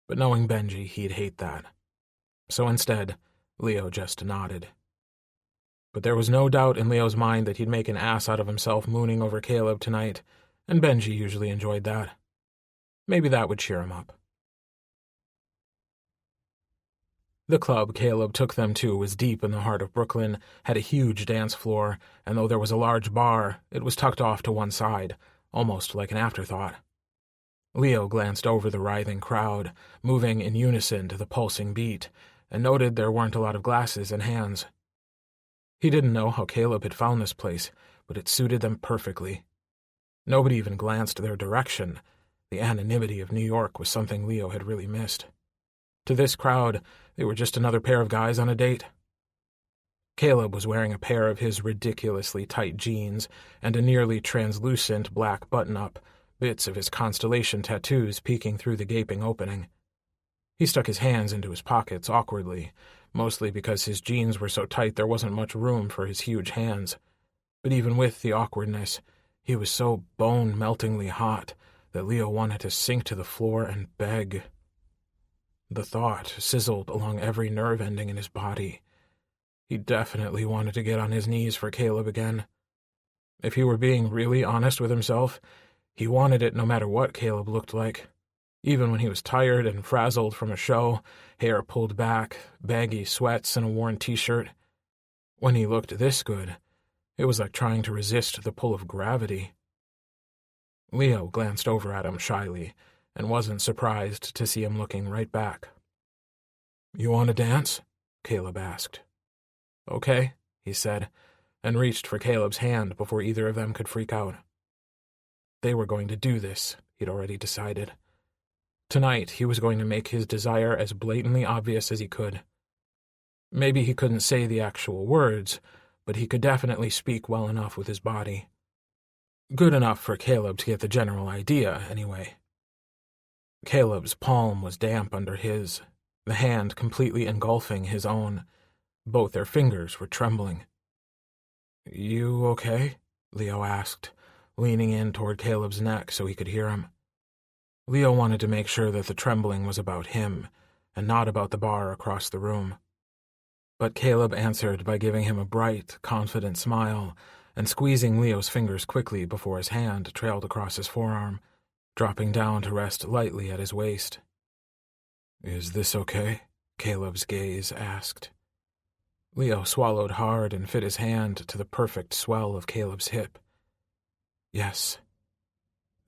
but knowing Benji, he'd hate that. So instead, Leo just nodded. But there was no doubt in Leo's mind that he'd make an ass out of himself mooning over Caleb tonight, and Benji usually enjoyed that. Maybe that would cheer him up. The club Caleb took them to was deep in the heart of Brooklyn, had a huge dance floor, and though there was a large bar, it was tucked off to one side, almost like an afterthought. Leo glanced over the writhing crowd, moving in unison to the pulsing beat, and noted there weren't a lot of glasses and hands. He didn't know how Caleb had found this place, but it suited them perfectly. Nobody even glanced their direction. The anonymity of New York was something Leo had really missed. To this crowd, they were just another pair of guys on a date. Caleb was wearing a pair of his ridiculously tight jeans and a nearly translucent black button-up, bits of his constellation tattoos peeking through the gaping opening. He stuck his hands into his pockets awkwardly, mostly because his jeans were so tight there wasn't much room for his huge hands. But even with the awkwardness, he was so bone-meltingly hot that Leo wanted to sink to the floor and beg. The thought sizzled along every nerve ending in his body. He definitely wanted to get on his knees for Caleb again. If he were being really honest with himself, he wanted it no matter what Caleb looked like. Even when he was tired and frazzled from a show, hair pulled back, baggy sweats, and a worn t-shirt. When he looked this good, it was like trying to resist the pull of gravity. Leo glanced over at him shyly, and wasn't surprised to see him looking right back. You want to dance? Caleb asked. Okay, he said, and reached for Caleb's hand before either of them could freak out. They were going to do this, he'd already decided. Tonight, he was going to make his desire as blatantly obvious as he could. Maybe he couldn't say the actual words, but he could definitely speak well enough with his body. Good enough for Caleb to get the general idea, anyway. Caleb's palm was damp under his, the hand completely engulfing his own. Both their fingers were trembling. You okay? Leo asked, leaning in toward Caleb's neck so he could hear him. Leo wanted to make sure that the trembling was about him, and not about the bar across the room. But Caleb answered by giving him a bright, confident smile, and squeezing Leo's fingers quickly before his hand trailed across his forearm, dropping down to rest lightly at his waist. Is this okay? Caleb's gaze asked. Leo swallowed hard and fit his hand to the perfect swell of Caleb's hip. Yes.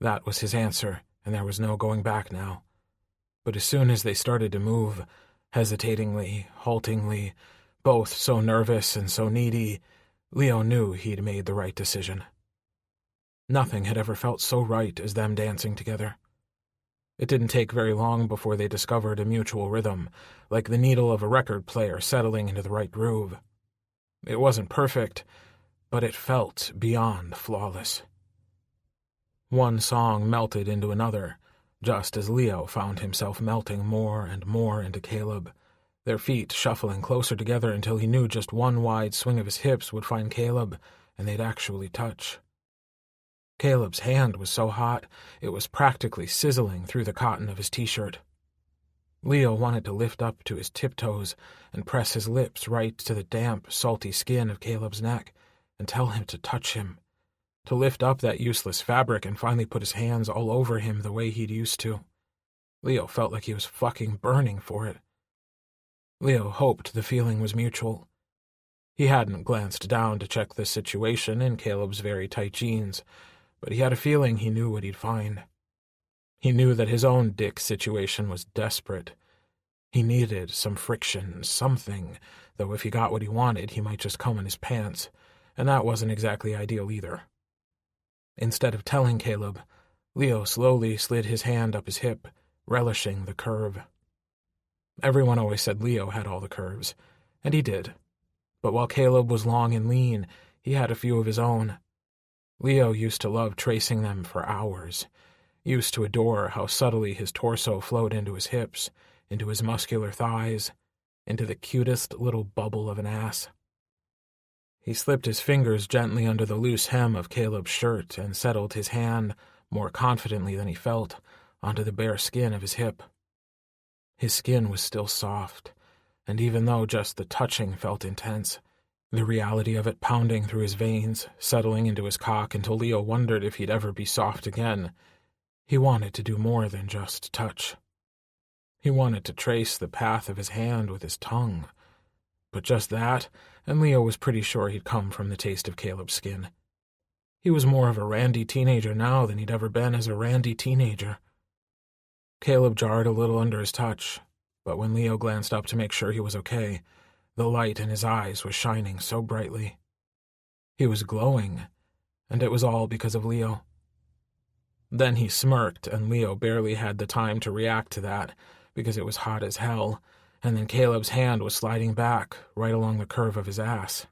That was his answer, and there was no going back now. But as soon as they started to move, hesitatingly, haltingly, both so nervous and so needy, Leo knew he'd made the right decision. Nothing had ever felt so right as them dancing together. It didn't take very long before they discovered a mutual rhythm, like the needle of a record player settling into the right groove. It wasn't perfect, but it felt beyond flawless. One song melted into another, just as Leo found himself melting more and more into Caleb, their feet shuffling closer together until he knew just one wide swing of his hips would find Caleb, and they'd actually touch. Caleb's hand was so hot, it was practically sizzling through the cotton of his t-shirt. Leo wanted to lift up to his tiptoes and press his lips right to the damp, salty skin of Caleb's neck and tell him to touch him, to lift up that useless fabric and finally put his hands all over him the way he'd used to. Leo felt like he was fucking burning for it. Leo hoped the feeling was mutual. He hadn't glanced down to check the situation in Caleb's very tight jeans, but he had a feeling he knew what he'd find. He knew that his own dick situation was desperate. He needed some friction, something, though if he got what he wanted, he might just come in his pants, and that wasn't exactly ideal either. Instead of telling Caleb, Leo slowly slid his hand up his hip, relishing the curve. Everyone always said Leo had all the curves, and he did. But while Caleb was long and lean, he had a few of his own. Leo used to love tracing them for hours, used to adore how subtly his torso flowed into his hips, into his muscular thighs, into the cutest little bubble of an ass. He slipped his fingers gently under the loose hem of Caleb's shirt and settled his hand, more confidently than he felt, onto the bare skin of his hip. His skin was still soft, and even though just the touching felt intense, the reality of it pounding through his veins, settling into his cock until Leo wondered if he'd ever be soft again, he wanted to do more than just touch. He wanted to trace the path of his hand with his tongue. But just that, and Leo was pretty sure he'd come from the taste of Caleb's skin. He was more of a randy teenager now than he'd ever been as a randy teenager. Caleb jarred a little under his touch, but when Leo glanced up to make sure he was okay, the light in his eyes was shining so brightly. He was glowing, and it was all because of Leo. Then he smirked, and Leo barely had the time to react to that, because it was hot as hell, and then Caleb's hand was sliding back, right along the curve of his ass.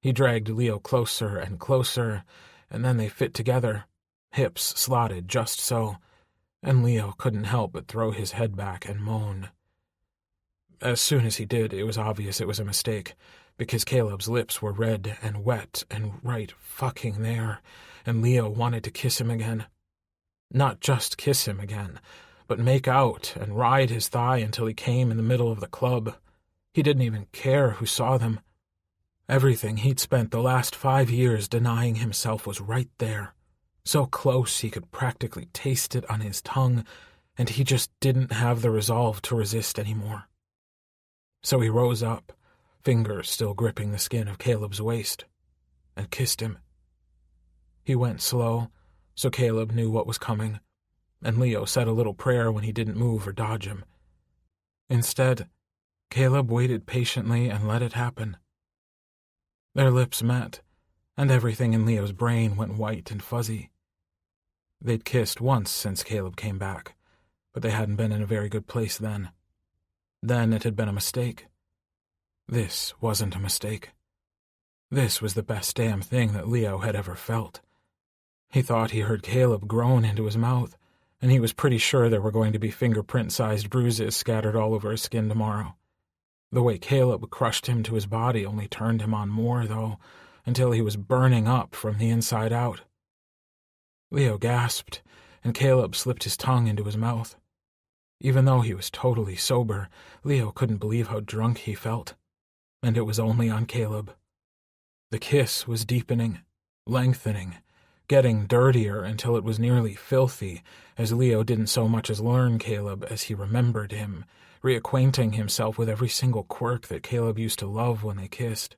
He dragged Leo closer and closer, and then they fit together, hips slotted just so, and Leo couldn't help but throw his head back and moan. As soon as he did, it was obvious it was a mistake, because Caleb's lips were red and wet and right fucking there, and Leo wanted to kiss him again. Not just kiss him again, but make out and ride his thigh until he came in the middle of the club. He didn't even care who saw them. Everything he'd spent the last 5 years denying himself was right there, so close he could practically taste it on his tongue, and he just didn't have the resolve to resist anymore. So he rose up, fingers still gripping the skin of Caleb's waist, and kissed him. He went slow, so Caleb knew what was coming, and Leo said a little prayer when he didn't move or dodge him. Instead, Caleb waited patiently and let it happen. Their lips met, and everything in Leo's brain went white and fuzzy. They'd kissed once since Caleb came back, but they hadn't been in a very good place then. Then it had been a mistake. This wasn't a mistake. This was the best damn thing that Leo had ever felt. He thought he heard Caleb groan into his mouth, and he was pretty sure there were going to be fingerprint-sized bruises scattered all over his skin tomorrow. The way Caleb crushed him to his body only turned him on more, though, until he was burning up from the inside out. Leo gasped, and Caleb slipped his tongue into his mouth. Even though he was totally sober, Leo couldn't believe how drunk he felt. And it was only on Caleb. The kiss was deepening, lengthening, getting dirtier until it was nearly filthy, as Leo didn't so much as learn Caleb as he remembered him, reacquainting himself with every single quirk that Caleb used to love when they kissed.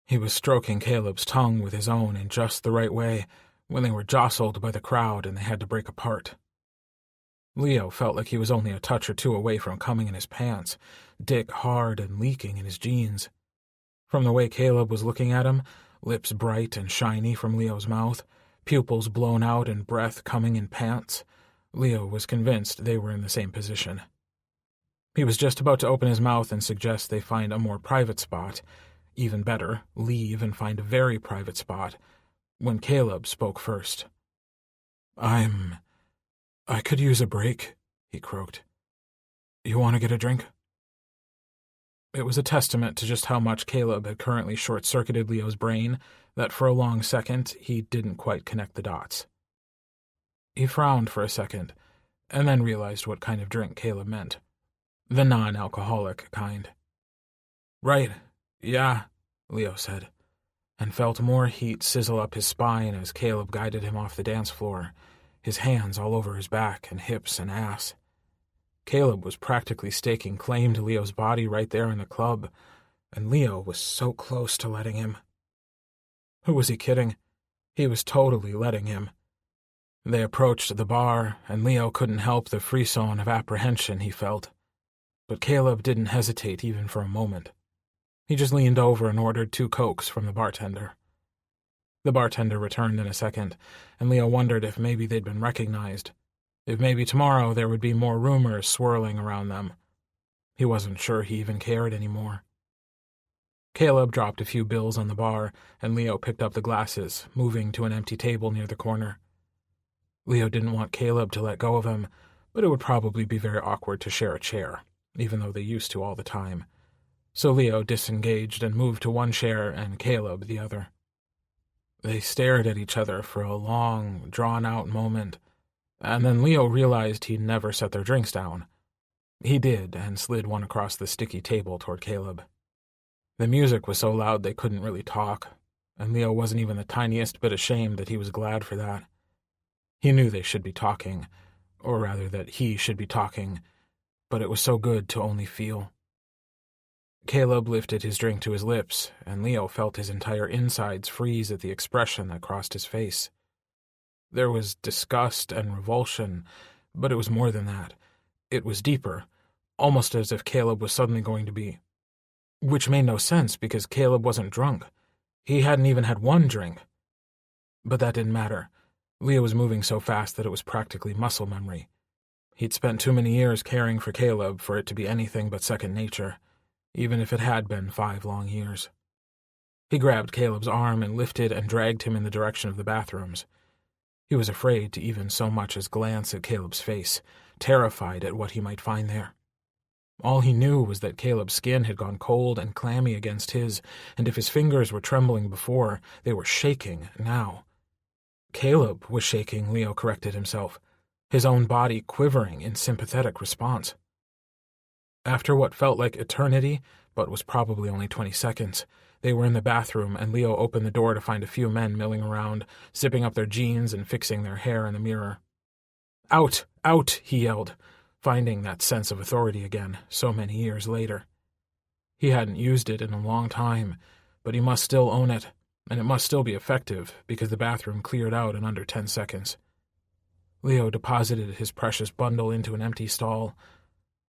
He was stroking Caleb's tongue with his own in just the right way when they were jostled by the crowd and they had to break apart. Leo felt like he was only a touch or two away from coming in his pants, dick hard and leaking in his jeans. From the way Caleb was looking at him, lips bright and shiny from Leo's mouth, pupils blown out and breath coming in pants, Leo was convinced they were in the same position. He was just about to open his mouth and suggest they find a more private spot, even better, leave and find a very private spot, when Caleb spoke first. I could use a break, he croaked. You want to get a drink? It was a testament to just how much Caleb had currently short-circuited Leo's brain that for a long second he didn't quite connect the dots. He frowned for a second, and then realized what kind of drink Caleb meant. The non-alcoholic kind. Right, yeah, Leo said, and felt more heat sizzle up his spine as Caleb guided him off the dance floor, his hands all over his back and hips and ass. Caleb was practically staking claim to Leo's body right there in the club, and Leo was so close to letting him. Who was he kidding? He was totally letting him. They approached the bar, and Leo couldn't help the frisson of apprehension he felt. But Caleb didn't hesitate even for a moment. He just leaned over and ordered 2 Cokes from the bartender. The bartender returned in a second, and Leo wondered if maybe they'd been recognized. If maybe tomorrow there would be more rumors swirling around them. He wasn't sure he even cared anymore. Caleb dropped a few bills on the bar, and Leo picked up the glasses, moving to an empty table near the corner. Leo didn't want Caleb to let go of him, but it would probably be very awkward to share a chair, even though they used to all the time. So Leo disengaged and moved to one chair and Caleb the other. They stared at each other for a long, drawn-out moment, and then Leo realized he'd never set their drinks down. He did, and slid one across the sticky table toward Caleb. The music was so loud they couldn't really talk, and Leo wasn't even the tiniest bit ashamed that he was glad for that. He knew they should be talking, or rather that he should be talking, but it was so good to only feel. Caleb lifted his drink to his lips, and Leo felt his entire insides freeze at the expression that crossed his face. There was disgust and revulsion, but it was more than that. It was deeper, almost as if Caleb was suddenly going to be... Which made no sense, because Caleb wasn't drunk. He hadn't even had one drink. But that didn't matter. Leo was moving so fast that it was practically muscle memory. He'd spent too many years caring for Caleb for it to be anything but second nature, even if it had been 5 long years. He grabbed Caleb's arm and lifted and dragged him in the direction of the bathrooms. He was afraid to even so much as glance at Caleb's face, terrified at what he might find there. All he knew was that Caleb's skin had gone cold and clammy against his, and if his fingers were trembling before, they were shaking now. Caleb was shaking, Leo corrected himself, his own body quivering in sympathetic response. After what felt like eternity, but was probably only 20 seconds, they were in the bathroom, and Leo opened the door to find a few men milling around, zipping up their jeans and fixing their hair in the mirror. "Out! Out!" he yelled, finding that sense of authority again so many years later. He hadn't used it in a long time, but he must still own it, and it must still be effective, because the bathroom cleared out in under 10 seconds. Leo deposited his precious bundle into an empty stall.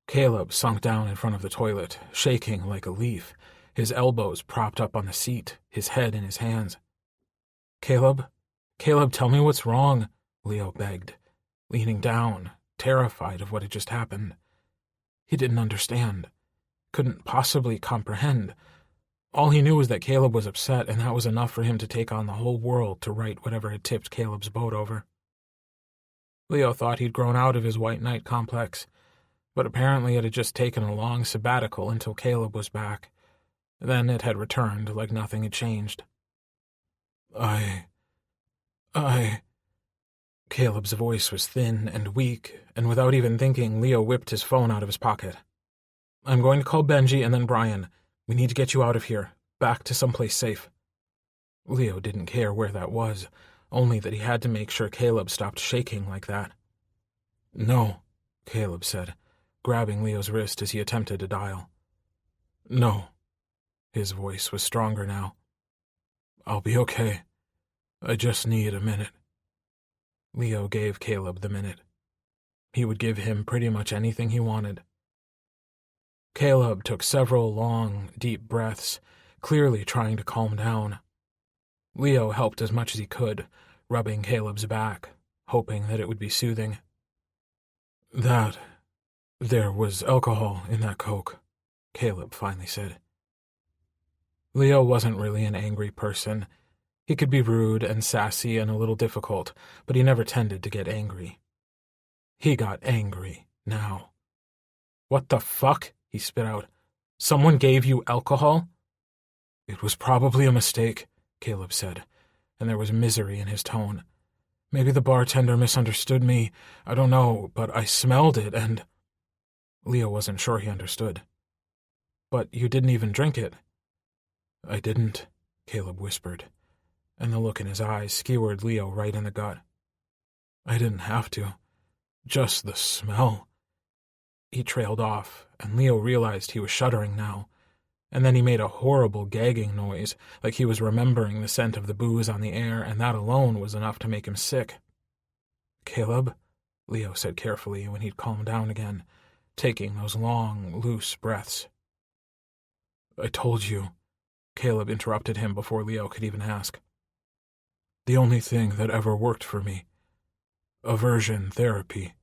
Caleb sunk down in front of the toilet, shaking like a leaf, his elbows propped up on the seat, his head in his hands. Caleb, tell me what's wrong," Leo begged, leaning down, terrified of what had just happened. He didn't understand, couldn't possibly comprehend. All he knew was that Caleb was upset, and that was enough for him to take on the whole world to right whatever had tipped Caleb's boat over. Leo thought he'd grown out of his white knight complex, but apparently it had just taken a long sabbatical until Caleb was back. Then it had returned like nothing had changed. I... Caleb's voice was thin and weak, and without even thinking, Leo whipped his phone out of his pocket. "I'm going to call Benji and then Brian. We need to get you out of here, back to someplace safe." Leo didn't care where that was, only that he had to make sure Caleb stopped shaking like that. "No," Caleb said, grabbing Leo's wrist as he attempted to dial. "No." His voice was stronger now. "I'll be okay. I just need a minute." Leo gave Caleb the minute. He would give him pretty much anything he wanted. Caleb took several long, deep breaths, clearly trying to calm down. Leo helped as much as he could, rubbing Caleb's back, hoping that it would be soothing. There was alcohol in that Coke," Caleb finally said. Leo wasn't really an angry person. He could be rude and sassy and a little difficult, but he never tended to get angry. He got angry now. "What the fuck?" he spit out. "Someone gave you alcohol?" "It was probably a mistake," Caleb said, and there was misery in his tone. "Maybe the bartender misunderstood me. I don't know, but I smelled it and—" Leo wasn't sure he understood. "But you didn't even drink it." "I didn't," Caleb whispered, and the look in his eyes skewered Leo right in the gut. "I didn't have to. Just the smell." He trailed off, and Leo realized he was shuddering now, and then he made a horrible gagging noise, like he was remembering the scent of the booze on the air, and that alone was enough to make him sick. "Caleb," Leo said carefully when he'd calmed down again, taking those long, loose breaths. "I told you," Caleb interrupted him before Leo could even ask. "The only thing that ever worked for me. Aversion therapy."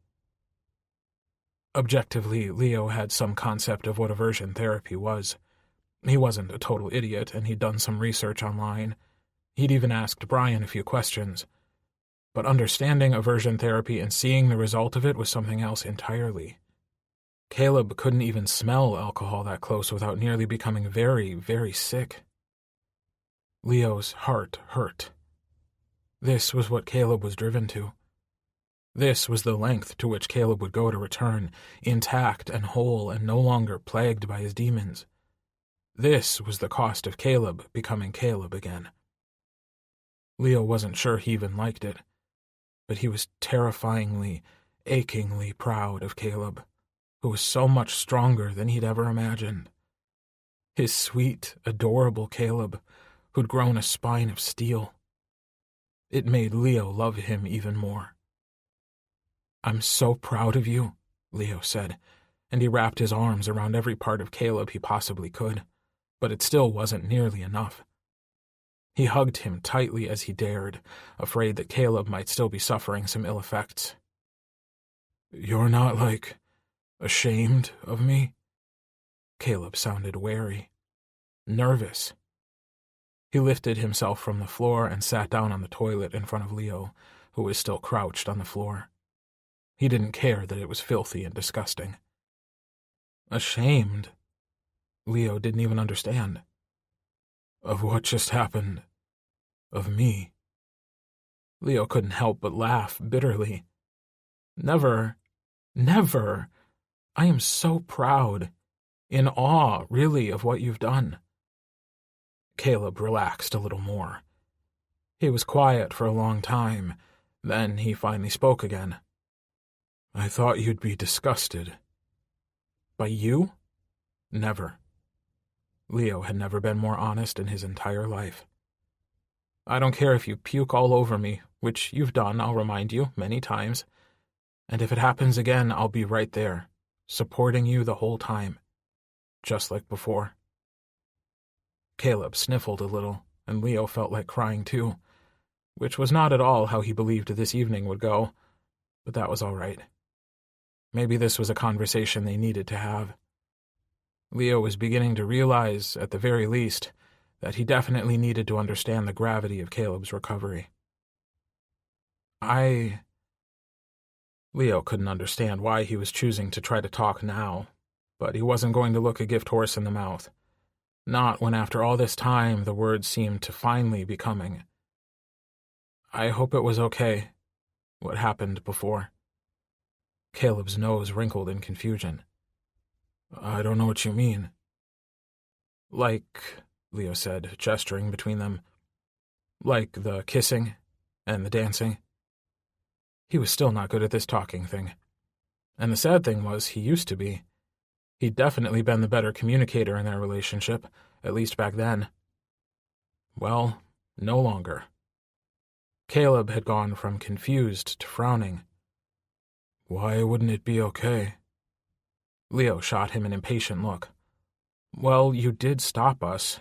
Objectively, Leo had some concept of what aversion therapy was. He wasn't a total idiot, and he'd done some research online. He'd even asked Brian a few questions. But understanding aversion therapy and seeing the result of it was something else entirely. Caleb couldn't even smell alcohol that close without nearly becoming very, very sick. Leo's heart hurt. This was what Caleb was driven to. This was the length to which Caleb would go to return, intact and whole and no longer plagued by his demons. This was the cost of Caleb becoming Caleb again. Leo wasn't sure he even liked it, but he was terrifyingly, achingly proud of Caleb, who was so much stronger than he'd ever imagined. His sweet, adorable Caleb, who'd grown a spine of steel. It made Leo love him even more. "I'm so proud of you," Leo said, and he wrapped his arms around every part of Caleb he possibly could, but it still wasn't nearly enough. He hugged him tightly as he dared, afraid that Caleb might still be suffering some ill effects. "You're not, ashamed of me?" Caleb sounded wary, nervous. He lifted himself from the floor and sat down on the toilet in front of Leo, who was still crouched on the floor. He didn't care that it was filthy and disgusting. Ashamed? Leo didn't even understand. Of what just happened? Of me? Leo couldn't help but laugh bitterly. Never, never. I am so proud. In awe, really, of what you've done. Caleb relaxed a little more. He was quiet for a long time. Then he finally spoke again. I thought you'd be disgusted. By you? Never. Leo had never been more honest in his entire life. I don't care if you puke all over me, which you've done, I'll remind you, many times. And if it happens again, I'll be right there, supporting you the whole time, just like before. Caleb sniffled a little, and Leo felt like crying too, which was not at all how he believed this evening would go, but that was all right. Maybe this was a conversation they needed to have. Leo was beginning to realize, at the very least, that he definitely needed to understand the gravity of Caleb's recovery. Leo couldn't understand why he was choosing to try to talk now, but he wasn't going to look a gift horse in the mouth. Not when after all this time the words seemed to finally be coming. I hope it was okay, what happened before. Caleb's nose wrinkled in confusion. I don't know what you mean. Like, Leo said, gesturing between them. Like the kissing and the dancing. He was still not good at this talking thing. And the sad thing was, he used to be. He'd definitely been the better communicator in their relationship, at least back then. Well, no longer. Caleb had gone from confused to frowning. Why wouldn't it be okay? Leo shot him an impatient look. Well, you did stop us.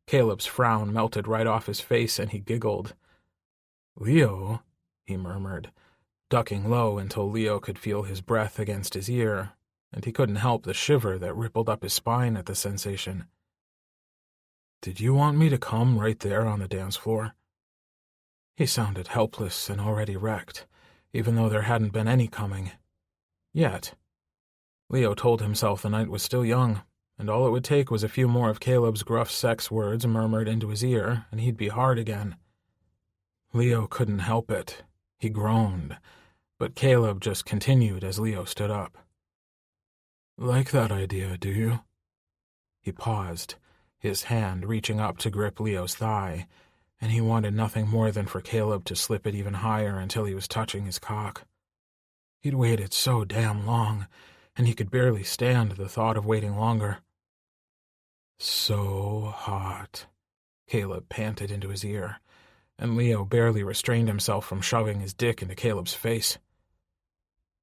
Caleb's frown melted right off his face and he giggled. Leo, he murmured, ducking low until Leo could feel his breath against his ear, and he couldn't help the shiver that rippled up his spine at the sensation. Did you want me to come right there on the dance floor? He sounded helpless and already wrecked, even though there hadn't been any coming. Yet. Leo told himself the night was still young, and all it would take was a few more of Caleb's gruff sex words murmured into his ear, and he'd be hard again. Leo couldn't help it. He groaned, but Caleb just continued as Leo stood up. Like that idea, do you? He paused, his hand reaching up to grip Leo's thigh, and he wanted nothing more than for Caleb to slip it even higher until he was touching his cock. He'd waited so damn long, and he could barely stand the thought of waiting longer. So hot, Caleb panted into his ear, and Leo barely restrained himself from shoving his dick into Caleb's face.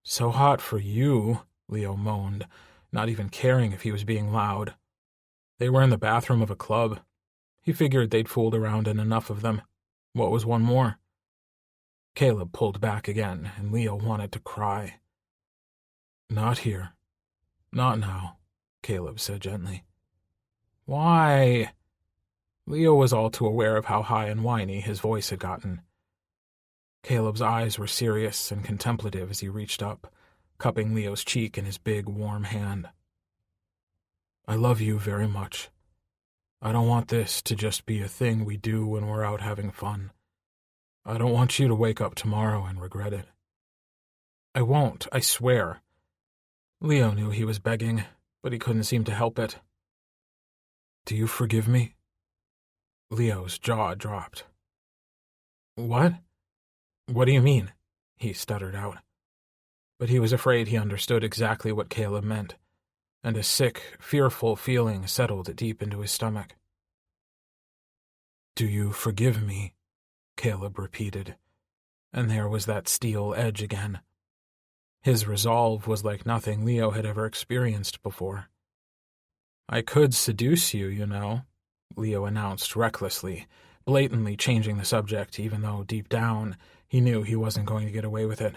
So hot for you, Leo moaned, not even caring if he was being loud. They were in the bathroom of a club. He figured they'd fooled around in enough of them. What was one more? Caleb pulled back again, and Leo wanted to cry. Not here. Not now, Caleb said gently. Why? Leo was all too aware of how high and whiny his voice had gotten. Caleb's eyes were serious and contemplative as he reached up, cupping Leo's cheek in his big, warm hand. I love you very much. I don't want this to just be a thing we do when we're out having fun. I don't want you to wake up tomorrow and regret it. I won't, I swear. Leo knew he was begging, but he couldn't seem to help it. Do you forgive me? Leo's jaw dropped. What? What do you mean? He stuttered out. But he was afraid he understood exactly what Caleb meant, and a sick, fearful feeling settled deep into his stomach. Do you forgive me? Caleb repeated, and there was that steel edge again. His resolve was like nothing Leo had ever experienced before. I could seduce you, you know, Leo announced recklessly, blatantly changing the subject even though, deep down, he knew he wasn't going to get away with it.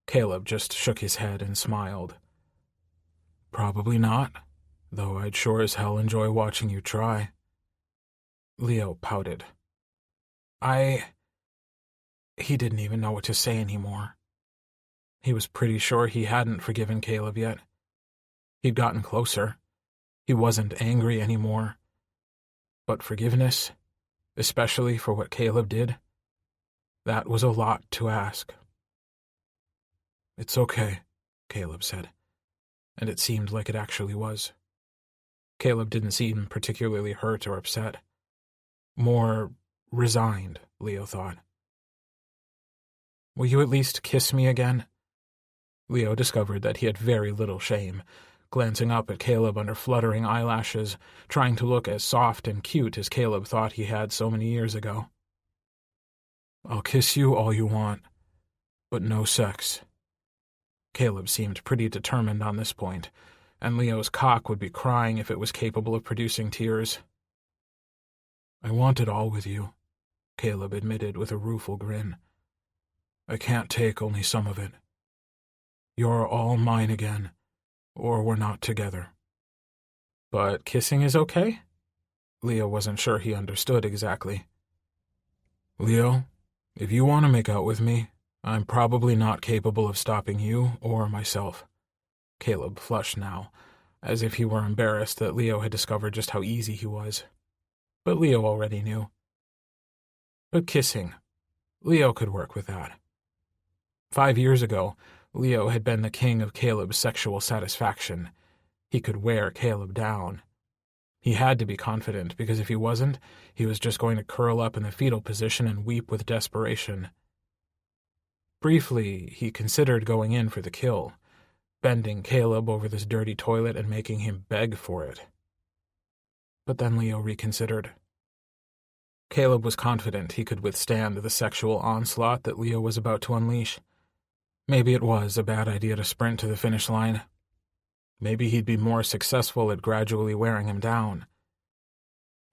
Caleb just shook his head and smiled. Probably not, though I'd sure as hell enjoy watching you try. Leo pouted. He didn't even know what to say anymore. He was pretty sure he hadn't forgiven Caleb yet. He'd gotten closer. He wasn't angry anymore. But forgiveness, especially for what Caleb did, that was a lot to ask. It's okay, Caleb said, and it seemed like it actually was. Caleb didn't seem particularly hurt or upset. More resigned, Leo thought. Will you at least kiss me again? Leo discovered that he had very little shame, glancing up at Caleb under fluttering eyelashes, trying to look as soft and cute as Caleb thought he had so many years ago. I'll kiss you all you want, but no sex. Caleb seemed pretty determined on this point, and Leo's cock would be crying if it was capable of producing tears. I want it all with you, Caleb admitted with a rueful grin. I can't take only some of it. You're all mine again, or we're not together. But kissing is okay? Leo wasn't sure he understood exactly. Leo, if you want to make out with me, I'm probably not capable of stopping you or myself. Caleb flushed now, as if he were embarrassed that Leo had discovered just how easy he was. But Leo already knew. But kissing, Leo could work with that. 5 years ago, Leo had been the king of Caleb's sexual satisfaction. He could wear Caleb down. He had to be confident, because if he wasn't, he was just going to curl up in the fetal position and weep with desperation. Briefly, he considered going in for the kill, bending Caleb over this dirty toilet and making him beg for it. But then Leo reconsidered. Caleb was confident he could withstand the sexual onslaught that Leo was about to unleash. Maybe it was a bad idea to sprint to the finish line. Maybe he'd be more successful at gradually wearing him down.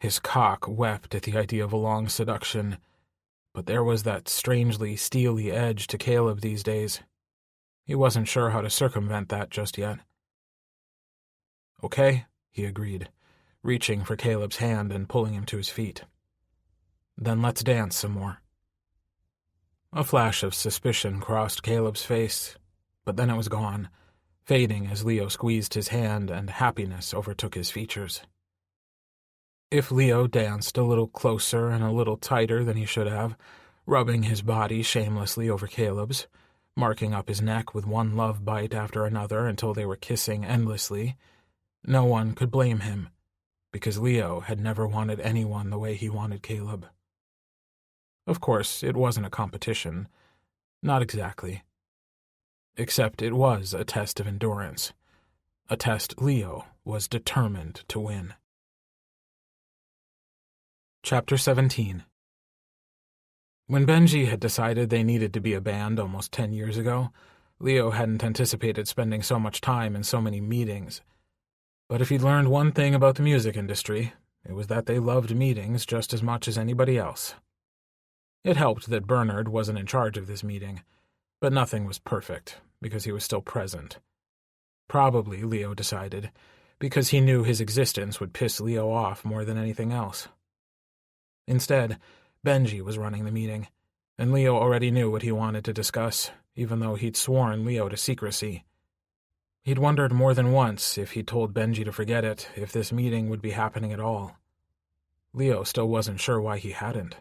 His cock wept at the idea of a long seduction, but there was that strangely steely edge to Caleb these days. He wasn't sure how to circumvent that just yet. Okay, he agreed, reaching for Caleb's hand and pulling him to his feet. "Then let's dance some more." A flash of suspicion crossed Caleb's face, but then it was gone, fading as Leo squeezed his hand and happiness overtook his features. If Leo danced a little closer and a little tighter than he should have, rubbing his body shamelessly over Caleb's, marking up his neck with one love bite after another until they were kissing endlessly, no one could blame him, because Leo had never wanted anyone the way he wanted Caleb. Of course, it wasn't a competition. Not exactly. Except it was a test of endurance. A test Leo was determined to win. Chapter 17. When Benji had decided they needed to be a band almost 10 years ago, Leo hadn't anticipated spending so much time in so many meetings. But if he'd learned one thing about the music industry, it was that they loved meetings just as much as anybody else. It helped that Bernard wasn't in charge of this meeting, but nothing was perfect, because he was still present. Probably, Leo decided, because he knew his existence would piss Leo off more than anything else. Instead, Benji was running the meeting, and Leo already knew what he wanted to discuss, even though he'd sworn Leo to secrecy. He'd wondered more than once if he'd told Benji to forget it, if this meeting would be happening at all. Leo still wasn't sure why he hadn't.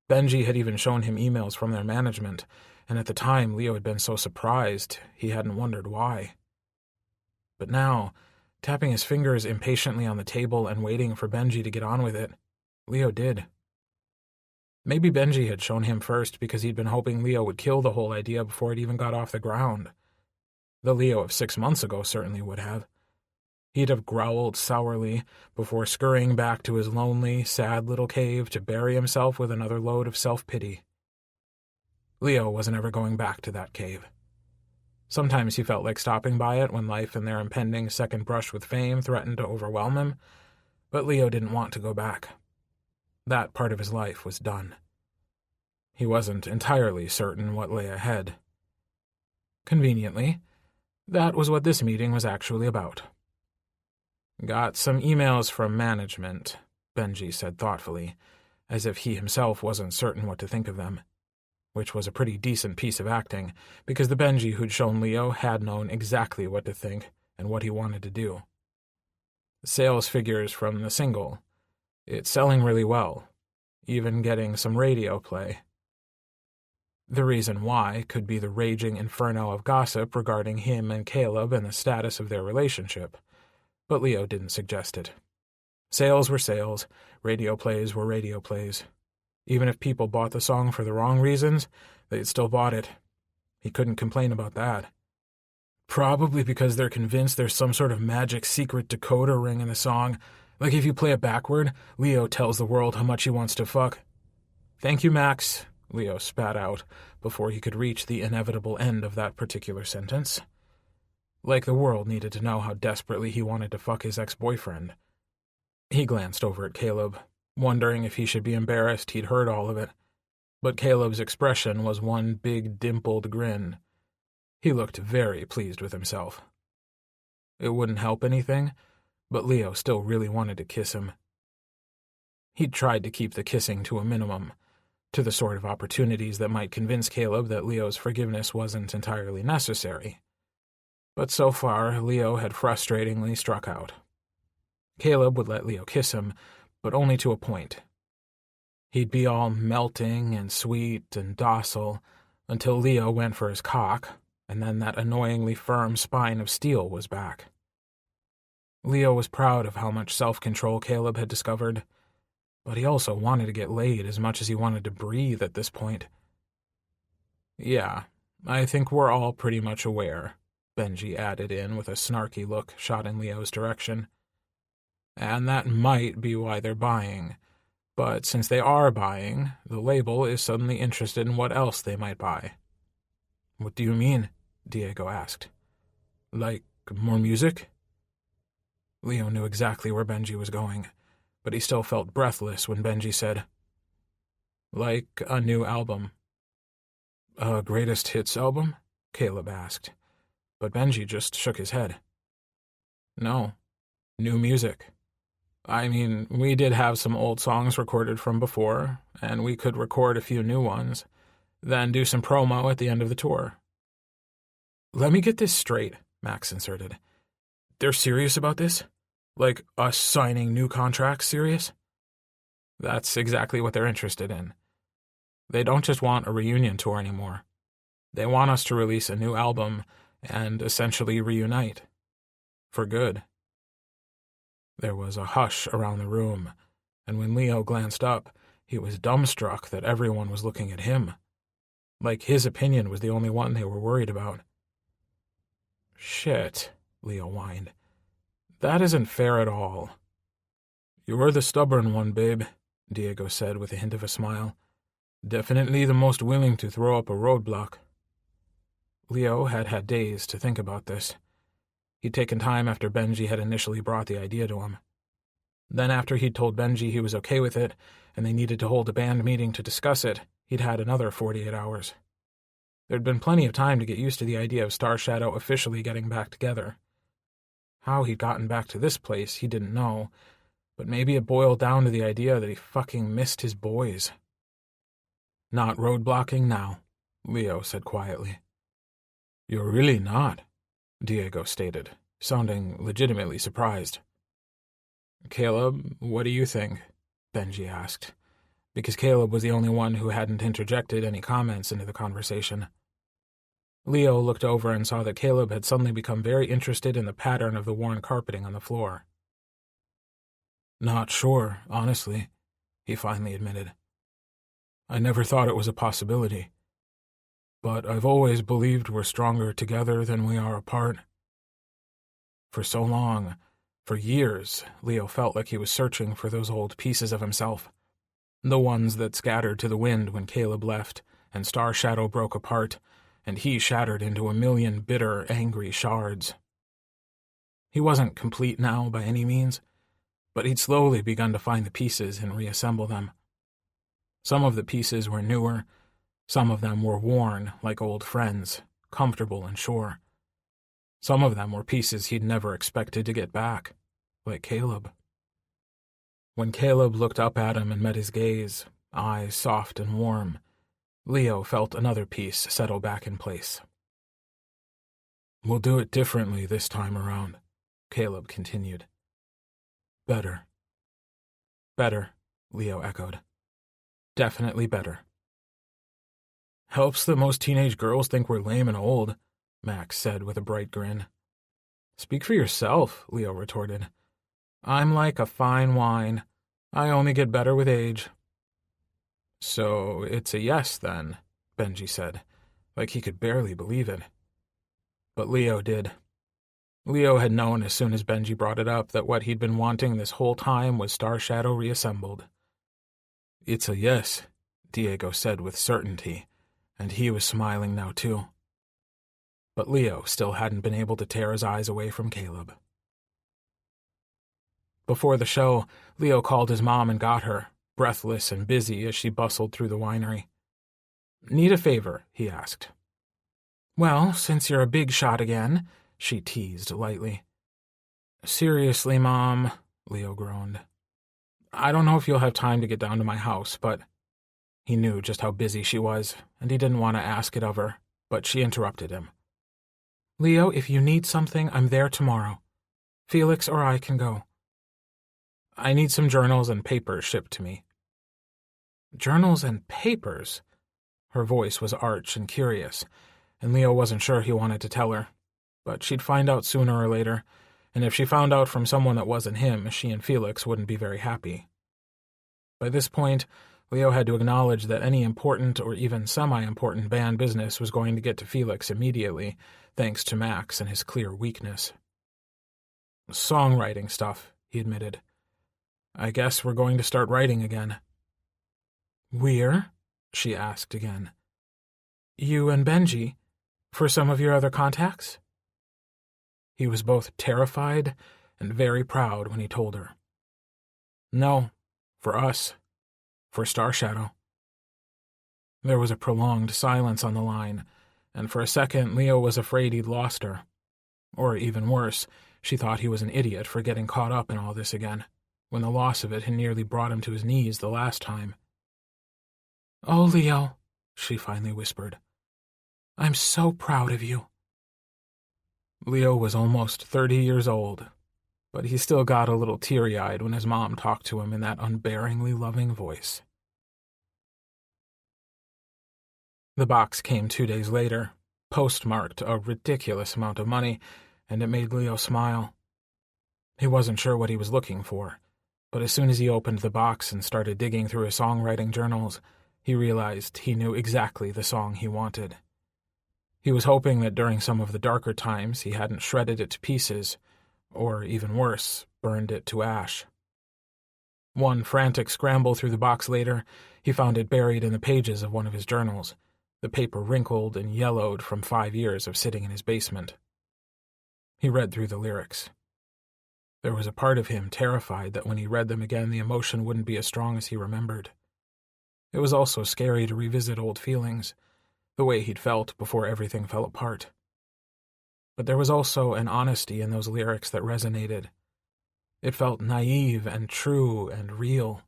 Benji had even shown him emails from their management, and at the time Leo had been so surprised he hadn't wondered why. But now, tapping his fingers impatiently on the table and waiting for Benji to get on with it, Leo did. Maybe Benji had shown him first because he'd been hoping Leo would kill the whole idea before it even got off the ground. The Leo of 6 months ago certainly would have. He'd have growled sourly before scurrying back to his lonely, sad little cave to bury himself with another load of self-pity. Leo wasn't ever going back to that cave. Sometimes he felt like stopping by it when life and their impending second brush with fame threatened to overwhelm him, but Leo didn't want to go back. That part of his life was done. He wasn't entirely certain what lay ahead. Conveniently, that was what this meeting was actually about. "Got some emails from management," Benji said thoughtfully, as if he himself wasn't certain what to think of them, which was a pretty decent piece of acting, because the Benji who'd shown Leo had known exactly what to think and what he wanted to do. "Sales figures from the single. It's selling really well, even getting some radio play." The reason why could be the raging inferno of gossip regarding him and Caleb and the status of their relationship, but Leo didn't suggest it. Sales were sales, radio plays were radio plays. Even if people bought the song for the wrong reasons, they'd still bought it. He couldn't complain about that. Probably because they're convinced there's some sort of magic secret decoder ring in the song. Like if you play it backward, Leo tells the world how much he wants to fuck. "Thank you, Max," Leo spat out before he could reach the inevitable end of that particular sentence. Like the world needed to know how desperately he wanted to fuck his ex-boyfriend. He glanced over at Caleb, wondering if he should be embarrassed he'd heard all of it, but Caleb's expression was one big dimpled grin. He looked very pleased with himself. It wouldn't help anything, but Leo still really wanted to kiss him. He'd tried to keep the kissing to a minimum, to the sort of opportunities that might convince Caleb that Leo's forgiveness wasn't entirely necessary. But so far, Leo had frustratingly struck out. Caleb would let Leo kiss him, but only to a point. He'd be all melting and sweet and docile until Leo went for his cock, and then that annoyingly firm spine of steel was back. Leo was proud of how much self-control Caleb had discovered, but he also wanted to get laid as much as he wanted to breathe at this point. "Yeah, I think we're all pretty much aware," Benji added in with a snarky look shot in Leo's direction. "And that might be why they're buying. But since they are buying, the label is suddenly interested in what else they might buy." "What do you mean?" Diego asked. "Like more music?" Leo knew exactly where Benji was going, but he still felt breathless when Benji said, "Like a new album." "A greatest hits album?" Caleb asked, but Benji just shook his head. "No, new music." I mean, we did have some old songs recorded from before, and we could record a few new ones, then do some promo at the end of the tour. Let me get this straight, Max inserted. They're serious about this? Like us signing new contracts serious? That's exactly what they're interested in. They don't just want a reunion tour anymore. They want us to release a new album and essentially reunite. For good. There was a hush around the room, and when Leo glanced up, he was dumbstruck that everyone was looking at him. Like his opinion was the only one they were worried about. Shit, Leo whined. That isn't fair at all. You're the stubborn one, babe, Diego said with a hint of a smile. Definitely the most willing to throw up a roadblock. Leo had had days to think about this. He'd taken time after Benji had initially brought the idea to him. Then after he'd told Benji he was okay with it, and they needed to hold a band meeting to discuss it, he'd had another 48 hours. There'd been plenty of time to get used to the idea of Star Shadow officially getting back together. How he'd gotten back to this place, he didn't know, but maybe it boiled down to the idea that he fucking missed his boys. Not roadblocking now, Leo said quietly. You're really not, Diego stated, sounding legitimately surprised. Caleb, what do you think? Benji asked, because Caleb was the only one who hadn't interjected any comments into the conversation. Leo looked over and saw that Caleb had suddenly become very interested in the pattern of the worn carpeting on the floor. Not sure, honestly, he finally admitted. I never thought it was a possibility. But I've always believed we're stronger together than we are apart. For so long, for years, Leo felt like he was searching for those old pieces of himself. The ones that scattered to the wind when Caleb left, and Star Shadow broke apart, and he shattered into a million bitter, angry shards. He wasn't complete now by any means, but he'd slowly begun to find the pieces and reassemble them. Some of the pieces were newer, some of them were worn like old friends, comfortable and sure. Some of them were pieces he'd never expected to get back, like Caleb. When Caleb looked up at him and met his gaze, eyes soft and warm, Leo felt another piece settle back in place. We'll do it differently this time around, Caleb continued. Better. Better, Leo echoed. Definitely better. Helps that most teenage girls think we're lame and old, Max said with a bright grin. Speak for yourself, Leo retorted. I'm like a fine wine. I only get better with age. So it's a yes, then, Benji said, like he could barely believe it. But Leo did. Leo had known as soon as Benji brought it up that what he'd been wanting this whole time was Star Shadow reassembled. It's a yes, Diego said with certainty, and he was smiling now too. But Leo still hadn't been able to tear his eyes away from Caleb. Before the show, Leo called his mom and got her, breathless and busy as she bustled through the winery. Need a favor, he asked. Well, since you're a big shot again, she teased lightly. Seriously, Mom, Leo groaned. I don't know if you'll have time to get down to my house, but... He knew just how busy she was, and he didn't want to ask it of her, but she interrupted him. Leo, if you need something, I'm there tomorrow. Felix or I can go. I need some journals and papers shipped to me. Journals and papers? Her voice was arch and curious, and Leo wasn't sure he wanted to tell her. But she'd find out sooner or later, and if she found out from someone that wasn't him, she and Felix wouldn't be very happy. By this point, Leo had to acknowledge that any important or even semi-important band business was going to get to Felix immediately, thanks to Max and his clear weakness. Songwriting stuff, he admitted. I guess we're going to start writing again. We're? She asked again. You and Benji? For some of your other contacts? He was both terrified and very proud when he told her. No, for us. For Star Shadow. There was a prolonged silence on the line, and for a second Leo was afraid he'd lost her. Or even worse, she thought he was an idiot for getting caught up in all this again. when the loss of it had nearly brought him to his knees the last time. "Oh, Leo," she finally whispered. "I'm so proud of you." Leo was almost 30 years old, but he still got a little teary-eyed when his mom talked to him in that unbearingly loving voice. The box came 2 days later, postmarked a ridiculous amount of money, and it made Leo smile. He wasn't sure what he was looking for, but as soon as he opened the box and started digging through his songwriting journals, he realized he knew exactly the song he wanted. He was hoping that during some of the darker times he hadn't shredded it to pieces, or even worse, burned it to ash. One frantic scramble through the box later, he found it buried in the pages of one of his journals, the paper wrinkled and yellowed from 5 years of sitting in his basement. He read through the lyrics. There was a part of him terrified that when he read them again the emotion wouldn't be as strong as he remembered. It was also scary to revisit old feelings, the way he'd felt before everything fell apart. But there was also an honesty in those lyrics that resonated. It felt naive and true and real,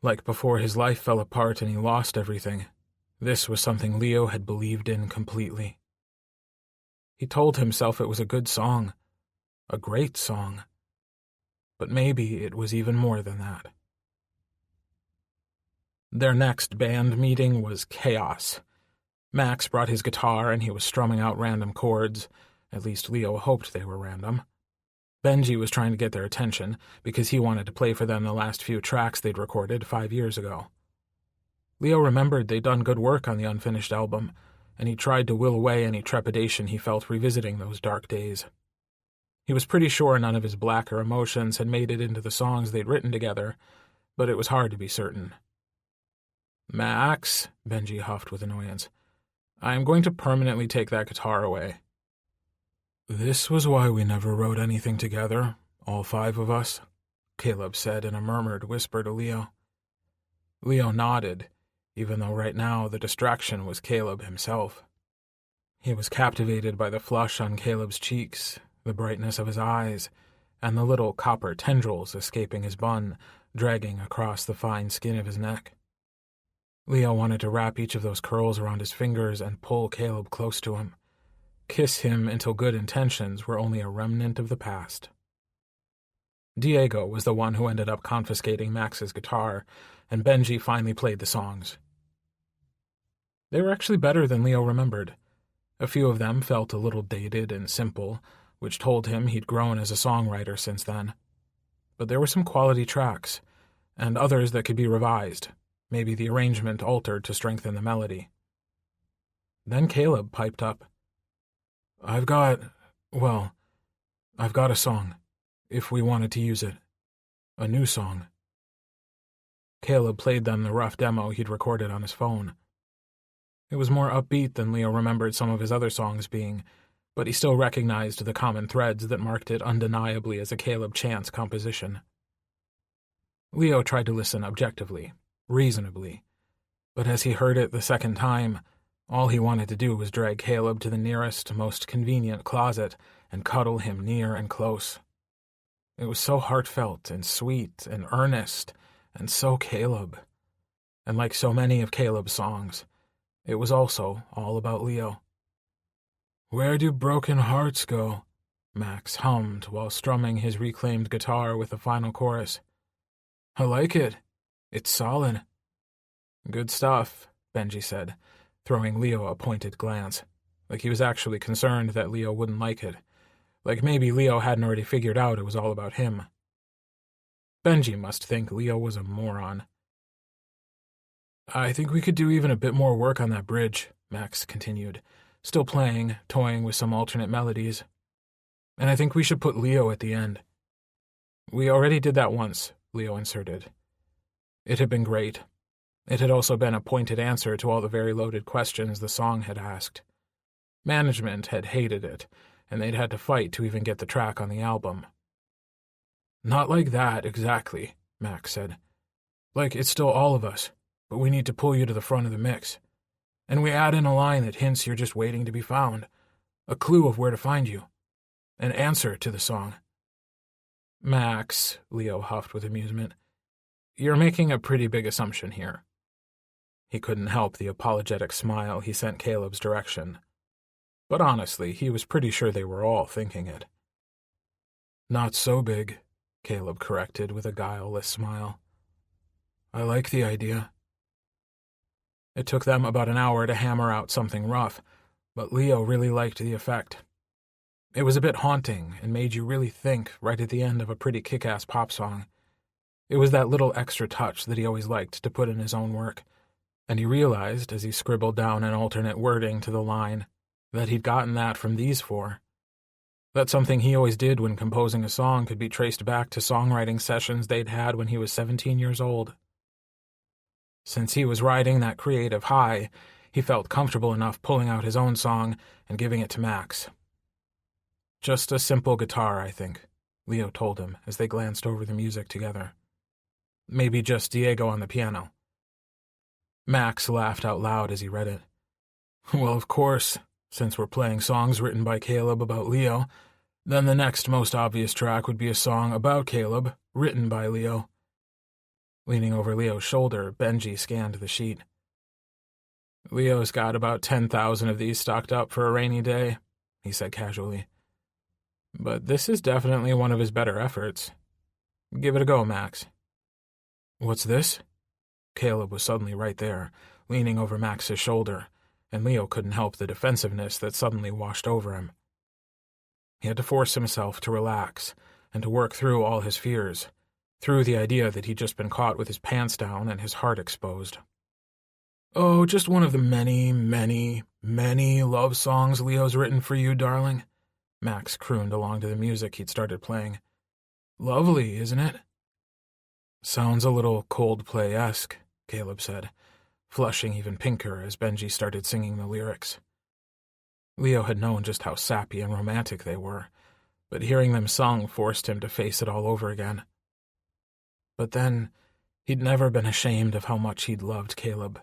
like before his life fell apart and he lost everything. This was something Leo had believed in completely. He told himself it was a good song, a great song. But maybe it was even more than that. Their next band meeting was chaos. Max brought his guitar and he was strumming out random chords. At least Leo hoped they were random. Benji was trying to get their attention because he wanted to play for them the last few tracks they'd recorded 5 years ago. Leo remembered they'd done good work on the unfinished album, and he tried to will away any trepidation he felt revisiting those dark days. He was pretty sure none of his blacker emotions had made it into the songs they'd written together, but it was hard to be certain. "Max," Benji huffed with annoyance, "I am going to permanently take that guitar away." "This was why we never wrote anything together, all 5 of us," Caleb said in a murmured whisper to Leo. Leo nodded, even though right now the distraction was Caleb himself. He was captivated by the flush on Caleb's cheeks, the brightness of his eyes, and the little copper tendrils escaping his bun, dragging across the fine skin of his neck. Leo wanted to wrap each of those curls around his fingers and pull Caleb close to him, kiss him until good intentions were only a remnant of the past. Diego was the one who ended up confiscating Max's guitar, and Benji finally played the songs. They were actually better than Leo remembered. A few of them felt a little dated and simple, which told him he'd grown as a songwriter since then. But there were some quality tracks, and others that could be revised, maybe the arrangement altered to strengthen the melody. Then Caleb piped up. I've got a song, if we wanted to use it. A new song." Caleb played them the rough demo he'd recorded on his phone. It was more upbeat than Leo remembered some of his other songs being, but he still recognized the common threads that marked it undeniably as a Caleb Chance composition. Leo tried to listen objectively, reasonably, but as he heard it the second time, all he wanted to do was drag Caleb to the nearest, most convenient closet and cuddle him near and close. It was so heartfelt and sweet and earnest, and so Caleb. And like so many of Caleb's songs, it was also all about Leo. "Where do broken hearts go?" Max hummed while strumming his reclaimed guitar with the final chorus. "I like it. It's solid." "Good stuff," Benji said, throwing Leo a pointed glance, like he was actually concerned that Leo wouldn't like it, like maybe Leo hadn't already figured out it was all about him. Benji must think Leo was a moron. "I think we could do even a bit more work on that bridge," Max continued, still playing, toying with some alternate melodies. "And I think we should put Leo at the end." "We already did that once," Leo inserted. It had been great. It had also been a pointed answer to all the very loaded questions the song had asked. Management had hated it, and they'd had to fight to even get the track on the album. "Not like that, exactly," Max said. "Like, it's still all of us, but we need to pull you to the front of the mix. And we add in a line that hints you're just waiting to be found, a clue of where to find you, an answer to the song." Max, Leo huffed with amusement, you're making a pretty big assumption here. He couldn't help the apologetic smile he sent Caleb's direction. But honestly, he was pretty sure they were all thinking it. Not so big, Caleb corrected with a guileless smile. I like the idea. It took them about an hour to hammer out something rough, but Leo really liked the effect. It was a bit haunting and made you really think right at the end of a pretty kick-ass pop song. It was that little extra touch that he always liked to put in his own work, and he realized, as he scribbled down an alternate wording to the line, that he'd gotten that from these four. That something he always did when composing a song could be traced back to songwriting sessions they'd had when he was 17 years old. Since he was riding that creative high, he felt comfortable enough pulling out his own song and giving it to Max. Just a simple guitar, I think, Leo told him as they glanced over the music together. Maybe just Diego on the piano. Max laughed out loud as he read it. Well, of course, since we're playing songs written by Caleb about Leo, then the next most obvious track would be a song about Caleb, written by Leo. Leaning over Leo's shoulder, Benji scanned the sheet. Leo's got about 10,000 of these stocked up for a rainy day, he said casually. But this is definitely one of his better efforts. Give it a go, Max. What's this? Caleb was suddenly right there, leaning over Max's shoulder, and Leo couldn't help the defensiveness that suddenly washed over him. He had to force himself to relax and to work through all his fears, through the idea that he'd just been caught with his pants down and his heart exposed. Oh, just one of the many, many, many love songs Leo's written for you, darling, Max crooned along to the music he'd started playing. Lovely, isn't it? Sounds a little Coldplay-esque, Caleb said, flushing even pinker as Benji started singing the lyrics. Leo had known just how sappy and romantic they were, but hearing them sung forced him to face it all over again. But then, he'd never been ashamed of how much he'd loved Caleb,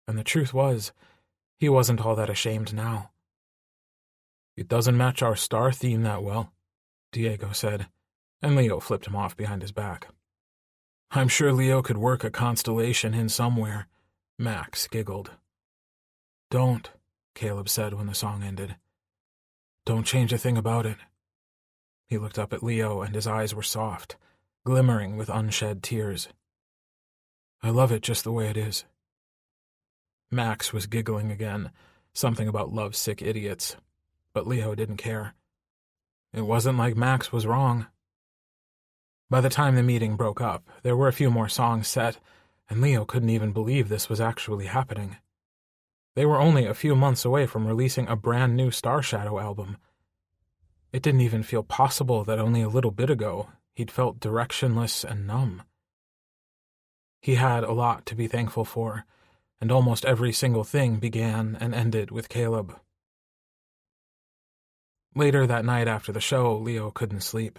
and the truth was, he wasn't all that ashamed now. It doesn't match our star theme that well, Diego said, and Leo flipped him off behind his back. I'm sure Leo could work a constellation in somewhere, Max giggled. Don't, Caleb said when the song ended. Don't change a thing about it. He looked up at Leo and his eyes were soft, glimmering with unshed tears. I love it just the way it is. Max was giggling again, something about lovesick idiots, but Leo didn't care. It wasn't like Max was wrong. By the time the meeting broke up, there were a few more songs set, and Leo couldn't even believe this was actually happening. They were only a few months away from releasing a brand new Star Shadow album. It didn't even feel possible that only a little bit ago he'd felt directionless and numb. He had a lot to be thankful for, and almost every single thing began and ended with Caleb. Later that night after the show, Leo couldn't sleep.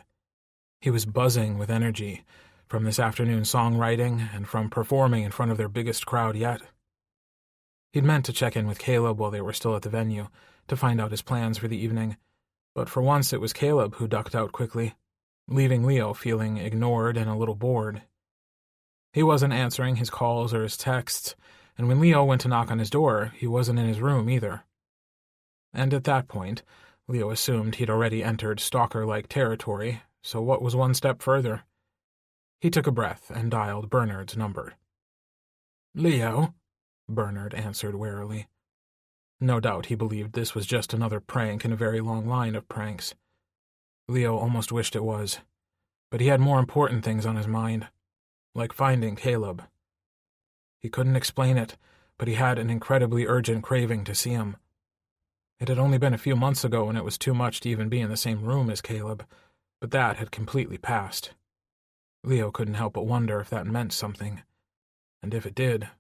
He was buzzing with energy from this afternoon songwriting and from performing in front of their biggest crowd yet. He'd meant to check in with Caleb while they were still at the venue to find out his plans for the evening, but for once it was Caleb who ducked out quickly, leaving Leo feeling ignored and a little bored. He wasn't answering his calls or his texts, and when Leo went to knock on his door, he wasn't in his room either. And at that point, Leo assumed he'd already entered stalker-like territory, so what was one step further? He took a breath and dialed Bernard's number. Leo, Bernard answered warily. No doubt he believed this was just another prank in a very long line of pranks. Leo almost wished it was, but he had more important things on his mind, like finding Caleb. He couldn't explain it, but he had an incredibly urgent craving to see him. It had only been a few months ago and it was too much to even be in the same room as Caleb, but that had completely passed. Leo couldn't help but wonder if that meant something, and if it did,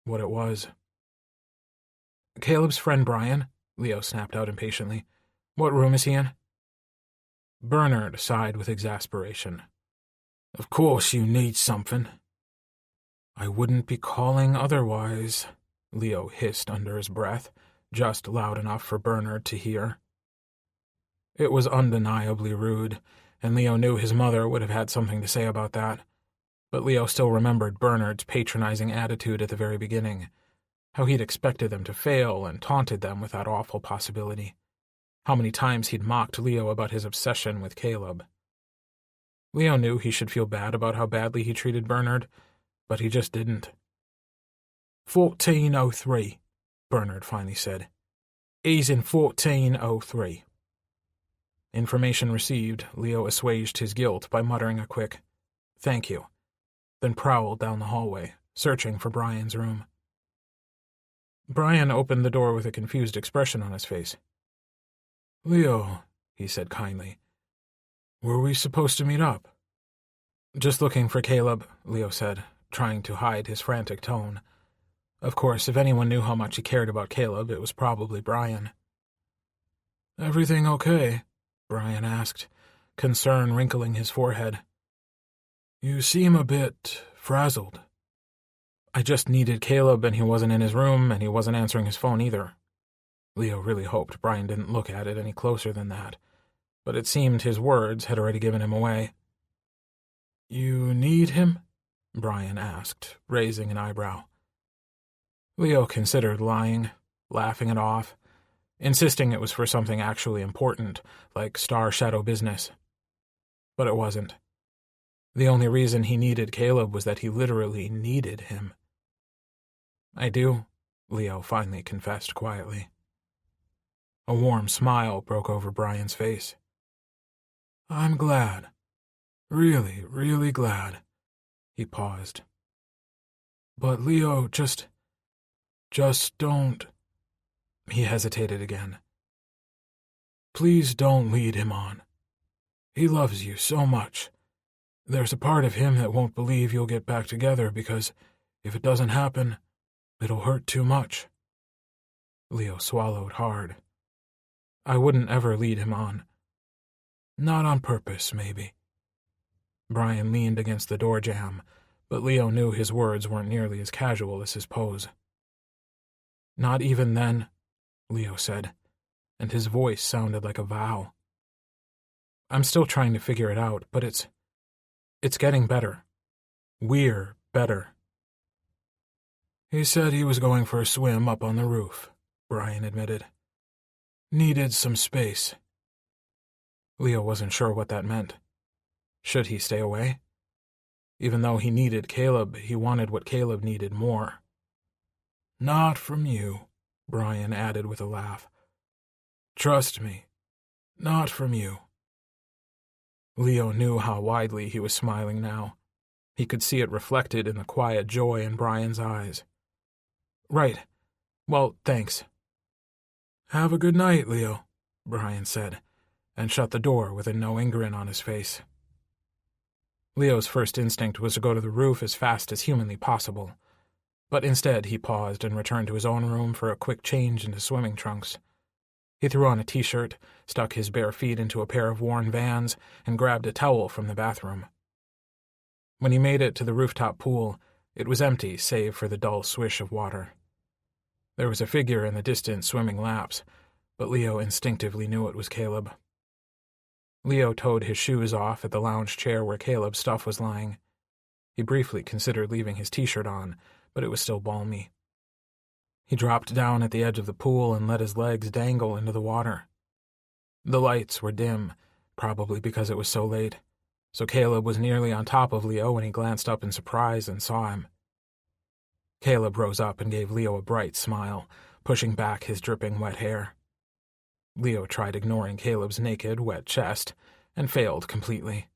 what it was. Caleb's friend Brian, Leo snapped out impatiently. What room is he in? Bernard sighed with exasperation. Of course you need something. I wouldn't be calling otherwise, Leo hissed under his breath, just loud enough for Bernard to hear. It was undeniably rude, and Leo knew his mother would have had something to say about that. But Leo still remembered Bernard's patronizing attitude at the very beginning, how he'd expected them to fail and taunted them with that awful possibility, how many times he'd mocked Leo about his obsession with Caleb. Leo knew he should feel bad about how badly he treated Bernard, but he just didn't. 1403, Bernard finally said. He's in 1403. Information received, Leo assuaged his guilt by muttering a quick, "Thank you," then prowled down the hallway, searching for Brian's room. Brian opened the door with a confused expression on his face. "Leo," he said kindly, "were we supposed to meet up?" "Just looking for Caleb," Leo said, trying to hide his frantic tone. Of course, if anyone knew how much he cared about Caleb, it was probably Brian. "Everything okay?" Brian asked, concern wrinkling his forehead. "You seem a bit frazzled." "I just needed Caleb, and he wasn't in his room, and he wasn't answering his phone either." Leo really hoped Brian didn't look at it any closer than that, but it seemed his words had already given him away. "You need him?" Brian asked, raising an eyebrow. Leo considered lying, laughing it off, insisting it was for something actually important, like Star Shadow business. But it wasn't. The only reason he needed Caleb was that he literally needed him. "I do," Leo finally confessed quietly. A warm smile broke over Brian's face. "I'm glad. Really, really glad." He paused. "But Leo, just don't..." He hesitated again. "Please don't lead him on. He loves you so much. There's a part of him that won't believe you'll get back together because if it doesn't happen, it'll hurt too much." Leo swallowed hard. "I wouldn't ever lead him on. Not on purpose, maybe." Brian leaned against the door jamb, but Leo knew his words weren't nearly as casual as his pose. "Not even then," Leo said, and his voice sounded like a vow. "I'm still trying to figure it out, but it's getting better. We're better." "He said he was going for a swim up on the roof," Brian admitted. "Needed some space." Leo wasn't sure what that meant. Should he stay away? Even though he needed Caleb, he wanted what Caleb needed more. "Not from you," Brian added with a laugh. "Trust me, not from you." Leo knew how widely he was smiling now. He could see it reflected in the quiet joy in Brian's eyes. "Right. Well, thanks." "Have a good night, Leo," Brian said, and shut the door with a knowing grin on his face. Leo's first instinct was to go to the roof as fast as humanly possible, but instead he paused and returned to his own room for a quick change into swimming trunks. He threw on a t-shirt, stuck his bare feet into a pair of worn Vans, and grabbed a towel from the bathroom. When he made it to the rooftop pool, it was empty save for the dull swish of water. There was a figure in the distance swimming laps, but Leo instinctively knew it was Caleb. Leo towed his shoes off at the lounge chair where Caleb's stuff was lying. He briefly considered leaving his t-shirt on, but it was still balmy. He dropped down at the edge of the pool and let his legs dangle into the water. The lights were dim, probably because it was so late, so Caleb was nearly on top of Leo when he glanced up in surprise and saw him. Caleb rose up and gave Leo a bright smile, pushing back his dripping wet hair. Leo tried ignoring Caleb's naked, wet chest, and failed completely.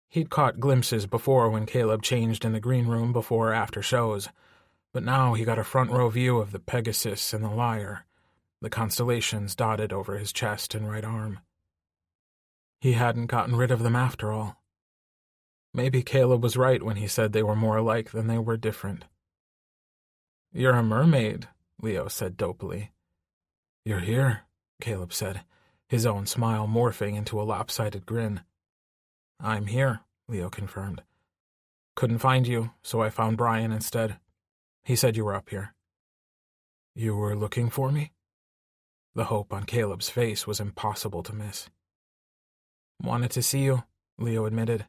He'd caught glimpses before when Caleb changed in the green room before or after shows, but now he got a front-row view of the Pegasus and the Lyre, the constellations dotted over his chest and right arm. He hadn't gotten rid of them after all. Maybe Caleb was right when he said they were more alike than they were different. "You're a mermaid," Leo said dopily. "You're here," Caleb said, his own smile morphing into a lopsided grin. "I'm here," Leo confirmed. "Couldn't find you, so I found Brian instead. He said you were up here." "You were looking for me?" The hope on Caleb's face was impossible to miss. "Wanted to see you," Leo admitted.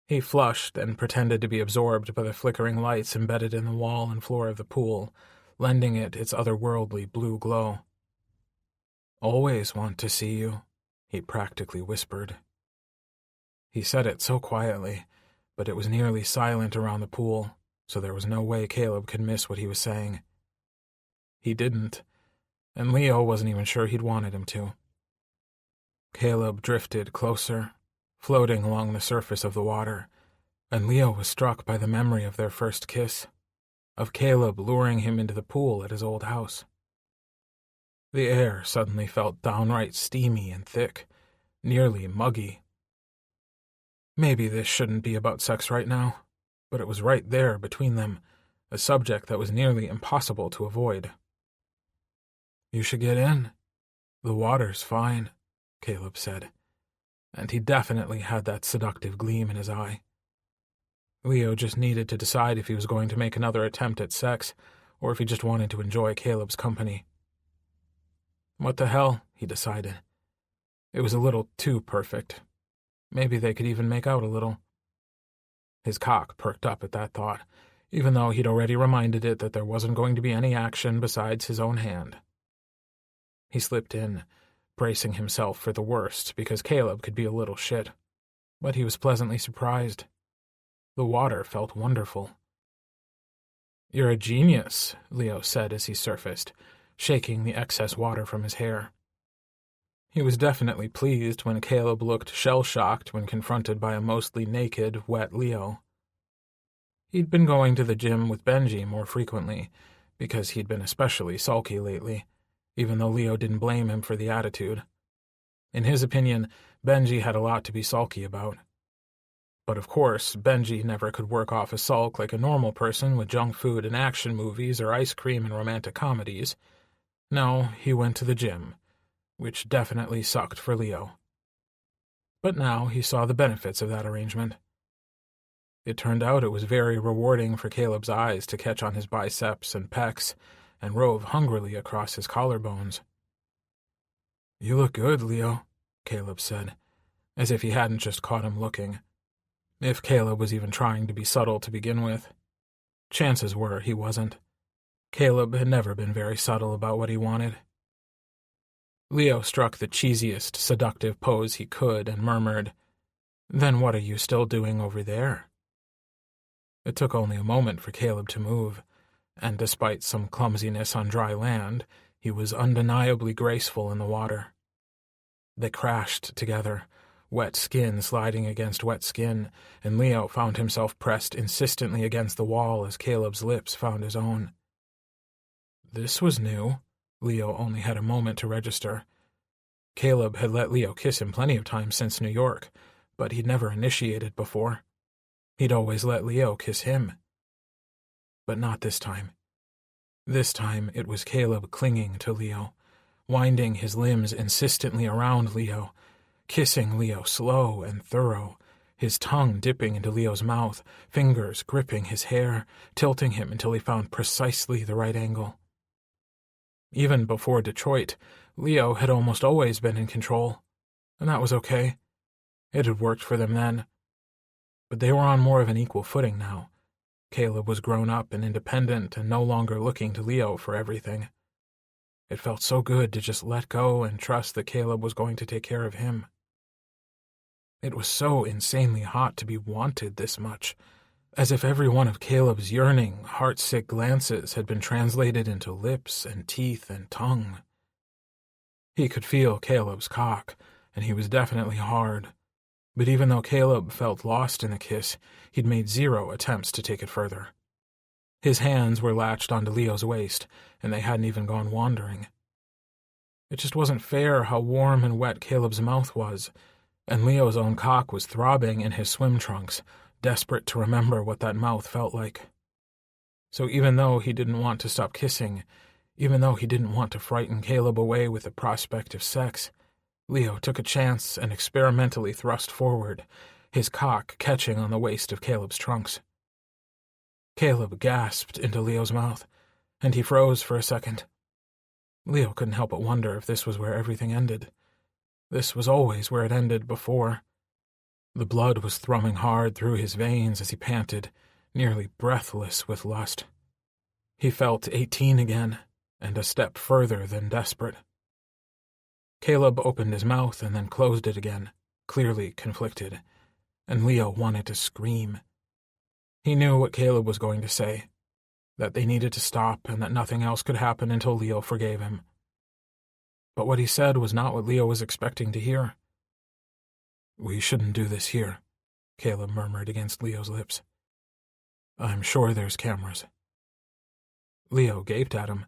He flushed and pretended to be absorbed by the flickering lights embedded in the wall and floor of the pool, lending it its otherworldly blue glow. "Always want to see you," he practically whispered. He said it so quietly, but it was nearly silent around the pool, so there was no way Caleb could miss what he was saying. He didn't, and Leo wasn't even sure he'd wanted him to. Caleb drifted closer, floating along the surface of the water, and Leo was struck by the memory of their first kiss, of Caleb luring him into the pool at his old house. The air suddenly felt downright steamy and thick, nearly muggy. Maybe this shouldn't be about sex right now, but it was right there between them, a subject that was nearly impossible to avoid. "You should get in. The water's fine," Caleb said, and he definitely had that seductive gleam in his eye. Leo just needed to decide if he was going to make another attempt at sex, or if he just wanted to enjoy Caleb's company. What the hell, he decided. It was a little too perfect. Maybe they could even make out a little. His cock perked up at that thought, even though he'd already reminded it that there wasn't going to be any action besides his own hand. He slipped in, bracing himself for the worst because Caleb could be a little shit, but he was pleasantly surprised. The water felt wonderful. "You're a genius," Leo said as he surfaced, shaking the excess water from his hair. He was definitely pleased when Caleb looked shell-shocked when confronted by a mostly naked, wet Leo. He'd been going to the gym with Benji more frequently, because he'd been especially sulky lately, even though Leo didn't blame him for the attitude. In his opinion, Benji had a lot to be sulky about. But of course, Benji never could work off a sulk like a normal person with junk food and action movies or ice cream and romantic comedies. No, he went to the gym, which definitely sucked for Leo. But now he saw the benefits of that arrangement. It turned out it was very rewarding for Caleb's eyes to catch on his biceps and pecs and rove hungrily across his collarbones. "You look good, Leo," Caleb said, as if he hadn't just caught him looking. If Caleb was even trying to be subtle to begin with. Chances were he wasn't. Caleb had never been very subtle about what he wanted. Leo struck the cheesiest, seductive pose he could and murmured, "Then what are you still doing over there?" It took only a moment for Caleb to move, and despite some clumsiness on dry land, he was undeniably graceful in the water. They crashed together, wet skin sliding against wet skin, and Leo found himself pressed insistently against the wall as Caleb's lips found his own. This was new. Leo only had a moment to register. Caleb had let Leo kiss him plenty of times since New York, but he'd never initiated before. He'd always let Leo kiss him. But not this time. This time it was Caleb clinging to Leo, winding his limbs insistently around Leo, kissing Leo slow and thorough, his tongue dipping into Leo's mouth, fingers gripping his hair, tilting him until he found precisely the right angle. Even before Detroit, Leo had almost always been in control, and that was okay. It had worked for them then. But they were on more of an equal footing now. Caleb was grown up and independent and no longer looking to Leo for everything. It felt so good to just let go and trust that Caleb was going to take care of him. It was so insanely hot to be wanted this much, as if every one of Caleb's yearning, heart-sick glances had been translated into lips and teeth and tongue. He could feel Caleb's cock, and he was definitely hard. But even though Caleb felt lost in the kiss, he'd made 0 attempts to take it further. His hands were latched onto Leo's waist, and they hadn't even gone wandering. It just wasn't fair how warm and wet Caleb's mouth was, and Leo's own cock was throbbing in his swim trunks, desperate to remember what that mouth felt like. So even though he didn't want to stop kissing, even though he didn't want to frighten Caleb away with the prospect of sex, Leo took a chance and experimentally thrust forward, his cock catching on the waist of Caleb's trunks. Caleb gasped into Leo's mouth, and he froze for a second. Leo couldn't help but wonder if this was where everything ended. This was always where it ended before. The blood was thrumming hard through his veins as he panted, nearly breathless with lust. He felt 18 again, and a step further than desperate. Caleb opened his mouth and then closed it again, clearly conflicted, and Leo wanted to scream. He knew what Caleb was going to say, that they needed to stop and that nothing else could happen until Leo forgave him. But what he said was not what Leo was expecting to hear. "We shouldn't do this here," Caleb murmured against Leo's lips. "I'm sure there's cameras." Leo gaped at him.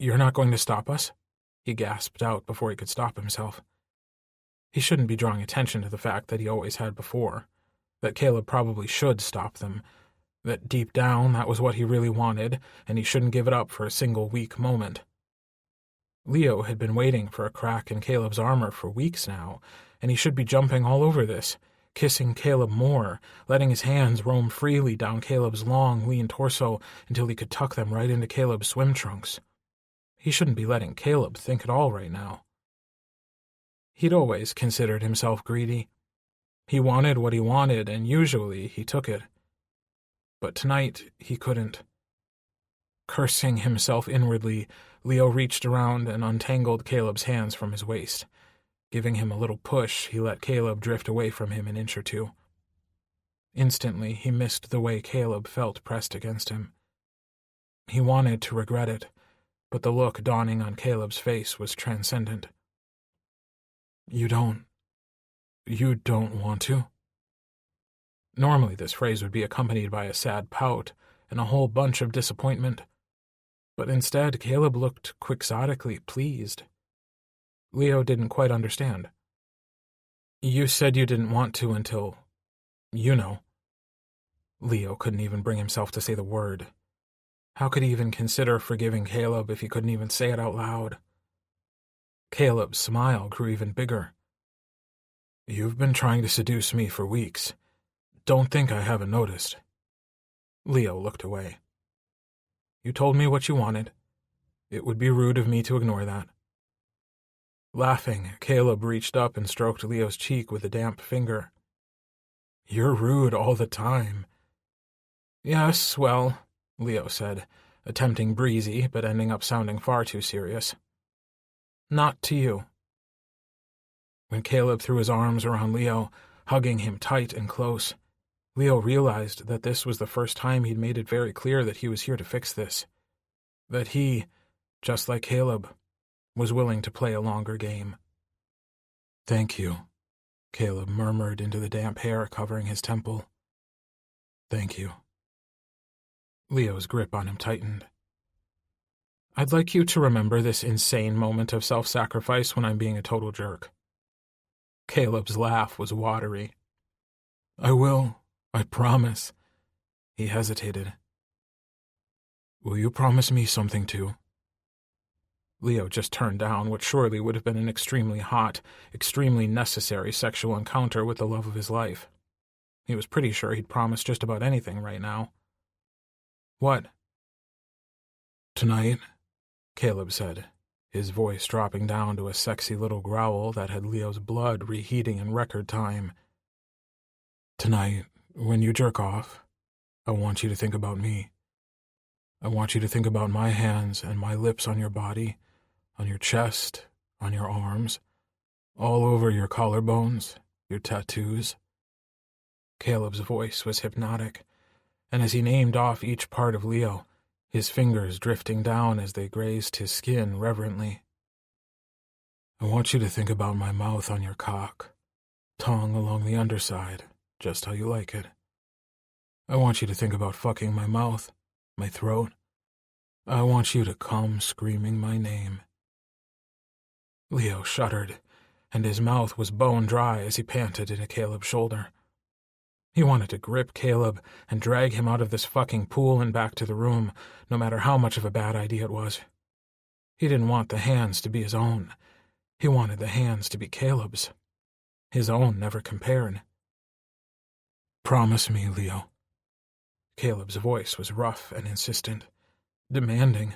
"You're not going to stop us?" he gasped out before he could stop himself. He shouldn't be drawing attention to the fact that he always had before, that Caleb probably should stop them, that deep down that was what he really wanted, and he shouldn't give it up for a single weak moment. Leo had been waiting for a crack in Caleb's armor for weeks now, and he should be jumping all over this, kissing Caleb more, letting his hands roam freely down Caleb's long, lean torso until he could tuck them right into Caleb's swim trunks. He shouldn't be letting Caleb think at all right now. He'd always considered himself greedy. He wanted what he wanted, and usually he took it. But tonight he couldn't. Cursing himself inwardly, Leo reached around and untangled Caleb's hands from his waist. Giving him a little push, he let Caleb drift away from him an inch or two. Instantly, he missed the way Caleb felt pressed against him. He wanted to regret it, but the look dawning on Caleb's face was transcendent. You don't want to?" Normally this phrase would be accompanied by a sad pout and a whole bunch of disappointment, but instead Caleb looked quixotically pleased. Leo didn't quite understand. "You said you didn't want to until, you know." Leo couldn't even bring himself to say the word. How could he even consider forgiving Caleb if he couldn't even say it out loud? Caleb's smile grew even bigger. "You've been trying to seduce me for weeks. Don't think I haven't noticed." Leo looked away. "You told me what you wanted. It would be rude of me to ignore that." Laughing, Caleb reached up and stroked Leo's cheek with a damp finger. "You're rude all the time." "Yes, well," Leo said, attempting breezy but ending up sounding far too serious. "Not to you." When Caleb threw his arms around Leo, hugging him tight and close, Leo realized that this was the first time he'd made it very clear that he was here to fix this. That he, just like Caleb, was willing to play a longer game. "Thank you," Caleb murmured into the damp hair covering his temple. "Thank you." Leo's grip on him tightened. "I'd like you to remember this insane moment of self-sacrifice when I'm being a total jerk." Caleb's laugh was watery. "I will, I promise." He hesitated. "Will you promise me something too?" Leo just turned down what surely would have been an extremely hot, extremely necessary sexual encounter with the love of his life. He was pretty sure he'd promise just about anything right now. "What?" "Tonight," Caleb said, his voice dropping down to a sexy little growl that had Leo's blood reheating in record time. "Tonight, when you jerk off, I want you to think about me. I want you to think about my hands and my lips on your body, on your chest, on your arms, all over your collarbones, your tattoos." Caleb's voice was hypnotic, and as he named off each part of Leo, his fingers drifting down as they grazed his skin reverently. "I want you to think about my mouth on your cock, tongue along the underside, just how you like it. I want you to think about fucking my mouth, my throat. I want you to come screaming my name." Leo shuddered, and his mouth was bone dry as he panted into Caleb's shoulder. He wanted to grip Caleb and drag him out of this fucking pool and back to the room, no matter how much of a bad idea it was. He didn't want the hands to be his own. He wanted the hands to be Caleb's. His own never compared. "Promise me, Leo." Caleb's voice was rough and insistent, demanding.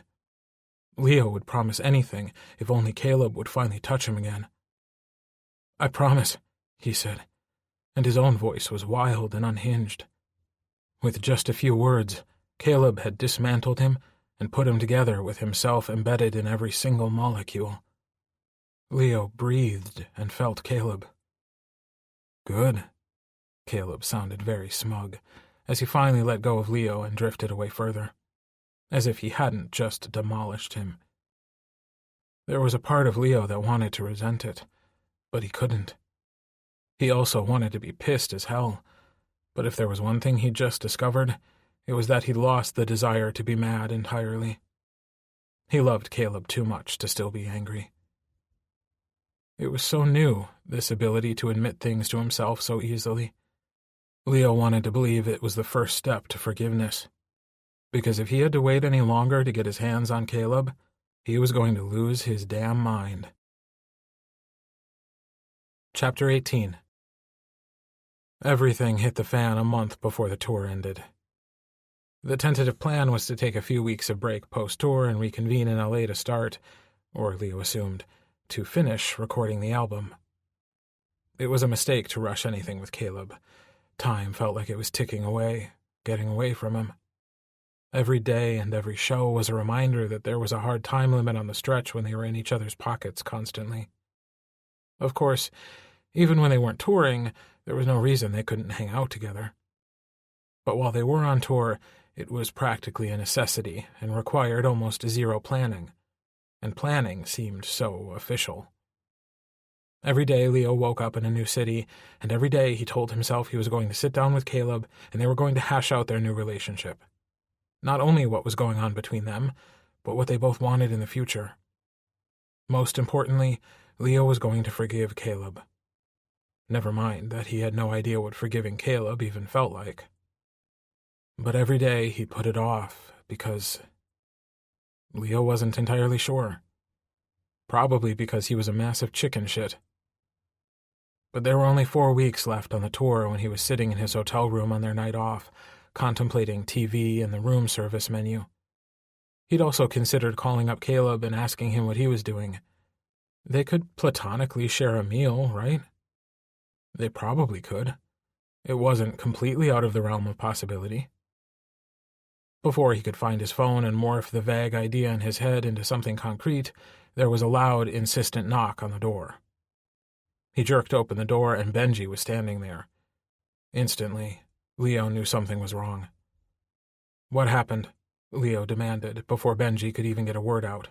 Leo would promise anything if only Caleb would finally touch him again. I promise, he said, and his own voice was wild and unhinged. With just a few words, Caleb had dismantled him and put him together with himself embedded in every single molecule. Leo breathed and felt Caleb. Good. Caleb sounded very smug, as he finally let go of Leo and drifted away further, as if he hadn't just demolished him. There was a part of Leo that wanted to resent it, but he couldn't. He also wanted to be pissed as hell, but if there was one thing he'd just discovered, it was that he'd lost the desire to be mad entirely. He loved Caleb too much to still be angry. It was so new, this ability to admit things to himself so easily. Leo wanted to believe it was the first step to forgiveness, because if he had to wait any longer to get his hands on Caleb, he was going to lose his damn mind. Chapter 18. Everything hit the fan a month before the tour ended. The tentative plan was to take a few weeks of break post-tour and reconvene in LA to start, or Leo assumed, to finish recording the album. It was a mistake to rush anything with Caleb. Time felt like it was ticking away, getting away from him. Every day and every show was a reminder that there was a hard time limit on the stretch when they were in each other's pockets constantly. Of course, even when they weren't touring, there was no reason they couldn't hang out together. But while they were on tour, it was practically a necessity and required almost zero planning. And planning seemed so official. Every day Leo woke up in a new city, and every day he told himself he was going to sit down with Caleb and they were going to hash out their new relationship. Not only what was going on between them, but what they both wanted in the future. Most importantly, Leo was going to forgive Caleb. Never mind that he had no idea what forgiving Caleb even felt like. But every day he put it off because Leo wasn't entirely sure. Probably because he was a massive chicken shit. But there were only 4 weeks left on the tour when he was sitting in his hotel room on their night off, contemplating TV and the room service menu. He'd also considered calling up Caleb and asking him what he was doing. They could platonically share a meal, right? They probably could. It wasn't completely out of the realm of possibility. Before he could find his phone and morph the vague idea in his head into something concrete, there was a loud, insistent knock on the door. He jerked open the door and Benji was standing there. Instantly, Leo knew something was wrong. "What happened?" Leo demanded, before Benji could even get a word out.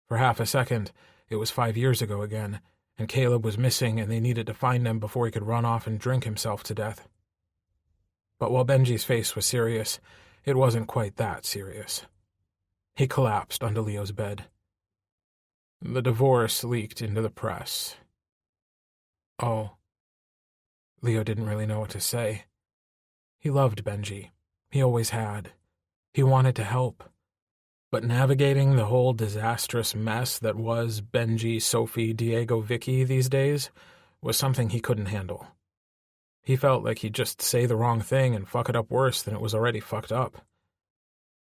For half a second, it was 5 years ago again, and Caleb was missing and they needed to find him before he could run off and drink himself to death. But while Benji's face was serious, it wasn't quite that serious. He collapsed onto Leo's bed. The divorce leaked into the press. Oh. Leo didn't really know what to say. He loved Benji. He always had. He wanted to help. But navigating the whole disastrous mess that was Benji, Sophie, Diego, Vicky these days was something he couldn't handle. He felt like he'd just say the wrong thing and fuck it up worse than it was already fucked up.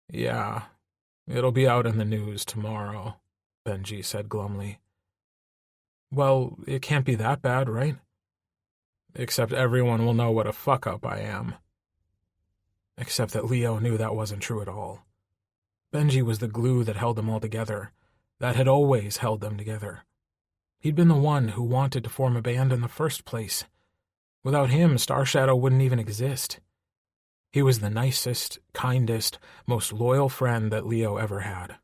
"Yeah, it'll be out in the news tomorrow," Benji said glumly. "Well, it can't be that bad, right? Except everyone will know what a fuck-up I am." Except that Leo knew that wasn't true at all. Benji was the glue that held them all together, that had always held them together. He'd been the one who wanted to form a band in the first place. Without him, Star Shadow wouldn't even exist. He was the nicest, kindest, most loyal friend that Leo ever had.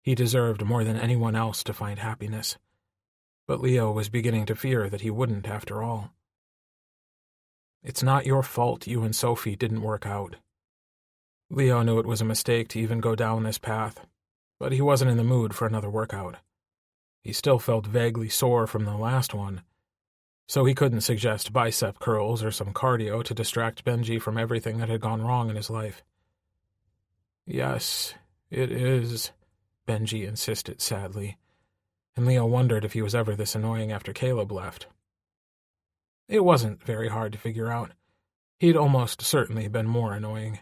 He deserved more than anyone else to find happiness. But Leo was beginning to fear that he wouldn't after all. "It's not your fault you and Sophie didn't work out." Leo knew it was a mistake to even go down this path, but he wasn't in the mood for another workout. He still felt vaguely sore from the last one, so he couldn't suggest bicep curls or some cardio to distract Benji from everything that had gone wrong in his life. "Yes, it is," Benji insisted sadly, and Leo wondered if he was ever this annoying after Caleb left. It wasn't very hard to figure out. He'd almost certainly been more annoying.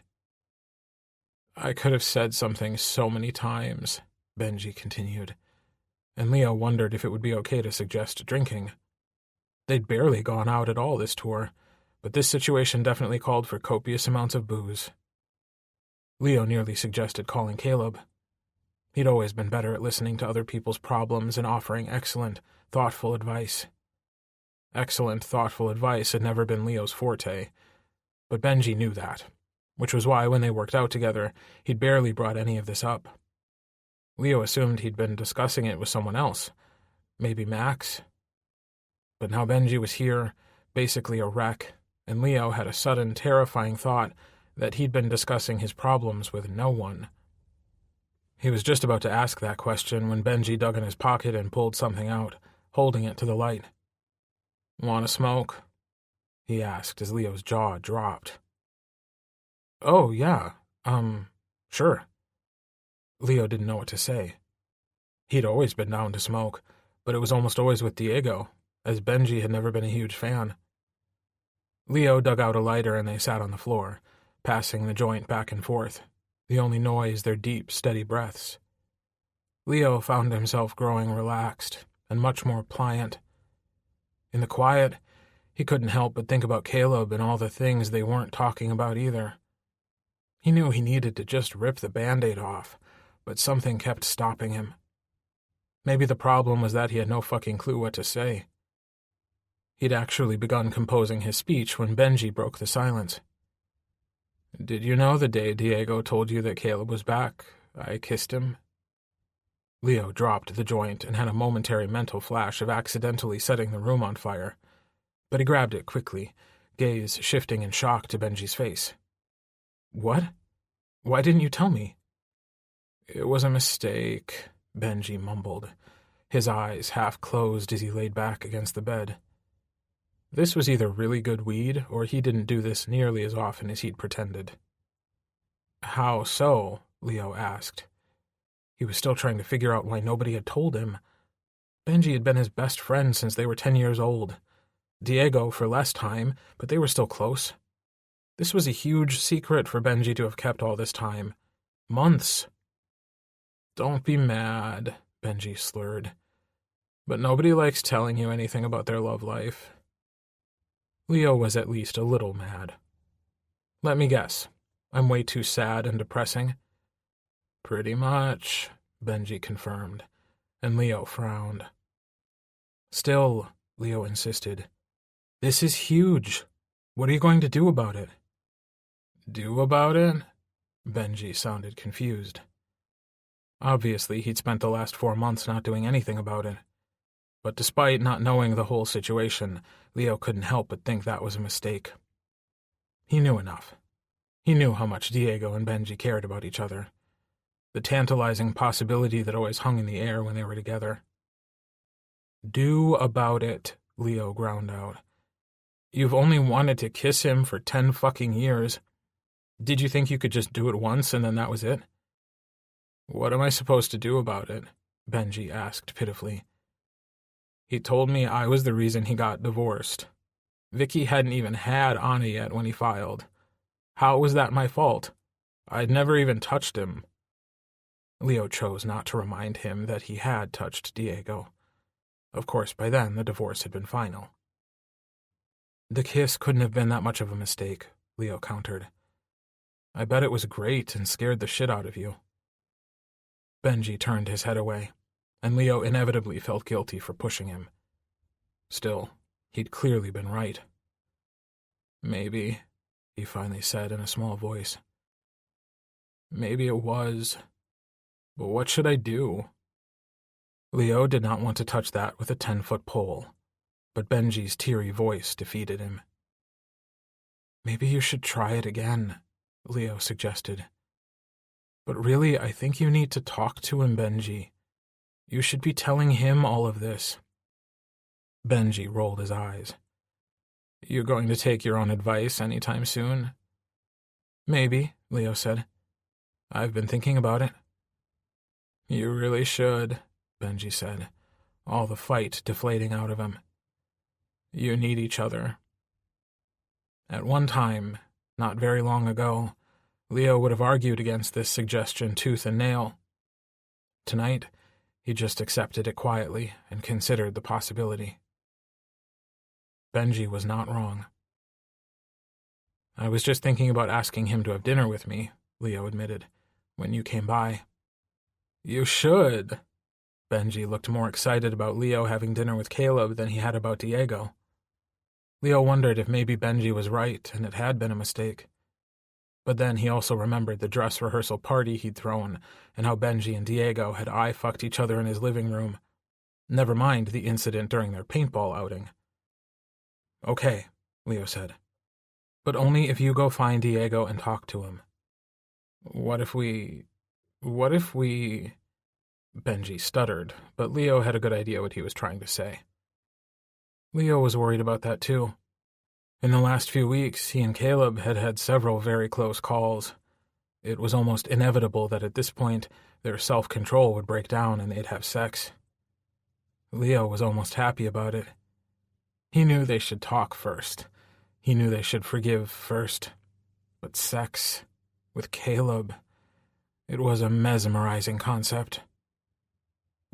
"I could have said something so many times," Benji continued, and Leo wondered if it would be okay to suggest drinking. They'd barely gone out at all this tour, but this situation definitely called for copious amounts of booze. Leo nearly suggested calling Caleb. He'd always been better at listening to other people's problems and offering excellent, thoughtful advice. Excellent, thoughtful advice had never been Leo's forte, but Benji knew that, which was why when they worked out together, he'd barely brought any of this up. Leo assumed he'd been discussing it with someone else, maybe Max. But now Benji was here, basically a wreck, and Leo had a sudden, terrifying thought that he'd been discussing his problems with no one. He was just about to ask that question when Benji dug in his pocket and pulled something out, holding it to the light. "Want a smoke?" he asked as Leo's jaw dropped. "Oh, yeah, sure." Leo didn't know what to say. He'd always been down to smoke, but it was almost always with Diego, as Benji had never been a huge fan. Leo dug out a lighter and they sat on the floor, passing the joint back and forth, the only noise their deep, steady breaths. Leo found himself growing relaxed and much more pliant. In the quiet, he couldn't help but think about Caleb and all the things they weren't talking about either. He knew he needed to just rip the Band-Aid off, but something kept stopping him. Maybe the problem was that he had no fucking clue what to say. He'd actually begun composing his speech when Benji broke the silence. "Did you know the day Diego told you that Caleb was back, I kissed him?" Leo dropped the joint and had a momentary mental flash of accidentally setting the room on fire, but he grabbed it quickly, gaze shifting in shock to Benji's face. "What? Why didn't you tell me?" "It was a mistake," Benji mumbled, his eyes half closed as he laid back against the bed. This was either really good weed, or he didn't do this nearly as often as he'd pretended. "How so?" Leo asked. He was still trying to figure out why nobody had told him. Benji had been his best friend since they were 10 years old. Diego for less time, but they were still close. This was a huge secret for Benji to have kept all this time. Months. "Don't be mad," Benji slurred. "But nobody likes telling you anything about their love life." Leo was at least a little mad. "Let me guess. I'm way too sad and depressing?" "Pretty much," Benji confirmed, and Leo frowned. "Still," Leo insisted, "this is huge. What are you going to do about it?" "Do about it?" Benji sounded confused. Obviously, he'd spent the last 4 months not doing anything about it. But despite not knowing the whole situation, Leo couldn't help but think that was a mistake. He knew enough. He knew how much Diego and Benji cared about each other. The tantalizing possibility that always hung in the air when they were together. "Do about it," Leo ground out. "You've only wanted to kiss him for 10 fucking years. Did you think you could just do it once and then that was it?" "What am I supposed to do about it?" Benji asked pitifully. "He told me I was the reason he got divorced. Vicky hadn't even had Anna yet when he filed. How was that my fault? I'd never even touched him." Leo chose not to remind him that he had touched Diego. Of course, by then the divorce had been final. "The kiss couldn't have been that much of a mistake," Leo countered. "I bet it was great and scared the shit out of you." Benji turned his head away, and Leo inevitably felt guilty for pushing him. Still, he'd clearly been right. "Maybe," he finally said in a small voice. "Maybe it was. But what should I do?" Leo did not want to touch that with a 10-foot pole, but Benji's teary voice defeated him. "Maybe you should try it again," Leo suggested. "But really, I think you need to talk to him, Benji. You should be telling him all of this." Benji rolled his eyes. "You going to take your own advice anytime soon?" "Maybe," Leo said. "I've been thinking about it." "You really should," Benji said, all the fight deflating out of him. "You need each other." At one time, not very long ago, Leo would have argued against this suggestion tooth and nail. Tonight, he just accepted it quietly and considered the possibility. Benji was not wrong. "I was just thinking about asking him to have dinner with me," Leo admitted, "when you came by." "You should." Benji looked more excited about Leo having dinner with Caleb than he had about Diego. Leo wondered if maybe Benji was right and it had been a mistake. But then he also remembered the dress rehearsal party he'd thrown and how Benji and Diego had eye-fucked each other in his living room. Never mind the incident during their paintball outing. "Okay," Leo said. "But only if you go find Diego and talk to him." What if we... Benji stuttered, but Leo had a good idea what he was trying to say. Leo was worried about that too. In the last few weeks, he and Caleb had had several very close calls. It was almost inevitable that at this point, their self-control would break down and they'd have sex. Leo was almost happy about it. He knew they should talk first. He knew they should forgive first. But sex, with Caleb, it was a mesmerizing concept.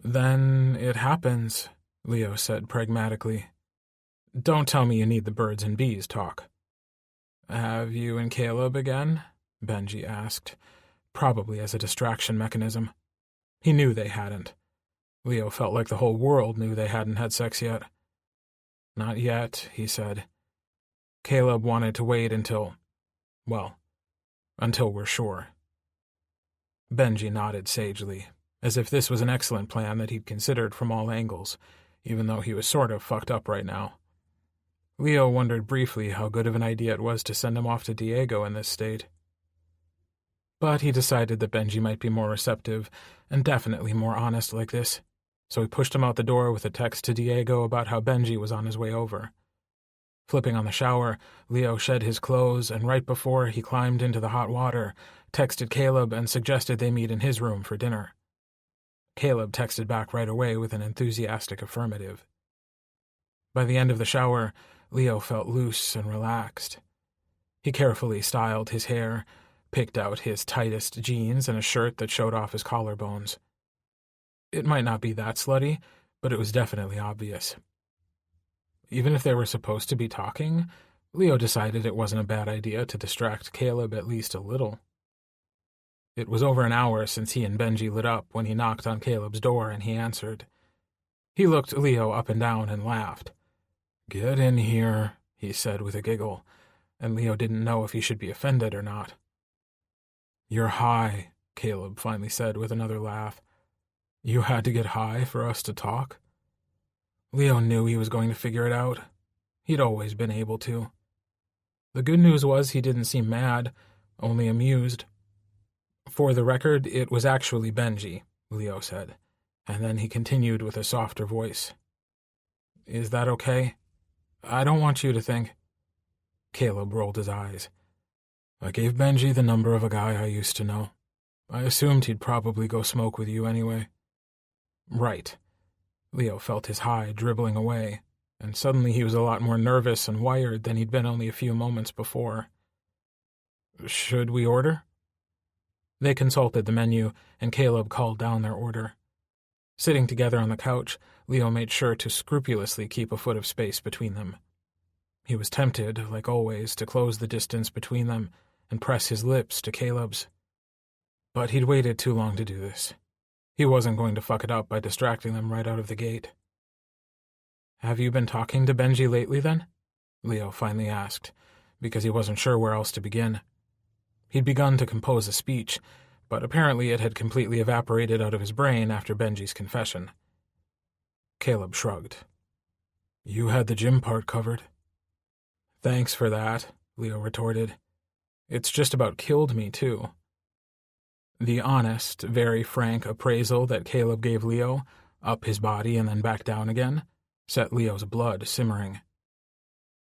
"Then it happens," Leo said pragmatically. "Don't tell me you need the birds and bees talk." "Have you and Caleb again?" Benji asked, probably as a distraction mechanism. He knew they hadn't. Leo felt like the whole world knew they hadn't had sex yet. "Not yet," he said. "Caleb wanted to wait until we're sure." Benji nodded sagely, as if this was an excellent plan that he'd considered from all angles, even though he was sort of fucked up right now. Leo wondered briefly how good of an idea it was to send him off to Diego in this state. But he decided that Benji might be more receptive and definitely more honest like this, so he pushed him out the door with a text to Diego about how Benji was on his way over. Flipping on the shower, Leo shed his clothes and right before he climbed into the hot water, texted Caleb and suggested they meet in his room for dinner. Caleb texted back right away with an enthusiastic affirmative. By the end of the shower, Leo felt loose and relaxed. He carefully styled his hair, picked out his tightest jeans and a shirt that showed off his collarbones. It might not be that slutty, but it was definitely obvious. Even if they were supposed to be talking, Leo decided it wasn't a bad idea to distract Caleb at least a little. It was over an hour since he and Benji lit up when he knocked on Caleb's door and he answered. He looked Leo up and down and laughed. "Get in here," he said with a giggle, and Leo didn't know if he should be offended or not. "You're high," Caleb finally said with another laugh. "You had to get high for us to talk?" Leo knew he was going to figure it out. He'd always been able to. The good news was he didn't seem mad, only amused. For the record, it was actually Benji, Leo said, and then he continued with a softer voice. "Is that okay? I don't want you to think—" Caleb rolled his eyes. "I gave Benji the number of a guy I used to know. I assumed he'd probably go smoke with you anyway." "Right." Leo felt his high dribbling away, and suddenly he was a lot more nervous and wired than he'd been only a few moments before. "Should we order?" They consulted the menu, and Caleb called down their order. Sitting together on the couch, Leo made sure to scrupulously keep a foot of space between them. He was tempted, like always, to close the distance between them and press his lips to Caleb's. But he'd waited too long to do this. He wasn't going to fuck it up by distracting them right out of the gate. "Have you been talking to Benji lately, then?" Leo finally asked, because he wasn't sure where else to begin. He'd begun to compose a speech, but apparently it had completely evaporated out of his brain after Benji's confession. Caleb shrugged. "You had the gym part covered." "Thanks for that," Leo retorted. "It's just about killed me, too." The honest, very frank appraisal that Caleb gave Leo, up his body and then back down again, set Leo's blood simmering.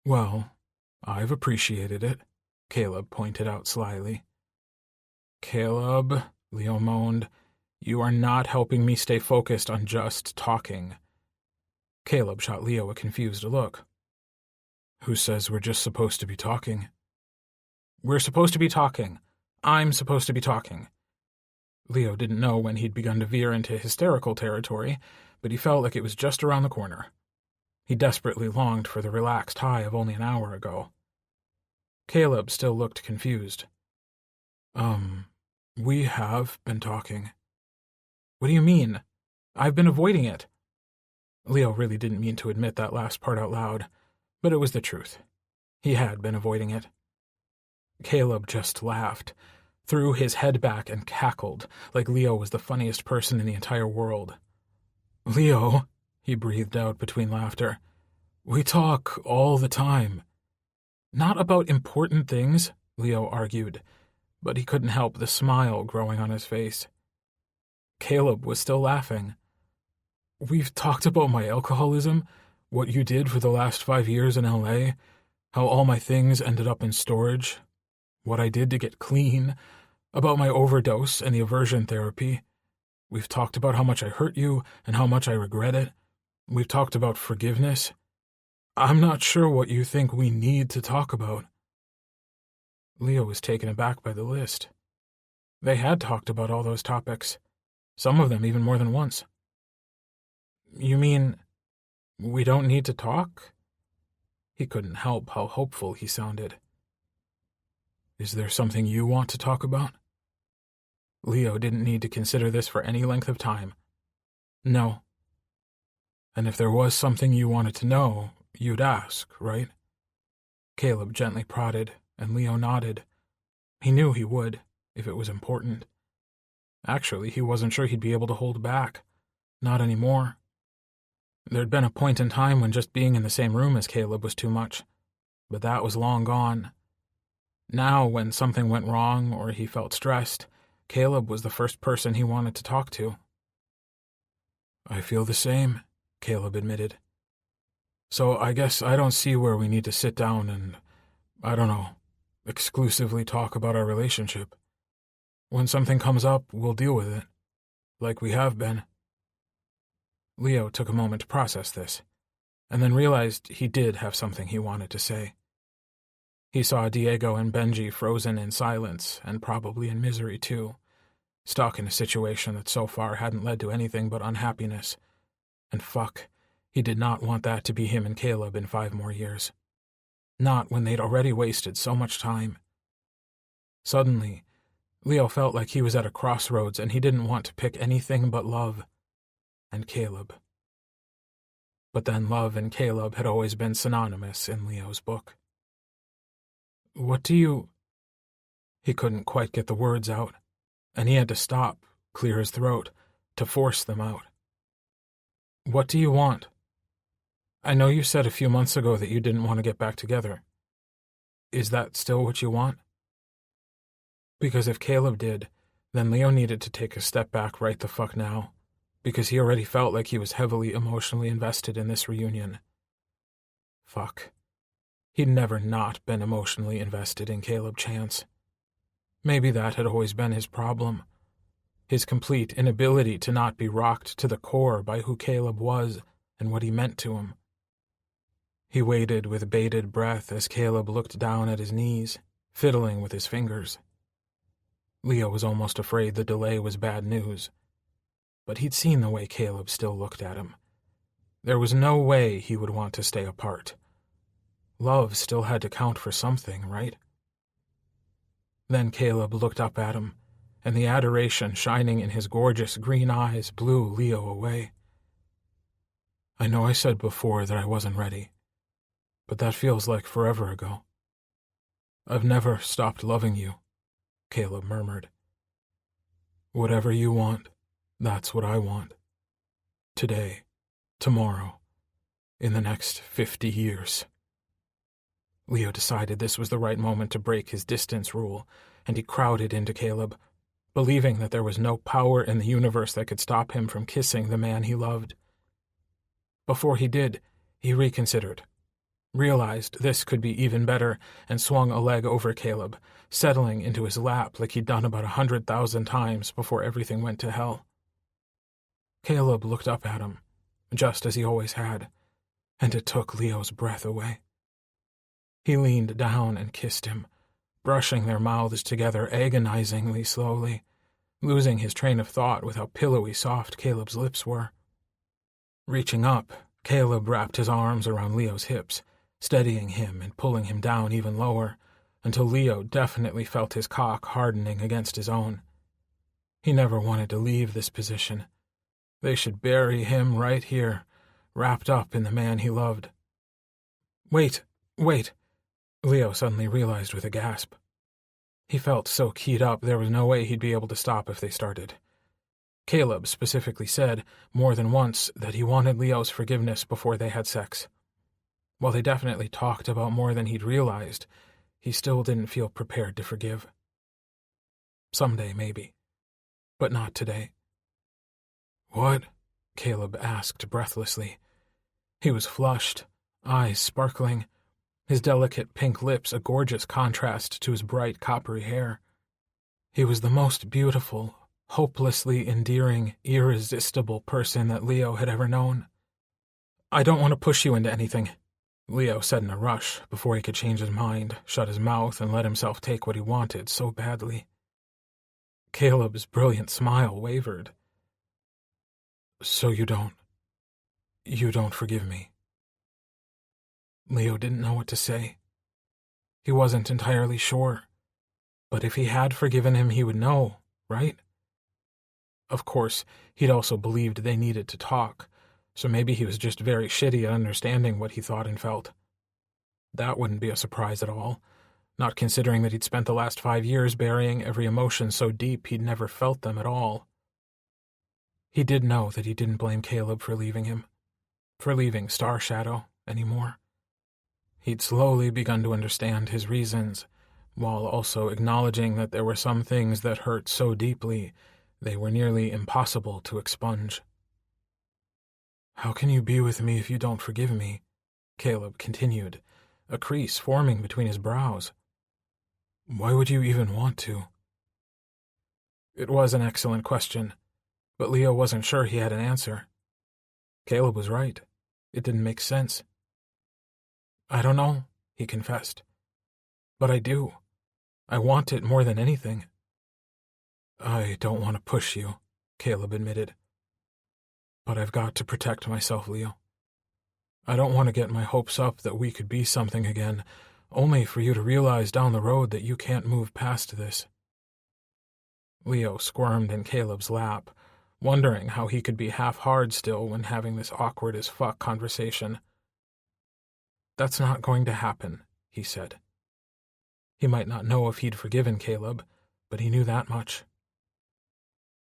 "Well, I've appreciated it," Caleb pointed out slyly. "Caleb," Leo moaned, "you are not helping me stay focused on just talking." Caleb shot Leo a confused look. "Who says we're just supposed to be talking?" "We're supposed to be talking. I'm supposed to be talking." Leo didn't know when he'd begun to veer into hysterical territory, but he felt like it was just around the corner. He desperately longed for the relaxed high of only an hour ago. Caleb still looked confused. We have been talking. What do you mean? I've been avoiding it. Leo really didn't mean to admit that last part out loud, but it was the truth. He had been avoiding it. Caleb just laughed, threw his head back and cackled like Leo was the funniest person in the entire world. Leo, he breathed out between laughter, we talk all the time. Not about important things, Leo argued, but he couldn't help the smile growing on his face. Caleb was still laughing. We've talked about my alcoholism, what you did for the last 5 years in LA, how all my things ended up in storage, what I did to get clean, about my overdose and the aversion therapy. We've talked about how much I hurt you and how much I regret it. We've talked about forgiveness. I'm not sure what you think we need to talk about. Leo was taken aback by the list. They had talked about all those topics, some of them even more than once. You mean we don't need to talk? He couldn't help how hopeful he sounded. Is there something you want to talk about? Leo didn't need to consider this for any length of time. No. And if there was something you wanted to know, you'd ask, right? Caleb gently prodded, and Leo nodded. He knew he would, if it was important. Actually, he wasn't sure he'd be able to hold back. Not anymore. There'd been a point in time when just being in the same room as Caleb was too much, but that was long gone. Now, when something went wrong or he felt stressed, Caleb was the first person he wanted to talk to. I feel the same, Caleb admitted. So I guess I don't see where we need to sit down and, I don't know, exclusively talk about our relationship. When something comes up, we'll deal with it, like we have been. Leo took a moment to process this, and then realized he did have something he wanted to say. He saw Diego and Benji frozen in silence, and probably in misery too, stuck in a situation that so far hadn't led to anything but unhappiness. And fuck, he did not want that to be him and Caleb in 5 more years. Not when they'd already wasted so much time. Suddenly, Leo felt like he was at a crossroads and he didn't want to pick anything but love and Caleb. But then love and Caleb had always been synonymous in Leo's book. What do you... He couldn't quite get the words out, and he had to stop, clear his throat, to force them out. What do you want? I know you said a few months ago that you didn't want to get back together. Is that still what you want? Because if Caleb did, then Leo needed to take a step back right the fuck now, because he already felt like he was heavily emotionally invested in this reunion. Fuck. He'd never not been emotionally invested in Caleb Chance. Maybe that had always been his problem. His complete inability to not be rocked to the core by who Caleb was and what he meant to him. He waited with bated breath as Caleb looked down at his knees, fiddling with his fingers. Leo was almost afraid the delay was bad news, but he'd seen the way Caleb still looked at him. There was no way he would want to stay apart. Love still had to count for something, right? Then Caleb looked up at him, and the adoration shining in his gorgeous green eyes blew Leo away. I know I said before that I wasn't ready, but that feels like forever ago. I've never stopped loving you, Caleb murmured. Whatever you want, that's what I want. Today, tomorrow, in the next 50 years. Leo decided this was the right moment to break his distance rule, and he crowded into Caleb, believing that there was no power in the universe that could stop him from kissing the man he loved. Before he did, he reconsidered, realized this could be even better, and swung a leg over Caleb, settling into his lap like he'd done about 100,000 times before everything went to hell. Caleb looked up at him, just as he always had, and it took Leo's breath away. He leaned down and kissed him, brushing their mouths together agonizingly slowly, losing his train of thought with how pillowy soft Caleb's lips were. Reaching up, Caleb wrapped his arms around Leo's hips, steadying him and pulling him down even lower, until Leo definitely felt his cock hardening against his own. He never wanted to leave this position. They should bury him right here, wrapped up in the man he loved. Wait, Leo suddenly realized with a gasp. He felt so keyed up there was no way he'd be able to stop if they started. Caleb specifically said more than once that he wanted Leo's forgiveness before they had sex. While they definitely talked about more than he'd realized, he still didn't feel prepared to forgive. Someday, maybe. But not today. What? Caleb asked breathlessly. He was flushed, eyes sparkling, his delicate pink lips a gorgeous contrast to his bright coppery hair. He was the most beautiful, hopelessly endearing, irresistible person that Leo had ever known. I don't want to push you into anything, Leo said in a rush before he could change his mind, shut his mouth, and let himself take what he wanted so badly. Caleb's brilliant smile wavered. So you don't forgive me? Leo didn't know what to say. He wasn't entirely sure, but if he had forgiven him, he would know, right? Of course, he'd also believed they needed to talk, so maybe he was just very shitty at understanding what he thought and felt. That wouldn't be a surprise at all, not considering that he'd spent the last 5 years burying every emotion so deep he'd never felt them at all. He did know that he didn't blame Caleb for leaving him, for leaving Star Shadow anymore. He'd slowly begun to understand his reasons, while also acknowledging that there were some things that hurt so deeply they were nearly impossible to expunge. How can you be with me if you don't forgive me? Caleb continued, a crease forming between his brows. Why would you even want to? It was an excellent question, but Leo wasn't sure he had an answer. Caleb was right. It didn't make sense. I don't know, he confessed. But I do. I want it more than anything. I don't want to push you, Caleb admitted. But I've got to protect myself, Leo. I don't want to get my hopes up that we could be something again, only for you to realize down the road that you can't move past this. Leo squirmed in Caleb's lap, wondering how he could be half-hard still when having this awkward-as-fuck conversation. That's not going to happen, he said. He might not know if he'd forgiven Caleb, but he knew that much.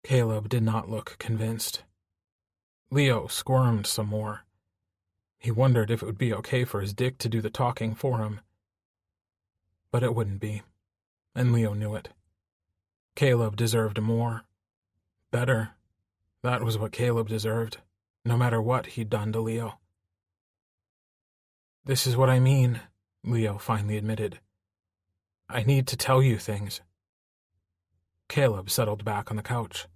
Caleb did not look convinced. Leo squirmed some more. He wondered if it would be okay for his dick to do the talking for him. But it wouldn't be, and Leo knew it. Caleb deserved more. Better. That was what Caleb deserved, no matter what he'd done to Leo. This is what I mean, Leo finally admitted. I need to tell you things. Caleb settled back on the couch.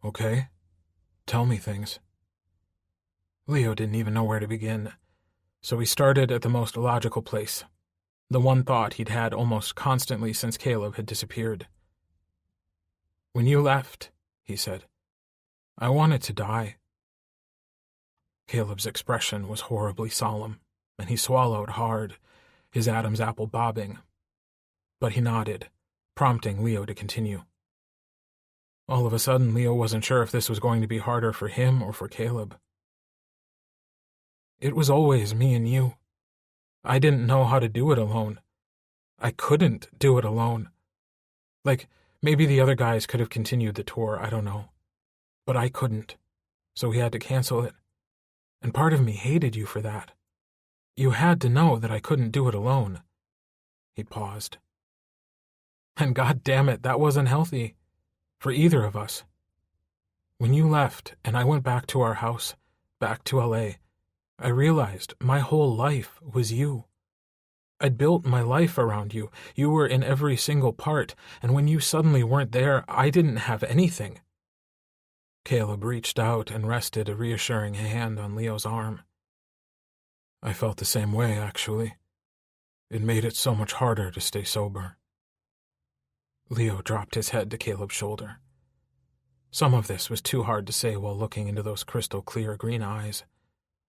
Okay, tell me things. Leo didn't even know where to begin, so he started at the most logical place, the one thought he'd had almost constantly since Caleb had disappeared. When you left, he said, I wanted to die. Caleb's expression was horribly solemn, and he swallowed hard, his Adam's apple bobbing. But he nodded, prompting Leo to continue. All of a sudden, Leo wasn't sure if this was going to be harder for him or for Caleb. It was always me and you. I didn't know how to do it alone. I couldn't do it alone. Like, maybe the other guys could have continued the tour, I don't know. But I couldn't, so we had to cancel it. And part of me hated you for that. You had to know that I couldn't do it alone. He paused. And God damn it, that wasn't healthy. For either of us. When you left and I went back to our house, back to LA, I realized my whole life was you. I'd built my life around you. You were in every single part, and when you suddenly weren't there, I didn't have anything. Caleb reached out and rested a reassuring hand on Leo's arm. I felt the same way, actually. It made it so much harder to stay sober. Leo dropped his head to Caleb's shoulder. Some of this was too hard to say while looking into those crystal-clear green eyes.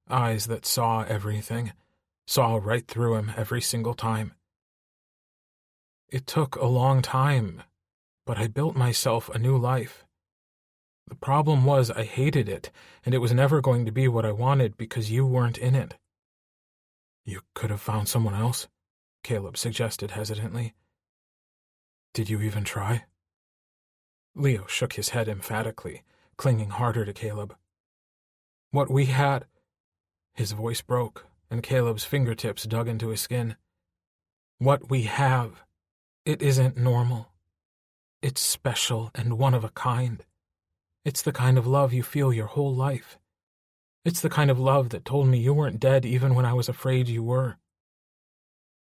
eyes that saw everything, saw right through him every single time. It took a long time, but I built myself a new life. The problem was I hated it, and it was never going to be what I wanted because you weren't in it. You could have found someone else, Caleb suggested hesitantly. Did you even try? Leo shook his head emphatically, clinging harder to Caleb. What we had... His voice broke, and Caleb's fingertips dug into his skin. What we have, it isn't normal. It's special and one of a kind. It's the kind of love you feel your whole life. It's the kind of love that told me you weren't dead even when I was afraid you were.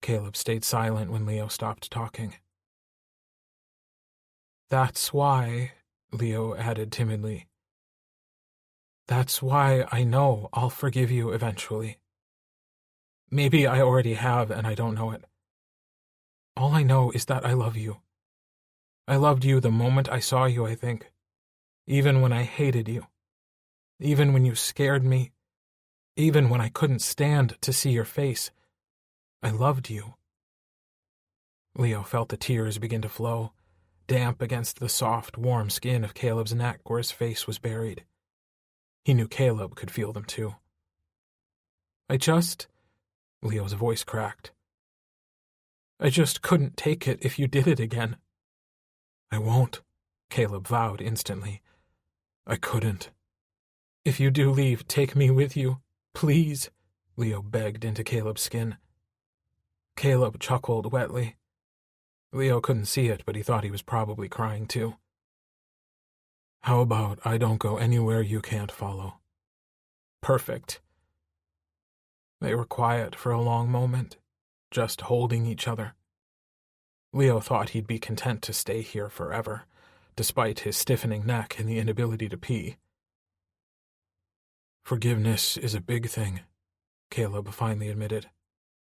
Caleb stayed silent when Leo stopped talking. That's why, Leo added timidly. That's why I know I'll forgive you eventually. Maybe I already have and I don't know it. All I know is that I love you. I loved you the moment I saw you, I think. Even when I hated you. Even when you scared me. Even when I couldn't stand to see your face. I loved you. Leo felt the tears begin to flow, damp against the soft, warm skin of Caleb's neck where his face was buried. He knew Caleb could feel them too. Leo's voice cracked. I just couldn't take it if you did it again. I won't, Caleb vowed instantly. I couldn't. If you do leave, take me with you. Please, Leo begged into Caleb's skin. Caleb chuckled wetly. Leo couldn't see it, but he thought he was probably crying too. How about I don't go anywhere you can't follow? Perfect. They were quiet for a long moment, just holding each other. Leo thought he'd be content to stay here forever, despite his stiffening neck and the inability to pee. Forgiveness is a big thing, Caleb finally admitted,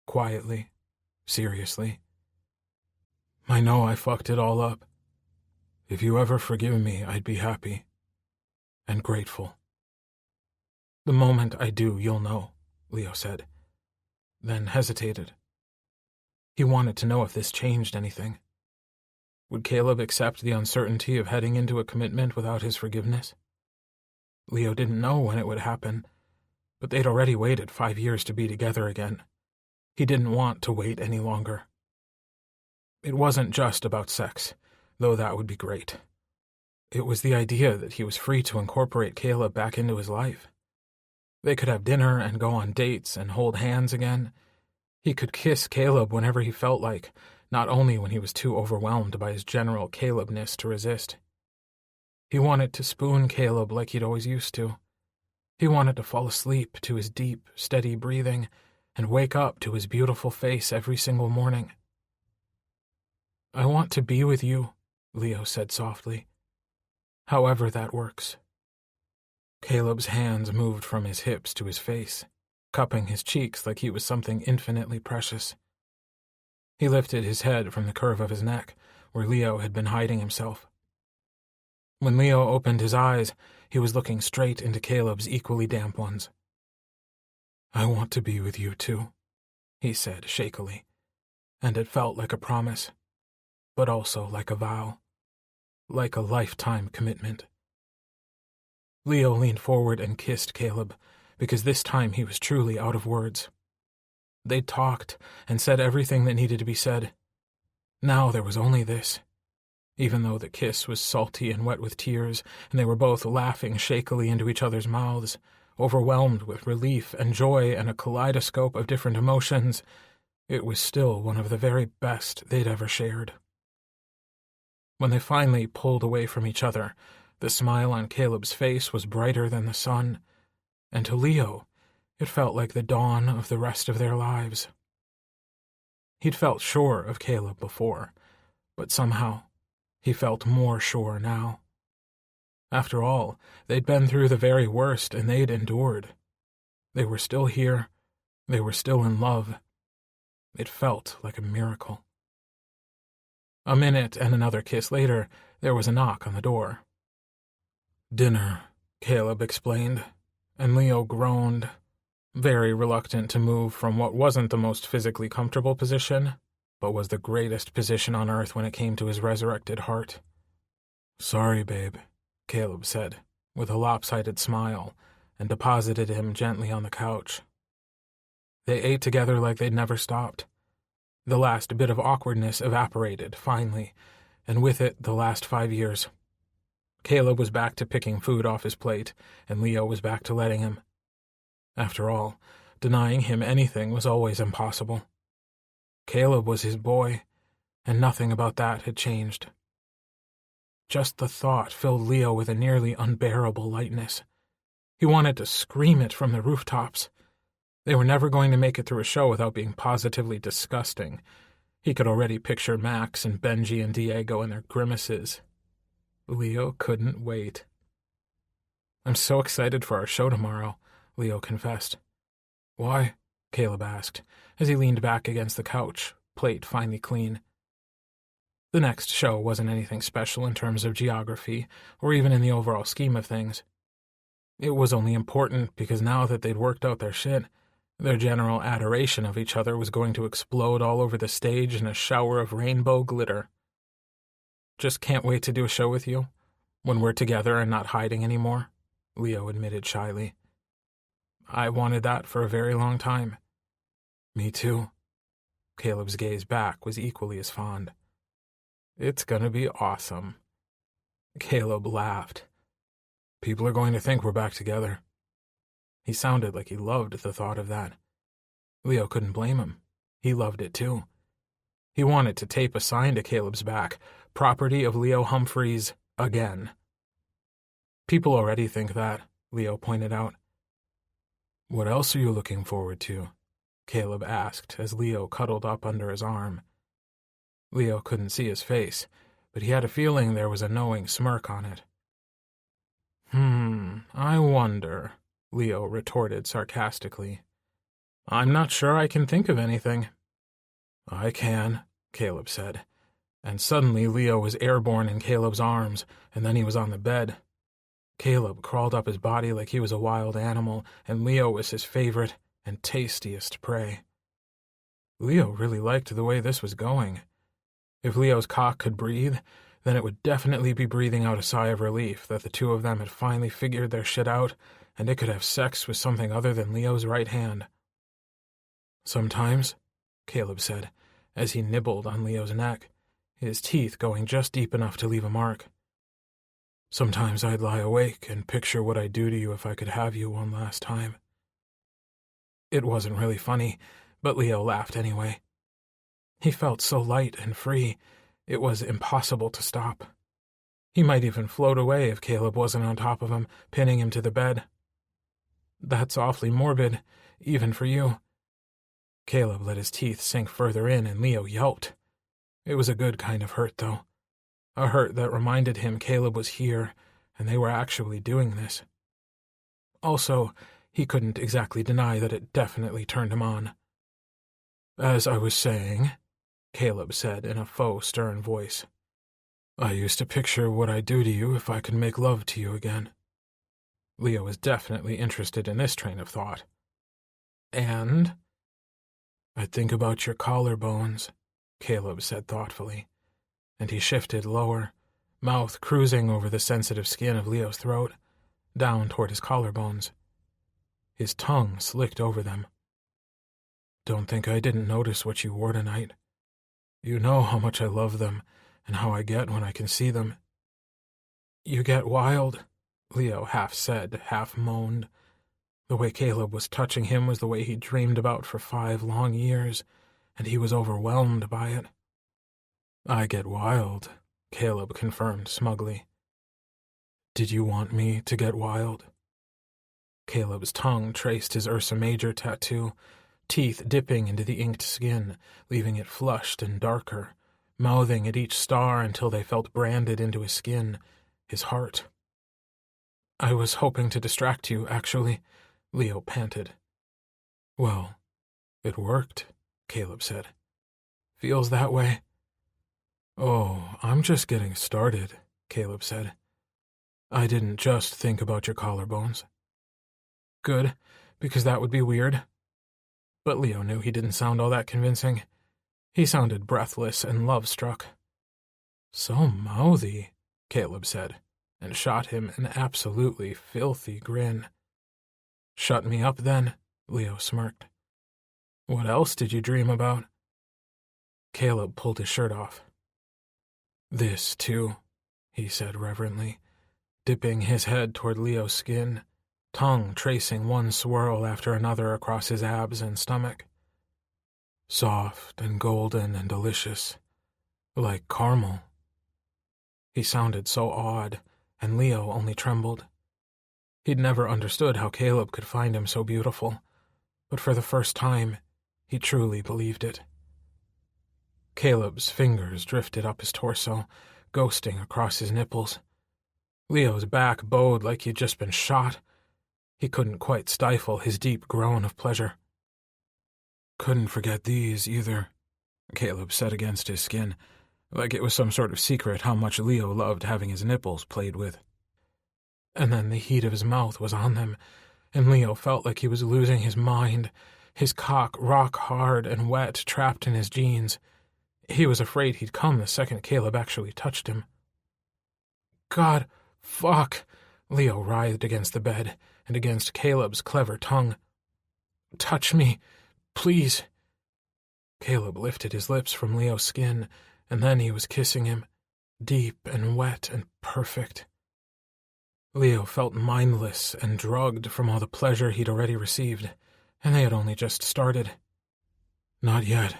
quietly, seriously. I know I fucked it all up. If you ever forgive me, I'd be happy. And grateful. The moment I do, you'll know, Leo said, then hesitated. He wanted to know if this changed anything. Would Caleb accept the uncertainty of heading into a commitment without his forgiveness? Leo didn't know when it would happen, but they'd already waited 5 years to be together again. He didn't want to wait any longer. It wasn't just about sex, though that would be great. It was the idea that he was free to incorporate Caleb back into his life. They could have dinner and go on dates and hold hands again. He could kiss Caleb whenever he felt like, not only when he was too overwhelmed by his general Calebness to resist. He wanted to spoon Caleb like he'd always used to. He wanted to fall asleep to his deep, steady breathing and wake up to his beautiful face every single morning. I want to be with you, Leo said softly. However that works. Caleb's hands moved from his hips to his face, cupping his cheeks like he was something infinitely precious. He lifted his head from the curve of his neck, where Leo had been hiding himself. When Leo opened his eyes, he was looking straight into Caleb's equally damp ones. I want to be with you too, he said shakily, and it felt like a promise, but also like a vow, like a lifetime commitment. Leo leaned forward and kissed Caleb, because this time he was truly out of words. They'd talked and said everything that needed to be said. Now there was only this. Even though the kiss was salty and wet with tears, and they were both laughing shakily into each other's mouths, overwhelmed with relief and joy and a kaleidoscope of different emotions, it was still one of the very best they'd ever shared. When they finally pulled away from each other, the smile on Caleb's face was brighter than the sun, and to Leo, it felt like the dawn of the rest of their lives. He'd felt sure of Caleb before, but somehow he felt more sure now. After all, they'd been through the very worst and they'd endured. They were still here. They were still in love. It felt like a miracle. A minute and another kiss later, there was a knock on the door. Dinner, Caleb explained, and Leo groaned, very reluctant to move from what wasn't the most physically comfortable position, but was the greatest position on earth when it came to his resurrected heart. "Sorry, babe," Caleb said, with a lopsided smile, and deposited him gently on the couch. They ate together like they'd never stopped. The last bit of awkwardness evaporated, finally, and with it the last 5 years. Caleb was back to picking food off his plate, and Leo was back to letting him. After all, denying him anything was always impossible. Caleb was his boy, and nothing about that had changed. Just the thought filled Leo with a nearly unbearable lightness. He wanted to scream it from the rooftops. They were never going to make it through a show without being positively disgusting. He could already picture Max and Benji and Diego and their grimaces. Leo couldn't wait. "I'm so excited for our show tomorrow," Leo confessed. "Why?" Caleb asked, as he leaned back against the couch, plate finally clean. The next show wasn't anything special in terms of geography, or even in the overall scheme of things. It was only important because now that they'd worked out their shit, their general adoration of each other was going to explode all over the stage in a shower of rainbow glitter. "Just can't wait to do a show with you, when we're together and not hiding anymore," Leo admitted shyly. "I wanted that for a very long time." "Me too." Caleb's gaze back was equally as fond. "It's gonna be awesome." Caleb laughed. "People are going to think we're back together." He sounded like he loved the thought of that. Leo couldn't blame him. He loved it too. He wanted to tape a sign to Caleb's back, "Property of Leo Humphreys, again." "People already think that," Leo pointed out. "What else are you looking forward to?" Caleb asked as Leo cuddled up under his arm. Leo couldn't see his face, but he had a feeling there was a knowing smirk on it. I wonder," Leo retorted sarcastically. "I'm not sure I can think of anything." "I can," Caleb said, and suddenly Leo was airborne in Caleb's arms, and then he was on the bed. Caleb crawled up his body like he was a wild animal, and Leo was his favorite and tastiest prey. Leo really liked the way this was going. If Leo's cock could breathe, then it would definitely be breathing out a sigh of relief that the two of them had finally figured their shit out, and it could have sex with something other than Leo's right hand. "Sometimes," Caleb said, as he nibbled on Leo's neck, his teeth going just deep enough to leave a mark. "Sometimes I'd lie awake and picture what I'd do to you if I could have you one last time." It wasn't really funny, but Leo laughed anyway. He felt so light and free, it was impossible to stop. He might even float away if Caleb wasn't on top of him, pinning him to the bed. "That's awfully morbid, even for you." Caleb let his teeth sink further in, and Leo yelped. It was a good kind of hurt, though. A hurt that reminded him Caleb was here, and they were actually doing this. Also, he couldn't exactly deny that it definitely turned him on. "As I was saying," Caleb said in a faux stern voice, "I used to picture what I'd do to you if I could make love to you again." Leo was definitely interested in this train of thought. "And?" "I'd think about your collarbones," Caleb said thoughtfully, and he shifted lower, mouth cruising over the sensitive skin of Leo's throat, down toward his collarbones. His tongue slicked over them. "Don't think I didn't notice what you wore tonight. You know how much I love them, and how I get when I can see them." "You get wild," Leo half said, half moaned. The way Caleb was touching him was the way he'd dreamed about for 5 long years, and he was overwhelmed by it. "I get wild," Caleb confirmed smugly. "Did you want me to get wild?" Caleb's tongue traced his Ursa Major tattoo, teeth dipping into the inked skin, leaving it flushed and darker, mouthing at each star until they felt branded into his skin, his heart. "I was hoping to distract you, actually," Leo panted. "Well, it worked," Caleb said. "Feels that way?" "Oh, I'm just getting started," Caleb said. "I didn't just think about your collarbones." "Good, because that would be weird. But Leo knew he didn't sound all that convincing. He sounded breathless and love-struck. "So mouthy," Caleb said, and shot him an absolutely filthy grin. "Shut me up, then," Leo smirked. "What else did you dream about?" Caleb pulled his shirt off. "This, too," he said reverently, dipping his head toward Leo's skin, tongue tracing one swirl after another across his abs and stomach. "Soft and golden and delicious, like caramel." He sounded so odd, and Leo only trembled. He'd never understood how Caleb could find him so beautiful, but for the first time, he truly believed it. Caleb's fingers drifted up his torso, ghosting across his nipples. Leo's back bowed like he'd just been shot. He couldn't quite stifle his deep groan of pleasure. "Couldn't forget these, either," Caleb said against his skin, like it was some sort of secret how much Leo loved having his nipples played with. And then the heat of his mouth was on them, and Leo felt like he was losing his mind, his cock rock hard and wet, trapped in his jeans. He was afraid he'd come the second Caleb actually touched him. "God, fuck!" Leo writhed against the bed and against Caleb's clever tongue. "Touch me, please." Caleb lifted his lips from Leo's skin, and then he was kissing him, deep and wet and perfect. Leo felt mindless and drugged from all the pleasure he'd already received, and they had only just started. "Not yet."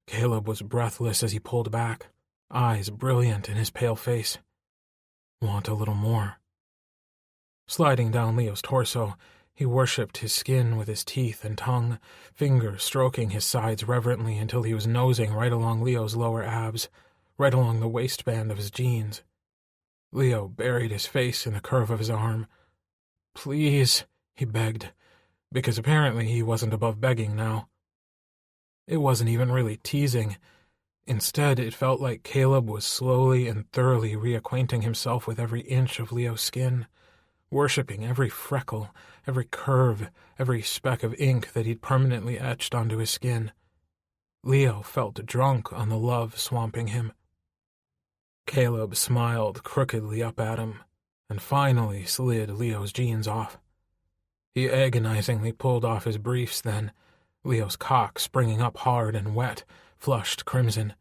Caleb was breathless as he pulled back, eyes brilliant in his pale face. "Want a little more." Sliding down Leo's torso, he worshipped his skin with his teeth and tongue, fingers stroking his sides reverently until he was nosing right along Leo's lower abs, right along the waistband of his jeans. Leo buried his face in the curve of his arm. "Please," he begged, because apparently he wasn't above begging now. It wasn't even really teasing. Instead, it felt like Caleb was slowly and thoroughly reacquainting himself with every inch of Leo's skin, worshipping every freckle, every curve, every speck of ink that he'd permanently etched onto his skin. Leo felt drunk on the love swamping him. Caleb smiled crookedly up at him, and finally slid Leo's jeans off. He agonizingly pulled off his briefs then, Leo's cock springing up hard and wet, flushed crimson.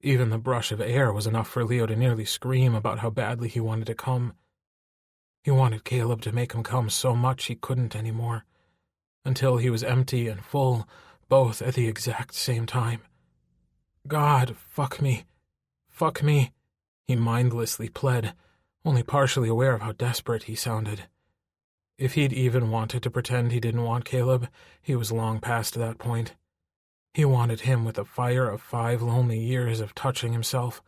Even the brush of air was enough for Leo to nearly scream about how badly he wanted to come. He wanted Caleb to make him come so much he couldn't anymore, until he was empty and full, both at the exact same time. "God, fuck me, he mindlessly pled, only partially aware of how desperate he sounded. If he'd even wanted to pretend he didn't want Caleb, he was long past that point. He wanted him with the fire of 5 lonely years of touching himself,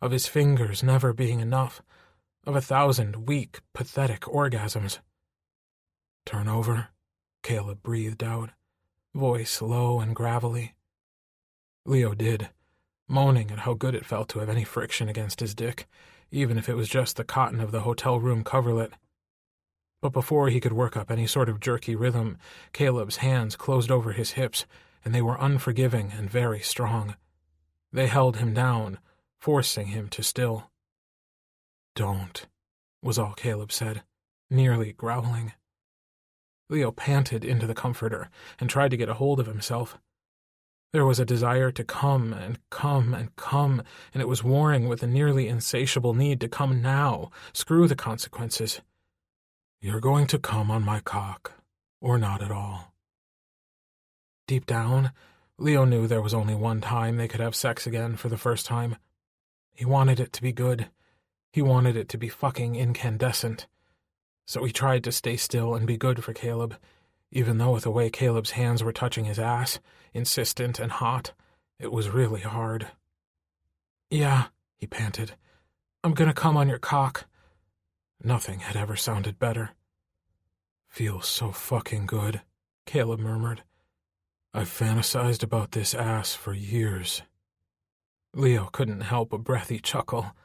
of his fingers never being enough, of 1,000 weak, pathetic orgasms. "Turn over," Caleb breathed out, voice low and gravelly. Leo did, moaning at how good it felt to have any friction against his dick, even if it was just the cotton of the hotel room coverlet. But before he could work up any sort of jerky rhythm, Caleb's hands closed over his hips, and they were unforgiving and very strong. They held him down, forcing him to still. "Don't," was all Caleb said, nearly growling. Leo panted into the comforter and tried to get a hold of himself. There was a desire to come and come and come, and it was warring with a nearly insatiable need to come now, screw the consequences. "You're going to come on my cock, or not at all." Deep down, Leo knew there was only one time they could have sex again for the first time. He wanted it to be good. He wanted it to be fucking incandescent. So he tried to stay still and be good for Caleb, even though with the way Caleb's hands were touching his ass, insistent and hot, it was really hard. "Yeah," he panted. "I'm gonna come on your cock." Nothing had ever sounded better. "Feels so fucking good," Caleb murmured. "I've fantasized about this ass for years." Leo couldn't help a breathy chuckle.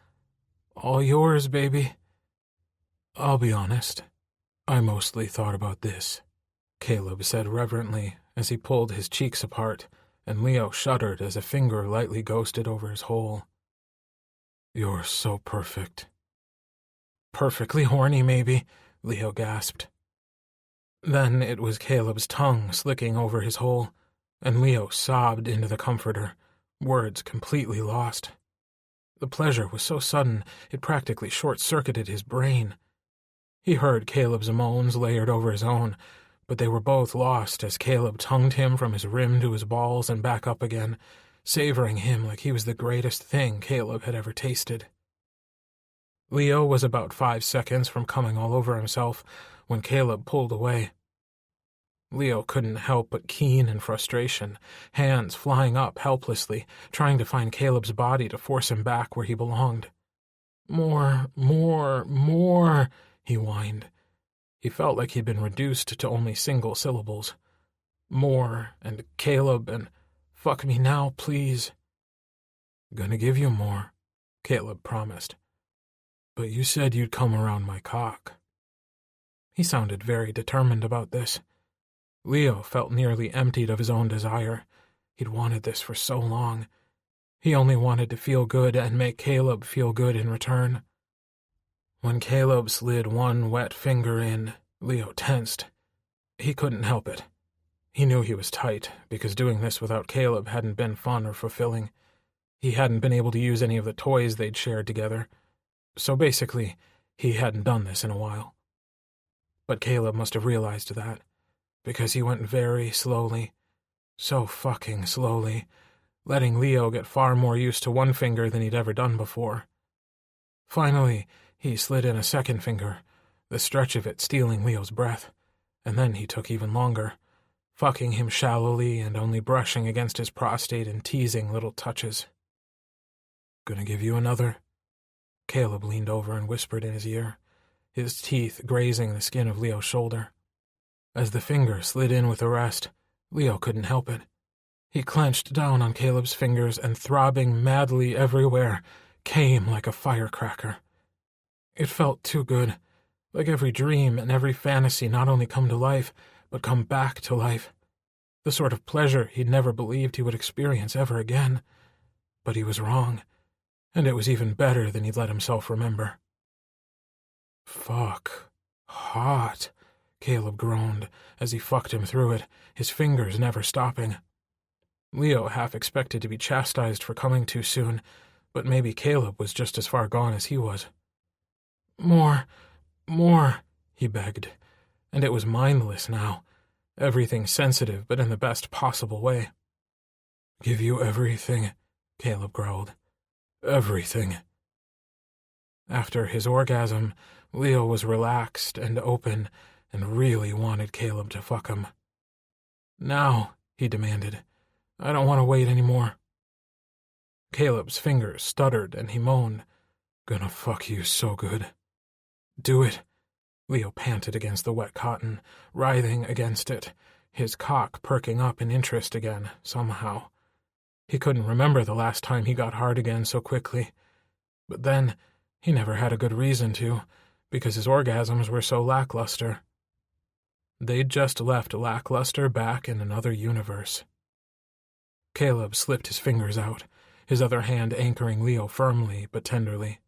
"All yours, baby." "I'll be honest. I mostly thought about this." Caleb said reverently as he pulled his cheeks apart, and Leo shuddered as a finger lightly ghosted over his hole. You're so perfect. Perfectly horny, maybe, Leo gasped. Then it was Caleb's tongue slicking over his hole, and Leo sobbed into the comforter, words completely lost. The pleasure was so sudden it practically short-circuited his brain. He heard Caleb's moans layered over his own, but they were both lost as Caleb tongued him from his rim to his balls and back up again, savoring him like he was the greatest thing Caleb had ever tasted. Leo was about 5 seconds from coming all over himself when Caleb pulled away. Leo couldn't help but keen in frustration, hands flying up helplessly, trying to find Caleb's body to force him back where he belonged. More, he whined. He felt like he'd been reduced to only single syllables. More, and Caleb, and fuck me now, please. Gonna give you more, Caleb promised. But you said you'd come around my cock. He sounded very determined about this. Leo felt nearly emptied of his own desire. He'd wanted this for so long. He only wanted to feel good and make Caleb feel good in return. When Caleb slid one wet finger in, Leo tensed. He couldn't help it. He knew he was tight, because doing this without Caleb hadn't been fun or fulfilling. He hadn't been able to use any of the toys they'd shared together. So basically, he hadn't done this in a while. But Caleb must have realized that, because he went very slowly, so fucking slowly, letting Leo get far more used to one finger than he'd ever done before. Finally, he slid in a second finger, the stretch of it stealing Leo's breath, and then he took even longer, fucking him shallowly and only brushing against his prostate in teasing little touches. Gonna give you another? Caleb leaned over and whispered in his ear, his teeth grazing the skin of Leo's shoulder. As the finger slid in with the rest, Leo couldn't help it. He clenched down on Caleb's fingers and, throbbing madly everywhere, came like a firecracker. It felt too good, like every dream and every fantasy not only come to life, but come back to life. The sort of pleasure he'd never believed he would experience ever again. But he was wrong, and it was even better than he'd let himself remember. Fuck. Hot. Caleb groaned as he fucked him through it, his fingers never stopping. Leo half expected to be chastised for coming too soon, but maybe Caleb was just as far gone as he was. More, he begged, and it was mindless now, everything sensitive but in the best possible way. Give you everything, Caleb growled. Everything. After his orgasm, Leo was relaxed and open, and really wanted Caleb to fuck him. Now, he demanded. I don't want to wait anymore. Caleb's fingers stuttered and he moaned. Gonna fuck you so good. Do it. Leo panted against the wet cotton, writhing against it, his cock perking up in interest again, somehow. He couldn't remember the last time he got hard again so quickly. But then, he never had a good reason to, because his orgasms were so lackluster. They'd just left lackluster back in another universe. Caleb slipped his fingers out, his other hand anchoring Leo firmly but tenderly.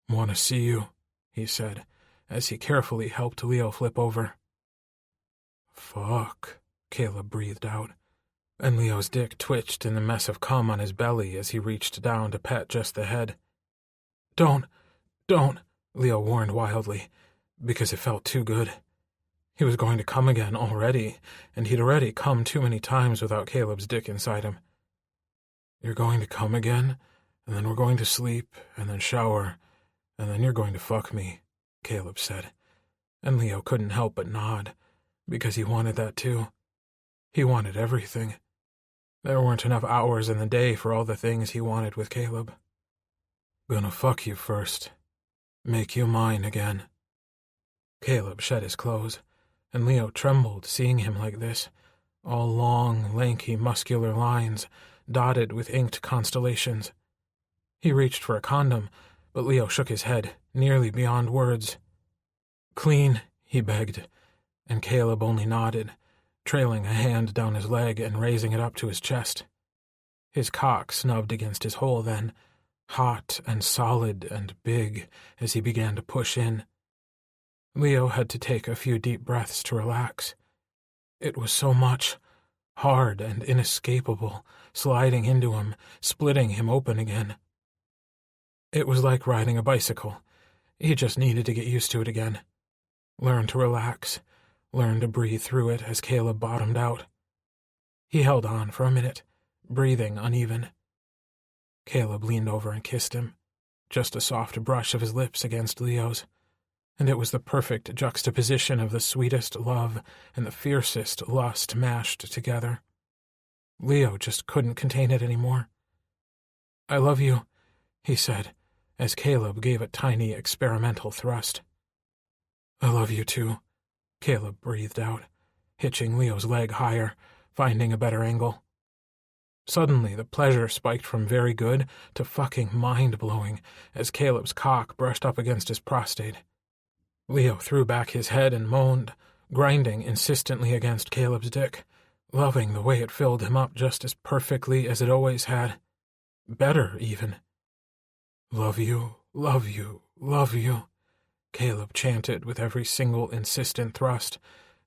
Want to see you, he said, as he carefully helped Leo flip over. Fuck, Caleb breathed out, and Leo's dick twitched in the mess of cum on his belly as he reached down to pet just the head. Don't, Leo warned wildly, because it felt too good. He was going to come again already, and he'd already come too many times without Caleb's dick inside him. You're going to come again, and then we're going to sleep, and then shower, and then you're going to fuck me, Caleb said, and Leo couldn't help but nod, because he wanted that too. He wanted everything. There weren't enough hours in the day for all the things he wanted with Caleb. Gonna fuck you first. Make you mine again. Caleb shed his clothes, and Leo trembled seeing him like this, all long, lanky, muscular lines, dotted with inked constellations. He reached for a condom, but Leo shook his head, nearly beyond words. Clean, he begged, and Caleb only nodded, trailing a hand down his leg and raising it up to his chest. His cock snubbed against his hole then, hot and solid and big as he began to push in. Leo had to take a few deep breaths to relax. It was so much, hard and inescapable, sliding into him, splitting him open again. It was like riding a bicycle. He just needed to get used to it again. Learn to relax, learn to breathe through it as Caleb bottomed out. He held on for a minute, breathing uneven. Caleb leaned over and kissed him, just a soft brush of his lips against Leo's, and it was the perfect juxtaposition of the sweetest love and the fiercest lust mashed together. Leo just couldn't contain it anymore. "I love you," he said, as Caleb gave a tiny experimental thrust. "I love you too," Caleb breathed out, hitching Leo's leg higher, finding a better angle. Suddenly, the pleasure spiked from very good to fucking mind-blowing as Caleb's cock brushed up against his prostate. Leo threw back his head and moaned, grinding insistently against Caleb's dick, loving the way it filled him up just as perfectly as it always had. Better, even. "Love you, love you, love you," Caleb chanted with every single insistent thrust,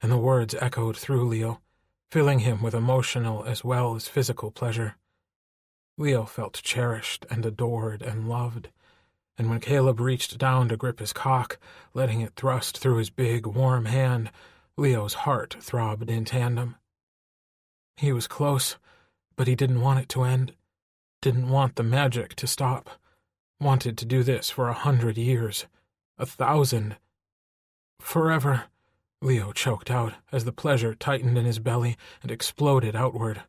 and the words echoed through Leo, filling him with emotional as well as physical pleasure. Leo felt cherished and adored and loved, and when Caleb reached down to grip his cock, letting it thrust through his big, warm hand, Leo's heart throbbed in tandem. He was close, but he didn't want it to end, didn't want the magic to stop, wanted to do this for 100 years, 1,000, forever. Leo choked out as the pleasure tightened in his belly and exploded outward.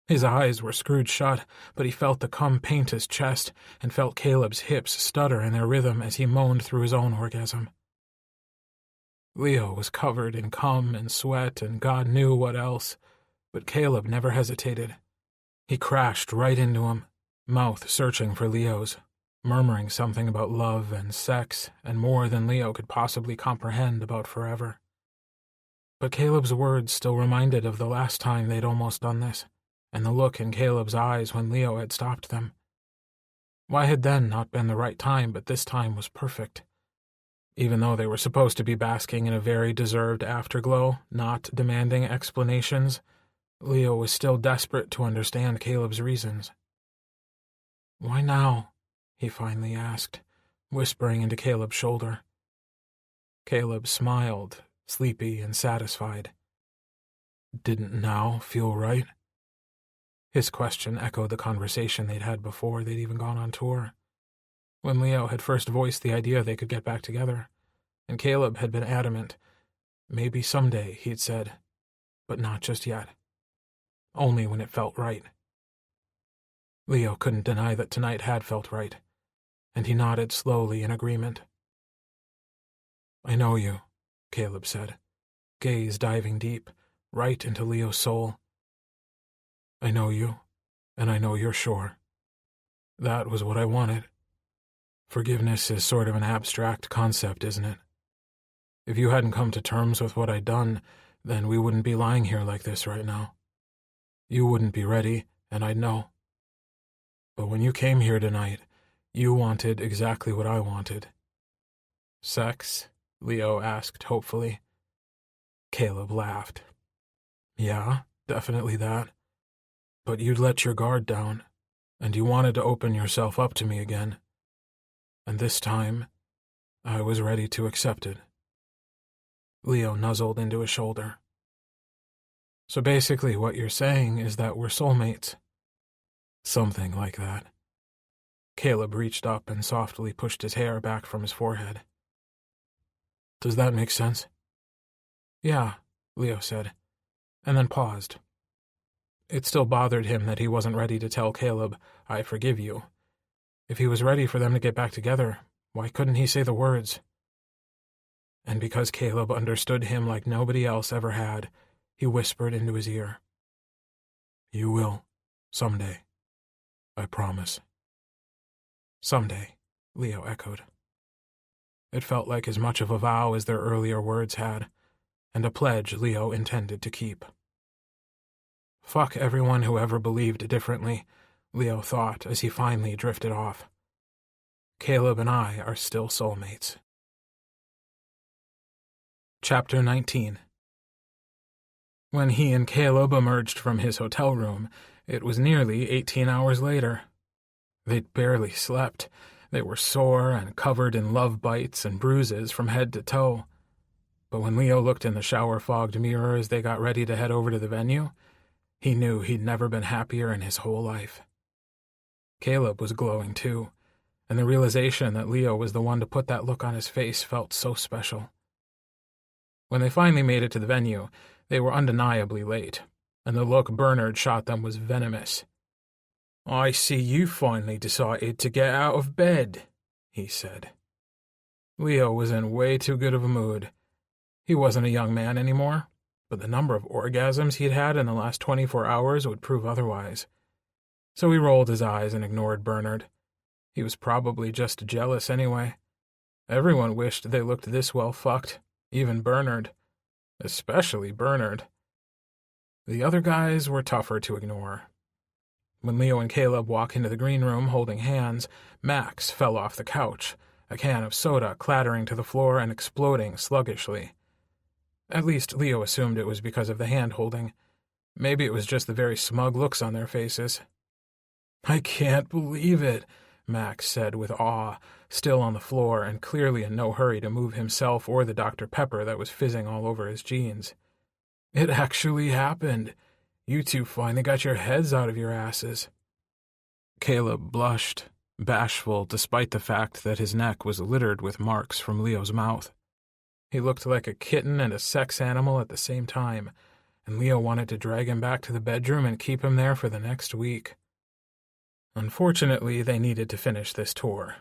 His eyes were screwed shut, but he felt the cum paint his chest and felt Caleb's hips stutter in their rhythm as he moaned through his own orgasm. Leo was covered in cum and sweat and God knew what else, but Caleb never hesitated. He crashed right into him, mouth searching for Leo's, murmuring something about love and sex and more than Leo could possibly comprehend about forever. But Caleb's words still reminded of the last time they'd almost done this, and the look in Caleb's eyes when Leo had stopped them. Why had then not been the right time, but this time was perfect? Even though they were supposed to be basking in a very deserved afterglow, not demanding explanations, Leo was still desperate to understand Caleb's reasons. "Why now?" he finally asked, whispering into Caleb's shoulder. Caleb smiled, sleepy and satisfied. "Didn't now feel right?" His question echoed the conversation they'd had before they'd even gone on tour, when Leo had first voiced the idea they could get back together, and Caleb had been adamant. Maybe someday, he'd said, but not just yet. Only when it felt right. Leo couldn't deny that tonight had felt right, and he nodded slowly in agreement. "I know you," Caleb said, gaze diving deep, right into Leo's soul. "I know you, and I know you're sure. That was what I wanted. Forgiveness is sort of an abstract concept, isn't it? If you hadn't come to terms with what I'd done, then we wouldn't be lying here like this right now. You wouldn't be ready, and I'd know. But when you came here tonight, you wanted exactly what I wanted." "Sex?" Leo asked hopefully. Caleb laughed. "Yeah, definitely that. But you'd let your guard down, and you wanted to open yourself up to me again. And this time, I was ready to accept it." Leo nuzzled into his shoulder. "So basically what you're saying is that we're soulmates." "Something like that." Caleb reached up and softly pushed his hair back from his forehead. "Does that make sense?" "Yeah," Leo said, and then paused. It still bothered him that he wasn't ready to tell Caleb, "I forgive you." If he was ready for them to get back together, why couldn't he say the words? And because Caleb understood him like nobody else ever had, he whispered into his ear, "You will, someday. I promise." "Someday," Leo echoed. It felt like as much of a vow as their earlier words had, and a pledge Leo intended to keep. Fuck everyone who ever believed differently, Leo thought as he finally drifted off. Caleb and I are still soulmates. Chapter 19. When he and Caleb emerged from his hotel room, it was nearly 18 hours later. They'd barely slept. They were sore and covered in love bites and bruises from head to toe. But when Leo looked in the shower-fogged mirror as they got ready to head over to the venue, he knew he'd never been happier in his whole life. Caleb was glowing too, and the realization that Leo was the one to put that look on his face felt so special. When they finally made it to the venue, they were undeniably late, and the look Bernard shot them was venomous. "I see you finally decided to get out of bed," he said. Leo was in way too good of a mood. He wasn't a young man anymore, but the number of orgasms he'd had in the last 24 hours would prove otherwise. So he rolled his eyes and ignored Bernard. He was probably just jealous anyway. Everyone wished they looked this well fucked, even Bernard. Especially Bernard. The other guys were tougher to ignore. When Leo and Caleb walked into the green room holding hands, Max fell off the couch, a can of soda clattering to the floor and exploding sluggishly. At least Leo assumed it was because of the hand-holding. Maybe it was just the very smug looks on their faces. "I can't believe it," Max said with awe, still on the floor and clearly in no hurry to move himself or the Dr. Pepper that was fizzing all over his jeans. "It actually happened. You two finally got your heads out of your asses." Caleb blushed, bashful despite the fact that his neck was littered with marks from Leo's mouth. He looked like a kitten and a sex animal at the same time, and Leo wanted to drag him back to the bedroom and keep him there for the next week. Unfortunately, they needed to finish this tour.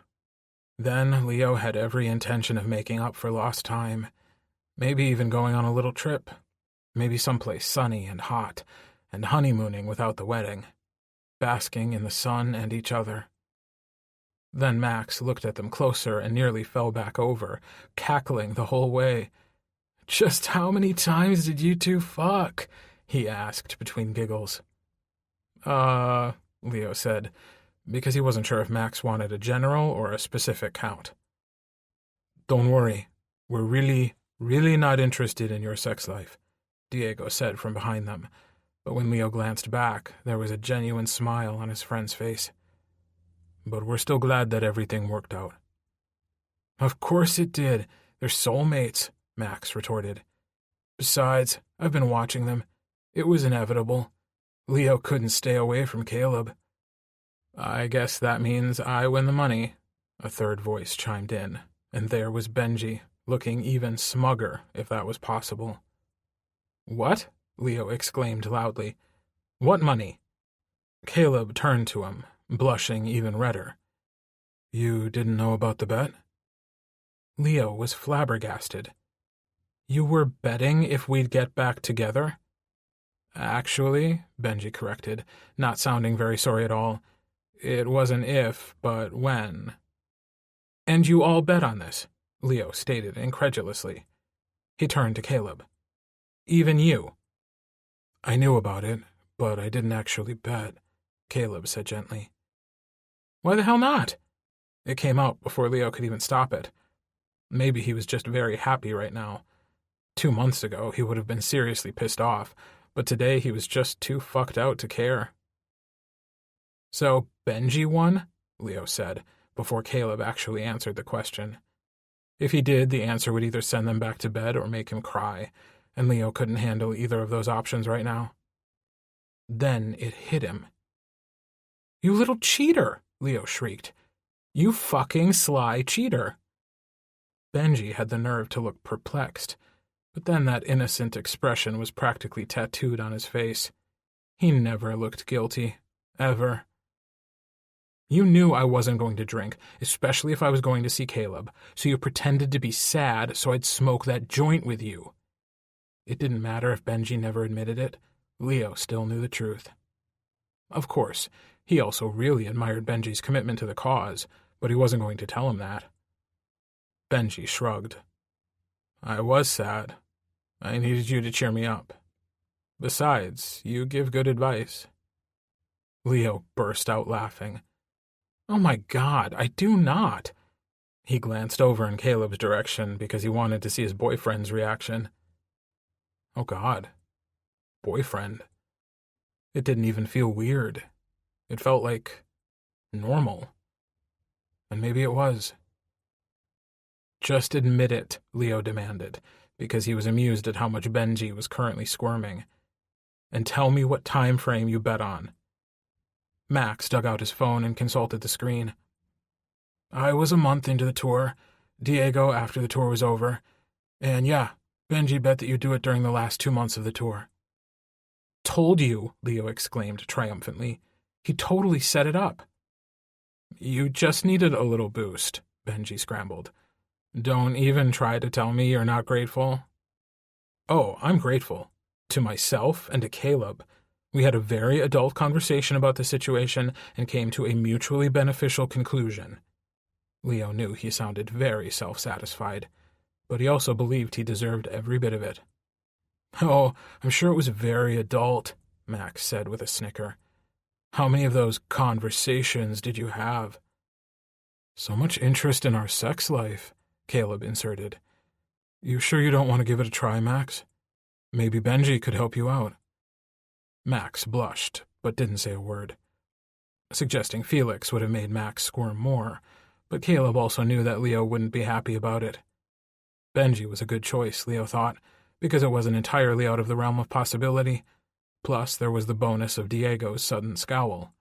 Then Leo had every intention of making up for lost time, maybe even going on a little trip, maybe someplace sunny and hot, and honeymooning without the wedding, basking in the sun and each other. Then Max looked at them closer and nearly fell back over, cackling the whole way. "Just how many times did you two fuck?" he asked between giggles. Leo said, because he wasn't sure if Max wanted a general or a specific count. "Don't worry, we're really, really not interested in your sex life," Diego said from behind them, but when Leo glanced back, there was a genuine smile on his friend's face. "But we're still glad that everything worked out." "Of course it did. They're soulmates," Max retorted. "Besides, I've been watching them. It was inevitable. Leo couldn't stay away from Caleb." "I guess that means I win the money," a third voice chimed in, and there was Benji, looking even smugger, if that was possible. "What?" Leo exclaimed loudly. "What money?" Caleb turned to him, blushing even redder. "You didn't know about the bet?" Leo was flabbergasted. "You were betting if we'd get back together?" "Actually," Benji corrected, not sounding very sorry at all, "it wasn't if, but when." "And you all bet on this," Leo stated incredulously. He turned to Caleb. "Even you?" "I knew about it, but I didn't actually bet," Caleb said gently. "Why the hell not?" It came out before Leo could even stop it. Maybe he was just very happy right now. 2 months ago, he would have been seriously pissed off, but today he was just too fucked out to care. "So Benji won?" Leo said, before Caleb actually answered the question. If he did, the answer would either send them back to bed or make him cry, and Leo couldn't handle either of those options right now. Then it hit him. "You little cheater!" Leo shrieked. "You fucking sly cheater!" Benji had the nerve to look perplexed, but then that innocent expression was practically tattooed on his face. He never looked guilty. Ever. "You knew I wasn't going to drink, especially if I was going to see Caleb, so you pretended to be sad so I'd smoke that joint with you." It didn't matter if Benji never admitted it. Leo still knew the truth. Of course, he also really admired Benji's commitment to the cause, but he wasn't going to tell him that. Benji shrugged. "I was sad. I needed you to cheer me up. Besides, you give good advice." Leo burst out laughing. "Oh my God, I do not." He glanced over in Caleb's direction because he wanted to see his boyfriend's reaction. Oh God. Boyfriend. It didn't even feel weird. It felt like normal. And maybe it was. "Just admit it," Leo demanded, because he was amused at how much Benji was currently squirming. "And tell me what time frame you bet on." Max dug out his phone and consulted the screen. "I was a month into the tour, Diego after the tour was over, and yeah, Benji bet that you'd do it during the last 2 months of the tour." "Told you," Leo exclaimed triumphantly. "He totally set it up." "You just needed a little boost," Benji scrambled. "Don't even try to tell me you're not grateful." "Oh, I'm grateful. To myself and to Caleb. We had a very adult conversation about the situation and came to a mutually beneficial conclusion." Leo knew he sounded very self-satisfied, but he also believed he deserved every bit of it. "Oh, I'm sure it was very adult," Max said with a snicker. "How many of those conversations did you have?" "So much interest in our sex life," Caleb inserted. "You sure you don't want to give it a try, Max? Maybe Benji could help you out." Max blushed, but didn't say a word. Suggesting Felix would have made Max squirm more, but Caleb also knew that Leo wouldn't be happy about it. Benji was a good choice, Leo thought, because it wasn't entirely out of the realm of possibility. Plus, there was the bonus of Diego's sudden scowl.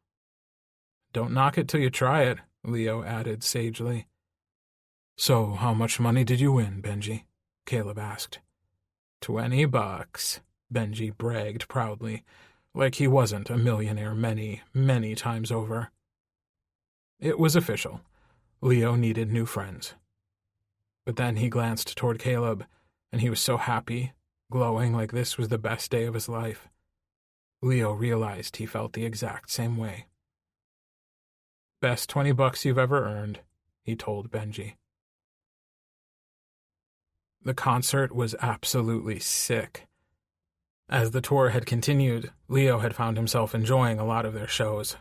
"Don't knock it till you try it," Leo added sagely. "So, how much money did you win, Benji?" Caleb asked. $20, Benji bragged proudly, like he wasn't a millionaire many, many times over. It was official. Leo needed new friends. But then he glanced toward Caleb, and he was so happy, glowing like this was the best day of his life. Leo realized he felt the exact same way. "Best $20 you've ever earned," he told Benji. The concert was absolutely sick. As the tour had continued, Leo had found himself enjoying a lot of their shows,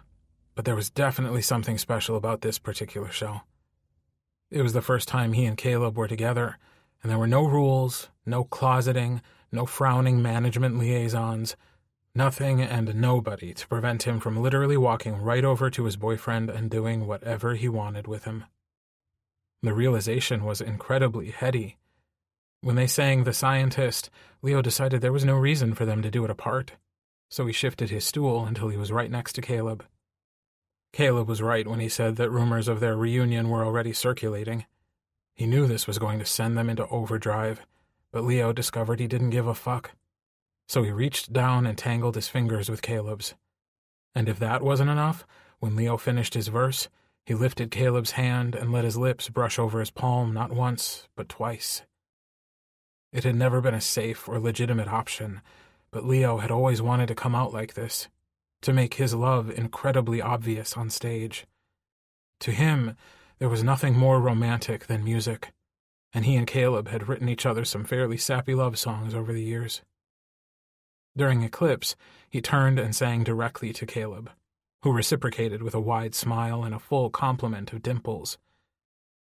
but there was definitely something special about this particular show. It was the first time he and Caleb were together, and there were no rules, no closeting, no frowning management liaisons, nothing and nobody to prevent him from literally walking right over to his boyfriend and doing whatever he wanted with him. The realization was incredibly heady. When they sang The Scientist, Leo decided there was no reason for them to do it apart, so he shifted his stool until he was right next to Caleb. Caleb was right when he said that rumors of their reunion were already circulating. He knew this was going to send them into overdrive, but Leo discovered he didn't give a fuck. So he reached down and tangled his fingers with Caleb's. And if that wasn't enough, when Leo finished his verse, he lifted Caleb's hand and let his lips brush over his palm not once, but twice. It had never been a safe or legitimate option, but Leo had always wanted to come out like this, to make his love incredibly obvious on stage. To him, there was nothing more romantic than music, and he and Caleb had written each other some fairly sappy love songs over the years. During Eclipse, he turned and sang directly to Caleb, who reciprocated with a wide smile and a full complement of dimples.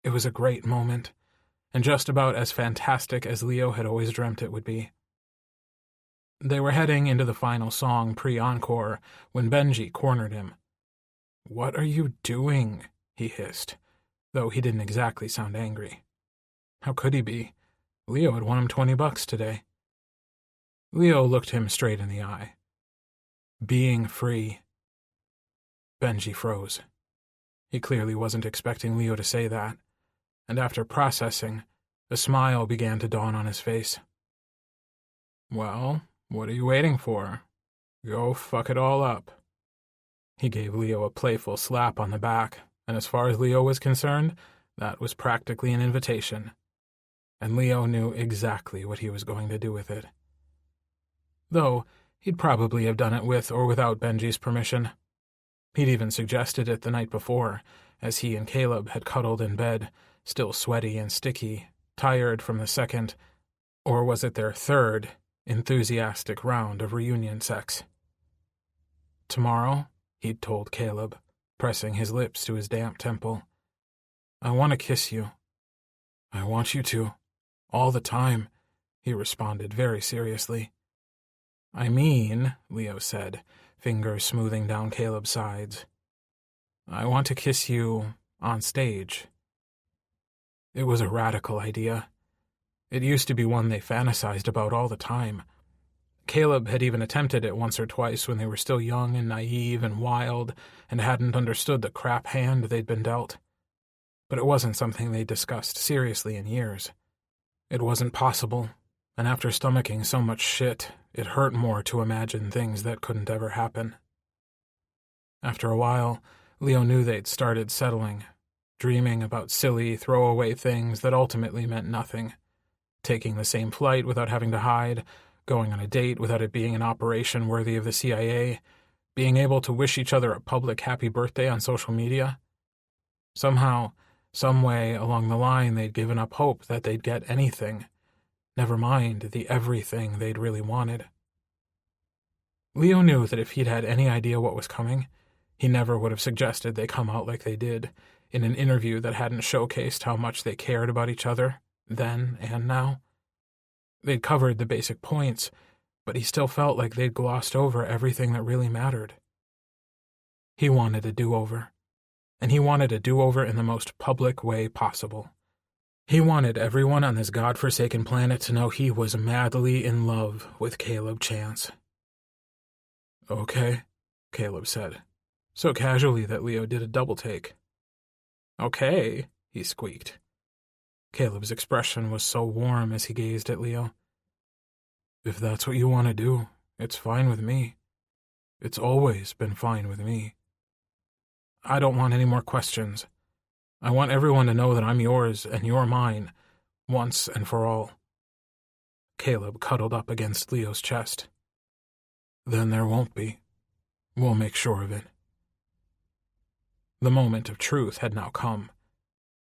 It was a great moment, and just about as fantastic as Leo had always dreamt it would be. They were heading into the final song pre-encore when Benji cornered him. "What are you doing?" he hissed, though he didn't exactly sound angry. How could he be? Leo had won him $20 today. Leo looked him straight in the eye. "Being free." Benji froze. He clearly wasn't expecting Leo to say that, and after processing, a smile began to dawn on his face. "Well, what are you waiting for? Go fuck it all up." He gave Leo a playful slap on the back, and as far as Leo was concerned, that was practically an invitation. And Leo knew exactly what he was going to do with it. Though, he'd probably have done it with or without Benji's permission. He'd even suggested it the night before, as he and Caleb had cuddled in bed, still sweaty and sticky, tired from the second, Or was it their third enthusiastic round of reunion sex? Tomorrow, he'd told Caleb, pressing his lips to his damp temple, I want to kiss you. I want you to. All the time, he responded very seriously. I mean, Leo said, fingers smoothing down Caleb's sides, I want to kiss you on stage. It was a radical idea. It used to be one they fantasized about all the time. Caleb had even attempted it once or twice when they were still young and naive and wild and hadn't understood the crap hand they'd been dealt. But it wasn't something they discussed seriously in years. It wasn't possible, and after stomaching so much shit, it hurt more to imagine things that couldn't ever happen. After a while, Leo knew they'd started settling, dreaming about silly, throwaway things that ultimately meant nothing. Taking the same flight without having to hide, going on a date without it being an operation worthy of the CIA, being able to wish each other a public happy birthday on social media. Somehow, some way along the line they'd given up hope that they'd get anything, never mind the everything they'd really wanted. Leo knew that if he'd had any idea what was coming, he never would have suggested they come out like they did, in an interview that hadn't showcased how much they cared about each other, then and now. They'd covered the basic points, but he still felt like they'd glossed over everything that really mattered. He wanted a do-over, and he wanted a do-over in the most public way possible. He wanted everyone on this godforsaken planet to know he was madly in love with Caleb Chance. Okay, Caleb said, so casually that Leo did a double-take. Okay, he squeaked. Caleb's expression was so warm as he gazed at Leo. If that's what you want to do, it's fine with me. It's always been fine with me. I don't want any more questions. I want everyone to know that I'm yours and you're mine, once and for all. Caleb cuddled up against Leo's chest. Then there won't be. We'll make sure of it. The moment of truth had now come.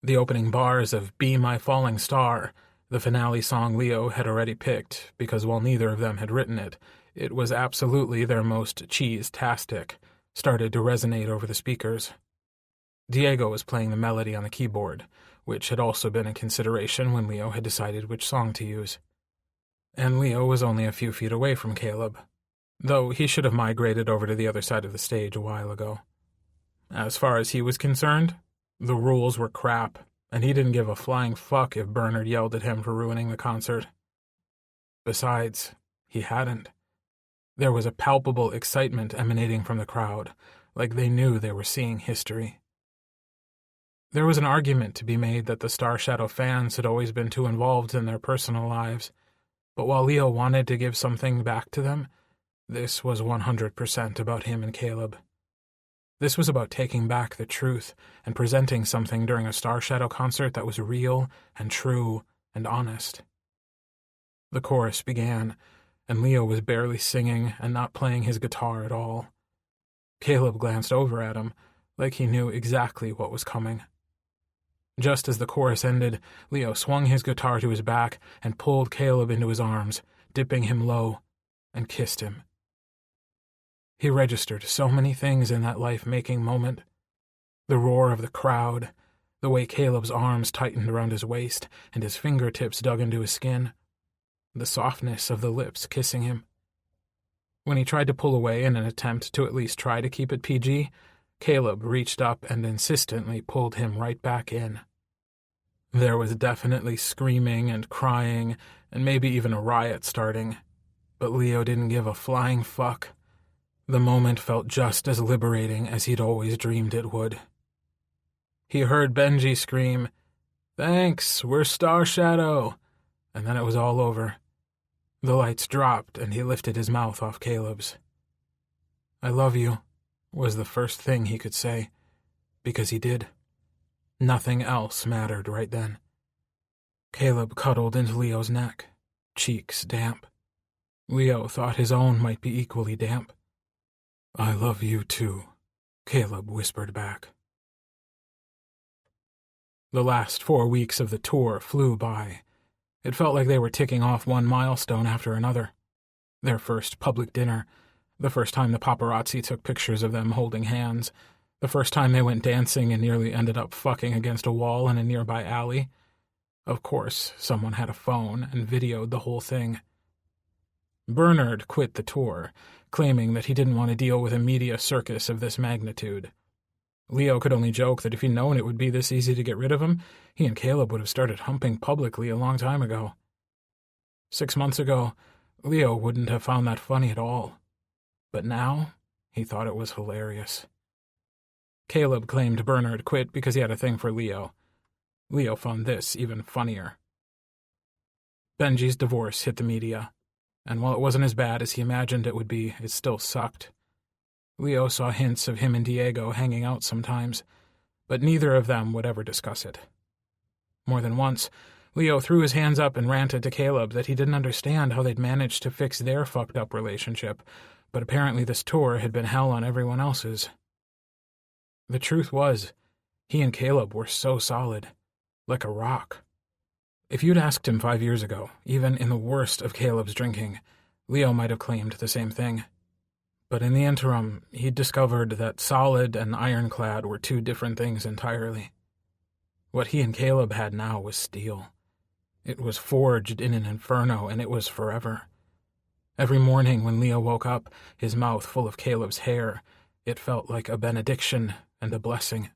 The opening bars of Be My Falling Star, the finale song Leo had already picked, because while neither of them had written it, it was absolutely their most cheese-tastic, started to resonate over the speakers. Diego was playing the melody on the keyboard, which had also been a consideration when Leo had decided which song to use. And Leo was only a few feet away from Caleb, though he should have migrated over to the other side of the stage a while ago. As far as he was concerned, the rules were crap, and he didn't give a flying fuck if Bernard yelled at him for ruining the concert. Besides, he hadn't. There was a palpable excitement emanating from the crowd, like they knew they were seeing history. There was an argument to be made that the Star Shadow fans had always been too involved in their personal lives, but while Leo wanted to give something back to them, this was 100% about him and Caleb. This was about taking back the truth and presenting something during a Star Shadow concert that was real and true and honest. The chorus began, and Leo was barely singing and not playing his guitar at all. Caleb glanced over at him, like he knew exactly what was coming. Just as the chorus ended, Leo swung his guitar to his back and pulled Caleb into his arms, dipping him low, and kissed him. He registered so many things in that life-making moment. The roar of the crowd, the way Caleb's arms tightened around his waist and his fingertips dug into his skin, the softness of the lips kissing him. When he tried to pull away in an attempt to at least try to keep it PG, Caleb reached up and insistently pulled him right back in. There was definitely screaming and crying, and maybe even a riot starting, but Leo didn't give a flying fuck. The moment felt just as liberating as he'd always dreamed it would. He heard Benji scream, "Thanks, we're Star Shadow," and then it was all over. The lights dropped and he lifted his mouth off Caleb's. "I love you," was the first thing he could say, because he did. Nothing else mattered right then. Caleb cuddled into Leo's neck, cheeks damp. Leo thought his own might be equally damp. "I love you too," Caleb whispered back. The last 4 weeks of the tour flew by. It felt like they were ticking off one milestone after another. Their first public dinner, the first time the paparazzi took pictures of them holding hands, the first time they went dancing and nearly ended up fucking against a wall in a nearby alley. Of course, someone had a phone and videoed the whole thing. Bernard quit the tour, claiming that he didn't want to deal with a media circus of this magnitude. Leo could only joke that if he'd known it would be this easy to get rid of him, he and Caleb would have started humping publicly a long time ago. 6 months ago, Leo wouldn't have found that funny at all. But now, he thought it was hilarious. Caleb claimed Bernard quit because he had a thing for Leo. Leo found this even funnier. Benji's divorce hit the media, and while it wasn't as bad as he imagined it would be, it still sucked. Leo saw hints of him and Diego hanging out sometimes, but neither of them would ever discuss it. More than once, Leo threw his hands up and ranted to Caleb that he didn't understand how they'd managed to fix their fucked-up relationship, but apparently this tour had been hell on everyone else's. The truth was, he and Caleb were so solid, like a rock. If you'd asked him 5 years ago, even in the worst of Caleb's drinking, Leo might have claimed the same thing. But in the interim, he'd discovered that solid and ironclad were two different things entirely. What he and Caleb had now was steel. It was forged in an inferno, and it was forever. Every morning when Leo woke up, his mouth full of Caleb's hair, it felt like a benediction and a blessing.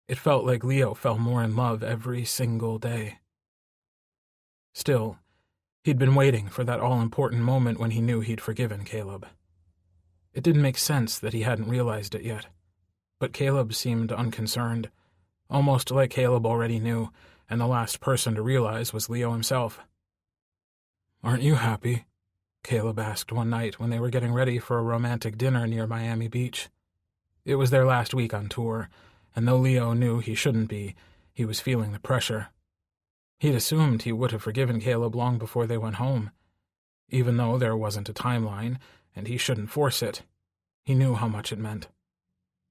It felt like Leo fell more in love every single day. Still, he'd been waiting for that all-important moment when he knew he'd forgiven Caleb. It didn't make sense that he hadn't realized it yet, but Caleb seemed unconcerned, almost like Caleb already knew, and the last person to realize was Leo himself. "Aren't you happy?" Caleb asked one night when they were getting ready for a romantic dinner near Miami Beach. It was their last week on tour, and though Leo knew he shouldn't be, he was feeling the pressure. He'd assumed he would have forgiven Caleb long before they went home. Even though there wasn't a timeline, and he shouldn't force it, he knew how much it meant.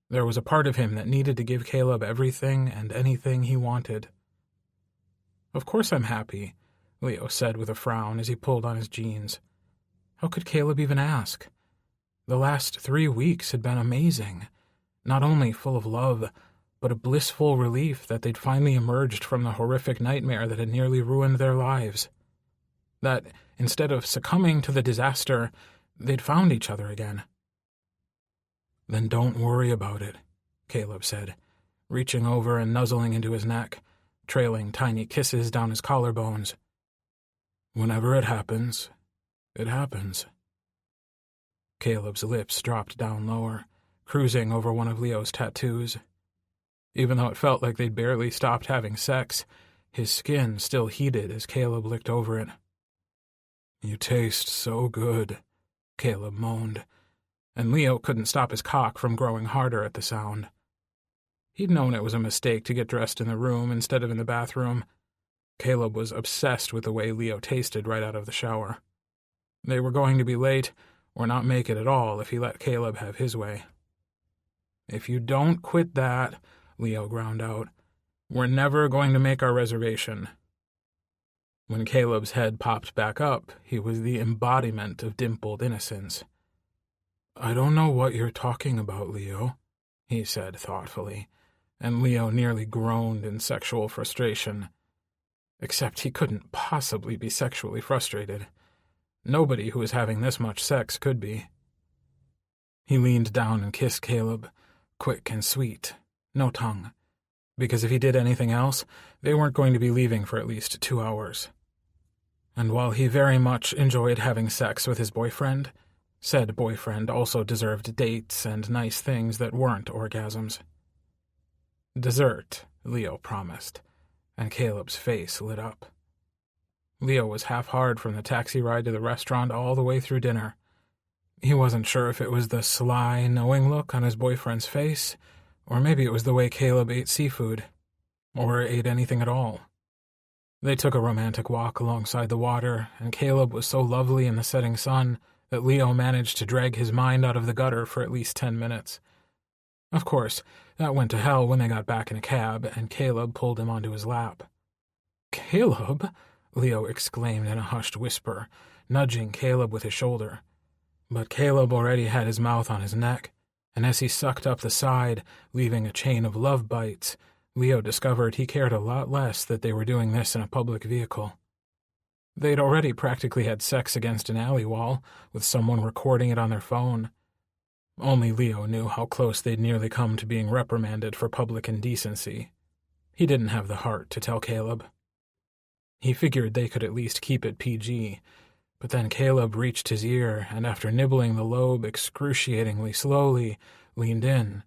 There was a part of him that needed to give Caleb everything and anything he wanted. "Of course I'm happy," Leo said with a frown as he pulled on his jeans. How could Caleb even ask? The last 3 weeks had been amazing, not only full of love, but a blissful relief that they'd finally emerged from the horrific nightmare that had nearly ruined their lives. That, instead of succumbing to the disaster, they'd found each other again. "Then don't worry about it," Caleb said, reaching over and nuzzling into his neck, trailing tiny kisses down his collarbones. "Whenever it happens, it happens." Caleb's lips dropped down lower, cruising over one of Leo's tattoos. Even though it felt like they'd barely stopped having sex, his skin still heated as Caleb licked over it. "You taste so good," Caleb moaned, and Leo couldn't stop his cock from growing harder at the sound. He'd known it was a mistake to get dressed in the room instead of in the bathroom. Caleb was obsessed with the way Leo tasted right out of the shower. They were going to be late, or not make it at all if he let Caleb have his way. "If you don't quit that," Leo ground out, "we're never going to make our reservation." When Caleb's head popped back up, he was the embodiment of dimpled innocence. "I don't know what you're talking about, Leo," he said thoughtfully, and Leo nearly groaned in sexual frustration. Except he couldn't possibly be sexually frustrated. Nobody who was having this much sex could be. He leaned down and kissed Caleb, quick and sweet, no tongue, because if he did anything else, they weren't going to be leaving for at least 2 hours. And while he very much enjoyed having sex with his boyfriend, said boyfriend also deserved dates and nice things that weren't orgasms. Dessert, Leo promised, and Caleb's face lit up. Leo was half hard from the taxi ride to the restaurant all the way through dinner. He wasn't sure if it was the sly, knowing look on his boyfriend's face, or maybe it was the way Caleb ate seafood, or ate anything at all. They took a romantic walk alongside the water, and Caleb was so lovely in the setting sun that Leo managed to drag his mind out of the gutter for at least 10 minutes. Of course, that went to hell when they got back in a cab, and Caleb pulled him onto his lap. "Caleb?" Leo exclaimed in a hushed whisper, nudging Caleb with his shoulder. But Caleb already had his mouth on his neck, and as he sucked up the side, leaving a chain of love bites, Leo discovered he cared a lot less that they were doing this in a public vehicle. They'd already practically had sex against an alley wall, with someone recording it on their phone. Only Leo knew how close they'd nearly come to being reprimanded for public indecency. He didn't have the heart to tell Caleb. He figured they could at least keep it PG, but then Caleb reached his ear and, after nibbling the lobe excruciatingly slowly, leaned in.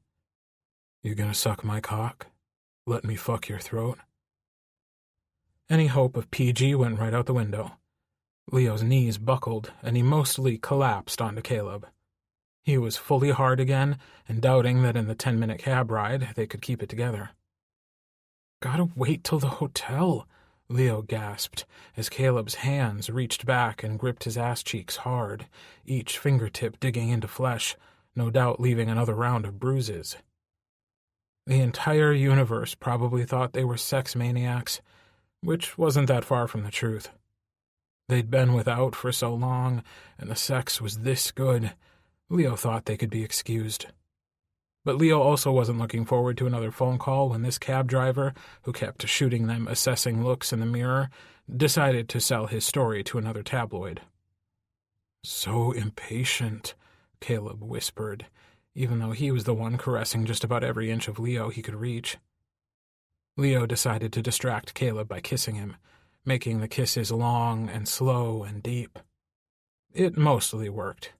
"You gonna suck my cock? Let me fuck your throat?" Any hope of PG went right out the window. Leo's knees buckled, and he mostly collapsed onto Caleb. He was fully hard again, and doubting that in the 10-minute cab ride they could keep it together. "Gotta wait till the hotel," Leo gasped, as Caleb's hands reached back and gripped his ass cheeks hard, each fingertip digging into flesh, no doubt leaving another round of bruises. The entire universe probably thought they were sex maniacs, which wasn't that far from the truth. They'd been without for so long, and the sex was this good, Leo thought they could be excused. But Leo also wasn't looking forward to another phone call when this cab driver, who kept shooting them assessing looks in the mirror, decided to sell his story to another tabloid. "So impatient," Caleb whispered, even though he was the one caressing just about every inch of Leo he could reach. Leo decided to distract Caleb by kissing him, making the kisses long and slow and deep. It mostly worked.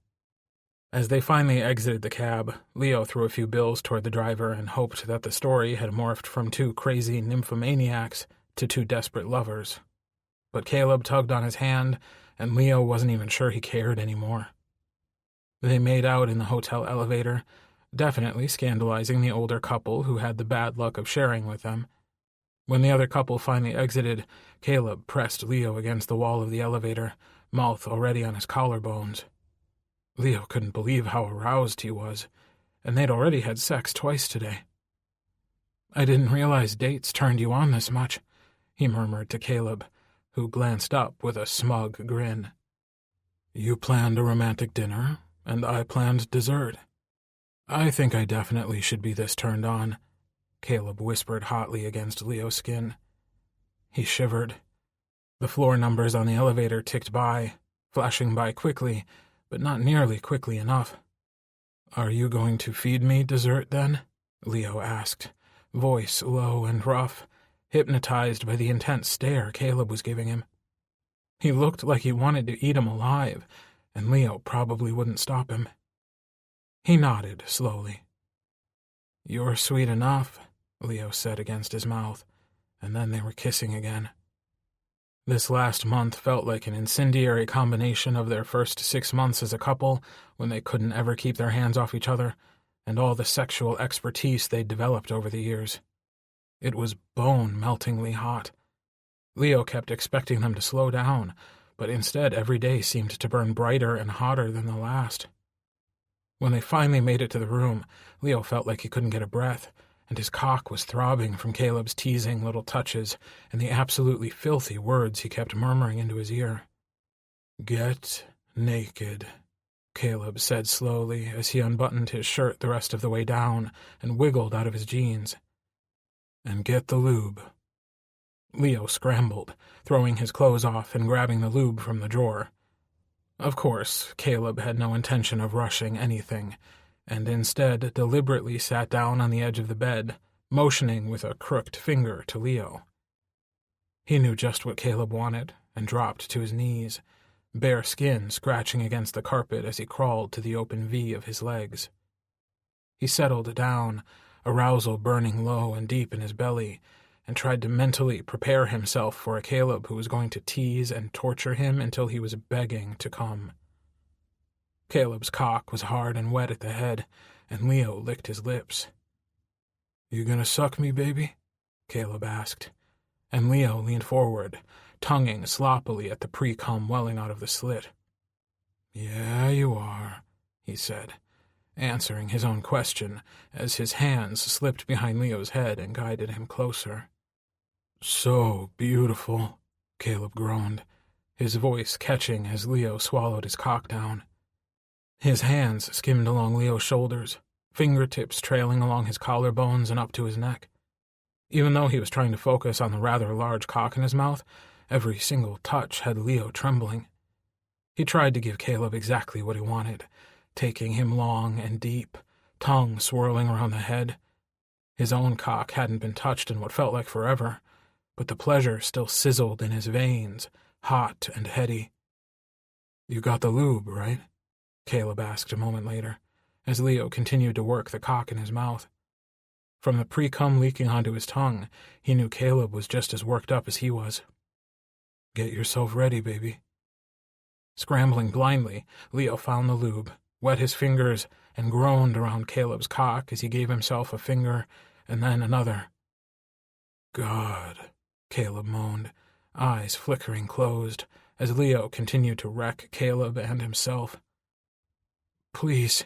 As they finally exited the cab, Leo threw a few bills toward the driver and hoped that the story had morphed from two crazy nymphomaniacs to two desperate lovers. But Caleb tugged on his hand, and Leo wasn't even sure he cared anymore. They made out in the hotel elevator, definitely scandalizing the older couple who had the bad luck of sharing with them. When the other couple finally exited, Caleb pressed Leo against the wall of the elevator, mouth already on his collarbones. Leo couldn't believe how aroused he was, and they'd already had sex twice today. "I didn't realize dates turned you on this much," he murmured to Caleb, who glanced up with a smug grin. "You planned a romantic dinner, and I planned dessert. I think I definitely should be this turned on," Caleb whispered hotly against Leo's skin. He shivered. The floor numbers on the elevator ticked by, flashing by quickly, but not nearly quickly enough. "Are you going to feed me dessert, then?" Leo asked, voice low and rough, hypnotized by the intense stare Caleb was giving him. He looked like he wanted to eat him alive, and Leo probably wouldn't stop him. He nodded slowly. "You're sweet enough," Leo said against his mouth, and then they were kissing again. This last month felt like an incendiary combination of their first 6 months as a couple, when they couldn't ever keep their hands off each other, and all the sexual expertise they'd developed over the years. It was bone-meltingly hot. Leo kept expecting them to slow down, but instead every day seemed to burn brighter and hotter than the last. When they finally made it to the room, Leo felt like he couldn't get a breath, and his cock was throbbing from Caleb's teasing little touches and the absolutely filthy words he kept murmuring into his ear. "Get naked," Caleb said slowly as he unbuttoned his shirt the rest of the way down and wiggled out of his jeans. "And get the lube." Leo scrambled, throwing his clothes off and grabbing the lube from the drawer. Of course, Caleb had no intention of rushing anything, and instead deliberately sat down on the edge of the bed, motioning with a crooked finger to Leo. He knew just what Caleb wanted, and dropped to his knees, bare skin scratching against the carpet as he crawled to the open V of his legs. He settled down, arousal burning low and deep in his belly, and tried to mentally prepare himself for a Caleb who was going to tease and torture him until he was begging to come. Caleb's cock was hard and wet at the head, and Leo licked his lips. "You gonna suck me, baby?" Caleb asked, and Leo leaned forward, tonguing sloppily at the pre-cum welling out of the slit. "Yeah, you are," he said, answering his own question as his hands slipped behind Leo's head and guided him closer. "So beautiful." Caleb groaned, his voice catching as Leo swallowed his cock down. His hands skimmed along Leo's shoulders, fingertips trailing along his collarbones and up to his neck. Even though he was trying to focus on the rather large cock in his mouth, every single touch had Leo trembling. He tried to give Caleb exactly what he wanted, taking him long and deep, tongue swirling around the head. His own cock hadn't been touched in what felt like forever, but the pleasure still sizzled in his veins, hot and heady. "You got the lube, right?" Caleb asked a moment later, as Leo continued to work the cock in his mouth. From the pre-cum leaking onto his tongue, he knew Caleb was just as worked up as he was. "Get yourself ready, baby." Scrambling blindly, Leo found the lube, wet his fingers, and groaned around Caleb's cock as he gave himself a finger and then another. "God," Caleb moaned, eyes flickering closed, as Leo continued to wreck Caleb and himself. "Please,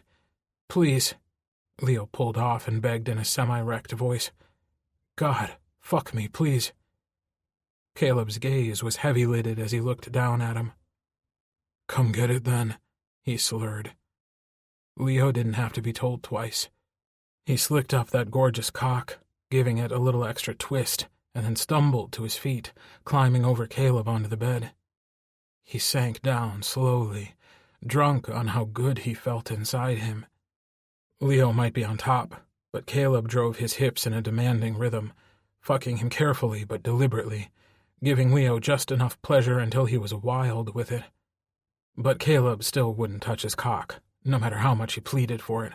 please," Leo pulled off and begged in a semi-wrecked voice. "God, fuck me, please." Caleb's gaze was heavy-lidded as he looked down at him. "Come get it then," he slurred. Leo didn't have to be told twice. He slicked up that gorgeous cock, giving it a little extra twist, and then stumbled to his feet, climbing over Caleb onto the bed. He sank down slowly, drunk on how good he felt inside him. Leo might be on top, but Caleb drove his hips in a demanding rhythm, fucking him carefully but deliberately, giving Leo just enough pleasure until he was wild with it. But Caleb still wouldn't touch his cock, no matter how much he pleaded for it.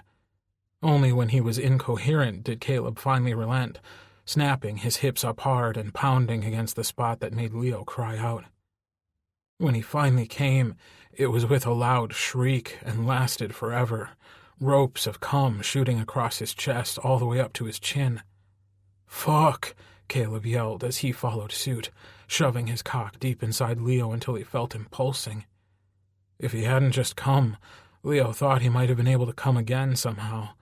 Only when he was incoherent did Caleb finally relent, snapping his hips up hard and pounding against the spot that made Leo cry out. When he finally came, it was with a loud shriek and lasted forever, ropes of cum shooting across his chest all the way up to his chin. "Fuck!" Caleb yelled as he followed suit, shoving his cock deep inside Leo until he felt him pulsing. If he hadn't just come, Leo thought he might have been able to come again somehow.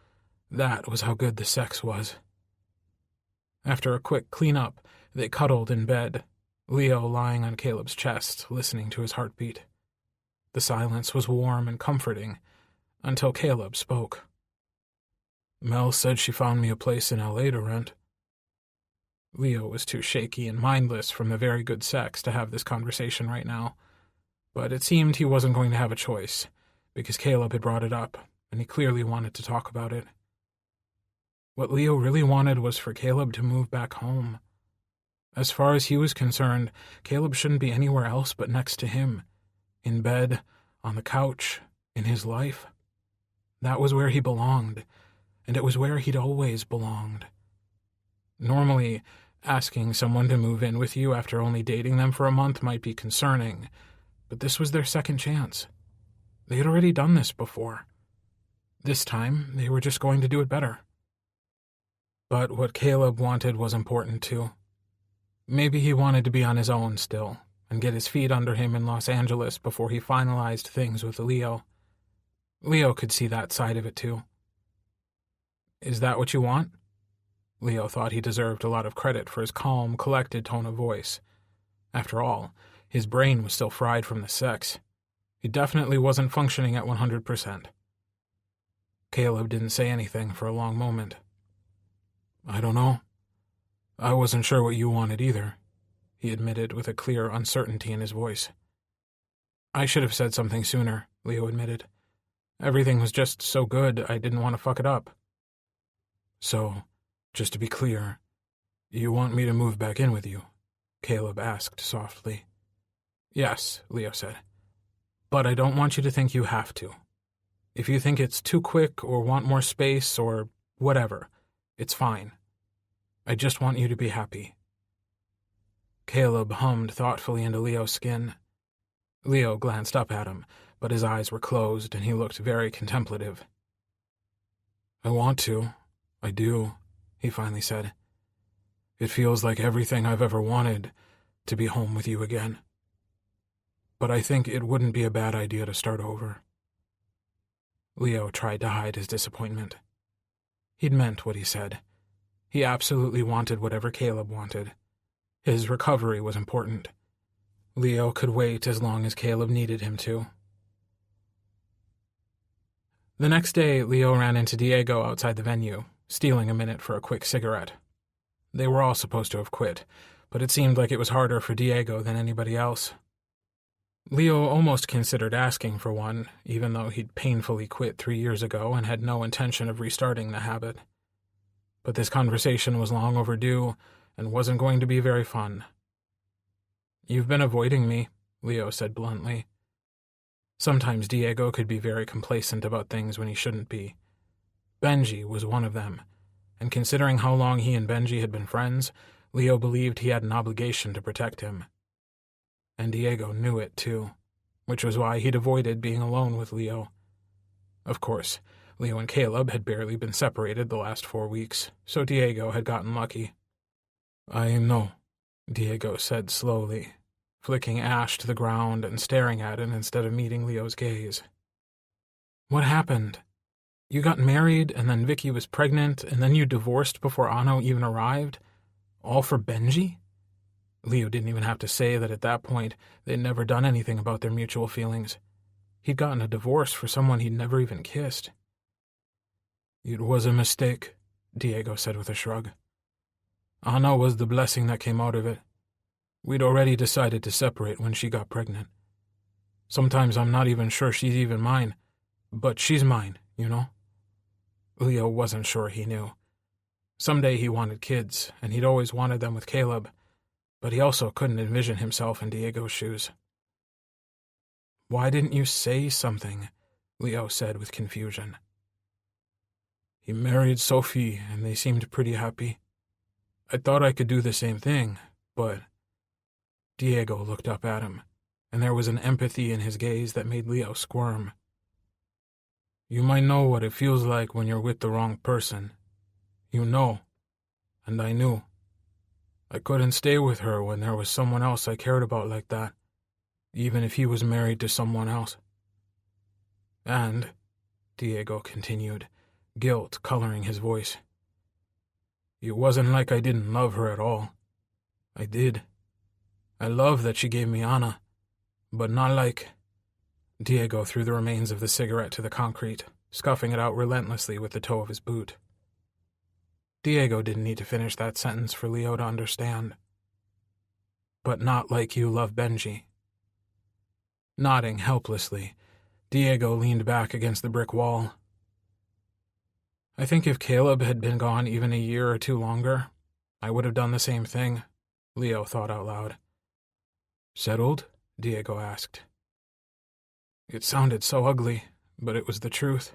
That was how good the sex was. After a quick clean-up, they cuddled in bed, Leo lying on Caleb's chest, listening to his heartbeat. The silence was warm and comforting, until Caleb spoke. "Mel said she found me a place in L.A. to rent." Leo was too shaky and mindless from the very good sex to have this conversation right now, but it seemed he wasn't going to have a choice, because Caleb had brought it up, and he clearly wanted to talk about it. What Leo really wanted was for Caleb to move back home. As far as he was concerned, Caleb shouldn't be anywhere else but next to him, in bed, on the couch, in his life. That was where he belonged, and it was where he'd always belonged. Normally, asking someone to move in with you after only dating them for a month might be concerning, but this was their second chance. They had already done this before. This time, they were just going to do it better. But what Caleb wanted was important too. Maybe he wanted to be on his own still, and get his feet under him in Los Angeles before he finalized things with Leo. Leo could see that side of it too. "Is that what you want?" Leo thought he deserved a lot of credit for his calm, collected tone of voice. After all, his brain was still fried from the sex. He definitely wasn't functioning at 100%. Caleb didn't say anything for a long moment. "I don't know. I wasn't sure what you wanted either," he admitted with a clear uncertainty in his voice. "I should have said something sooner," Leo admitted. "Everything was just so good, I didn't want to fuck it up." "So, just to be clear, you want me to move back in with you?" Caleb asked softly. "Yes," Leo said. "But I don't want you to think you have to. If you think it's too quick or want more space or whatever, it's fine. I just want you to be happy." Caleb hummed thoughtfully into Leo's skin. Leo glanced up at him, but his eyes were closed and he looked very contemplative. "I want to. I do," he finally said. "It feels like everything I've ever wanted, to be home with you again. But I think it wouldn't be a bad idea to start over." Leo tried to hide his disappointment. He'd meant what he said. He absolutely wanted whatever Caleb wanted. His recovery was important. Leo could wait as long as Caleb needed him to. The next day, Leo ran into Diego outside the venue, stealing a minute for a quick cigarette. They were all supposed to have quit, but it seemed like it was harder for Diego than anybody else. Leo almost considered asking for one, even though he'd painfully quit 3 years ago and had no intention of restarting the habit. But this conversation was long overdue and wasn't going to be very fun. "You've been avoiding me," Leo said bluntly. Sometimes Diego could be very complacent about things when he shouldn't be. Benji was one of them, and considering how long he and Benji had been friends, Leo believed he had an obligation to protect him. And Diego knew it, too, which was why he'd avoided being alone with Leo. Of course, Leo and Caleb had barely been separated the last 4 weeks, so Diego had gotten lucky. "I know," Diego said slowly, flicking ash to the ground and staring at it instead of meeting Leo's gaze. "What happened? You got married, and then Vicky was pregnant, and then you divorced before Anno even arrived? All for Benji?" Leo didn't even have to say that at that point they'd never done anything about their mutual feelings. He'd gotten a divorce for someone he'd never even kissed. "It was a mistake," Diego said with a shrug. "Anna was the blessing that came out of it. We'd already decided to separate when she got pregnant. Sometimes I'm not even sure she's even mine, but she's mine, you know?" Leo wasn't sure he knew. Someday he wanted kids, and he'd always wanted them with Caleb, but he also couldn't envision himself in Diego's shoes. "Why didn't you say something?" Leo said with confusion. "He married Sophie, and they seemed pretty happy. I thought I could do the same thing, but..." Diego looked up at him, and there was an empathy in his gaze that made Leo squirm. "You might know what it feels like when you're with the wrong person. You know, and I knew. I couldn't stay with her when there was someone else I cared about like that, even if he was married to someone else. And," Diego continued, guilt coloring his voice, "it wasn't like I didn't love her at all. I did. I love that she gave me Anna, but not like..." Diego threw the remains of the cigarette to the concrete, scuffing it out relentlessly with the toe of his boot. Diego didn't need to finish that sentence for Leo to understand. "But not like you love Benji." Nodding helplessly, Diego leaned back against the brick wall. "I think if Caleb had been gone even a year or two longer, I would have done the same thing," Leo thought out loud. "Settled?" Diego asked. It sounded so ugly, but it was the truth.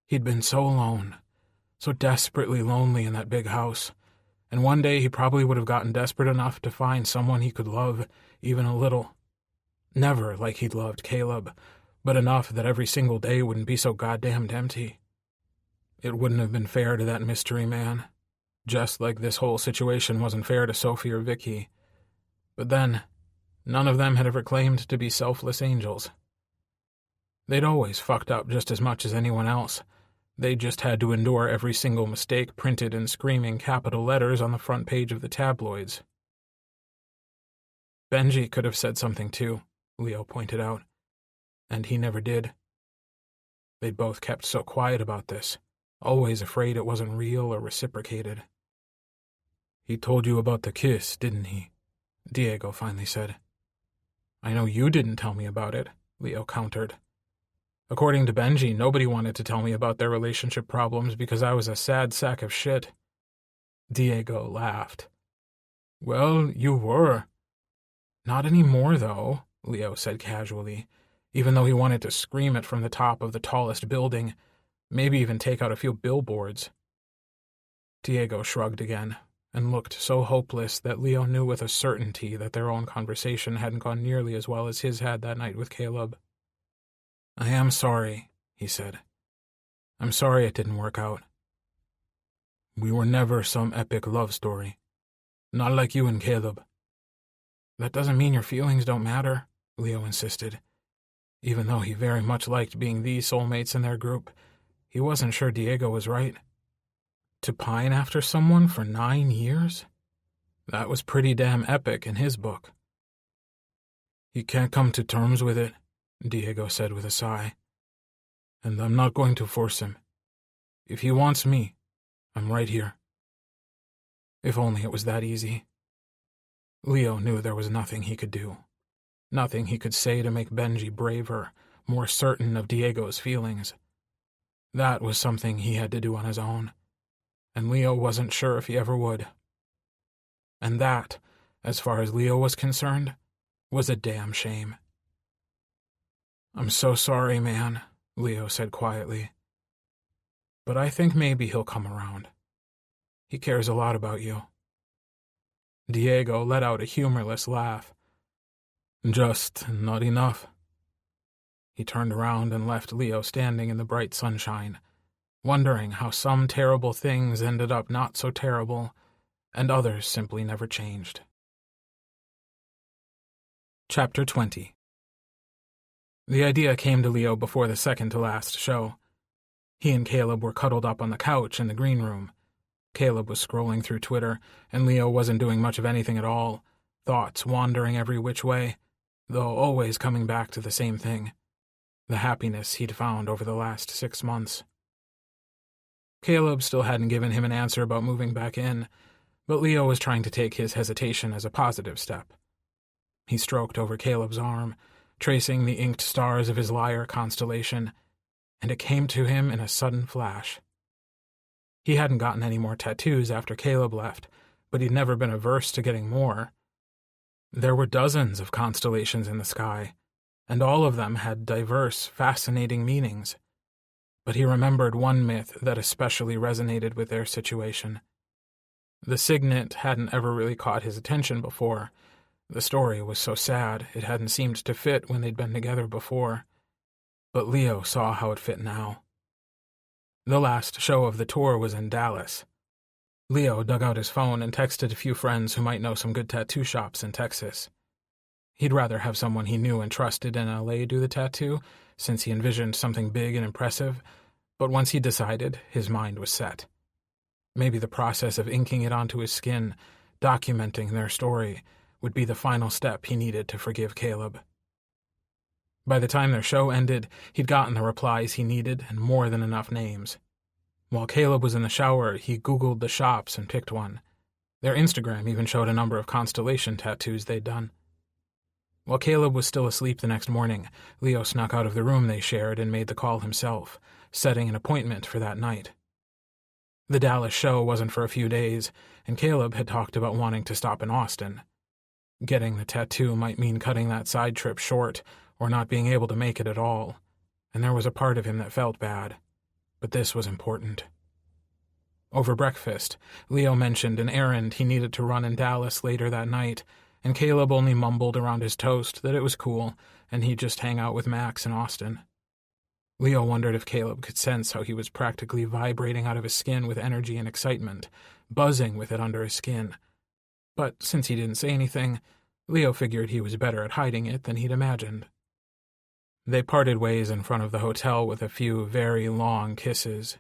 He'd been so alone, so desperately lonely in that big house, and one day he probably would have gotten desperate enough to find someone he could love, even a little. Never like he'd loved Caleb, but enough that every single day wouldn't be so goddamned empty. It wouldn't have been fair to that mystery man, just like this whole situation wasn't fair to Sophie or Vicky. But then, none of them had ever claimed to be selfless angels. They'd always fucked up just as much as anyone else. They just had to endure every single mistake printed in screaming capital letters on the front page of the tabloids. Benji could have said something too, Leo pointed out, and he never did. They'd both kept so quiet about this, always afraid it wasn't real or reciprocated. "He told you about the kiss, didn't he?" Diego finally said. "I know you didn't tell me about it," Leo countered. "According to Benji, nobody wanted to tell me about their relationship problems because I was a sad sack of shit." Diego laughed. "Well, you were." "Not anymore, though," Leo said casually, even though he wanted to scream it from the top of the tallest building, maybe even take out a few billboards. Diego shrugged again, and looked so hopeless that Leo knew with a certainty that their own conversation hadn't gone nearly as well as his had that night with Caleb. "I am sorry," he said. "I'm sorry it didn't work out. We were never some epic love story. Not like you and Caleb." "That doesn't mean your feelings don't matter," Leo insisted. Even though he very much liked being the soulmates in their group, he wasn't sure Diego was right. To pine after someone for 9 years? That was pretty damn epic in his book. He can't come to terms with it, Diego said with a sigh. And I'm not going to force him. If he wants me, I'm right here. If only it was that easy. Leo knew there was nothing he could do. Nothing he could say to make Benji braver, more certain of Diego's feelings. That was something he had to do on his own, and Leo wasn't sure if he ever would. And that, as far as Leo was concerned, was a damn shame. I'm so sorry, man, Leo said quietly. But I think maybe he'll come around. He cares a lot about you. Diego let out a humorless laugh. Just not enough. He turned around and left Leo standing in the bright sunshine, wondering how some terrible things ended up not so terrible, and others simply never changed. Chapter 20. The idea came to Leo before the second-to-last show. He and Caleb were cuddled up on the couch in the green room. Caleb was scrolling through Twitter, and Leo wasn't doing much of anything at all, thoughts wandering every which way, though always coming back to the same thing, the happiness he'd found over the last 6 months. Caleb still hadn't given him an answer about moving back in, but Leo was trying to take his hesitation as a positive step. He stroked over Caleb's arm, tracing the inked stars of his lyre constellation, and it came to him in a sudden flash. He hadn't gotten any more tattoos after Caleb left, but he'd never been averse to getting more. There were dozens of constellations in the sky, and all of them had diverse, fascinating meanings. But he remembered one myth that especially resonated with their situation. The signet hadn't ever really caught his attention before. The story was so sad it hadn't seemed to fit when they'd been together before. But Leo saw how it fit now. The last show of the tour was in Dallas. Leo dug out his phone and texted a few friends who might know some good tattoo shops in Texas. He'd rather have someone he knew and trusted in LA do the tattoo, since he envisioned something big and impressive, but once he decided, his mind was set. Maybe the process of inking it onto his skin, documenting their story, would be the final step he needed to forgive Caleb. By the time their show ended, he'd gotten the replies he needed and more than enough names. While Caleb was in the shower, he Googled the shops and picked one. Their Instagram even showed a number of constellation tattoos they'd done. While Caleb was still asleep the next morning, Leo snuck out of the room they shared and made the call himself, setting an appointment for that night. The Dallas show wasn't for a few days, and Caleb had talked about wanting to stop in Austin. Getting the tattoo might mean cutting that side trip short, or not being able to make it at all, and there was a part of him that felt bad. But this was important. Over breakfast, Leo mentioned an errand he needed to run in Dallas later that night, and Caleb only mumbled around his toast that it was cool, and he'd just hang out with Max in Austin. Leo wondered if Caleb could sense how he was practically vibrating out of his skin with energy and excitement, buzzing with it under his skin. But since he didn't say anything, Leo figured he was better at hiding it than he'd imagined. They parted ways in front of the hotel with a few very long kisses.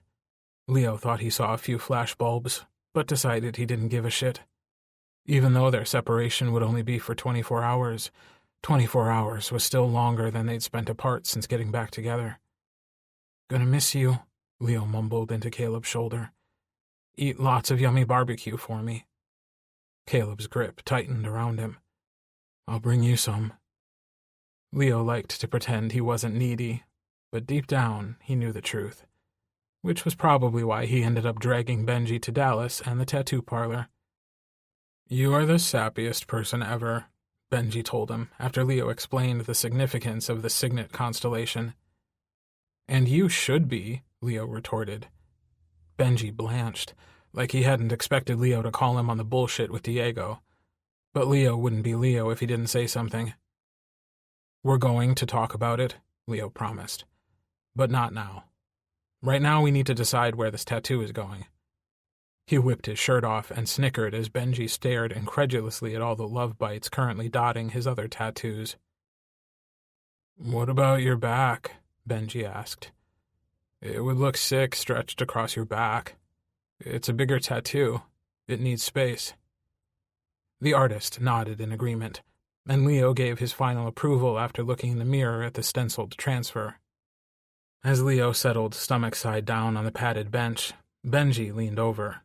Leo thought he saw a few flashbulbs, but decided he didn't give a shit. Even though their separation would only be for 24 hours, 24 hours was still longer than they'd spent apart since getting back together. "Gonna miss you," Leo mumbled into Caleb's shoulder. "Eat lots of yummy barbecue for me." Caleb's grip tightened around him. "I'll bring you some." Leo liked to pretend he wasn't needy, but deep down he knew the truth, which was probably why he ended up dragging Benji to Dallas and the tattoo parlor. "You are the sappiest person ever," Benji told him after Leo explained the significance of the signet constellation. "And you should be," Leo retorted. Benji blanched, like he hadn't expected Leo to call him on the bullshit with Diego. But Leo wouldn't be Leo if he didn't say something. "We're going to talk about it," Leo promised. "But not now. Right now we need to decide where this tattoo is going." He whipped his shirt off and snickered as Benji stared incredulously at all the love bites currently dotting his other tattoos. "What about your back?" Benji asked. "It would look sick stretched across your back. It's a bigger tattoo. It needs space." The artist nodded in agreement. and Leo gave his final approval after looking in the mirror at the stenciled transfer. As Leo settled stomach side down on the padded bench, Benji leaned over.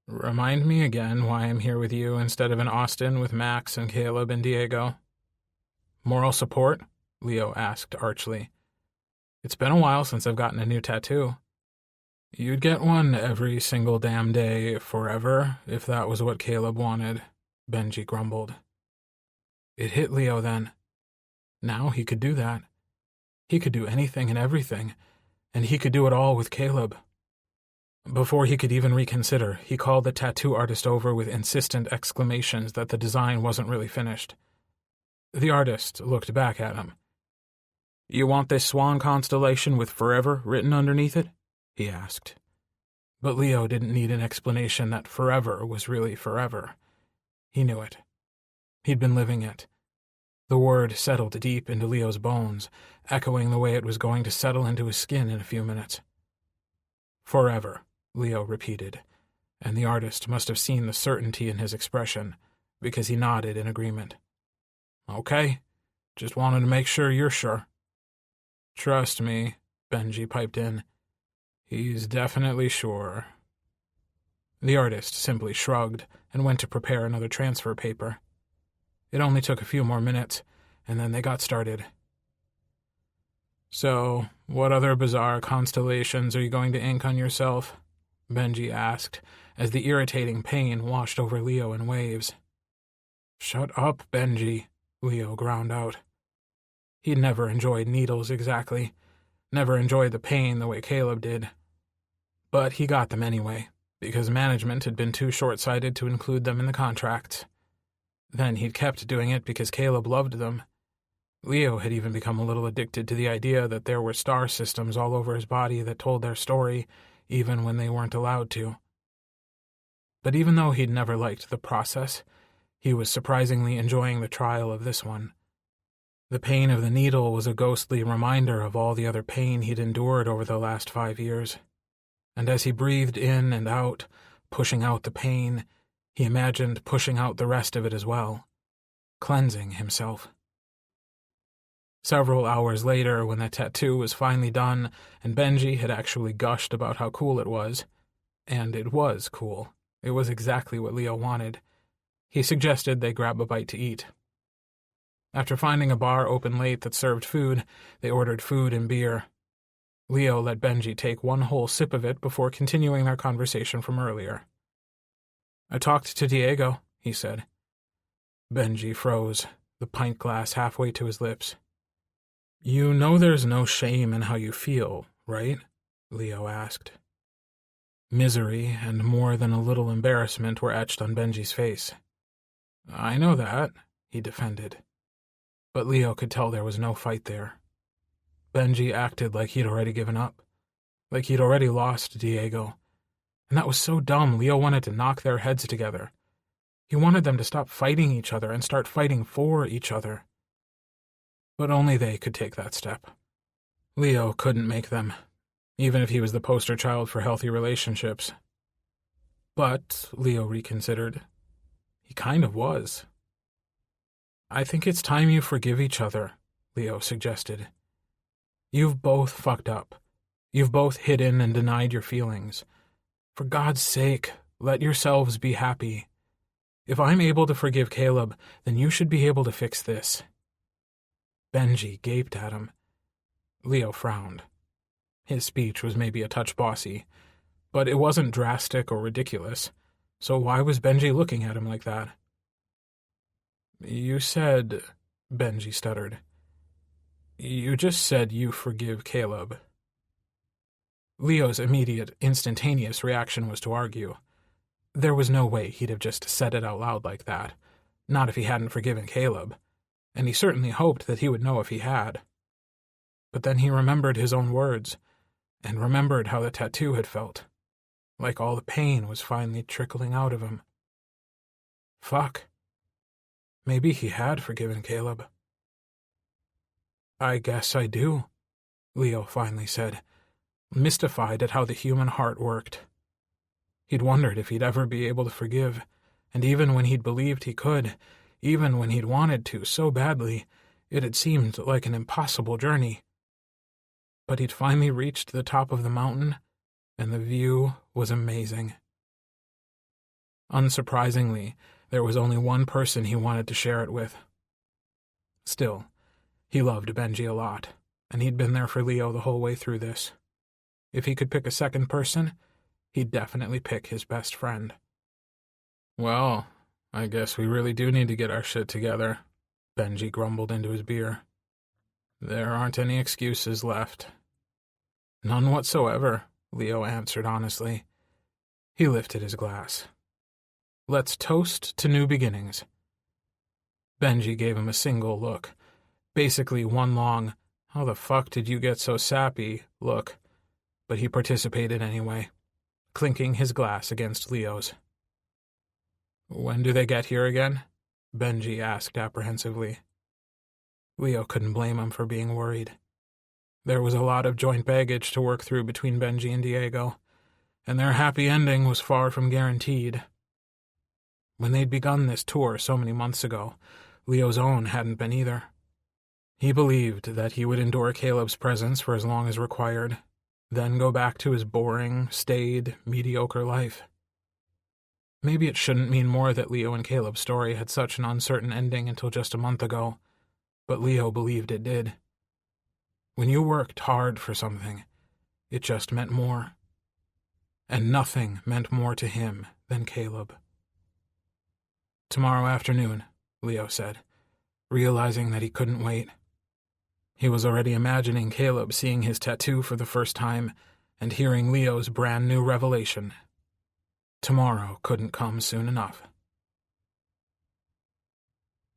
"Remind me again why I'm here with you instead of in Austin with Max and Caleb and Diego." "Moral support?" Leo asked archly. "It's been a while since I've gotten a new tattoo." "You'd get one every single damn day, forever, if that was what Caleb wanted," Benji grumbled. It hit Leo then. Now he could do that. He could do anything and everything, and he could do it all with Caleb. Before he could even reconsider, he called the tattoo artist over with insistent exclamations that the design wasn't really finished. The artist looked back at him. "You want this swan constellation with forever written underneath it?" he asked. But Leo didn't need an explanation that forever was really forever. He knew it. He'd been living it. The word settled deep into Leo's bones, echoing the way it was going to settle into his skin in a few minutes. "Forever," Leo repeated, and the artist must have seen the certainty in his expression, because he nodded in agreement. "Okay, just wanted to make sure you're sure." "Trust me," Benji piped in. "He's definitely sure." The artist simply shrugged and went to prepare another transfer paper. It only took a few more minutes, and then they got started. "So, what other bizarre constellations are you going to ink on yourself?" Benji asked, as the irritating pain washed over Leo in waves. "Shut up, Benji," Leo ground out. He'd never enjoyed needles exactly, never enjoyed the pain the way Caleb did. But he got them anyway, because management had been too short-sighted to include them in the contracts. Then he'd kept doing it because Caleb loved them. Leo had even become a little addicted to the idea that there were star systems all over his body that told their story, even when they weren't allowed to. But even though he'd never liked the process, he was surprisingly enjoying the trial of this one. The pain of the needle was a ghostly reminder of all the other pain he'd endured over the last 5 years. And as he breathed in and out, pushing out the pain, he imagined pushing out the rest of it as well, cleansing himself. Several hours later, when the tattoo was finally done and Benji had actually gushed about how cool it was, and it was cool, it was exactly what Leo wanted, he suggested they grab a bite to eat. After finding a bar open late that served food, they ordered food and beer. Leo let Benji take one whole sip of it before continuing their conversation from earlier. "I talked to Diego," he said. Benji froze, the pint glass halfway to his lips. "You know there's no shame in how you feel, right?" Leo asked. Misery and more than a little embarrassment were etched on Benji's face. "I know that," he defended. But Leo could tell there was no fight there. Benji acted like he'd already given up, like he'd already lost Diego. And that was so dumb. Leo wanted to knock their heads together. He wanted them to stop fighting each other and start fighting for each other. But only they could take that step. Leo couldn't make them, even if he was the poster child for healthy relationships. But, Leo reconsidered, he kind of was. "I think it's time you forgive each other," Leo suggested. "You've both fucked up. You've both hidden and denied your feelings. For God's sake, let yourselves be happy. If I'm able to forgive Caleb, then you should be able to fix this." Benji gaped at him. Leo frowned. His speech was maybe a touch bossy, but it wasn't drastic or ridiculous, so why was Benji looking at him like that? "You said," Benji stuttered. "You just said you forgive Caleb." Leo's immediate, instantaneous reaction was to argue. There was no way he'd have just said it out loud like that, not if he hadn't forgiven Caleb, and he certainly hoped that he would know if he had. But then he remembered his own words, and remembered how the tattoo had felt, like all the pain was finally trickling out of him. Fuck. Maybe he had forgiven Caleb. "I guess I do," Leo finally said, mystified at how the human heart worked. He'd wondered if he'd ever be able to forgive, and even when he'd believed he could, Even when he'd wanted to so badly, it had seemed like an impossible journey. But he'd finally reached the top of the mountain, and the view was amazing. Unsurprisingly, there was only one person he wanted to share it with. Still, he loved Benji a lot, and he'd been there for Leo the whole way through this. If he could pick a second person, he'd definitely pick his best friend. "Well, I guess we really do need to get our shit together," Benji grumbled into his beer. "There aren't any excuses left." "None whatsoever," Leo answered honestly. He lifted his glass. "Let's toast to new beginnings." Benji gave him a single look, basically one long, "How the fuck did you get so sappy?" look, but he participated anyway, clinking his glass against Leo's. "When do they get here again?" Benji asked apprehensively. Leo couldn't blame him for being worried. There was a lot of joint baggage to work through between Benji and Diego, and their happy ending was far from guaranteed. When they'd begun this tour so many months ago, Leo's own hadn't been either. He believed that he would endure Caleb's presence for as long as required, then go back to his boring, staid, mediocre life. Maybe it shouldn't mean more that Leo and Caleb's story had such an uncertain ending until just a month ago, but Leo believed it did. When you worked hard for something, it just meant more. And nothing meant more to him than Caleb. "Tomorrow afternoon," Leo said, realizing that he couldn't wait. He was already imagining Caleb seeing his tattoo for the first time and hearing Leo's brand new revelation. Tomorrow couldn't come soon enough.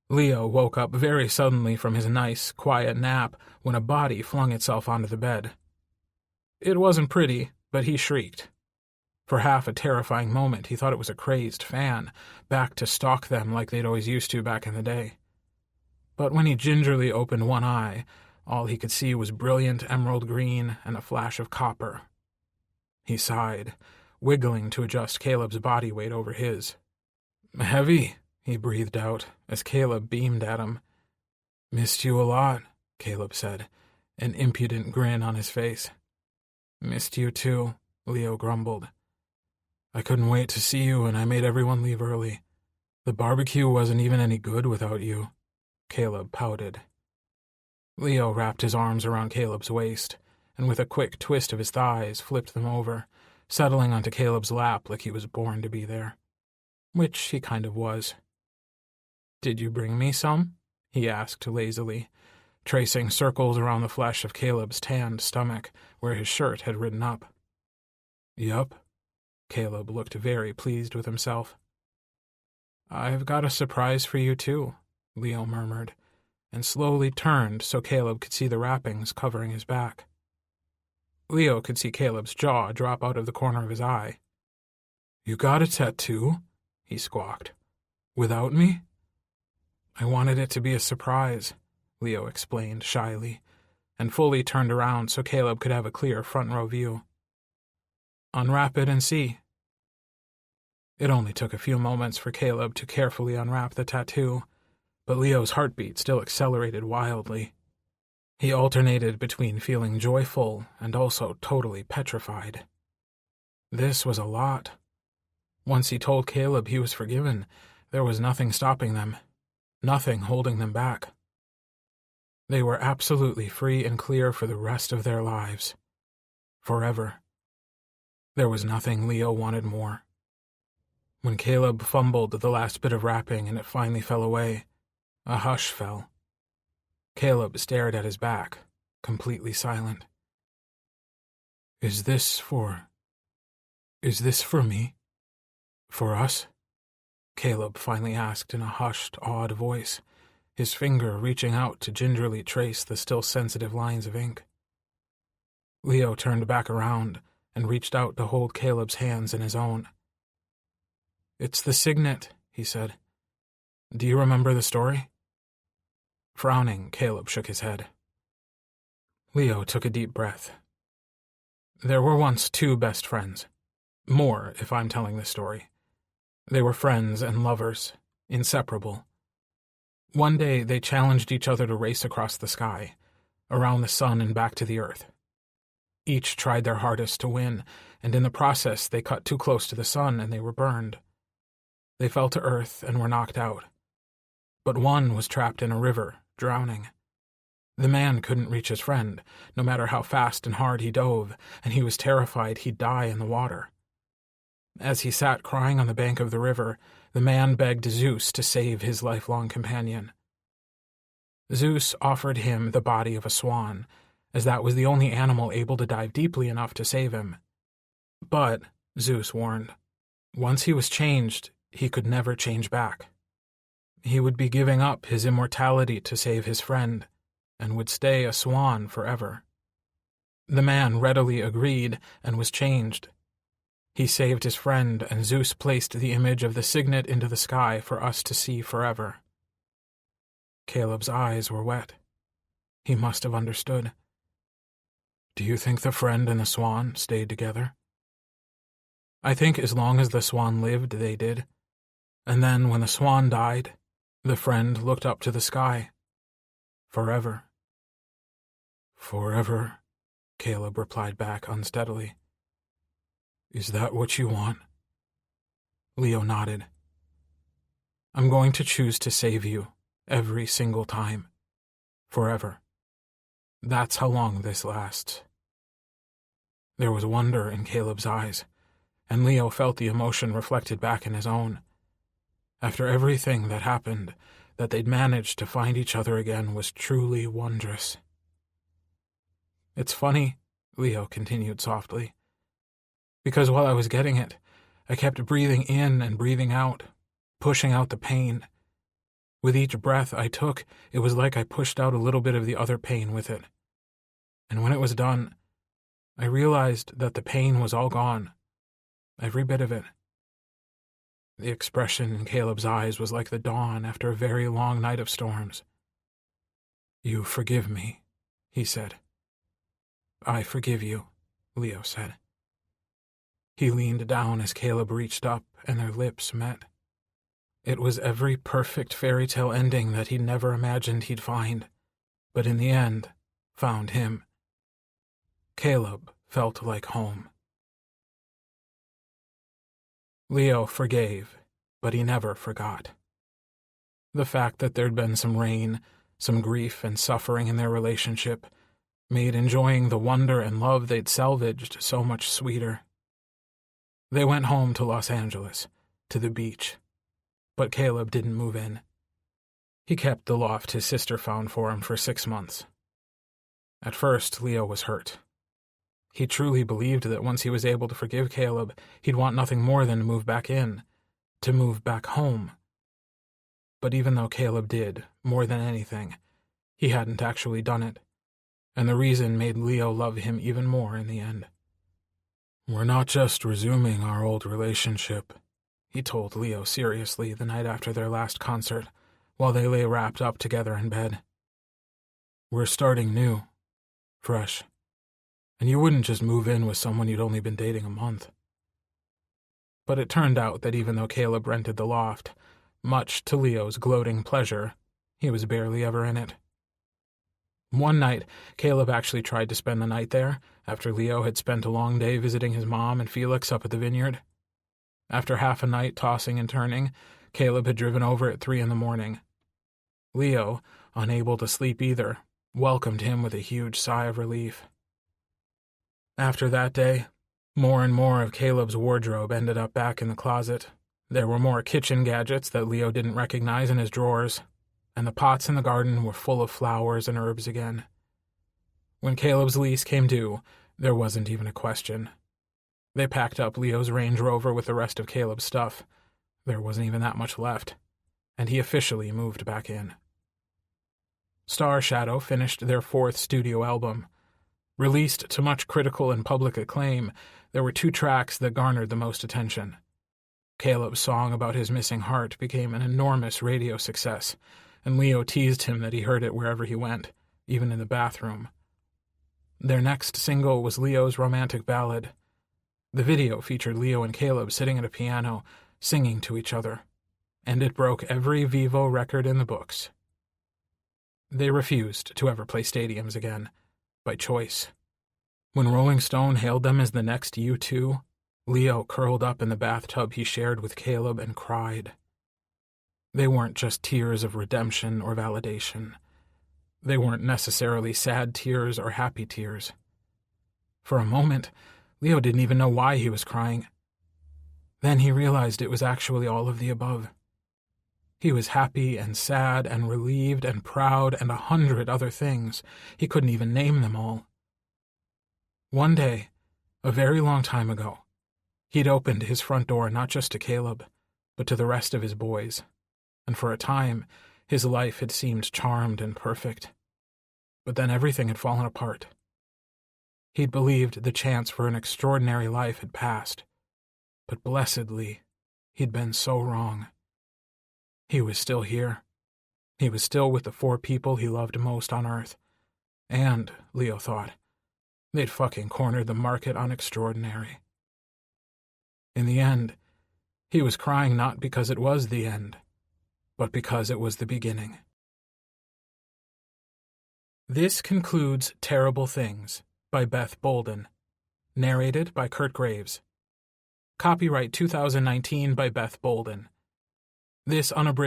Leo woke up very suddenly from his nice, quiet nap when a body flung itself onto the bed. It wasn't pretty, but he shrieked. For half a terrifying moment, he thought it was a crazed fan, back to stalk them like they'd always used to back in the day. But when he gingerly opened one eye, all he could see was brilliant emerald green and a flash of copper. He sighed, wiggling to adjust Caleb's body weight over his. "Heavy," he breathed out, as Caleb beamed at him. "Missed you a lot," Caleb said, an impudent grin on his face. "Missed you too," Leo grumbled. "I couldn't wait to see you, and I made everyone leave early. The barbecue wasn't even any good without you," Caleb pouted. Leo wrapped his arms around Caleb's waist, and with a quick twist of his thighs, flipped them over, settling onto Caleb's lap like he was born to be there. Which he kind of was. "Did you bring me some?" he asked lazily, tracing circles around the flesh of Caleb's tanned stomach where his shirt had ridden up. "Yup." Caleb looked very pleased with himself. "I've got a surprise for you, too," Leo murmured, and slowly turned so Caleb could see the wrappings covering his back. Leo could see Caleb's jaw drop out of the corner of his eye. "You got a tattoo?" he squawked. "Without me?" "I wanted it to be a surprise," Leo explained shyly, and fully turned around so Caleb could have a clear front-row view. "Unwrap it and see." It only took a few moments for Caleb to carefully unwrap the tattoo, but Leo's heartbeat still accelerated wildly. He alternated between feeling joyful and also totally petrified. This was a lot. Once he told Caleb he was forgiven, there was nothing stopping them, nothing holding them back. They were absolutely free and clear for the rest of their lives. Forever. There was nothing Leo wanted more. When Caleb fumbled the last bit of wrapping and it finally fell away, a hush fell. Caleb stared at his back, completely silent. Is this for me? For us?" Caleb finally asked in a hushed, awed voice, his finger reaching out to gingerly trace the still sensitive lines of ink. Leo turned back around and reached out to hold Caleb's hands in his own. "It's the signet," he said. "Do you remember the story?" Frowning, Caleb shook his head. Leo took a deep breath. There were once two best friends. More, if I'm telling this story. They were friends and lovers, inseparable. One day, they challenged each other to race across the sky, around the sun and back to the earth. Each tried their hardest to win, and in the process they cut too close to the sun and they were burned. They fell to earth and were knocked out. But one was trapped in a river, drowning. The man couldn't reach his friend, no matter how fast and hard he dove, and he was terrified he'd die in the water. As he sat crying on the bank of the river, the man begged Zeus to save his lifelong companion. Zeus offered him the body of a swan, as that was the only animal able to dive deeply enough to save him. But, Zeus warned, once he was changed, he could never change back. He would be giving up his immortality to save his friend, and would stay a swan forever. The man readily agreed and was changed. He saved his friend, and Zeus placed the image of the signet into the sky for us to see forever. Caleb's eyes were wet. He must have understood. Do you think the friend and the swan stayed together? I think as long as the swan lived, they did. And then when the swan died, the friend looked up to the sky. Forever. Forever, Caleb replied back unsteadily. Is that what you want? Leo nodded. I'm going to choose to save you, every single time. Forever. That's how long this lasts. There was wonder in Caleb's eyes, and Leo felt the emotion reflected back in his own. After everything that happened, that they'd managed to find each other again was truly wondrous. It's funny, Leo continued softly, because while I was getting it, I kept breathing in and breathing out, pushing out the pain. With each breath I took, it was like I pushed out a little bit of the other pain with it. And when it was done, I realized that the pain was all gone, every bit of it. The expression in Caleb's eyes was like the dawn after a very long night of storms. You forgive me, he said. I forgive you, Leo said. He leaned down as Caleb reached up, and their lips met. It was every perfect fairy tale ending that he'd never imagined he'd find, but in the end, found him. Caleb felt like home. Leo forgave, but he never forgot. The fact that there'd been some rain, some grief and suffering in their relationship, made enjoying the wonder and love they'd salvaged so much sweeter. They went home to Los Angeles, to the beach, but Caleb didn't move in. He kept the loft his sister found for him for 6 months. At first, Leo was hurt. He truly believed that once he was able to forgive Caleb, he'd want nothing more than to move back in, to move back home. But even though Caleb did, more than anything, he hadn't actually done it, and the reason made Leo love him even more in the end. We're not just resuming our old relationship, he told Leo seriously the night after their last concert, while they lay wrapped up together in bed. We're starting new, fresh, and you wouldn't just move in with someone you'd only been dating a month. But it turned out that even though Caleb rented the loft, much to Leo's gloating pleasure, he was barely ever in it. One night, Caleb actually tried to spend the night there, after Leo had spent a long day visiting his mom and Felix up at the vineyard. After half a night tossing and turning, Caleb had driven over at 3 a.m. Leo, unable to sleep either, welcomed him with a huge sigh of relief. After that day, more and more of Caleb's wardrobe ended up back in the closet. There were more kitchen gadgets that Leo didn't recognize in his drawers, and the pots in the garden were full of flowers and herbs again. When Caleb's lease came due, there wasn't even a question. They packed up Leo's Range Rover with the rest of Caleb's stuff. There wasn't even that much left, and he officially moved back in. Star Shadow finished their 4th studio album. Released to much critical and public acclaim, there were 2 tracks that garnered the most attention. Caleb's song about his missing heart became an enormous radio success, and Leo teased him that he heard it wherever he went, even in the bathroom. Their next single was Leo's romantic ballad. The video featured Leo and Caleb sitting at a piano, singing to each other, and it broke every Vivo record in the books. They refused to ever play stadiums again, by choice. When Rolling Stone hailed them as the next U2, Leo curled up in the bathtub he shared with Caleb and cried. They weren't just tears of redemption or validation. They weren't necessarily sad tears or happy tears. For a moment, Leo didn't even know why he was crying. Then he realized it was actually all of the above. He was happy and sad and relieved and proud and 100 other things. He couldn't even name them all. One day, a very long time ago, he'd opened his front door not just to Caleb, but to the rest of his boys, and for a time, his life had seemed charmed and perfect. But then everything had fallen apart. He'd believed the chance for an extraordinary life had passed, but blessedly, he'd been so wrong. He was still here. He was still with the 4 people he loved most on Earth. And, Leo thought, they'd fucking cornered the market on extraordinary. In the end, he was crying not because it was the end, but because it was the beginning. This concludes Terrible Things by Beth Bolden. Narrated by Kurt Graves. Copyright 2019 by Beth Bolden. This unabridged